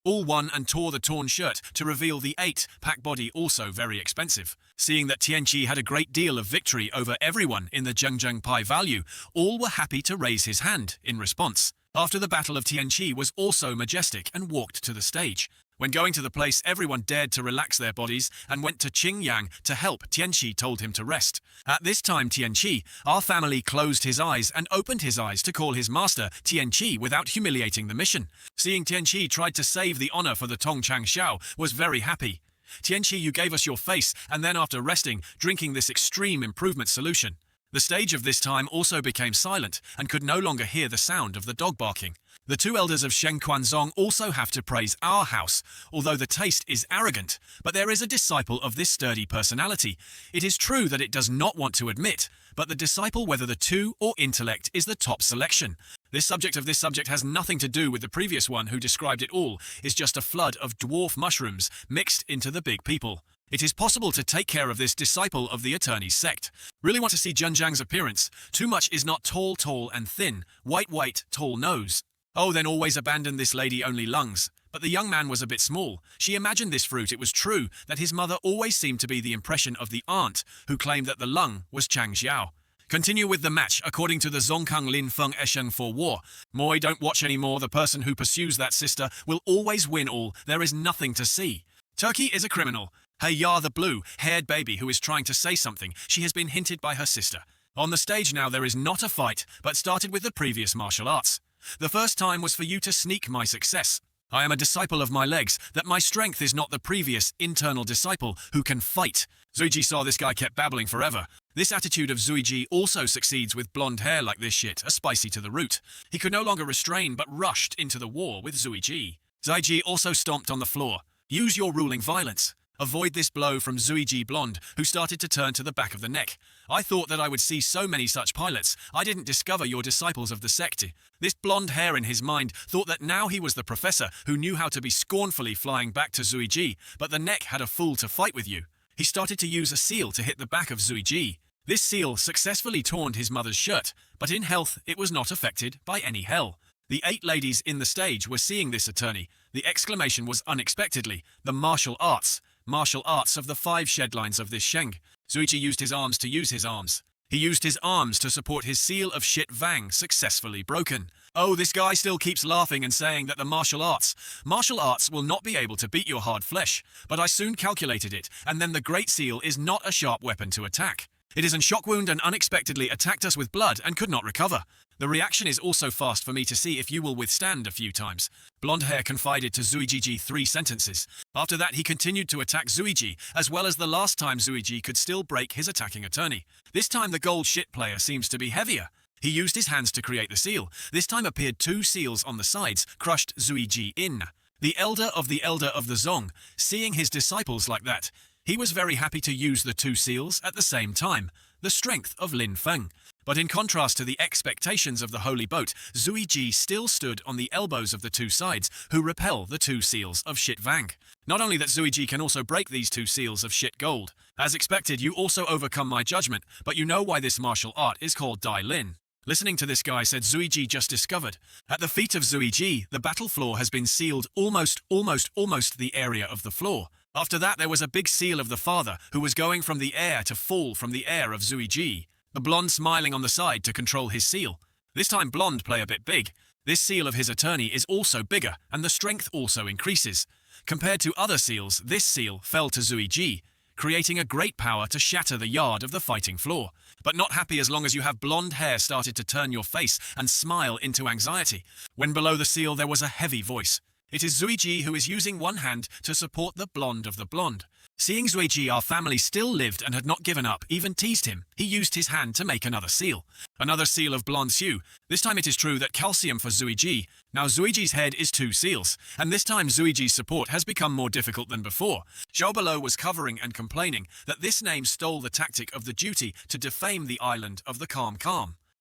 all won and tore the torn shirt to reveal the 8-pack body, also very expensive. Seeing that Tianqi had a great deal of victory over everyone in the Zhengzheng value, all were happy to raise his hand in response. After the battle of Tianqi was also majestic and walked to the stage. When going to the place, everyone dared to relax their bodies and went to Qingyang to help. Tianqi told him to rest. At this time, Tianqi, our family, closed his eyes and opened his eyes to call his master Tianqi without humiliating the mission. Seeing Tianqi tried to save the honor for the Tongchang Xiao was very happy. Tianqi, you gave us your face, and then after resting, drinking this extreme improvement solution. The stage of this time also became silent and could no longer hear the sound of the dog barking. The two elders of Sheng Quanzong also have to praise our house, although the taste is arrogant, but there is a disciple of this sturdy personality. It is true that it does not want to admit, but the disciple, whether the two or intellect, is the top selection. This subject has nothing to do with the previous one who described it all, is just a flood of dwarf mushrooms mixed into the big people. It is possible to take care of this disciple of the attorney's sect. Really want to see Zhengzhang's appearance. Too much is not tall and thin, white, tall nose. Oh, then always abandon this lady only lungs. But the young man was a bit small. She imagined this fruit. It was true that his mother always seemed to be the impression of the aunt who claimed that the lung was Chang Xiao. Continue with the match according to the Zongkang Lin Feng Esheng for war. Moi, don't watch anymore. The person who pursues that sister will always win all. There is nothing to see. Turkey is a criminal. Hey Ya, the blue-haired baby who is trying to say something. She has been hinted by her sister. On the stage now there is not a fight, but started with the previous martial arts. The first time was for you to sneak my success. I am a disciple of my legs, that my strength is not the previous internal disciple who can fight. Zuiji saw this guy kept babbling forever. This attitude of Zuiji also succeeds with blonde hair like this shit, a spicy to the root. He could no longer restrain but rushed into the war with Zuiji. Zuiji also stomped on the floor. Use your ruling violence. Avoid this blow from Zuiji Blonde, who started to turn to the back of the neck. I thought that I would see so many such pilots. I didn't discover your disciples of the Sect. This blonde hair in his mind thought that now he was the professor who knew how to be scornfully flying back to Zuiji, but the neck had a fool to fight with you. He started to use a seal to hit the back of Zuiji. This seal successfully torn his mother's shirt, but in health it was not affected by any hell. The 8 ladies in the stage were seeing this attorney. The exclamation was unexpectedly, the martial arts of the 5 shedlines of this Sheng. Zuiji used his arms to use his arms. He used his arms to support his seal of shit Vang, successfully broken. Oh, this guy still keeps laughing and saying that the martial arts will not be able to beat your hard flesh. But I soon calculated it, and then the great seal is not a sharp weapon to attack. It is a shock wound and unexpectedly attacked us with blood and could not recover. The reaction is also fast for me to see if you will withstand a few times. Blonde hair confided to Zuiji 3 sentences. After that he continued to attack Zuiji, as well as the last time Zuiji could still break his attacking attorney. This time the gold shit player seems to be heavier. He used his hands to create the seal. This time appeared 2 seals on the sides, crushed Zuiji in. The elder of the Zong, seeing his disciples like that, he was very happy to use the 2 seals at the same time, the strength of Lin Feng. But in contrast to the expectations of the holy boat, Zuiji still stood on the elbows of the 2 sides, who repel the 2 seals of shit Vang. Not only that, Zuiji can also break these 2 seals of shit gold. As expected, you also overcome my judgment, but you know why this martial art is called Dai Lin. Listening to this guy, said Zuiji just discovered. At the feet of Zuiji, the battle floor has been sealed almost the area of the floor. After that, there was a big seal of the father, who was going from the air to fall from the air of Zuiji. The blonde smiling on the side to control his seal. This time blonde play a bit big. This seal of his attorney is also bigger, and the strength also increases. Compared to other seals, this seal fell to Zuiji, creating a great power to shatter the yard of the fighting floor. But not happy as long as you have blonde hair started to turn your face and smile into anxiety. When below the seal there was a heavy voice. It is Zuiji who is using one hand to support the blonde of the blonde. Seeing Zuiji, our family still lived and had not given up, even teased him, he used his hand to make another seal. Another seal of blonde hue. This time it is true that calcium for Zuiji. Now Zuiji's head is 2 seals, and this time Zuiji's support has become more difficult than before. Zhao Below was covering and complaining that this name stole the tactic of the duty to defame the island of the calm.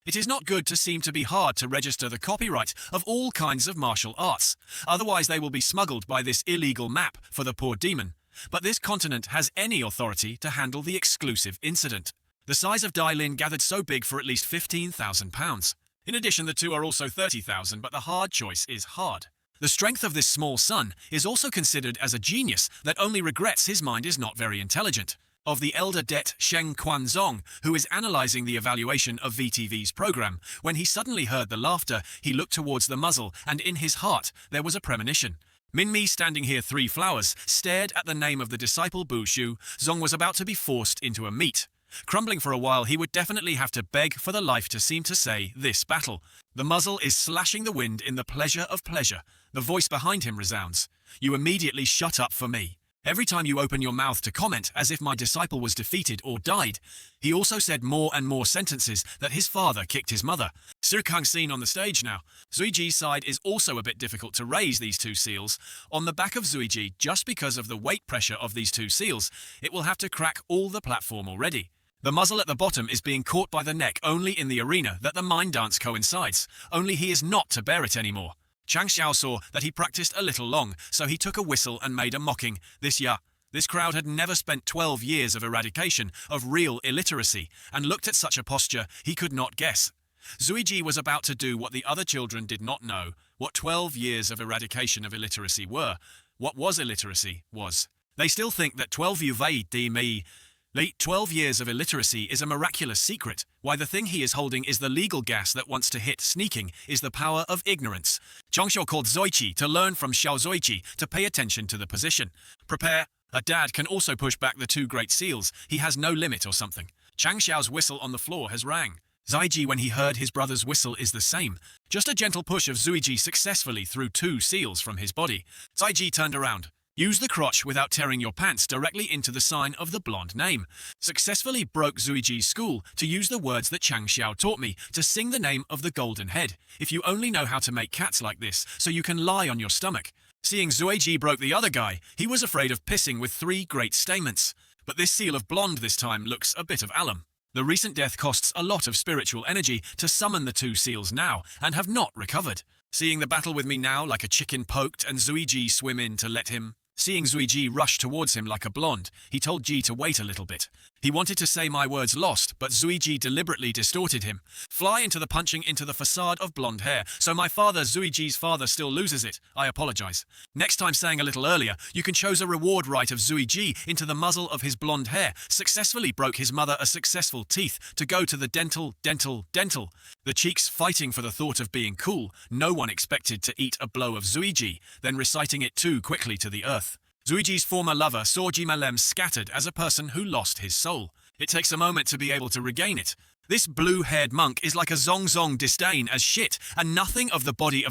It is not good to seem to be hard to register the copyright of all kinds of martial arts. Otherwise they will be smuggled by this illegal map for the poor demon. but this continent has any authority to handle the exclusive incident. The size of Dai Lin gathered so big for at least £15,000. In addition, the two are also 30,000, but the hard choice is hard. The strength of this small son is also considered as a genius that only regrets his mind is not very intelligent. Of the elder det Sheng Quanzong, who is analyzing the evaluation of VTV's program, when he suddenly heard the laughter, he looked towards the muzzle, and in his heart there was a premonition. Minmi, standing here 3 flowers, stared at the name of the disciple Bu Shu. Zong was about to be forced into a meet. Crumbling for a while, he would definitely have to beg for the life to seem to say this battle. The muzzle is slashing the wind in the pleasure of pleasure. The voice behind him resounds. You immediately shut up for me. Every time you open your mouth to comment as if my disciple was defeated or died. He also said more and more sentences that his father kicked his mother. Sirkang seen on the stage now. Zuiji's side is also a bit difficult to raise these 2 seals. On the back of Zuiji, just because of the weight pressure of these 2 seals, it will have to crack all the platform already. The muzzle at the bottom is being caught by the neck only in the arena that the mine dance coincides. Only he is not to bear it anymore. Chang Xiao saw that he practiced a little long, so he took a whistle and made a mocking, This crowd had never spent 12 years of eradication, of real illiteracy, and looked at such a posture he could not guess. Zuiji was about to do what the other children did not know, what 12 years of eradication of illiteracy were. What was illiteracy was. They still think that 12 years of illiteracy is a miraculous secret. Why the thing he is holding is the legal gas that wants to hit sneaking, is the power of ignorance. Zhongxiu called Zoichi to learn from Xiao Zoichi to pay attention to the position. Prepare. A dad can also push back the 2 great seals. He has no limit or something. Chang Xiao's whistle on the floor has rang. Zaiji, when he heard his brother's whistle, is the same. Just a gentle push of Zuiji successfully threw 2 seals from his body. Zaiji turned around. Use the crotch without tearing your pants directly into the sign of the blonde name. Successfully broke Zuiji's school to use the words that Chang Xiao taught me to sing the name of the golden head. If you only know how to make cats like this, so you can lie on your stomach. Seeing Zuiji broke the other guy, he was afraid of pissing with 3 great stamens. But this seal of blonde this time looks a bit of alum. The recent death costs a lot of spiritual energy to summon the 2 seals now, and have not recovered. Seeing the battle with me now like a chicken poked and Zuiji swim in to let him. Seeing Zuiji rush towards him like a blonde, he told Ji to wait a little bit. He wanted to say my words lost, but Zuiji deliberately distorted him. Fly into the punching into the facade of blonde hair, so my father, Zuiji's father, still loses it. I apologize. Next time, saying a little earlier, you can chose a reward right of Zuiji into the muzzle of his blonde hair, successfully broke his mother a successful teeth to go to the dental. The cheeks fighting for the thought of being cool, no one expected to eat a blow of Zuiji, then reciting it too quickly to the earth. Zuiji's former lover saw Jimalem scattered as a person who lost his soul. It takes a moment to be able to regain it. This blue-haired monk is like a Zong disdain as shit, and nothing of the body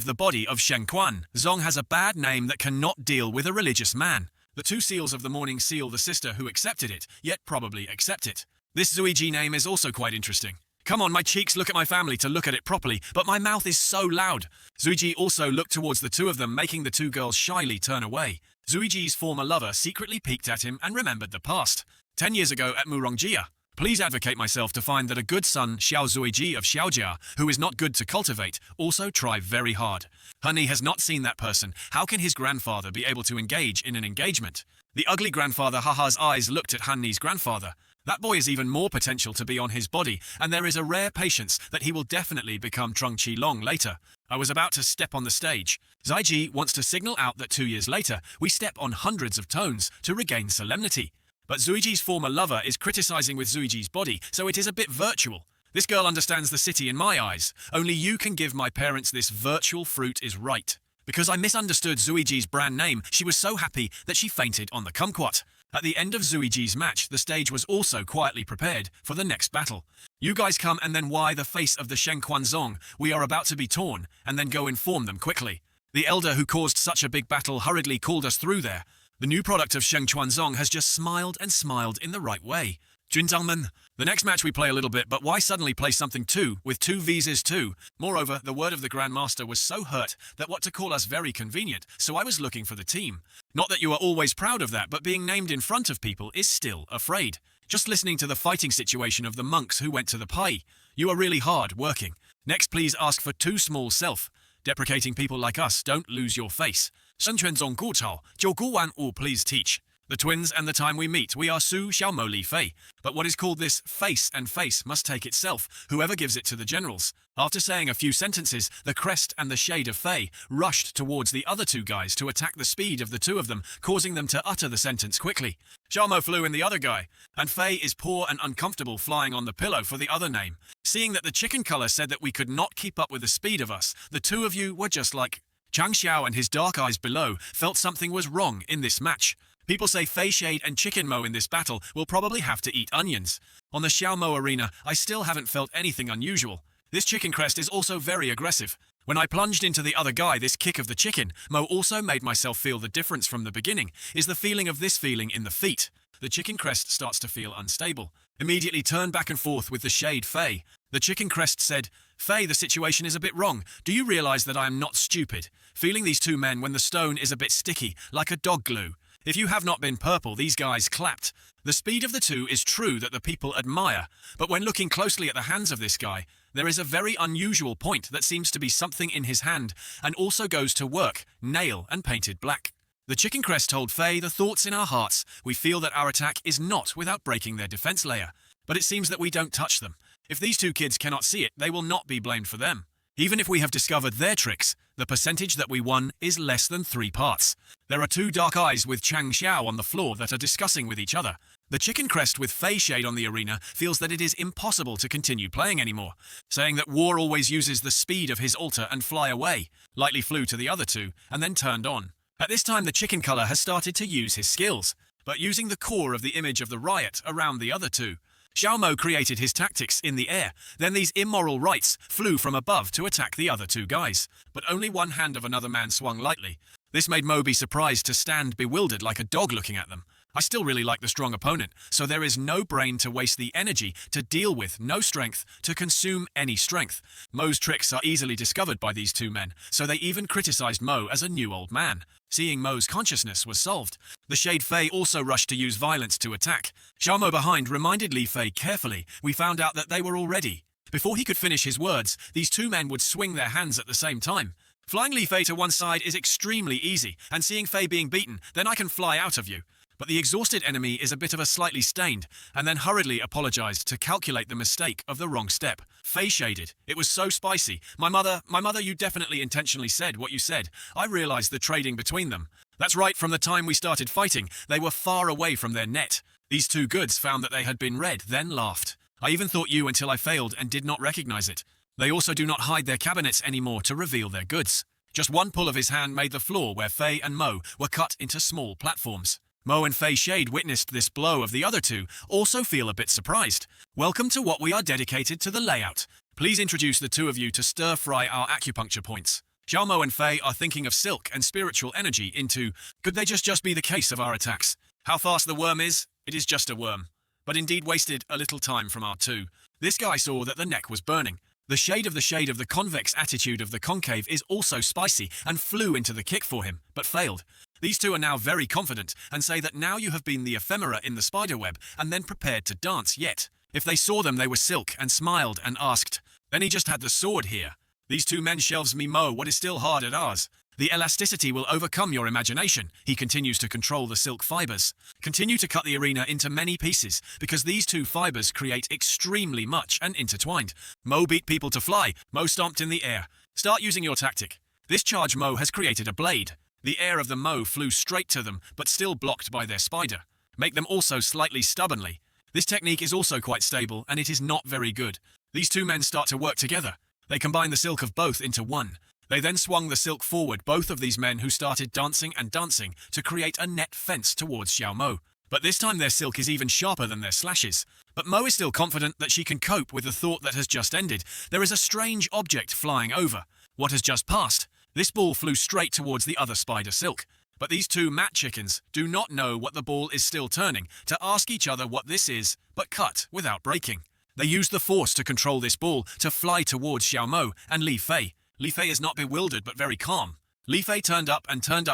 of Shen Quan. Zong has a bad name that cannot deal with a religious man. The 2 seals of the morning seal the sister who accepted it, yet probably accept it. This Zuiji name is also quite interesting. Come on, my cheeks look at my family to look at it properly, but my mouth is so loud. Zuiji also looked towards the 2 of them, making the 2 girls shyly turn away. Zuiji's former lover secretly peeked at him and remembered the past. 10 years ago at Murongjia. Please advocate myself to find that a good son, Xiao Zuiji of Xiaojia, who is not good to cultivate, also try very hard. Honey has not seen that person. How can his grandfather be able to engage in an engagement? The ugly grandfather Haha's eyes looked at Hanni's grandfather. That boy is even more potential to be on his body, and there is a rare patience that he will definitely become Trung Chi Long later. I was about to step on the stage. Zaiji wants to signal out that 2 years later, we step on hundreds of tones to regain solemnity. But Zuiji's former lover is criticizing with Zuiji's body, so it is a bit virtual. This girl understands the city in my eyes. Only you can give my parents this virtual fruit is right. Because I misunderstood Zuiji's brand name, she was so happy that she fainted on the kumquat. At the end of Zuiji's match, the stage was also quietly prepared for the next battle. You guys come and then why the face of the Sheng Quanzong, we are about to be torn, and then go inform them quickly. The elder who caused such a big battle hurriedly called us through there. The new product of Sheng Quanzong has just smiled and smiled in the right way. Junzangman, the next match we play a little bit, but why suddenly play something too, with 2 visas too? Moreover, the word of the Grandmaster was so hurt that what to call us very convenient, so I was looking for the team. Not that you are always proud of that, but being named in front of people is still afraid. Just listening to the fighting situation of the monks who went to the pai. You are really hard working. Next, please ask for 2 small self. Deprecating people like us, don't lose your face. 生权总顾潮, 9 gu wan please teach. The twins and the time we meet, we are Su Xiaomo Li Fei. But what is called this face and face must take itself, whoever gives it to the generals. After saying a few sentences, the crest and the shade of Fei rushed towards the other two guys to attack the speed of the two of them, causing them to utter the sentence quickly. Xiaomo flew in the other guy, and Fei is poor and uncomfortable flying on the pillow for the other name. Seeing that the chicken color said that we could not keep up with the speed of us, the two of you were just like... Chang Xiao and his dark eyes below felt something was wrong in this match. People say Fei Shade and Chicken Mo in this battle will probably have to eat onions. On the Xiao Mo arena, I still haven't felt anything unusual. This chicken crest is also very aggressive. When I plunged into the other guy, this kick of the chicken, Mo also made myself feel the difference from the beginning, is the feeling of this feeling in the feet. The chicken crest starts to feel unstable. Immediately turn back and forth with the shade Fei. The chicken crest said, Fei, the situation is a bit wrong. Do you realize that I am not stupid? Feeling these two men when the stone is a bit sticky, like a dog glue. If you have not been purple, these guys clapped. The speed of the two is true that the people admire, but when looking closely at the hands of this guy, there is a very unusual point that seems to be something in his hand, and also goes to work, nail and painted black. The chicken crest told Fei the thoughts in our hearts. We feel that our attack is not without breaking their defense layer, but it seems that we don't touch them. If these two kids cannot see it, they will not be blamed for them. Even if we have discovered their tricks, the percentage that we won is less than 3 parts. There are two dark eyes with Chang Xiao on the floor that are discussing with each other. The chicken crest with Fei Shade on the arena feels that it is impossible to continue playing anymore, saying that War always uses the speed of his altar and fly away, lightly flew to the other two, and then turned on. At this time the chicken color has started to use his skills, but using the core of the image of the riot around the other two. Xiao Mo created his tactics in the air, then these immoral rights flew from above to attack the other two guys, but only one hand of another man swung lightly. This made Mo be surprised to stand bewildered like a dog looking at them. I still really like the strong opponent, so there is no brain to waste the energy to deal with, no strength to consume any strength. Mo's tricks are easily discovered by these two men, so they even criticized Mo as a new old man. Seeing Mo's consciousness was solved, the Shade Fei also rushed to use violence to attack. Xiao Mo behind reminded Li Fei carefully. We found out that they were all ready. Before he could finish his words, these two men would swing their hands at the same time. Flying Li Fei to one side is extremely easy, and seeing Fei being beaten, then I can fly out of you. But the exhausted enemy is a bit of a slightly stained, and then hurriedly apologized to calculate the mistake of the wrong step. Fei shaded. It was so spicy. My mother, you definitely intentionally said what you said. I realized the trading between them. That's right, from the time we started fighting, they were far away from their net. These two goods found that they had been read, then laughed. I even thought you until I failed and did not recognize it. They also do not hide their cabinets anymore to reveal their goods. Just one pull of his hand made the floor where Fei and Mo were cut into small platforms. Mo and Fei Shade witnessed this blow of the other two, also feel a bit surprised. Welcome to what we are dedicated to the layout. Please introduce the two of you to stir-fry our acupuncture points. Xiao Mo and Fei are thinking of silk and spiritual energy into, could they just be the case of our attacks? How fast the worm is? It is just a worm. But indeed wasted a little time from our two. This guy saw that the neck was burning. The shade of the convex attitude of the concave is also spicy and flew into the kick for him, but failed. These two are now very confident and say that now you have been the ephemera in the spiderweb and then prepared to dance yet. If they saw them, they were silk and smiled and asked, then he just had the sword here. These two men shelves me Mo what is still hard at ours. The elasticity will overcome your imagination. He continues to control the silk fibers. Continue to cut the arena into many pieces because these two fibers create extremely much and intertwined. Mo beat people to fly. Mo stomped in the air. Start using your tactic. This charge Mo has created a blade. The air of the Mo flew straight to them, but still blocked by their spider. Make them also slightly stubbornly. This technique is also quite stable, and it is not very good. These two men start to work together. They combine the silk of both into one. They then swung the silk forward, both of these men who started dancing and dancing to create a net fence towards Xiao Mo. But this time their silk is even sharper than their slashes. But Mo is still confident that she can cope with the thought that has just ended. There is a strange object flying over. What has just passed? This ball flew straight towards the other spider silk. But these two mat chickens do not know what the ball is still turning to ask each other what this is, but cut without breaking. They use the force to control this ball to fly towards Xiao Mo and Li Fei. Li Fei is not bewildered but very calm. Li Fei turned up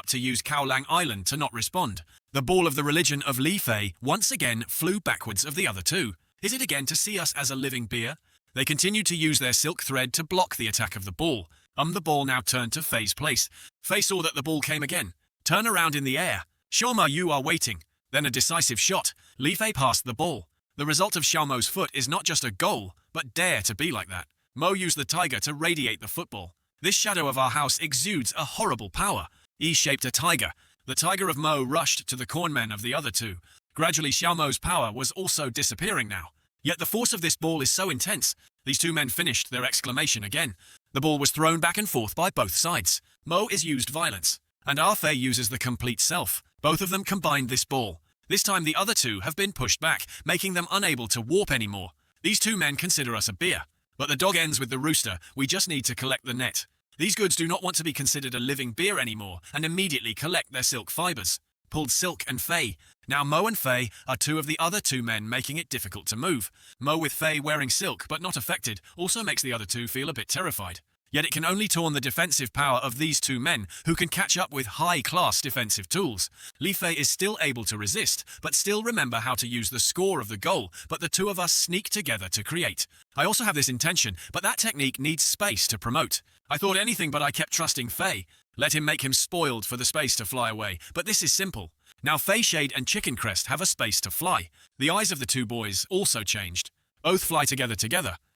to use Kaolang Island to not respond. The ball of the religion of Li Fei once again flew backwards of the other two. Is it again to see us as a living beer? They continued to use their silk thread to block the attack of the ball. The ball now turned to Fei's place. Fei saw that the ball came again. Turn around in the air. Shoma, you are waiting. Then a decisive shot. Li Fei passed the ball. The result of Xiao Mo's foot is not just a goal, but dare to be like that. Mo used the tiger to radiate the football. This shadow of our house exudes a horrible power. Yi shaped a tiger. The tiger of Mo rushed to the cornmen of the other two. Gradually, Xiao Mo's power was also disappearing now. Yet the force of this ball is so intense. These two men finished their exclamation again. The ball was thrown back and forth by both sides. Mo is used violence, and Ah Fei uses the complete self. Both of them combined this ball. This time the other two have been pushed back, making them unable to warp anymore. These two men consider us a beer. But the dog ends with the rooster. We just need to collect the net. These goods do not want to be considered a living beer anymore and immediately collect their silk fibers. Pulled Silk and Fei. Now Mo and Fei are two of the other two men, making it difficult to move. Mo with Fei wearing silk but not affected also makes the other two feel a bit terrified. Yet it can only taunt the defensive power of these two men who can catch up with high-class defensive tools. Li Fei is still able to resist, but still remember how to use the score of the goal, but the two of us sneak together to create. I also have this intention, but that technique needs space to promote. I thought anything but I kept trusting Fei. Let him make him spoiled for the space to fly away, but this is simple. Now Fei Shade and Chicken Crest have a space to fly. The eyes of the two boys also changed. Both fly together.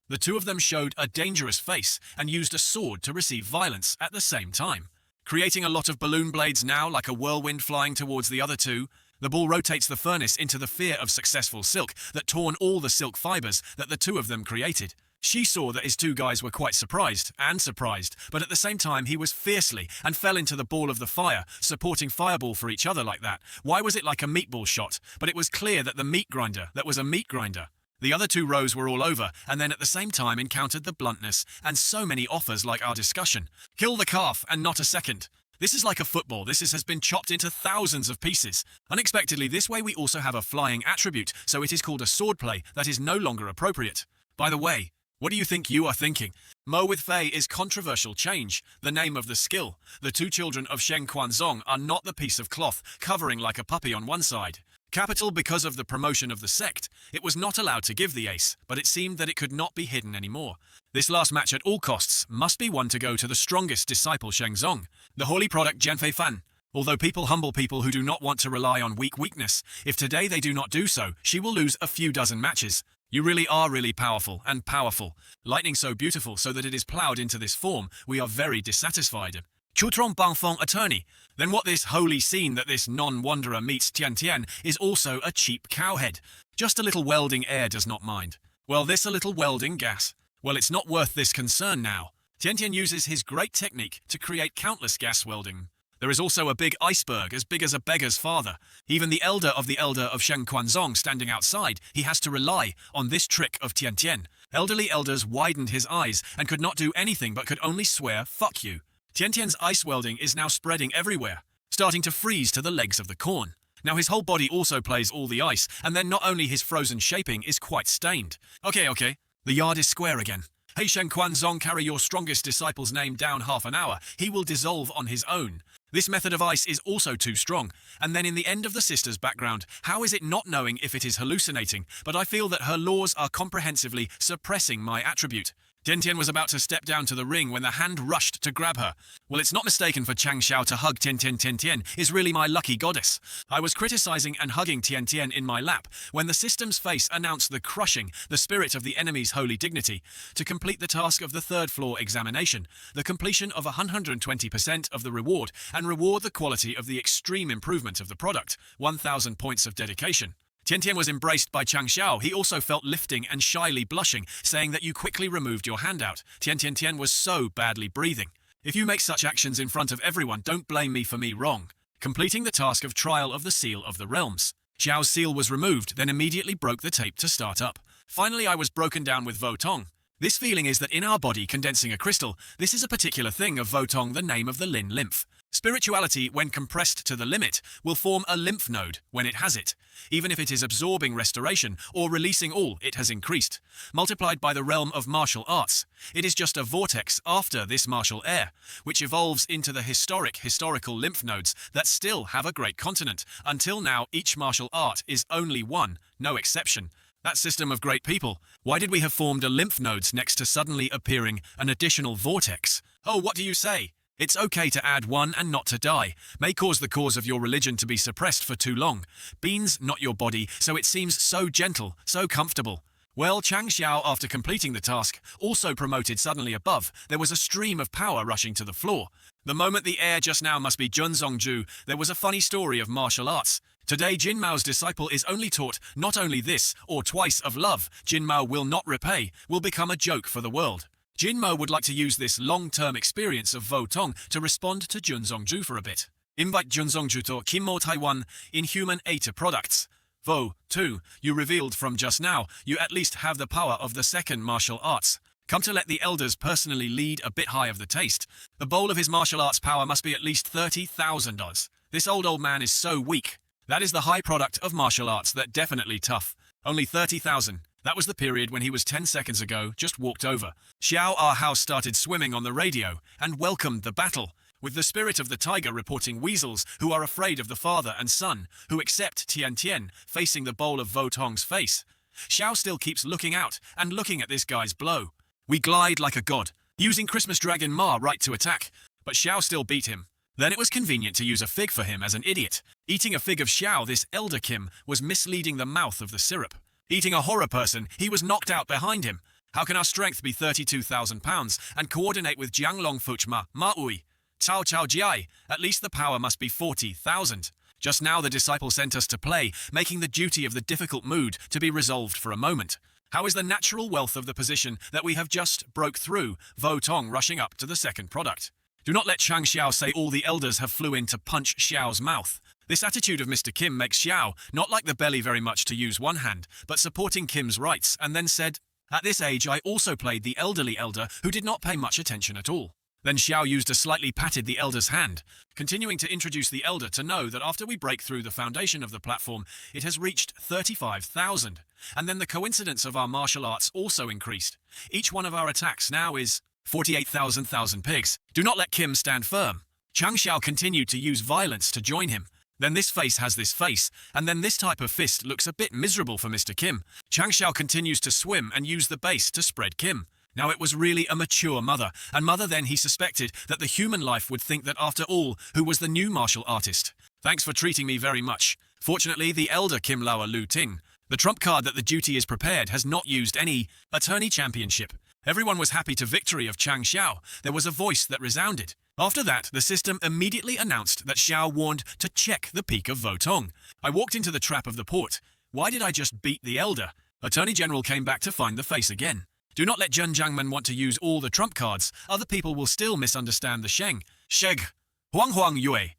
The two of them showed a dangerous face and used a sword to receive violence at the same time. Creating a lot of balloon blades now like a whirlwind flying towards the other two. The ball rotates the furnace into the fear of successful silk that torn all the silk fibers that the two of them created. She saw that his two guys were quite surprised, but at the same time he was fiercely and fell into the ball of the fire, supporting fireball for each other like that. Why was it like a meatball shot? But it was clear that that was a meat grinder. The other two rows were all over, and then at the same time encountered the bluntness and so many offers like our discussion. Kill the calf and not a second. This is like a football. Has been chopped into thousands of pieces. Unexpectedly, this way we also have a flying attribute, so it is called a swordplay that is no longer appropriate. By the way, what do you think you are thinking? Mo with Fei is controversial change, the name of the skill. The two children of Sheng Quanzong are not the piece of cloth covering like a puppy on one side. Capital because of the promotion of the sect. It was not allowed to give the ace, but it seemed that it could not be hidden anymore. This last match at all costs must be one to go to the strongest disciple Shengzong, the holy product Jianfei Fan. Although humble people who do not want to rely on weakness, if today they do not do so, she will lose a few dozen matches. You really are really powerful and powerful. Lightning so beautiful so that it is ploughed into this form, we are very dissatisfied. Chutron Bangfong attorney. Then what this holy scene that this non-wanderer meets Tian Tian is also a cheap cowhead. Just a little welding air does not mind. Well, this a little welding gas. Well, it's not worth this concern now. Tian Tian uses his great technique to create countless gas welding. There is also a big iceberg as big as a beggar's father. Even the elder of Sheng Quanzong standing outside, he has to rely on this trick of Tian Tian. Elderly elders widened his eyes and could not do anything but could only swear, "Fuck you." Tian Tian's ice welding is now spreading everywhere, starting to freeze to the legs of the corn. Now his whole body also plays all the ice, and then not only his frozen shaping is quite stained. Okay, the yard is square again. Hey Sheng Quanzong, carry your strongest disciple's name down half an hour. He will dissolve on his own. This method of ice is also too strong. And then in the end of the sister's background, how is it not knowing if it is hallucinating? But I feel that her laws are comprehensively suppressing my attribute. Tian Tian was about to step down to the ring when the hand rushed to grab her. Well, it's not mistaken for Chang Xiao to hug Tian Tian. Tian Tian is really my lucky goddess. I was criticizing and hugging Tian Tian in my lap when the system's face announced the spirit of the enemy's holy dignity, to complete the task of the third floor examination, the completion of 120% of the reward, and reward the quality of the extreme improvement of the product, 1,000 points of dedication. Tian Tian was embraced by Chang Xiao. He also felt lifting and shyly blushing, saying that you quickly removed your hand out. Tian was so badly breathing. If you make such actions in front of everyone, don't blame me for me wrong. Completing the task of trial of the seal of the realms. Xiao's seal was removed, then immediately broke the tape to start up. Finally, I was broken down with Votong. This feeling is that in our body condensing a crystal, this is a particular thing of Votong, the name of the Lin lymph. Spirituality, when compressed to the limit, will form a lymph node when it has it, even if it is absorbing restoration or releasing all it has increased, multiplied by the realm of martial arts. It is just a vortex after this martial air, which evolves into the historical lymph nodes that still have a great continent. Until now, each martial art is only one, no exception. That system of great people, why did we have formed a lymph nodes next to suddenly appearing an additional vortex? Oh, what do you say? It's okay to add one and not to die. May cause the cause of your religion to be suppressed for too long. Beans, not your body, so it seems so gentle, so comfortable. Well, Chang Xiao, after completing the task, also promoted suddenly above. There was a stream of power rushing to the floor. The moment the heir just now must be Jun Zongju, there was a funny story of martial arts. Today, Jin Mao's disciple is only taught not only this, or twice of love. Jin Mao will not repay, will become a joke for the world. Jin Mao would like to use this long-term experience of Vo Tong to respond to Jun Zongju for a bit. Invite Jun Zongju to Kim Mo Taiwan Inhuman Eta products. Vo, too, you revealed from just now, you at least have the power of the second martial arts. Come to let the elders personally lead a bit high of the taste. The bowl of his martial arts power must be at least 30,000 dollars. This old man is so weak. That is the high product of martial arts that definitely tough. Only 30,000. That was the period when he was 10 seconds ago, just walked over. Xiao our house started swimming on the radio and welcomed the battle, with the spirit of the tiger reporting weasels who are afraid of the father and son, who accept Tian Tian facing the bowl of Vo Tong's face. Xiao still keeps looking out and looking at this guy's blow. We glide like a god, using Christmas Dragon Ma right to attack, but Xiao still beat him. Then it was convenient to use a fig for him as an idiot. Eating a fig of Xiao, this elder Kim was misleading the mouth of the syrup. Eating a horror person, he was knocked out behind him. How can our strength be 32,000 pounds and coordinate with Jiang Long Fuchma, Ma Ui, Cao Chao Jiai? At least the power must be 40,000. Just now the disciple sent us to play, making the duty of the difficult mood to be resolved for a moment. How is the natural wealth of the position that we have just broke through, Vo Tong rushing up to the second product? Do not let Chang Xiao say all the elders have flew in to punch Xiao's mouth. This attitude of Mr. Kim makes Xiao not like the belly very much to use one hand, but supporting Kim's rights, and then said, "At this age I also played the elderly elder who did not pay much attention at all." Then Xiao used a slightly patted the elder's hand, continuing to introduce the elder to know that after we break through the foundation of the platform, it has reached 35,000. And then the coincidence of our martial arts also increased. Each one of our attacks now is 48,000 pigs. Do not let Kim stand firm. Chang Xiao continued to use violence to join him. Then this face has this face, and then this type of fist looks a bit miserable for Mr. Kim. Chang Xiao continues to swim and use the base to spread Kim. Now it was really a mature mother, and mother then he suspected that the human life would think that after all, who was the new martial artist. Thanks for treating me very much. Fortunately, the elder Kim Laowa Lu Ting, the trump card that the duty is prepared, has not used any attorney championship. Everyone was happy to victory of Chang Xiao. There was a voice that resounded. After that, the system immediately announced that Xiao warned to check the peak of Vo Tong. I walked into the trap of the port. Why did I just beat the elder? Attorney General came back to find the face again. Do not let Zhen Jiangmen want to use all the trump cards. Other people will still misunderstand the Sheng. Sheg. Huang Huang Yue.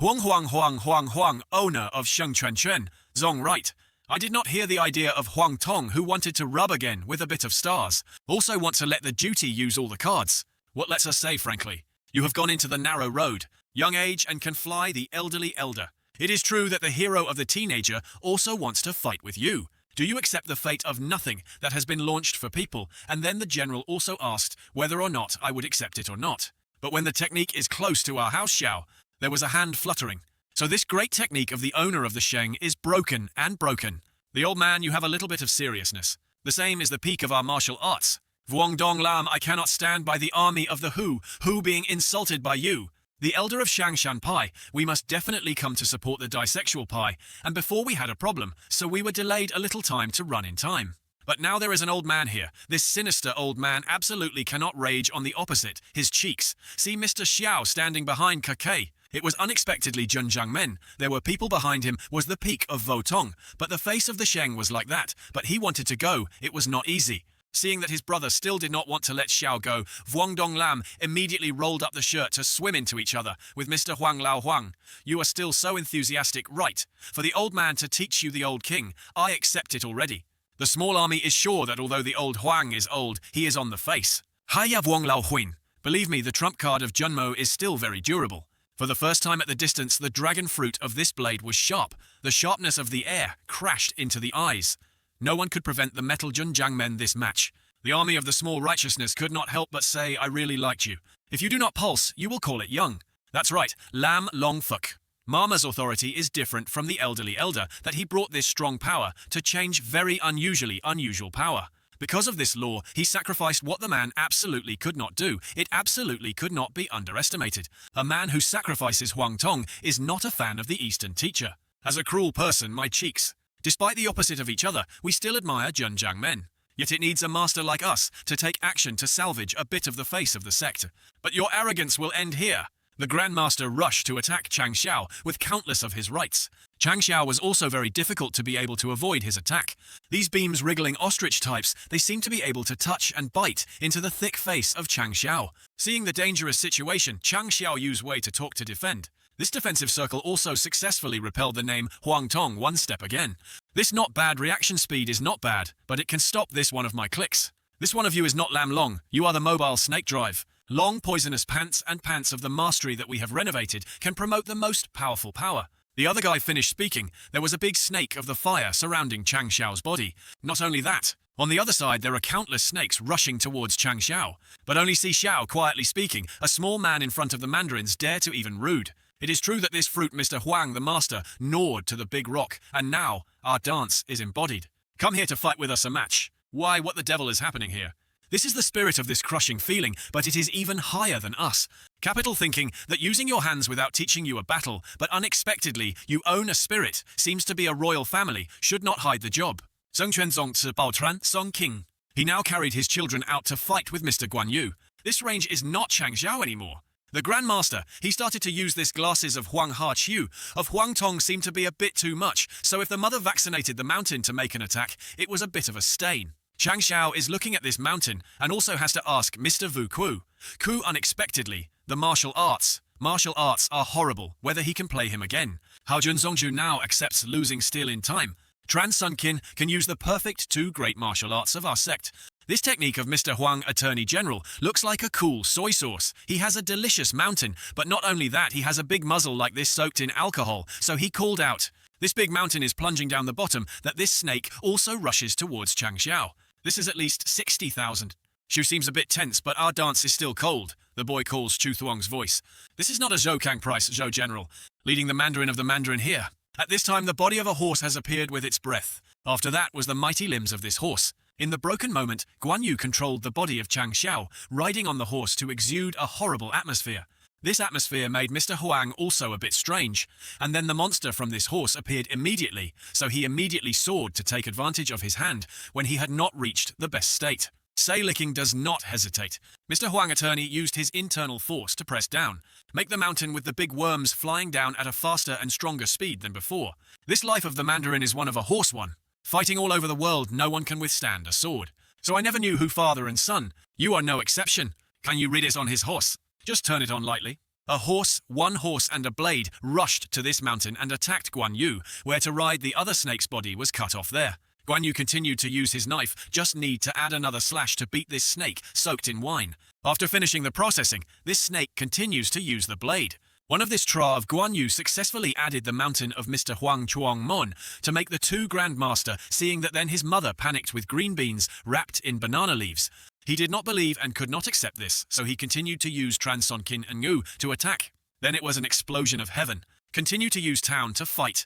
Huang, owner of Sheng Chuan Chuan. Zong right. I did not hear the idea of Huang Tong, who wanted to rub again with a bit of stars. Also want to let the duty use all the cards. What lets us say, frankly? You have gone into the narrow road, young age and can fly the elderly elder. It is true that the hero of the teenager also wants to fight with you. Do you accept the fate of nothing that has been launched for people? And then the general also asked whether or not I would accept it or not. But when the technique is close to our house Xiao, there was a hand fluttering. So this great technique of the owner of the Sheng is broken and broken. The old man, you have a little bit of seriousness. The same is the peak of our martial arts. Vuong Dong Lam, I cannot stand by the army of the who being insulted by you. The elder of Shangshan Pai, we must definitely come to support the disexual Pai, and before we had a problem, so we were delayed a little time to run in time. But now there is an old man here. This sinister old man absolutely cannot rage on the opposite, his cheeks. See Mr. Xiao standing behind Kakei. It was unexpectedly Zhen Jiangmen. There were people behind him, was the peak of Vo Tong, but the face of the Sheng was like that, but he wanted to go, it was not easy. Seeing that his brother still did not want to let Xiao go, Vuong Dong Lam immediately rolled up the shirt to swim into each other with Mr. Huang Lao Huang. You are still so enthusiastic, right? For the old man to teach you the old king, I accept it already. The small army is sure that although the old Huang is old, he is on the face. Hiya Vuong Lao Huin. Believe me, the trump card of Junmo is still very durable. For the first time at the distance, the dragon fruit of this blade was sharp. The sharpness of the air crashed into the eyes. No one could prevent the metal Zhen Jiangmen this match. The army of the small righteousness could not help but say, I really liked you. If you do not pulse, you will call it young. That's right, Lam Long Fuk. Mama's authority is different from the elderly elder, that he brought this strong power to change very unusual power. Because of this law, he sacrificed what the man absolutely could not do. It absolutely could not be underestimated. A man who sacrifices Huang Tong is not a fan of the Eastern teacher. As a cruel person, my cheeks. Despite the opposite of each other, we still admire Zhenjiang men. Yet it needs a master like us to take action to salvage a bit of the face of the sect. But your arrogance will end here. The Grandmaster rushed to attack Chang Xiao with countless of his rights. Chang Xiao was also very difficult to be able to avoid his attack. These beams wriggling ostrich types, they seem to be able to touch and bite into the thick face of Chang Xiao. Seeing the dangerous situation, Chang Xiao used Wei to talk to defend. This defensive circle also successfully repelled the name Huang Tong one step again. This not bad reaction speed is not bad, but it can stop this one of my clicks. This one of you is not Lam Long, you are the mobile snake drive. Long poisonous pants and pants of the mastery that we have renovated can promote the most powerful power. The other guy finished speaking. There was a big snake of the fire surrounding Chang Xiao's body. Not only that, on the other side there are countless snakes rushing towards Chang Xiao. But only see Xiao quietly speaking, a small man in front of the mandarins dare to even rude. It is true that this fruit Mr. Huang the master gnawed to the big rock, and now our dance is embodied. Come here to fight with us a match. Why, what the devil is happening here? This is the spirit of this crushing feeling, but it is even higher than us. Capital thinking that using your hands without teaching you a battle, but unexpectedly you own a spirit, seems to be a royal family, should not hide the job. Zheng Quanzong to Baotran Song King. He now carried his children out to fight with Mr. Guan Yu. This range is not Chang Xiao anymore. The Grandmaster, he started to use this glasses of Huang Ha Qiu, of Huang Tong seemed to be a bit too much, so if the mother vaccinated the mountain to make an attack, it was a bit of a stain. Chang Xiao is looking at this mountain and also has to ask Mr. Vu Ku. Ku unexpectedly, the martial arts. Martial arts are horrible, whether he can play him again. Hao Junzongju now accepts losing still in time. Tran Sun Qin can use the perfect two great martial arts of our sect. This technique of Mr. Huang, Attorney General, looks like a cool soy sauce. He has a delicious mountain, but not only that, he has a big muzzle like this soaked in alcohol, so he called out. This big mountain is plunging down the bottom, that this snake also rushes towards Chang Xiao. This is at least 60,000. Shu seems a bit tense, but our dance is still cold, the boy calls Chu Thuong's voice. This is not a Zhou Kang price, Zhou General, leading the Mandarin of the Mandarin here. At this time, the body of a horse has appeared with its breath. After that was the mighty limbs of this horse. In the broken moment, Guan Yu controlled the body of Chang Xiao, riding on the horse to exude a horrible atmosphere. This atmosphere made Mr. Huang also a bit strange, and then the monster from this horse appeared immediately, so he immediately soared to take advantage of his hand when he had not reached the best state. Say licking does not hesitate. Mr. Huang Attorney used his internal force to press down, make the mountain with the big worms flying down at a faster and stronger speed than before. This life of the Mandarin is one of a horse one. Fighting all over the world, no one can withstand a sword. So I never knew who father and son. You are no exception. Can you read it on his horse? Just turn it on lightly. A horse, one horse and a blade rushed to this mountain and attacked Guan Yu, where to ride the other snake's body was cut off there. Guan Yu continued to use his knife, just need to add another slash to beat this snake, soaked in wine. After finishing the processing, this snake continues to use the blade. One of this tra of Guan Yu successfully added the mountain of Mr. Huang Chuang Mon to make the two Grandmaster, seeing that then his mother panicked with green beans wrapped in banana leaves. He did not believe and could not accept this, so he continued to use Tran Son Qin and Ngu to attack. Then it was an explosion of heaven. Continue to use town to fight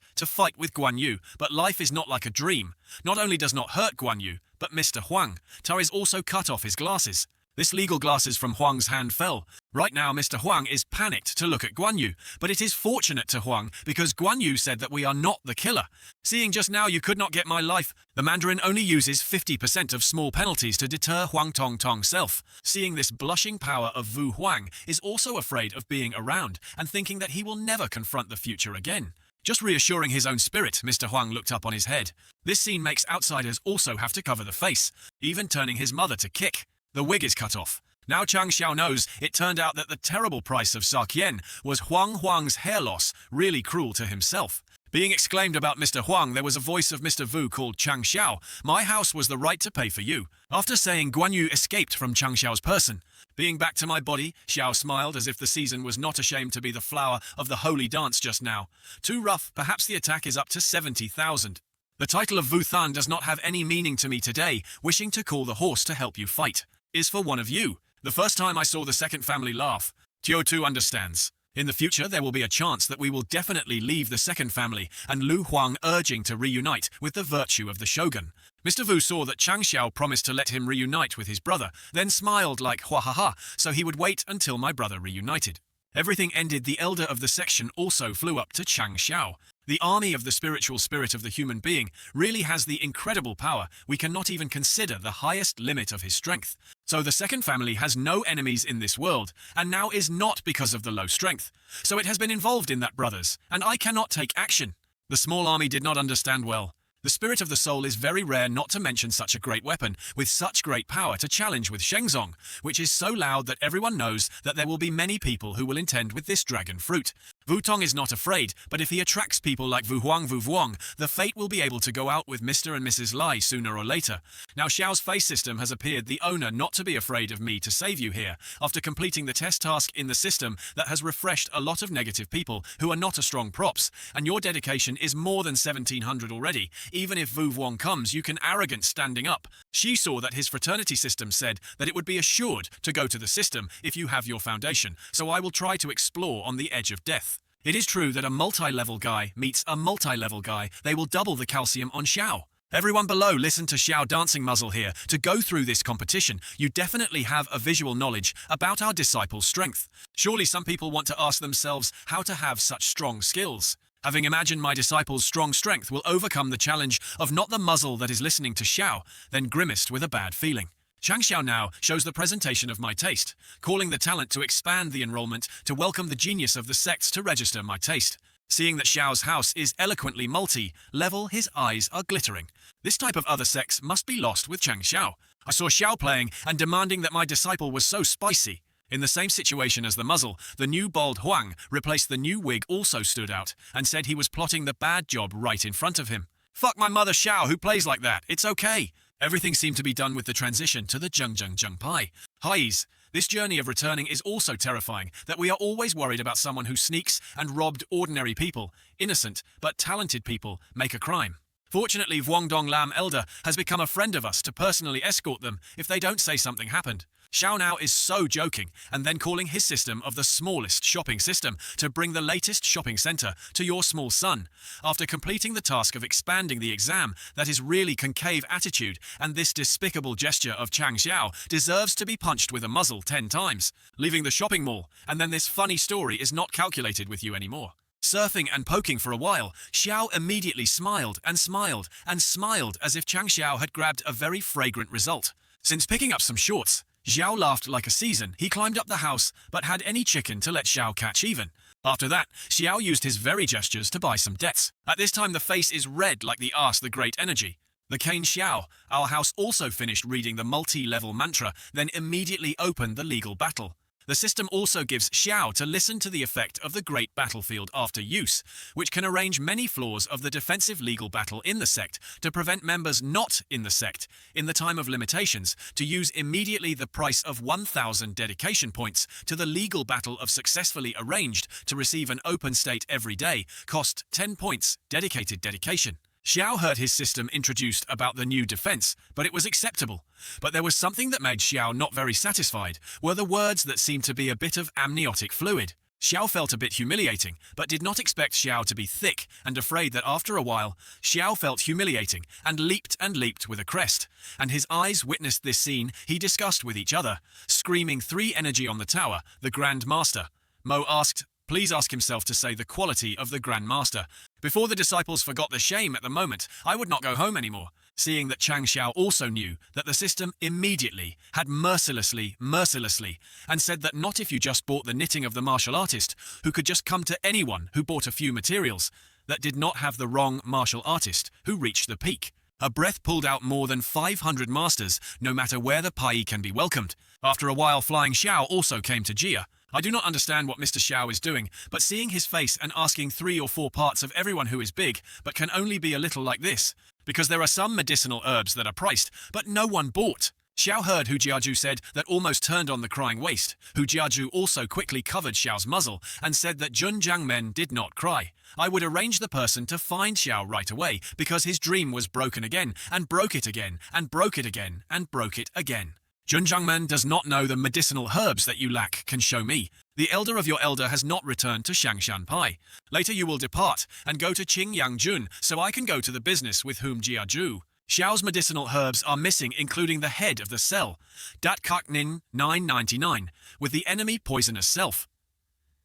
with Guan Yu, but life is not like a dream. Not only does not hurt Guan Yu, but Mr. Huang. Ta is also cut off his glasses. This legal glasses from Huang's hand fell. Right now Mr. Huang is panicked to look at Guan Yu, but it is fortunate to Huang because Guan Yu said that we are not the killer. Seeing just now you could not get my life, the Mandarin only uses 50% of small penalties to deter Huang Tong Tong self. Seeing this blushing power of Vu Huang is also afraid of being around and thinking that he will never confront the future again. Just reassuring his own spirit, Mr. Huang looked up on his head. This scene makes outsiders also have to cover the face, even turning his mother to kick. The wig is cut off. Now Chang Xiao knows it turned out that the terrible price of Sakyen was Huang's hair loss, really cruel to himself. Being exclaimed about Mr. Huang, there was a voice of Mr. Vu called Chang Xiao. My house was the right to pay for you. After saying Guan Yu escaped from Chang Xiao's person. Being back to my body, Xiao smiled as if the season was not ashamed to be the flower of the holy dance just now. Too rough, perhaps the attack is up to 70,000. The title of Vu Than does not have any meaning to me today, wishing to call the horse to help you fight. Is for one of you. The first time I saw the second family laugh. Tio Tu understands. In the future, there will be a chance that we will definitely leave the second family, and Lu Huang urging to reunite with the virtue of the shogun. Mr. Wu saw that Chang Xiao promised to let him reunite with his brother, then smiled like ha, so he would wait until my brother reunited. Everything ended. The elder of the section also flew up to Chang Xiao. The army of the spiritual spirit of the human being really has the incredible power we cannot even consider the highest limit of his strength. So the second family has no enemies in this world, and now is not because of the low strength. So it has been involved in that, brothers, and I cannot take action. The small army did not understand well. The spirit of the soul is very rare, not to mention such a great weapon with such great power to challenge with Shengzong, which is so loud that everyone knows that there will be many people who will intend with this dragon fruit. Wutong is not afraid, but if he attracts people like Wu Vuong, the fate will be able to go out with Mr. and Mrs. Lai sooner or later. Now Xiao's face system has appeared the owner not to be afraid of me to save you here, after completing the test task in the system that has refreshed a lot of negative people who are not a strong props, and your dedication is more than 1700 already. Even if Wu Vuong comes, you can arrogant standing up. She saw that his fraternity system said that it would be assured to go to the system if you have your foundation, so I will try to explore on the edge of death. It is true that a multi-level guy meets a multi-level guy, they will double the calcium on Xiao. Everyone below, listen to Xiao dancing muzzle here. To go through this competition, you definitely have a visual knowledge about our disciples' strength. Surely some people want to ask themselves how to have such strong skills. Having imagined my disciples' strong strength will overcome the challenge of not the muzzle that is listening to Xiao, then grimaced with a bad feeling. Chang Xiao now shows the presentation of my taste, calling the talent to expand the enrollment to welcome the genius of the sects to register my taste. Seeing that Xiao's house is eloquently multi-level, his eyes are glittering. This type of other sects must be lost with Chang Xiao. I saw Xiao playing and demanding that my disciple was so spicy. In the same situation as the muzzle, the new bald Huang replaced the new wig also stood out and said he was plotting the bad job right in front of him. Fuck my mother Xiao who plays like that, it's okay. Everything seemed to be done with the transition to the Zheng Pai. Highs. This journey of returning is also terrifying, that we are always worried about someone who sneaks and robbed ordinary people. Innocent, but talented people make a crime. Fortunately, Dong Lam Elder has become a friend of us to personally escort them if they don't say something happened. Xiao now is so joking, and then calling his system of the smallest shopping system to bring the latest shopping center to your small son. After completing the task of expanding the exam, that is really concave attitude, and this despicable gesture of Chang Xiao deserves to be punched with a muzzle 10 times. Leaving the shopping mall, and then this funny story is not calculated with you anymore. Surfing and poking for a while, Xiao immediately smiled and smiled and smiled as if Chang Xiao had grabbed a very fragrant result. Since picking up some shorts, Xiao laughed like a season. He climbed up the house, but had any chicken to let Xiao catch even. After that, Xiao used his very gestures to buy some debts. At this time the face is red like the ass the great energy. The cane Xiao, our house also finished reading the multi-level mantra, then immediately opened the legal battle. The system also gives Xiao to listen to the effect of the great battlefield after use, which can arrange many flaws of the defensive legal battle in the sect to prevent members not in the sect, in the time of limitations, to use immediately the price of 1,000 dedication points to the legal battle of successfully arranged to receive an open state every day, cost 10 points, dedicated dedication. Xiao heard his system introduced about the new defense, but it was acceptable. But there was something that made Xiao not very satisfied, were the words that seemed to be a bit of amniotic fluid. Xiao felt a bit humiliating, but did not expect Xiao to be thick, and afraid that after a while, Xiao felt humiliating, and leaped with a crest. And his eyes witnessed this scene he discussed with each other, screaming 3 energy on the tower, the Grand Master. Mo asked, please ask himself to say the quality of the Grand Master. Before the disciples forgot the shame at the moment, I would not go home anymore. Seeing that Chang Xiao also knew that the system immediately had mercilessly, and said that not if you just bought the knitting of the martial artist, who could just come to anyone who bought a few materials, that did not have the wrong martial artist who reached the peak. A breath pulled out more than 500 masters, no matter where the Pai can be welcomed. After a while, Flying Xiao also came to Jia. I do not understand what Mr. Xiao is doing, but seeing his face and asking 3 or 4 parts of everyone who is big, but can only be a little like this, because there are some medicinal herbs that are priced, but no one bought. Xiao heard Hu Jiaju said that almost turned on the crying waste. Hu Jiaju also quickly covered Xiao's muzzle and said that Junjiang men did not cry. I would arrange the person to find Xiao right away, because his dream was broken again, and broke it again, and broke it again, and broke it again. Junjangmen does not know the medicinal herbs that you lack can show me. The elder of your elder has not returned to Shangshan Pai. Later you will depart and go to Qingyang Jun, so I can go to the business with whom Jiaju. Xiao's medicinal herbs are missing, including the head of the cell, Dat Kak Nin 999, with the enemy poisonous self.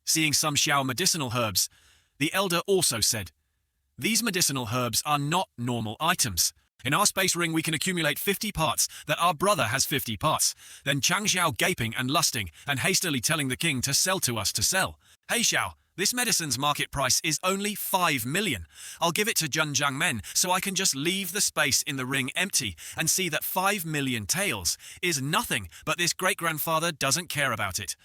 Seeing some Xiao medicinal herbs, the elder also said, "These medicinal herbs are not normal items. In our space ring we can accumulate 50 parts, that our brother has 50 parts." Then Chang Xiao gaping and lusting and hastily telling the king to sell to us to sell. "Hey Xiao, this medicine's market price is only 5 million. I'll give it to Junjangmen so I can just leave the space in the ring empty and see that 5 million taels is nothing, but this great-grandfather doesn't care about it."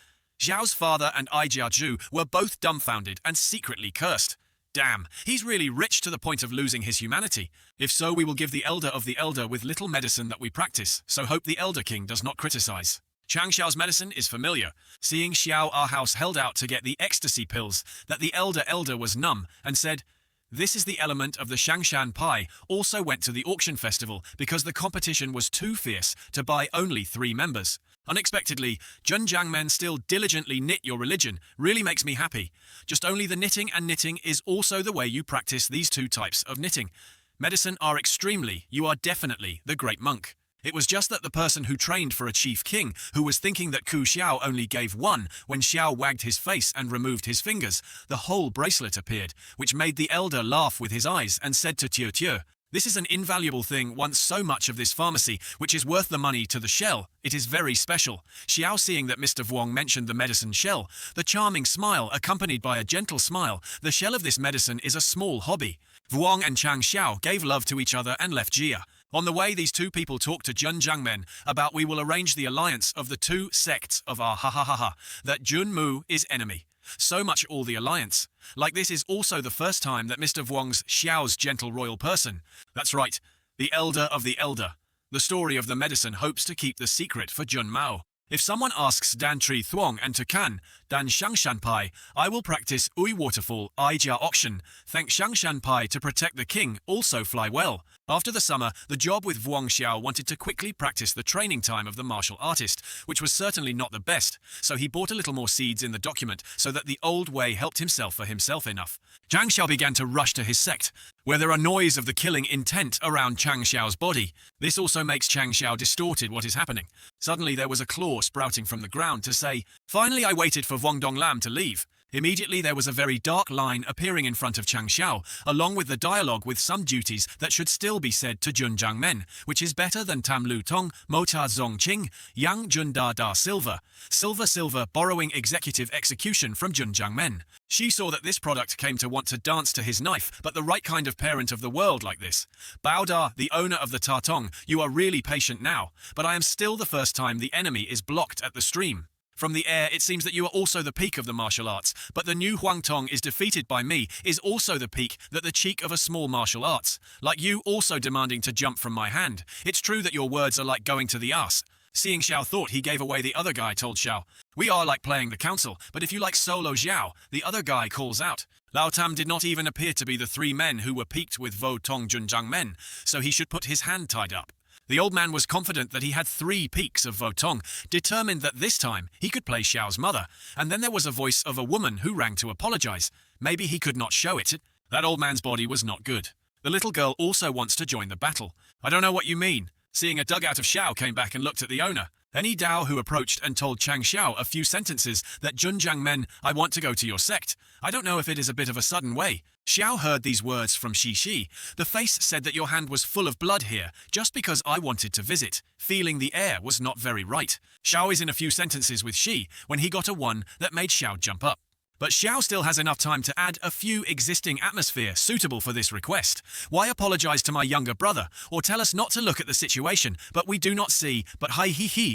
Xiao's father and Jiaju were both dumbfounded and secretly cursed. Damn, he's really rich to the point of losing his humanity. If so, we will give the elder of the elder with little medicine that we practice, so hope the elder king does not criticize. Chang Xiao's medicine is familiar. Seeing Xiao our house held out to get the ecstasy pills, that the elder was numb and said, "This is the element of the Shangshan Pai," also went to the auction festival because the competition was too fierce to buy only 3 members. Unexpectedly, Junjangmen still diligently knit your religion really makes me happy. Just only the knitting, and knitting is also the way you practice these 2 types of knitting. Medicine are extremely, you are definitely the great monk. It was just that the person who trained for a chief king, who was thinking that Ku Xiao only gave 1, when Xiao wagged his face and removed his fingers, the whole bracelet appeared, which made the elder laugh with his eyes and said to Tieu, "This is an invaluable thing, once so much of this pharmacy, which is worth the money to the shell. It is very special." Xiao, seeing that Mr. Vuong mentioned the medicine shell, the charming smile accompanied by a gentle smile, "The shell of this medicine is a small hobby." Vuong and Chang Xiao gave love to each other and left Jia. On the way, these 2 people talked to Junjangmen about we will arrange the alliance of the 2 sects of our that Jun Mu is enemy. So much all the alliance. Like this is also the first time that Mr. Vuong's Xiao's gentle royal person. That's right, the elder of the elder. The story of the medicine hopes to keep the secret for Jun Mao. If someone asks Dan Tri Thuong and Tukan, Dan Shangshan Pai, I will practice Ui Waterfall Jia auction. Thank Shangshan Pai to protect the king, also fly well. After the summer, the job with Vuong Xiao wanted to quickly practice the training time of the martial artist, which was certainly not the best, so he bought a little more seeds in the document so that the old way helped himself for himself enough. Chang Xiao began to rush to his sect, where there are noise of the killing intent around Chang Xiao's body. This also makes Chang Xiao distorted what is happening. Suddenly there was a claw sprouting from the ground to say, "Finally I waited for Wang Donglam to leave." Immediately there was a very dark line appearing in front of Chang Xiao, along with the dialogue with some duties that should still be said to Junjangmen, which is better than Tam Lu Tong, Mota Zong Qing, Yang Jun Da Da Silver, Silver borrowing executive execution from Junjangmen. She saw that this product came to want to dance to his knife, but the right kind of parent of the world like this. Bao Da, the owner of the Tartong, you are really patient now, but I am still the first time the enemy is blocked at the stream. From the air, it seems that you are also the peak of the martial arts, but the new Huang Tong is defeated by me is also the peak that the cheek of a small martial arts, like you also demanding to jump from my hand. It's true that your words are like going to the ass. Seeing Xiao thought he gave away the other guy told Xiao, "We are like playing the council, but if you like solo Xiao," the other guy calls out. Lao Tam did not even appear to be the 3 men who were peaked with Vo Tong Junjangmen, so he should put his hand tied up. The old man was confident that he had 3 peaks of Votong, determined that this time he could play Xiao's mother, and then there was a voice of a woman who rang to apologize. Maybe he could not show it. That old man's body was not good. The little girl also wants to join the battle. "I don't know what you mean." Seeing a dugout of Xiao came back and looked at the owner. Then he Dao who approached and told Chang Xiao a few sentences that Junjangmen, I want to go to your sect. I don't know if it is a bit of a sudden way. Xiao heard these words from Shi. The face said that your hand was full of blood here, just because I wanted to visit. Feeling the air was not very right. Xiao is in a few sentences with Shi when he got a 1 that made Xiao jump up. But Xiao still has enough time to add a few existing atmosphere suitable for this request. Why apologize to my younger brother, or tell us not to look at the situation, but we do not see, but hi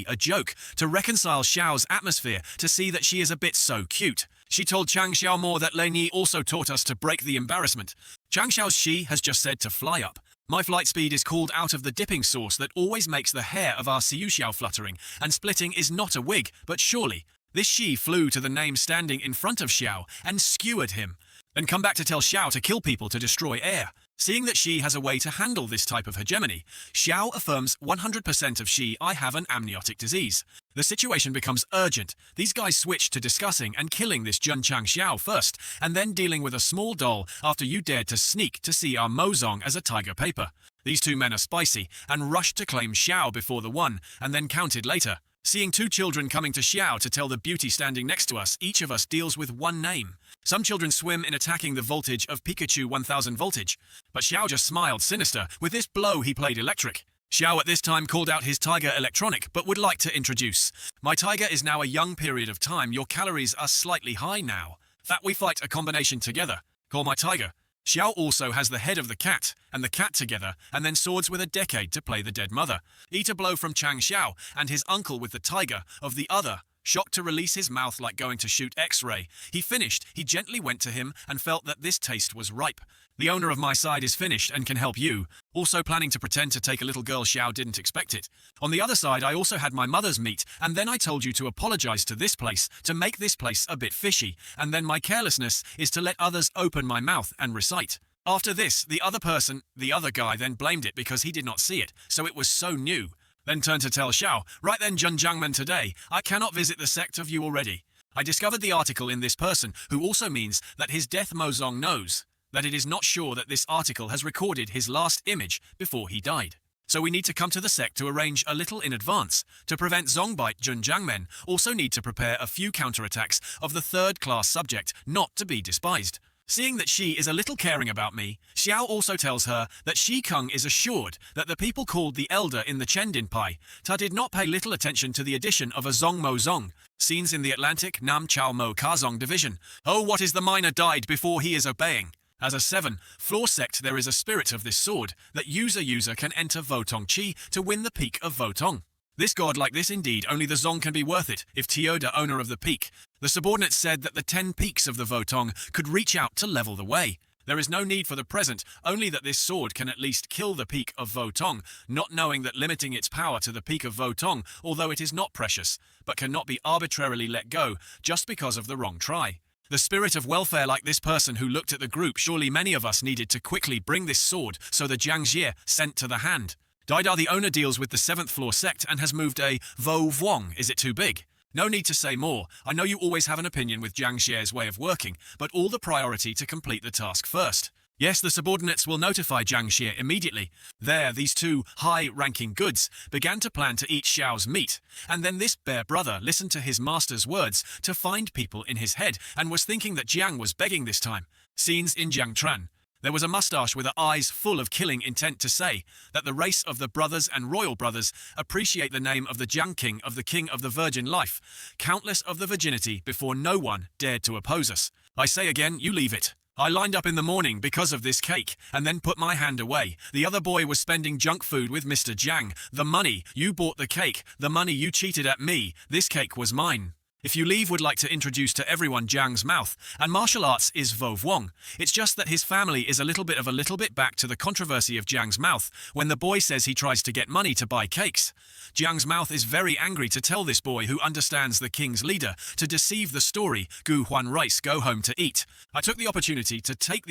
a joke, to reconcile Xiao's atmosphere to see that she is a bit so cute. She told Chang Xiao more that Lei Ni also taught us to break the embarrassment. Chang Xiao's Shi has just said to fly up. My flight speed is called out of the dipping sauce that always makes the hair of our Siu Xiao fluttering, and splitting is not a wig, but surely. This Shi flew to the name standing in front of Xiao and skewered him, then come back to tell Xiao to kill people to destroy air. Seeing that she has a way to handle this type of hegemony, Xiao affirms 100% of I have an amniotic disease. The situation becomes urgent. These guys switch to discussing and killing this Junchang Xiao first, and then dealing with a small doll after you dared to sneak to see our Mozong as a tiger paper. These two men are spicy, and rushed to claim Xiao before the one, and then counted later. Seeing two children coming to Xiao to tell the beauty standing next to us, each of us deals with one name. Some children swim in attacking the voltage of Pikachu 1000 voltage, but Xiao just smiled sinister. With this blow he played electric. Xiao at this time called out his tiger electronic, but would like to introduce. My tiger is now a young period of time. Your calories are slightly high now. That we fight a combination together. Call my tiger. Xiao also has the head of the cat, and the cat together, and then swords with a decade to play the dead mother. Eat a blow from Chang Xiao, and his uncle with the tiger of the other. Shocked to release his mouth like going to shoot X-ray. He finished, he gently went to him and felt that this taste was ripe. The owner of my side is finished and can help you. Also planning to pretend to take a little girl. Xiao didn't expect it. On the other side I also had my mother's meat, and then I told you to apologize to this place, to make this place a bit fishy, and then my carelessness is to let others open my mouth and recite. After this, the other guy then blamed it because he did not see it, so it was so new. Then turned to tell Xiao, right then Junjiangmen today, I cannot visit the sect of you already. I discovered the article in this person, who also means that his death Mozong knows that it is not sure that this article has recorded his last image before he died. So we need to come to the sect to arrange a little in advance. To prevent Zongbite, Junjiangmen also need to prepare a few counterattacks of the third-class subject, not to be despised. Seeing that she is a little caring about me, Xiao also tells her that Shi Kung is assured that the people called the Elder in the Chendin Pai Ta did not pay little attention to the addition of a Zong Mo Zong. Scenes in the Atlantic Nam Chao Mo Kazong division. Oh, what is the miner died before he is obeying? As a 7th-floor sect there is a spirit of this sword that user can enter Votong Chi to win the peak of Votong. This god like this indeed, only the Zong can be worth it, if Tioda owner of the peak. The subordinates said that the 10 peaks of the Votong could reach out to level the way. There is no need for the present, only that this sword can at least kill the peak of Votong, not knowing that limiting its power to the peak of Votong, although it is not precious, but cannot be arbitrarily let go just because of the wrong try. The spirit of welfare like this person who looked at the group, surely many of us needed to quickly bring this sword, so the Jiangxie sent to the hand. Daida the owner deals with the 7th floor sect and has moved a Vo Vuong. Is it too big? No need to say more. I know you always have an opinion with Jiangxie's way of working, but all the priority to complete the task first. Yes, the subordinates will notify Jiangxie immediately. There, these two high-ranking goods began to plan to eat Xiao's meat, and then this bear brother listened to his master's words to find people in his head and was thinking that Jiang was begging this time. Scenes in Jiangtran. There was a mustache with eyes full of killing intent to say that the race of the brothers and royal brothers appreciate the name of the Jiang King of the virgin life, countless of the virginity before no one dared to oppose us. I say again, you leave it. I lined up in the morning because of this cake, and then put my hand away. The other boy was spending junk food with Mr. Jiang. The money, you bought the cake. The money you cheated at me. This cake was mine. If you leave, would like to introduce to everyone Jiang's mouth, and martial arts is Vo Vuong. It's just that his family is a little bit back to the controversy of Jiang's mouth when the boy says he tries to get money to buy cakes. Jiang's mouth is very angry to tell this boy who understands the king's leader to deceive the story, Gu Huan Rice go home to eat. I took the opportunity to taste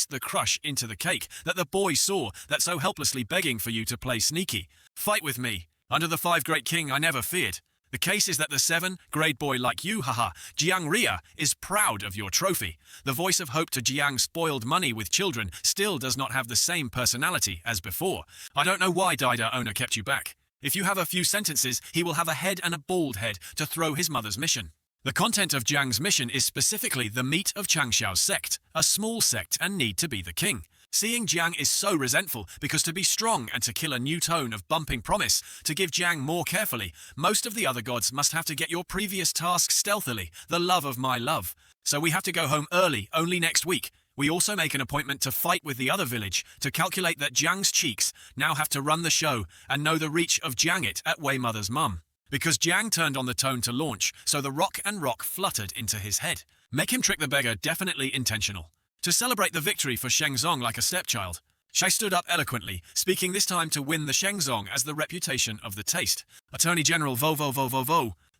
the crush into the cake that the boy saw that so helplessly begging for you to play sneaky. Fight with me. Under the 5 great king I never feared. The case is that the 7th-grade boy like you, haha, Jiang Ria, is proud of your trophy. The voice of hope to Jiang spoiled money with children still does not have the same personality as before. I don't know why Daida owner kept you back. If you have a few sentences, he will have a head and a bald head to throw his mother's mission. The content of Jiang's mission is specifically the meat of Changxiao's sect, a small sect and need to be the king. Seeing Jiang is so resentful because to be strong and to kill a new tone of bumping promise, to give Jiang more carefully, most of the other gods must have to get your previous task stealthily, the love of my love. So we have to go home early, only next week. We also make an appointment to fight with the other village, to calculate that Jiang's cheeks now have to run the show and know the reach of Jiang it at Wei Mother's mum. Because Jiang turned on the tone to launch, so the rock fluttered into his head. Make him trick the beggar, definitely intentional. To celebrate the victory for Shengzong like a stepchild, Shai stood up eloquently, speaking this time to win the Shengzong as the reputation of the taste. Attorney General Vo.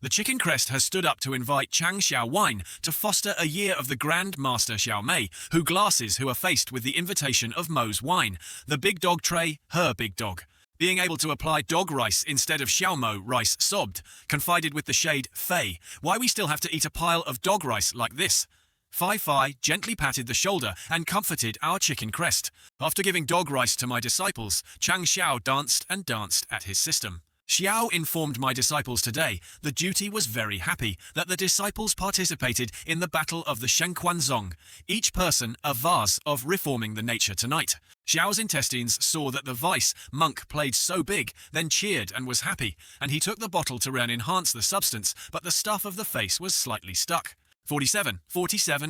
The chicken crest has stood up to invite Chang Xiao Wine to foster a year of the Grand Master Xiao Mei, who are faced with the invitation of Mo's wine, the big dog tray, her big dog. Being able to apply dog rice instead of Xiao Mo rice sobbed, confided with the shade Fei, why we still have to eat a pile of dog rice like this. Fai Fai gently patted the shoulder and comforted our chicken crest. After giving dog rice to my disciples, Chang Xiao danced and danced at his system. Xiao informed my disciples today the duty was very happy that the disciples participated in the battle of the Shenquanzong, each person a vase of reforming the nature tonight. Xiao's intestines saw that the vice monk played so big, then cheered and was happy, and he took the bottle to enhance the substance, but the stuff of the face was slightly stuck. 47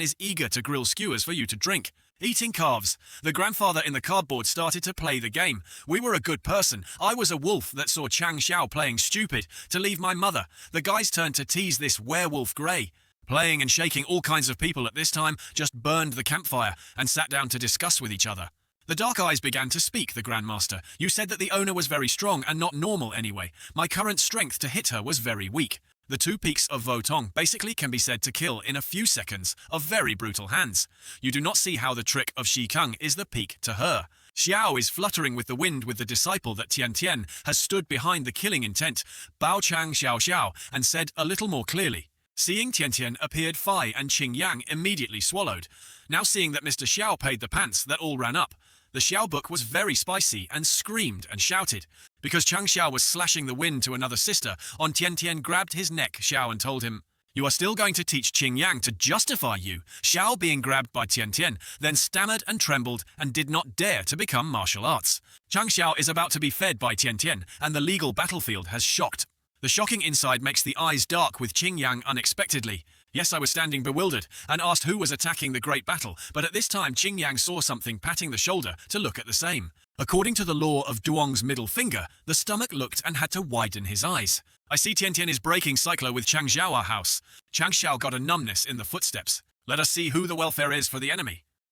is eager to grill skewers for you to drink. Eating calves. The grandfather in the cardboard started to play the game. We were a good person. I was a wolf that saw Chang Xiao playing stupid to leave my mother. The guys turned to tease this werewolf grey. Playing and shaking all kinds of people at this time just burned the campfire and sat down to discuss with each other. The dark eyes began to speak, the Grandmaster. You said that the owner was very strong and not normal anyway. My current strength to hit her was very weak. The two peaks of Votong basically can be said to kill in a few seconds of very brutal hands. You do not see how the trick of Shi Kung is the peak to her. Xiao is fluttering with the wind with the disciple that Tian Tian has stood behind the killing intent, Bao Chang Xiao Xiao, and said a little more clearly. Seeing Tian Tian appeared Fai and Qing Yang immediately swallowed. Now seeing that Mr. Xiao paid the pants, that all ran up. The Xiao book was very spicy and screamed and shouted. Because Chang Xiao was slashing the wind to another sister, on Tian Tian grabbed his neck Xiao and told him, "You are still going to teach Qing Yang to justify you." Xiao, being grabbed by Tian Tian, then stammered and trembled and did not dare to become martial arts. Chang Xiao is about to be fed by Tian Tian, and the legal battlefield has shocked. The shocking inside makes the eyes dark with Qing Yang unexpectedly. Yes, I was standing bewildered and asked who was attacking the great battle, but at this time Qing Yang saw something patting the shoulder to look at the same. According to the law of Duong's middle finger, the stomach looked and had to widen his eyes. I see Tian Tian is breaking cycler with Chang Xiao our house. Chang Xiao got a numbness in the footsteps. Let us see who the welfare is for the enemy.